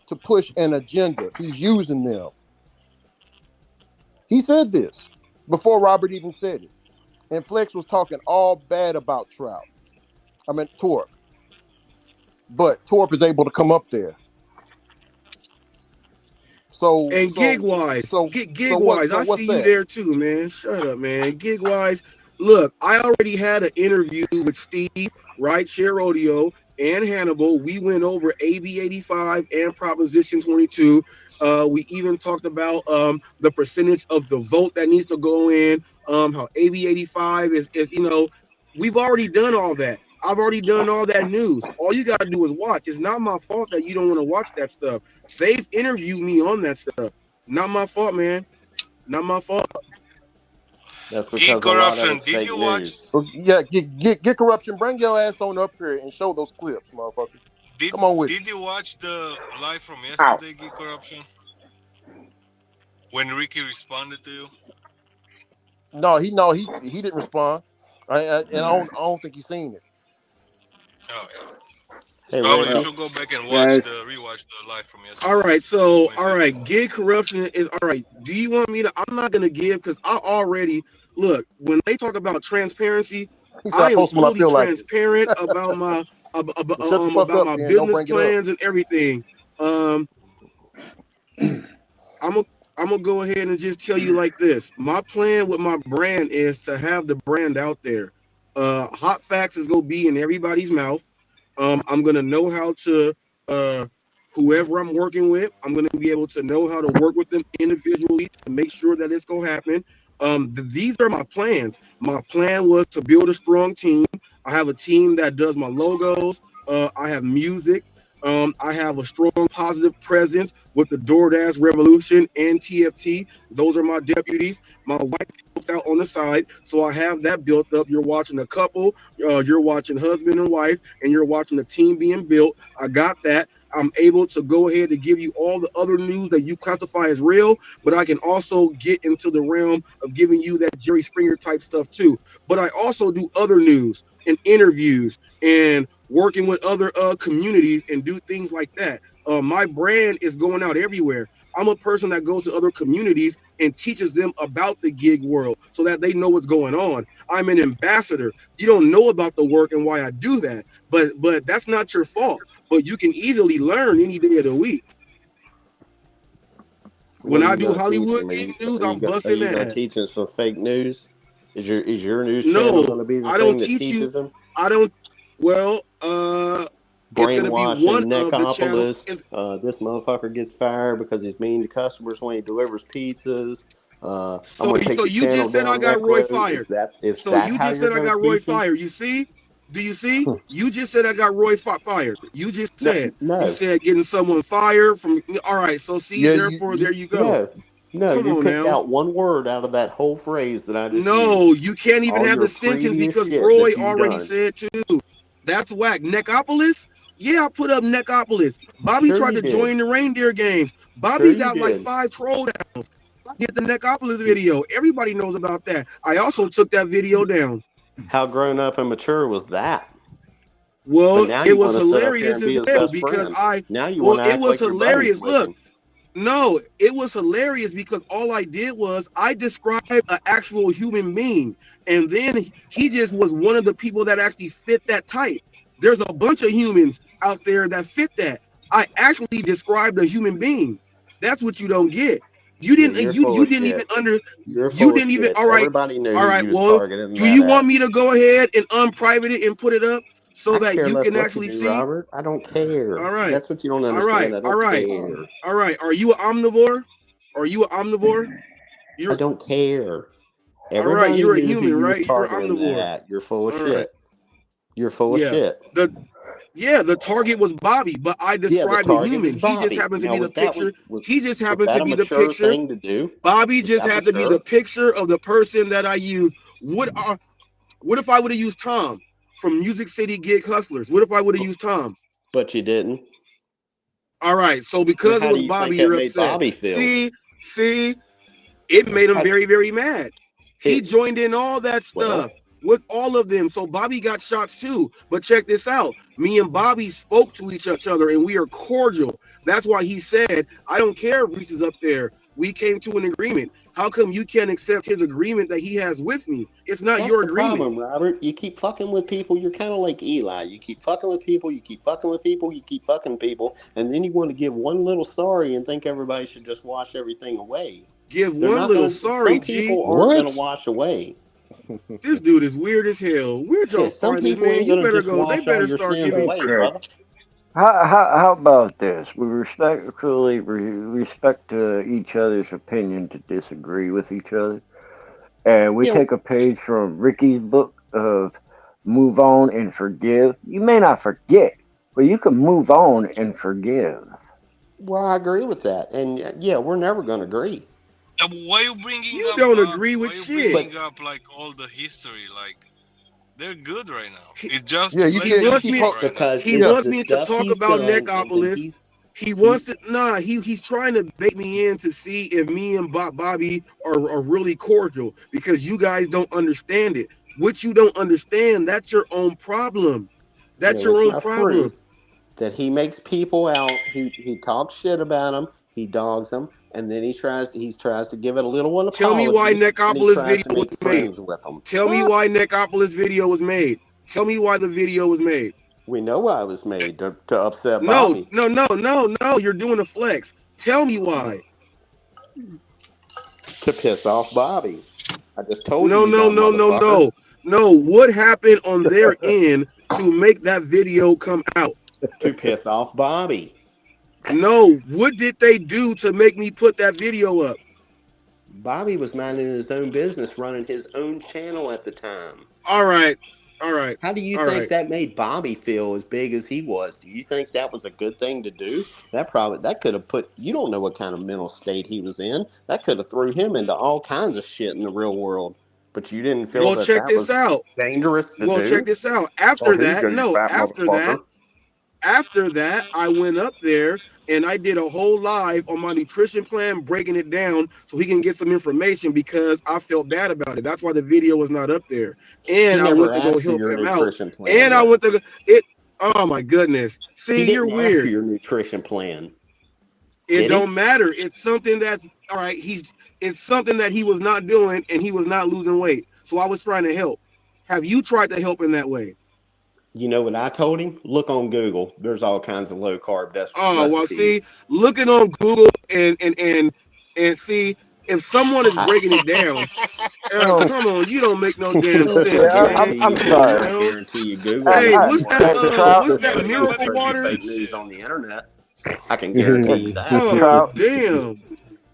to push an agenda. He's using them. He said this before Robert even said it. And Flex was talking all bad about Torp. But Torp is able to come up there. So And gig so wise, so gig wise, I what's see you that? there too, man. Shut up, man. Gig wise, look, I already had an interview with Steve, right? Share Rodeo and Hannibal. We went over AB 85 and Proposition 22. We even talked about the percentage of the vote that needs to go in. How AB 85 is we've already done all that. I've already done all that news. All you gotta do is watch. It's not my fault that you don't want to watch that stuff. They've interviewed me on that stuff. Not my fault, man. Not my fault. That's E because a lot of corruption. it's Did fake you watch? news. Yeah, get corruption. Bring your ass on up here and show those clips, motherfucker. Did Come on with it. Did you watch the live from Ow. yesterday, Geek Corruption? When Ricky responded to you? No, he didn't respond. And I don't think he's seen it. Oh yeah. Hey, Probably you Ricky. should go back and Guys, rewatch the live from All yesterday right, so when all it did. right, gig corruption is all right. Do you want me to? I'm not gonna give because I already look when they talk about transparency. He said, I I am post when I fully feel like it. transparent about my Well, shut the fuck about up my then. Don't business bring it up. plans and everything. Um, I'm gonna I'm gonna go ahead and just tell you like this. My plan with my brand is to have the brand out there. Hot facts is gonna be in everybody's mouth. I'm gonna know how to uh, whoever I'm working with. I'm gonna be able to know how to work with them individually to make sure that it's gonna happen. These are my plans. My plan was to build a strong team. I have a team that does my logos. I have music. I have a strong positive presence with the Doordash Revolution and TFT. Those are my deputies. My wife helps out on the side, so I have that built up. You're watching a couple, you're watching husband and wife, and you're watching the team being built. I got that. I'm able to go ahead and give you all the other news that you classify as real, but I can also get into the realm of giving you that Jerry Springer type stuff too. But I also do other news and interviews and working with other communities and do things like that. My brand is going out everywhere. I'm a person that goes to other communities and teaches them about the gig world so that they know what's going on. I'm an ambassador. You don't know about the work and why I do that, but that's not your fault. But you can easily learn any day of the week. What When are I you do gonna teach Hollywood him? gig news, I'm Are busting you gonna ass. teach him some fake news? Is your news channel No, gonna be the I don't thing that teach you. teaches him? I don't. Well, it's gonna be one Brainwashing of the channels. Neckopolis. This motherfucker gets fired because he's mean to customers when he delivers pizzas. I'm So, gonna take so your you just channel said I down got neck Roy road. fired. Is So that you how just you're said I gonna got Roy teach him? fired. You see? Do you see? You just said I got Roy fired. You just No, said. You no, said getting someone fired from. All right. So see, yeah, therefore, there you go. no, no. Come You on picked now. out one word out of that whole phrase that I just No, used. you can't even All have your the sentence previous because shit Roy that you've already done. said too. That's whack. Neckopolis? Yeah, I put up Neckopolis. Bobby Sure tried you to did. join the reindeer games. Sure Bobby you got like did. 5 troll downs. I did the Neckopolis video. Everybody knows about that. I also took that video down. How grown up and mature was that? But Well, now it you was want to sit up here hilarious and be as his hell best because friend. Now you want well, to it act was like you're buddies hilarious. with Look, him. no, it was hilarious because all I did was I described an actual human being, and then he just was one of the people that actually fit that type. There's a bunch of humans out there that fit that. I actually described a human being. That's what you don't get. You Yeah, didn't you're you full you of didn't even shit. under You're you full of didn't even shit. all right. Everybody knew All who right. you was Well, targeting do that you want at. me to go ahead and unprivate it and put it up so I that care you less can what you actually do, see? Robert. I don't care. All right. That's what you don't All right. understand. I All don't right. care. All right. Are you an omnivore? Are you an omnivore? I You're don't care. all right. Everybody You're a knew who human, you was right? You're an targeting that omnivore. at. You're full of All right. shit. You're full of Yeah. shit. The target was Bobby, but I Yeah, the described a target human. is He just Bobby. happened to Now be the was that picture. He just was happened that to a be the mature picture. thing to do? Bobby Was just that had to be the mature? picture of the person that I used. What if I would have used Tom from Music City Gig Hustlers? What if I would have used Tom? But you didn't. All right. So And because it how do was you think Bobby, that you're made upset. Bobby feel? See, it made him I, very, very mad. He it joined in all that well, stuff with all of them. So Bobby got shots too. But check this out. Me and Bobby spoke to each other and we are cordial. That's why he said, I don't care if Reese is up there. We came to an agreement. How come you can't accept his agreement that he has with me? It's not that's your the agreement. problem, Robert. You keep fucking with people. You're kind of like Eli. You keep fucking with people. You keep fucking with people. You keep fucking people, and then you want to give one little sorry and think everybody should just wash everything away. Give They're one not little gonna. sorry, Some G. people aren't gonna What? wash away. This dude is weird as hell. Where'd Yeah, y'all some find this people man? ain't You gonna better just go. They wash all better your start sins giving. away, Okay. brother. How about this? We respectfully respect each other's opinion to disagree with each other, and we Yeah, take a page from Ricky's book of move on and forgive. You may not forget, but you can move on and forgive. well, I agree with that, and yeah, we're never gonna agree. Why you bringing You up don't agree Bobby? with Why you shit. But bringing up like all the history? Like they're good right now. He, It's just yeah, you he can't. You wants keep me. flexibility hope right now. because He it's Yeah. wants the me to stuff talk he's about done, and Neckopolis. He wants he's to. Nah, he's trying to bait me in to see if me and Bobby are really cordial because you guys don't understand it. What you don't understand, that's your own problem. yeah, That's your that's own not true. problem. that he makes people out. He talks shit about them. He dogs them, and then he tries to give it a little an Tell me why apology, and he Necropolis tries video to was make made. friends with them. Tell me why Necropolis video was made. Tell me why the video was made. We know why it was made to upset No, Bobby. no, no, no, no. You're doing a flex. Tell me why. To piss off Bobby. I just told you, No, you no, dumb no, no, motherfucker. no. No, what happened on their end to make that video come out? To piss off Bobby. No, what did they do to make me put that video up? Bobby was minding his own business, running his own channel at the time. All right, all right, How do you all think right. that made Bobby feel as big as he was? Do you think that was a good thing to do? That could have put, you don't know what kind of mental state he was in. That could have threw him into all kinds of shit in the real world. But you didn't feel Well, that check that this was out. dangerous to Well, check do? this out. Oh, After here you that, go, you no, fat motherfucker. after that, I went up there and I did a whole live on my nutrition plan, breaking it down so he can get some information because I felt bad about it. That's why the video was not up there. And He I never went to go asked for help your him out. nutrition plan, And I though. went to it. Oh my goodness. He See, you're didn't ask for weird. your nutrition plan. It Did he? don't matter. It's something that's all right. It's something that he was not doing and he was not losing weight. So I was trying to help. Have you tried to help in that way? You know what I told him? Look on Google. There's all kinds of low carb Oh well, see, recipes. looking on Google and see if someone is breaking it down. Oh, Come on, you don't make no damn I sense, yeah, man. guarantee I'm you, Come on sorry. I now. guarantee you, Google will Hey, give you more Hey, Trout. what's information that than some miracle crazy water? fake news on the internet. I can guarantee you that. Oh Trout. damn.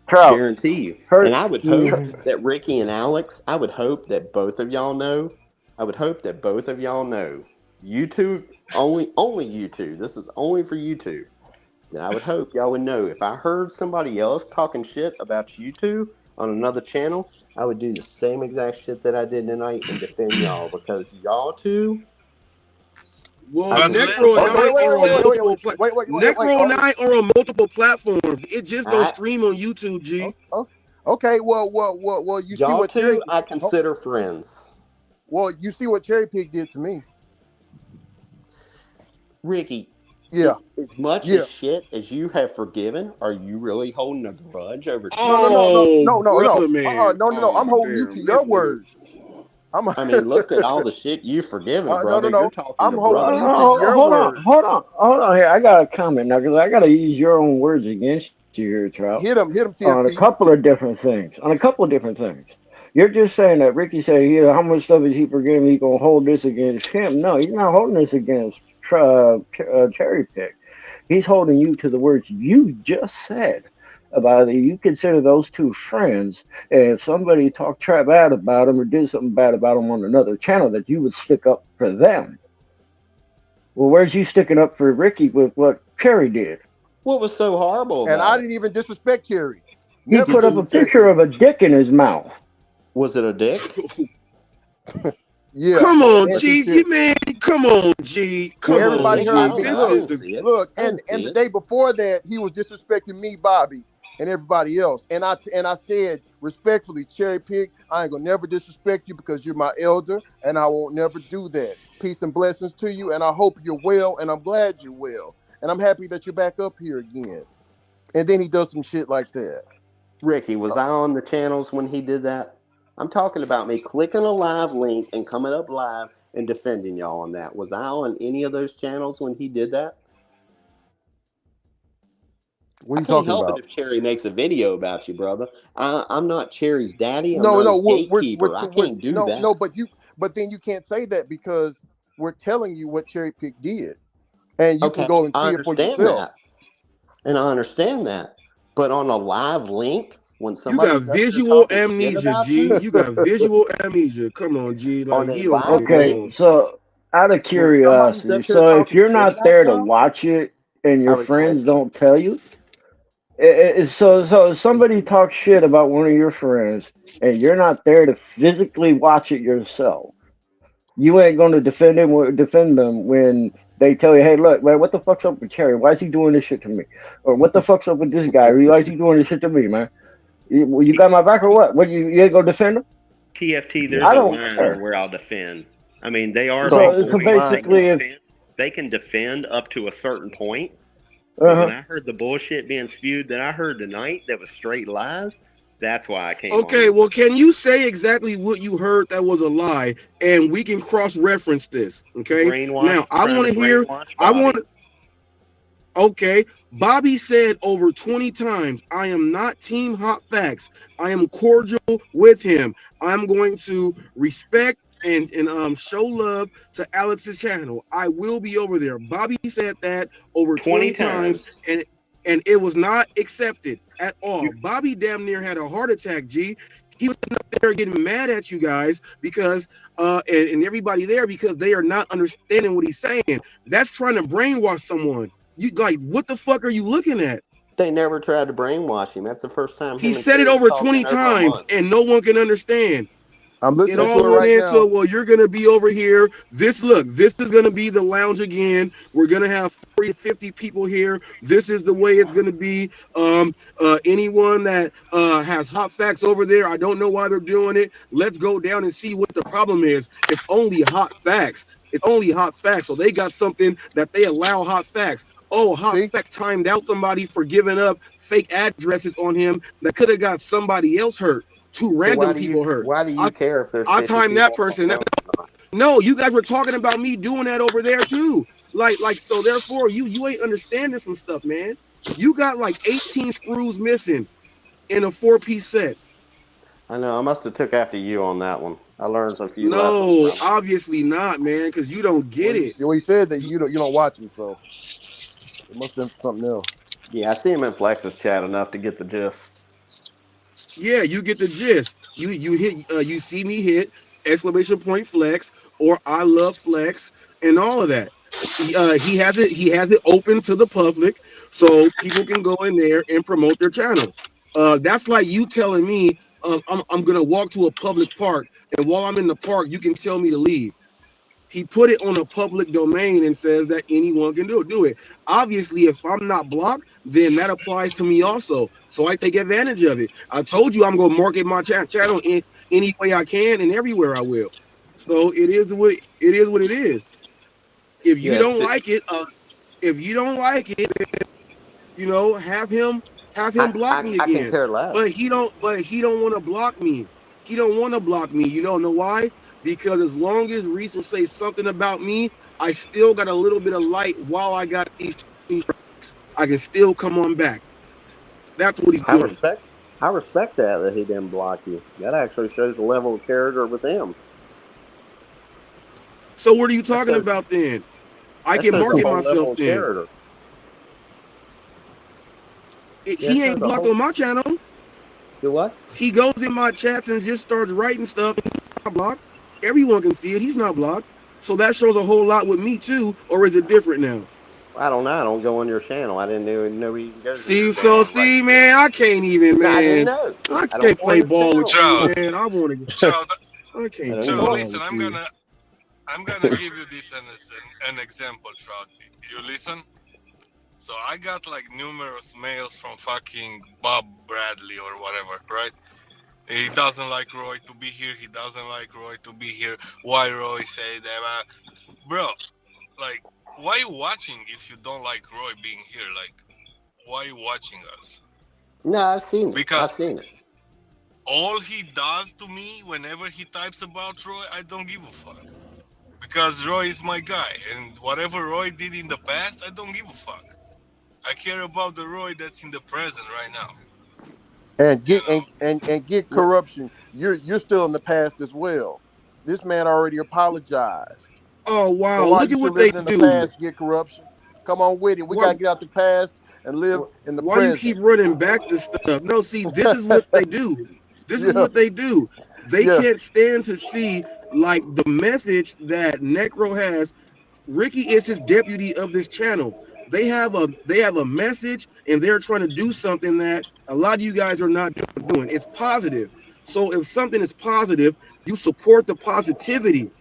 Trout. Guarantee you. And Hurt. I would hope that Ricky and Alex, I would hope that both of y'all know. I would hope that both of y'all know. You two, only you two. This is only for you two. Then I would hope y'all would know if I heard somebody else talking shit about you two on another channel, I would do the same exact shit that I did tonight and defend y'all because y'all two, Well, I But can let never Necro and forget. I Wait, wait, are wait, on wait, wait, multiple wait, wait, wait, wait, wait. Necro and I are on multiple platforms. It just don't I, stream on YouTube, G. Okay. Well. You see y'all what Cherry? two, I Oh, consider friends. well, you see what Cherry Pig did to me. Ricky, Yeah. as much as Yeah. shit as you have forgiven, are you really holding a grudge over No. Cherry? Oh, brother No. man. No. I'm Oh holding you to damn, your this nigga. words. I'm. I mean, look at all the shit you've forgiven, No. brother. You're talking I'm to holding brothers you to now. your words. Hold on here. I got a comment now because I got to use your own words against you here, Trout, Hit him, on a TFT. couple of different things. You're just saying that Ricky said, "Yeah, how much stuff is he forgiving? He gonna hold this against him?" No, he's not holding this against Cherry Pick. He's holding you to the words you just said about it. You consider those two friends, and if somebody talked bad about them or did something bad about them on another channel, that you would stick up for them. Well, where's you sticking up for Ricky with what Cherry did? What was so horrible And I about it? didn't even disrespect Cherry. He Never put up a disrespect picture him. of a dick in his mouth. Was it a dick? Yeah. Come on, And G. You man, come on, G. Come Was it a on, everybody dick? I heard G. don't me. know. This I Look, is didn't the see it. look, I and didn't see the it. day before that, he was disrespecting me, Bobby, and everybody else. And I said respectfully, Cherry Pig, I ain't gonna never disrespect you because you're my elder, and I won't never do that. Peace and blessings to you, and I hope you're well, and I'm glad you're well, and I'm happy that you're back up here again. And then he does some shit like that. Ricky, was I on the channels when he did that? I'm talking about me clicking a live link and coming up live and defending y'all on that. Was I on any of those channels when he did that? What are I you can't talking help it about? if Cherry makes a video about you, brother. I'm not Cherry's daddy. I'm No, not no, his gatekeeper. I can't do no, that. but then you can't say that because we're telling you what Cherry Pig did, and you can Okay, go and I see it for understand yourself. that. And I understand that. But on a live link, when you got somebody's up there visual talking shit amnesia, about G. you, You got visual amnesia. Come on, G. Like on a you don't live come Okay, link, on. so out of when somebody's curiosity, up there so if talking you're shit not about there to y'all, watch it and I your was told. friends don't tell you, so if somebody talks shit about one of your friends and you're not there to physically watch it yourself, you ain't going to defend them when they tell you, "Hey, look, man, what the fuck's up with Cherry? Why is he doing this shit to me? Or what the fuck's up with this guy? Why is he doing this shit to me, man? You got my back or what? What you ain't gonna defend him? TFT, Yeah. there's I a don't line on care." where I'll defend. I mean, they are No, people So it's a who you line. think can basically, if defend. they can defend up to a certain point. But when Uh-huh. I heard the bullshit being spewed that I heard tonight that was straight lies, that's why I came on Okay, here. well, can you say exactly what you heard that was a lie, and we can cross-reference this? Okay. Now, I Trying want to to hear. brainwash I want. Bobby. Okay, Bobby said over 20 times, I am not Team Hot Facts. I am cordial with him. I'm going to respect and show love to Alex's channel. I will be over there. Bobby said that over 20 20 times, times. and it was not accepted at all. Bobby damn near had a heart attack, G. He was up there getting mad at you guys because and everybody there because they are not understanding what he's saying. That's trying to brainwash someone. You like, what the fuck are you looking at? They never tried to brainwash him. That's the first time He him and said it Cherry's over talked 20 in over a times month. and no one can understand. I'm It listening to all it went right into, now. well, you're gonna be over here. This is gonna be the lounge again. We're gonna have 40 to 50 people here. This is the way it's gonna be. Anyone that has hot facts over there, I don't know why they're doing it. Let's go down and see what the problem is. It's only hot facts. It's only hot facts. So they got something that they allow hot facts. Oh, hot See? facts timed out somebody for giving up fake addresses on him that could have got somebody else hurt. Two So random people hurt. why do you care if there's I 50 timed that people on person. the phone or not? No, you guys were talking about me doing that over there too. So therefore you ain't understanding some stuff, man. You got like 18 screws missing in a 4-piece set. I know. I must have took after you on that one. I learned a few lessons No, from it. obviously not, man, because you don't get it. Well, he said that you don't watch him, so it must have been something else. Yeah, I see him in Flex's chat enough to get the gist. Yeah, you get the gist. You see me hit exclamation point flex or I love flex and all of that. He has it open to the public so people can go in there and promote their channel. That's like you telling me I'm gonna walk to a public park and while I'm in the park you can tell me to leave. He put it on a public domain and says that anyone can do it. Obviously, if I'm not blocked, then that applies to me also. So I take advantage of it. I told you I'm gonna market my channel in any way I can and everywhere I will. So it is. If you Yes. don't like it, if you don't like it, have him block me I can again. care But less. he don't want to block me. He don't want to block me. You don't know why? Because as long as Reese will say something about me, I still got a little bit of light while I got these two strikes. I can still come on back. That's what he's I doing. respect. I respect that he didn't block you. That actually shows the level of character with him. So what are you That talking shows. about then? I That can shows a market whole myself level of then. character. Yeah, it He shows ain't a blocked whole. on my channel. Do what? He goes in my chats and just starts writing stuff. He's not blocked. Everyone can see it. He's not blocked. So that shows a whole lot with me too, or is it different now? I don't know. I don't go on your channel. I didn't even know you can go to your See, channel so and write Steve, shit. man, I can't even, No, I didn't man. know. I I don't can't go on play your ball with channel. you, Trout, man. I want to. Trout, I can't I play don't Trout. go. ball Listen, with I'm you. gonna give you this as an example, Trout. You listen. So I got like numerous mails from fucking Bob Bradley or whatever, right? He doesn't like Roy to be here. He doesn't like Roy to be here. Why Roy say that? Bro, like, why you watching if you don't like Roy being here? Like, why you watching us? No, I've seen it. Because I've seen it. all he does to me whenever he types about Roy, I don't give a fuck. Because Roy is my guy, and whatever Roy did in the past, I don't give a fuck. I care about the Roy that's in the present right now. And You get know, and get corruption. You're still in the past as well. This man already apologized. Oh So wow, why are look you at still what they living in the do. past? Get corruption. Come on with it. We Why gotta get out the past and live in the why you present. keep running back to stuff? No, see, this is what they do. This is Yeah, what they do. They yeah. can't stand to see like the message that Necro has. Ricky is his deputy of this channel. They have a message and they're trying to do something that a lot of you guys are not doing. It's positive. So if something is positive, you support the positivity.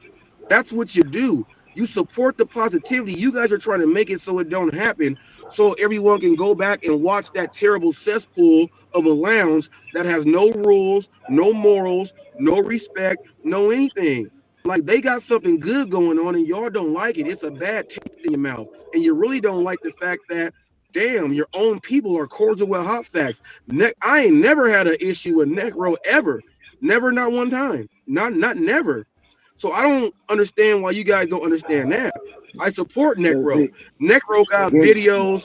That's what you do. You support the positivity. You guys are trying to make it so it don't happen, so everyone can go back and watch that terrible cesspool of a lounge that has no rules, no morals, no respect, no anything. Like they got something good going on and y'all don't like it. It's a bad taste in your mouth. And you really don't like the fact that, damn, your own people are cordial with hot facts. I ain't never had an issue with Necro ever. Never, not one time. Not never. So I don't understand why you guys don't understand that. I support Necro. Necro got videos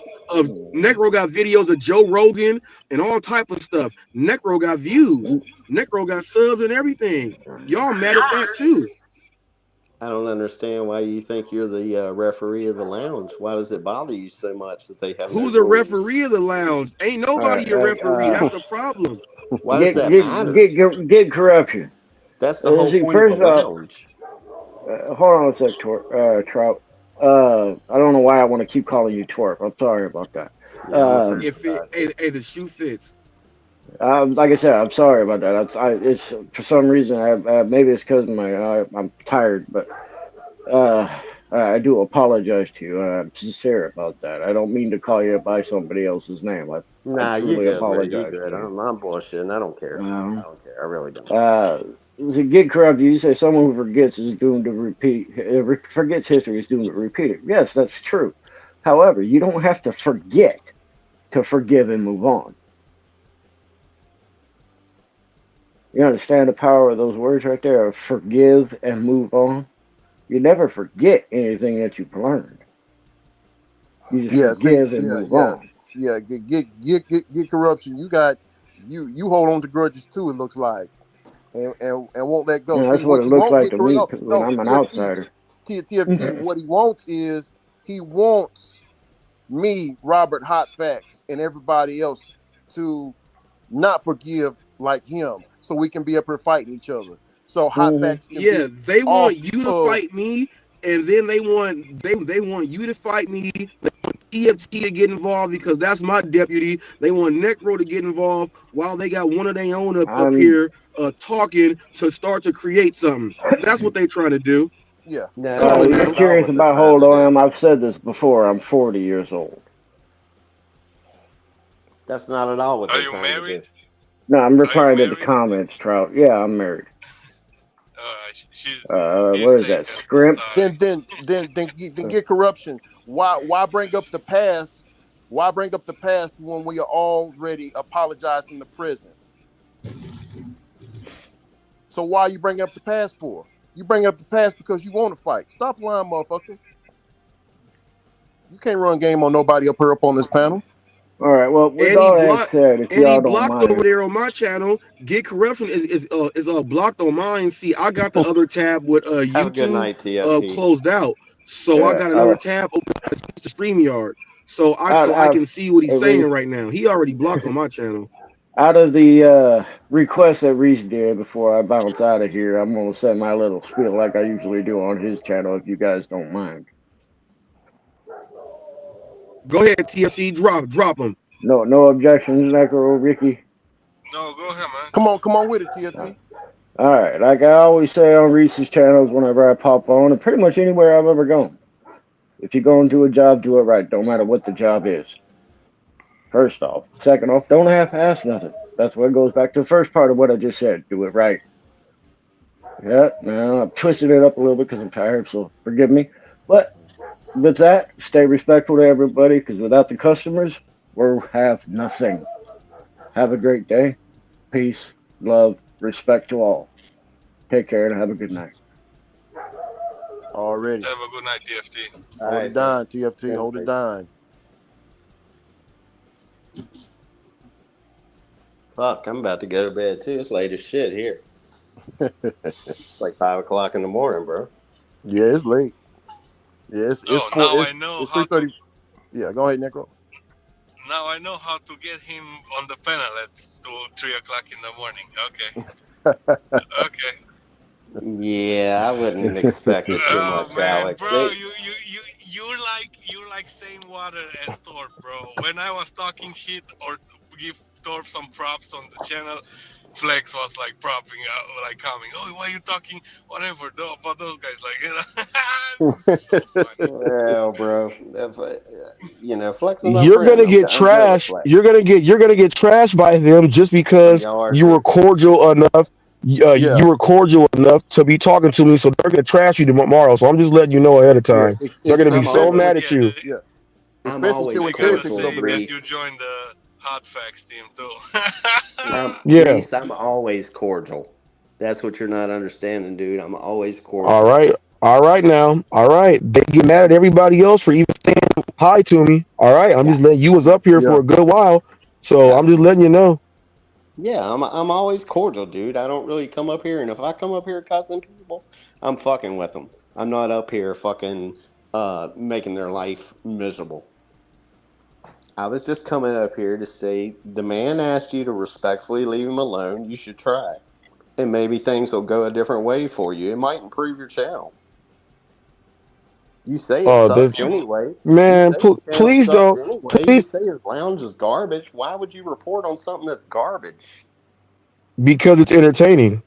of Joe Rogan and all type of stuff. Necro got views. Necro got subs and everything. Y'all mad at that too. I don't understand why you think you're the referee of the lounge. Why does it bother you so much that they have no Who's the rules? referee of the lounge? Ain't All nobody a right, referee. That's the problem. Why does that matter? Get corruption. That's the whole See, point of the first off, lounge. hold on a sec, Trout. I don't know why I want to keep calling you Twerp. I'm sorry about that. If it, the shoe fits. Like I said, I'm sorry about that. It's for some reason. Maybe it's because I'm tired, but I do apologize to you. I'm sincere about that. I don't mean to call you by somebody else's name. Nah, I you're truly good, bro. You're apologize good. to you. I'm bullshitting. I don't care. I don't care. I really don't. To get corrupted, you say someone who forgets is doomed to repeat. Forgets history is doomed to repeat it. Yes, that's true. However, you don't have to forget to forgive and move on. You understand the power of those words right there? Of forgive and move on. You never forget anything that you've learned. You just Yeah, see, forgive and move on. get corruption. You hold on to grudges too. It looks like, and won't let go. Yeah, See that's what what it you looks won't like get to correct. me No, when no, I'm an TFT, outsider. TFT. What he wants is he wants me, Robert Hot Facts, and everybody else to not forgive like him, so we can be up here fighting each other. So Hot Facts can Yeah, be they off want you to of. fight me, and then they want you to fight me. They want TFT to get involved because that's my deputy. They want Necro to get involved while they got one of their own up I'm here talking to start to create something. That's what they trying to do. Yeah. No, Come on that's you're now. not at all curious what they're about how trying old to I do. am. I've said this before. I'm 40 years old. That's not at all what Are they're you trying to do. married? No, I'm Are you replying to the married? comments, Trout. Yeah, I'm married. Alright, he's What is that? taken. Scrimp? Sorry. Then get corruption. Why bring up the past? Why bring up the past when we are already apologized in the present? So why you bring up the past for? You bring up the past because you want to fight. Stop lying, motherfucker. You can't run game on nobody up on this panel. All right. Well, with And he all that blocked said, if and he y'all don't blocked over mind, there on my channel. Get corruption is blocked on mine. See, I got the other tab with Have a good YouTube night, TFT. closed out, so I yeah, got another tab open to StreamYard, out so I out can see what he's at saying Reese, right now. He already blocked on my channel. out of the request that Reese did before I bounce out of here, I'm gonna send my little spiel like I usually do on his channel. If you guys don't mind. Go ahead, TFT, drop him. No objections, Necro Ricky. No, go ahead, man. Come on with it, TFT. All right. Like I always say on Reese's channels whenever I pop on, and pretty much anywhere I've ever gone. If you're going to do a job, do it right. Don't matter what the job is. First off. Second off, don't half-ass nothing. That's what goes back to the first part of what I just said. Do it right. Yeah, now I'm twisting it up a little bit because I'm tired, so forgive me. But with that, stay respectful to everybody because without the customers, we have nothing. Have a great day. Peace, love, respect to all. Take care and have a good night. Already. Have a good night, TFT. Hold it down, TFT. Hold it down. Fuck, I'm about to go to bed too. It's late as shit here. It's like 5 o'clock in the morning, bro. Yeah, it's late. Yeah, it's Now I know it's how to. 3:30. Yeah, go ahead, Necro. Now I know how to get him on the panel at 3 o'clock in the morning. Okay. Okay. Yeah, I wouldn't expect it too much, Man, Alex. bro, you're like same water as Thor, bro. When I was talking shit or to give Thor some props on the channel, Flex was like propping out, like coming. Oh, why are you talking whatever about those guys? Like, it's so funny. Well, bro, Flex is my You're friend. gonna get I'm good with trashed. Flex. You're gonna get trashed by them just Oh, because y'all are you were too. cordial enough Yeah, You were cordial enough to be talking to me, so they're gonna trash you tomorrow. So I'm just letting you know ahead of yeah. time. They're gonna be I'm so Especially always with mad at you. yeah, I'm especially always when They're Cherry gonna Pick's cordial, over say there. that you Reese. joined the hot facts team too. Yeah. Reese, I'm always cordial. That's what you're not understanding, dude. I'm always All cordial. right. All right now. All right. They get mad at everybody else for even saying hi to me. All right. I'm Yeah, just letting you was up here Yeah, for a good while. So yeah, I'm just letting you know. yeah. I'm always cordial, dude. I don't really come up here, and if I come up here cussing people, I'm fucking with them. I'm not up here fucking making their life miserable. I was just coming up here to say the man asked you to respectfully leave him alone. You should try, and maybe things will go a different way for you. It might improve your channel. You say it This sucks You anyway. You man, say the channel please sucks don't. anyway. You Please, say his lounge is garbage. Why would you report on something that's garbage? because it's entertaining.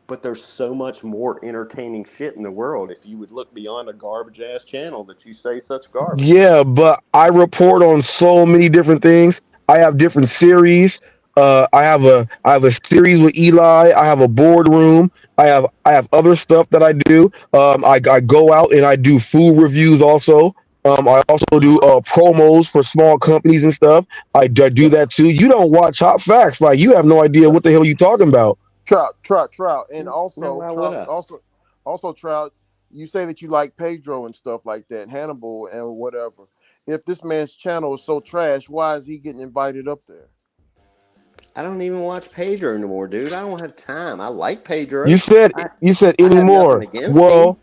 But there's so much more entertaining shit in the world if you would look beyond a garbage ass channel that you say such garbage. Yeah, but I report on so many different things. I have different series. I have a series with Eli. I have a boardroom. I have other stuff that I do. I go out and I do food reviews also. I also do promos for small companies and stuff. I do that too. You don't watch Hot Facts, like you have no idea what the hell you talking about. Trout, and Man, also why would Trout, I? also Trout. You say that you like Pedro and stuff like that, Hannibal and whatever. If this man's channel is so trash, why is he getting invited up there? I don't even watch Pedro anymore, dude. I don't have time. I like You Pedro. said I you said I have nothing anymore. against him.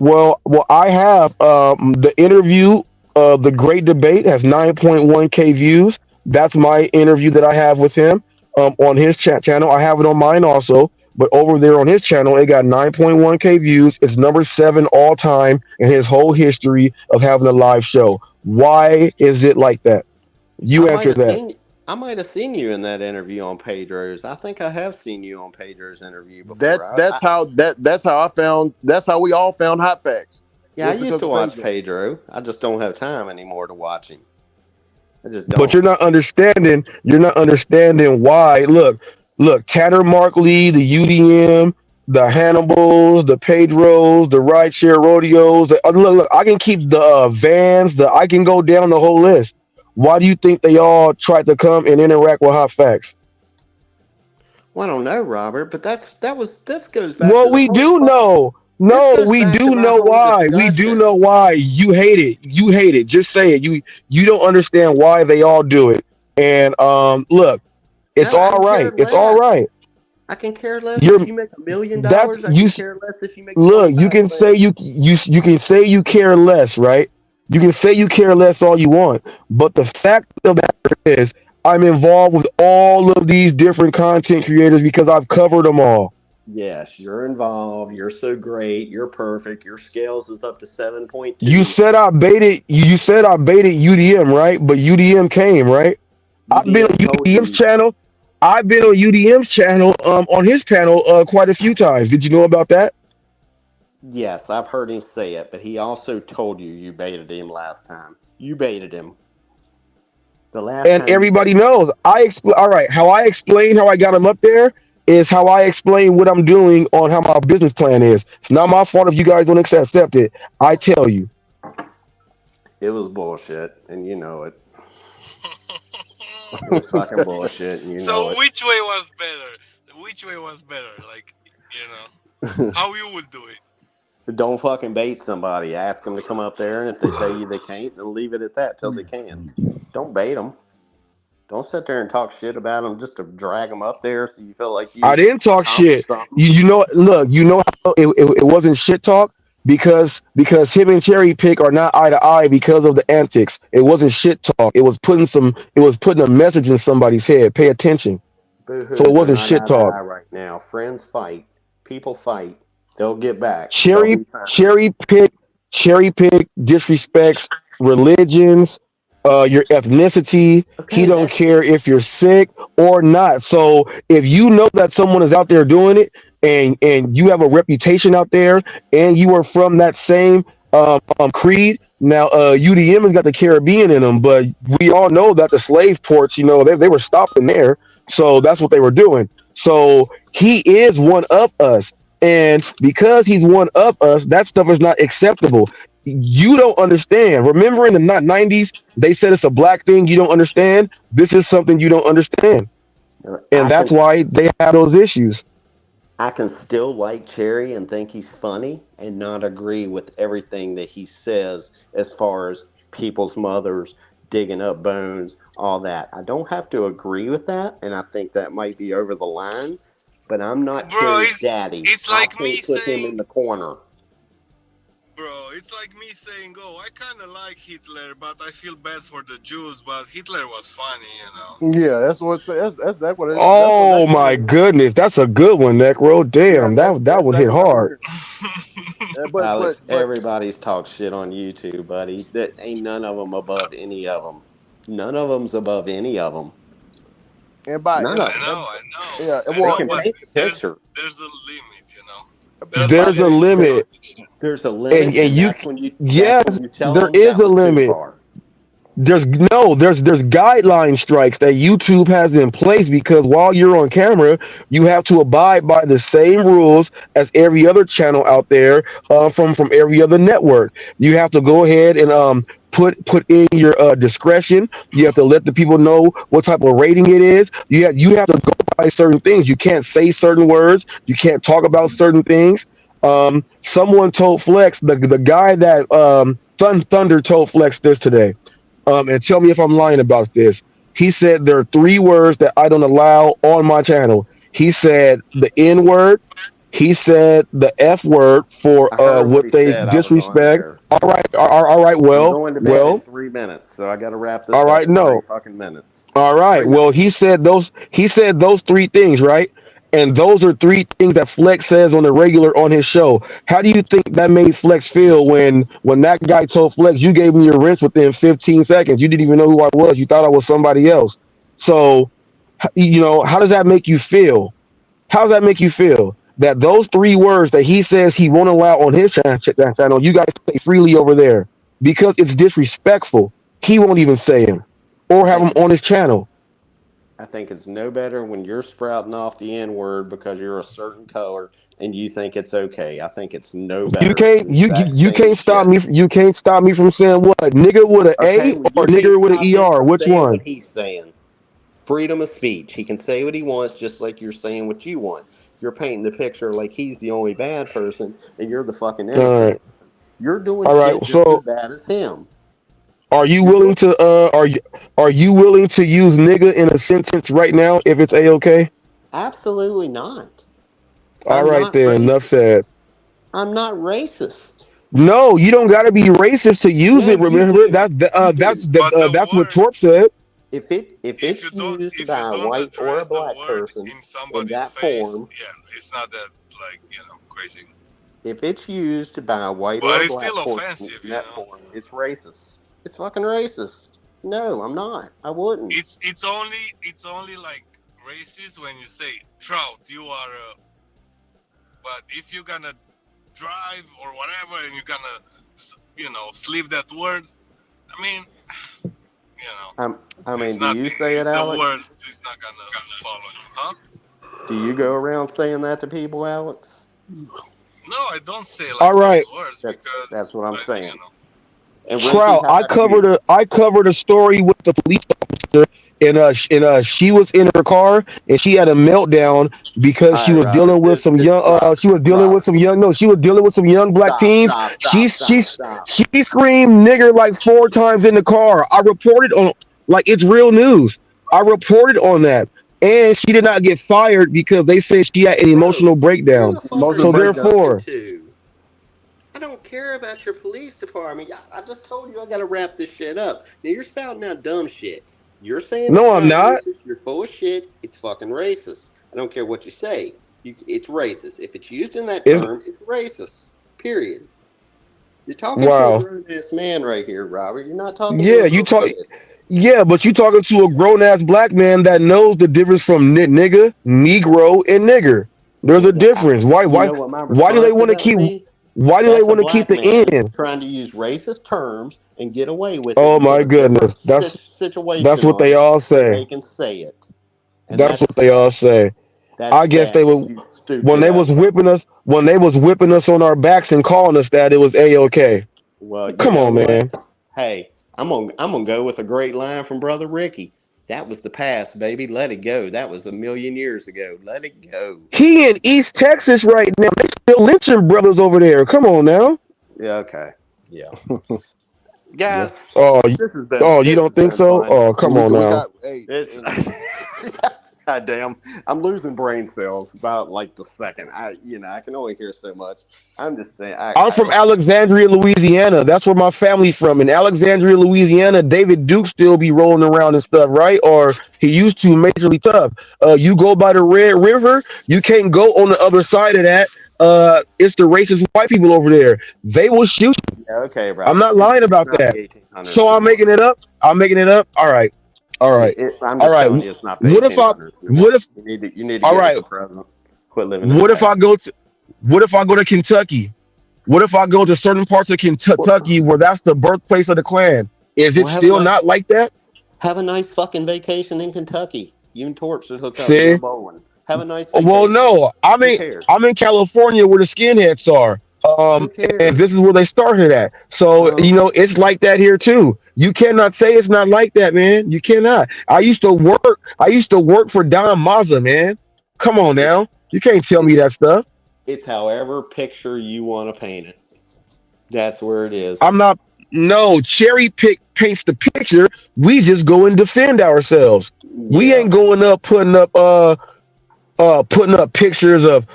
Well, I have the interview, the Great Debate has 9.1K views. That's my interview that I have with him on his channel. I have it on mine also, but over there on his channel, it got 9.1K views. It's number 7 all time in his whole history of having a live show. Why is it like that? I You might answer have that. seen I might have seen you in that interview on Pedro's. I think I have seen you on Pedro's interview before. That's that's how we all found Hot Facts. Yeah, I It's used because to of watch Pedro. Pedro. I just don't have time anymore to watch him. I just But don't. you're not understanding. You're not understanding why. Look. Tanner Markley, the UDM, the Hannibals, the Pedros, the rideshare rodeos. Look. I can keep the vans. I can go down the whole list. Why do you think they all tried to come and interact with Hot Facts? Well, I don't know, Robert, but this goes back to Well, the we whole do know. this No, goes we back to do my know whole why. We do discussion. know why. You hate it. You hate it. Just say it. You don't understand why they all do it. And look, it's No, I all can care right. It's all less. right. I can care less if You're you make that's $1 million. I you can s- care less if you make Look, you 25 can say cents. you can say you care less, right? You can say you care less all you want, but the fact of the matter is I'm involved with all of these different content creators because I've covered them all. Yes, you're involved. You're so great. You're perfect. Your scales is up to You 7.2. said I baited you said I baited UDM, right? But UDM came, right? I've been UDM on told UDM's you. channel. I've been on UDM's channel on his panel quite a few times. Did you know about that? Yes, I've heard him say it, but he also told you you baited him last time. You baited him. The last And time you everybody baited him. knows. All right. How I explain how I got him up there is how I explain what I'm doing on how my business plan is. It's not my fault if you guys don't accept it. I tell you. It was bullshit, and you know it. It was fucking bullshit, and you know So it. which way was better? Which way was better? Like, how you would do it? Don't fucking bait somebody. Ask them to come up there, and if they tell you they can't, then leave it at that till they can. Don't bait them. Don't sit there and talk shit about them just to drag them up there so you feel like I you didn't talk accomplished shit. something. You know, look, you know how it wasn't shit talk because him and Cherry Pick are not eye to eye because of the antics. It wasn't shit talk. It was putting a message in somebody's head. Pay attention. Boo So it hoo, they're wasn't not shit eye to talk. eye right now. Friends fight. People fight. They'll get back. They'll cherry be fine. cherry pick cherry pick disrespects religions, your ethnicity. He Okay, don't that's care if you're sick or not. So if you know that someone is out there doing it and you have a reputation out there and you are from that same creed. Now UDM has got the Caribbean in them, but we all know that the slave ports, they were stopping there. So that's what they were doing. So he is one of us. And because he's one of us, that stuff is not acceptable. You don't understand. Remember in the 90s, they said it's a black thing you don't understand. This is something you don't understand. And I that's can why they have those issues. I can still like Cherry and think he's funny and not agree with everything that he says as far as people's mothers digging up bones, all that. I don't have to agree with that, and I think that might be over the line, but I'm not Bro, Cherry's daddy. it's I like me can't put him saying, in the corner. bro, it's like me saying, oh, I kind of like Hitler, but I feel bad for the Jews, but Hitler was funny, you know. Yeah, that's what that's what that's what Oh that my is. goodness, that's a good one, Necro. Yeah, Damn, that's that would hit exactly what that hard. is. But Alex, but everybody's talked shit on YouTube, buddy. That ain't none of them above any of them. None of them's above any of them. and by None of I them. know, yeah, They well, can and paint the picture. there's a limit, you know. and There's by There's a limit in There, limit. knowledge. there's a And limit, and and you that's yes, when you tell there them is that a was too limit. far. There's no there's guideline strikes that YouTube has in place because while you're on camera, you have to abide by the same rules as every other channel out there from every other network. You have to go ahead and put in your discretion. You have to let the people know what type of rating it is. You have to go by certain things. You can't say certain words. You can't talk about certain things. Someone told Flex, the guy that Thunder told Flex this today, and tell me if I'm lying about this. He said there are three words that I don't allow on my channel. He said the N word. He said the F word for I heard what what he they said. I was on disrespect. there. All right, all right. I'm Well, going to bed in well. 3 minutes, so I got to wrap All this up right. in three No. fucking minutes. All right. 3 minutes. Well, he said those three things, right? And those are three things that Flex says on the regular on his show. How do you think that made Flex feel when that guy told Flex you gave me your rents within 15 seconds? You didn't even know who I was. You thought I was somebody else. So, how does that make you feel? How does that make you feel? That those three words that he says he won't allow on his channel, you guys say freely over there because it's disrespectful. He won't even say them I or have think them it's on his channel. I think it's no better when you're sprouting off the N word because you're a certain color and you think it's okay. I think it's no You better. It's can't the you you, exact you same can't stop shit. me. You can't stop me from saying what nigga with an Okay, A well, or you can't nigga with an stop him ER. from Which saying one? what he's saying. Freedom of speech. He can say what he wants just like you're saying what you want. You're painting the picture like he's the only bad person and you're the fucking All innocent right, one. You're doing all right. shit just as So bad as him. are you You're willing doing to are you willing to use nigga in a sentence right now if it's a okay? absolutely not. All I'm right not then. Enough racist. said. I'm not racist. No, you don't got to be racist to use Yeah, it. you Remember do. that's You do. But the that's what word, Torp said. If it's used if you by a don't white or a address the black word person in in somebody's that face, form, yeah, it's not that, like, crazy. if it's used by a white or But a it's still black person offensive, in that form, it's racist. It's fucking racist. No, I'm not. I wouldn't. It's only like racist when you say trout, you are a. But if you're gonna drive or whatever, and you're gonna, sleeve that word, I mean, I there's mean, do you nothing. say it, The Alex? word is not gonna follow you, huh? Do you go around saying that to people, Alex? No, I don't say All like right, those words That's because, what I'm saying. And Ricky, Trout. how I about covered you? a story with the police officer, and she was in her car and she had a meltdown because All right, Robert. she was dealing with Robert. some young no she was dealing with some young black Stop, teens. stop, She stop, she stop, stop. she screamed nigger like 4 times in the car. I reported on like it's real news. I reported on that. And she did not get fired because they said she had an Bro, emotional who breakdown. the fuck are So Emotional you breakdown. talking therefore, to? I don't care about your police department. I just told you I got to wrap this shit up. Now you're spouting out dumb shit. You're saying it's no, I'm not not. racist. You're full of shit. It's fucking racist. I don't care what you say. It's racist. If it's used in that It's term, it's racist. Period. You're talking to a wow. grown ass man right here, Robert. You're not talking to a Yeah, you little talk. kid. Yeah, but you talking to a grown ass black man that knows the difference from nigga, negro, and nigger. There's a Well, difference. Why? you Why? know what my Why do they response to want to that would keep? be? Why do they That's a want to keep black the man N? trying to use racist terms and get away with it Oh and put my a different goodness, that's situation what on they it all so say. they can say it. And That's that's what they sad. all say. That's I guess they sad. were You stupid when they was whipping us on our backs and calling us that it was a okay. Well, you Come know on, what? man. Hey, I'm gonna go with a great line from Brother Ricky. That was the past, baby. Let it go. That was a million years ago. Let it go. He in East Texas right now. They still lynching brothers over there. Come on now. Yeah, okay. Yeah. Yeah. Guys, Oh, you this don't has think been so? fun. Oh, come on We now. got hey It's and God damn. I'm losing brain cells about like the second. I can only hear so much. I'm just saying I'm from Alexandria, Louisiana. That's where my family's from. In Alexandria, Louisiana, David Duke still be rolling around and stuff, right? Or he used to majorly tough. You go by the Red River, you can't go on the other side of that. It's the racist white people over there. They will shoot you. yeah, okay, I'm brother. not It's lying about not that. the 1800s So no I'm more. making it up. I'm making it up. All right. All right. I'm All just right. telling you, it's not the What if I 1800s no what more. if You need to all get with right. the present. Quit living in the What if I past. go to what if I go to Kentucky? What if I go to certain parts of Kentucky where that's the birthplace of the Klan? Is it Well, still not like that? have a nice fucking vacation in Kentucky. You and Torch should hook up and go See? bowling. Have a nice Well, vacation. no. Who cares? I'm in California where the skinheads are. Who And cares? this is where they started at. So, Uh-huh. it's like that here too. You cannot say it's not like that, man. You cannot. I used to work for Don Mazza, man. Come on It, now. You can't tell it, me that stuff. it's however picture you want to paint it. That's where it I'm is. not no cherry pick paints the picture. We just go and defend ourselves. We Yeah. ain't going up putting up pictures of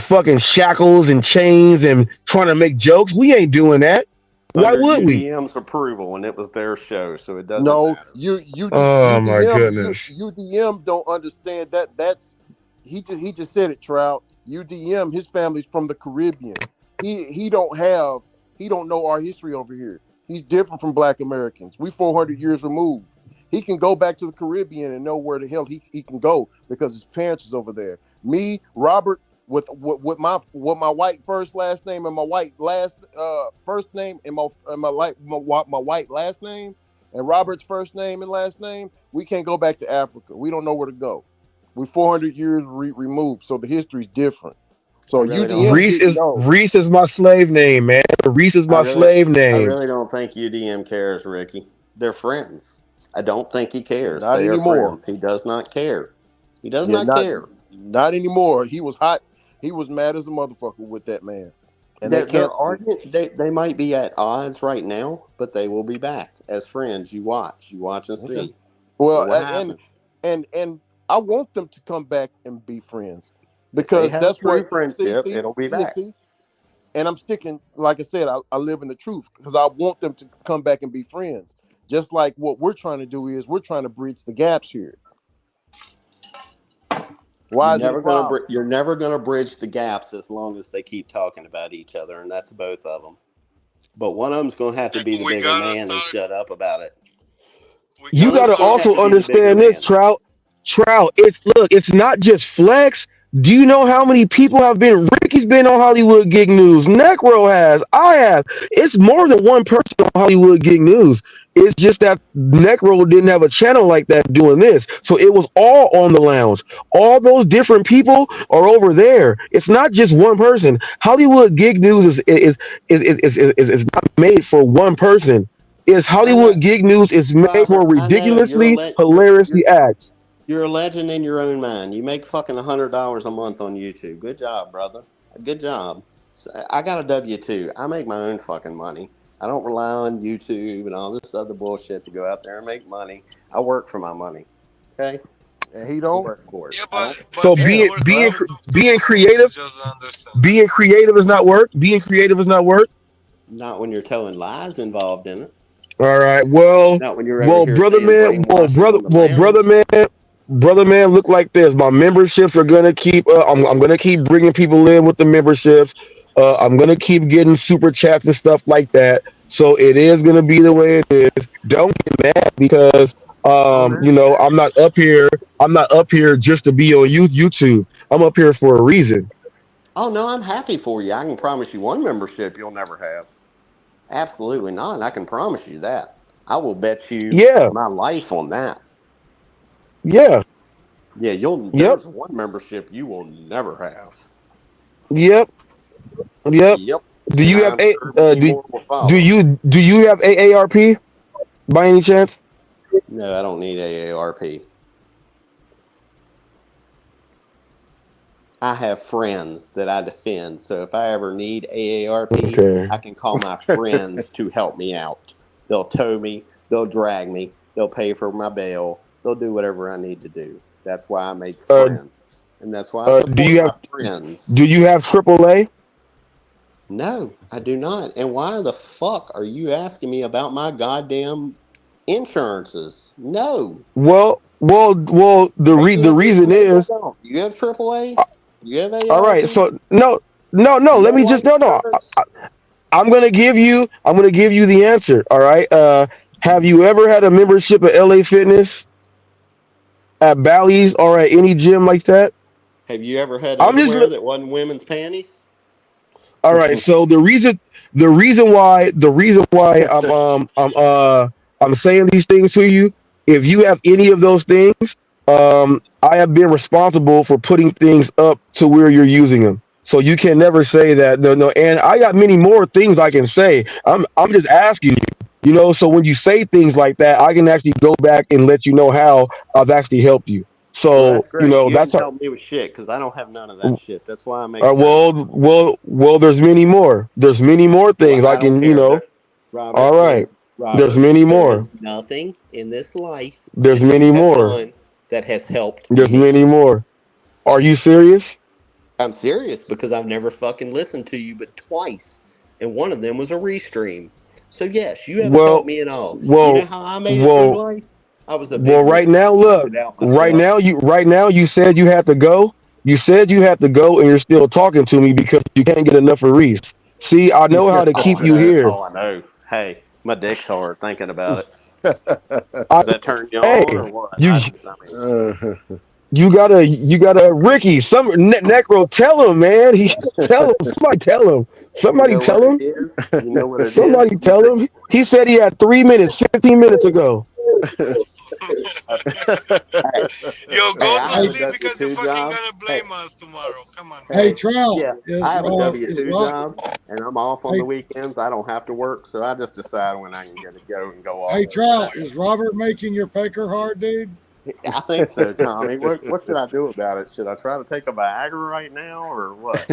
fucking shackles and chains and trying to make jokes. We ain't doing that. Why Under would we? UDM's approval, and it was their show, so it doesn't no, matter. Oh my UDM goodness. UDM don't understand that's he just said it, Trout. UDM, his family's from the Caribbean. He don't know our history over here. He's different from black Americans. We 400 years removed. He can go back to the Caribbean and know where the hell he can go because his parents is over there. Me, Robert, with my white first last name and my white last first name and my white last name and Robert's first name and last name, we can't go back to Africa. We don't know where to go. We're 400 years removed, so the history's different. I So really don't. UDM didn't know. Reese is my slave name, man. Reese is I my really, slave I name. really don't think UDM cares, Ricky. They're friends. I don't think he cares. Not They are anymore. friends. He does not care. He does Yeah, not not care. not anymore. He was hot. He was mad as a motherfucker with that man, and they They're canceled it. arguing. They might be at odds right now, but they will be back as friends. You watch and Okay. see. It Well, will happen. and I want them to come back and be friends If they because have that's true what friendship, it'll be back. see. And I'm sticking, like I said, I live in the truth because I want them to come back and be friends. Just like what we're trying to do is we're trying to bridge the gaps here. Why is it a problem? You're never gonna bridge the gaps as long as they keep talking about each other, and that's both of them. But one of them's gonna have to be the We bigger gotta man and start. shut up about it. We You One gotta of gotta them's gonna start. have also to be the bigger understand this, man. Trout. Trout, it's not just Flex. Do you know how many people have been? Ricky's been on Hollywood Gig News. Necro has. I have. It's more than one person on Hollywood Gig News. It's just that Necro didn't have a channel like that doing this. So it was all on the lounge. All those different people are over there. It's not just one person. Hollywood Gig News is not made for one person. Is I know, Hollywood Gig News is made for Robert. I know ridiculously, hilariously acts. you're a legend in your own mind. You make fucking $100 a month on YouTube. Good job, brother. Good job. I got a W-2. I make my own fucking money. I don't rely on YouTube and all this other bullshit to go out there and make money. I work for my money. Okay, And he I don't. work for it. Yeah, I don't. but So it's Damn. work if Well, you do being too, bro. You creative, just don't understand that. being creative is not work. Being creative is not work. Not when you're telling lies involved in it. All right. Well, Not when you're over well, here brother saying man. brainwash me on the Brother lounge. man. Brother man, look like this. My memberships are gonna keep. I'm gonna keep bringing people in with the memberships. I'm gonna keep getting super chats and stuff like that. So it is gonna be the way it is. Don't get mad because Oh no. I'm not up here. I'm not up here just to be on YouTube. I'm up here for a reason. Oh no, I'm happy for you. I can promise you one membership you'll never have. Absolutely not. I can promise you that. I will bet you Yeah, my life on that. yeah. Yeah, Yep. there's one membership you will never have. Yep. Yep. Yep. Do And you have I'm sure many more will follow. do you have AARP by any chance? No, I don't need AARP. I have friends that I defend, so if I ever need AARP, Okay. I can call my friends to help me out. They'll tow me, they'll drag me, they'll pay for my bail, they'll do whatever I need to do. That's why I make Uh, friends. And that's why I do support my do friends. you have AAA? No, I do not. And why the fuck are you asking me about my goddamn insurances? No. Well. Are you The a reason maybe I is don't. You have AAA? You have all right. AARP? So no. You Let have me just life no. insurance? I'm gonna give you. I'm gonna give you the answer. All right. Have you ever had a membership at LA Fitness, at Bally's, or at any gym like that? Have you ever had I'm just underwear that wasn't women's panties? all right. So the reason why I'm saying these things to you. If you have any of those things, I have been responsible for putting things up to where you're using them. So you can never say that no. And I got many more things I can say. I'm just asking you. So when you say things like that, I can actually go back and let you know how I've actually helped you. Well, So that's great. You that's ain't how. helped me with shit because I don't have none of that shit. That's why I make friends. Well. There's many more. There's many more Well, things I I don't can. care. All Robert, right. There's Robert, many there more. is nothing in this life There's that you many have more. done that has helped There's me. many more. Are you serious? I'm serious because I've never fucking listened to you but twice, and one of them was a restream. So yes, you haven't helped Well, me at all. You know well, how I made it through well, life? I was a big well. Right loser, now, look. put out myself. Right now you said you had to go. You said you had to go, and you're still talking to me because you can't get enough of Reese. See, I know how to Oh, keep I you know. here. Oh, I know. Hey, my dick's hard thinking about it. I, Does that turn you on or hey, what? you I mean, you gotta Ricky. Necro, tell him, man. He tell him. Somebody tell him. you Somebody know what tell it him. is? You know what it is? Somebody tell him. He said he had 3 minutes, 15 minutes ago. Hey, Yo, hey, go I to have a sleep W because you're two fucking job. gonna Hey, blame us tomorrow. Come on, man. Hey, hey, Trout, yeah, I have a W is two Rob, job, and I'm off on hey, the weekends. I don't have to work, so I just decide when I can get to go and go off hey, every Trout, day. is Robert making your pecker hard, dude? I think so, Tommy. What should I do about it? Should I try to take a Viagra right now, or what?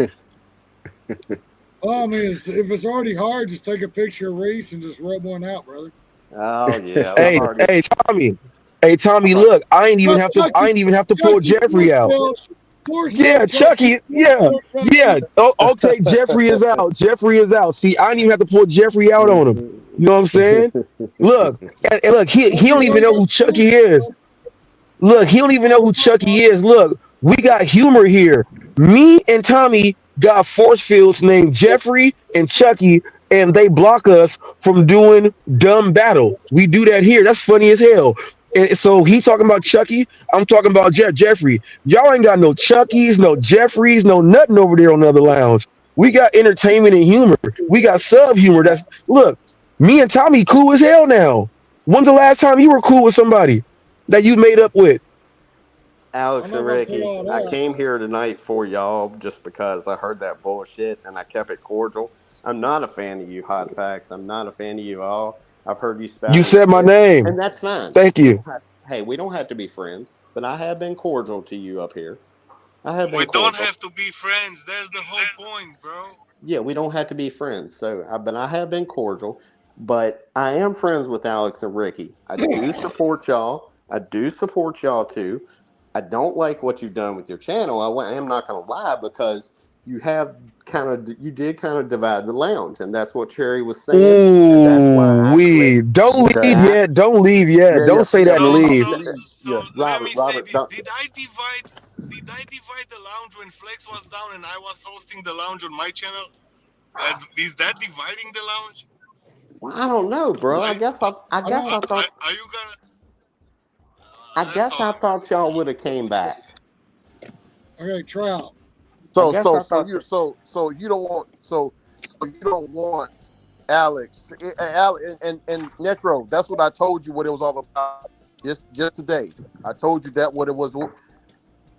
Well, I mean, if it's already hard, just take a picture of Reese and just rub one out, brother. Oh yeah, I've Hey, already. hey, Tommy. Hey, Tommy. I've already Look, I ain't even But have to. I ain't even have to pull Jeffrey out. force Yeah, filled Chucky, Chucky. Yeah, yeah. Oh, okay, Jeffrey is out. Jeffrey is out. See, I didn't even have to pull Jeffrey out on him. You know what I'm saying? Look, and look, he don't even know who Chucky is. Look, he don't even know who Chucky is. Look, we got humor here. Me and Tommy got force fields named Jeffrey and Chucky, and they block us from doing dumb battle. We do that here. That's funny as hell. And so he talking about Chucky. I'm talking about Jeffrey. Y'all ain't got no Chuckies, no Jeffreys, no nothing over there on the other lounge. We got entertainment and humor. We got sub humor. That's look. Me and Tommy cool as hell now. When's the last time you were cool with somebody that you made up with? I'm Alex not and gonna say Ricky, all I that. came here tonight for y'all just because I heard that bullshit and I kept it cordial. I'm not a fan of you, Hot Facts. I'm not a fan of you all. I've heard you You spouting said my shit, name. and that's fine. Thank you. Hey, we don't have to be friends, but I have been cordial to you up here. I have We been don't cordial. have to be friends. That's the whole point, bro. Yeah, we don't have to be friends. But I have been cordial. But I am friends with Alex and Ricky. I do support y'all. I do support y'all too. I don't like what you've done with your channel. I am not going to lie because you did kind of divide the lounge, and that's what Cherry was saying, and that's why Ooh, I we clicked. don't The leave app, yet. Don't leave yet. yeah, Don't say yeah, that and So please, so leave. so yeah, let me say Robert, this. don't. Did I divide the lounge when Flex was down and I was hosting the lounge on my channel? Is that dividing the lounge? Well, I don't know, bro. Are, I I guess don't. I thought, are you gonna? I That's guess all I I'm gonna thought say. y'all would have came back. Okay, Trout. I So guess so I so thought you that. so you don't want so you don't want Alex, Alex and Necro. That's what I told you what it was all about. Just today, I told you that what it was.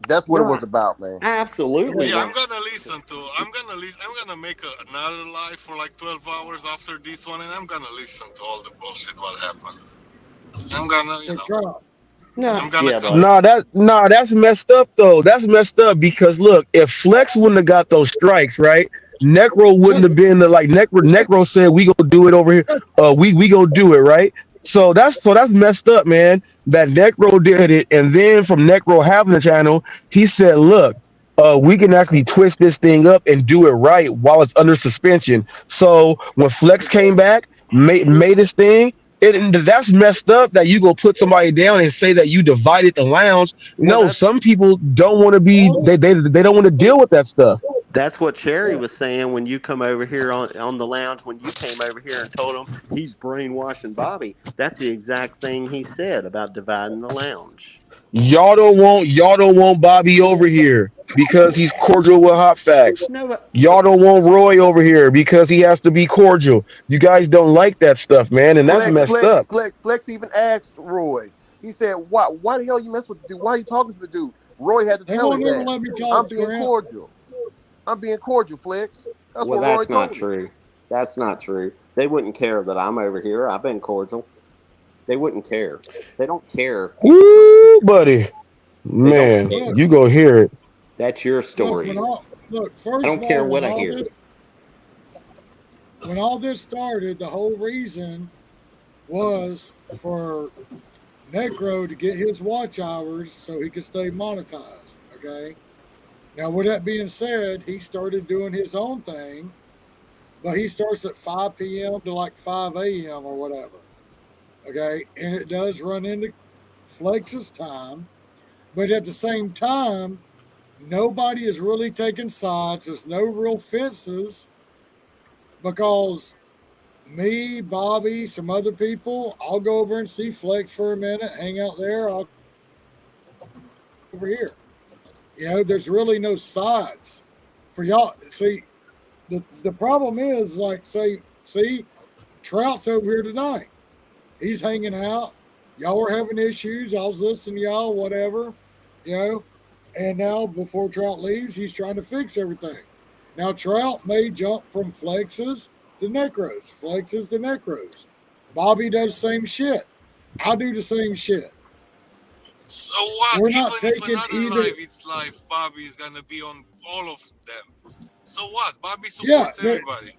That's what it No, was about, man. I absolutely Yeah, I'm want. gonna listen to. I'm gonna make another live for like 12 hours after this one, and I'm gonna listen to all the bullshit what happened. I'm gonna, So try. I'm gonna Yeah, come. buddy. That's messed up though. That's messed up because look, if Flex wouldn't have got those strikes, right? Necro wouldn't have been the like Necro said we gonna do it over here. We gonna do it, right? So that's messed up, man. That Necro did it, and then from Necro having the channel, he said, look, we can actually twist this thing up and do it right while it's under suspension. So when Flex came back, made his thing, and that's messed up that you go put somebody down and say that you divided the lounge. Well, No, some people don't want to be they don't want to deal with that stuff. that's what Cherry was saying when you come over here on the lounge. When you came over here and told him he's brainwashing Bobby, that's the exact thing he said about dividing the lounge. Y'all don't want Bobby over here because he's cordial with hot facts. No, Y'all don't want Roy over here because he has to be cordial. You guys don't like that stuff, man, and that's messed up. Flex even asked Roy. He said, Why the hell you mess with the dude? Why are you talking to the dude? Roy had to They tell won't his never ass, let me I'm talk, being Scram. cordial. I'm being cordial, Flex. That's well, what Roy that's not told him. true. That's not true. They wouldn't care that I'm over here. I've been cordial. They wouldn't care. They don't care if people. Woo, buddy, They don't man, care. you go hear it. That's your Look, stories. look. I First don't of care all, what I hear. when all this started, the whole reason was for Necro to get his watch hours so he could stay monetized. Okay. Now, with that being said, he started doing his own thing, but he starts at 5 p.m. to like 5 a.m. or whatever. Okay. And it does run into Flex's time. But at the same time, nobody is really taking sides. There's no real fences because me, Bobby, some other people, I'll go over and see Flex for a minute, hang out there. I'll over here. There's really no sides for y'all. See, the problem is like, see, Trout's over here tonight. He's hanging out. Y'all were having issues. I was listening to y'all, whatever, And now before Trout leaves, he's trying to fix everything. Now Trout may jump from flexes to necros, flexes to necros. Bobby does the same shit. I do the same shit. So what? We're Even not if taking another either. live, it's live. Bobby is gonna be on all of them. So what? Bobby Yeah, supports everybody.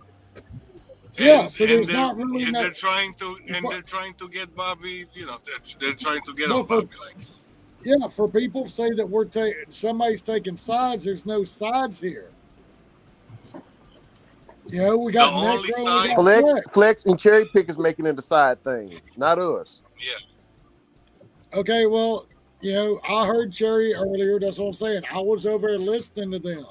yeah. So there's not really And no. they're trying to get Bobby. They're trying to get on But for Bobby. Like, yeah, for people to say that somebody's taking sides, there's no sides here. We the got only Necro, we side. got Flex. Flex and Cherry Pick is making it a side thing, not us. Yeah. Okay, well, I heard Cherry earlier. That's what I'm saying. I was over there listening to them.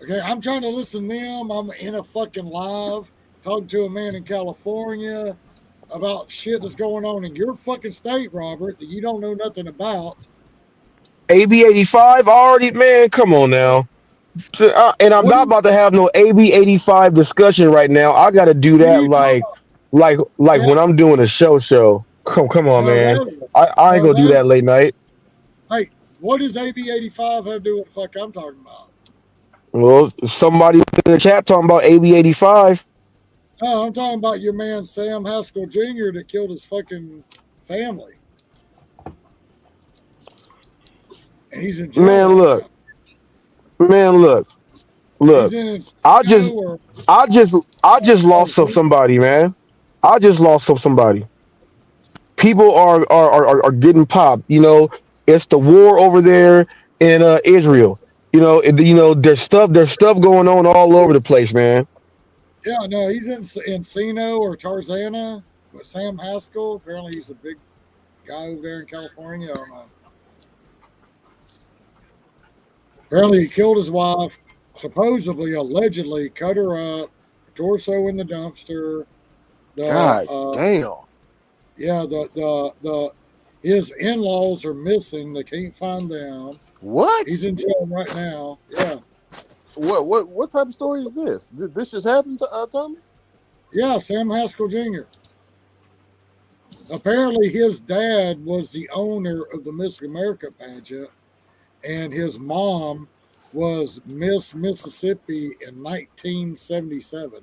Okay, I'm trying to listen to them. I'm in a fucking live talking to a man in California about shit that's going on in your fucking state, Robert, that you don't know nothing about. AB 85 already, man. Come on now. And I'm not about to have no AB 85 discussion right now. I got to do What are that you talking like Yeah. when I'm doing a show. Come on, No, man. I ain't gonna do that late night. Hey, what does AB 85 have to do with the fuck I'm talking about? Well, somebody in the chat talking about AB 85. No, I'm talking about your man Sam Haskell Jr. that killed his fucking family. And he's in jail. Man, look. Man, look. He's in I just lost somebody, man. I just lost somebody. People are getting popped. It's the war over there in Israel. There's stuff going on all over the place, man. Yeah, no, he's in Encino or Tarzana with Sam Haskell. Apparently, he's a big guy over there in California. I don't know. Apparently, he killed his wife. Supposedly, allegedly, cut her up, torso in the dumpster. God damn. Yeah, his in-laws are missing. They can't find them. What? He's in jail right now. Yeah. What type of story is this? Did this just happen to Tommy? Yeah, Sam Haskell Jr. Apparently, his dad was the owner of the Miss America pageant, and his mom was Miss Mississippi in 1977.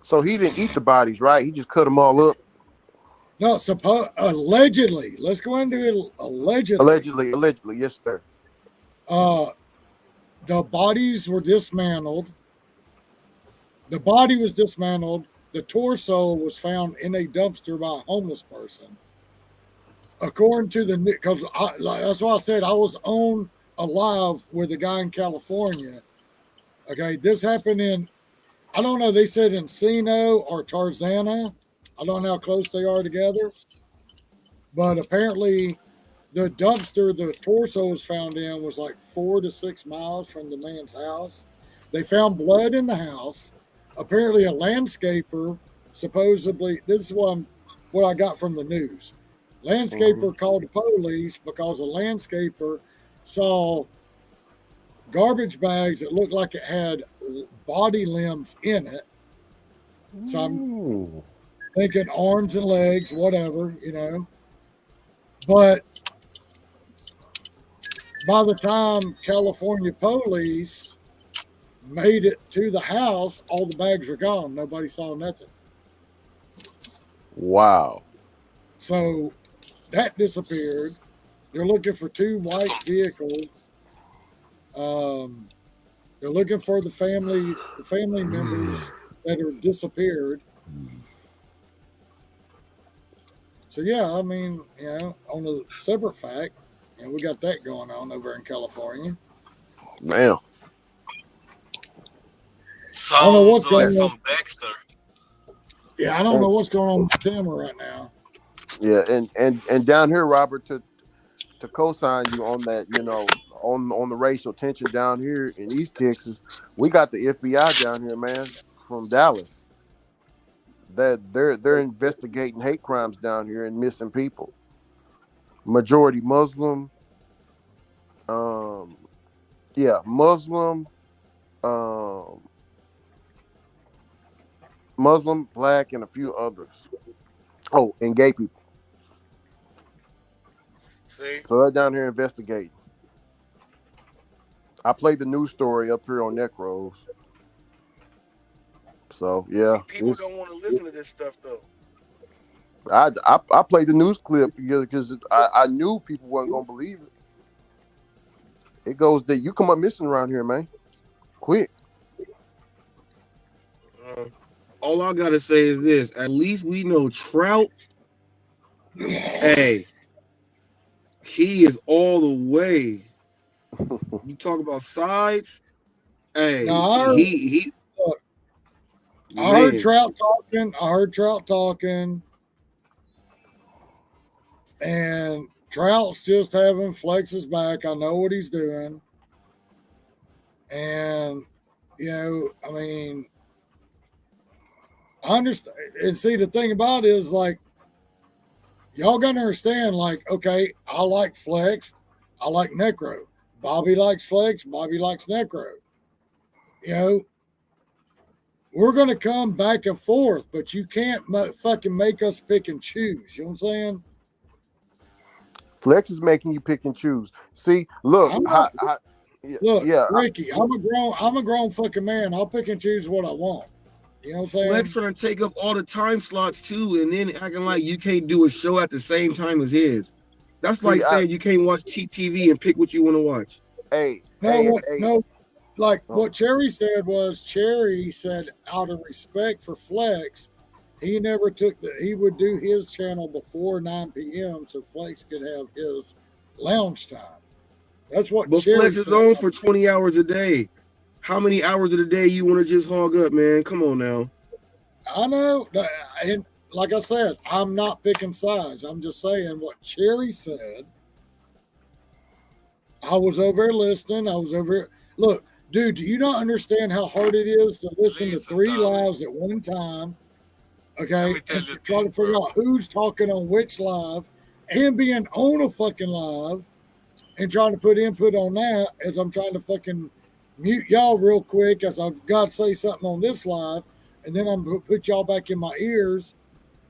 So he didn't eat the bodies, right? He just cut them all up. No, allegedly. Let's go into it. Allegedly, yes, sir. The bodies were dismantled. The body was dismantled. The torso was found in a dumpster by a homeless person. According to the, because that's why I said I was on alive with a guy in California. Okay, this happened in, I don't know, they said Encino or Tarzana. I don't know how close they are together. But apparently, the dumpster the torso was found in was like 4 to 6 miles from the man's house. They found blood in the house. Apparently, a landscaper supposedly, this is what I got from the news. Landscaper called the police because a landscaper saw garbage bags that looked like it had body limbs in it. So I'm thinking arms and legs, whatever, you know. But by the time California police made it to the house, all the bags were gone. Nobody saw nothing. Wow. So that disappeared. They're looking for 2 white vehicles. They're looking for the family members that are disappeared. So yeah, I mean, you know, on a separate fact, and we got that going on over in California. Man. Sounds like some Dexter. Yeah, I don't know what's going on with the camera right now. Yeah, and down here, Robert, to co-sign you on that, you know, on the racial tension down here in East Texas, we got the FBI down here, man, from Dallas. That they're investigating hate crimes down here and missing people. Majority Muslim, Muslim, black, and a few others. Oh, and gay people. See? So they're down here investigating. I played the news story up here on Necros. So yeah, people don't want to listen to this stuff though. I played the news clip because I knew people wasn't gonna believe it. It goes that you come up missing around here, man. Quick. All I gotta say is this: at least we know Trout. Hey, he is all the way. You talk about sides. Hey, he. I heard Trout talking. And Trout's just having Flex's back. I know what he's doing. And, you know, I mean, I understand. And see, the thing about it is, like, y'all got to understand, like, okay, I like Flex. I like Necro. Bobby likes Flex. Bobby likes Necro. You know, we're going to come back and forth, but you can't fucking make us pick and choose. You know what I'm saying? Flex is making you pick and choose. See, look, Ricky, I'm a grown fucking man. I'll pick and choose what I want. You know what I'm saying? Flex trying to take up all the time slots too, and then acting like you can't do a show at the same time as his. That's like saying you can't watch TTV and pick what you want to watch. What Cherry said was, Cherry said out of respect for Flex, he never took he would do his channel before 9 p.m. so Flex could have his lounge time. That's what Cherry Flex is on for 20 hours a day. How many hours of the day you want to just hog up, man? Come on now. I know. And like I said, I'm not picking sides. I'm just saying what Cherry said. I was over there listening. I was over here. Look, dude, do you not understand how hard it is to listen to 3 lives at one time? Okay, and try to figure out who's talking on which live and being on a fucking live and trying to put input on that as I'm trying to fucking mute y'all real quick as I've got to say something on this live, and then I'm going to put y'all back in my ears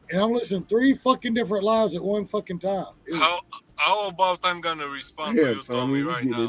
and I'm listening to 3 fucking different lives at one fucking time. How about I'm gonna respond to you, Tommy, right now?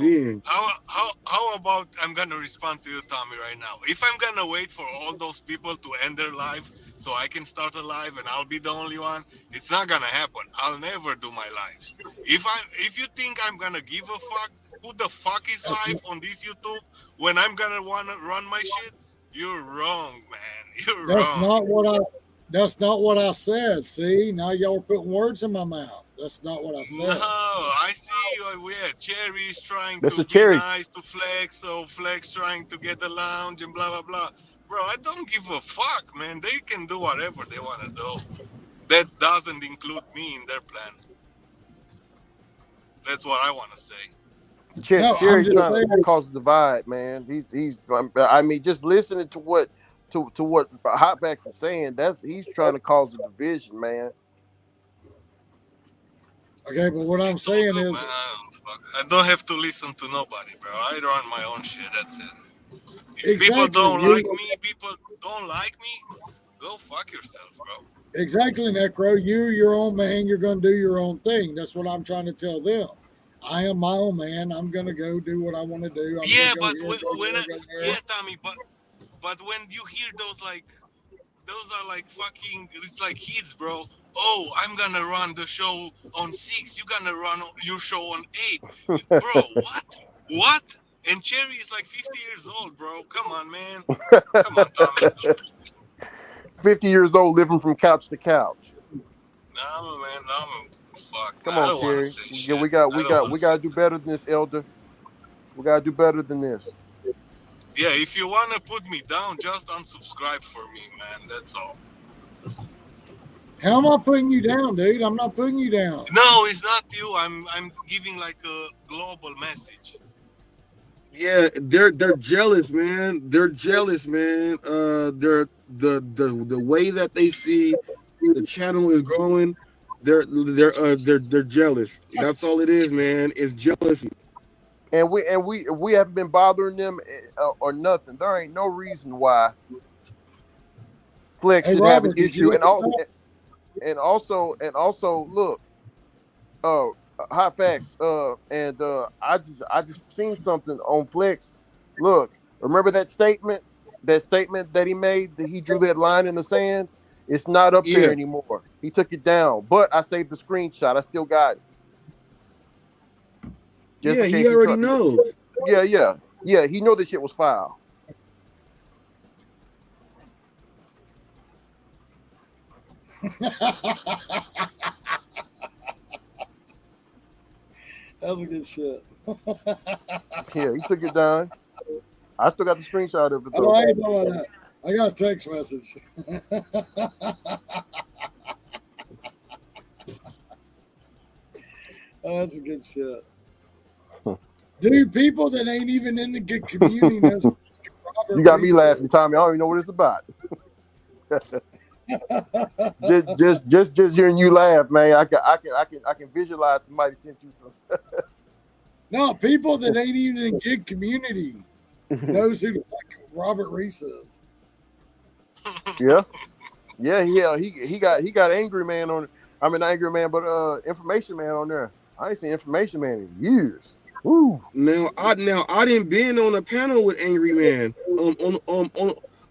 How about I'm gonna respond to you, Tommy, right now? If I'm gonna wait for all those people to end their live so I can start a live and I'll be the only one, it's not gonna happen. I'll never do my lives. If you think I'm gonna give a fuck who the fuck is live on this YouTube when I'm gonna wanna run my shit, you're wrong, man. You're wrong. That's not what I said. See, now y'all are putting words in my mouth. That's not what I said. No, I see you. Yeah, Cherry's trying Mr. to Cherry. be nice to Flex, so Flex trying to get the lounge and blah blah blah. Bro, I don't give a fuck, man. They can do whatever they want to do. That doesn't include me in their plan. That's what I want to say. Cherry's trying to cause a divide, man. He's. I mean, just listening to what Hot Facts is saying. He's trying to cause a division, man. Okay, but what I'm saying is, man, I don't have to listen to nobody, bro. I run my own shit. That's it. If people don't like me, go fuck yourself, bro. Exactly, Necro. You're your own man. You're going to do your own thing. That's what I'm trying to tell them. I am my own man. I'm going to go do what I want to do. Tommy, but when you hear those are like fucking, it's like kids, bro. Oh, I'm gonna run the show on 6. You're gonna run your show on 8. Bro, what? And Cherry is like 50 years old, bro. Come on, man. Come on, Tommy. 50 years old, living from couch to couch. Nah, man. Fuck. Come on, Cherry. Yeah, we gotta do better than this, Elder. We gotta do better than this. Yeah, if you wanna put me down, just unsubscribe for me, man. That's all. How am I putting you down, dude? I'm not putting you down. No, it's not you. I'm giving like a global message. Yeah, they're jealous, man. They're jealous, man. They're the way that they see the channel is growing. They're jealous. That's all it is, man. It's jealousy. And we haven't been bothering them or nothing. There ain't no reason why Flex should have an issue. And also, look, Hot Facts. I just seen something on Flex. Look, remember that statement? That statement that he made, that he drew that line in the sand. It's not up there anymore. He took it down, but I saved the screenshot. I still got it. Just he already knows. Yeah. He know this shit was foul. That was good shit. Yeah, he took it down. I still got the screenshot of it though. Oh, I ain't know that. I got a text message. Oh, that's a good shit. Dude, people that ain't even in the good community knows. You got me laughing, Tommy. I don't even know what it's about. just hearing you laugh, man. I can visualize somebody sent you some. No, people that ain't even in good community knows who the fuck Robert Reese is. Yeah. He got Angry Man on. I mean, not Angry Man, but Information Man on there. I ain't seen Information Man in years. Woo. Now I didn't been on a panel with Angry Man on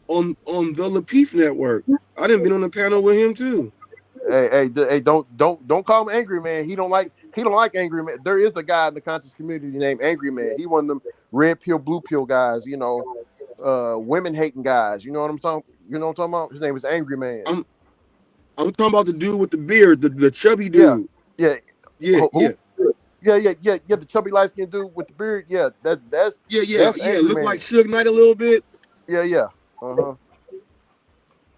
the Lapeef network. I didn't been on a panel with him too. Hey, don't call him Angry Man. He don't like Angry Man. There is a guy in the conscious community named Angry Man. He one of them red pill, blue pill guys, women hating guys. You know what I'm talking? You know what I'm talking about? His name is Angry Man. I'm talking about the dude with the beard, the chubby dude. Yeah. Yeah. The chubby light skinned dude with the beard. Yeah, that's That's look Man. like Suge Knight a little bit. Yeah.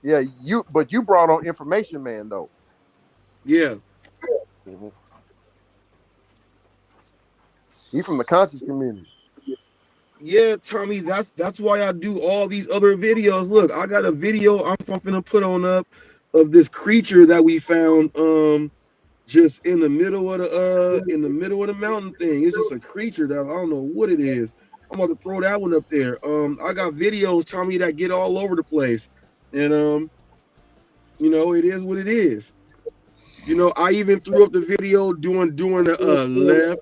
Yeah, but you brought on Information Man though. Yeah. Mm-hmm. He from the conscious community. Yeah, Tommy, that's why I do all these other videos. Look, I got a video I'm gonna put on up of this creature that we found just in the middle of the mountain thing. It's just a creature that I don't know what it is. I'm about to throw that one up there. I got videos, Tommy, that get all over the place. And You know, it is what it is. You know, I even threw up the video doing the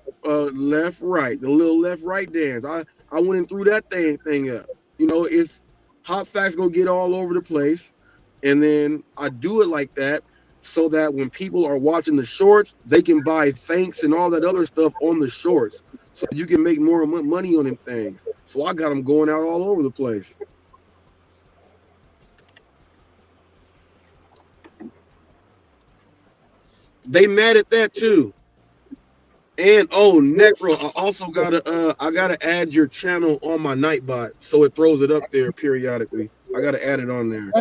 left right, the little left right dance. I went and threw that thing up. You know, it's hot facts gonna get all over the place, and then I do it like that so that when people are watching the shorts, they can buy thanks and all that other stuff on the shorts, so you can make more money on them things. So I got them going out all over the place. They mad at that too. And oh, Necro, I gotta add your channel on my Nightbot so it throws it up there periodically. I gotta add it on there.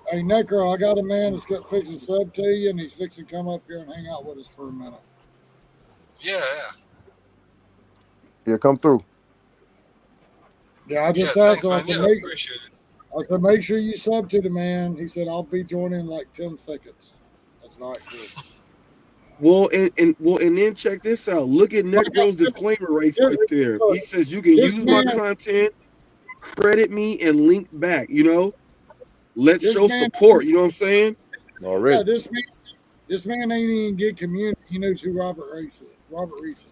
Hey, Necro, I got a man that's got fixing sub to you, and he's fixing to come up here and hang out with us for a minute. Yeah. Yeah, come through. Yeah, I just asked him. I said, make sure you sub to the man. He said, I'll be joining in like 10 seconds. That's not good. Well, and then check this out. Look at Necro's disclaimer right there. He says you can use my content, credit me, and link back. You know, let's show support. You know what I'm saying? Already. Yeah, this man ain't even get community. He knows who Robert Reese is. What's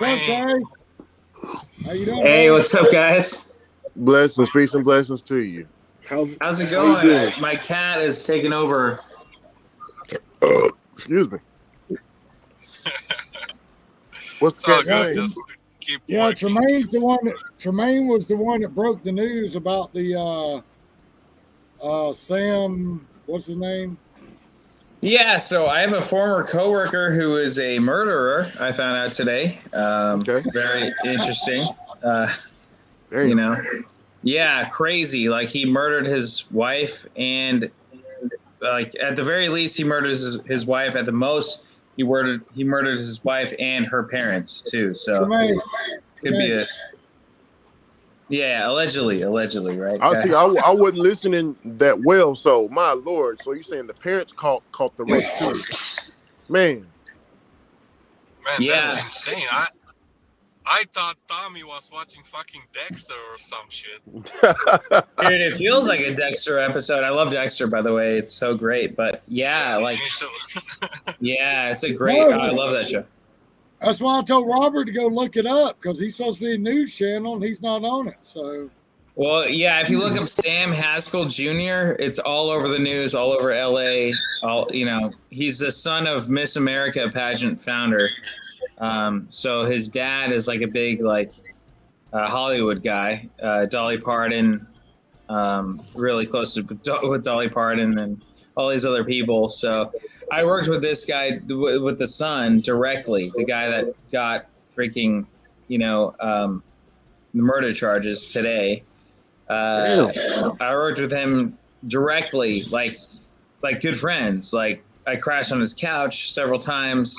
up, Terry? How you doing? Hey, what's up, guys? Blessings, peace, and blessings to you. How's it going? My cat is taking over. Excuse me. What's the cat's name? Yeah, Tremaine was the one that broke the news about the Sam. What's his name? Yeah, so I have a former coworker who is a murderer. I found out today. Very interesting. You know, yeah, crazy. Like he murdered his wife, and like at the very least, he murdered his wife. At the most, he murdered his wife and her parents too. So could be a. Yeah, allegedly, right? I see. I wasn't listening that well, so my lord. So you saying the parents caught the rape too? Man, that's insane. I thought Tommy was watching fucking Dexter or some shit. Dude, it feels like a Dexter episode. I love Dexter, by the way. It's so great. But yeah, like, yeah, it's a great. I love that show. That's why I told Robert to go look it up because he's supposed to be a news channel and he's not on it. So, well, yeah, if you look up Sam Haskell Jr., it's all over the news, all over LA. He's the son of Miss America pageant founder. So his dad is like a big Hollywood guy, Dolly Parton, really close with Dolly Parton and all these other people. So I worked with this guy with the son directly, the guy that got freaking, the murder charges today. I worked with him directly, like good friends. Like I crashed on his couch several times.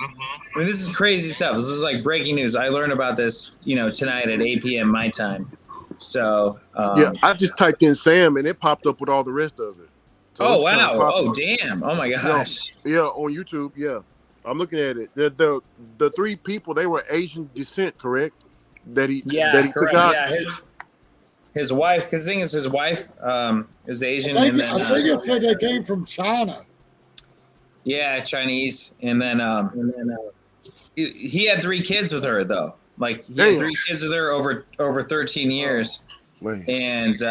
I mean, this is crazy stuff. This is like breaking news. I learned about this, tonight at 8 p.m. my time. So yeah, I just typed in Sam and it popped up with all the rest of it. So oh wow! Oh damn! Oh my gosh! Yeah, on YouTube. Yeah, I'm looking at it. The three people, they were Asian descent, correct? That he took out. Yeah, his wife. Because the thing is, his wife is Asian. I think it said they came from China. Yeah, Chinese, and then he had 3 kids with her though. Like he had 3 kids with her over 13 years, and.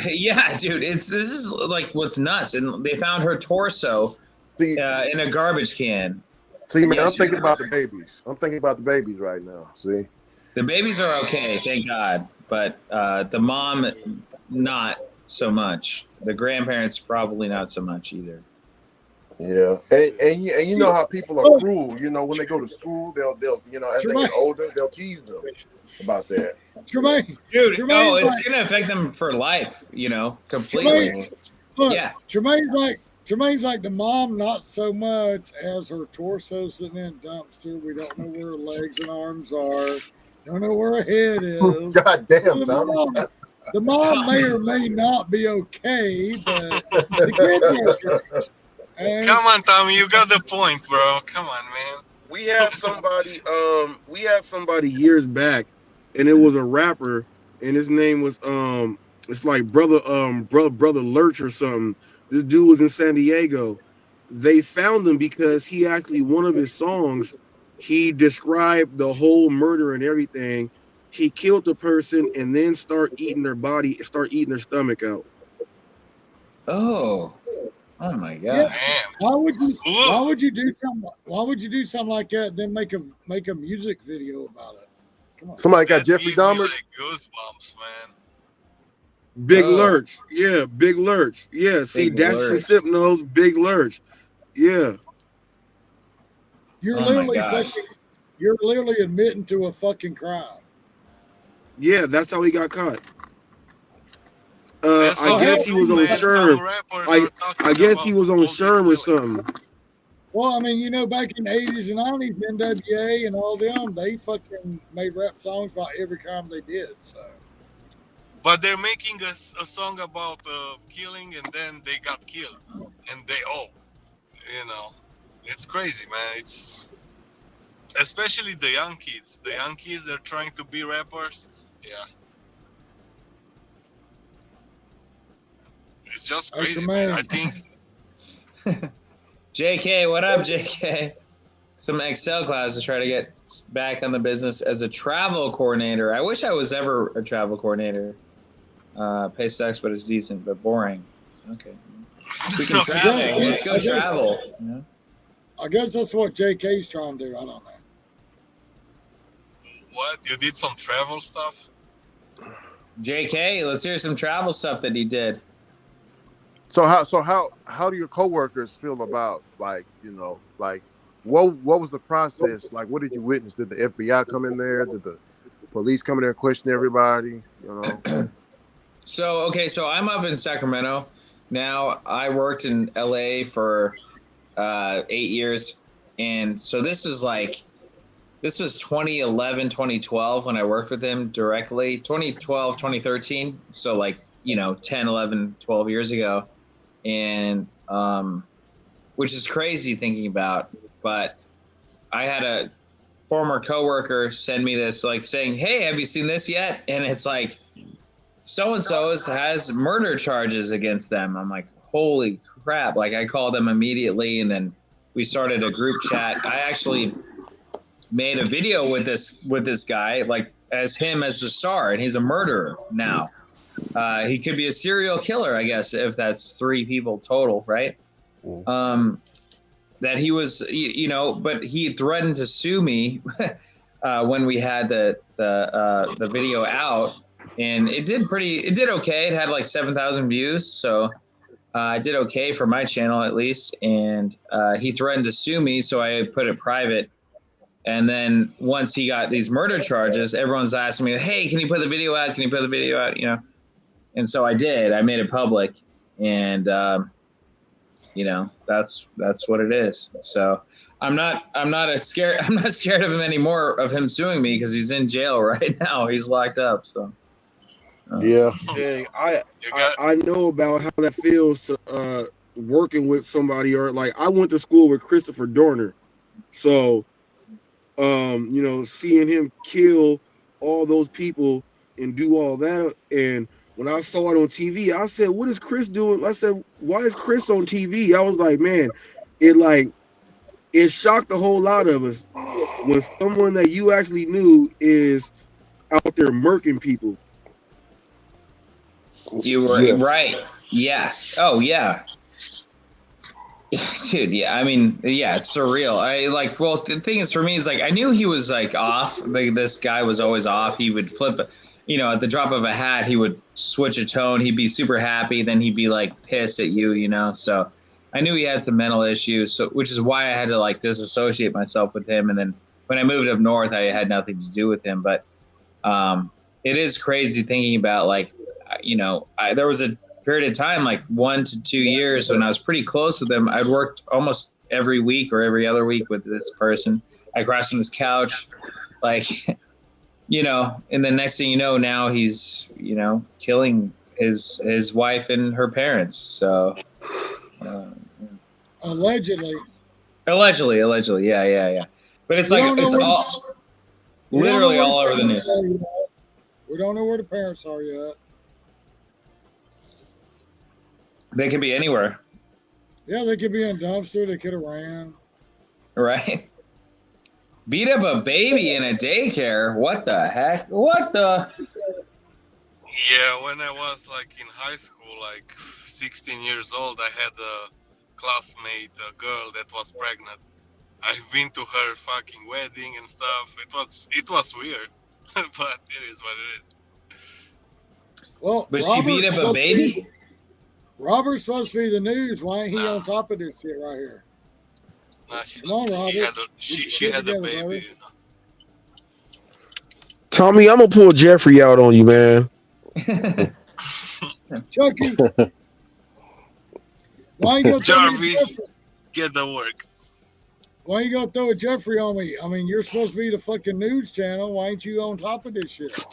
Yeah, dude, this is like what's nuts, and they found her torso in a garbage can. See, man, I'm thinking about the babies. I'm thinking about the babies right now. See, the babies are okay, thank God, but the mom, not so much. The grandparents probably not so much either. Yeah, and you know how people are cruel. When they go to school, they'll as they get older, they'll tease them about that. Tremaine, dude, it's gonna affect them for life. Completely. Tremaine's like the mom, not so much as her torso sitting in a dumpster. We don't know where her legs and arms are. Don't know where her head is. God damn, Tom. The mom may or may not be okay, but the kids are okay. Come on, Tommy, you got the point, bro. Come on, man. We had somebody years back, and it was a rapper, and his name was It's like brother Lurch or something. This dude was in San Diego. They found him because he actually one of his songs, he described the whole murder and everything. He killed the person and then start eating their stomach out. Oh, oh my Yeah. god. Why would you do something? Why would you do something like that? Then make a music video about it. Come on. Somebody got Jeffrey Dahmer. Like goosebumps, man. Big Lurch. Yeah, Big Lurch. Yeah, see, Big that's Lurch. Sip knows Big Lurch. Yeah. You're Oh my literally gosh. you're literally admitting to a fucking crime. Yeah, that's how he got caught. That's I how guess he was on Sherm. Some rappers I are talking guess he about was on all these Sherm or killings. something. Well, I mean, you know, back in the 80s and 90s, NWA and all them, they fucking made rap songs about every crime they did. So, But they're making a song about killing, and then they got killed, and it's crazy, man. It's especially the young kids. The young kids, they're trying to be rappers. Yeah, it's just crazy, man. I think. JK, what up, JK? Some Excel class to try to get back on the business as a travel coordinator. I wish I was ever a travel coordinator. Pay sucks, but it's decent, but boring. Okay. We can travel. Let's go travel. Yeah. I guess that's what JK's trying to do. I don't know. What? You did some travel stuff? JK, let's hear some travel stuff that he did. So how do your coworkers feel about like what was the process like? What did you witness? Did the FBI come in there? Did the police come in there and question everybody? So I'm up in Sacramento now. I worked in LA for 8 years, and so this was 2011, 2012 when I worked with him directly. 2012, 2013. So 10, 11, 12 years ago. And which is crazy thinking about, but I had a former coworker send me this saying, hey, have you seen this yet? And it's like, so-and-so has murder charges against them. I'm like, holy crap. I called them immediately, and then we started a group chat. I actually made a video with this guy, as him as the star, and he's a murderer now. He could be a serial killer, I guess, if that's 3 people total, right? That he was, but he threatened to sue me when we had the video out, and it did okay. It had 7,000 views, so I did okay for my channel at least. And he threatened to sue me, so I put it private. And then once he got these murder charges, everyone's asking me, hey, can you put the video out? Can you put the video out? And so I did. I made it public, and that's what it is. So I'm not scared of him anymore, of him suing me, because he's in jail right now. He's locked up. So yeah. Dang, I know about how that feels to working with somebody, or I went to school with Christopher Dorner, so seeing him kill all those people and do all that, and when I saw it on TV, I said, what is Chris doing? I said, why is Chris on TV? I was like, man, it shocked a whole lot of us when someone that you actually knew is out there murking people. You were right. Yeah. Oh, yeah. Dude, yeah. I mean, yeah, it's surreal. The thing is, for me, is I knew he was off. This guy was always off. He would flip, at the drop of a hat, he would switch a tone. He'd be super happy. Then he'd be pissed at you, So I knew he had some mental issues. So, which is why I had to disassociate myself with him. And then when I moved up north, I had nothing to do with him. But it is crazy thinking about there was a period of time 1 to 2 years when I was pretty close with him. I'd worked almost every week or every other week with this person. I crashed on his couch, and the next thing you know, now he's killing his wife and her parents. So allegedly, yeah. But it's it's all literally all over the news. We don't know where the parents are yet. They could be anywhere. Yeah, they could be in a dumpster. They could have ran. Right. Beat up a baby in a daycare. What the heck? What the? Yeah, when I was like in high school, like 16 years old, I had a classmate, a girl that was pregnant. I've been to her fucking wedding and stuff. It was weird, but it is what it is. Well, but she beat up a baby? Robert's supposed to be the news. Why ain't he on top of this shit right here? Nah, she, Come on, Robert. she had a baby. You know? Tommy, I'm gonna pull Jeffrey out on you, man. Chucky. Why you gonna Jarvis, get the work. Why you gonna throw a Jeffrey on me? I mean, you're supposed to be the fucking news channel. Why ain't you on top of this shit?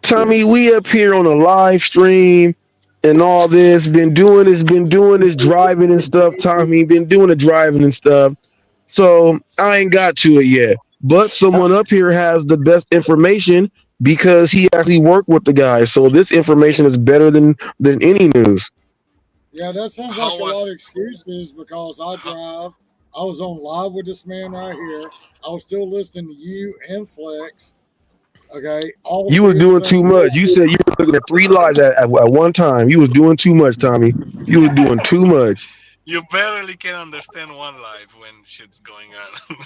Tommy, we up here on a live stream and all this. Been doing this driving and stuff. Tommy, been doing the driving and stuff. So I ain't got to it yet. But someone up here has the best information because he actually worked with the guy. So this information is better than any news. Yeah, that sounds like a lot of excuses because I drive. I was on live with this man right here. I was still listening to you and Flex. Okay. You was doing too much. You said you were looking at 3 lives at one time. You was doing too much, Tommy. You was doing too much. You barely can understand one live when shit's going on.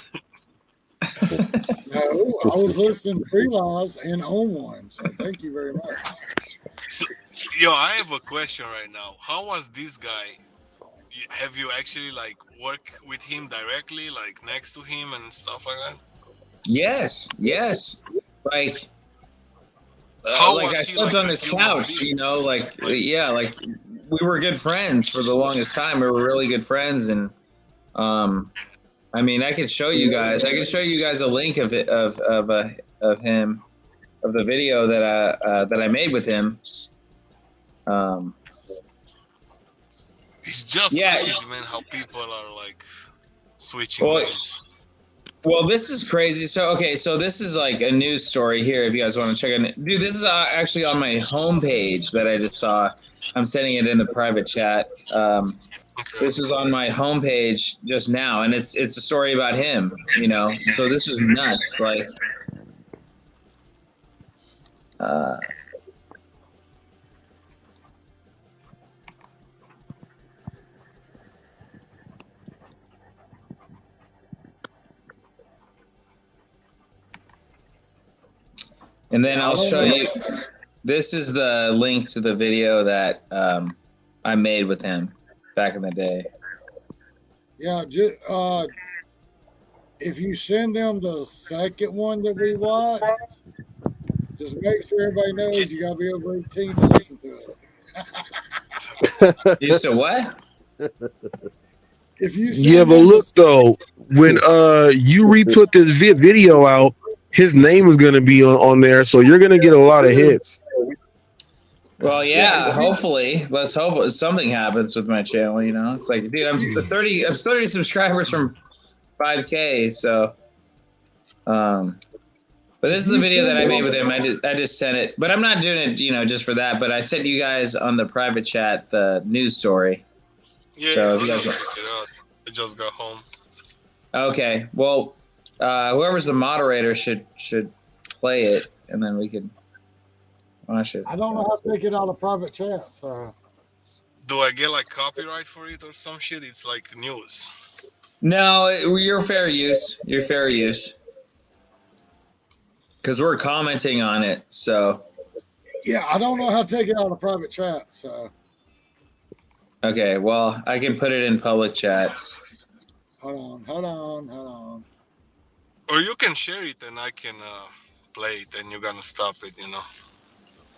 No, I was listening to 3 lives and on one. So thank you very much. So, yo, I have a question right now. How was this guy? Have you actually like worked with him directly, like next to him and stuff like that? Yes. Like I slept on his couch, you know, like we were good friends for the longest time. We were really good friends, and I mean, I could show you guys. I could show you guys a link of it of him, of the video that I made with him. It's just crazy, man, how people are like switching lanes. Well, this is crazy. So this is like a news story here. If you guys want to check it, dude, this is actually on my homepage that I just saw. I'm sending it in the private chat. This is on my homepage just now, and it's a story about him. You know, so this is nuts. Like, and then I'll show you. This is the link to the video that I made with him back in the day. Yeah, if you send them the second one that we watched, just make sure everybody knows you gotta be over 18 to listen to it. You said what? If you but look though, when you re-put this video out, his name is going to be on there, so you're going to get a lot of hits. Well, yeah, hopefully. Let's hope something happens with my channel, you know? It's like, dude, I'm 30 subscribers from 5K, so but this is the video that I made with him. I just sent it. But I'm not doing it, you know, just for that, but I sent you guys on the private chat the news story. Yeah, so you guys check it out. I just got home. Okay. Well, whoever's the moderator should play it, and then we could. Well, I don't know how to take it out of private chat. So, do I get like copyright for it or some shit? It's like news. No, you're fair use. You're fair use. Because we're commenting on it, so. Yeah, I don't know how to take it out of private chat. So. Okay, well, I can put it in public chat. Hold on. Or you can share it and I can play it and you're gonna stop it, you know.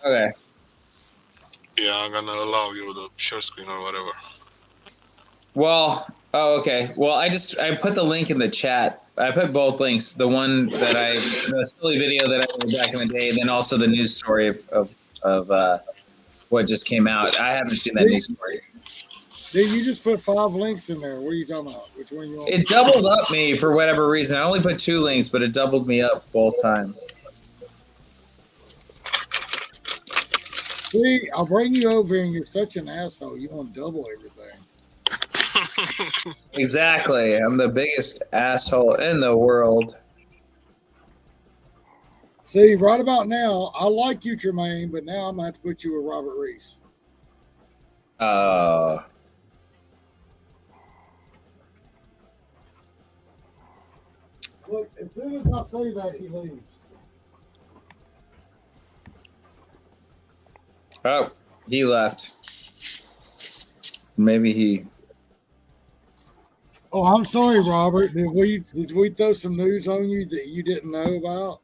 Okay. Yeah, I'm gonna allow you to share screen or whatever. Well, okay. Well, I put the link in the chat. I put both links. The one that the silly video that I made back in the day, and then also the news story of what just came out. I haven't seen that news story. Dude, you just put 5 links in there. What are you talking about? Which one you want? It doubled up me for whatever reason. I only put 2 links, but it doubled me up both times. See, I'll bring you over and you're such an asshole. You want to double everything. Exactly. I'm the biggest asshole in the world. See, right about now, I like you, Tremaine, but now I'm going to have to put you with Robert Reese. Look, as soon as I say that, he leaves. Oh, he left. Maybe he. Oh, I'm sorry, Robert. Did we throw some news on you that you didn't know about?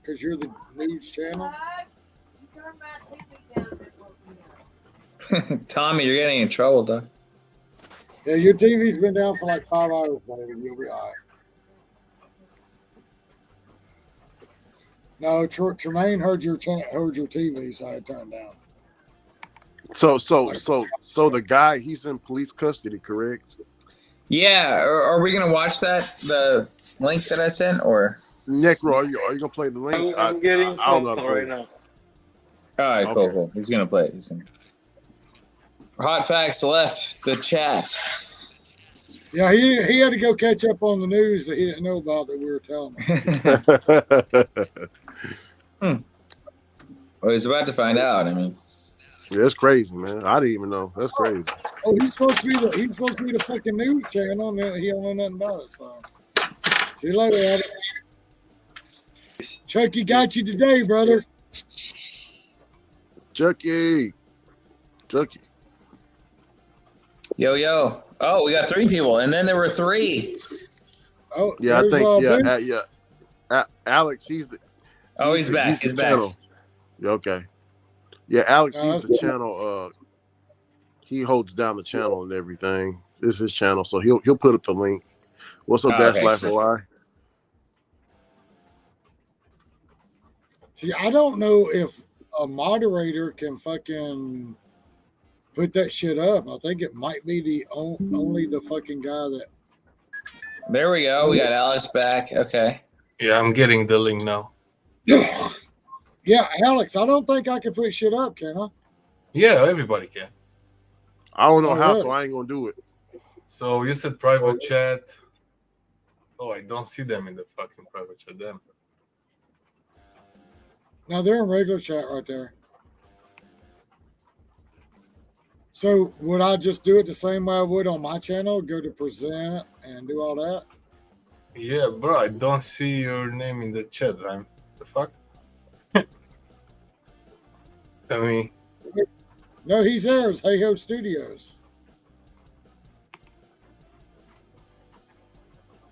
Because you're the news channel. Tommy, you're getting in trouble, dog. Yeah, your TV's been down for like 5 hours, baby. You'll be all right. No, Tremaine heard your TV, so I turned down. So the guy, he's in police custody, correct? Yeah. Are we gonna watch the link that I sent, or Necro? Are you gonna play the link? I'm getting I don't know how to phone play right it. now. All right, Okay. cool. He's gonna play it. Hot Facts left the chat. Yeah, he had to go catch up on the news that he didn't know about that we were telling him. Well, he's about to find out. I mean, yeah, that's crazy, man. I didn't even know. That's crazy. Oh, he's supposed to be the fucking news channel, and he don't know nothing about it. So, see you later, Robert. Chucky got you today, brother. Chucky. Yo. Oh, we got 3 people, and then there were 3. Oh, yeah, I think Alex, he's back. He's back. Channel. Yeah, okay. Yeah, Alex, he's the channel. He holds down the channel and everything. This is his channel, so he'll put up the link. What's up, Dash Life Hawaii? See, I don't know if a moderator can fucking put that shit up. I think it might be the only the fucking guy that. There we go. We got Alex back. Okay. Yeah, I'm getting the link now. Yeah, Alex, I don't think I can put shit up, can I? Yeah, everybody can. I don't know how, so I ain't gonna do it. So you said private chat. Oh, I don't see them in the fucking private chat. Damn. No, they're in regular chat right there. So would I just do it the same way I would on my channel? Go to present and do all that? Yeah, bro, I don't see your name in the chat. The fuck? I mean, no, he's there. It's Hey Ho Studios.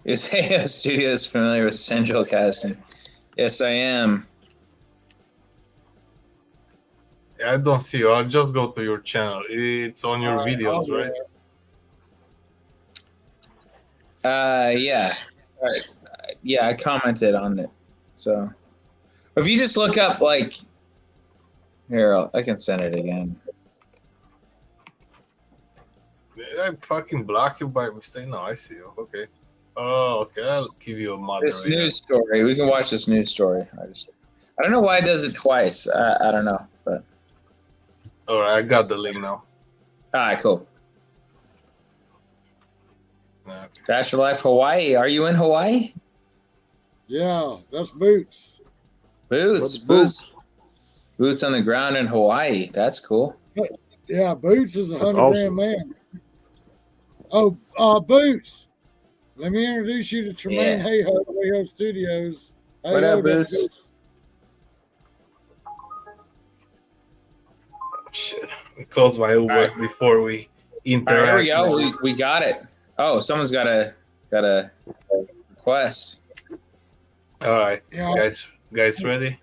Is Hey Ho Studios familiar with Central Casting? Yes, I am. I don't see you. I'll just go to your channel. It's on your videos, right? Yeah. All right. Yeah, I commented on it. So, if you just look up like, here, I can send it again. Did I fucking block you by mistake? No, I see you. Okay. Oh, okay. I'll give you a moderator. This news story. We can watch this news story. I don't know why it does it twice. I don't know, but. All right, I got the link now. All right, cool. Dash Life Hawaii. Are you in Hawaii? Yeah, that's Boots. Boots on the ground in Hawaii. That's cool. Yeah, Boots is a 100-grand man. Oh, Boots. Let me introduce you to Tremaine Hey Ho Studios. Hey what up, Boots? Shit. We closed my Uber before we interact. All right, here we go. We got it. Oh, someone's got a request. All right, guys, ready?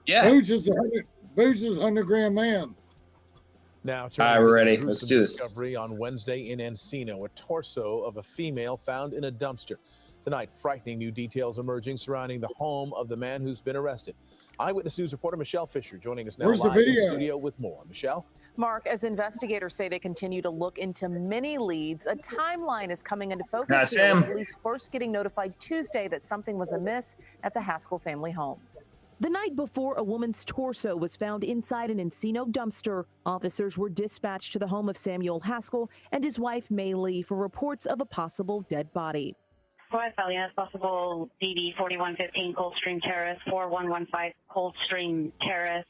Yeah. Boots is a 100-grand man. Now, we're ready. Let's do this. Discovery on Wednesday in Encino, a torso of a female found in a dumpster. Tonight, frightening new details emerging surrounding the home of the man who's been arrested. Eyewitness News reporter Michelle Fisher joining us now live in studio with more. Michelle? Mark, as investigators say they continue to look into many leads, a timeline is coming into focus here, with police first getting notified Tuesday that something was amiss at the Haskell family home. The night before a woman's torso was found inside an Encino dumpster, officers were dispatched to the home of Samuel Haskell and his wife May Lee for reports of a possible dead body. Yes, possible DD 4115 Coldstream Terrace, 4115 Coldstream Terrace.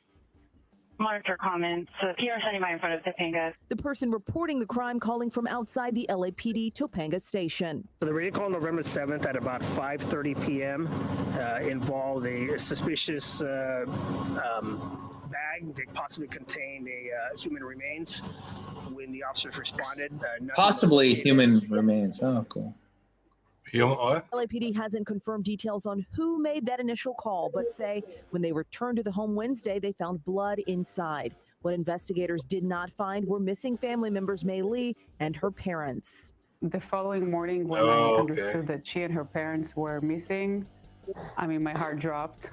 Monitor comments. PR 79 in front of Topanga. The person reporting the crime calling from outside the LAPD Topanga station. So the radio call November 7th at about 5:30 p.m. Involved a suspicious bag that possibly contained human remains. When the officers responded, Possibly human remains. Oh, cool. LAPD hasn't confirmed details on who made that initial call, but say when they returned to the home Wednesday, they found blood inside. What investigators did not find were missing family members May Lee and her parents. The following morning, when I understood that she and her parents were missing, I mean, my heart dropped.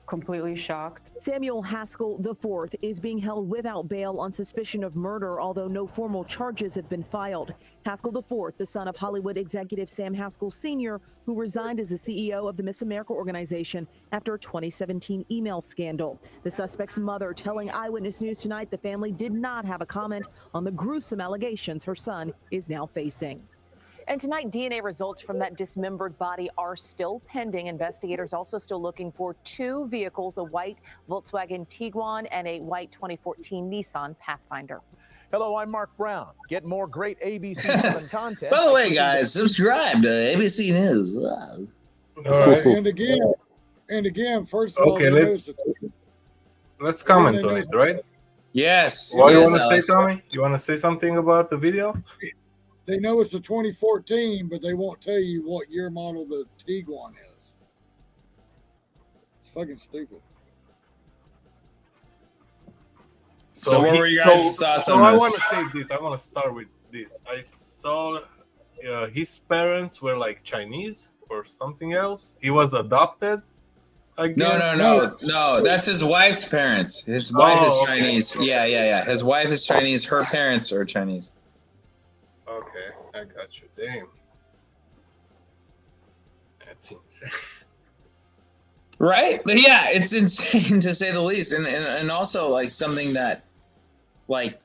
Completely shocked. Samuel Haskell IV is being held without bail on suspicion of murder, although no formal charges have been filed. Haskell IV, the son of Hollywood executive Sam Haskell Sr., who resigned as the CEO of the Miss America organization after a 2017 email scandal. The suspect's mother telling Eyewitness News tonight the family did not have a comment on the gruesome allegations her son is now facing. And tonight, DNA results from that dismembered body are still pending. Investigators also still looking for two vehicles, a white Volkswagen Tiguan and a white 2014 Nissan Pathfinder. Hello, I'm Mark Brown. Get more great ABC7 content. By the way, guys, subscribe to ABC News. Wow. All right. And again, first of all, let's comment on it, right? Yes. What yes, you want to Alex. say, Tommy? You want to say something about the video? They know it's a 2014, but they won't tell you what year model the Tiguan is. It's fucking stupid. So what were your guys' thoughts on I this? want to say this. I want to start with this. I saw his parents were like Chinese or something else. He was adopted. I guess. No. That's his wife's parents. His wife is okay. Chinese. Yeah. His wife is Chinese. Her parents are Chinese. Okay, I got you. Damn. That's insane. Right? But yeah, it's insane to say the least. And also like something that like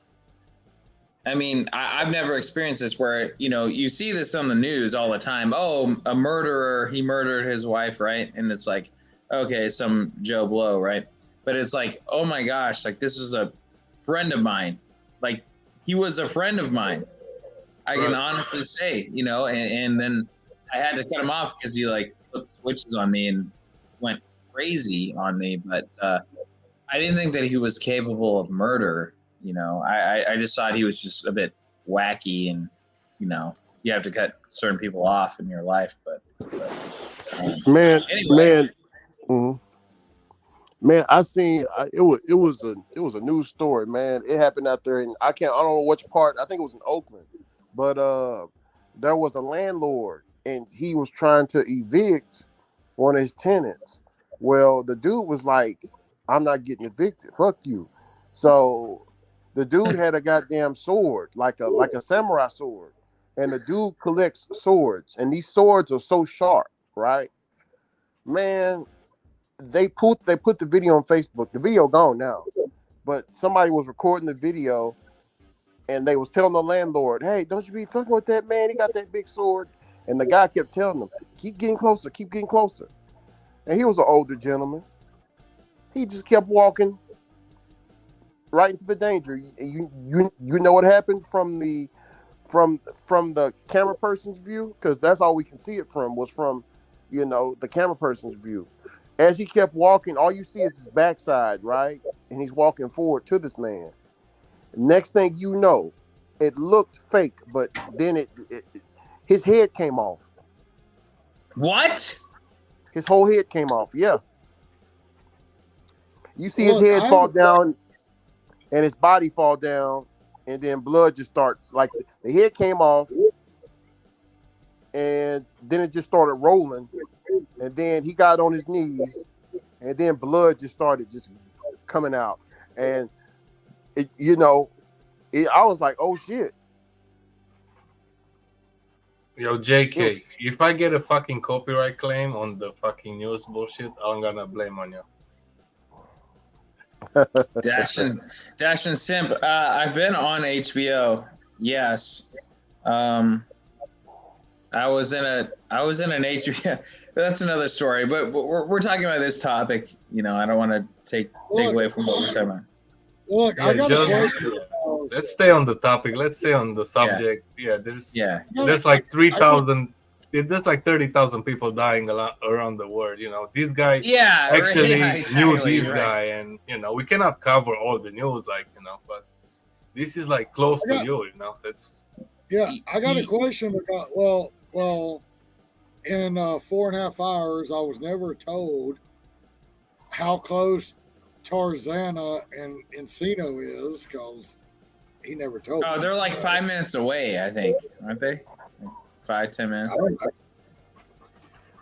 I mean, I've never experienced this where, you know, you see this on the news all the time. Oh, a murderer, he murdered his wife, right? And it's like, okay, some Joe Blow, right? But it's like, oh my gosh, like this was a friend of mine. Like he was a friend of mine. I can honestly say, you know, and then I had to cut him off because he like put switches on me and went crazy on me. But I didn't think that he was capable of murder. You know, I just thought he was just a bit wacky, and you know, you have to cut certain people off in your life. But man, anyway. man, I seen it was a news story, man. It happened out there, and I don't know which part. I think it was in Oakland. But there was a landlord, and he was trying to evict one of his tenants. Well, the dude was like, I'm not getting evicted. Fuck you. So the dude had a goddamn sword, like a samurai sword. And the dude collects swords. And these swords are so sharp, right? Man, they put the video on Facebook. The video gone now. But somebody was recording the video. And they was telling the landlord, hey, don't you be fucking with that man. He got that big sword. And the guy kept telling them, keep getting closer, keep getting closer. And he was an older gentleman. He just kept walking right into the danger. You know what happened from the camera person's view? Because that's all we can see it from was from, you know, the camera person's view. As he kept walking, all you see is his backside, right? And he's walking forward to this man. Next thing you know, it looked fake, but then his head came off. What? His whole head came off. Yeah. You see his head fall down and his body fall down, and then blood just starts. Like the head came off, and then it just started rolling, and then he got on his knees, and then blood just started just coming out. And I was like, oh shit. Yo, JK, if I get a fucking copyright claim on the fucking news bullshit, I'm gonna blame on you. Dash and Simp. I've been on HBO. Yes. I was in an HBO. That's another story. But we're talking about this topic. You know, I don't want to take away from what we're talking about. Look, I got a question. Let's stay on the topic. Let's stay on the subject. There's like 3,000. There's like 30,000 people dying around the world. You know, this guy actually knew this guy, and you know, we cannot cover all the news, like, you know, but this is like close to you. You know, that's. Yeah, I got a question because well, in 4.5 hours, I was never told how close Tarzana and Encino is, because he never told me. Oh, they're like 5 minutes away, I think, aren't they? 5-10 minutes.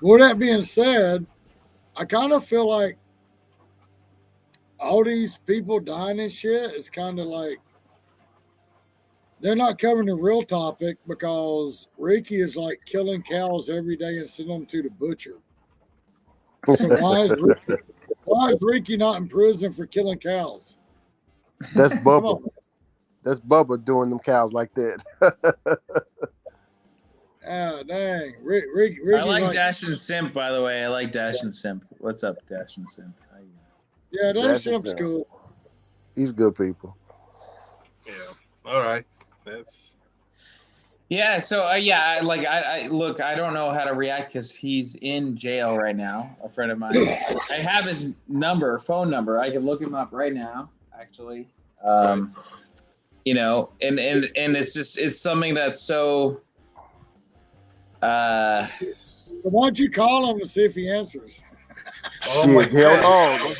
With that being said, I kind of feel like all these people dying and shit is kind of like they're not covering the real topic, because Ricky is like killing cows every day and sending them to the butcher. So why is Ricky not in prison for killing cows? That's Bubba. That's Bubba doing them cows like that. Ah, dang. Ricky, I like Dash and Simp, by the way. I like Dash and Simp. What's up, Dash and Simp? Yeah, Dash Simp's cool. He's good people. Yeah. All right. That's. Yeah. So I look. I don't know how to react because he's in jail right now. A friend of mine. I have his phone number. I can look him up right now. Actually, you know, and it's something that's so. So why don't you call him and see if he answers? Oh my God.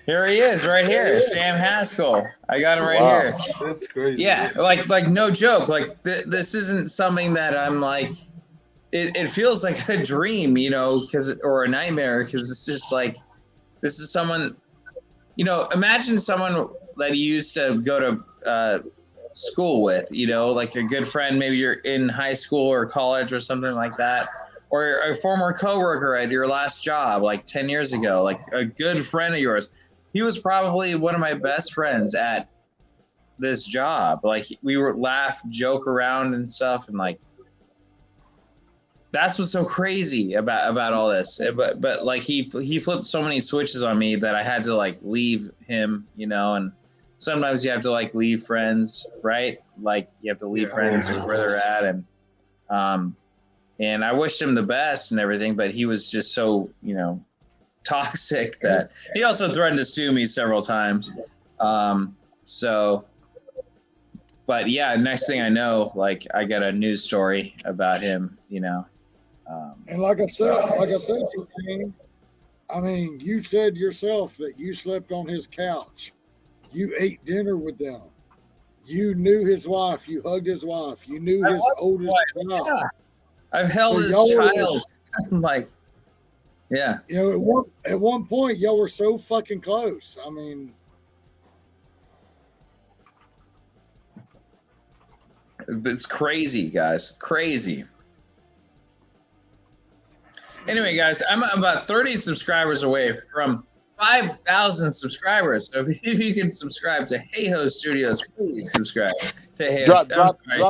Here he is, right here, Sam Haskell. I got him right here. That's crazy. Yeah, like no joke. Like this isn't something that I'm like. It feels like a dream, you know, or a nightmare, because it's just like this is someone, you know. Imagine someone that you used to go to school with, you know, like a good friend. Maybe you're in high school or college or something like that, or a former coworker at your last job, like 10 years ago, like a good friend of yours. He was probably one of my best friends at this job. Like we would laugh, joke around and stuff, and like that's what's so crazy about all this. But like he flipped so many switches on me that I had to like leave him, you know. And sometimes you have to like leave friends, right? Like you have to leave friends where they're at, and I wished him the best and everything, but he was just so, you know, toxic that he also threatened to sue me several times. So, but yeah, next thing I know, like I got a news story about him, you know. And like I said, I mean, you said yourself that you slept on his couch. You ate dinner with them. You knew his wife. You hugged his wife. You knew his oldest child. Yeah. I've held his child. Like, yeah. You know, at one point, y'all were so fucking close. I mean, it's crazy, guys. Crazy. Anyway, guys, I'm about 30 subscribers away from 5,000 subscribers. So if you can subscribe to Hey Ho Studios, please subscribe to Hey Ho.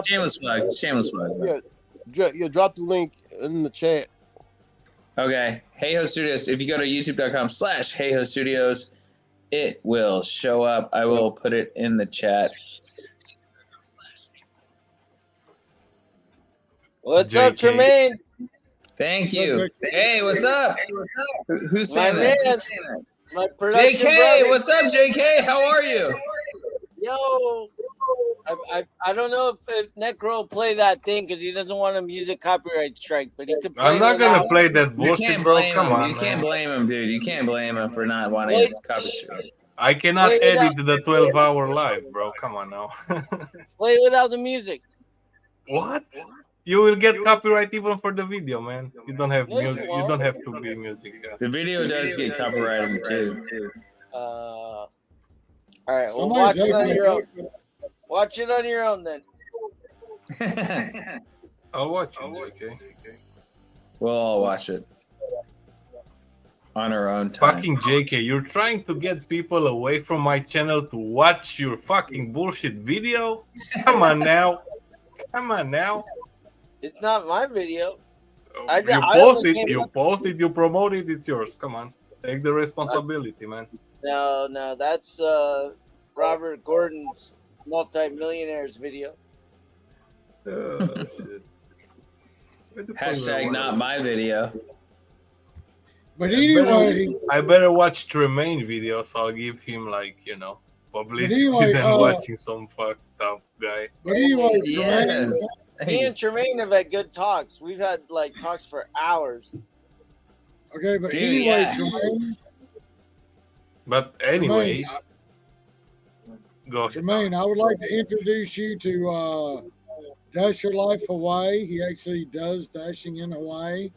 Shameless plug. Shameless plug. Yeah, drop the link in the chat. Okay. Hey Ho Studios. If you go to youtube.com/Hey Ho Studios, it will show up. I will put it in the chat. What's up, Tremaine? Thank you. Hey, what's up? Who's saying that? My production JK, brother. what's up, JK? How are you? Yo, I don't know if Necro will play that thing because he doesn't want a music copyright strike, but he could play. I'm not gonna play that bullshit, bro. Come on, You can't blame him, dude. You can't blame him for not wanting Wait. a copyright strike. I cannot edit the 12-hour live, bro. Come on now. Play without the music. What? You will get copyright even for the video, man. You don't have music. You don't have to be music. Yeah. The video does get copyrighted too. All right, well, watch it on your own. Watch it on your own then. I'll watch it, JK. We'll all watch it on our own time. Fucking JK, you're trying to get people away from my channel to watch your fucking bullshit video? Come on now. Come on now. It's not my video. You posted, you promoted, it's yours. Come on. Take the responsibility, man. No, that's Robert Gordon's multi-millionaires video. Shit. Hashtag not my video. But anyway, I better watch Tremaine video, so I'll give him publicity than watching some fucked up guy. But anyway, Tremaine, me and Tremaine have had good talks. We've had talks for hours. Okay, but anyway, Tremaine. But anyways, go ahead. Tremaine, I would like to introduce you to Dash Your Life Hawaii. He actually does dashing in Hawaii.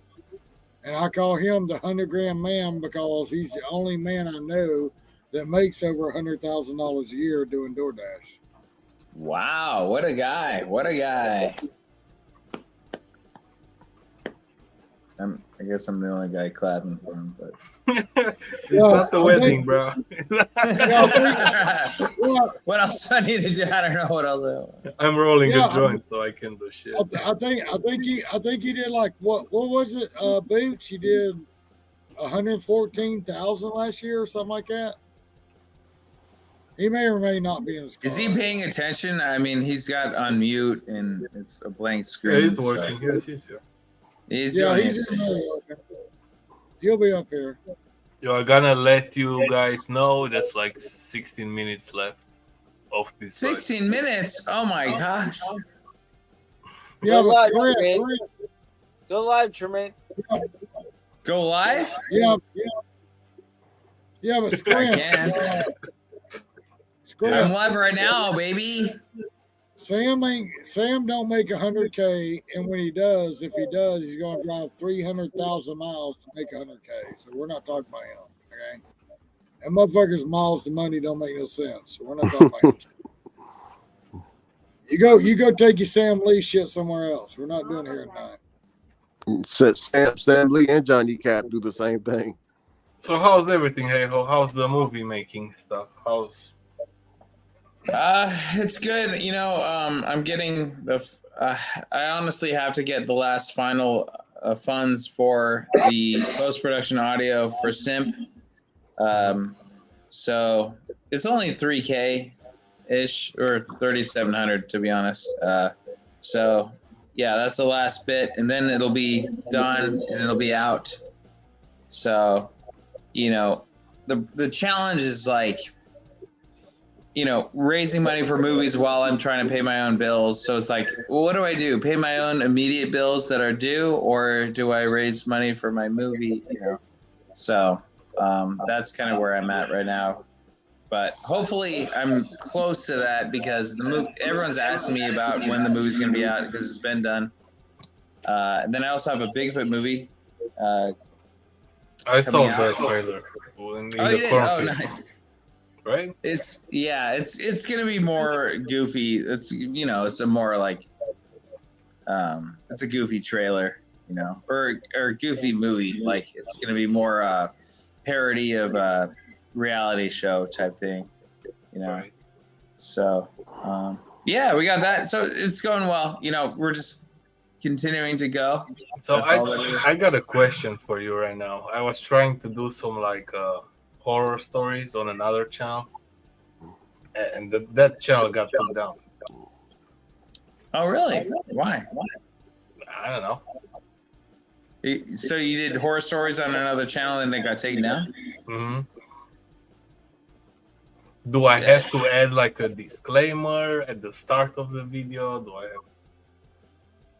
And I call him the 100-grand man because he's the only man I know that makes over $100,000 a year doing DoorDash. Wow, what a guy. What a guy. I guess I'm the only guy clapping for him, but it's not the wedding, bro. What else I need to do? I don't know what else. I'm rolling a joint, so I can do shit. I think he did what was it? Boots. He did 114,000 last year or something like that. He may or may not be in his car. Is he paying attention? I mean, he's got on mute and it's a blank screen. Yeah, he's working. Yes, he's here. He's He'll be up here. Yo, I'm gonna let you guys know that's 16 minutes left of this. 16 minutes? Oh my gosh. Go live, Tremaine. Go live, Tremaine. Go live? Yeah, but Scram. I'm live right now, baby. Sam don't make 100K, and when he does, if he does, he's going to drive 300,000 miles to make 100K. So we're not talking about him, okay? And motherfuckers' miles to money don't make no sense. So we're not talking about him. You go take your Sam Lee shit somewhere else. We're not doing it here tonight. Sam Lee and Johnny Cap do the same thing. So how's everything, Hey-Ho? How's the movie making stuff? It's good. I'm getting I honestly have to get the last final funds for the post-production audio for Simp. So it's only 3K ish or 3,700 to be honest. So yeah, that's the last bit, and then it'll be done and it'll be out. So, the challenge is raising money for movies while I'm trying to pay my own bills. So it's what do I do? Pay my own immediate bills that are due, or do I raise money for my movie? So that's kind of where I'm at right now. But hopefully I'm close to that because everyone's asking me about when the movie's going to be out because it's been done. And then I also have a Bigfoot movie. I saw that trailer. Oh, nice. Right? It's gonna be more goofy. It's it's a more it's a goofy trailer, or a goofy movie. It's gonna be more parody of a reality show type thing, Right. So yeah, we got that. So it's going well. We're just continuing to go. So I got a question for you right now. I was trying to do some horror stories on another channel, and that channel got took down. Oh, really? Why? I don't know. So you did horror stories on another channel and they got taken down? Mm-hmm. Do I have to add a disclaimer at the start of the video? Do I have?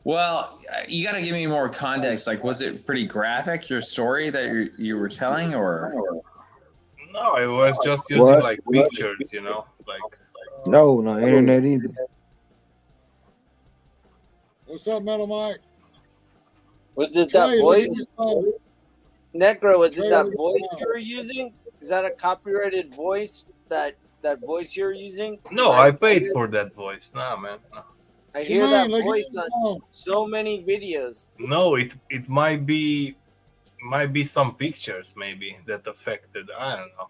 Well, you got to give me more context. Was it pretty graphic, your story that you were telling, or? No, I was just using pictures, No, not internet either. What's up, Metal Mike? Was it that voice? Necro, was it that voice you were using? Is that a copyrighted voice? That voice you're using? No, I paid for that voice. Nah, man. No. I hear that Jermaine, voice on so many videos. No, it might be some pictures maybe that affected. I don't know.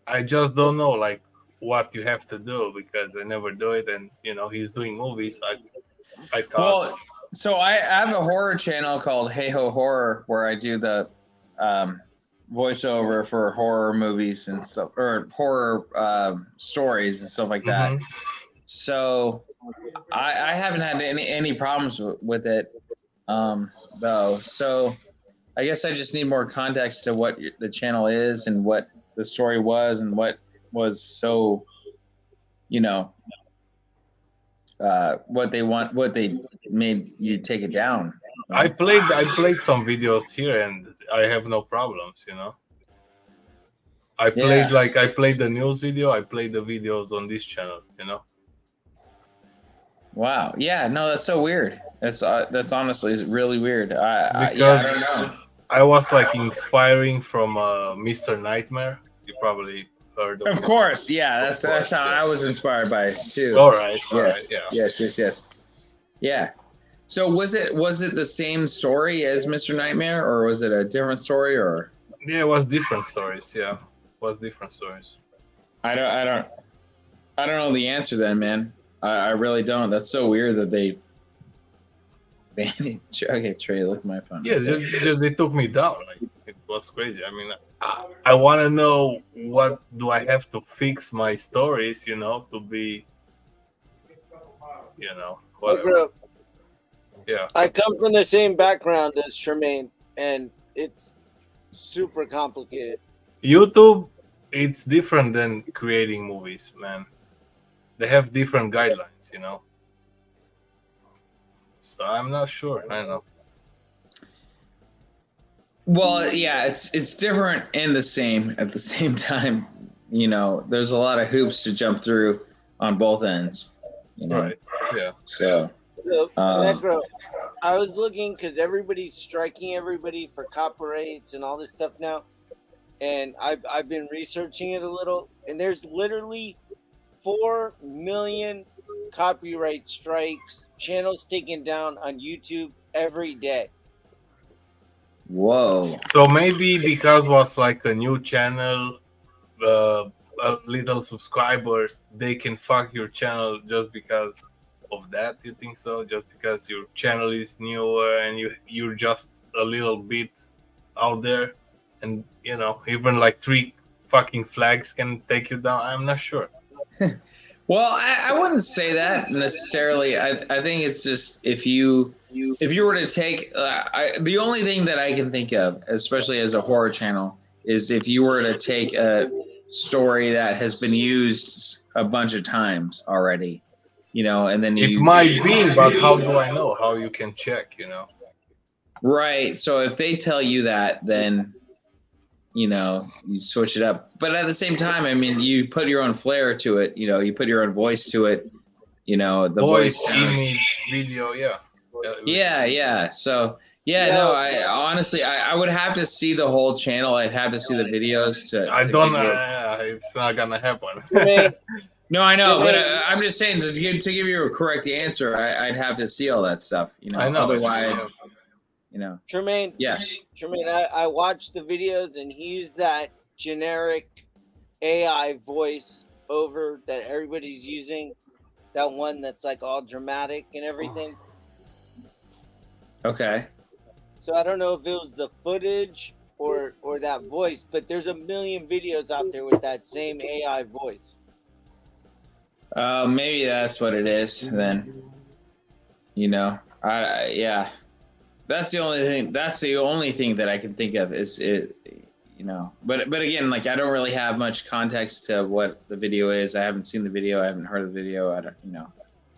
I just don't know like what you have to do because I never do it, and he's doing movies. I thought. Well, so I have a horror channel called Hey Ho Horror where I do the voiceover for horror movies and stuff, or horror stories and stuff like that. Mhm. So I haven't had any problems with it, though. So I guess I just need more context to what the channel is and what the story was and what was so, what they made you take it down. I played some videos here and I have no problems. I played the news video. I played the videos on this channel. Wow. Yeah. No, that's so weird. That's honestly really weird. I Because don't know. I was like inspiring from Mr. Nightmare. You probably heard of Of course, yeah. That's how I was inspired by it too. All right. Yeah. Yes. Yeah. So was it the same story as Mr. Nightmare, or was it a different story, or? Yeah, it was different stories. Yeah, it was different stories. I don't know the answer then, man. I really don't. That's so weird that they banned it. Okay, Trey, look at my phone. Yeah, just they took me down. Like it was crazy. I mean, I want to know what do I have to fix my stories, to be, whatever. Yeah. I come from the same background as Tremaine, and it's super complicated. YouTube, it's different than creating movies, man. They have different guidelines, So I'm not sure. I don't know. Well, yeah, it's different and the same at the same time. There's a lot of hoops to jump through on both ends. Right. Yeah. So, Negro, I was looking because everybody's striking everybody for copyrights and all this stuff now, and I've been researching it a little, and there's literally 4 million copyright strikes, channels taken down on YouTube every day. Whoa. So maybe because it was like a new channel, little subscribers, they can fuck your channel just because of that. You think so? Just because your channel is newer and you're just a little bit out there, and even like 3 fucking flags can take you down. I'm not sure. Well, I wouldn't say that necessarily. I think it's just if you were to take the only thing that I can think of, especially as a horror channel, is if you were to take a story that has been used a bunch of times already, and then it might be, but how do I know? How you can check, Right. So if they tell you that, then you switch it up. But at the same time, I mean, you put your own flair to it. You put your own voice to it. The voice image, video, yeah. Yeah. So no, I honestly, I would have to see the whole channel. I'd have to see the videos to. I don't know. It's not gonna happen. No, I know, but I'm just saying to give you a correct answer, I'd have to see all that stuff. I know. Otherwise, Tremaine. Yeah. Tremaine, I watched the videos and he used that generic AI voice over that everybody's using. That one that's like all dramatic and everything. Okay. So I don't know if it was the footage or that voice, but there's a million videos out there with that same AI voice. Maybe that's what it is then. Yeah. That's the only thing. That's the only thing that I can think of is it. But again, like I don't really have much context to what the video is. I haven't seen the video. I haven't heard the video. I don't.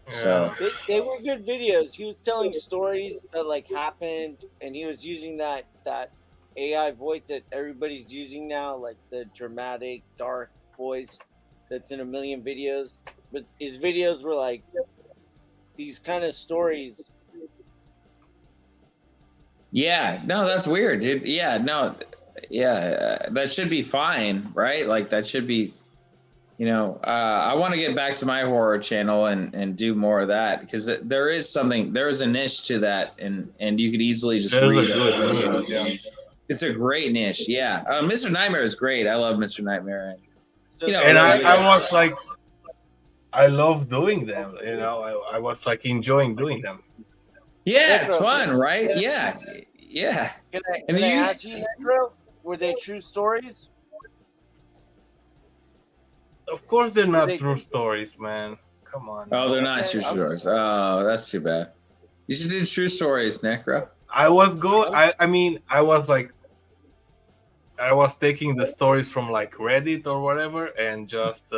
So they were good videos. He was telling stories that like happened, and he was using that AI voice that everybody's using now, like the dramatic, dark voice that's in a million videos. But his videos were like these kind of stories. Yeah, no, that's weird, dude. Yeah, no, yeah, that should be fine, right? Like that should be I want to get back to my horror channel and do more of that because there is a niche to that, and you could easily just There's a read good it. niche, yeah. It's a great niche, yeah. Mr. Nightmare is great. I love Mr. Nightmare. And, And I was like, I love doing them. I was like enjoying doing them. Yeah, it's fun, right? Yeah. Can I And ask you, Necro? Were they true stories? Of course, they're not true stories, man. Come on. Oh, they're not true stories. Oh, that's too bad. You should do true stories, Necro. I was taking the stories from like Reddit or whatever and just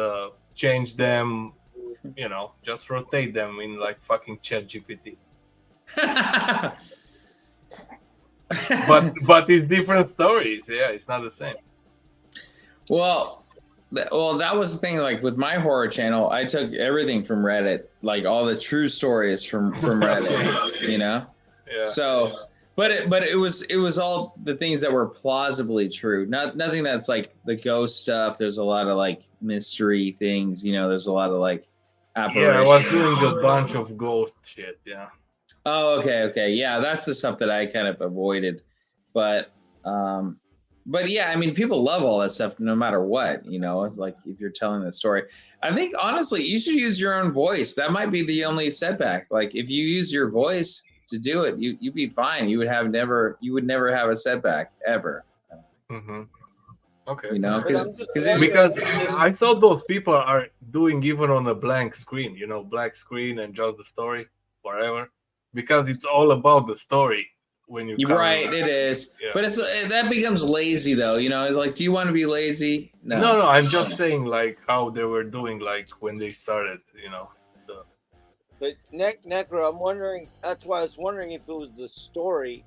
change them, just rotate them in like fucking ChatGPT. but it's different stories. Yeah, it's not the same. Well, that was the thing. Like with my horror channel, I took everything from Reddit, like all the true stories from Reddit. Yeah. So, but it was all the things that were plausibly true. Nothing that's like the ghost stuff. There's a lot of like mystery things. There's a lot of like apparitions. Yeah, I was doing a bunch of ghost shit. Yeah. Oh, okay. Yeah, that's the stuff that I kind of avoided. But yeah, I mean, people love all that stuff no matter what, it's like if you're telling the story. I think, honestly, you should use your own voice. That might be the only setback. Like, if you use your voice to do it, you'd be fine. You would never have a setback, ever. Mm-hmm. Okay. Because I saw those people are doing even on a blank screen, black screen and just the story forever. Because it's all about the story when you come right, in. it is. Yeah. But that becomes lazy though. It's like, do you want to be lazy? No, I'm just saying like how they were doing like when they started, So. But Necro, I'm wondering. That's why I was wondering if it was the story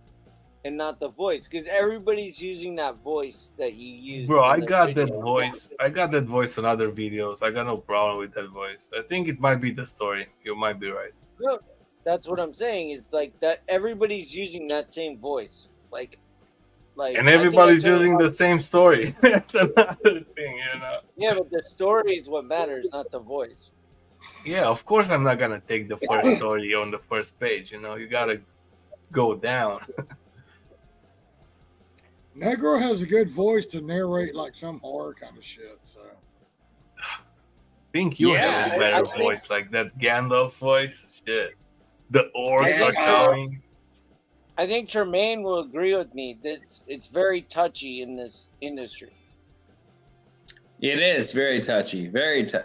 and not the voice, because everybody's using that voice that you use. Bro, I got that voice. I got that voice on other videos. I got no problem with that voice. I think it might be the story. You might be right. No, that's what I'm saying. Is like that everybody's using that same voice, like. And everybody's using the same story. That's another thing, Yeah, but the story is what matters, not the voice. Yeah, of course I'm not gonna take the first story on the first page. You gotta go down. Negro has a good voice to narrate like some horror kind of shit. So I think you have a better voice, like that Gandalf voice. Shit, the orcs are talking. I think Tremaine will agree with me that it's very touchy in this industry. It is very touchy.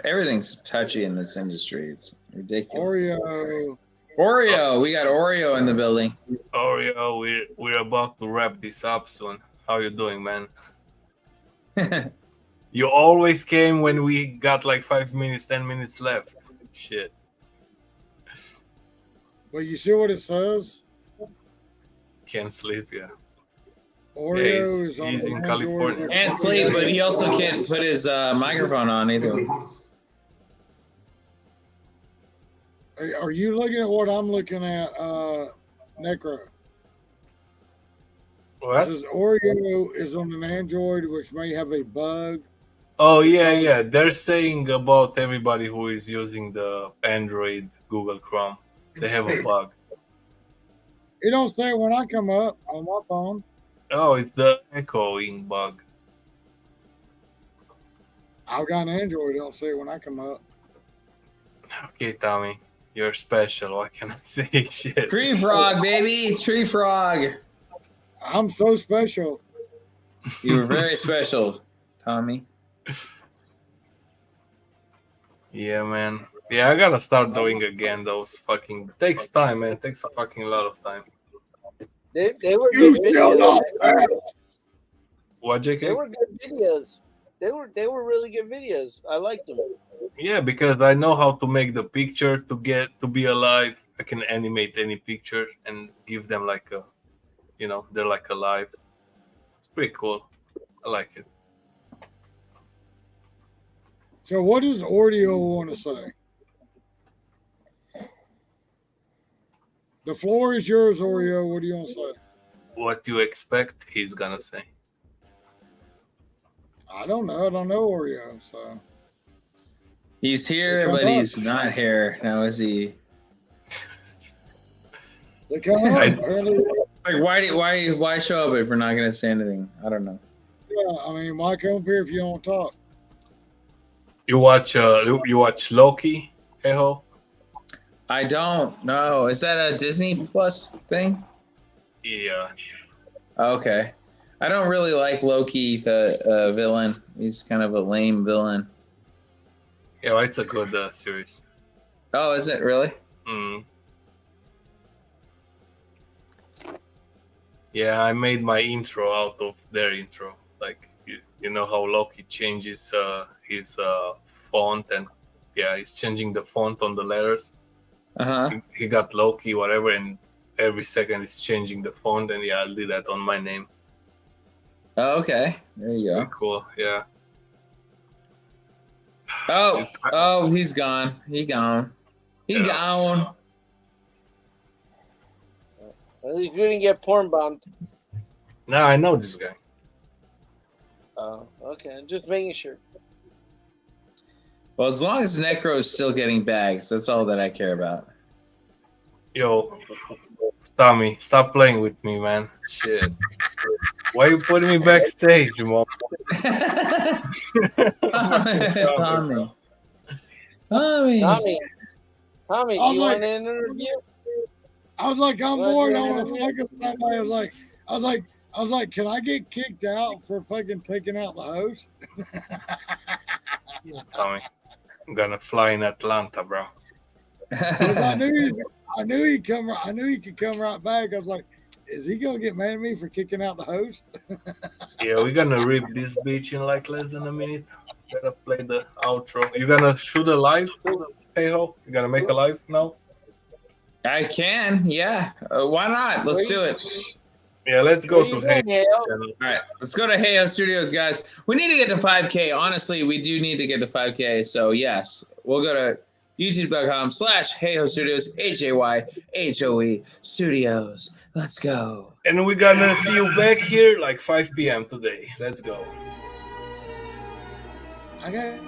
Everything's touchy in this industry. It's ridiculous. Oreo. We got Oreo in the building. Oreo, we're about to wrap this up soon. How you doing, man? You always came when we got like 5 minutes, 10 minutes left. Shit. But you see what it says? Can't sleep, yeah. Oreo is he's in California. Can't sleep, but he also can't put his microphone on either. Are you looking at what I'm looking at, Necro? What? It says Oreo is on an Android, which may have a bug. Oh, yeah. They're saying about everybody who is using the Android Google Chrome. They have a bug. It don't say when I come up on my phone. Oh, it's the echoing bug. I've got an Android. It don't say when I come up. Okay, Tommy. You're special. What can I say? Shit. Tree frog, baby. Tree frog. I'm so special. You were very special, Tommy. Yeah, man. Yeah, I gotta start doing again those fucking... Takes time, man. Takes a fucking lot of time. They were good videos. What, JK? They were good videos. They were really good videos. I liked them. Yeah, because I know how to make the picture to be alive. I can animate any picture and give them like a, they're like alive. It's pretty cool. I like it. So what does Oreo want to say? The floor is yours, Oreo. What do you want to say? What you expect, he's gonna say. I don't know. I don't know Oreo, so. He's here, but he's not here. Now is he? They come up. Like, why show up if we're not gonna say anything? I don't know. Yeah, I mean, why come up here if you don't talk? You watch Loki, Eho? I don't know. Is that a Disney Plus thing? Yeah. Okay. I don't really like Loki, the villain. He's kind of a lame villain. Yeah, well, it's a good series. Oh, is it really? Mm. Yeah, I made my intro out of their intro. Like, you know how Loki changes his font, and yeah, he's changing the font on the letters. He got Loki, whatever, and every second he's changing the font, and yeah, I'll do that on my name. Oh, okay. There you go. Cool, yeah. Oh, he's gone. He gone. At least we didn't get porn bombed. No, I know this guy. Oh, okay. Just making sure. Well, as long as Necro is still getting bags, that's all that I care about. Yo, Tommy, stop playing with me, man. Shit. Why are you putting me backstage, mom? Tommy, you want an interview? I was like, I'm bored. I want to fucking somebody. I was like, can I get kicked out for fucking taking out the host? Tommy, I'm gonna fly in Atlanta, bro. I knew he could come right back. I was like, is he gonna get mad at me for kicking out the host? Yeah, we're gonna rip this bitch in like less than a minute. Gotta play the outro. You gonna shoot a live? Hey ho, you gonna make a live now? I can, yeah. Why not? Let's do it. Yeah, let's go to Hey. All right, let's go to Hey Ho Studios, guys. We need to get to 5K. Honestly, we do need to get to 5K. So yes, we'll go to youtube.com/HeyHo Studios, HayHoe Studios. Let's go. And we're gonna see you back here like 5 p.m. today. Let's go. Okay.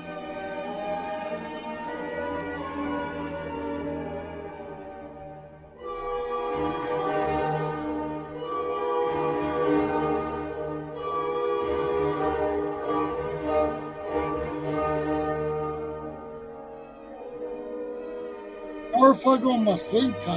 Or if I go on my sleep time.